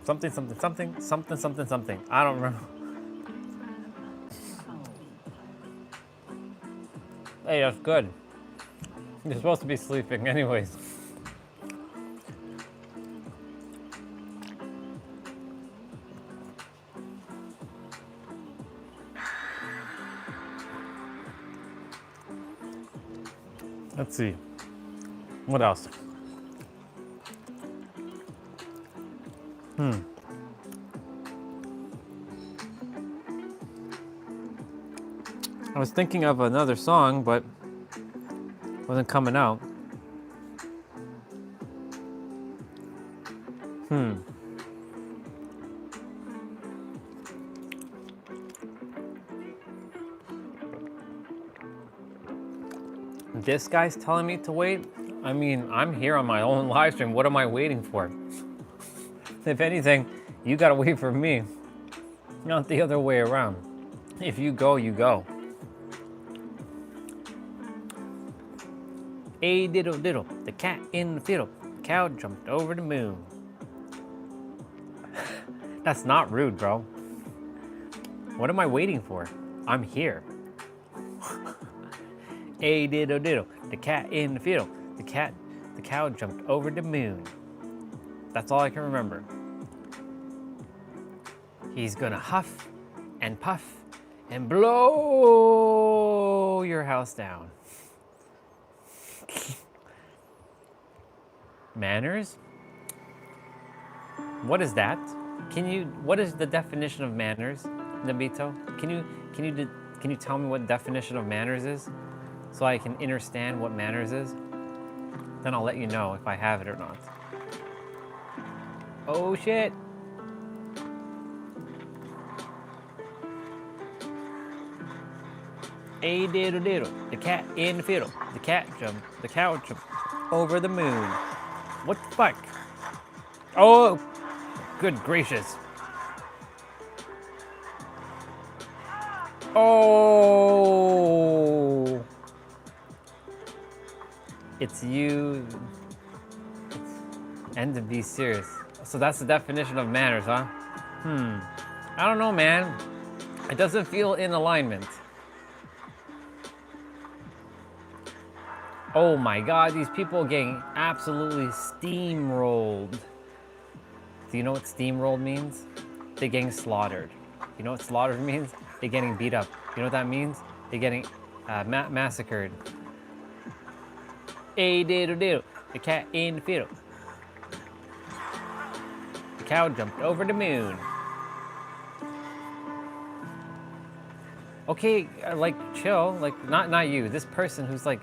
Something, something, something, something, something, something. I don't remember. Hey, that's good. You're supposed to be sleeping anyways. Let's see. What else? I was thinking of another song, but it wasn't coming out. This guy's telling me to wait? I mean, I'm here on my own live stream. What am I waiting for? If anything, you gotta wait for me, not the other way around. If you go, you go. A diddle diddle, the cat in the fiddle, the cow jumped over the moon. That's not rude, bro. What am I waiting for? I'm here. A diddle diddle, the cat in the fiddle, the cow jumped over the moon. That's all I can remember. He's gonna huff and puff and blow your house down. Manners? What is that? What is the definition of manners, Nabito? Can you tell me what definition of manners is? So I can understand what manners is? Then I'll let you know if I have it or not. Oh shit! A diddle diddle, the cat in the fiddle, the cow jumped over the moon. What the fuck? Oh, good gracious. Oh, it's you. And to be serious. So that's the definition of manners, huh? I don't know, man. It doesn't feel in alignment. Oh my god, these people are getting absolutely steamrolled. Do you know what steamrolled means? They're getting slaughtered. You know what slaughtered means? They're getting beat up. You know what that means? They're getting massacred. A diddle diddle, the cat in the fiddle. The cow jumped over the moon. Okay, like chill, like not you. This person who's like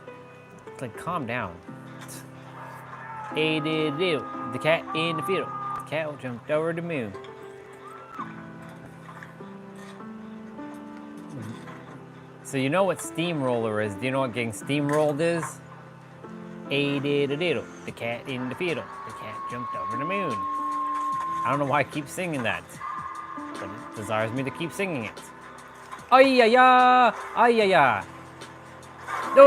calm down. A diddle diddle, the cat in the fiddle. The cow jumped over the moon. So you know what steamroller is? Do you know what getting steamrolled is? A diddle diddle, the cat in the fiddle. The cat jumped over the moon. I don't know why I keep singing that, but it desires me to keep singing it. Ay ay ay, ay ay ay. No!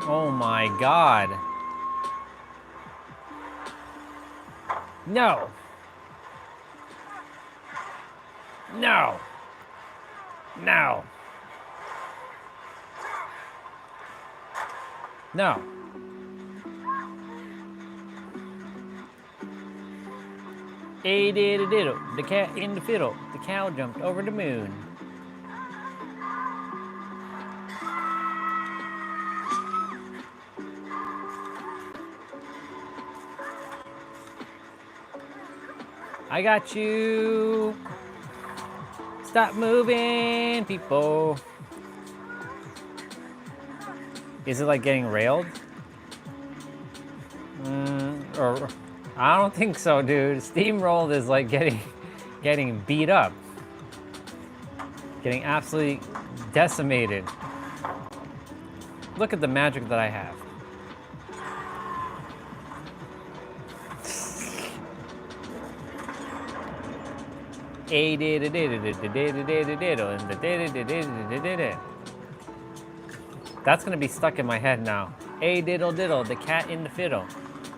Oh my god. No. No. No. No. A diddle diddle, the cat in the fiddle, the cow jumped over the moon. I got you. Stop moving, people. Is it like getting railed? Or I don't think so, dude. Steamrolled is like getting beat up, getting absolutely decimated. Look at the magic that I have. That's gonna be stuck in my head now. A diddle diddle, the cat in the fiddle.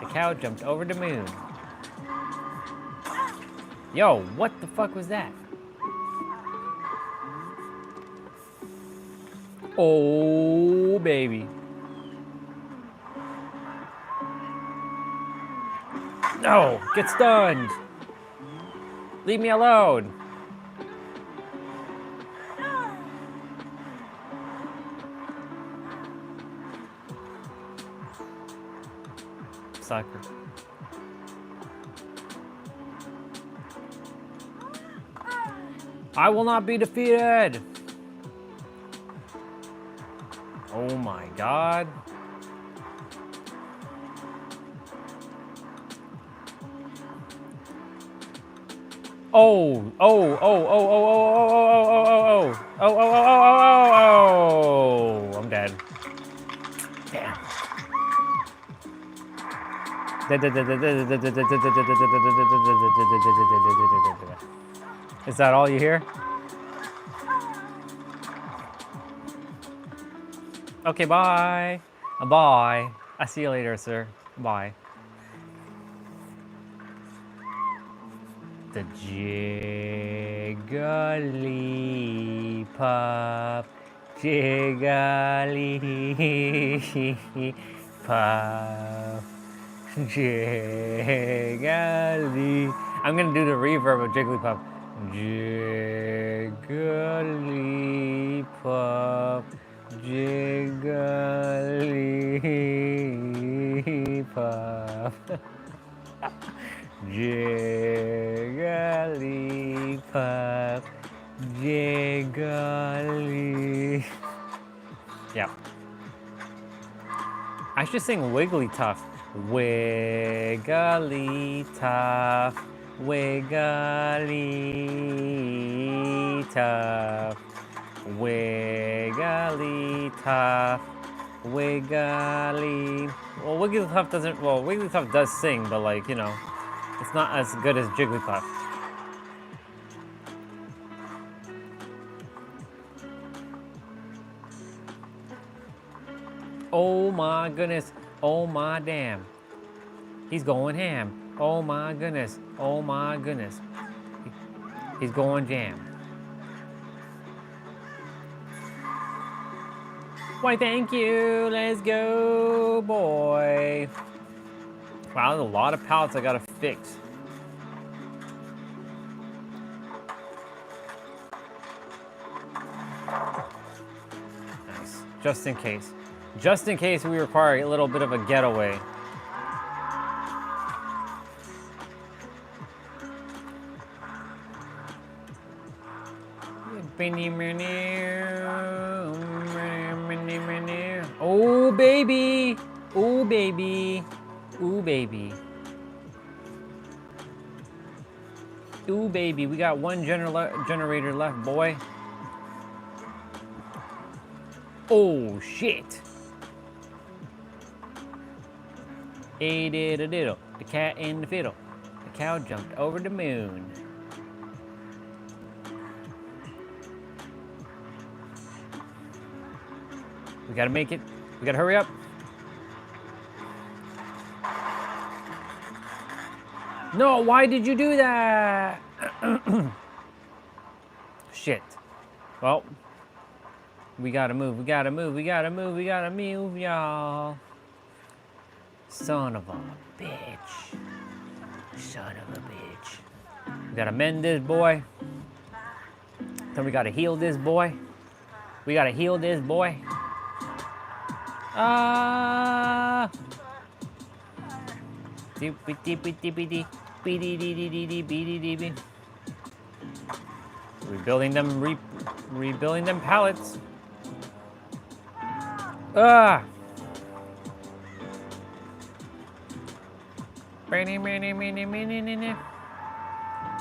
The cow jumped over the moon. Yo, what the fuck was that? Oh, baby. No, get stunned. Leave me alone. Sucker. I will not be defeated. Oh my God. Oh, oh, oh, oh, oh, oh, oh, oh, oh, oh, oh, oh, oh, oh, oh, oh, I'm dead. Damn. Is that all you hear? Okay, bye. Bye. I see you later, sir. Bye. The Jigglypuff, Jigglypuff, Jiggly. I'm gonna do the reverb of Jigglypuff. Jigglypuff, Jigglypuff. Jigglypuff, Jiggly. Yeah. I should sing Wigglytuff. Wigglytuff, Wigglytuff, Wigglytuff, Wiggly. Well, Wigglytuff doesn't. Well, Wigglytuff does sing, but like, you know, it's not as good as Jigglypuff. Oh my goodness. Oh my damn. He's going ham. Oh my goodness. Oh my goodness. He's going jam. Why, thank you. Let's go, boy. Wow, there's a lot of pallets I gotta fix. Nice. Just in case. Just in case we require a little bit of a getaway. Oh, baby. Oh, baby. Ooh, baby. Ooh, baby. We got one generator left, boy. Oh, shit. A diddle diddle, the cat in the fiddle. The cow jumped over the moon. We gotta make it. We gotta hurry up. No, why did you do that? Shit. Well, we gotta move, we gotta move, we gotta move, we gotta move, y'all. Son of a bitch. Son of a bitch. We gotta mend this boy. Then we gotta heal this boy. We gotta heal this boy. Ah. Rebuilding them, rebuilding them pallets. Ah.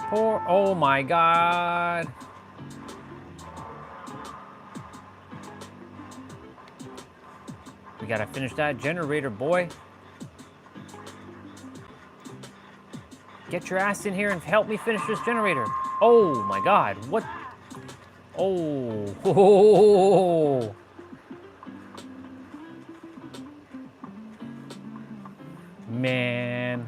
Poor, oh my God. We gotta finish that generator, boy. Get your ass in here and help me finish this generator. Oh my God, what? Oh. Man.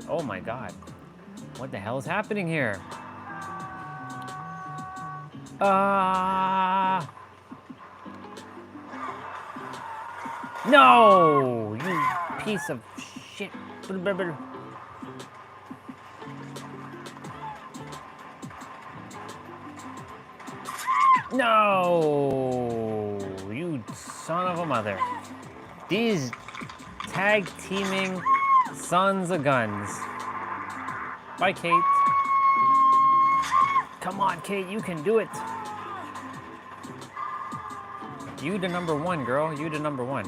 Oh my God. What the hell is happening here? No, you piece of shit. No, you son of a mother. These tag teaming sons of guns. Bye, Kate. Come on, Kate, you can do it. You the number one, girl. You the number one.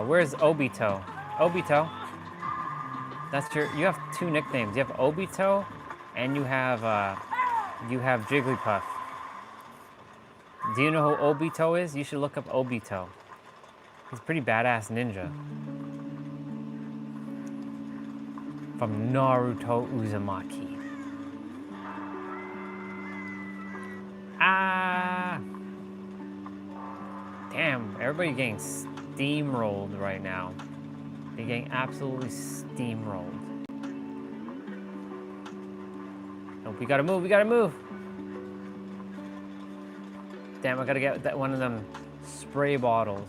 Where's Obito? Obito. That's your. You have two nicknames. You have Obito, and you have Jigglypuff. Do you know who Obito is? You should look up Obito. He's a pretty badass ninja. From Naruto Uzumaki. Damn, everybody getting steamrolled right now. They're getting absolutely steamrolled. Nope, we gotta move, we gotta move. Damn, I gotta get that one of them spray bottles.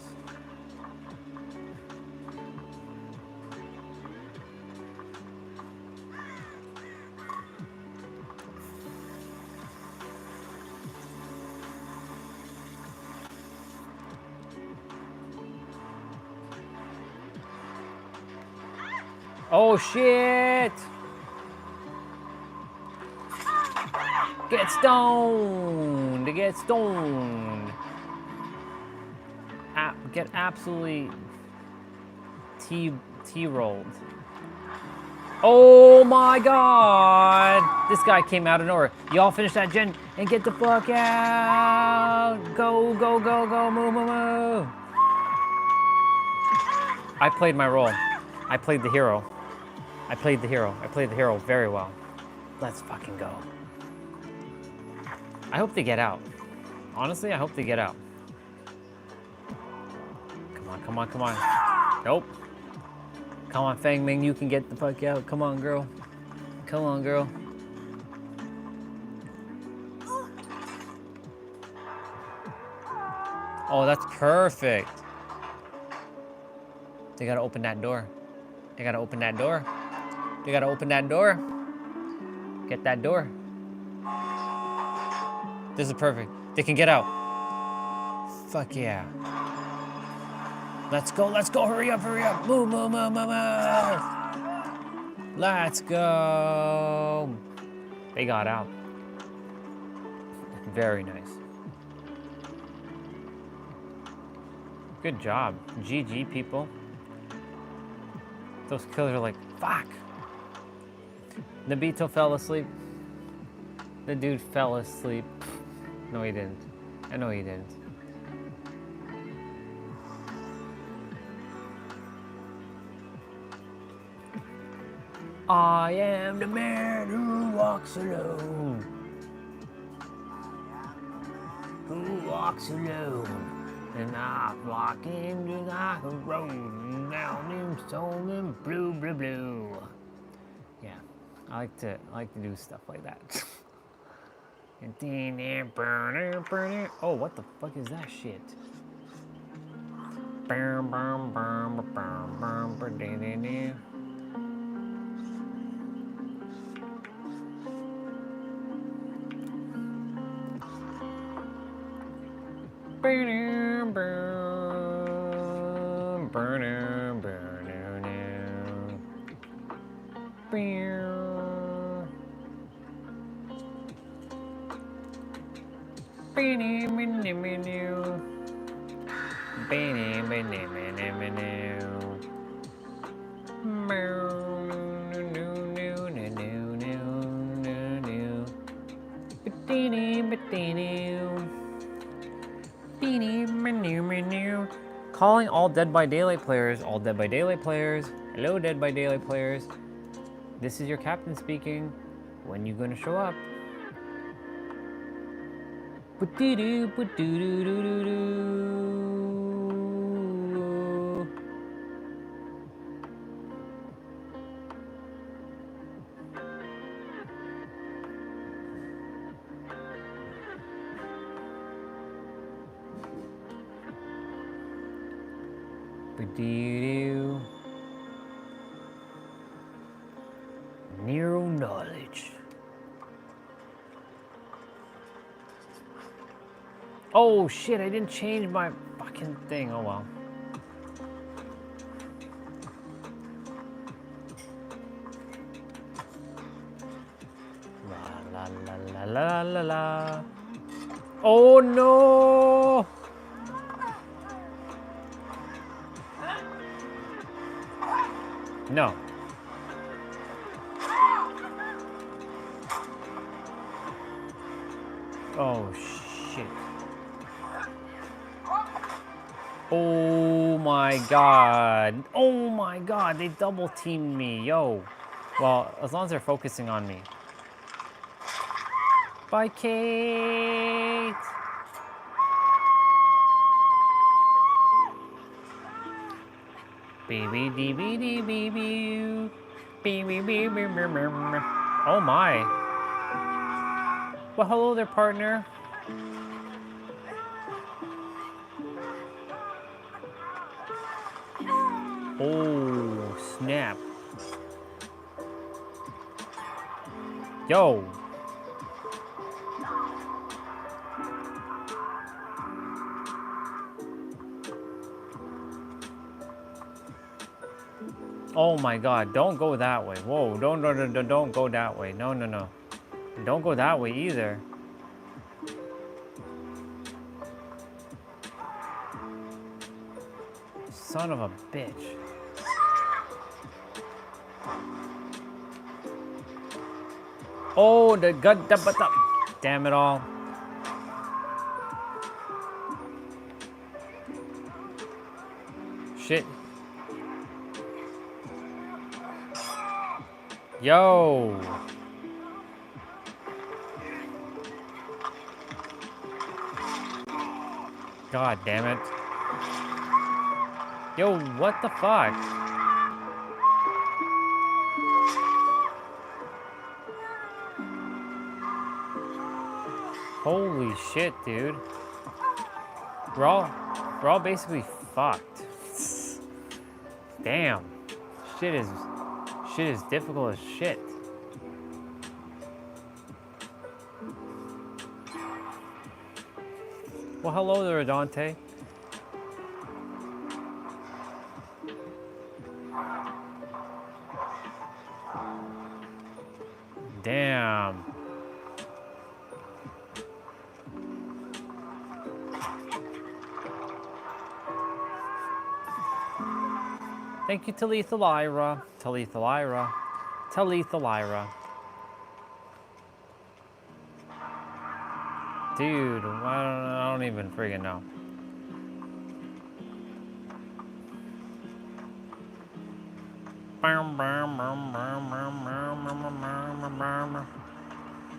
Oh shit! Get stoned! Get stoned! Get absolutely T-rolled. Oh my God! This guy came out of nowhere. Y'all finish that gen and get the fuck out! Go, go, go, go, move, move, move! I played my role. I played the hero. I played the hero. I played the hero very well. Let's fucking go. I hope they get out. Honestly, I hope they get out. Come on, come on, come on. Nope. Come on, Fang Ming, you can get the fuck out. Come on, girl. Come on, girl. Oh, that's perfect. They gotta open that door. They gotta open that door. They gotta open that door. Get that door. This is perfect. They can get out. Fuck yeah. Let's go, hurry up, hurry up. Move, move, move, move, move. Let's go. They got out. Very nice. Good job. GG, people. Those killers are like, fuck. Nobito fell asleep. The dude fell asleep. No, he didn't. I know he didn't. I am the man who walks alone. Who walks alone. And I walk into like a road down in stolen blue, blue, blue. Yeah, I like to do stuff like that. Oh, what the fuck is that shit? Calling all Dead by Daylight players, all Dead by Daylight players. Hello, Dead by Daylight players. This is your captain speaking. When you gonna show up? Ba-dee-doo, ba-doo-doo-doo-doo-doo. Ba-dee-doo. Neural knowledge. Oh shit, I didn't change my fucking thing. Oh well. La la la la la la. Oh no! No. Oh shit. Oh my god. Oh my god, they double teamed me, yo. Well, as long as they're focusing on me. Bye, Kate. Baby dee bee dee bee bee. Bee bee bee bee bee bee. Oh my. Well, hello there, partner. Oh, snap. Yo. Oh my god, don't go that way. Whoa, don't go that way. No, no, no. Don't go that way either. Son of a bitch. Oh, the gut. Damn it all. Shit. Yo. God damn it. Yo, what the fuck? Holy shit, dude. We're all basically fucked. Damn. Shit is difficult as shit. Well, hello there, Dante. Damn. Thank you, Talitha Lyra. Talitha Lyra. Talitha Lyra. Dude, I don't even friggin' know.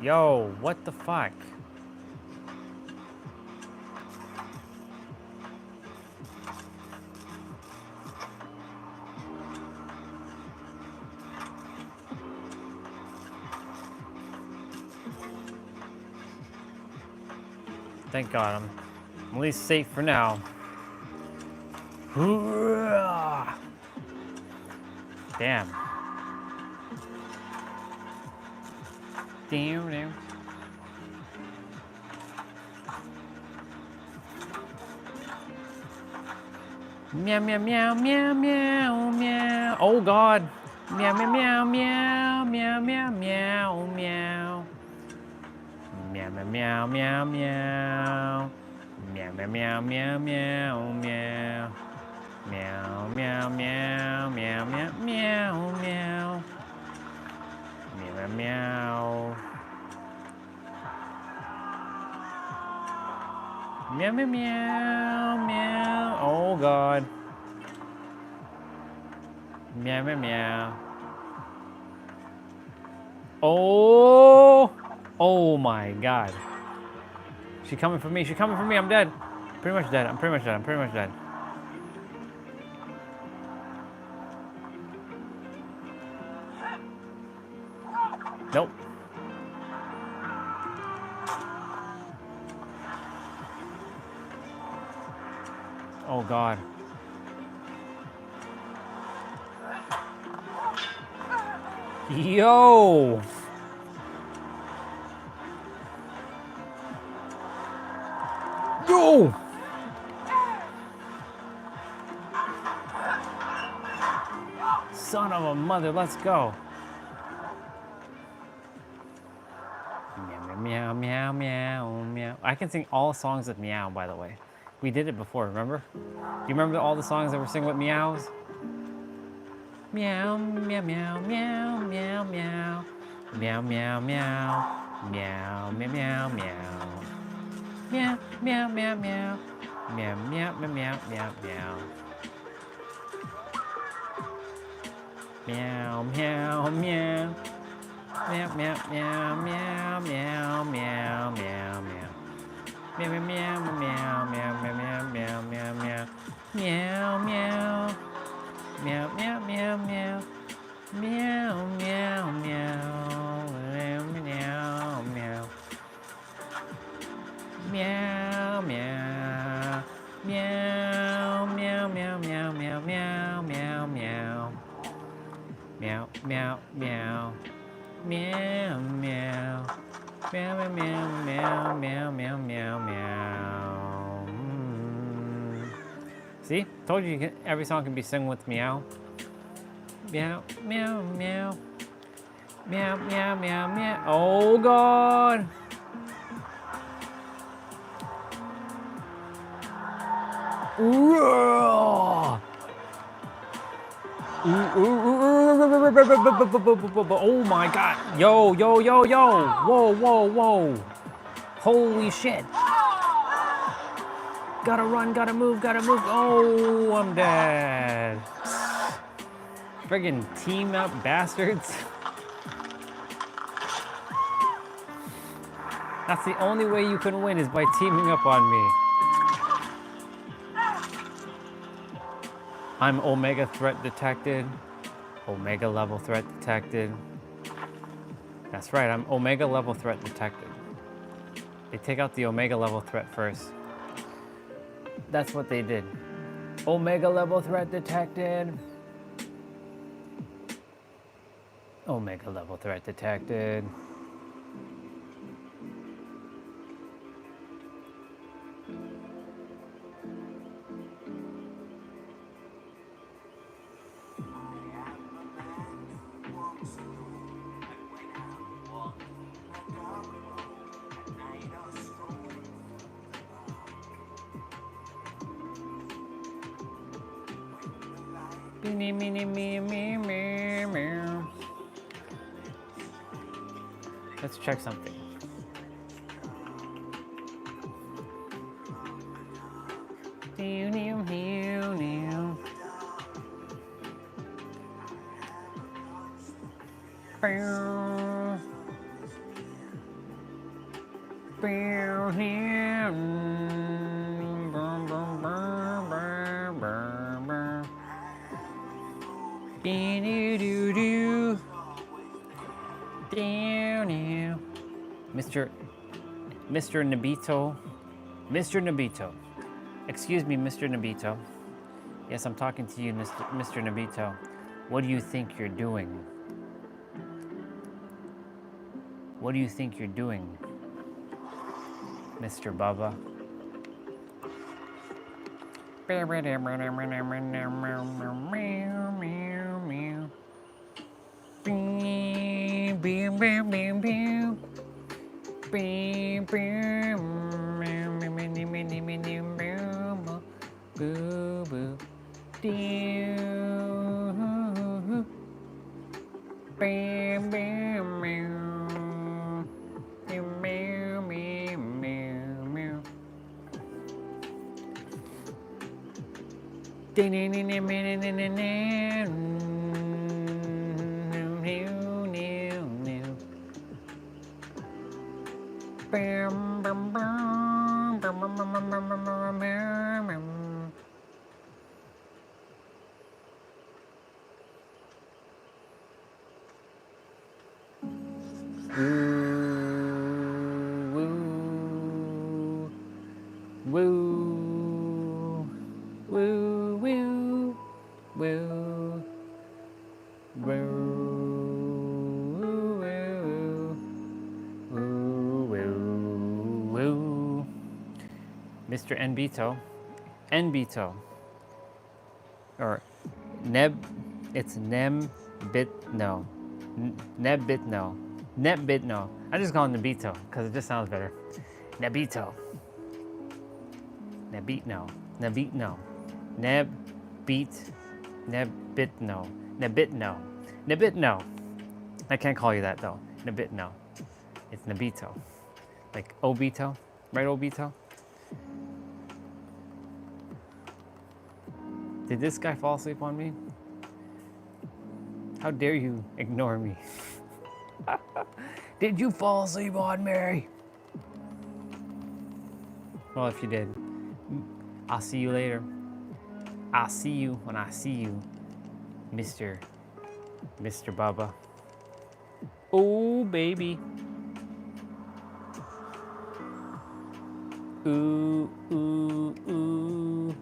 Yo, what the fuck? Thank God, I'm at least safe for now. Damn. Damn. Meow, meow, meow, meow, meow, meow. Oh God. Meow, meow, meow, meow, meow, meow, meow, meow. Meow, meow, meow, meow, meow. Meow, meow, meow, meow, meow, meow. Meow, meow, meow, meow, meow, meow, meow. Meow, meow, meow. Meow, meow, meow, meow. Oh, God. Meow, meow, meow. Oh! Oh, my God. She coming for me. She coming for me. I'm dead. Pretty much dead. I'm pretty much dead. I'm pretty much dead. Nope. Oh, God. Yo! Yo! Son of a mother, let's go. Meow, meow, meow, meow, meow. I can sing all songs with meow, by the way. We did it before, remember? Do you remember all the songs that were singing with meows? Meow, meow, meow, meow, meow, meow. Meow, meow, meow. Meow, meow, meow, meow. Meow, meow, meow, meow. Meow, meow, meow, meow, meow, meow. Meow, meow, meow. Meow, meow, meow, meow, meow, meow, meow, meow. Meow, meow, meow, meow, meow, meow, meow, meow, meow. Meow, meow. Meow, meow, meow, meow. Meow, meow, meow. Meow, meow, meow. Meow, meow. Meow, meow, meow, meow, meow, meow, meow, meow. Meow, meow, meow. Meow, meow. Meow, meow, meow, meow, meow, meow, meow. See? Told you, every song can be sung with meow. Meow, meow, meow. Meow, meow, meow, meow. Oh, God. Roar! Oh my God. Yo, yo, yo, yo. Whoa, whoa, whoa. Holy shit. Gotta run, gotta move, gotta move. Oh, I'm dead. Friggin' team up bastards. That's the only way you can win is by teaming up on me. I'm Omega threat detected. Omega level threat detected. That's right, I'm Omega level threat detected. They take out the Omega level threat first. That's what they did. Omega level threat detected. Omega level threat detected. Me, me, me, me, me, me, me. Let's check something. New, new, new, new. Bow. Bow, here. Bow, bow, bow, bow, bow, bow. Doo-doo-doo-doo. Doo-doo. Mr. Nobito. Mr. Nobito. Excuse me, Mr. Nobito. Yes, I'm talking to you, Mr. Nobito. What do you think you're doing? What do you think you're doing, Mr. Bubba? Boo boo. Bam, bam, meow. Meow, meow, meow, meow. Bam, bam, bam, bam, bam, bam, bam, bam, bam, bam, bam. Woo, woo, woo, woo, woo, woo, woo. Mr. Nbito, Nbito, or Neb, it's Nembitno, Nebitno, Nebitno. I just call him Nabito because it just sounds better. Nabito, Nabitno, Nabitno, Nebitno, Nebitno, Nebitno. I can't call you that though. Nebitno. It's Nabito. Like Obito, right, Obito? Did this guy fall asleep on me? How dare you ignore me? Did you fall asleep on me? Well, if you did, I'll see you later. I'll see you when I see you, Mr. Bubba. Oh, baby. Ooh, ooh, ooh.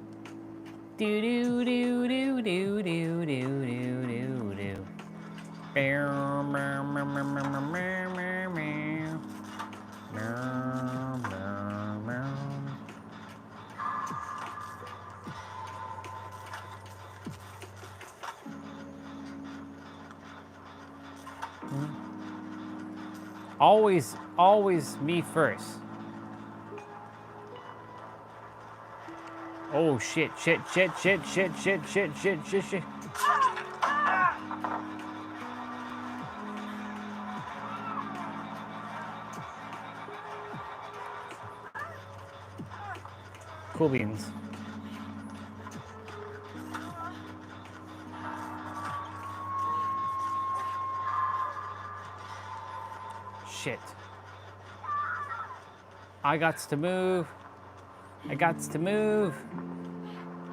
Do do do do do do do do do do. Meow, meow, meow, meow, meow, meow, meow, meow. Meow, meow, meow. Always me first. Oh shit. Cool beans. Shit. I got to move.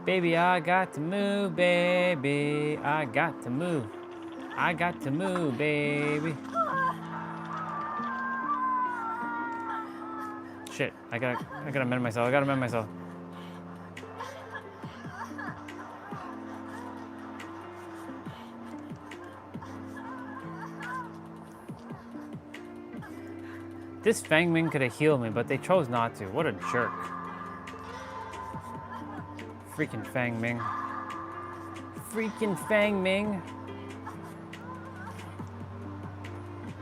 Baby, I got to move, baby. I got to move, baby. Shit, I gotta amend myself. This Fang Ming could have healed me, but they chose not to. What a jerk. Freaking Fang Ming.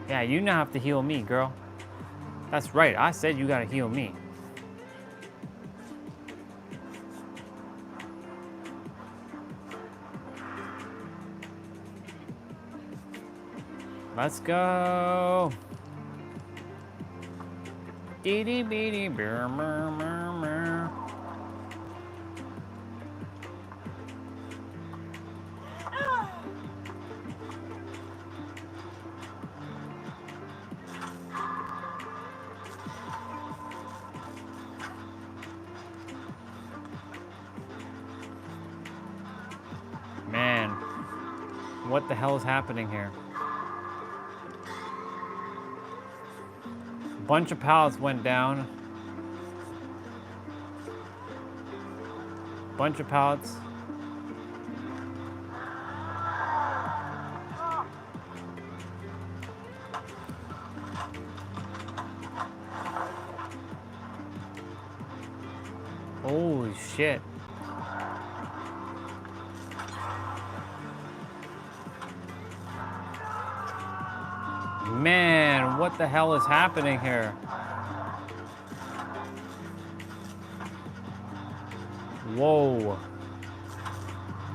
Yeah, you now have to heal me, girl. That's right, I said you gotta heal me. Let's go. Dee beady bear mer mer mer. Man, what the hell is happening here? Bunch of pallets went down. Bunch of pallets. Holy shit. Man, what the hell is happening here? Whoa.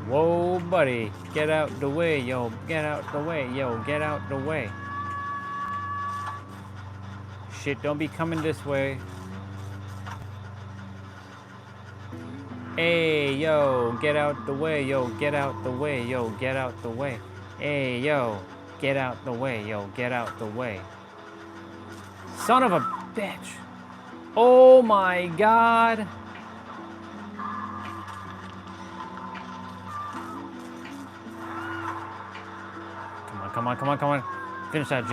Whoa, buddy. Get out the way, yo. Get out the way, yo. Get out the way. Shit, don't be coming this way. Hey, yo. Get out the way, yo. Get out the way, yo. Get out the way. Hey, yo. Get out the way, yo. Get out the way. Son of a bitch. Oh my god. Come on, come on, come on. Finish that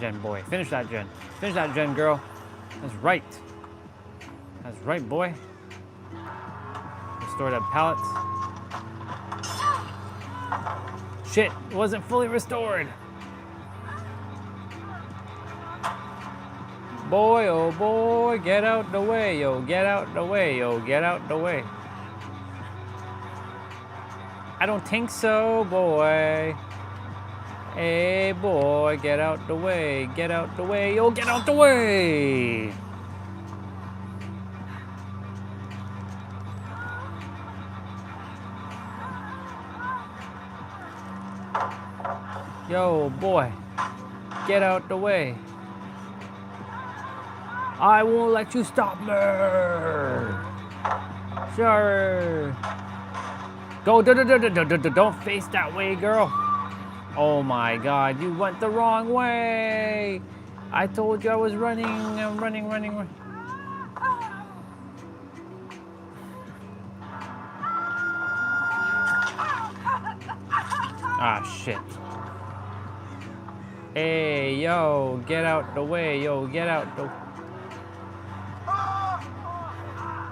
gen, boy. Finish that gen, girl. That's right. That's right, boy. Restore that pallet. Shit, it wasn't fully restored. Boy, oh boy, get out the way, yo. Get out the way, yo. Get out the way. I don't think so, boy. Hey, boy, get out the way. Get out the way, yo. Get out the way. Yo, boy, get out the way. I won't let you stop me. Sure. Go, don't face that way, girl. Oh my god, you went the wrong way. I told you I was running. I'm running. Ah, shit. Hey, yo, get out the way, yo, get out the...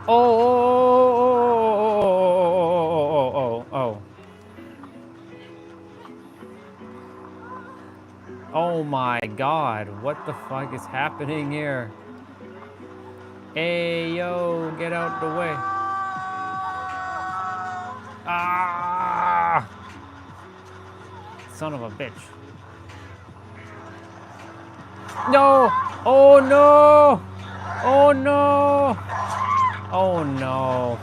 Oh. Oh my god, what the fuck is happening here? Hey, yo, get out the way. Ah! Son of a bitch. No! Oh no! Oh no! Oh no.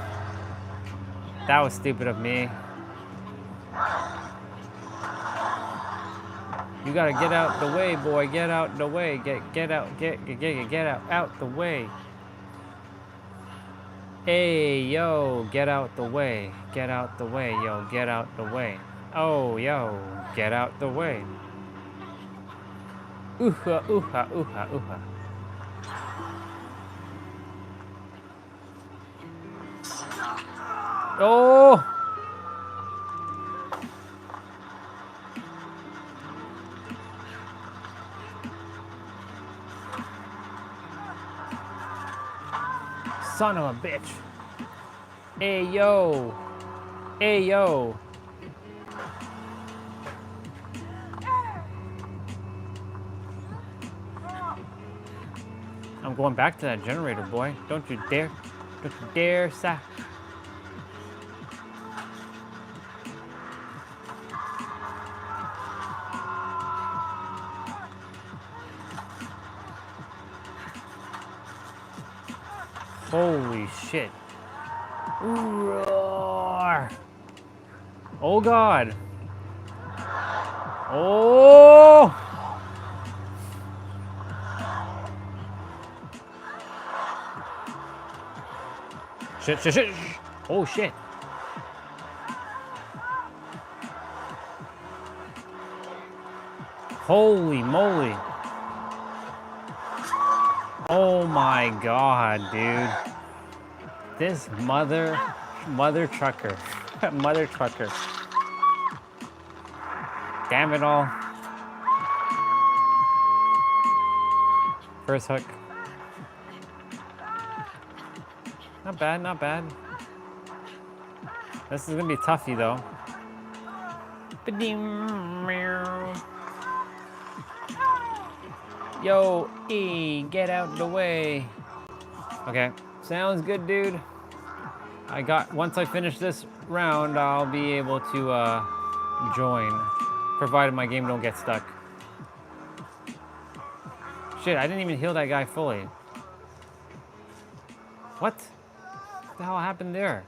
That was stupid of me. You gotta get out the way, boy. Get out the way. Get out the way. Hey, yo, get out the way. Get out the way, yo. Get out the way. Oh, yo, get out the way. Ooha, ooha, ooha, ooha. Oh! Son of a bitch. Hey, yo. Hey, yo. I'm going back to that generator, boy. Don't you dare. Don't you dare, sack. Holy shit. Roar. Oh god. Oh! Shit. Oh shit. Holy moly. Oh my god, dude. This mother trucker. Mother trucker. Damn it all. First hook. Not bad, not bad. This is gonna be toughy though. Yo, E, get out the way. Okay, sounds good, dude. Once I finish this round, I'll be able to join, provided my game don't get stuck. Shit, I didn't even heal that guy fully. What the hell happened there?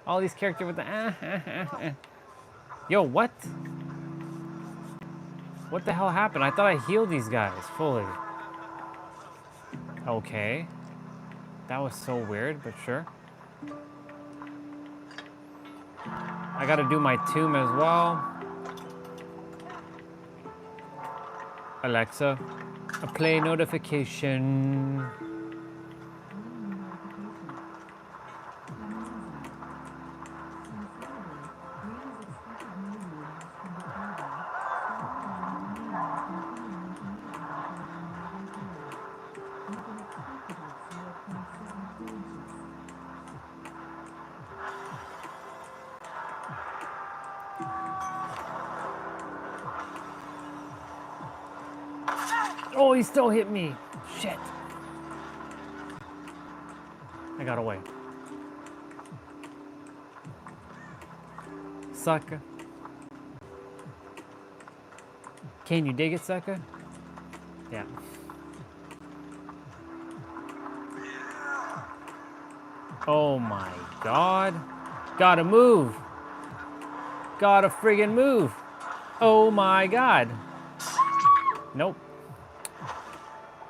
All these characters with the Yo, what? What the hell happened? I thought I healed these guys fully. Okay. That was so weird, but sure. I gotta do my tomb as well. Alexa, a play notification. Oh, he still hit me. Shit. I got away. Sucker. Can you dig it, sucker? Yeah. Oh my god. Gotta move. Gotta friggin' move. Oh my god. Nope.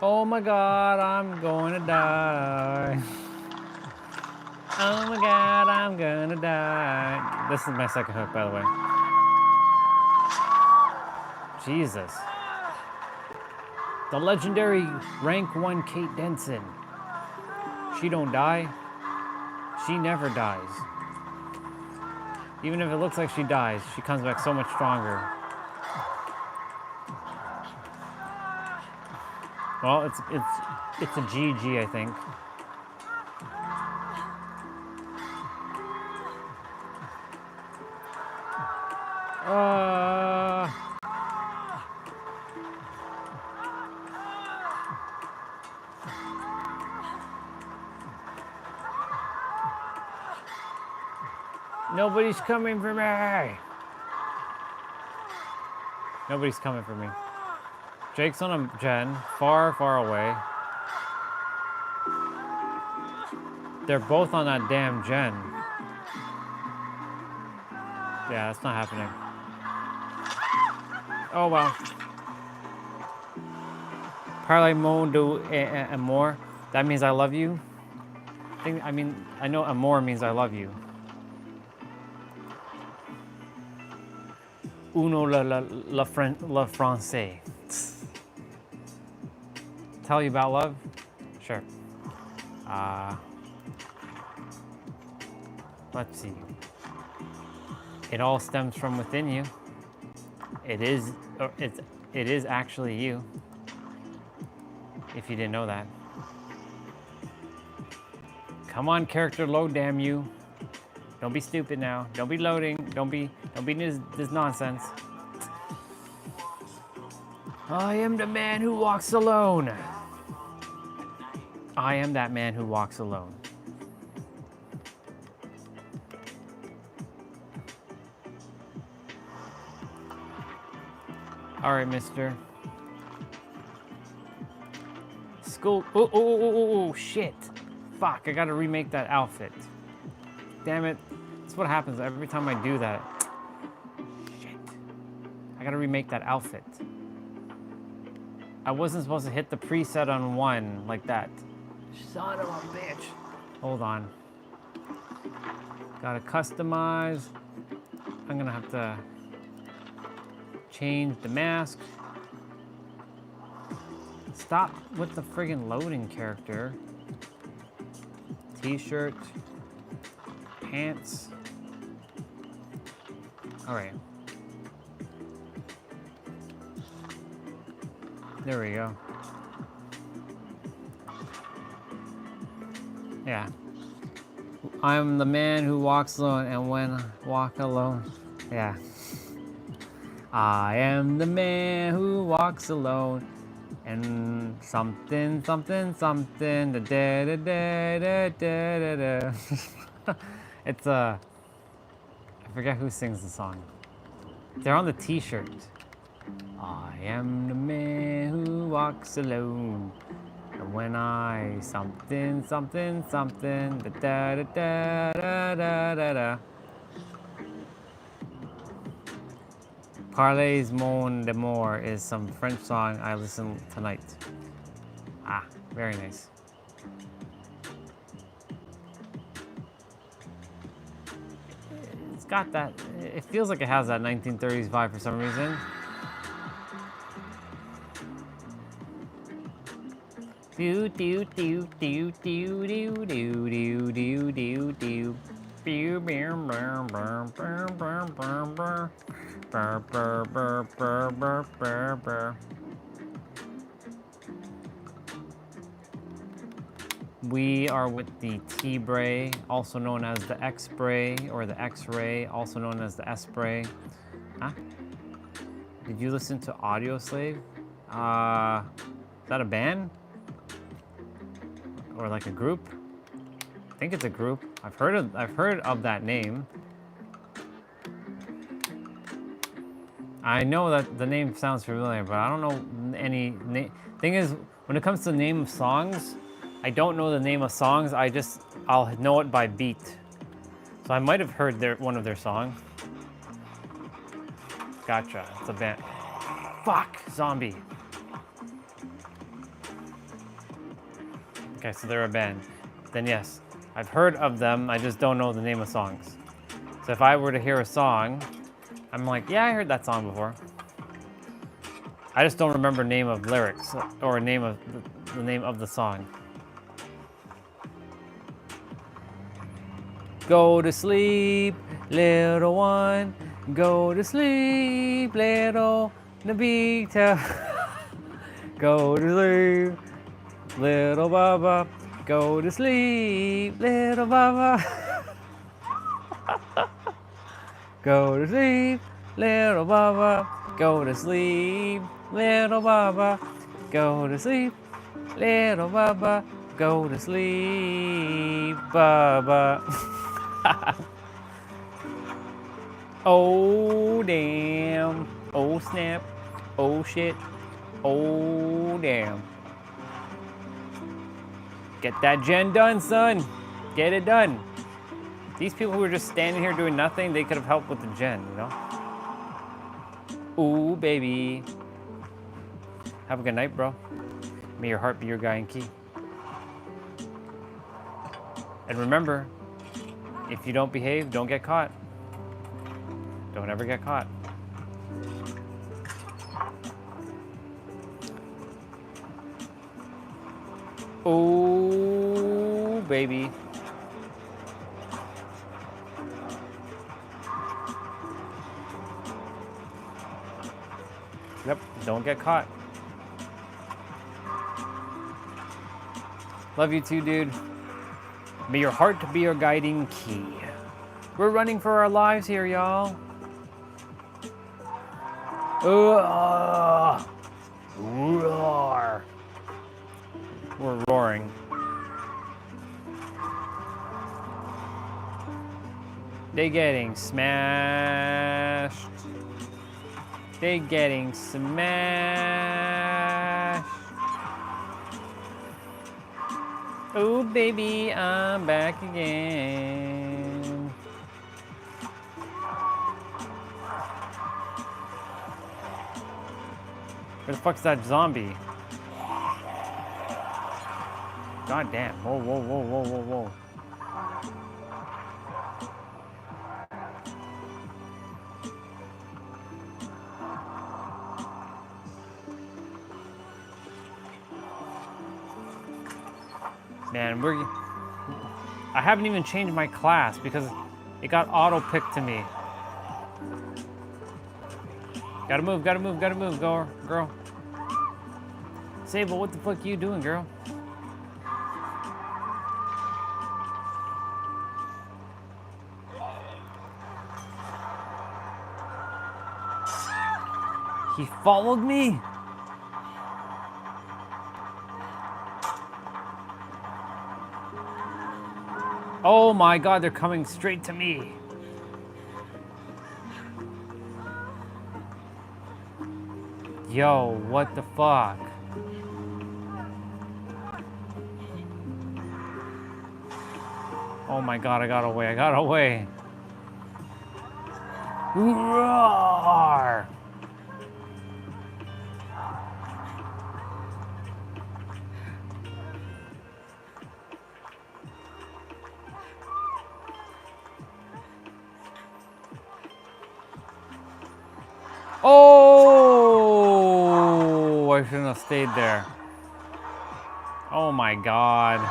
Oh my god, I'm gonna die. Oh my god, I'm gonna die. This is my second hook, by the way. Jesus. The legendary rank 1 Kate Denson. She don't die. She never dies. Even if it looks like she dies, she comes back so much stronger. Well, it's a GG, I think. Nobody's coming for me. Nobody's coming for me. Jake's on a gen, far, far away. They're both on that damn gen. Yeah, that's not happening. Oh well. Parlay mondo amor. That means I love you. I know amor means I love you. Uno la français. Tell you about love? Sure. Let's see. It all stems from within you. It is actually you. If you didn't know that. Come on, character load, damn you. Don't be stupid now. Don't be loading. Don't be this nonsense. I am the man who walks alone. I am that man who walks alone. All right, mister. School. Oh, shit. Fuck, I gotta remake that outfit. Damn it. That's what happens every time I do that. Shit. I gotta remake that outfit. I wasn't supposed to hit the preset on 1 like that. Son of a bitch. Hold on. Gotta customize. I'm gonna have to change the mask. Stop with the friggin' loading character. T-shirt. Pants. All right. There we go. Yeah. I'm the man who walks alone, and when I walk alone, yeah. I am the man who walks alone, and something, something, something, da da da da da da da. It's I forget who sings the song. They're on the T-shirt. I am the man who walks alone, and when I something something something da da da da da da da. Parlez mon d'amour is some French song I listen tonight. Ah, very nice. It's got that, it feels like it has that 1930s vibe for some reason. Do do do do do do do do do do do. Burr, burr, burr, burr, burr, burr, burr. Burr, burr, burr, burr, burr, burr, burr. We are with the T-Bray, also known as the X-Bray, or the X-Ray, also known as the S-Bray. Huh? Did you listen to Audio Slave? Is that a band? Or like a group? I think it's a group. I've heard of that name. I know that the name sounds familiar, but I don't know any name. Thing is, when it comes to the name of songs, I don't know the name of songs. I'll know it by beat. So I might have heard one of their songs. Gotcha. It's a band. Fuck, zombie. Okay, so they're a band. Then yes, I've heard of them. I just don't know the name of songs. So if I were to hear a song, I'm like, yeah, I heard that song before. I just don't remember name of lyrics or name of the name of the song. Go to sleep, little one. Go to sleep, little Nabita. Go to sleep, little Baba. Go to sleep, little Baba. Go to sleep, little Baba. Go to sleep, little Baba. Go to sleep, little Baba. Go to sleep, Baba. Oh damn. Oh snap. Oh shit. Oh damn. Get that gen done, son. Get it done. These people who are just standing here doing nothing, they could have helped with the gen, you know? Ooh, baby. Have a good night, bro. May your heart be your guiding key. And remember, if you don't behave, don't get caught. Don't ever get caught. Ooh, baby. Yep, don't get caught. Love you too, dude. May your heart be your guiding key. We're running for our lives here, y'all. Roar. We're roaring. They getting smashed. They getting smashed. Oh baby, I'm back again. Where the fuck's that zombie? God damn. Whoa, whoa, whoa, whoa, whoa, whoa. Man, I haven't even changed my class because it got auto-picked to me. Gotta move, girl. Sable, what the fuck are you doing, girl? He followed me? Oh my god, they're coming straight to me. Yo, what the fuck? Oh my god, I got away, I got away. Roar! Oh, I shouldn't have stayed there. Oh my god.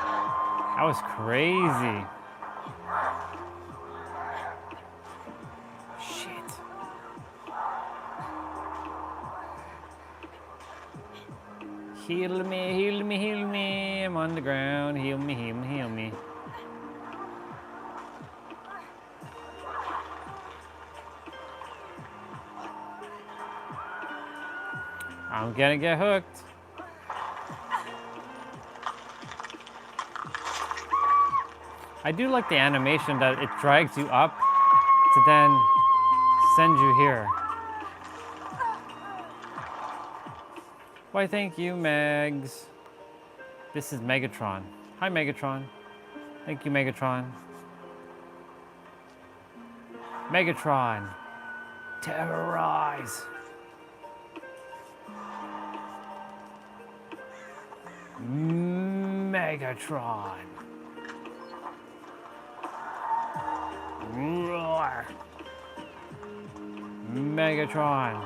That was crazy. Shit. Heal me, heal me, heal me. I'm on the ground. Heal me, heal me, heal me. I'm gonna get hooked. I do like the animation that it drags you up to then send you here. Why, thank you, Megs. This is Megatron. Hi, Megatron. Thank you, Megatron. Megatron. Terrorize. Megatron. Roar. Megatron.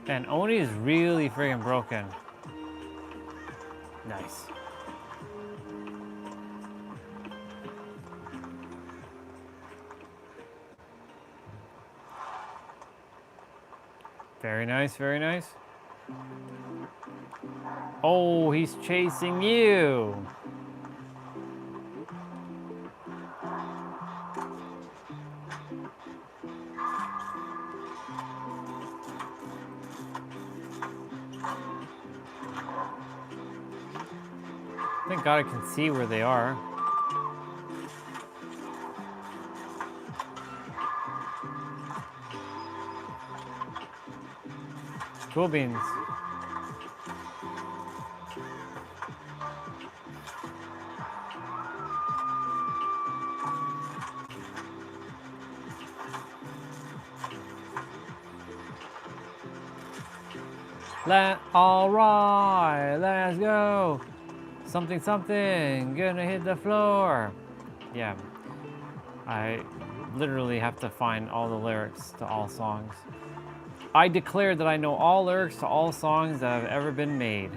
Man, Oni is really friggin' broken. Nice. Very nice, very nice. Oh, he's chasing you. Thank God I can see where they are. Cool beans. All right, let's go. Something, something, gonna hit the floor. Yeah, I literally have to find all the lyrics to all songs. I declare that I know all lyrics to all songs that have ever been made.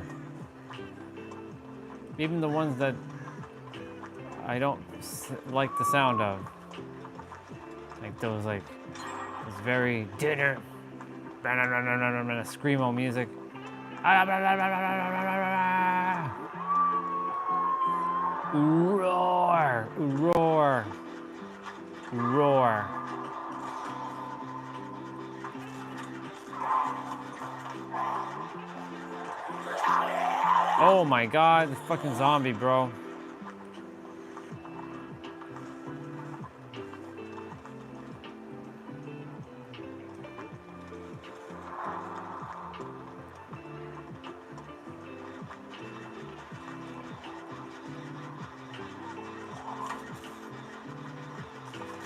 Even the ones that I don't like the sound of. Like those very dinner, screamo music. Roar, roar, roar. Oh my God, this fucking zombie, bro.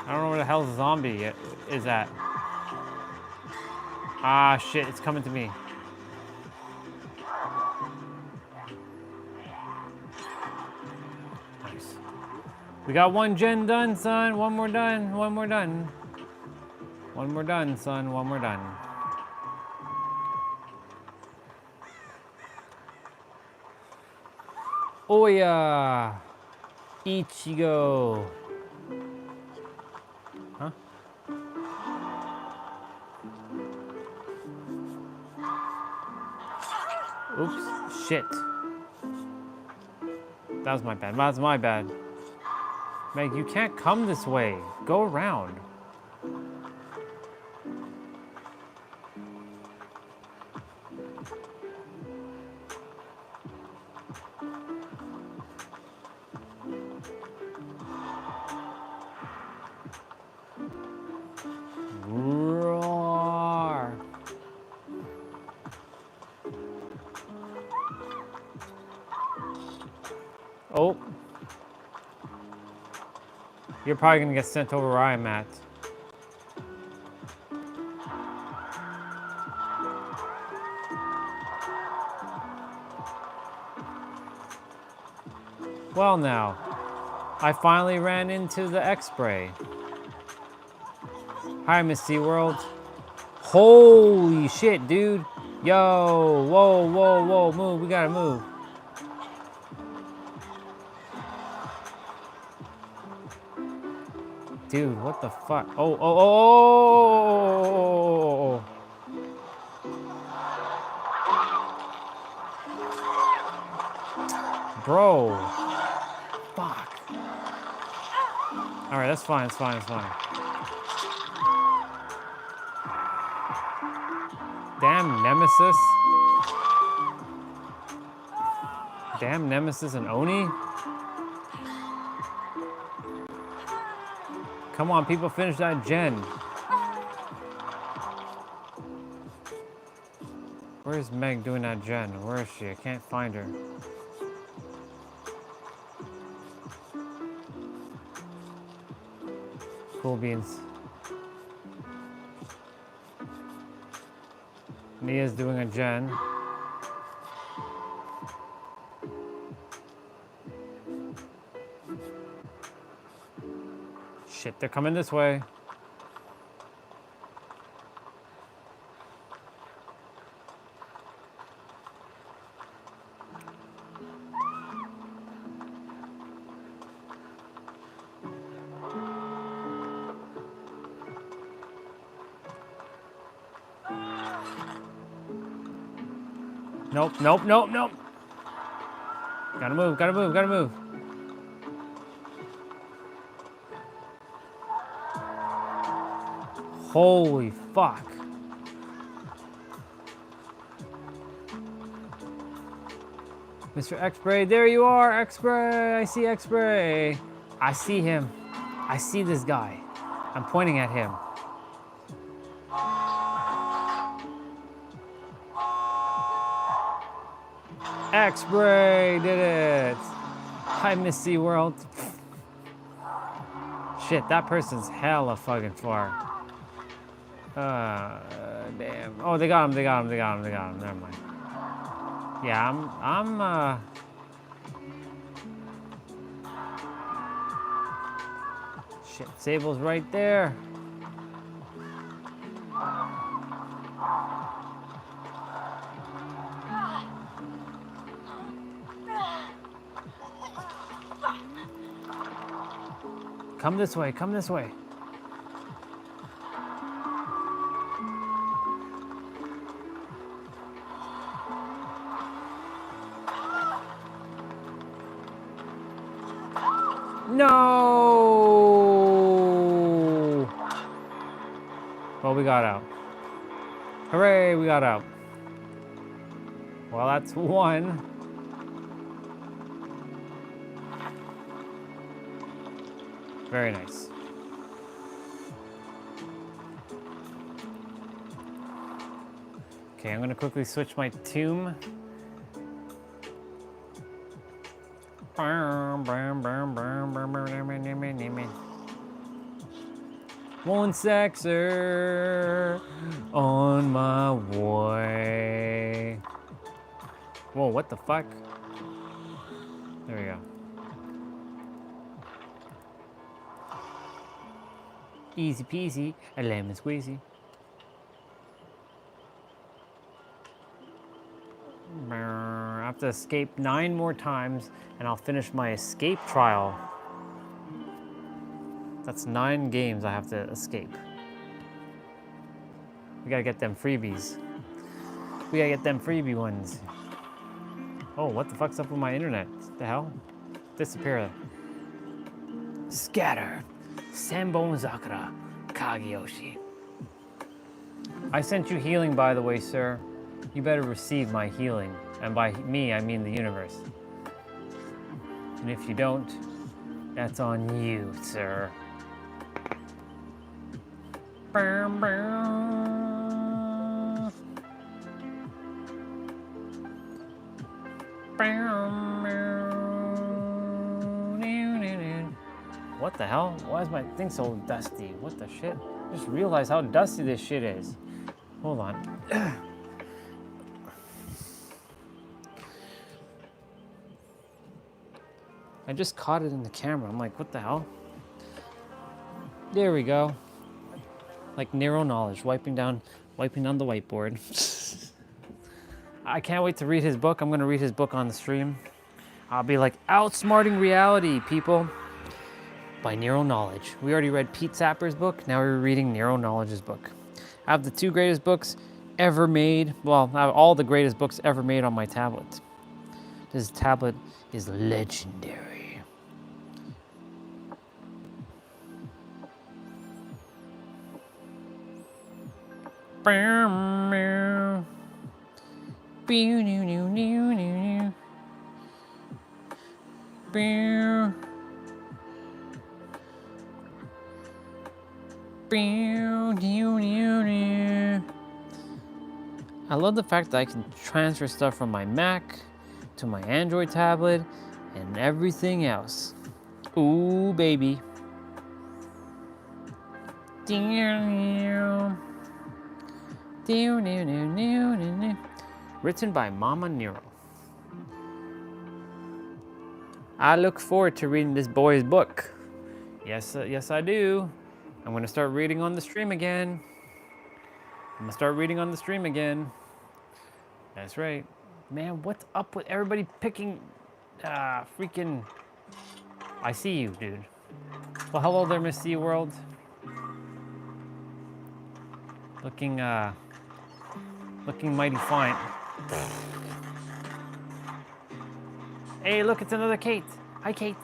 I don't know where the hell the zombie is at. Ah, shit, it's coming to me. Nice. We got one gen done, son. One more done. One more done. One more done, son. One more done. Oh yeah. Ichigo. Huh? Oops. Shit. That was my bad. That's my bad. Meg, you can't come this way. Go around. Roar. Oh, You're probably gonna get sent over where I'm at. Well now, I finally ran into the X-Spray. Hi, Miss SeaWorld. Holy shit, dude. Yo, whoa, whoa, whoa, move, we gotta move. Dude, what the fuck? Oh, oh, oh, oh, bro. Fuck. All right, that's fine, it's fine, it's fine. Damn Nemesis. Damn Nemesis and Oni. Come on, people, finish that gen. Where's Meg doing that gen? Where is she? I can't find her. Cool beans. Nia's doing a gen. Shit, they're coming this way. Nope, nope, nope, nope. Gotta move, gotta move, gotta move. Holy fuck. Mr. X-Spray, there you are, X-Spray. I see X-Spray. I see him. I see this guy. I'm pointing at him. X-Spray did it. Hi, Miss SeaWorld. Shit, that person's hella fucking far. Damn. Oh, they got him, they got him, they got him, they got him. Never mind. Yeah, I'm shit, Sable's right there. Come this way, come this way. No! Well, we got out. Hooray, we got out. Well, that's one. Very nice. Okay, I'm gonna quickly switch my tomb. One sexer on my way. Whoa, what the fuck? There we go. Easy peasy, a lemon squeezy. I have to escape 9 more times and I'll finish my escape trial. That's 9 games I have to escape. We gotta get them freebies. We gotta get them freebie ones. Oh, what the fuck's up with my internet? What the hell? Disappear. Scatter. Sanbon Zakura Kageyoshi. I sent you healing, by the way, sir. You better receive my healing. And by me, I mean the universe. And if you don't, that's on you, sir. What the hell? Why is my thing so dusty? What the shit? Just realized how dusty this shit is. Hold on. I just caught it in the camera. I'm like, what the hell? There we go. Like narrow knowledge, wiping down the whiteboard. I can't wait to read his book. I'm gonna read his book on the stream. I'll be like, outsmarting reality, people. By Neural Knowledge. We already read Pete Sapper's book. Now we're reading Neural Knowledge's book. I have the 2 greatest books ever made. Well, I have all the greatest books ever made on my tablet. This tablet is legendary. I love the fact that I can transfer stuff from my Mac to my Android tablet and everything else. Ooh, baby. Written by Mama Nero. I look forward to reading this boy's book. Yes, yes I do. I'm gonna start reading on the stream again. That's right. Man, what's up with everybody picking freaking... I see you, dude. Well, hello there, Miss Sea World. Looking mighty fine. Hey, look, it's another Kate. Hi, Kate.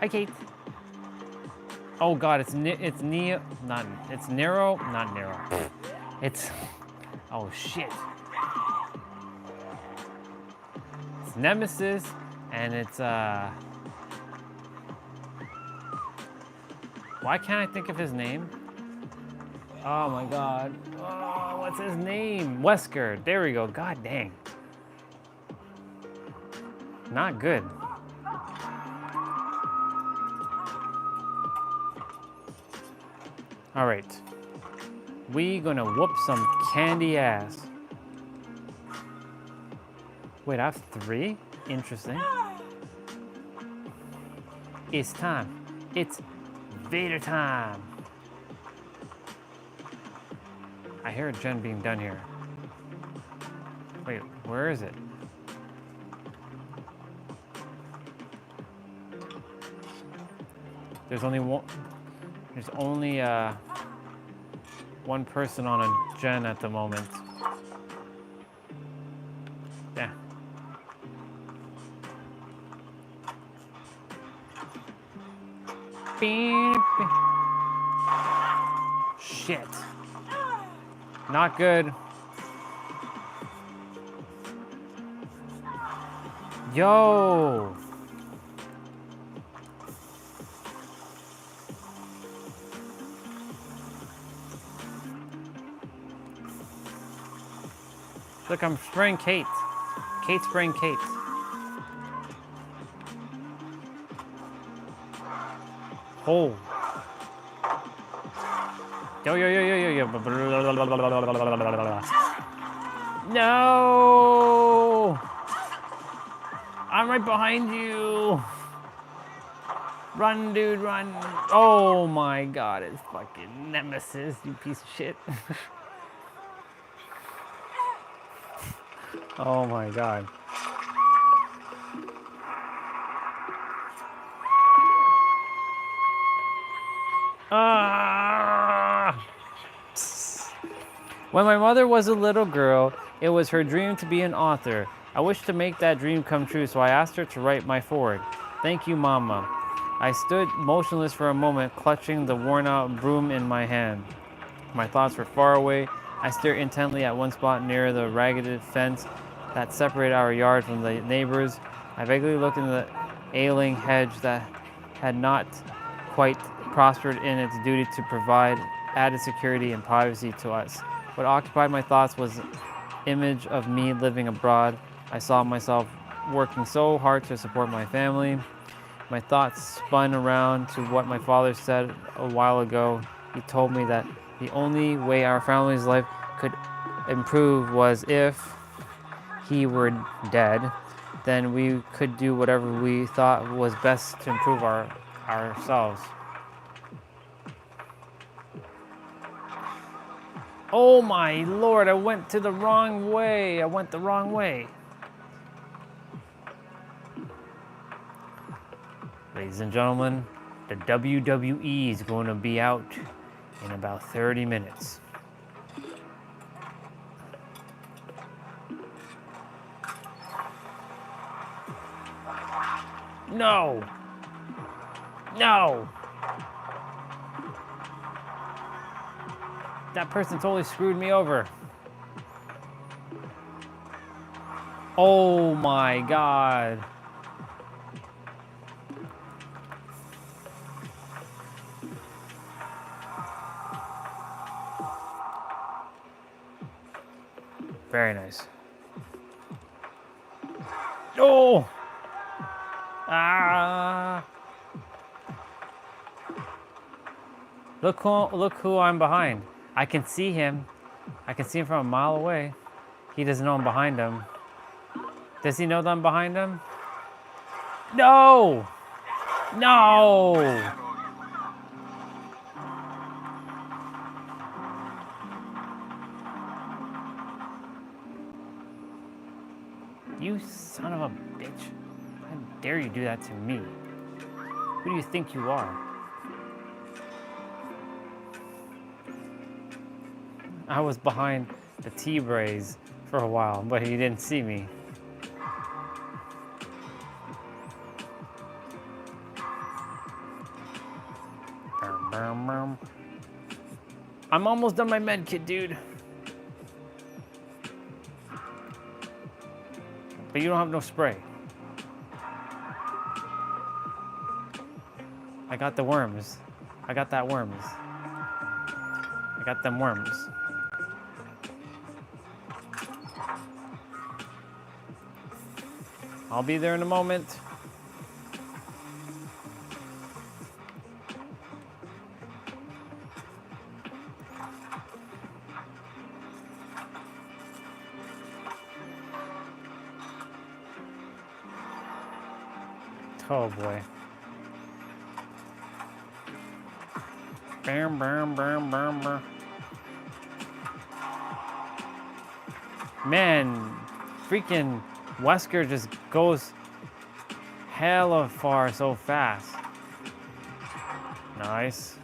Hi, Kate. Oh God, it's Nero, not Nero. It's, oh shit. It's Nemesis, and it's why can't I think of his name? Oh my God. Oh, what's his name? Wesker. There we go. God dang. Not good. All right. We gonna whoop some candy ass. Wait, I have 3? Interesting. It's time. It's Vader time. I hear a gen being done here. Wait, where is it? There's only one. There's only one person on a gen at the moment. Yeah. Beep, beep. Shit. Not good. Yo. Look, I'm spraying Kate. Kate's spraying Kate. Oh. Yo. No! I'm right behind you. Run, dude, run. Oh my God, it's fucking Nemesis, you piece of shit. Oh my God. Ah! When my mother was a little girl, it was her dream to be an author. I wish to make that dream come true, so I asked her to write my foreword. Thank you, Mama. I stood motionless for a moment, clutching the worn-out broom in my hand. My thoughts were far away. I stared intently at one spot near the ragged fence that separated our yard from the neighbors. I vaguely looked into the ailing hedge that had not quite prospered in its duty to provide added security and privacy to us. What occupied my thoughts was an image of me living abroad. I saw myself working so hard to support my family. My thoughts spun around to what my father said a while ago. He told me that the only way our family's life could improve was if he were dead. Then we could do whatever we thought was best to improve ourselves. Oh my Lord, I went the wrong way. Ladies and gentlemen, the WWE is going to be out in about 30 minutes. No! No! That person totally screwed me over. Oh my God. Very nice. Oh! Ah! Look who I'm behind. I can see him. I can see him from a mile away. He doesn't know I'm behind him. Does he know that I'm behind him? No! No! You son of a bitch. How dare you do that to me? Who do you think you are? I was behind the T-braze for a while, but he didn't see me. I'm almost done my med kit, dude. But you don't have no spray. I got the worms. I got that worms. I got them worms. I'll be there in a moment. Oh boy. Bam, bam, bam, bam, bam. Man, freaking Wesker just goes hella far so fast. Nice.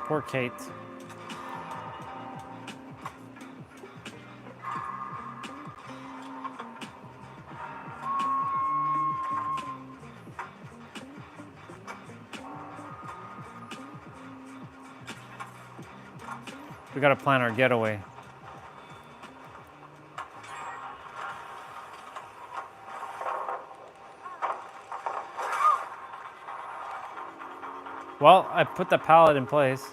Poor Kate. We gotta plan our getaway. Well, I put the pallet in place.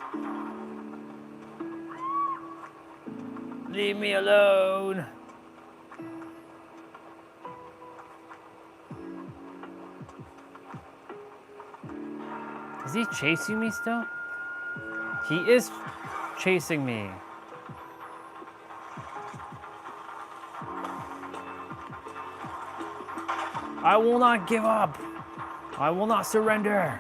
Leave me alone. Is he chasing me still? He is chasing me. I will not give up. I will not surrender.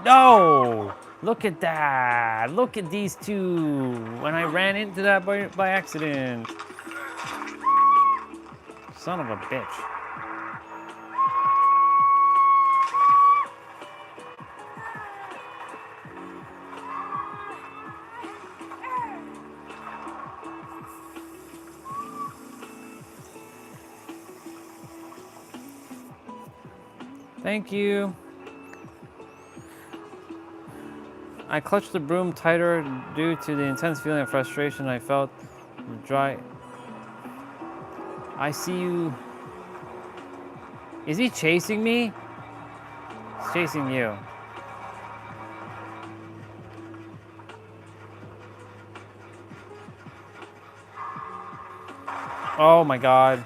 No! Look at that. Look at these two. When I ran into that by accident. Son of a bitch. Thank you. I clutched the broom tighter due to the intense feeling of frustration I felt. Dry. I see you. Is he chasing me? He's chasing you. Oh my God.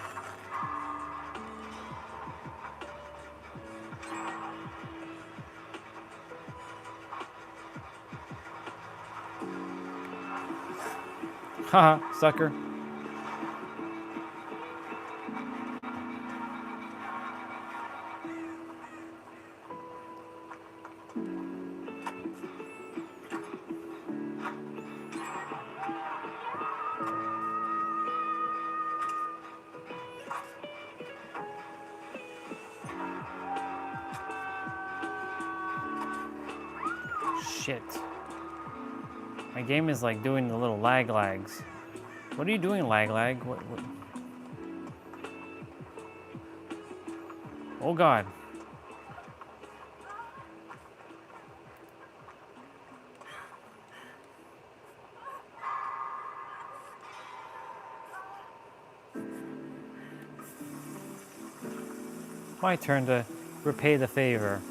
Haha, sucker. Shit. My game is like doing the little lags. What are you doing, lag? What? Oh God. My turn to repay the favor.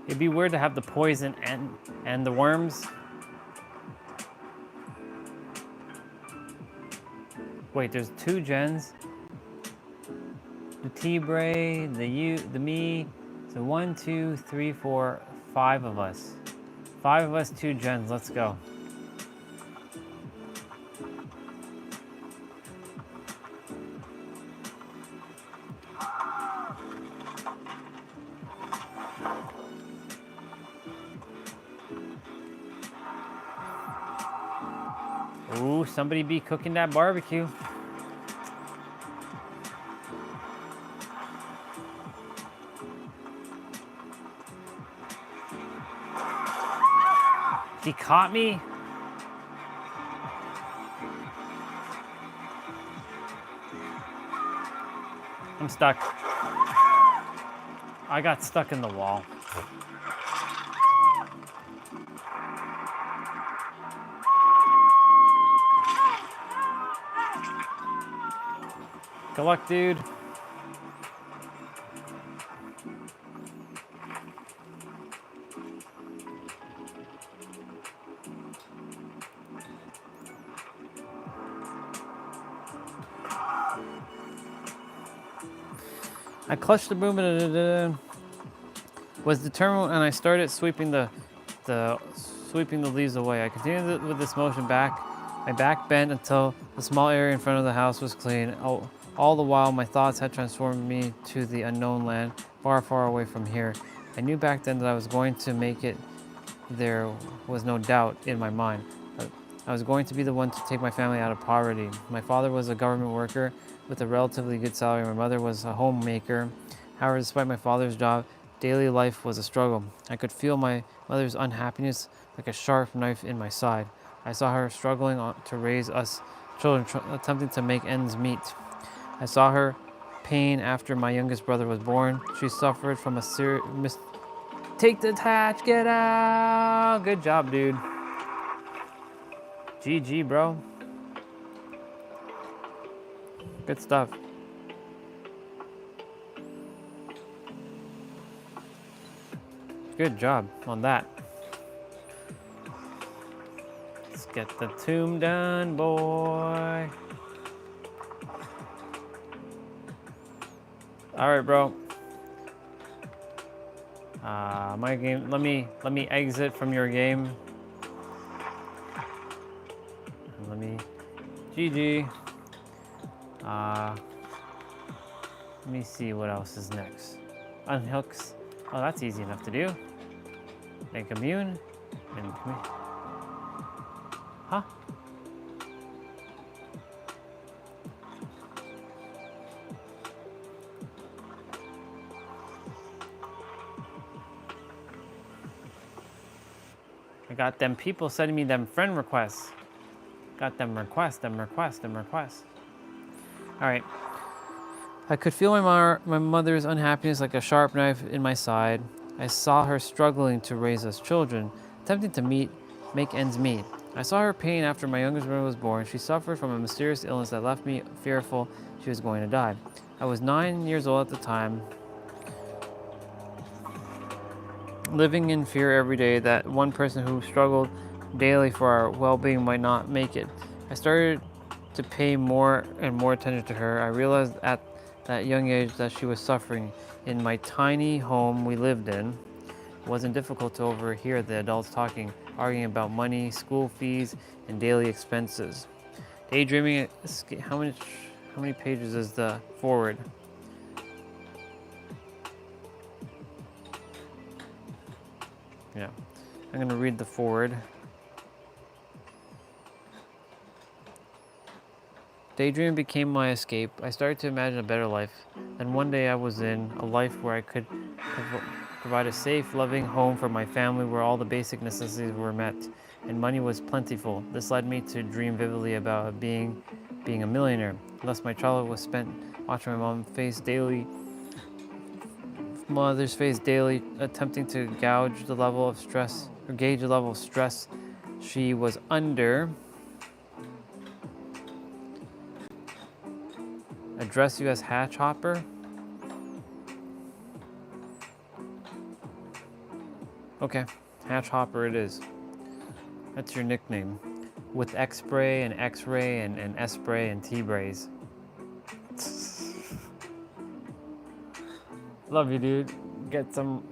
It'd be weird to have the poison and the worms. Wait, there's 2 gens. The T-Bray, the you, the me. So 1, 2, 3, 4, 5 of us. 5 of us, 2 gens. Let's go. Ooh, somebody be cooking that barbecue. He caught me? I'm stuck. I got stuck in the wall. Good luck, dude. I clutched the broom and was determined, and I started sweeping the leaves away. I continued with this motion back. My back bent until the small area in front of the house was clean. All the while, my thoughts had transformed me to the unknown land, far, far away from here. I knew back then that I was going to make it. There was no doubt in my mind. I was going to be the one to take my family out of poverty. My father was a government worker with a relatively good salary. My mother was a homemaker. However, despite my father's job, daily life was a struggle. I could feel my mother's unhappiness like a sharp knife in my side. I saw her struggling to raise us children, attempting to make ends meet. I saw her pain after my youngest brother was born. She suffered from a serious Take the hatch, get out. Good job, dude. GG, bro. Good stuff. Good job on that. Let's get the tomb done, boy. All right, bro. My game. Let me exit from your game. Let me. GG. Let me see what else is next. Unhooks. Oh, that's easy enough to do. Make immune. And huh? I got them people sending me them friend requests. Got them requests. All right. I could feel my mother's unhappiness like a sharp knife in my side. I saw her struggling to raise us children, attempting to make ends meet. I saw her pain after my youngest brother was born. She suffered from a mysterious illness that left me fearful she was going to die. I was 9 years old at the time. living in fear every day that one person who struggled daily for our well-being might not make it. I started to pay more and more attention to her. I realized at that young age that she was suffering. In my tiny home we lived in, it wasn't difficult to overhear the adults talking, arguing about money, school fees, and daily expenses. Daydreaming, how many pages is the forward? Yeah, I'm gonna read the forward. Daydreaming became my escape. I started to imagine a better life. Then one day I was in a life where I could provide a safe, loving home for my family where all the basic necessities were met and money was plentiful. This led me to dream vividly about being a millionaire. Thus my childhood was spent watching my mother's face daily, attempting to gauge the level of stress she was under. Address you as Hatch Hopper. Okay, Hatch Hopper it is. That's your nickname. With X-Spray and X-Ray and S-Spray and T-Brays. Love you, dude. Get some,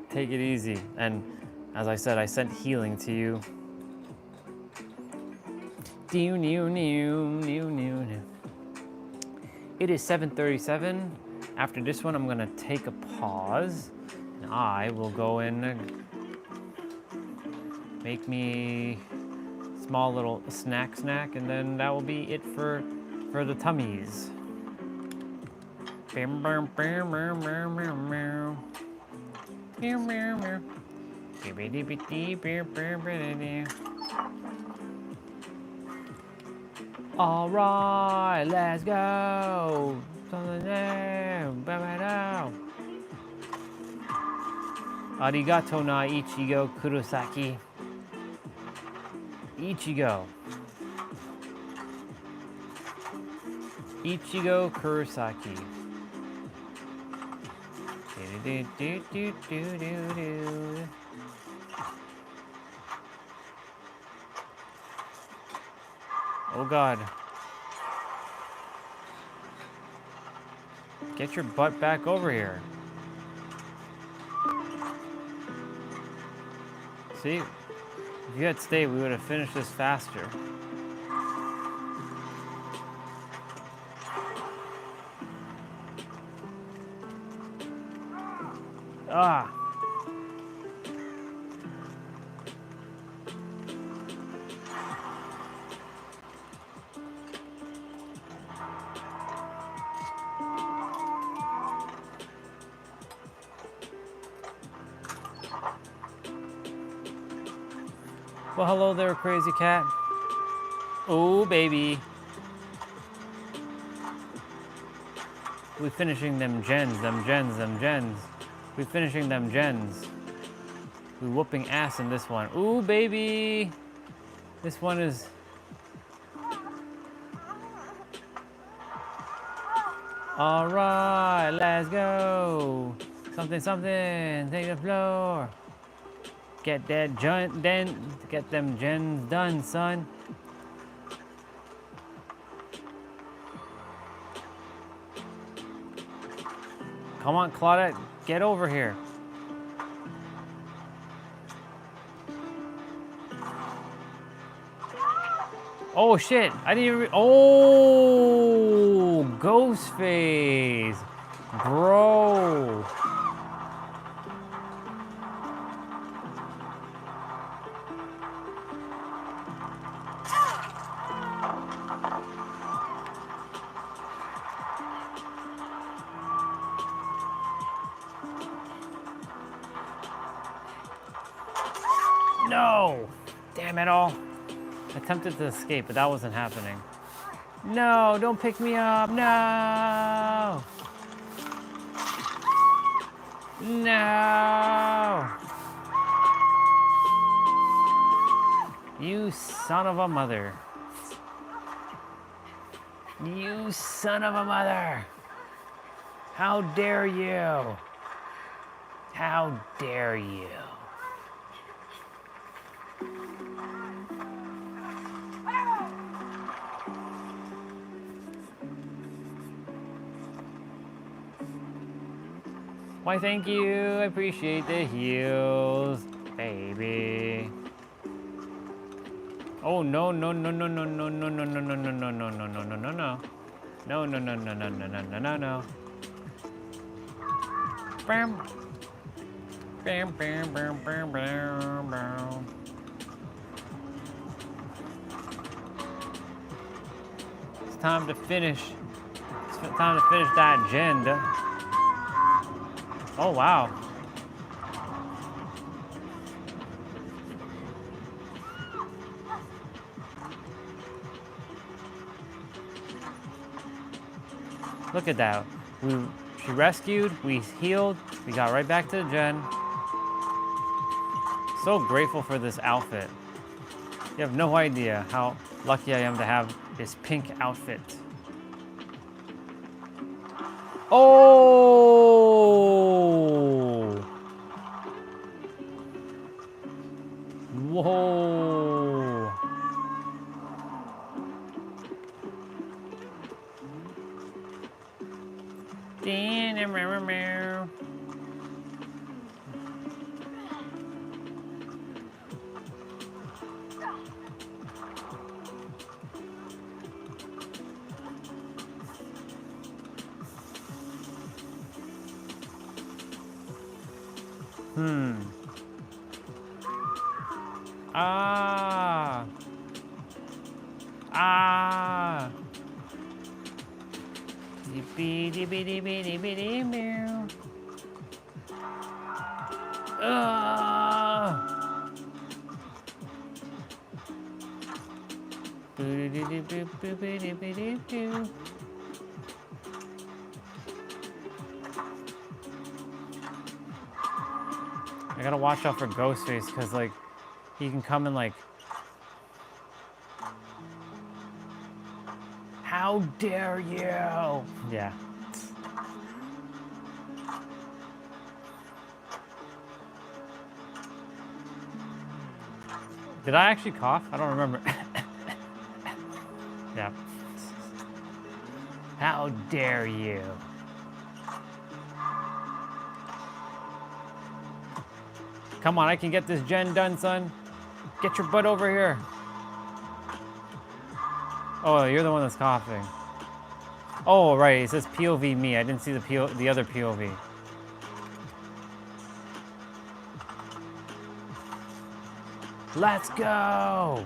take it easy. And as I said, I sent healing to you. It is 7:37. After this one, I'm gonna take a pause. And I will go in, make me small little snack, and then that will be it for the tummies. All right, let's go. Arigato na ichigo kurosaki. Ichigo. Ichigo Kurosaki. Oh God. Get your butt back over here. See? If you had stayed, we would have finished this faster. Ah. Well, hello there, crazy cat. Oh, baby. We finishing them gens. We finishing them gens. We whooping ass in this one. Ooh, baby. This one is... All right, let's go. Something, take the floor. Get that get them gens done, son. Come on, Claudette, get over here. Oh shit, I didn't even oh, Ghostface. Bro. No! Damn it all. I attempted to escape, but that wasn't happening. No, don't pick me up. No! No! You son of a mother. You son of a mother. How dare you? How dare you? Why, thank you. I appreciate the heals, baby. Oh no no no no no no no no no no no no no no no no no no. No no no no no no no no no no. Bam. Bam bam bam bam bam bam. It's time to finish. It's time to finish that agenda. Oh wow. Look at that. She rescued, we healed, we got right back to the gen. So grateful for this outfit. You have no idea how lucky I am to have this pink outfit. Oh! Whoa! Ah! Ah! Dee-bee-dee-bee-dee-bee-dee-bee-dee-meow. Ah! Boo-dee-dee-boo-boo-bee-dee-bee-dee-boo. I gotta watch out for Ghostface because, like, he can come and, like, how dare you? Yeah. Did I actually cough? I don't remember. Yeah. How dare you? Come on, I can get this gen done, son. Get your butt over here. Oh, you're the one that's coughing. Oh, right, it says POV me. I didn't see the other POV. Let's go.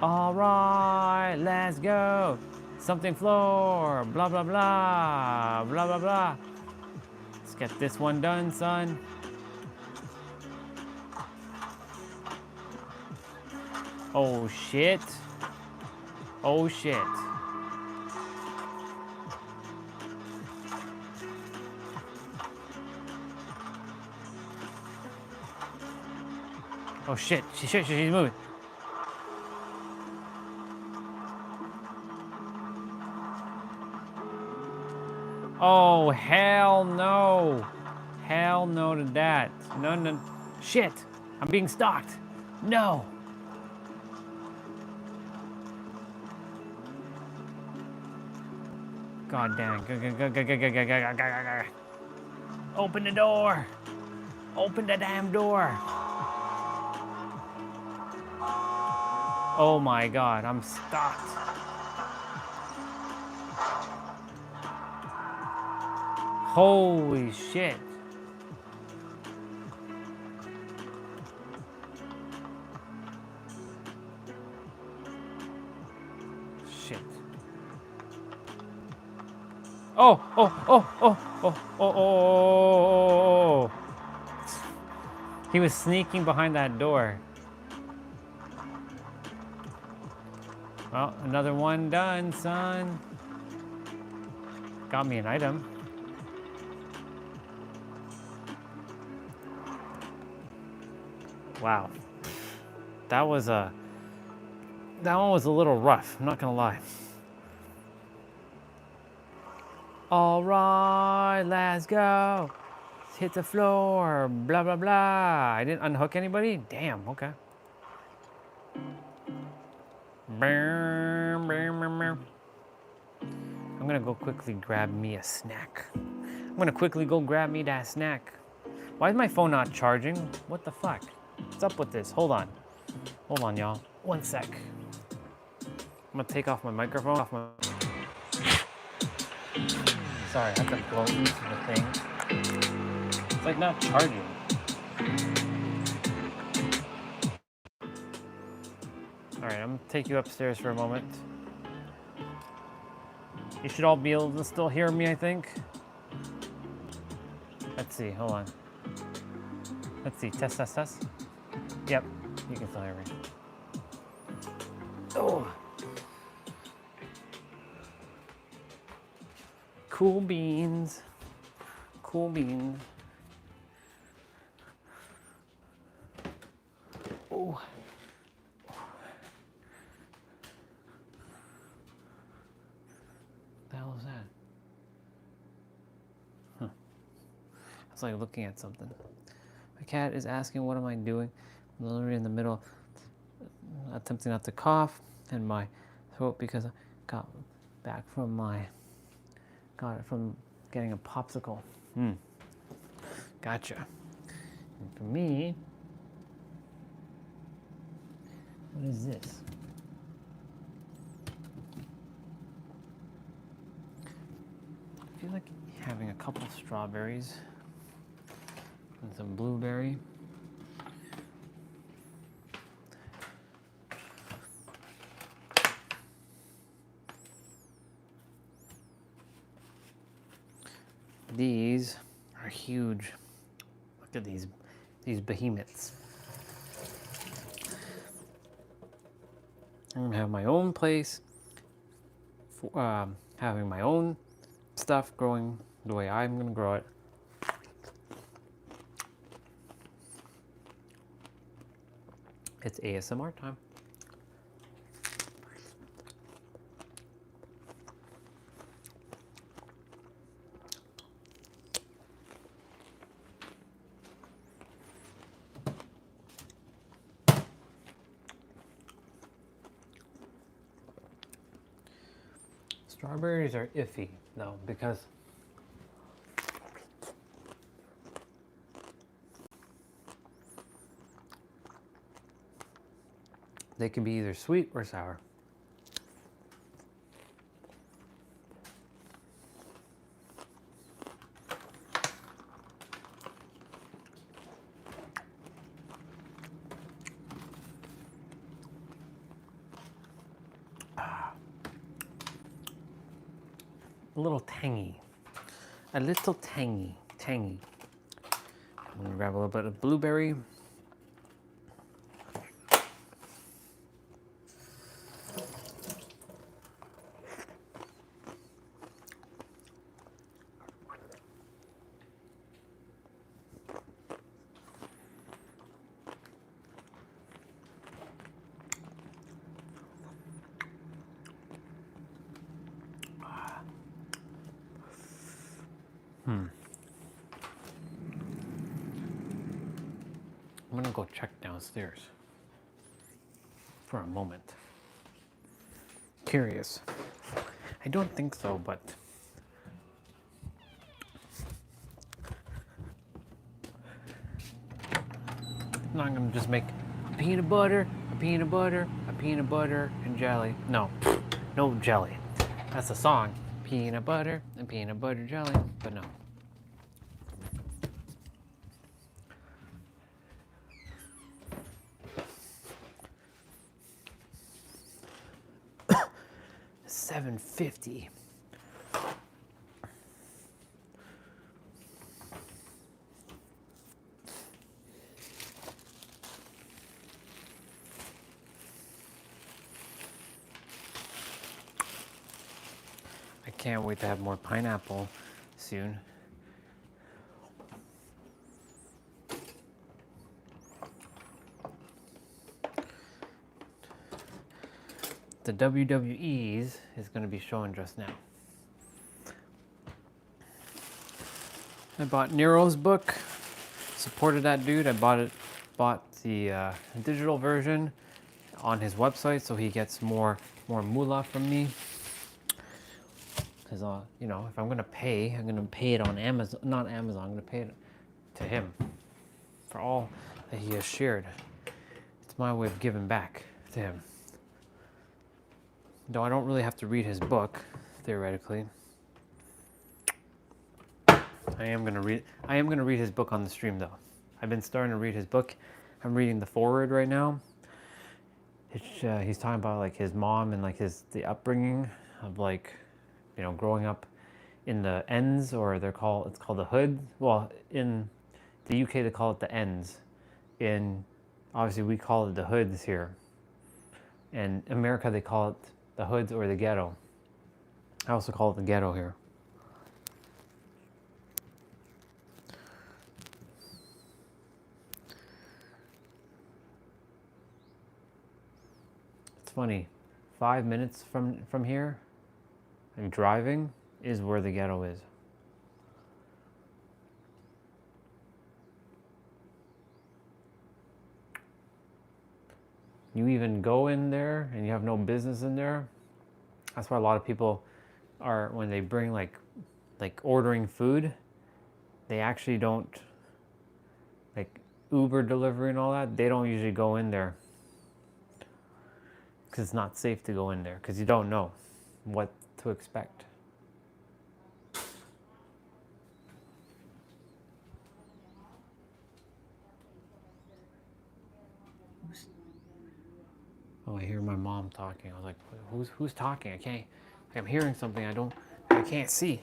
All right, let's go. Something floor, blah, blah, blah, blah, blah, blah. Let's get this one done, son. Oh, shit. Oh, shit. Oh, shit. She's moving. Oh, hell no. Hell no to that. No, no. Shit. I'm being stalked. No. God damn. Go. Open the door. Open the damn door. Oh my God, I'm stuck. Holy shit. Shit. Oh. He was sneaking behind that door. Well, another one done, son. Got me an item. Wow. That one was a little rough, I'm not gonna lie. All right, let's go. Let's hit the floor, blah, blah, blah. I didn't unhook anybody? Damn, okay. I'm gonna go quickly grab me a snack. I'm gonna quickly go grab me that snack. Why is my phone not charging? What the fuck? What's up with this? Hold on. Hold on, y'all. 1 sec. I'm gonna take off my microphone. Sorry, I have to blow into the thing. It's like not charging. All right, I'm gonna take you upstairs for a moment. You should all be able to still hear me, I think. Let's see, hold on. Let's see, test, test, test. Yep, you can still hear me. Oh. Cool beans. Cool beans. Oh. The hell is that? Huh. It's like looking at something. My cat is asking, what am I doing? I'm literally in the middle, attempting not to cough in my throat because I got back from got it from getting a popsicle. Gotcha. And for me, what is this? I feel like having a couple strawberries and some blueberry. These are huge. Look at these behemoths. I'm gonna have my own place, for, having my own stuff growing the way I'm gonna grow it. It's ASMR time. Strawberries are iffy though, because they can be either sweet or sour. A little tangy. A little tangy. I'm gonna grab a little bit of blueberry. I'm gonna go check downstairs for a moment. Curious. I don't think so, but I'm not gonna just make peanut butter, a peanut butter, a peanut butter, and jelly. No, no jelly. That's a song. Peanut butter and peanut butter jelly, but no. $7.50. I can't wait to have more pineapple soon. The WWE's is going to be showing just now. I bought Nero's book, supported that dude. I bought the digital version on his website so he gets more moolah from me. Because, you know, if I'm going to pay, I'm going to pay it on Amazon, not Amazon, I'm going to pay it to him for all that he has shared. It's my way of giving back to him. Though I don't really have to read his book, theoretically. I am gonna read his book on the stream though. I've been starting to read his book. I'm reading the foreword right now. He's talking about like his mom and like the upbringing of like, you know, growing up in the ends, or it's called the hood. Well, in the UK they call it the ends. Obviously we call it the hoods here. In America they call it the hoods or the ghetto. I also call it the ghetto here. It's funny, 5 minutes from here, and driving is where the ghetto is. You even go in there and you have no business in there. That's why a lot of people are, when they bring like ordering food, they actually don't, like Uber delivery and all that, they don't usually go in there. Because it's not safe to go in there, because you don't know what to expect. Oh, I hear my mom talking. I was like, who's talking? I'm hearing something I can't see.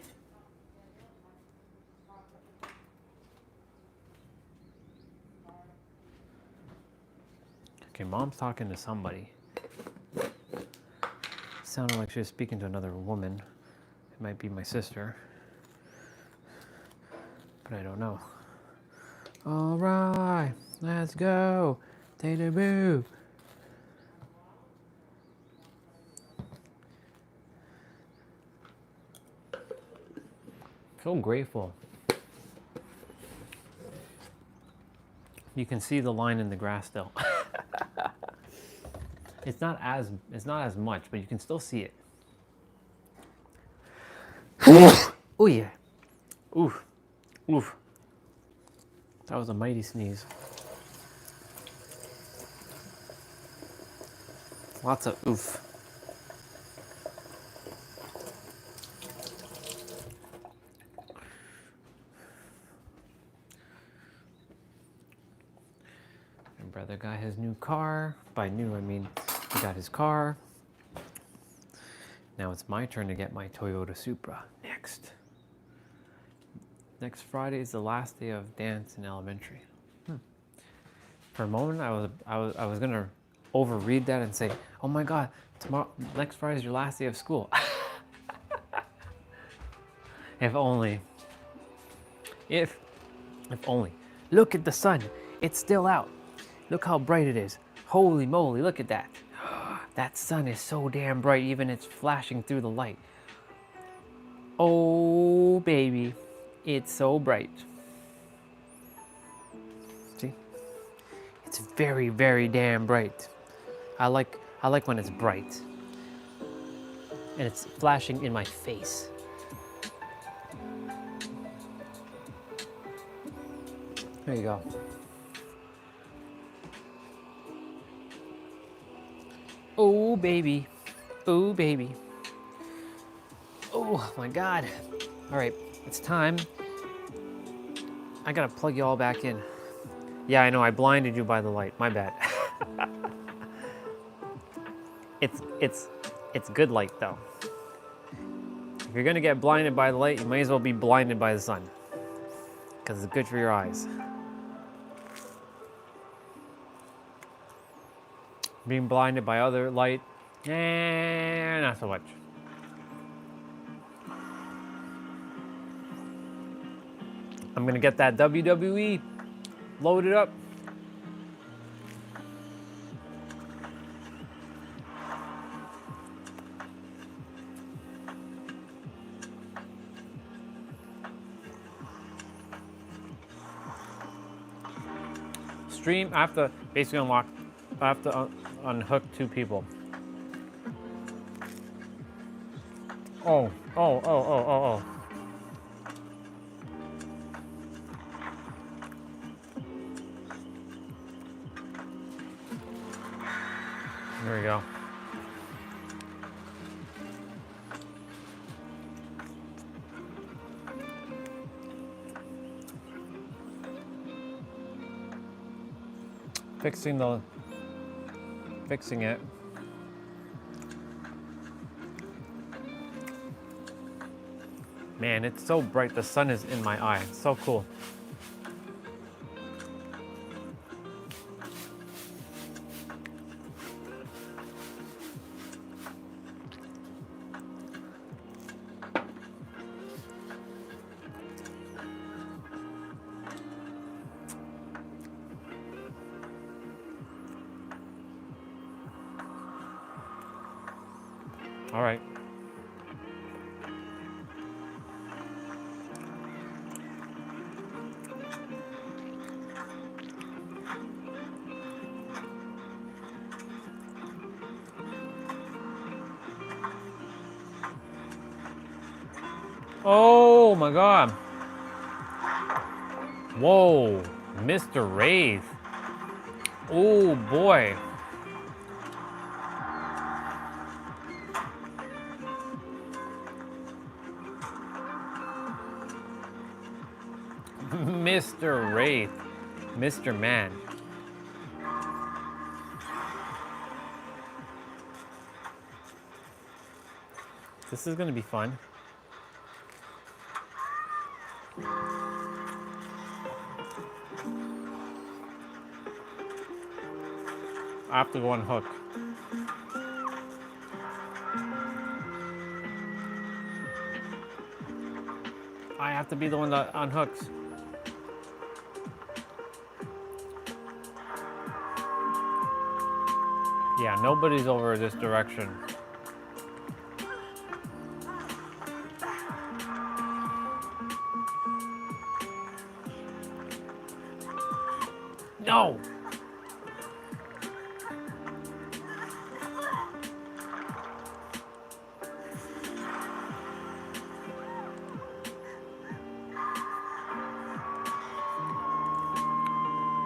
Okay, mom's talking to somebody. Sounded like she was speaking to another woman. It might be my sister. But I don't know. All right, let's go. Take the boo. So grateful. You can see the line in the grass still. It's not as much, but you can still see it. Oh yeah. Oof. Oof. That was a mighty sneeze. Lots of oof. My brother got his new car. By new, I mean he got his car. Now it's my turn to get my Toyota Supra next. Next Friday is the last day of dance in elementary. For a moment, I was gonna overread that and say, "Oh my God, next Friday is your last day of school." If only. If only. Look at the sun. It's still out. Look how bright it is. Holy moly, look at that. That sun is so damn bright, even it's flashing through the light. Oh, baby. It's so bright. See? It's very, very damn bright. I like when it's bright. And it's flashing in my face. There you go. Oh, baby. Oh, baby. Oh, my God. All right, it's time. I gotta plug you all back in. Yeah, I know, I blinded you by the light. My bad. It's good light, though. If you're gonna get blinded by the light, you might as well be blinded by the sun. Because it's good for your eyes. Being blinded by other light, not so much. I'm gonna get that WWE loaded up. stream, I have to basically unhook 2 people. Oh. There we go. Fixing it. Man, it's so bright. The sun is in my eye. It's so cool. All right. Oh my God. Whoa, Mr. Wraith. Oh boy. Mr. Wraith. Mr. Man. This is gonna be fun. I have to go unhook. I have to be the one that unhooks. Yeah, nobody's over this direction. No!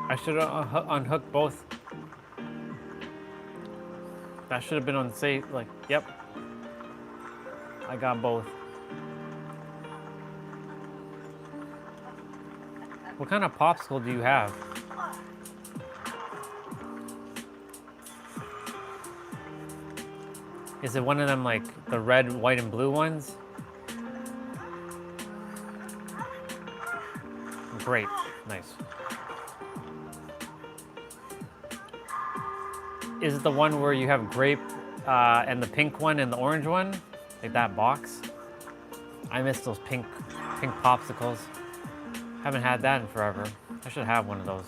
I should have unhooked both. That should have been on safe, like, yep. I got both. What kind of popsicle do you have? Is it one of them, like, the red, white, and blue ones? Great, nice. Is it the one where you have grape and the pink one and the orange one? Like that box? I miss those pink popsicles. Haven't had that in forever. I should have one of those.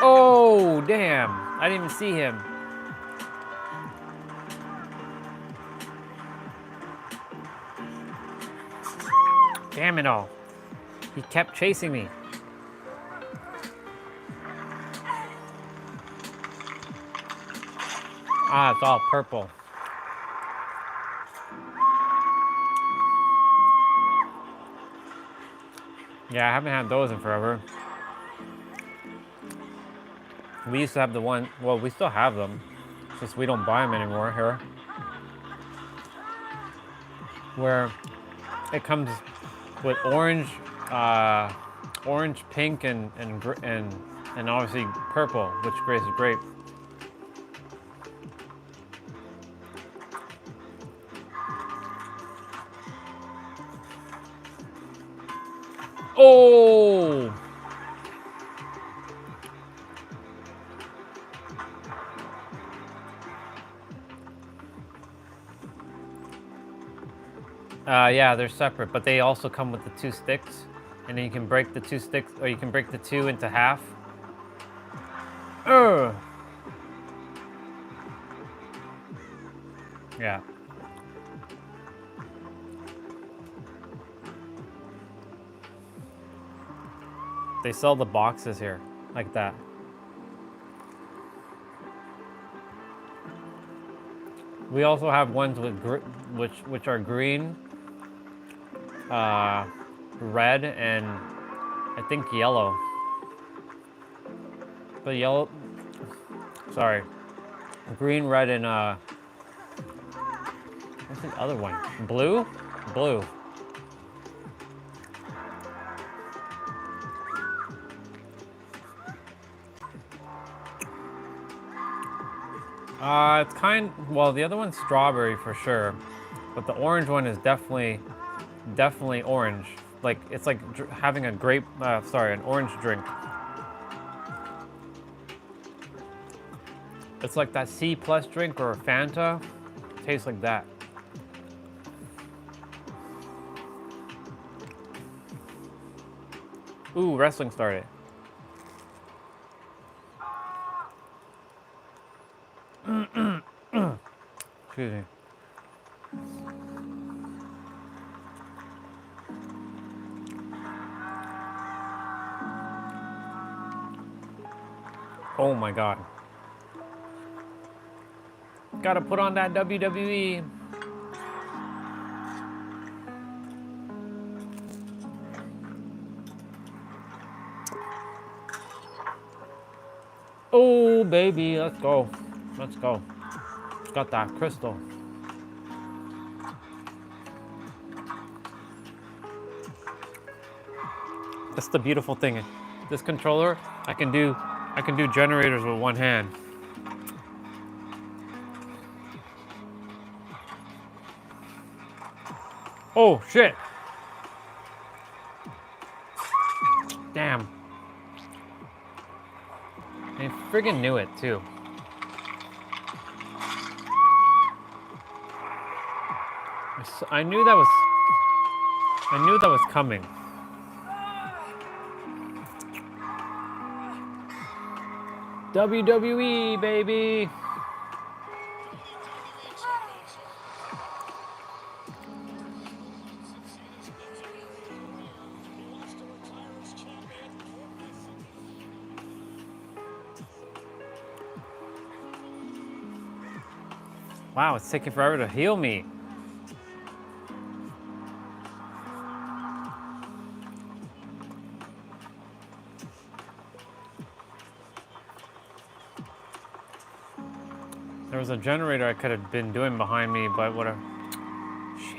Oh, damn. I didn't even see him. Damn it all. He kept chasing me. Ah, it's all purple. Yeah, I haven't had those in forever. We used to have the one, well, we still have them. It's just we don't buy them anymore here. Where it comes with orange, pink, and obviously purple, which is great. Oh! Yeah, they're separate, but they also come with the 2 sticks, and then you can break the 2 sticks, or you can break the 2 into half. Yeah. They sell the boxes here, like that. We also have ones with which are green, red, and I think yellow. But yellow, sorry, green, red, and what's the other one? Blue? Blue. It's well, the other one's strawberry for sure, but the orange one is definitely orange. Like, it's like having a an orange drink. It's like that C+ drink or a Fanta. Tastes like that. Ooh, wrestling started. Excuse me. Oh my God. Gotta put on that WWE. Oh, baby, let's go. Let's go. Got that crystal. That's the beautiful thing. This controller, I can do generators with one hand. Oh shit. Damn. I friggin' knew it too. I knew that was coming. WWE, baby. Wow, it's taking forever to heal me. There was a generator I could have been doing behind me, but whatever. Shit.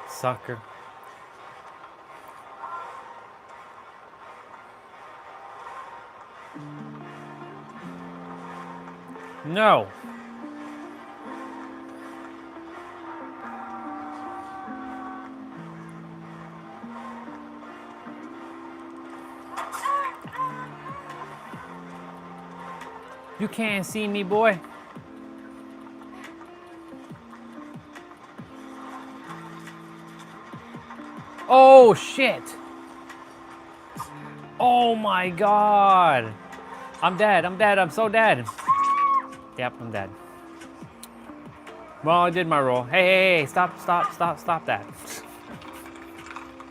Sucker. No. You can't see me, boy. Oh, shit. Oh my God. I'm dead. I'm so dead. Yep, I'm dead. Well, I did my role. Hey, stop that.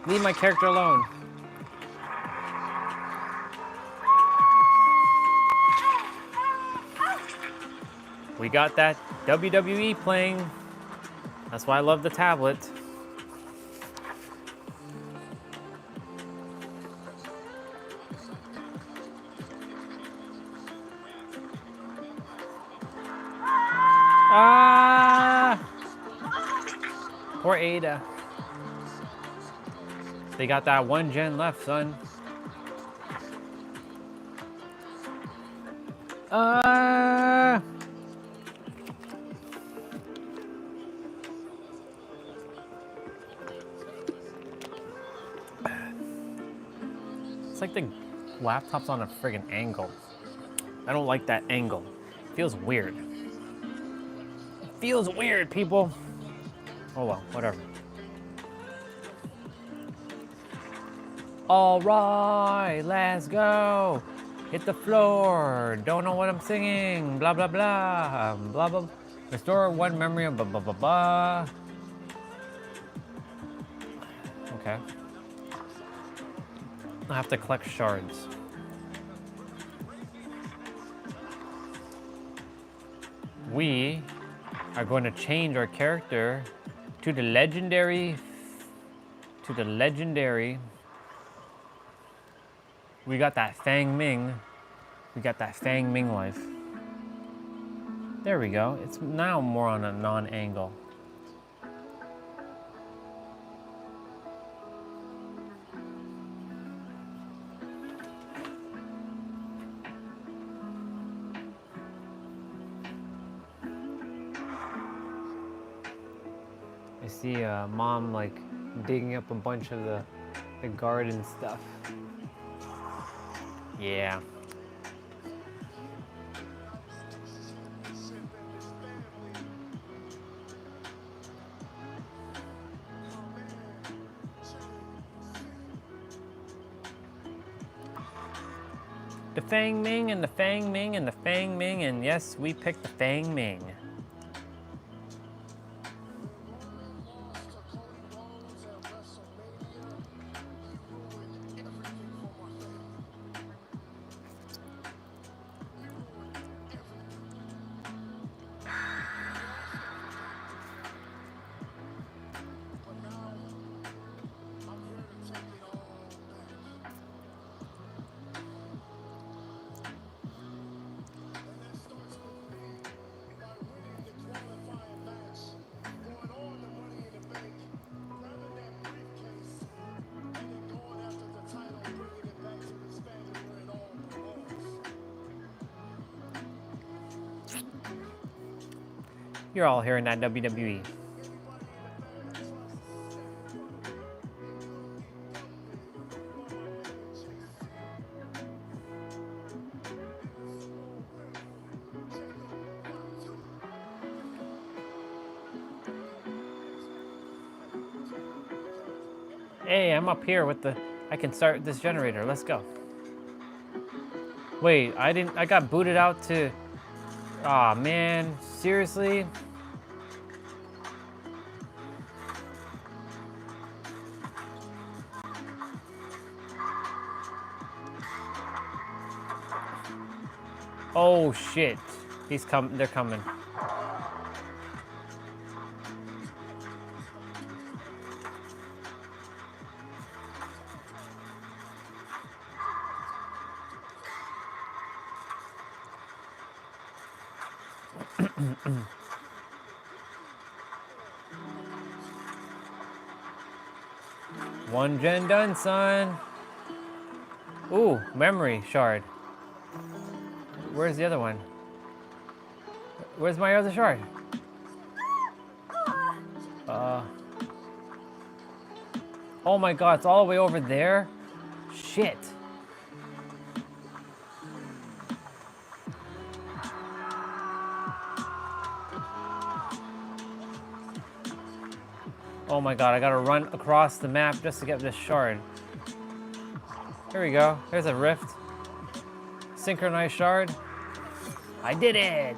Leave my character alone. We got that WWE playing. That's why I love the tablet. Poor Ada. They got that one gen left, son. It's like the laptop's on a friggin' angle. I don't like that angle. It feels weird. It feels weird, people. Oh well, whatever. All right, let's go. Hit the floor. Don't know what I'm singing. Blah, blah, blah. Blah, blah. Restore one memory of blah, blah, blah, blah. Okay. I have to collect shards. We are going to change our character to the legendary. We got that Fang Ming. We got that Fang Ming life. There we go. It's now more on a non-angle. I see mom like digging up a bunch of the garden stuff. Yeah. The Fang Ming and the Fang Ming and the Fang Ming, and yes, we picked the Fang Ming. You're all hearing that WWE. Hey, I'm up here with the... I can start this generator. Let's go. Wait, I got booted out to... Aw, man. Seriously? Oh, shit. They're coming. One gen done, son. Ooh, memory shard. Where's the other one? Where's my other shard? Oh my god, it's all the way over there? Shit. Oh my god, I gotta run across the map just to get this shard. Here we go. There's a rift. Synchronized shard. I did it!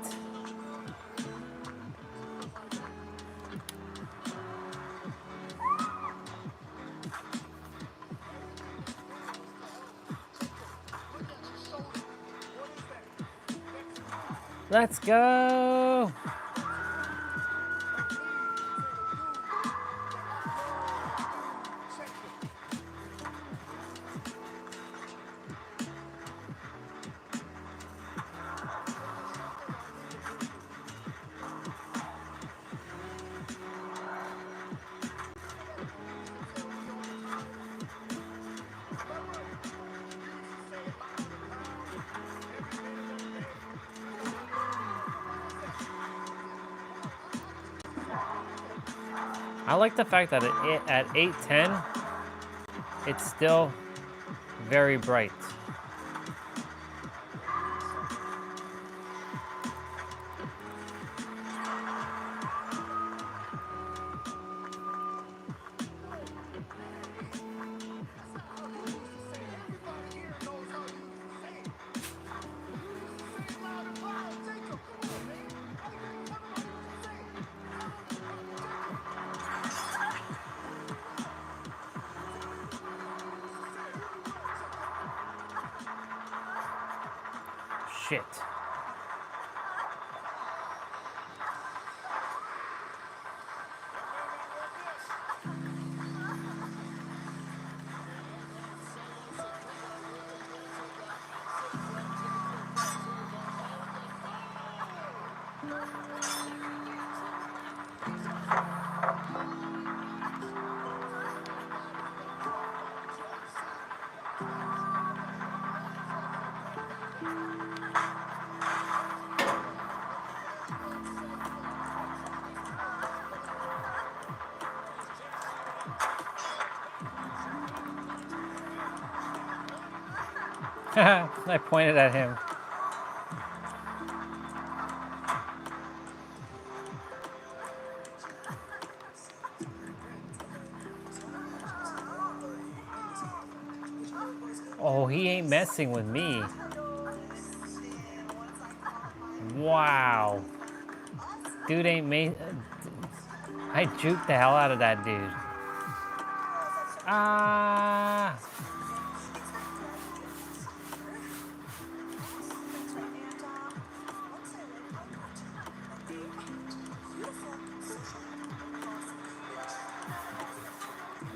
Let's go! I like the fact that at 8:10, it's still very bright. Shit. I pointed at him. Oh, he ain't messing with me. Wow. Dude ain't I juked the hell out of that dude. Ah.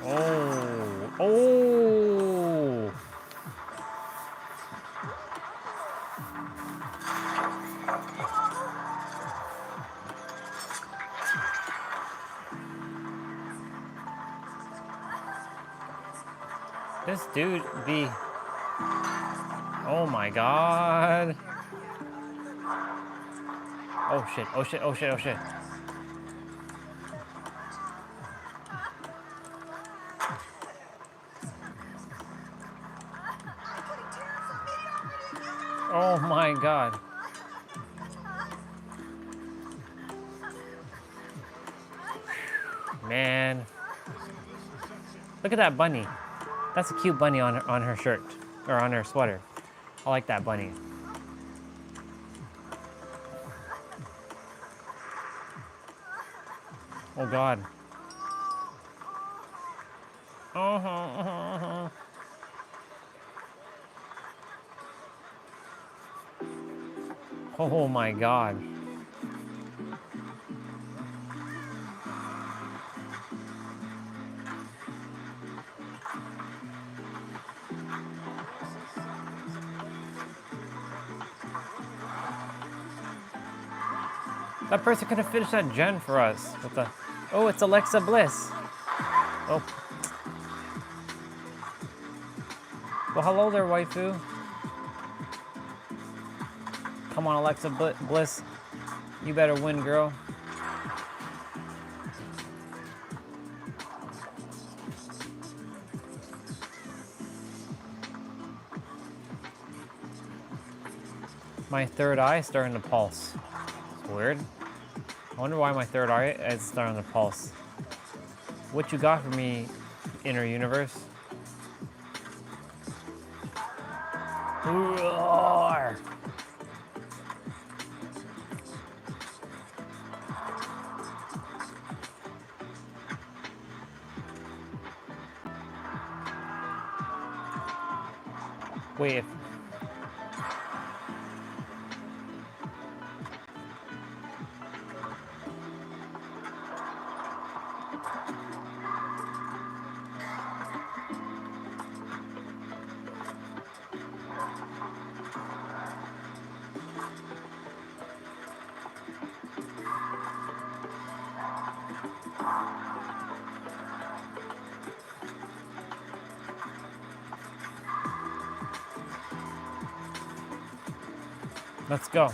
Oh. Oh. This dude be... Oh my god. Oh shit, oh shit, oh shit, oh shit. Oh my god. Man. Look at that bunny. That's a cute bunny on her shirt, or on her sweater. I like that bunny. Oh god. Oh my god. That person could have finished that gen for us with the... Oh, it's Alexa Bliss. Oh. Well, hello there, waifu. Come on, Alexa Bliss. You better win, girl. My third eye is starting to pulse. It's weird. I wonder why my third eye is starting to pulse. What you got for me, inner universe? Roar! Wait, let's go.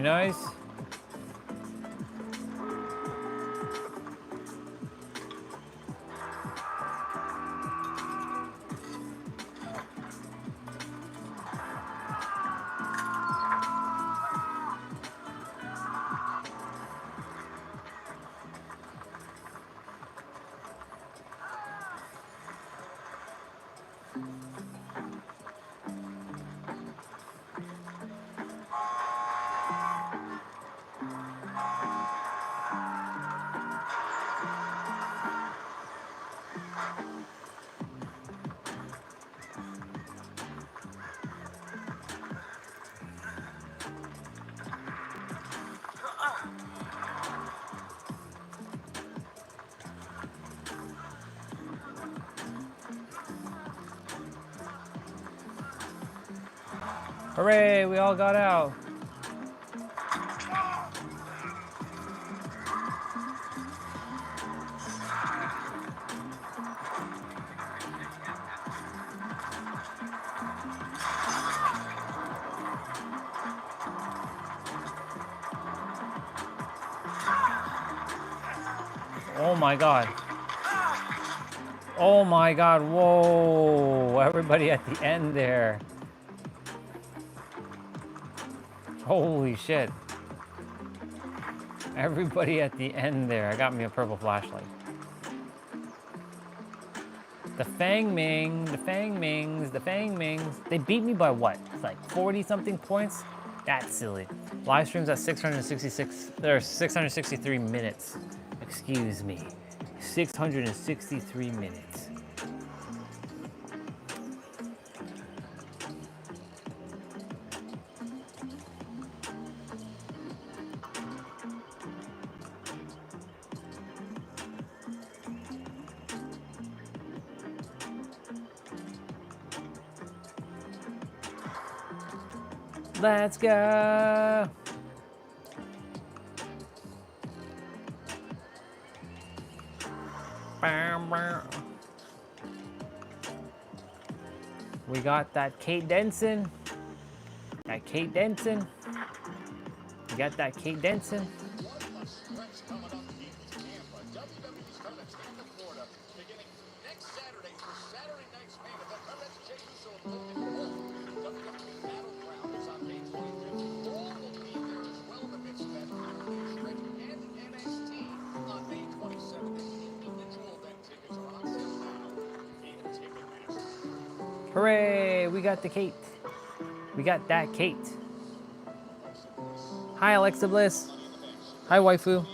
Very nice. Hooray, we all got out. Oh my God. Oh my God, whoa. Everybody at the end there. Holy shit. Everybody at the end there. I got me a purple flashlight. The Fang Ming, the Fang Mings, the Fang Mings. They beat me by what? It's like 40 something points? That's silly. Live streams at 666, or 663 minutes. Excuse me. 663 minutes. Let's go. We got that Kate Denson. That Kate Denson. We got that Kate Denson. Hooray, we got the Kate. We got that Kate. Hi, Alexa Bliss. Hi, waifu.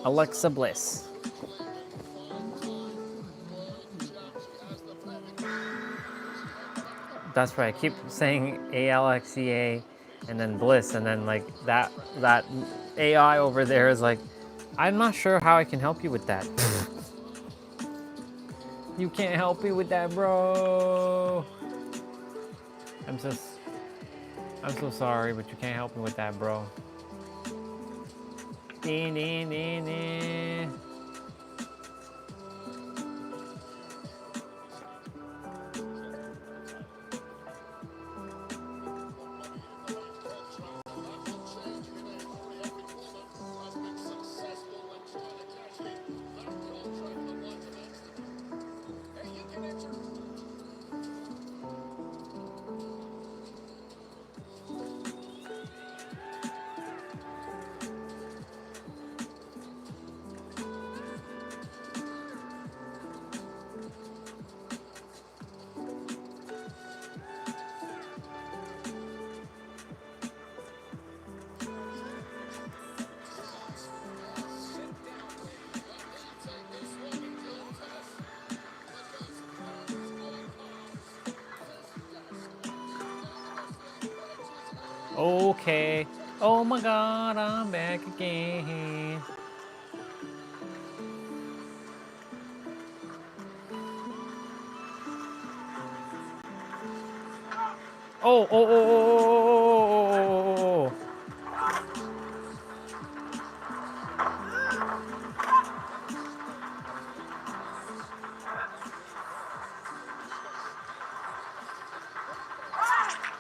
Alexa Bliss. That's right, I keep saying ALXEA and then Bliss, and then like that AI over there is like, I'm not sure how I can help you with that. You can't help me with that, bro. I'm so sorry, but you can't help me with that, bro. Okay. Oh my God, I'm back again. Oh.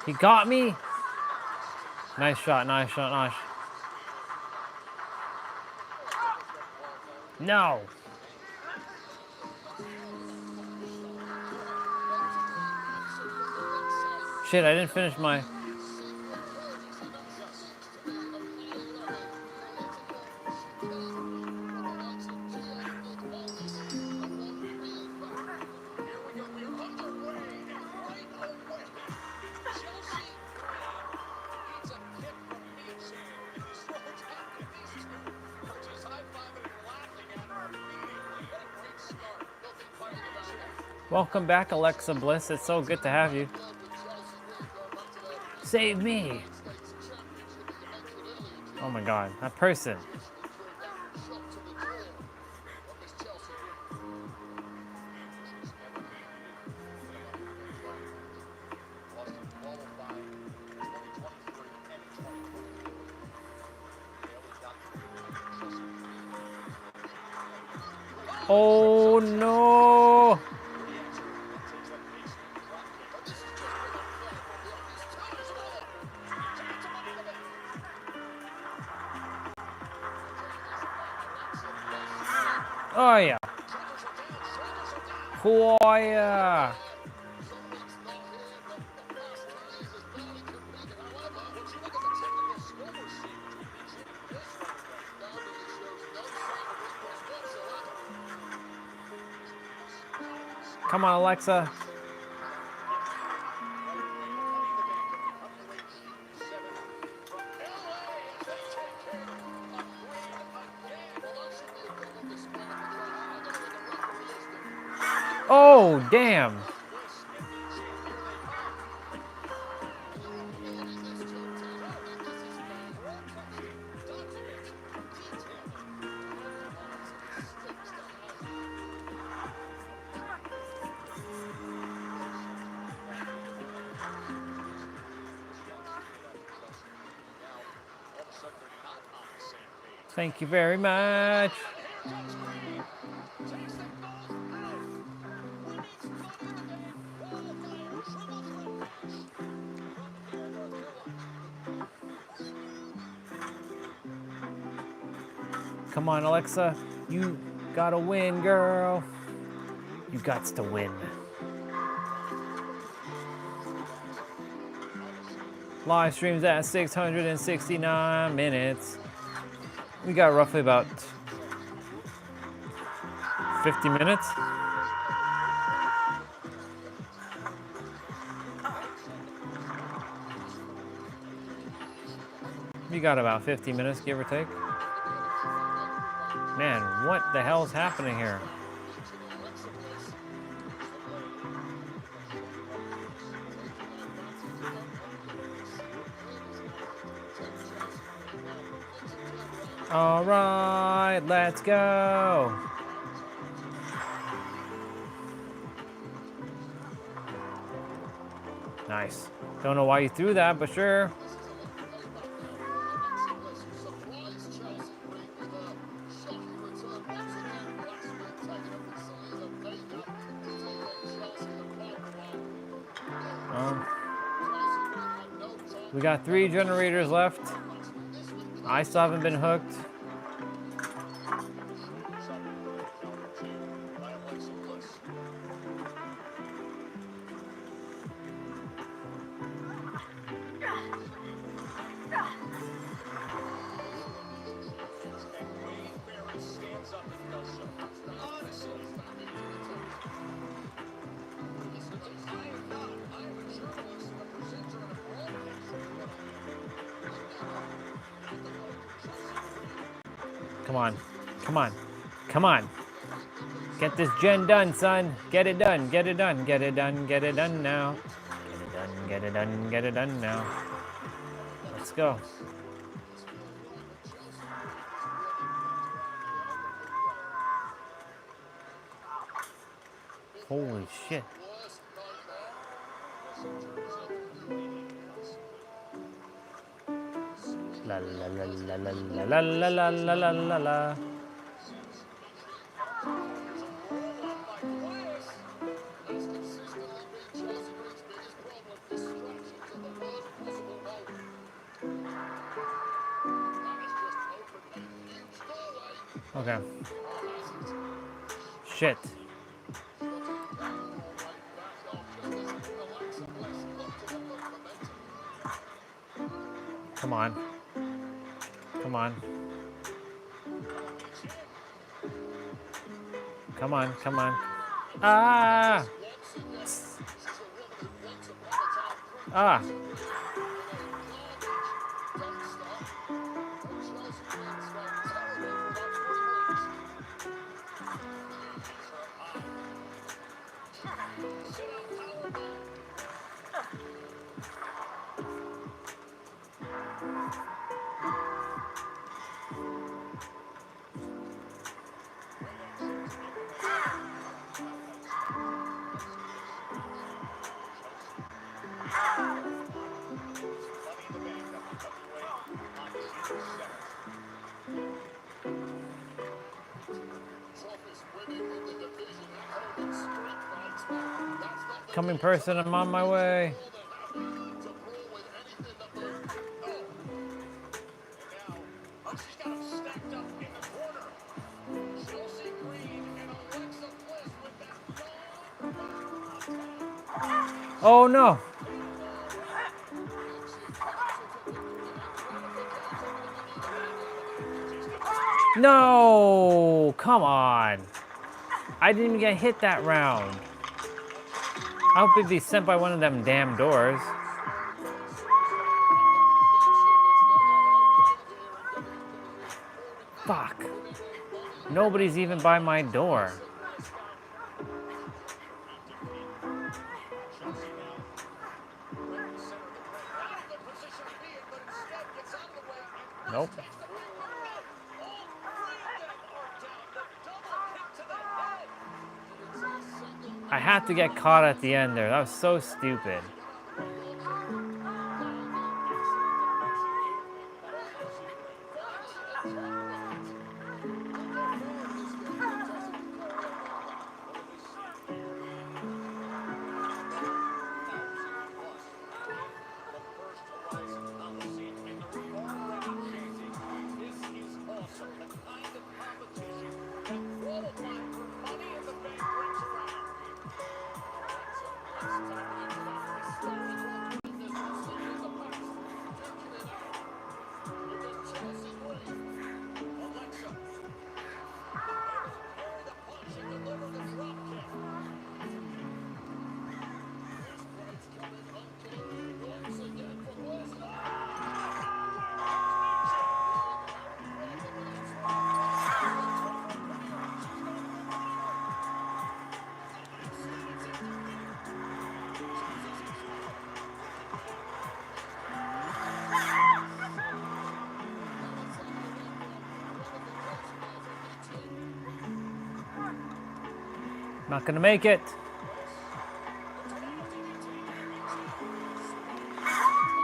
He got me. Nice shot, nice shot, nice. No. Shit, I didn't finish my... Welcome back, Alexa Bliss. It's so good to have you. Save me. Oh my God, that person. Oh no. Oh yeah. Oh yeah. Come on, Alexa. Oh, damn. Thank you very much. Come on, Alexa. You gotta win, girl. You gots to win. Live streams at 669 minutes. We got roughly about 50 minutes. We got about 50 minutes, give or take. Man, what the hell's happening here? All right, let's go. Nice. Don't know why you threw that, but sure. We got 3 generators left. I still haven't been hooked. Come on, come on, come on. Get this gen done, son. Get it done, get it done, get it done, get it done now. Get it done, get it done, get it done now. Let's go. Holy shit. La la la la la la la la la la la la. Okay. Shit. Come on. Come on. Come on, come on. Ah! Ah! Coming person, I'm on my way. Oh no. No, come on. I didn't even get hit that round. I hope it'd be sent by one of them damn doors. Fuck. Nobody's even by my door. Nope. I had to get caught at the end there. That was so stupid. Not gonna make it.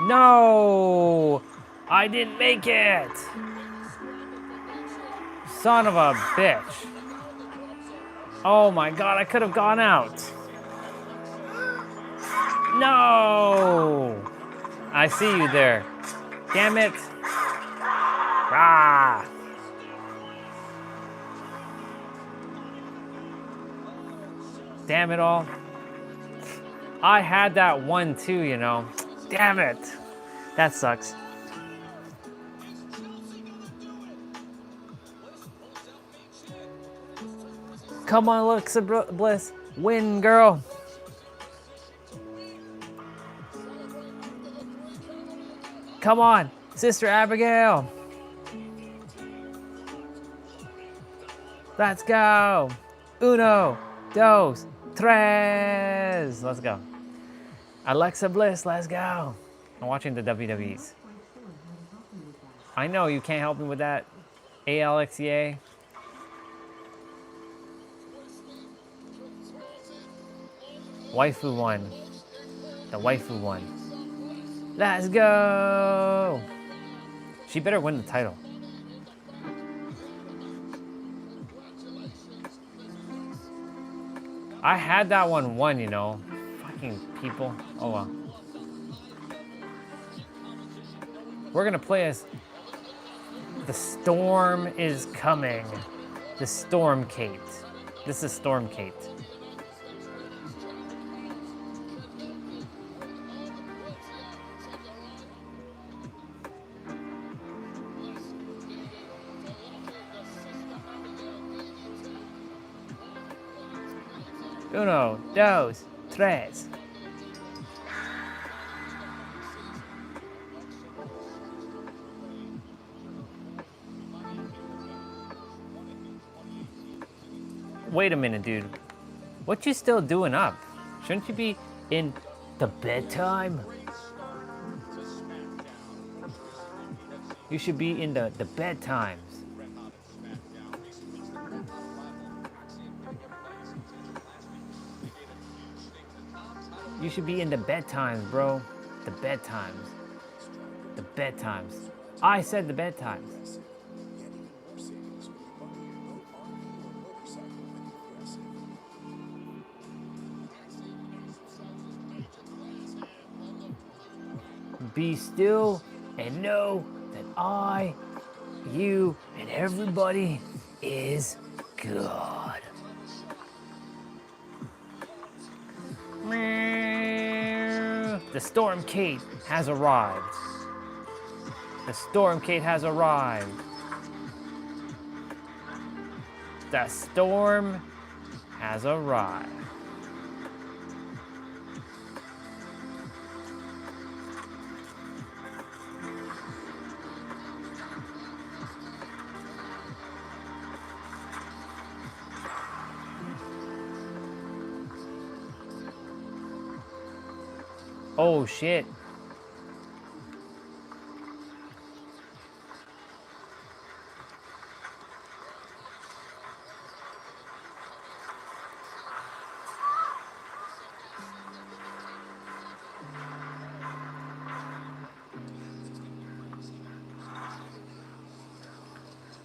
No! I didn't make it! Son of a bitch. Oh my god, I could have gone out. No! I see you there. Damn it. Ah! Damn it all. I had that one too, you know. Damn it. That sucks. Come on, Alexa Bliss. Win, girl. Come on, Sister Abigail. Let's go. Uno, dos, tres. Let's go. Alexa Bliss, let's go. I'm watching the WWEs. I know you can't help me with that. ALXEA. Waifu one. The waifu one. Let's go. She better win the title. I had that one won, you know. Fucking people. Oh well. We're gonna play as The Storm is Coming. The Storm Kate. This is Storm Kate. Uno, dos, tres. Wait a minute, dude. What you still doing up? Shouldn't you be in the bedtime? You should be in the bedtimes. You should be in the bedtimes, bro. The bedtimes. The bedtimes. I said the bedtimes. Be still and know that I, you, and everybody is God. The Storm Kate has arrived. The Storm Kate has arrived. The storm has arrived. Oh shit.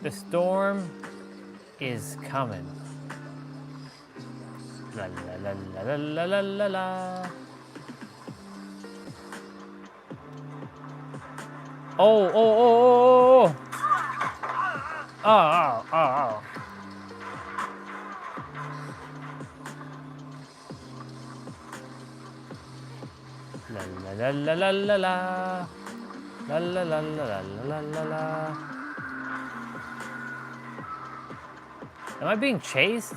The storm is coming. La la la la la la la la. Oh, oh, oh, oh, oh, oh, oh, oh. La la la la la la. La la la la la la la. Am I being chased?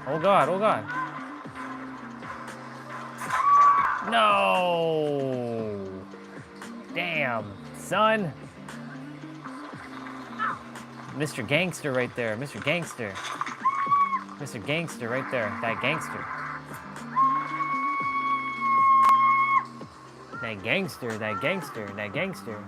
Oh God, oh God. No! Damn, son. Mr. Gangster right there, Mr. Gangster. Mr. Gangster right there, that gangster. That gangster, that gangster, that gangster.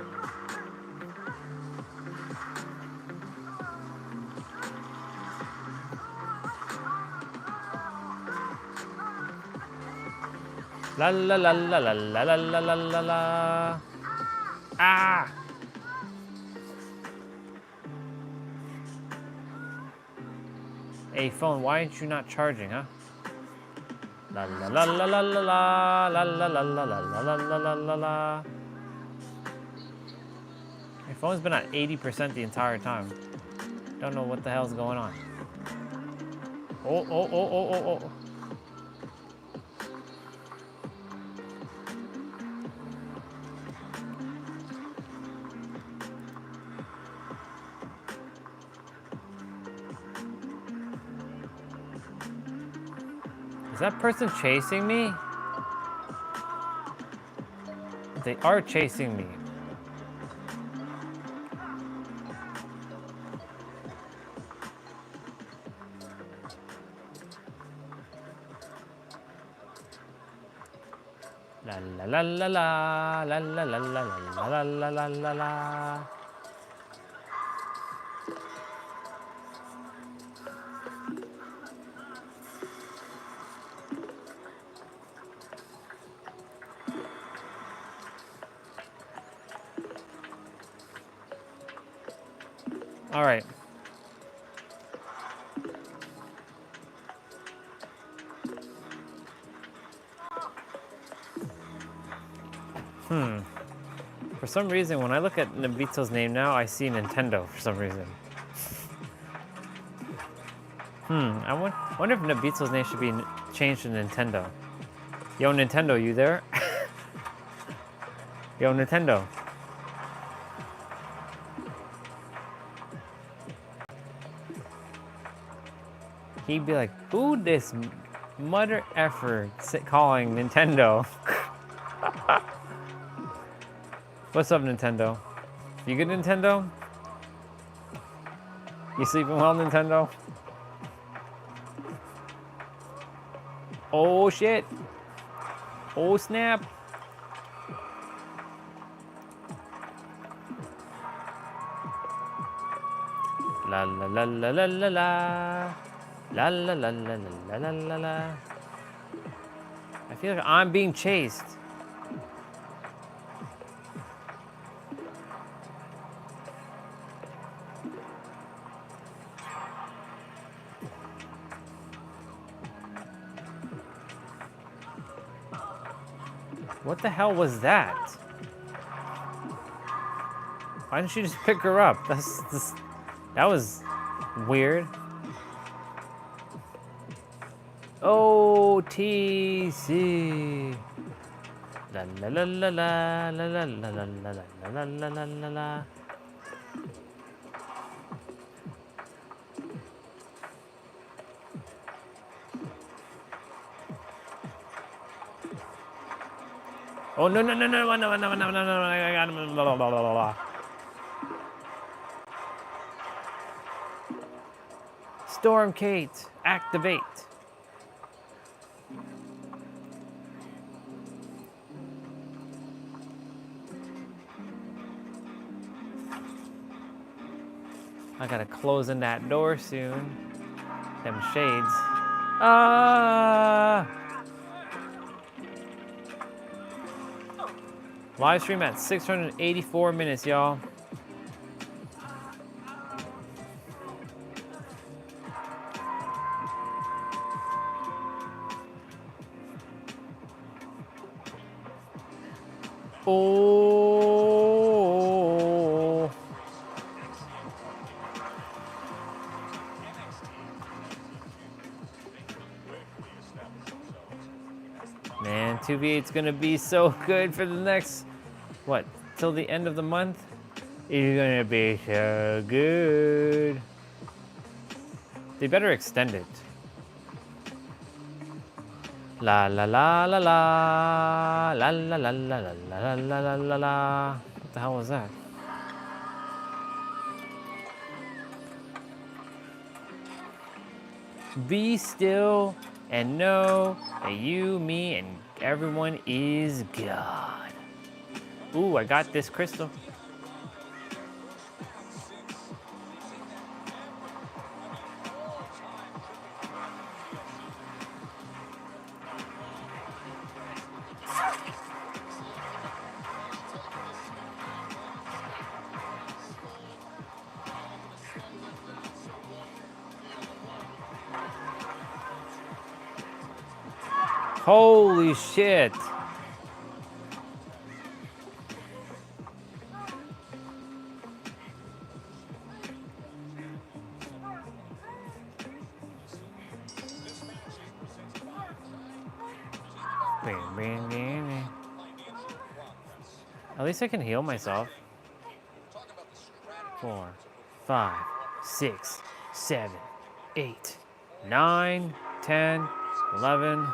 La la la la la la la la la la la. Ah! Hey phone, why aren't you not charging, huh? La la la la la la la la la la la la la la la la la. Your phone's been at 80% the entire time. Don't know what the hell's going on. Oh, oh, oh, oh, oh, oh. Is that person chasing me? They are chasing me. La la la la la la la la la la la la la la. All right. For some reason, when I look at Nobito's name now, I see Nintendo for some reason. I wonder if Nabitzo's name should be changed to Nintendo. Yo, Nintendo, you there? Yo, Nintendo. He'd be like, who this mother effer calling Nintendo? What's up, Nintendo? You good, Nintendo? You sleeping well, Nintendo? Oh, shit. Oh, snap. La la la la la la la. La la la la la la la la. I feel like I'm being chased. What the hell was that? Why didn't she just pick her up? That was weird. OTC. La la la la la la la la la la la la la la la. Oh no no no no no no no no no no! I got him. Blah, blah, blah, blah, blah. Storm Kate, activate. I gotta close in that door soon. Them shades. Ah! Live stream at 684 minutes, y'all. Oh. Man, 2v8's gonna be so good for the next, what, till the end of the month? It's gonna be so good. They better extend it. La la la la la la la la la la la la la la la. What the hell was that? Be still and know that you, me, and everyone is God. Ooh, I got this crystal. Holy shit. At least I can heal myself. 4, 5, 6, 7, 8, 9, 10, 11.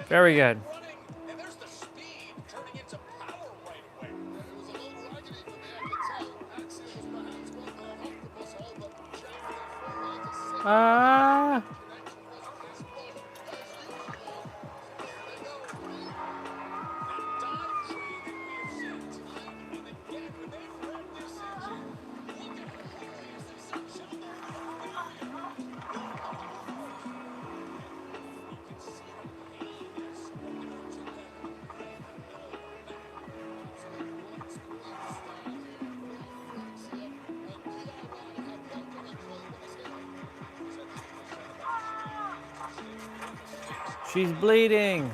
Very good. Ah. She's bleeding.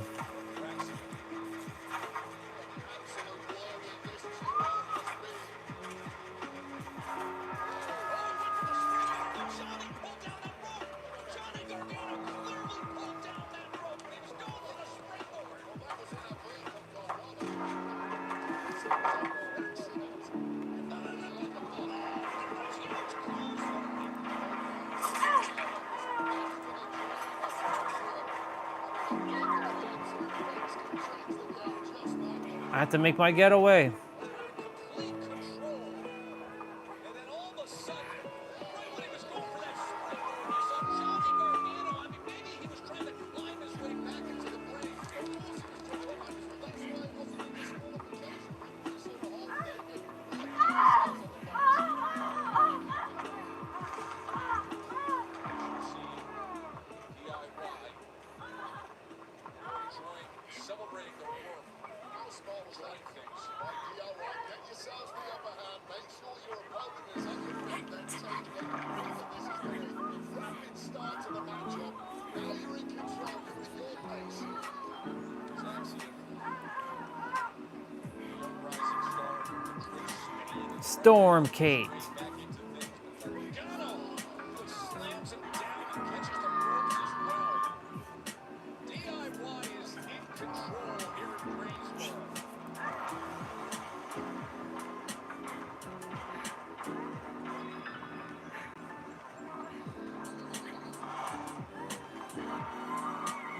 I have to make my getaway. Storm Kate.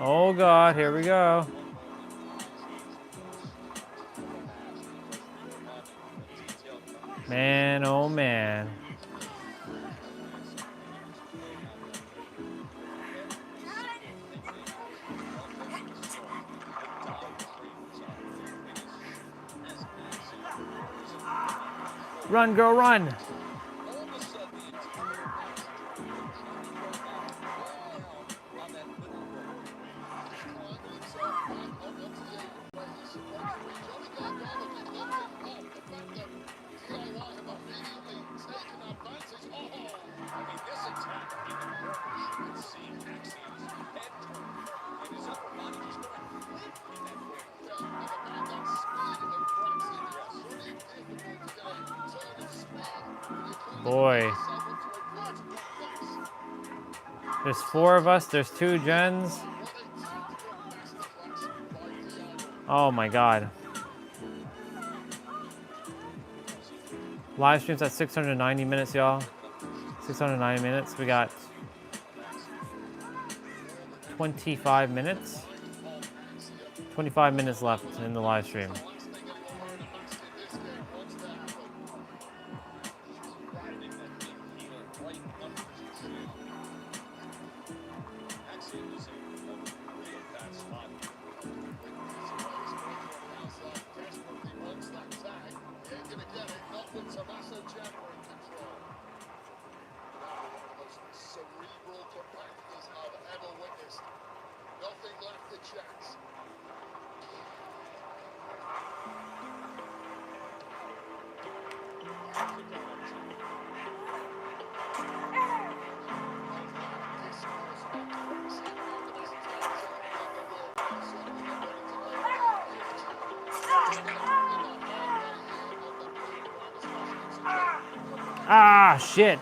Oh God, here we go. Man, oh man. Run, girl, run. Boy. There's 4 of us. There's 2 gens. Oh my God. Live streams at 690 minutes, y'all. 690 minutes. We got 25 minutes. 25 minutes left in the live stream. Ah, shit.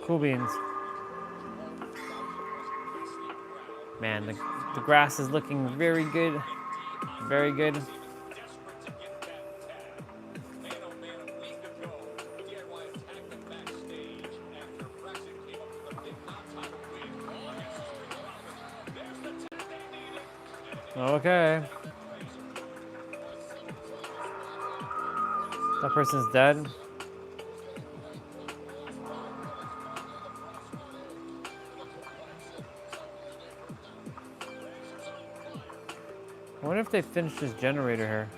Cool beans. Man, the grass is looking very good. Very good. Okay. That person's dead. I wonder if they finished this generator here.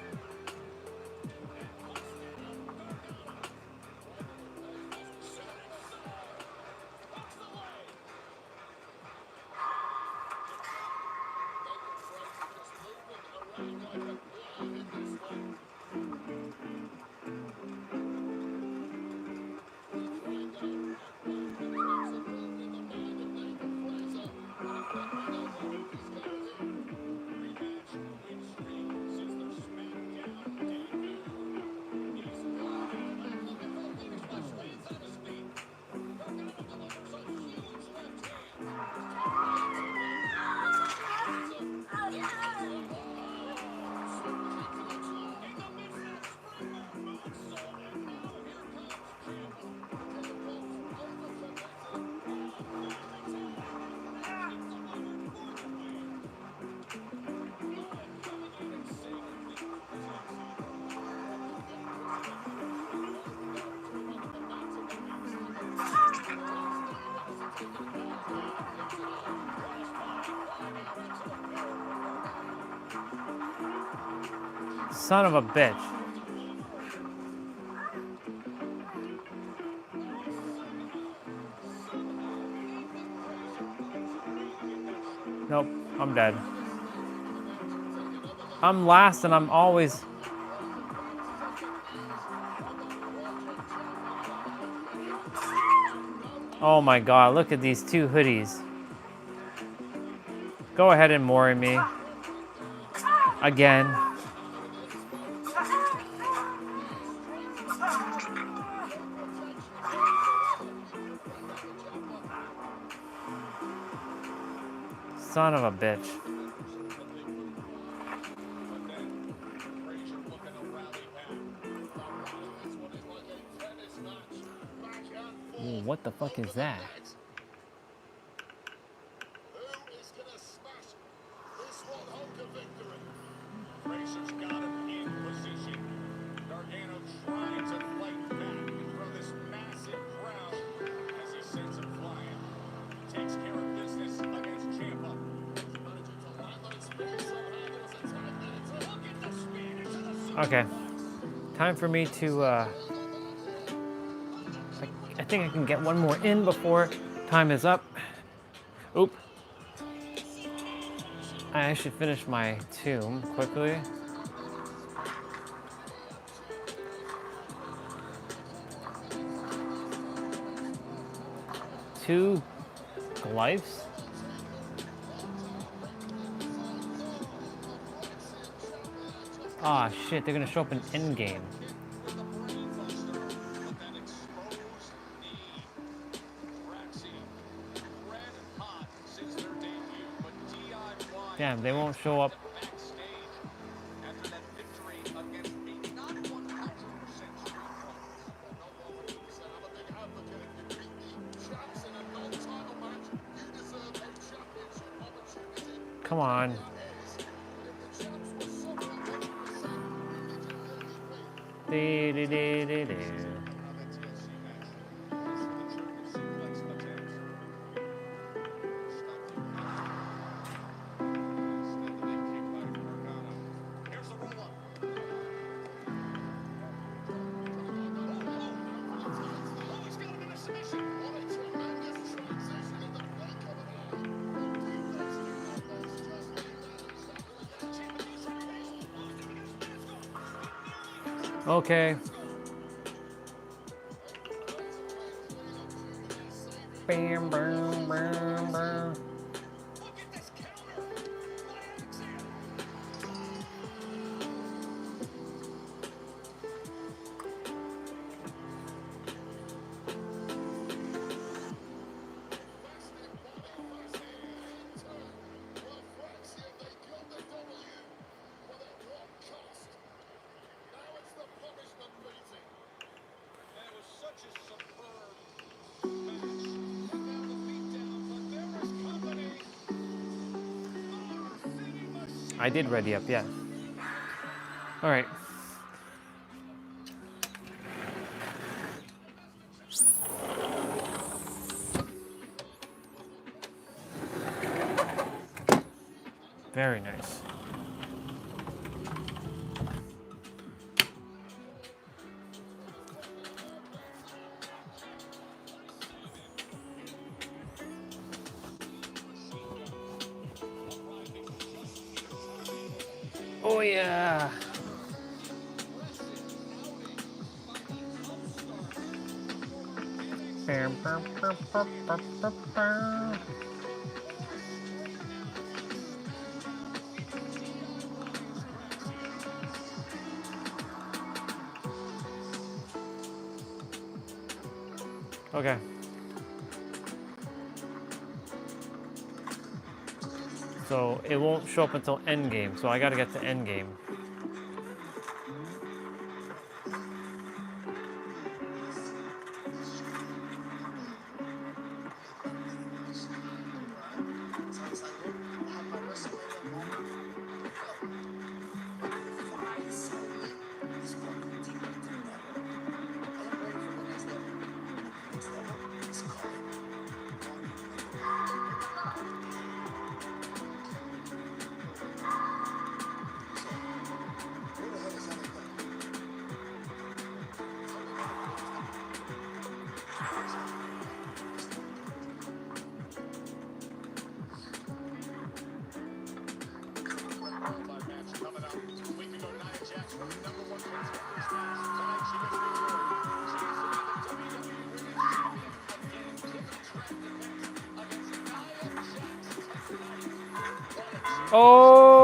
Son of a bitch. Nope, I'm dead. I'm last and I'm always... Oh my god, look at these two hoodies. Go ahead and mori me. Again. Son of a bitch. Ooh, what the fuck is that? Okay, time for me to, I think I can get one more in before time is up. Oop. I should finish my tomb quickly. Two glyphs? Ah, shit, they're gonna show up in endgame. Damn, they won't show up. Come on. Dee-dee-dee-dee-dee. Okay. Bam, bam, bam, bam. I did ready up, yeah. All right. Very nice. Oh yeah. Okay. So it won't show up until end game. So I got to get to end game. Oh!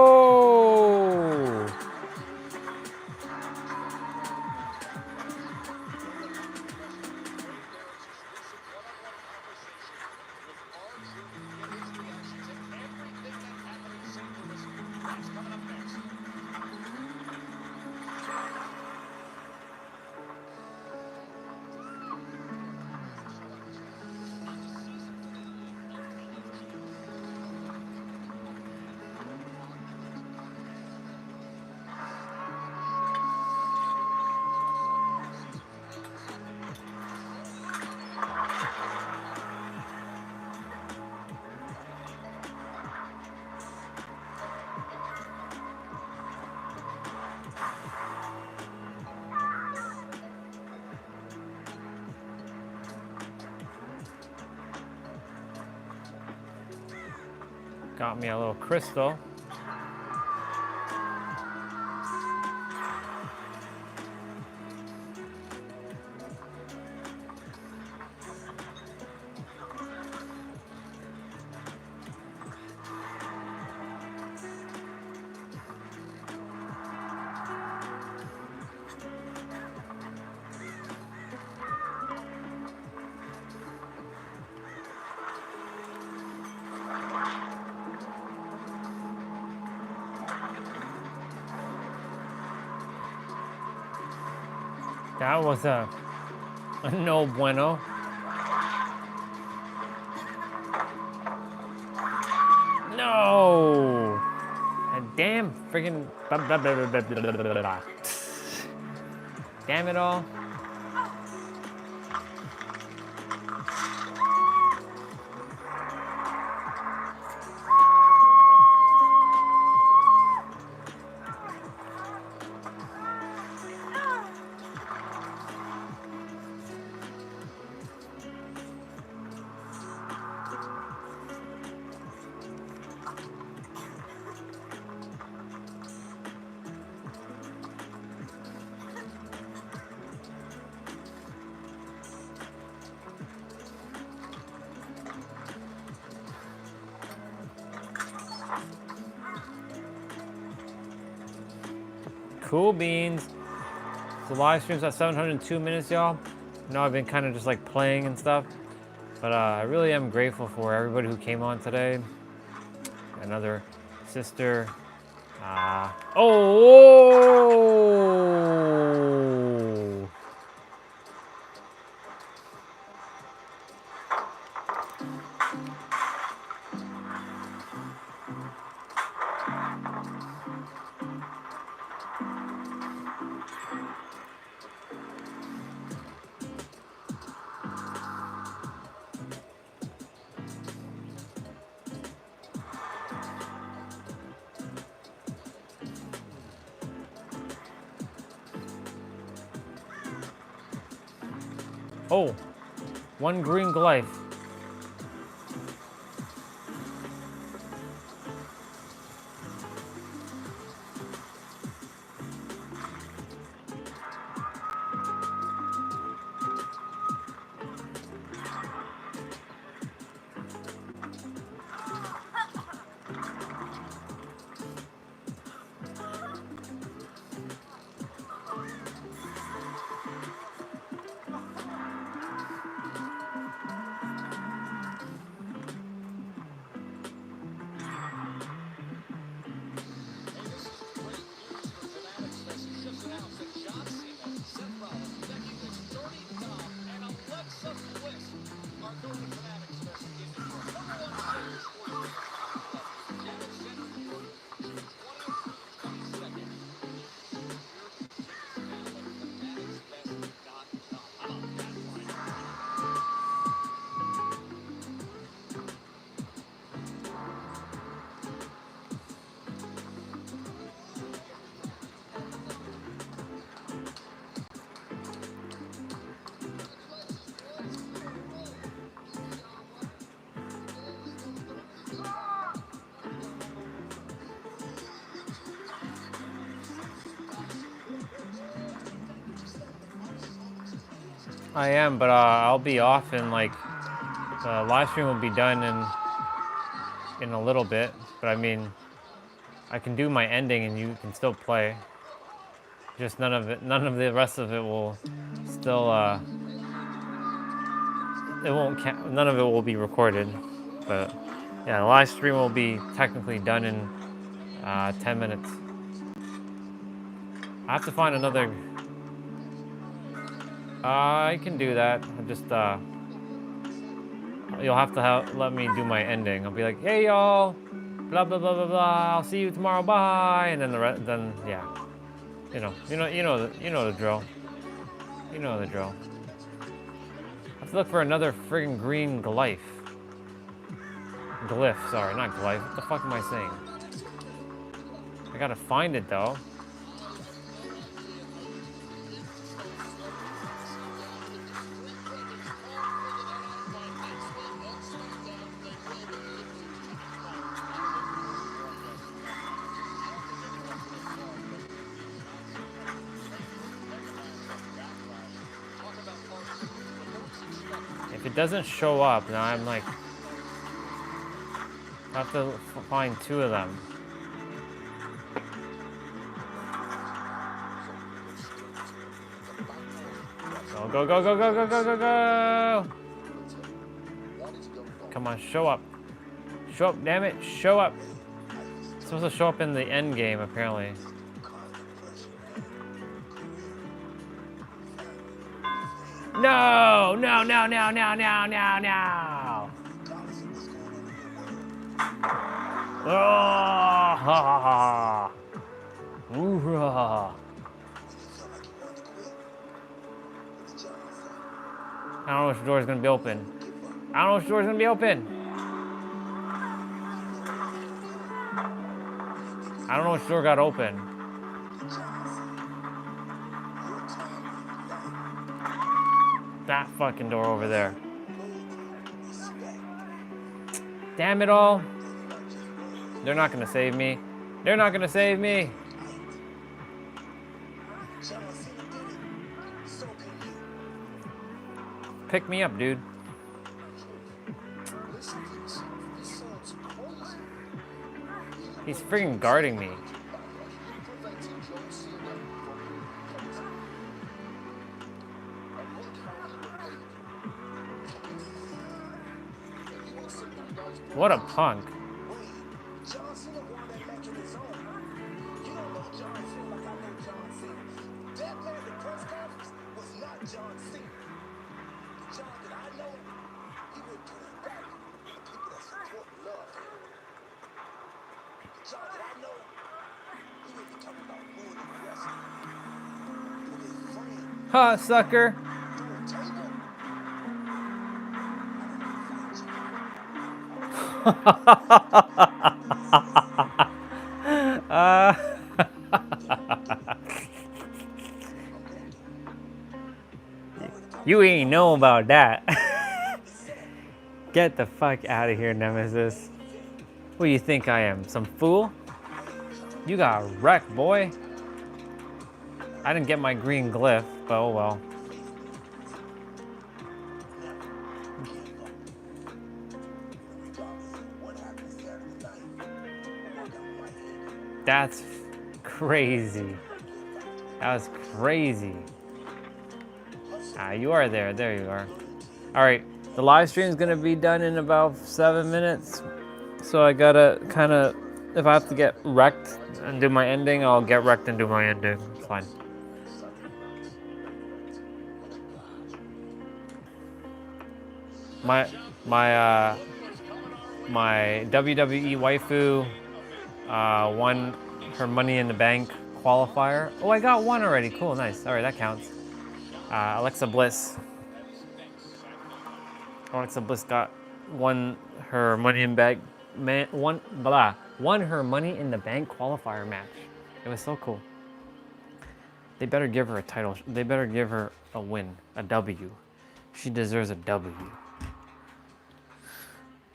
Got me a little crystal. That was a no bueno. No! A damn friggin' damn it all. Cool beans. The live stream's at 702 minutes, y'all. I know I've been kind of just like playing and stuff, but I really am grateful for everybody who came on today. Another sister. Oh! Oh, one green glyph. I am, but I'll be off in like the live stream will be done in a little bit. But I mean, I can do my ending and you can still play. Just none of the rest of it will still it won't none of it will be recorded. But yeah, the live stream will be technically done in 10 minutes. I have to find another. I can do that. I just you'll have to let me do my ending. I'll be like, hey y'all, blah blah blah blah blah. I'll see you tomorrow. Bye. And then then yeah, you know the drill. You know the drill. I have to look for another friggin' green glyph. Glyph, sorry, not glyph. What the fuck am I saying? I gotta find it though. If it doesn't show up, now I'm like, I have to find 2 of them. Go, go, go, go, go, go, go, go! Come on, show up. Show up, damn it, show up. It's supposed to show up in the end game, apparently. No, no, no, no, no, no, no, no. Oh, ha, ha, ha. Ooh-rah. I don't know which door's gonna be open. I don't know which door's gonna be open. I don't know which door got open. That fucking door over there. Damn it all. They're not gonna save me. They're not gonna save me. Pick me up, dude. He's freaking guarding me. What a punk. Ha, sucker. You ain't know about that. Get the fuck out of here, Nemesis. What do you think I am, some fool? You got wrecked, boy. I didn't get my green glyph, but oh well. That's crazy. That was crazy. Ah, you are there. There you are. All right, the live stream is gonna be done in about 7 minutes. So I gotta kind of, if I have to get wrecked and do my ending, I'll get wrecked and do my ending. It's fine. My WWE waifu won her Money in the Bank qualifier. Oh, I got one already. Cool, nice. All right, that counts. Alexa Bliss. Alexa Bliss won her Money in Bank won her Money in the Bank qualifier match. It was so cool. They better give her a title. They better give her a win, a W. She deserves a W.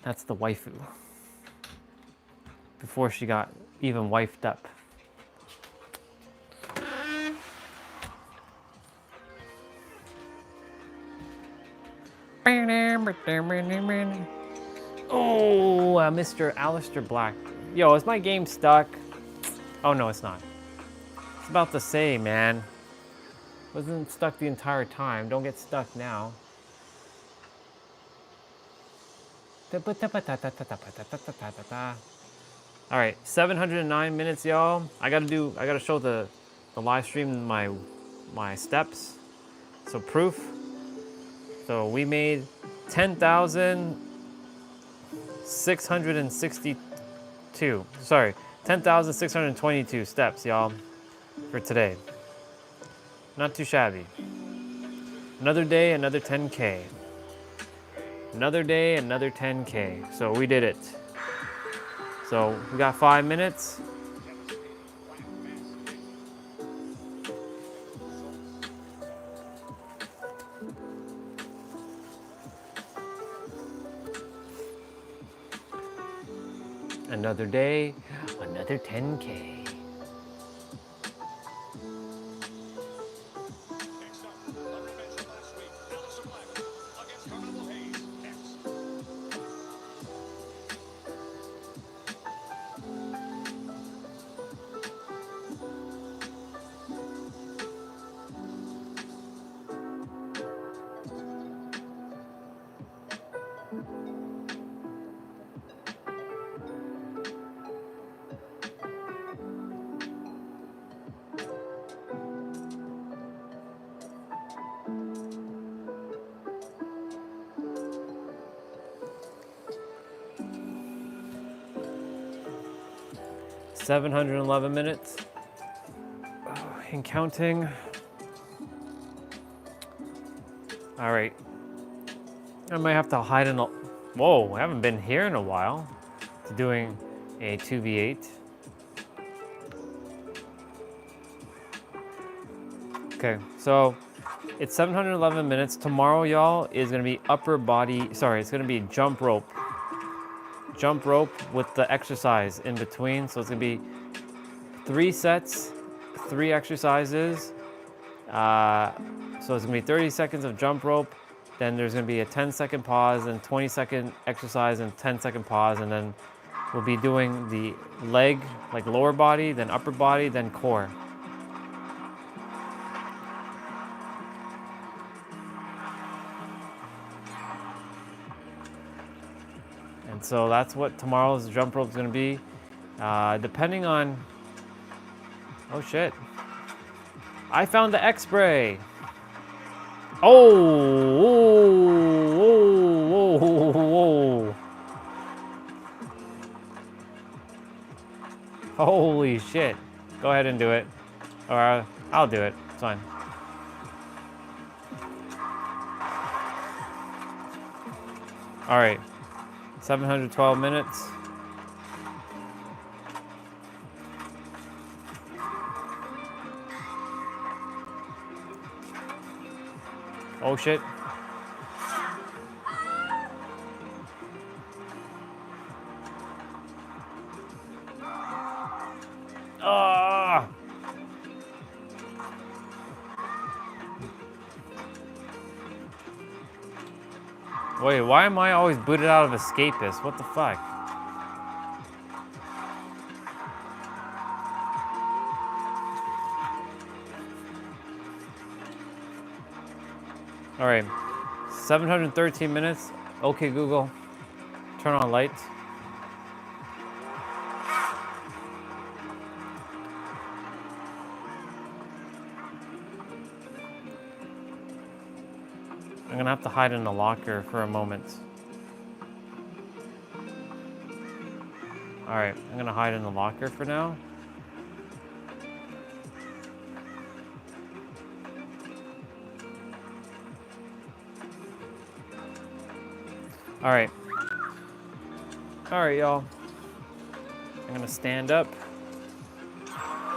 That's the waifu. Before she got even wifed up. Oh, Mr. Alistair Black. Yo, is my game stuck? Oh no, it's not. It's about to say, man. Wasn't stuck the entire time. Don't get stuck now. All right, 709 minutes, y'all. I gotta show the live stream my steps. So proof. So we made 10,662. Sorry, 10,622 steps, y'all, for today. Not too shabby. Another day, another 10K. Another day, another 10K. So we did it. So we got 5 minutes. Another day, another 10K. $711 minutes. And counting. All right. I might have to hide in a... Whoa, I haven't been here in a while. Doing a 2v8. Okay, so it's 711 minutes. Tomorrow, y'all, is gonna be upper body, sorry, it's gonna be jump rope. Jump rope with the exercise in between. So it's gonna be 3 sets, 3 exercises. So it's gonna be 30 seconds of jump rope. Then there's gonna be a 10-second pause and 20-second exercise and 10-second pause. And then we'll be doing the leg, like lower body, then upper body, then core. And so that's what tomorrow's jump rope is going to be. Depending on... Oh shit. I found the X-Spray. Oh, whoa, whoa, whoa. Holy shit. Go ahead and do it. Or I'll do it. It's fine. All right. 712 minutes. Oh shit. Ah! Wait, why am I always booted out of escapist? What the fuck? All right, 713 minutes. Okay, Google, turn on lights. I'm gonna have to hide in the locker for a moment. All right, I'm gonna hide in the locker for now. All right. All right, y'all. I'm gonna stand up.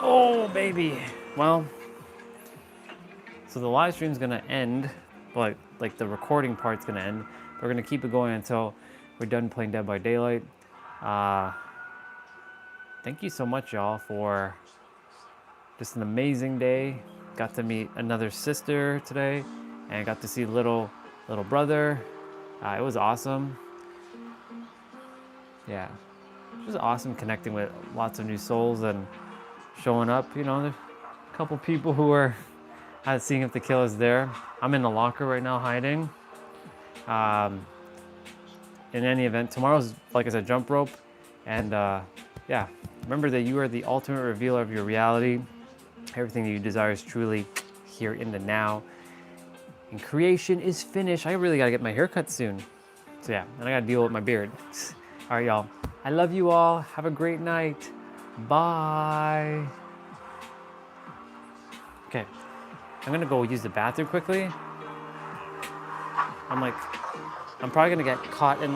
Oh, baby. Well, so the live stream's gonna end, but like the recording part's gonna end. We're gonna keep it going until we're done playing Dead by Daylight. Thank you so much, y'all, for just an amazing day. Got to meet another sister today, and got to see little brother. It was awesome. Yeah, it was awesome connecting with lots of new souls and showing up. You know, there's a couple people who are seeing if the kill is there. I'm in the locker right now hiding. In any event, tomorrow's, like I said, jump rope. And yeah, remember that you are the ultimate revealer of your reality. Everything that you desire is truly here in the now. And creation is finished. I really gotta get my hair cut soon. So yeah, and I gotta deal with my beard. All right, y'all. I love you all. Have a great night. Bye. Okay, I'm gonna go use the bathroom quickly. I'm probably gonna get caught in.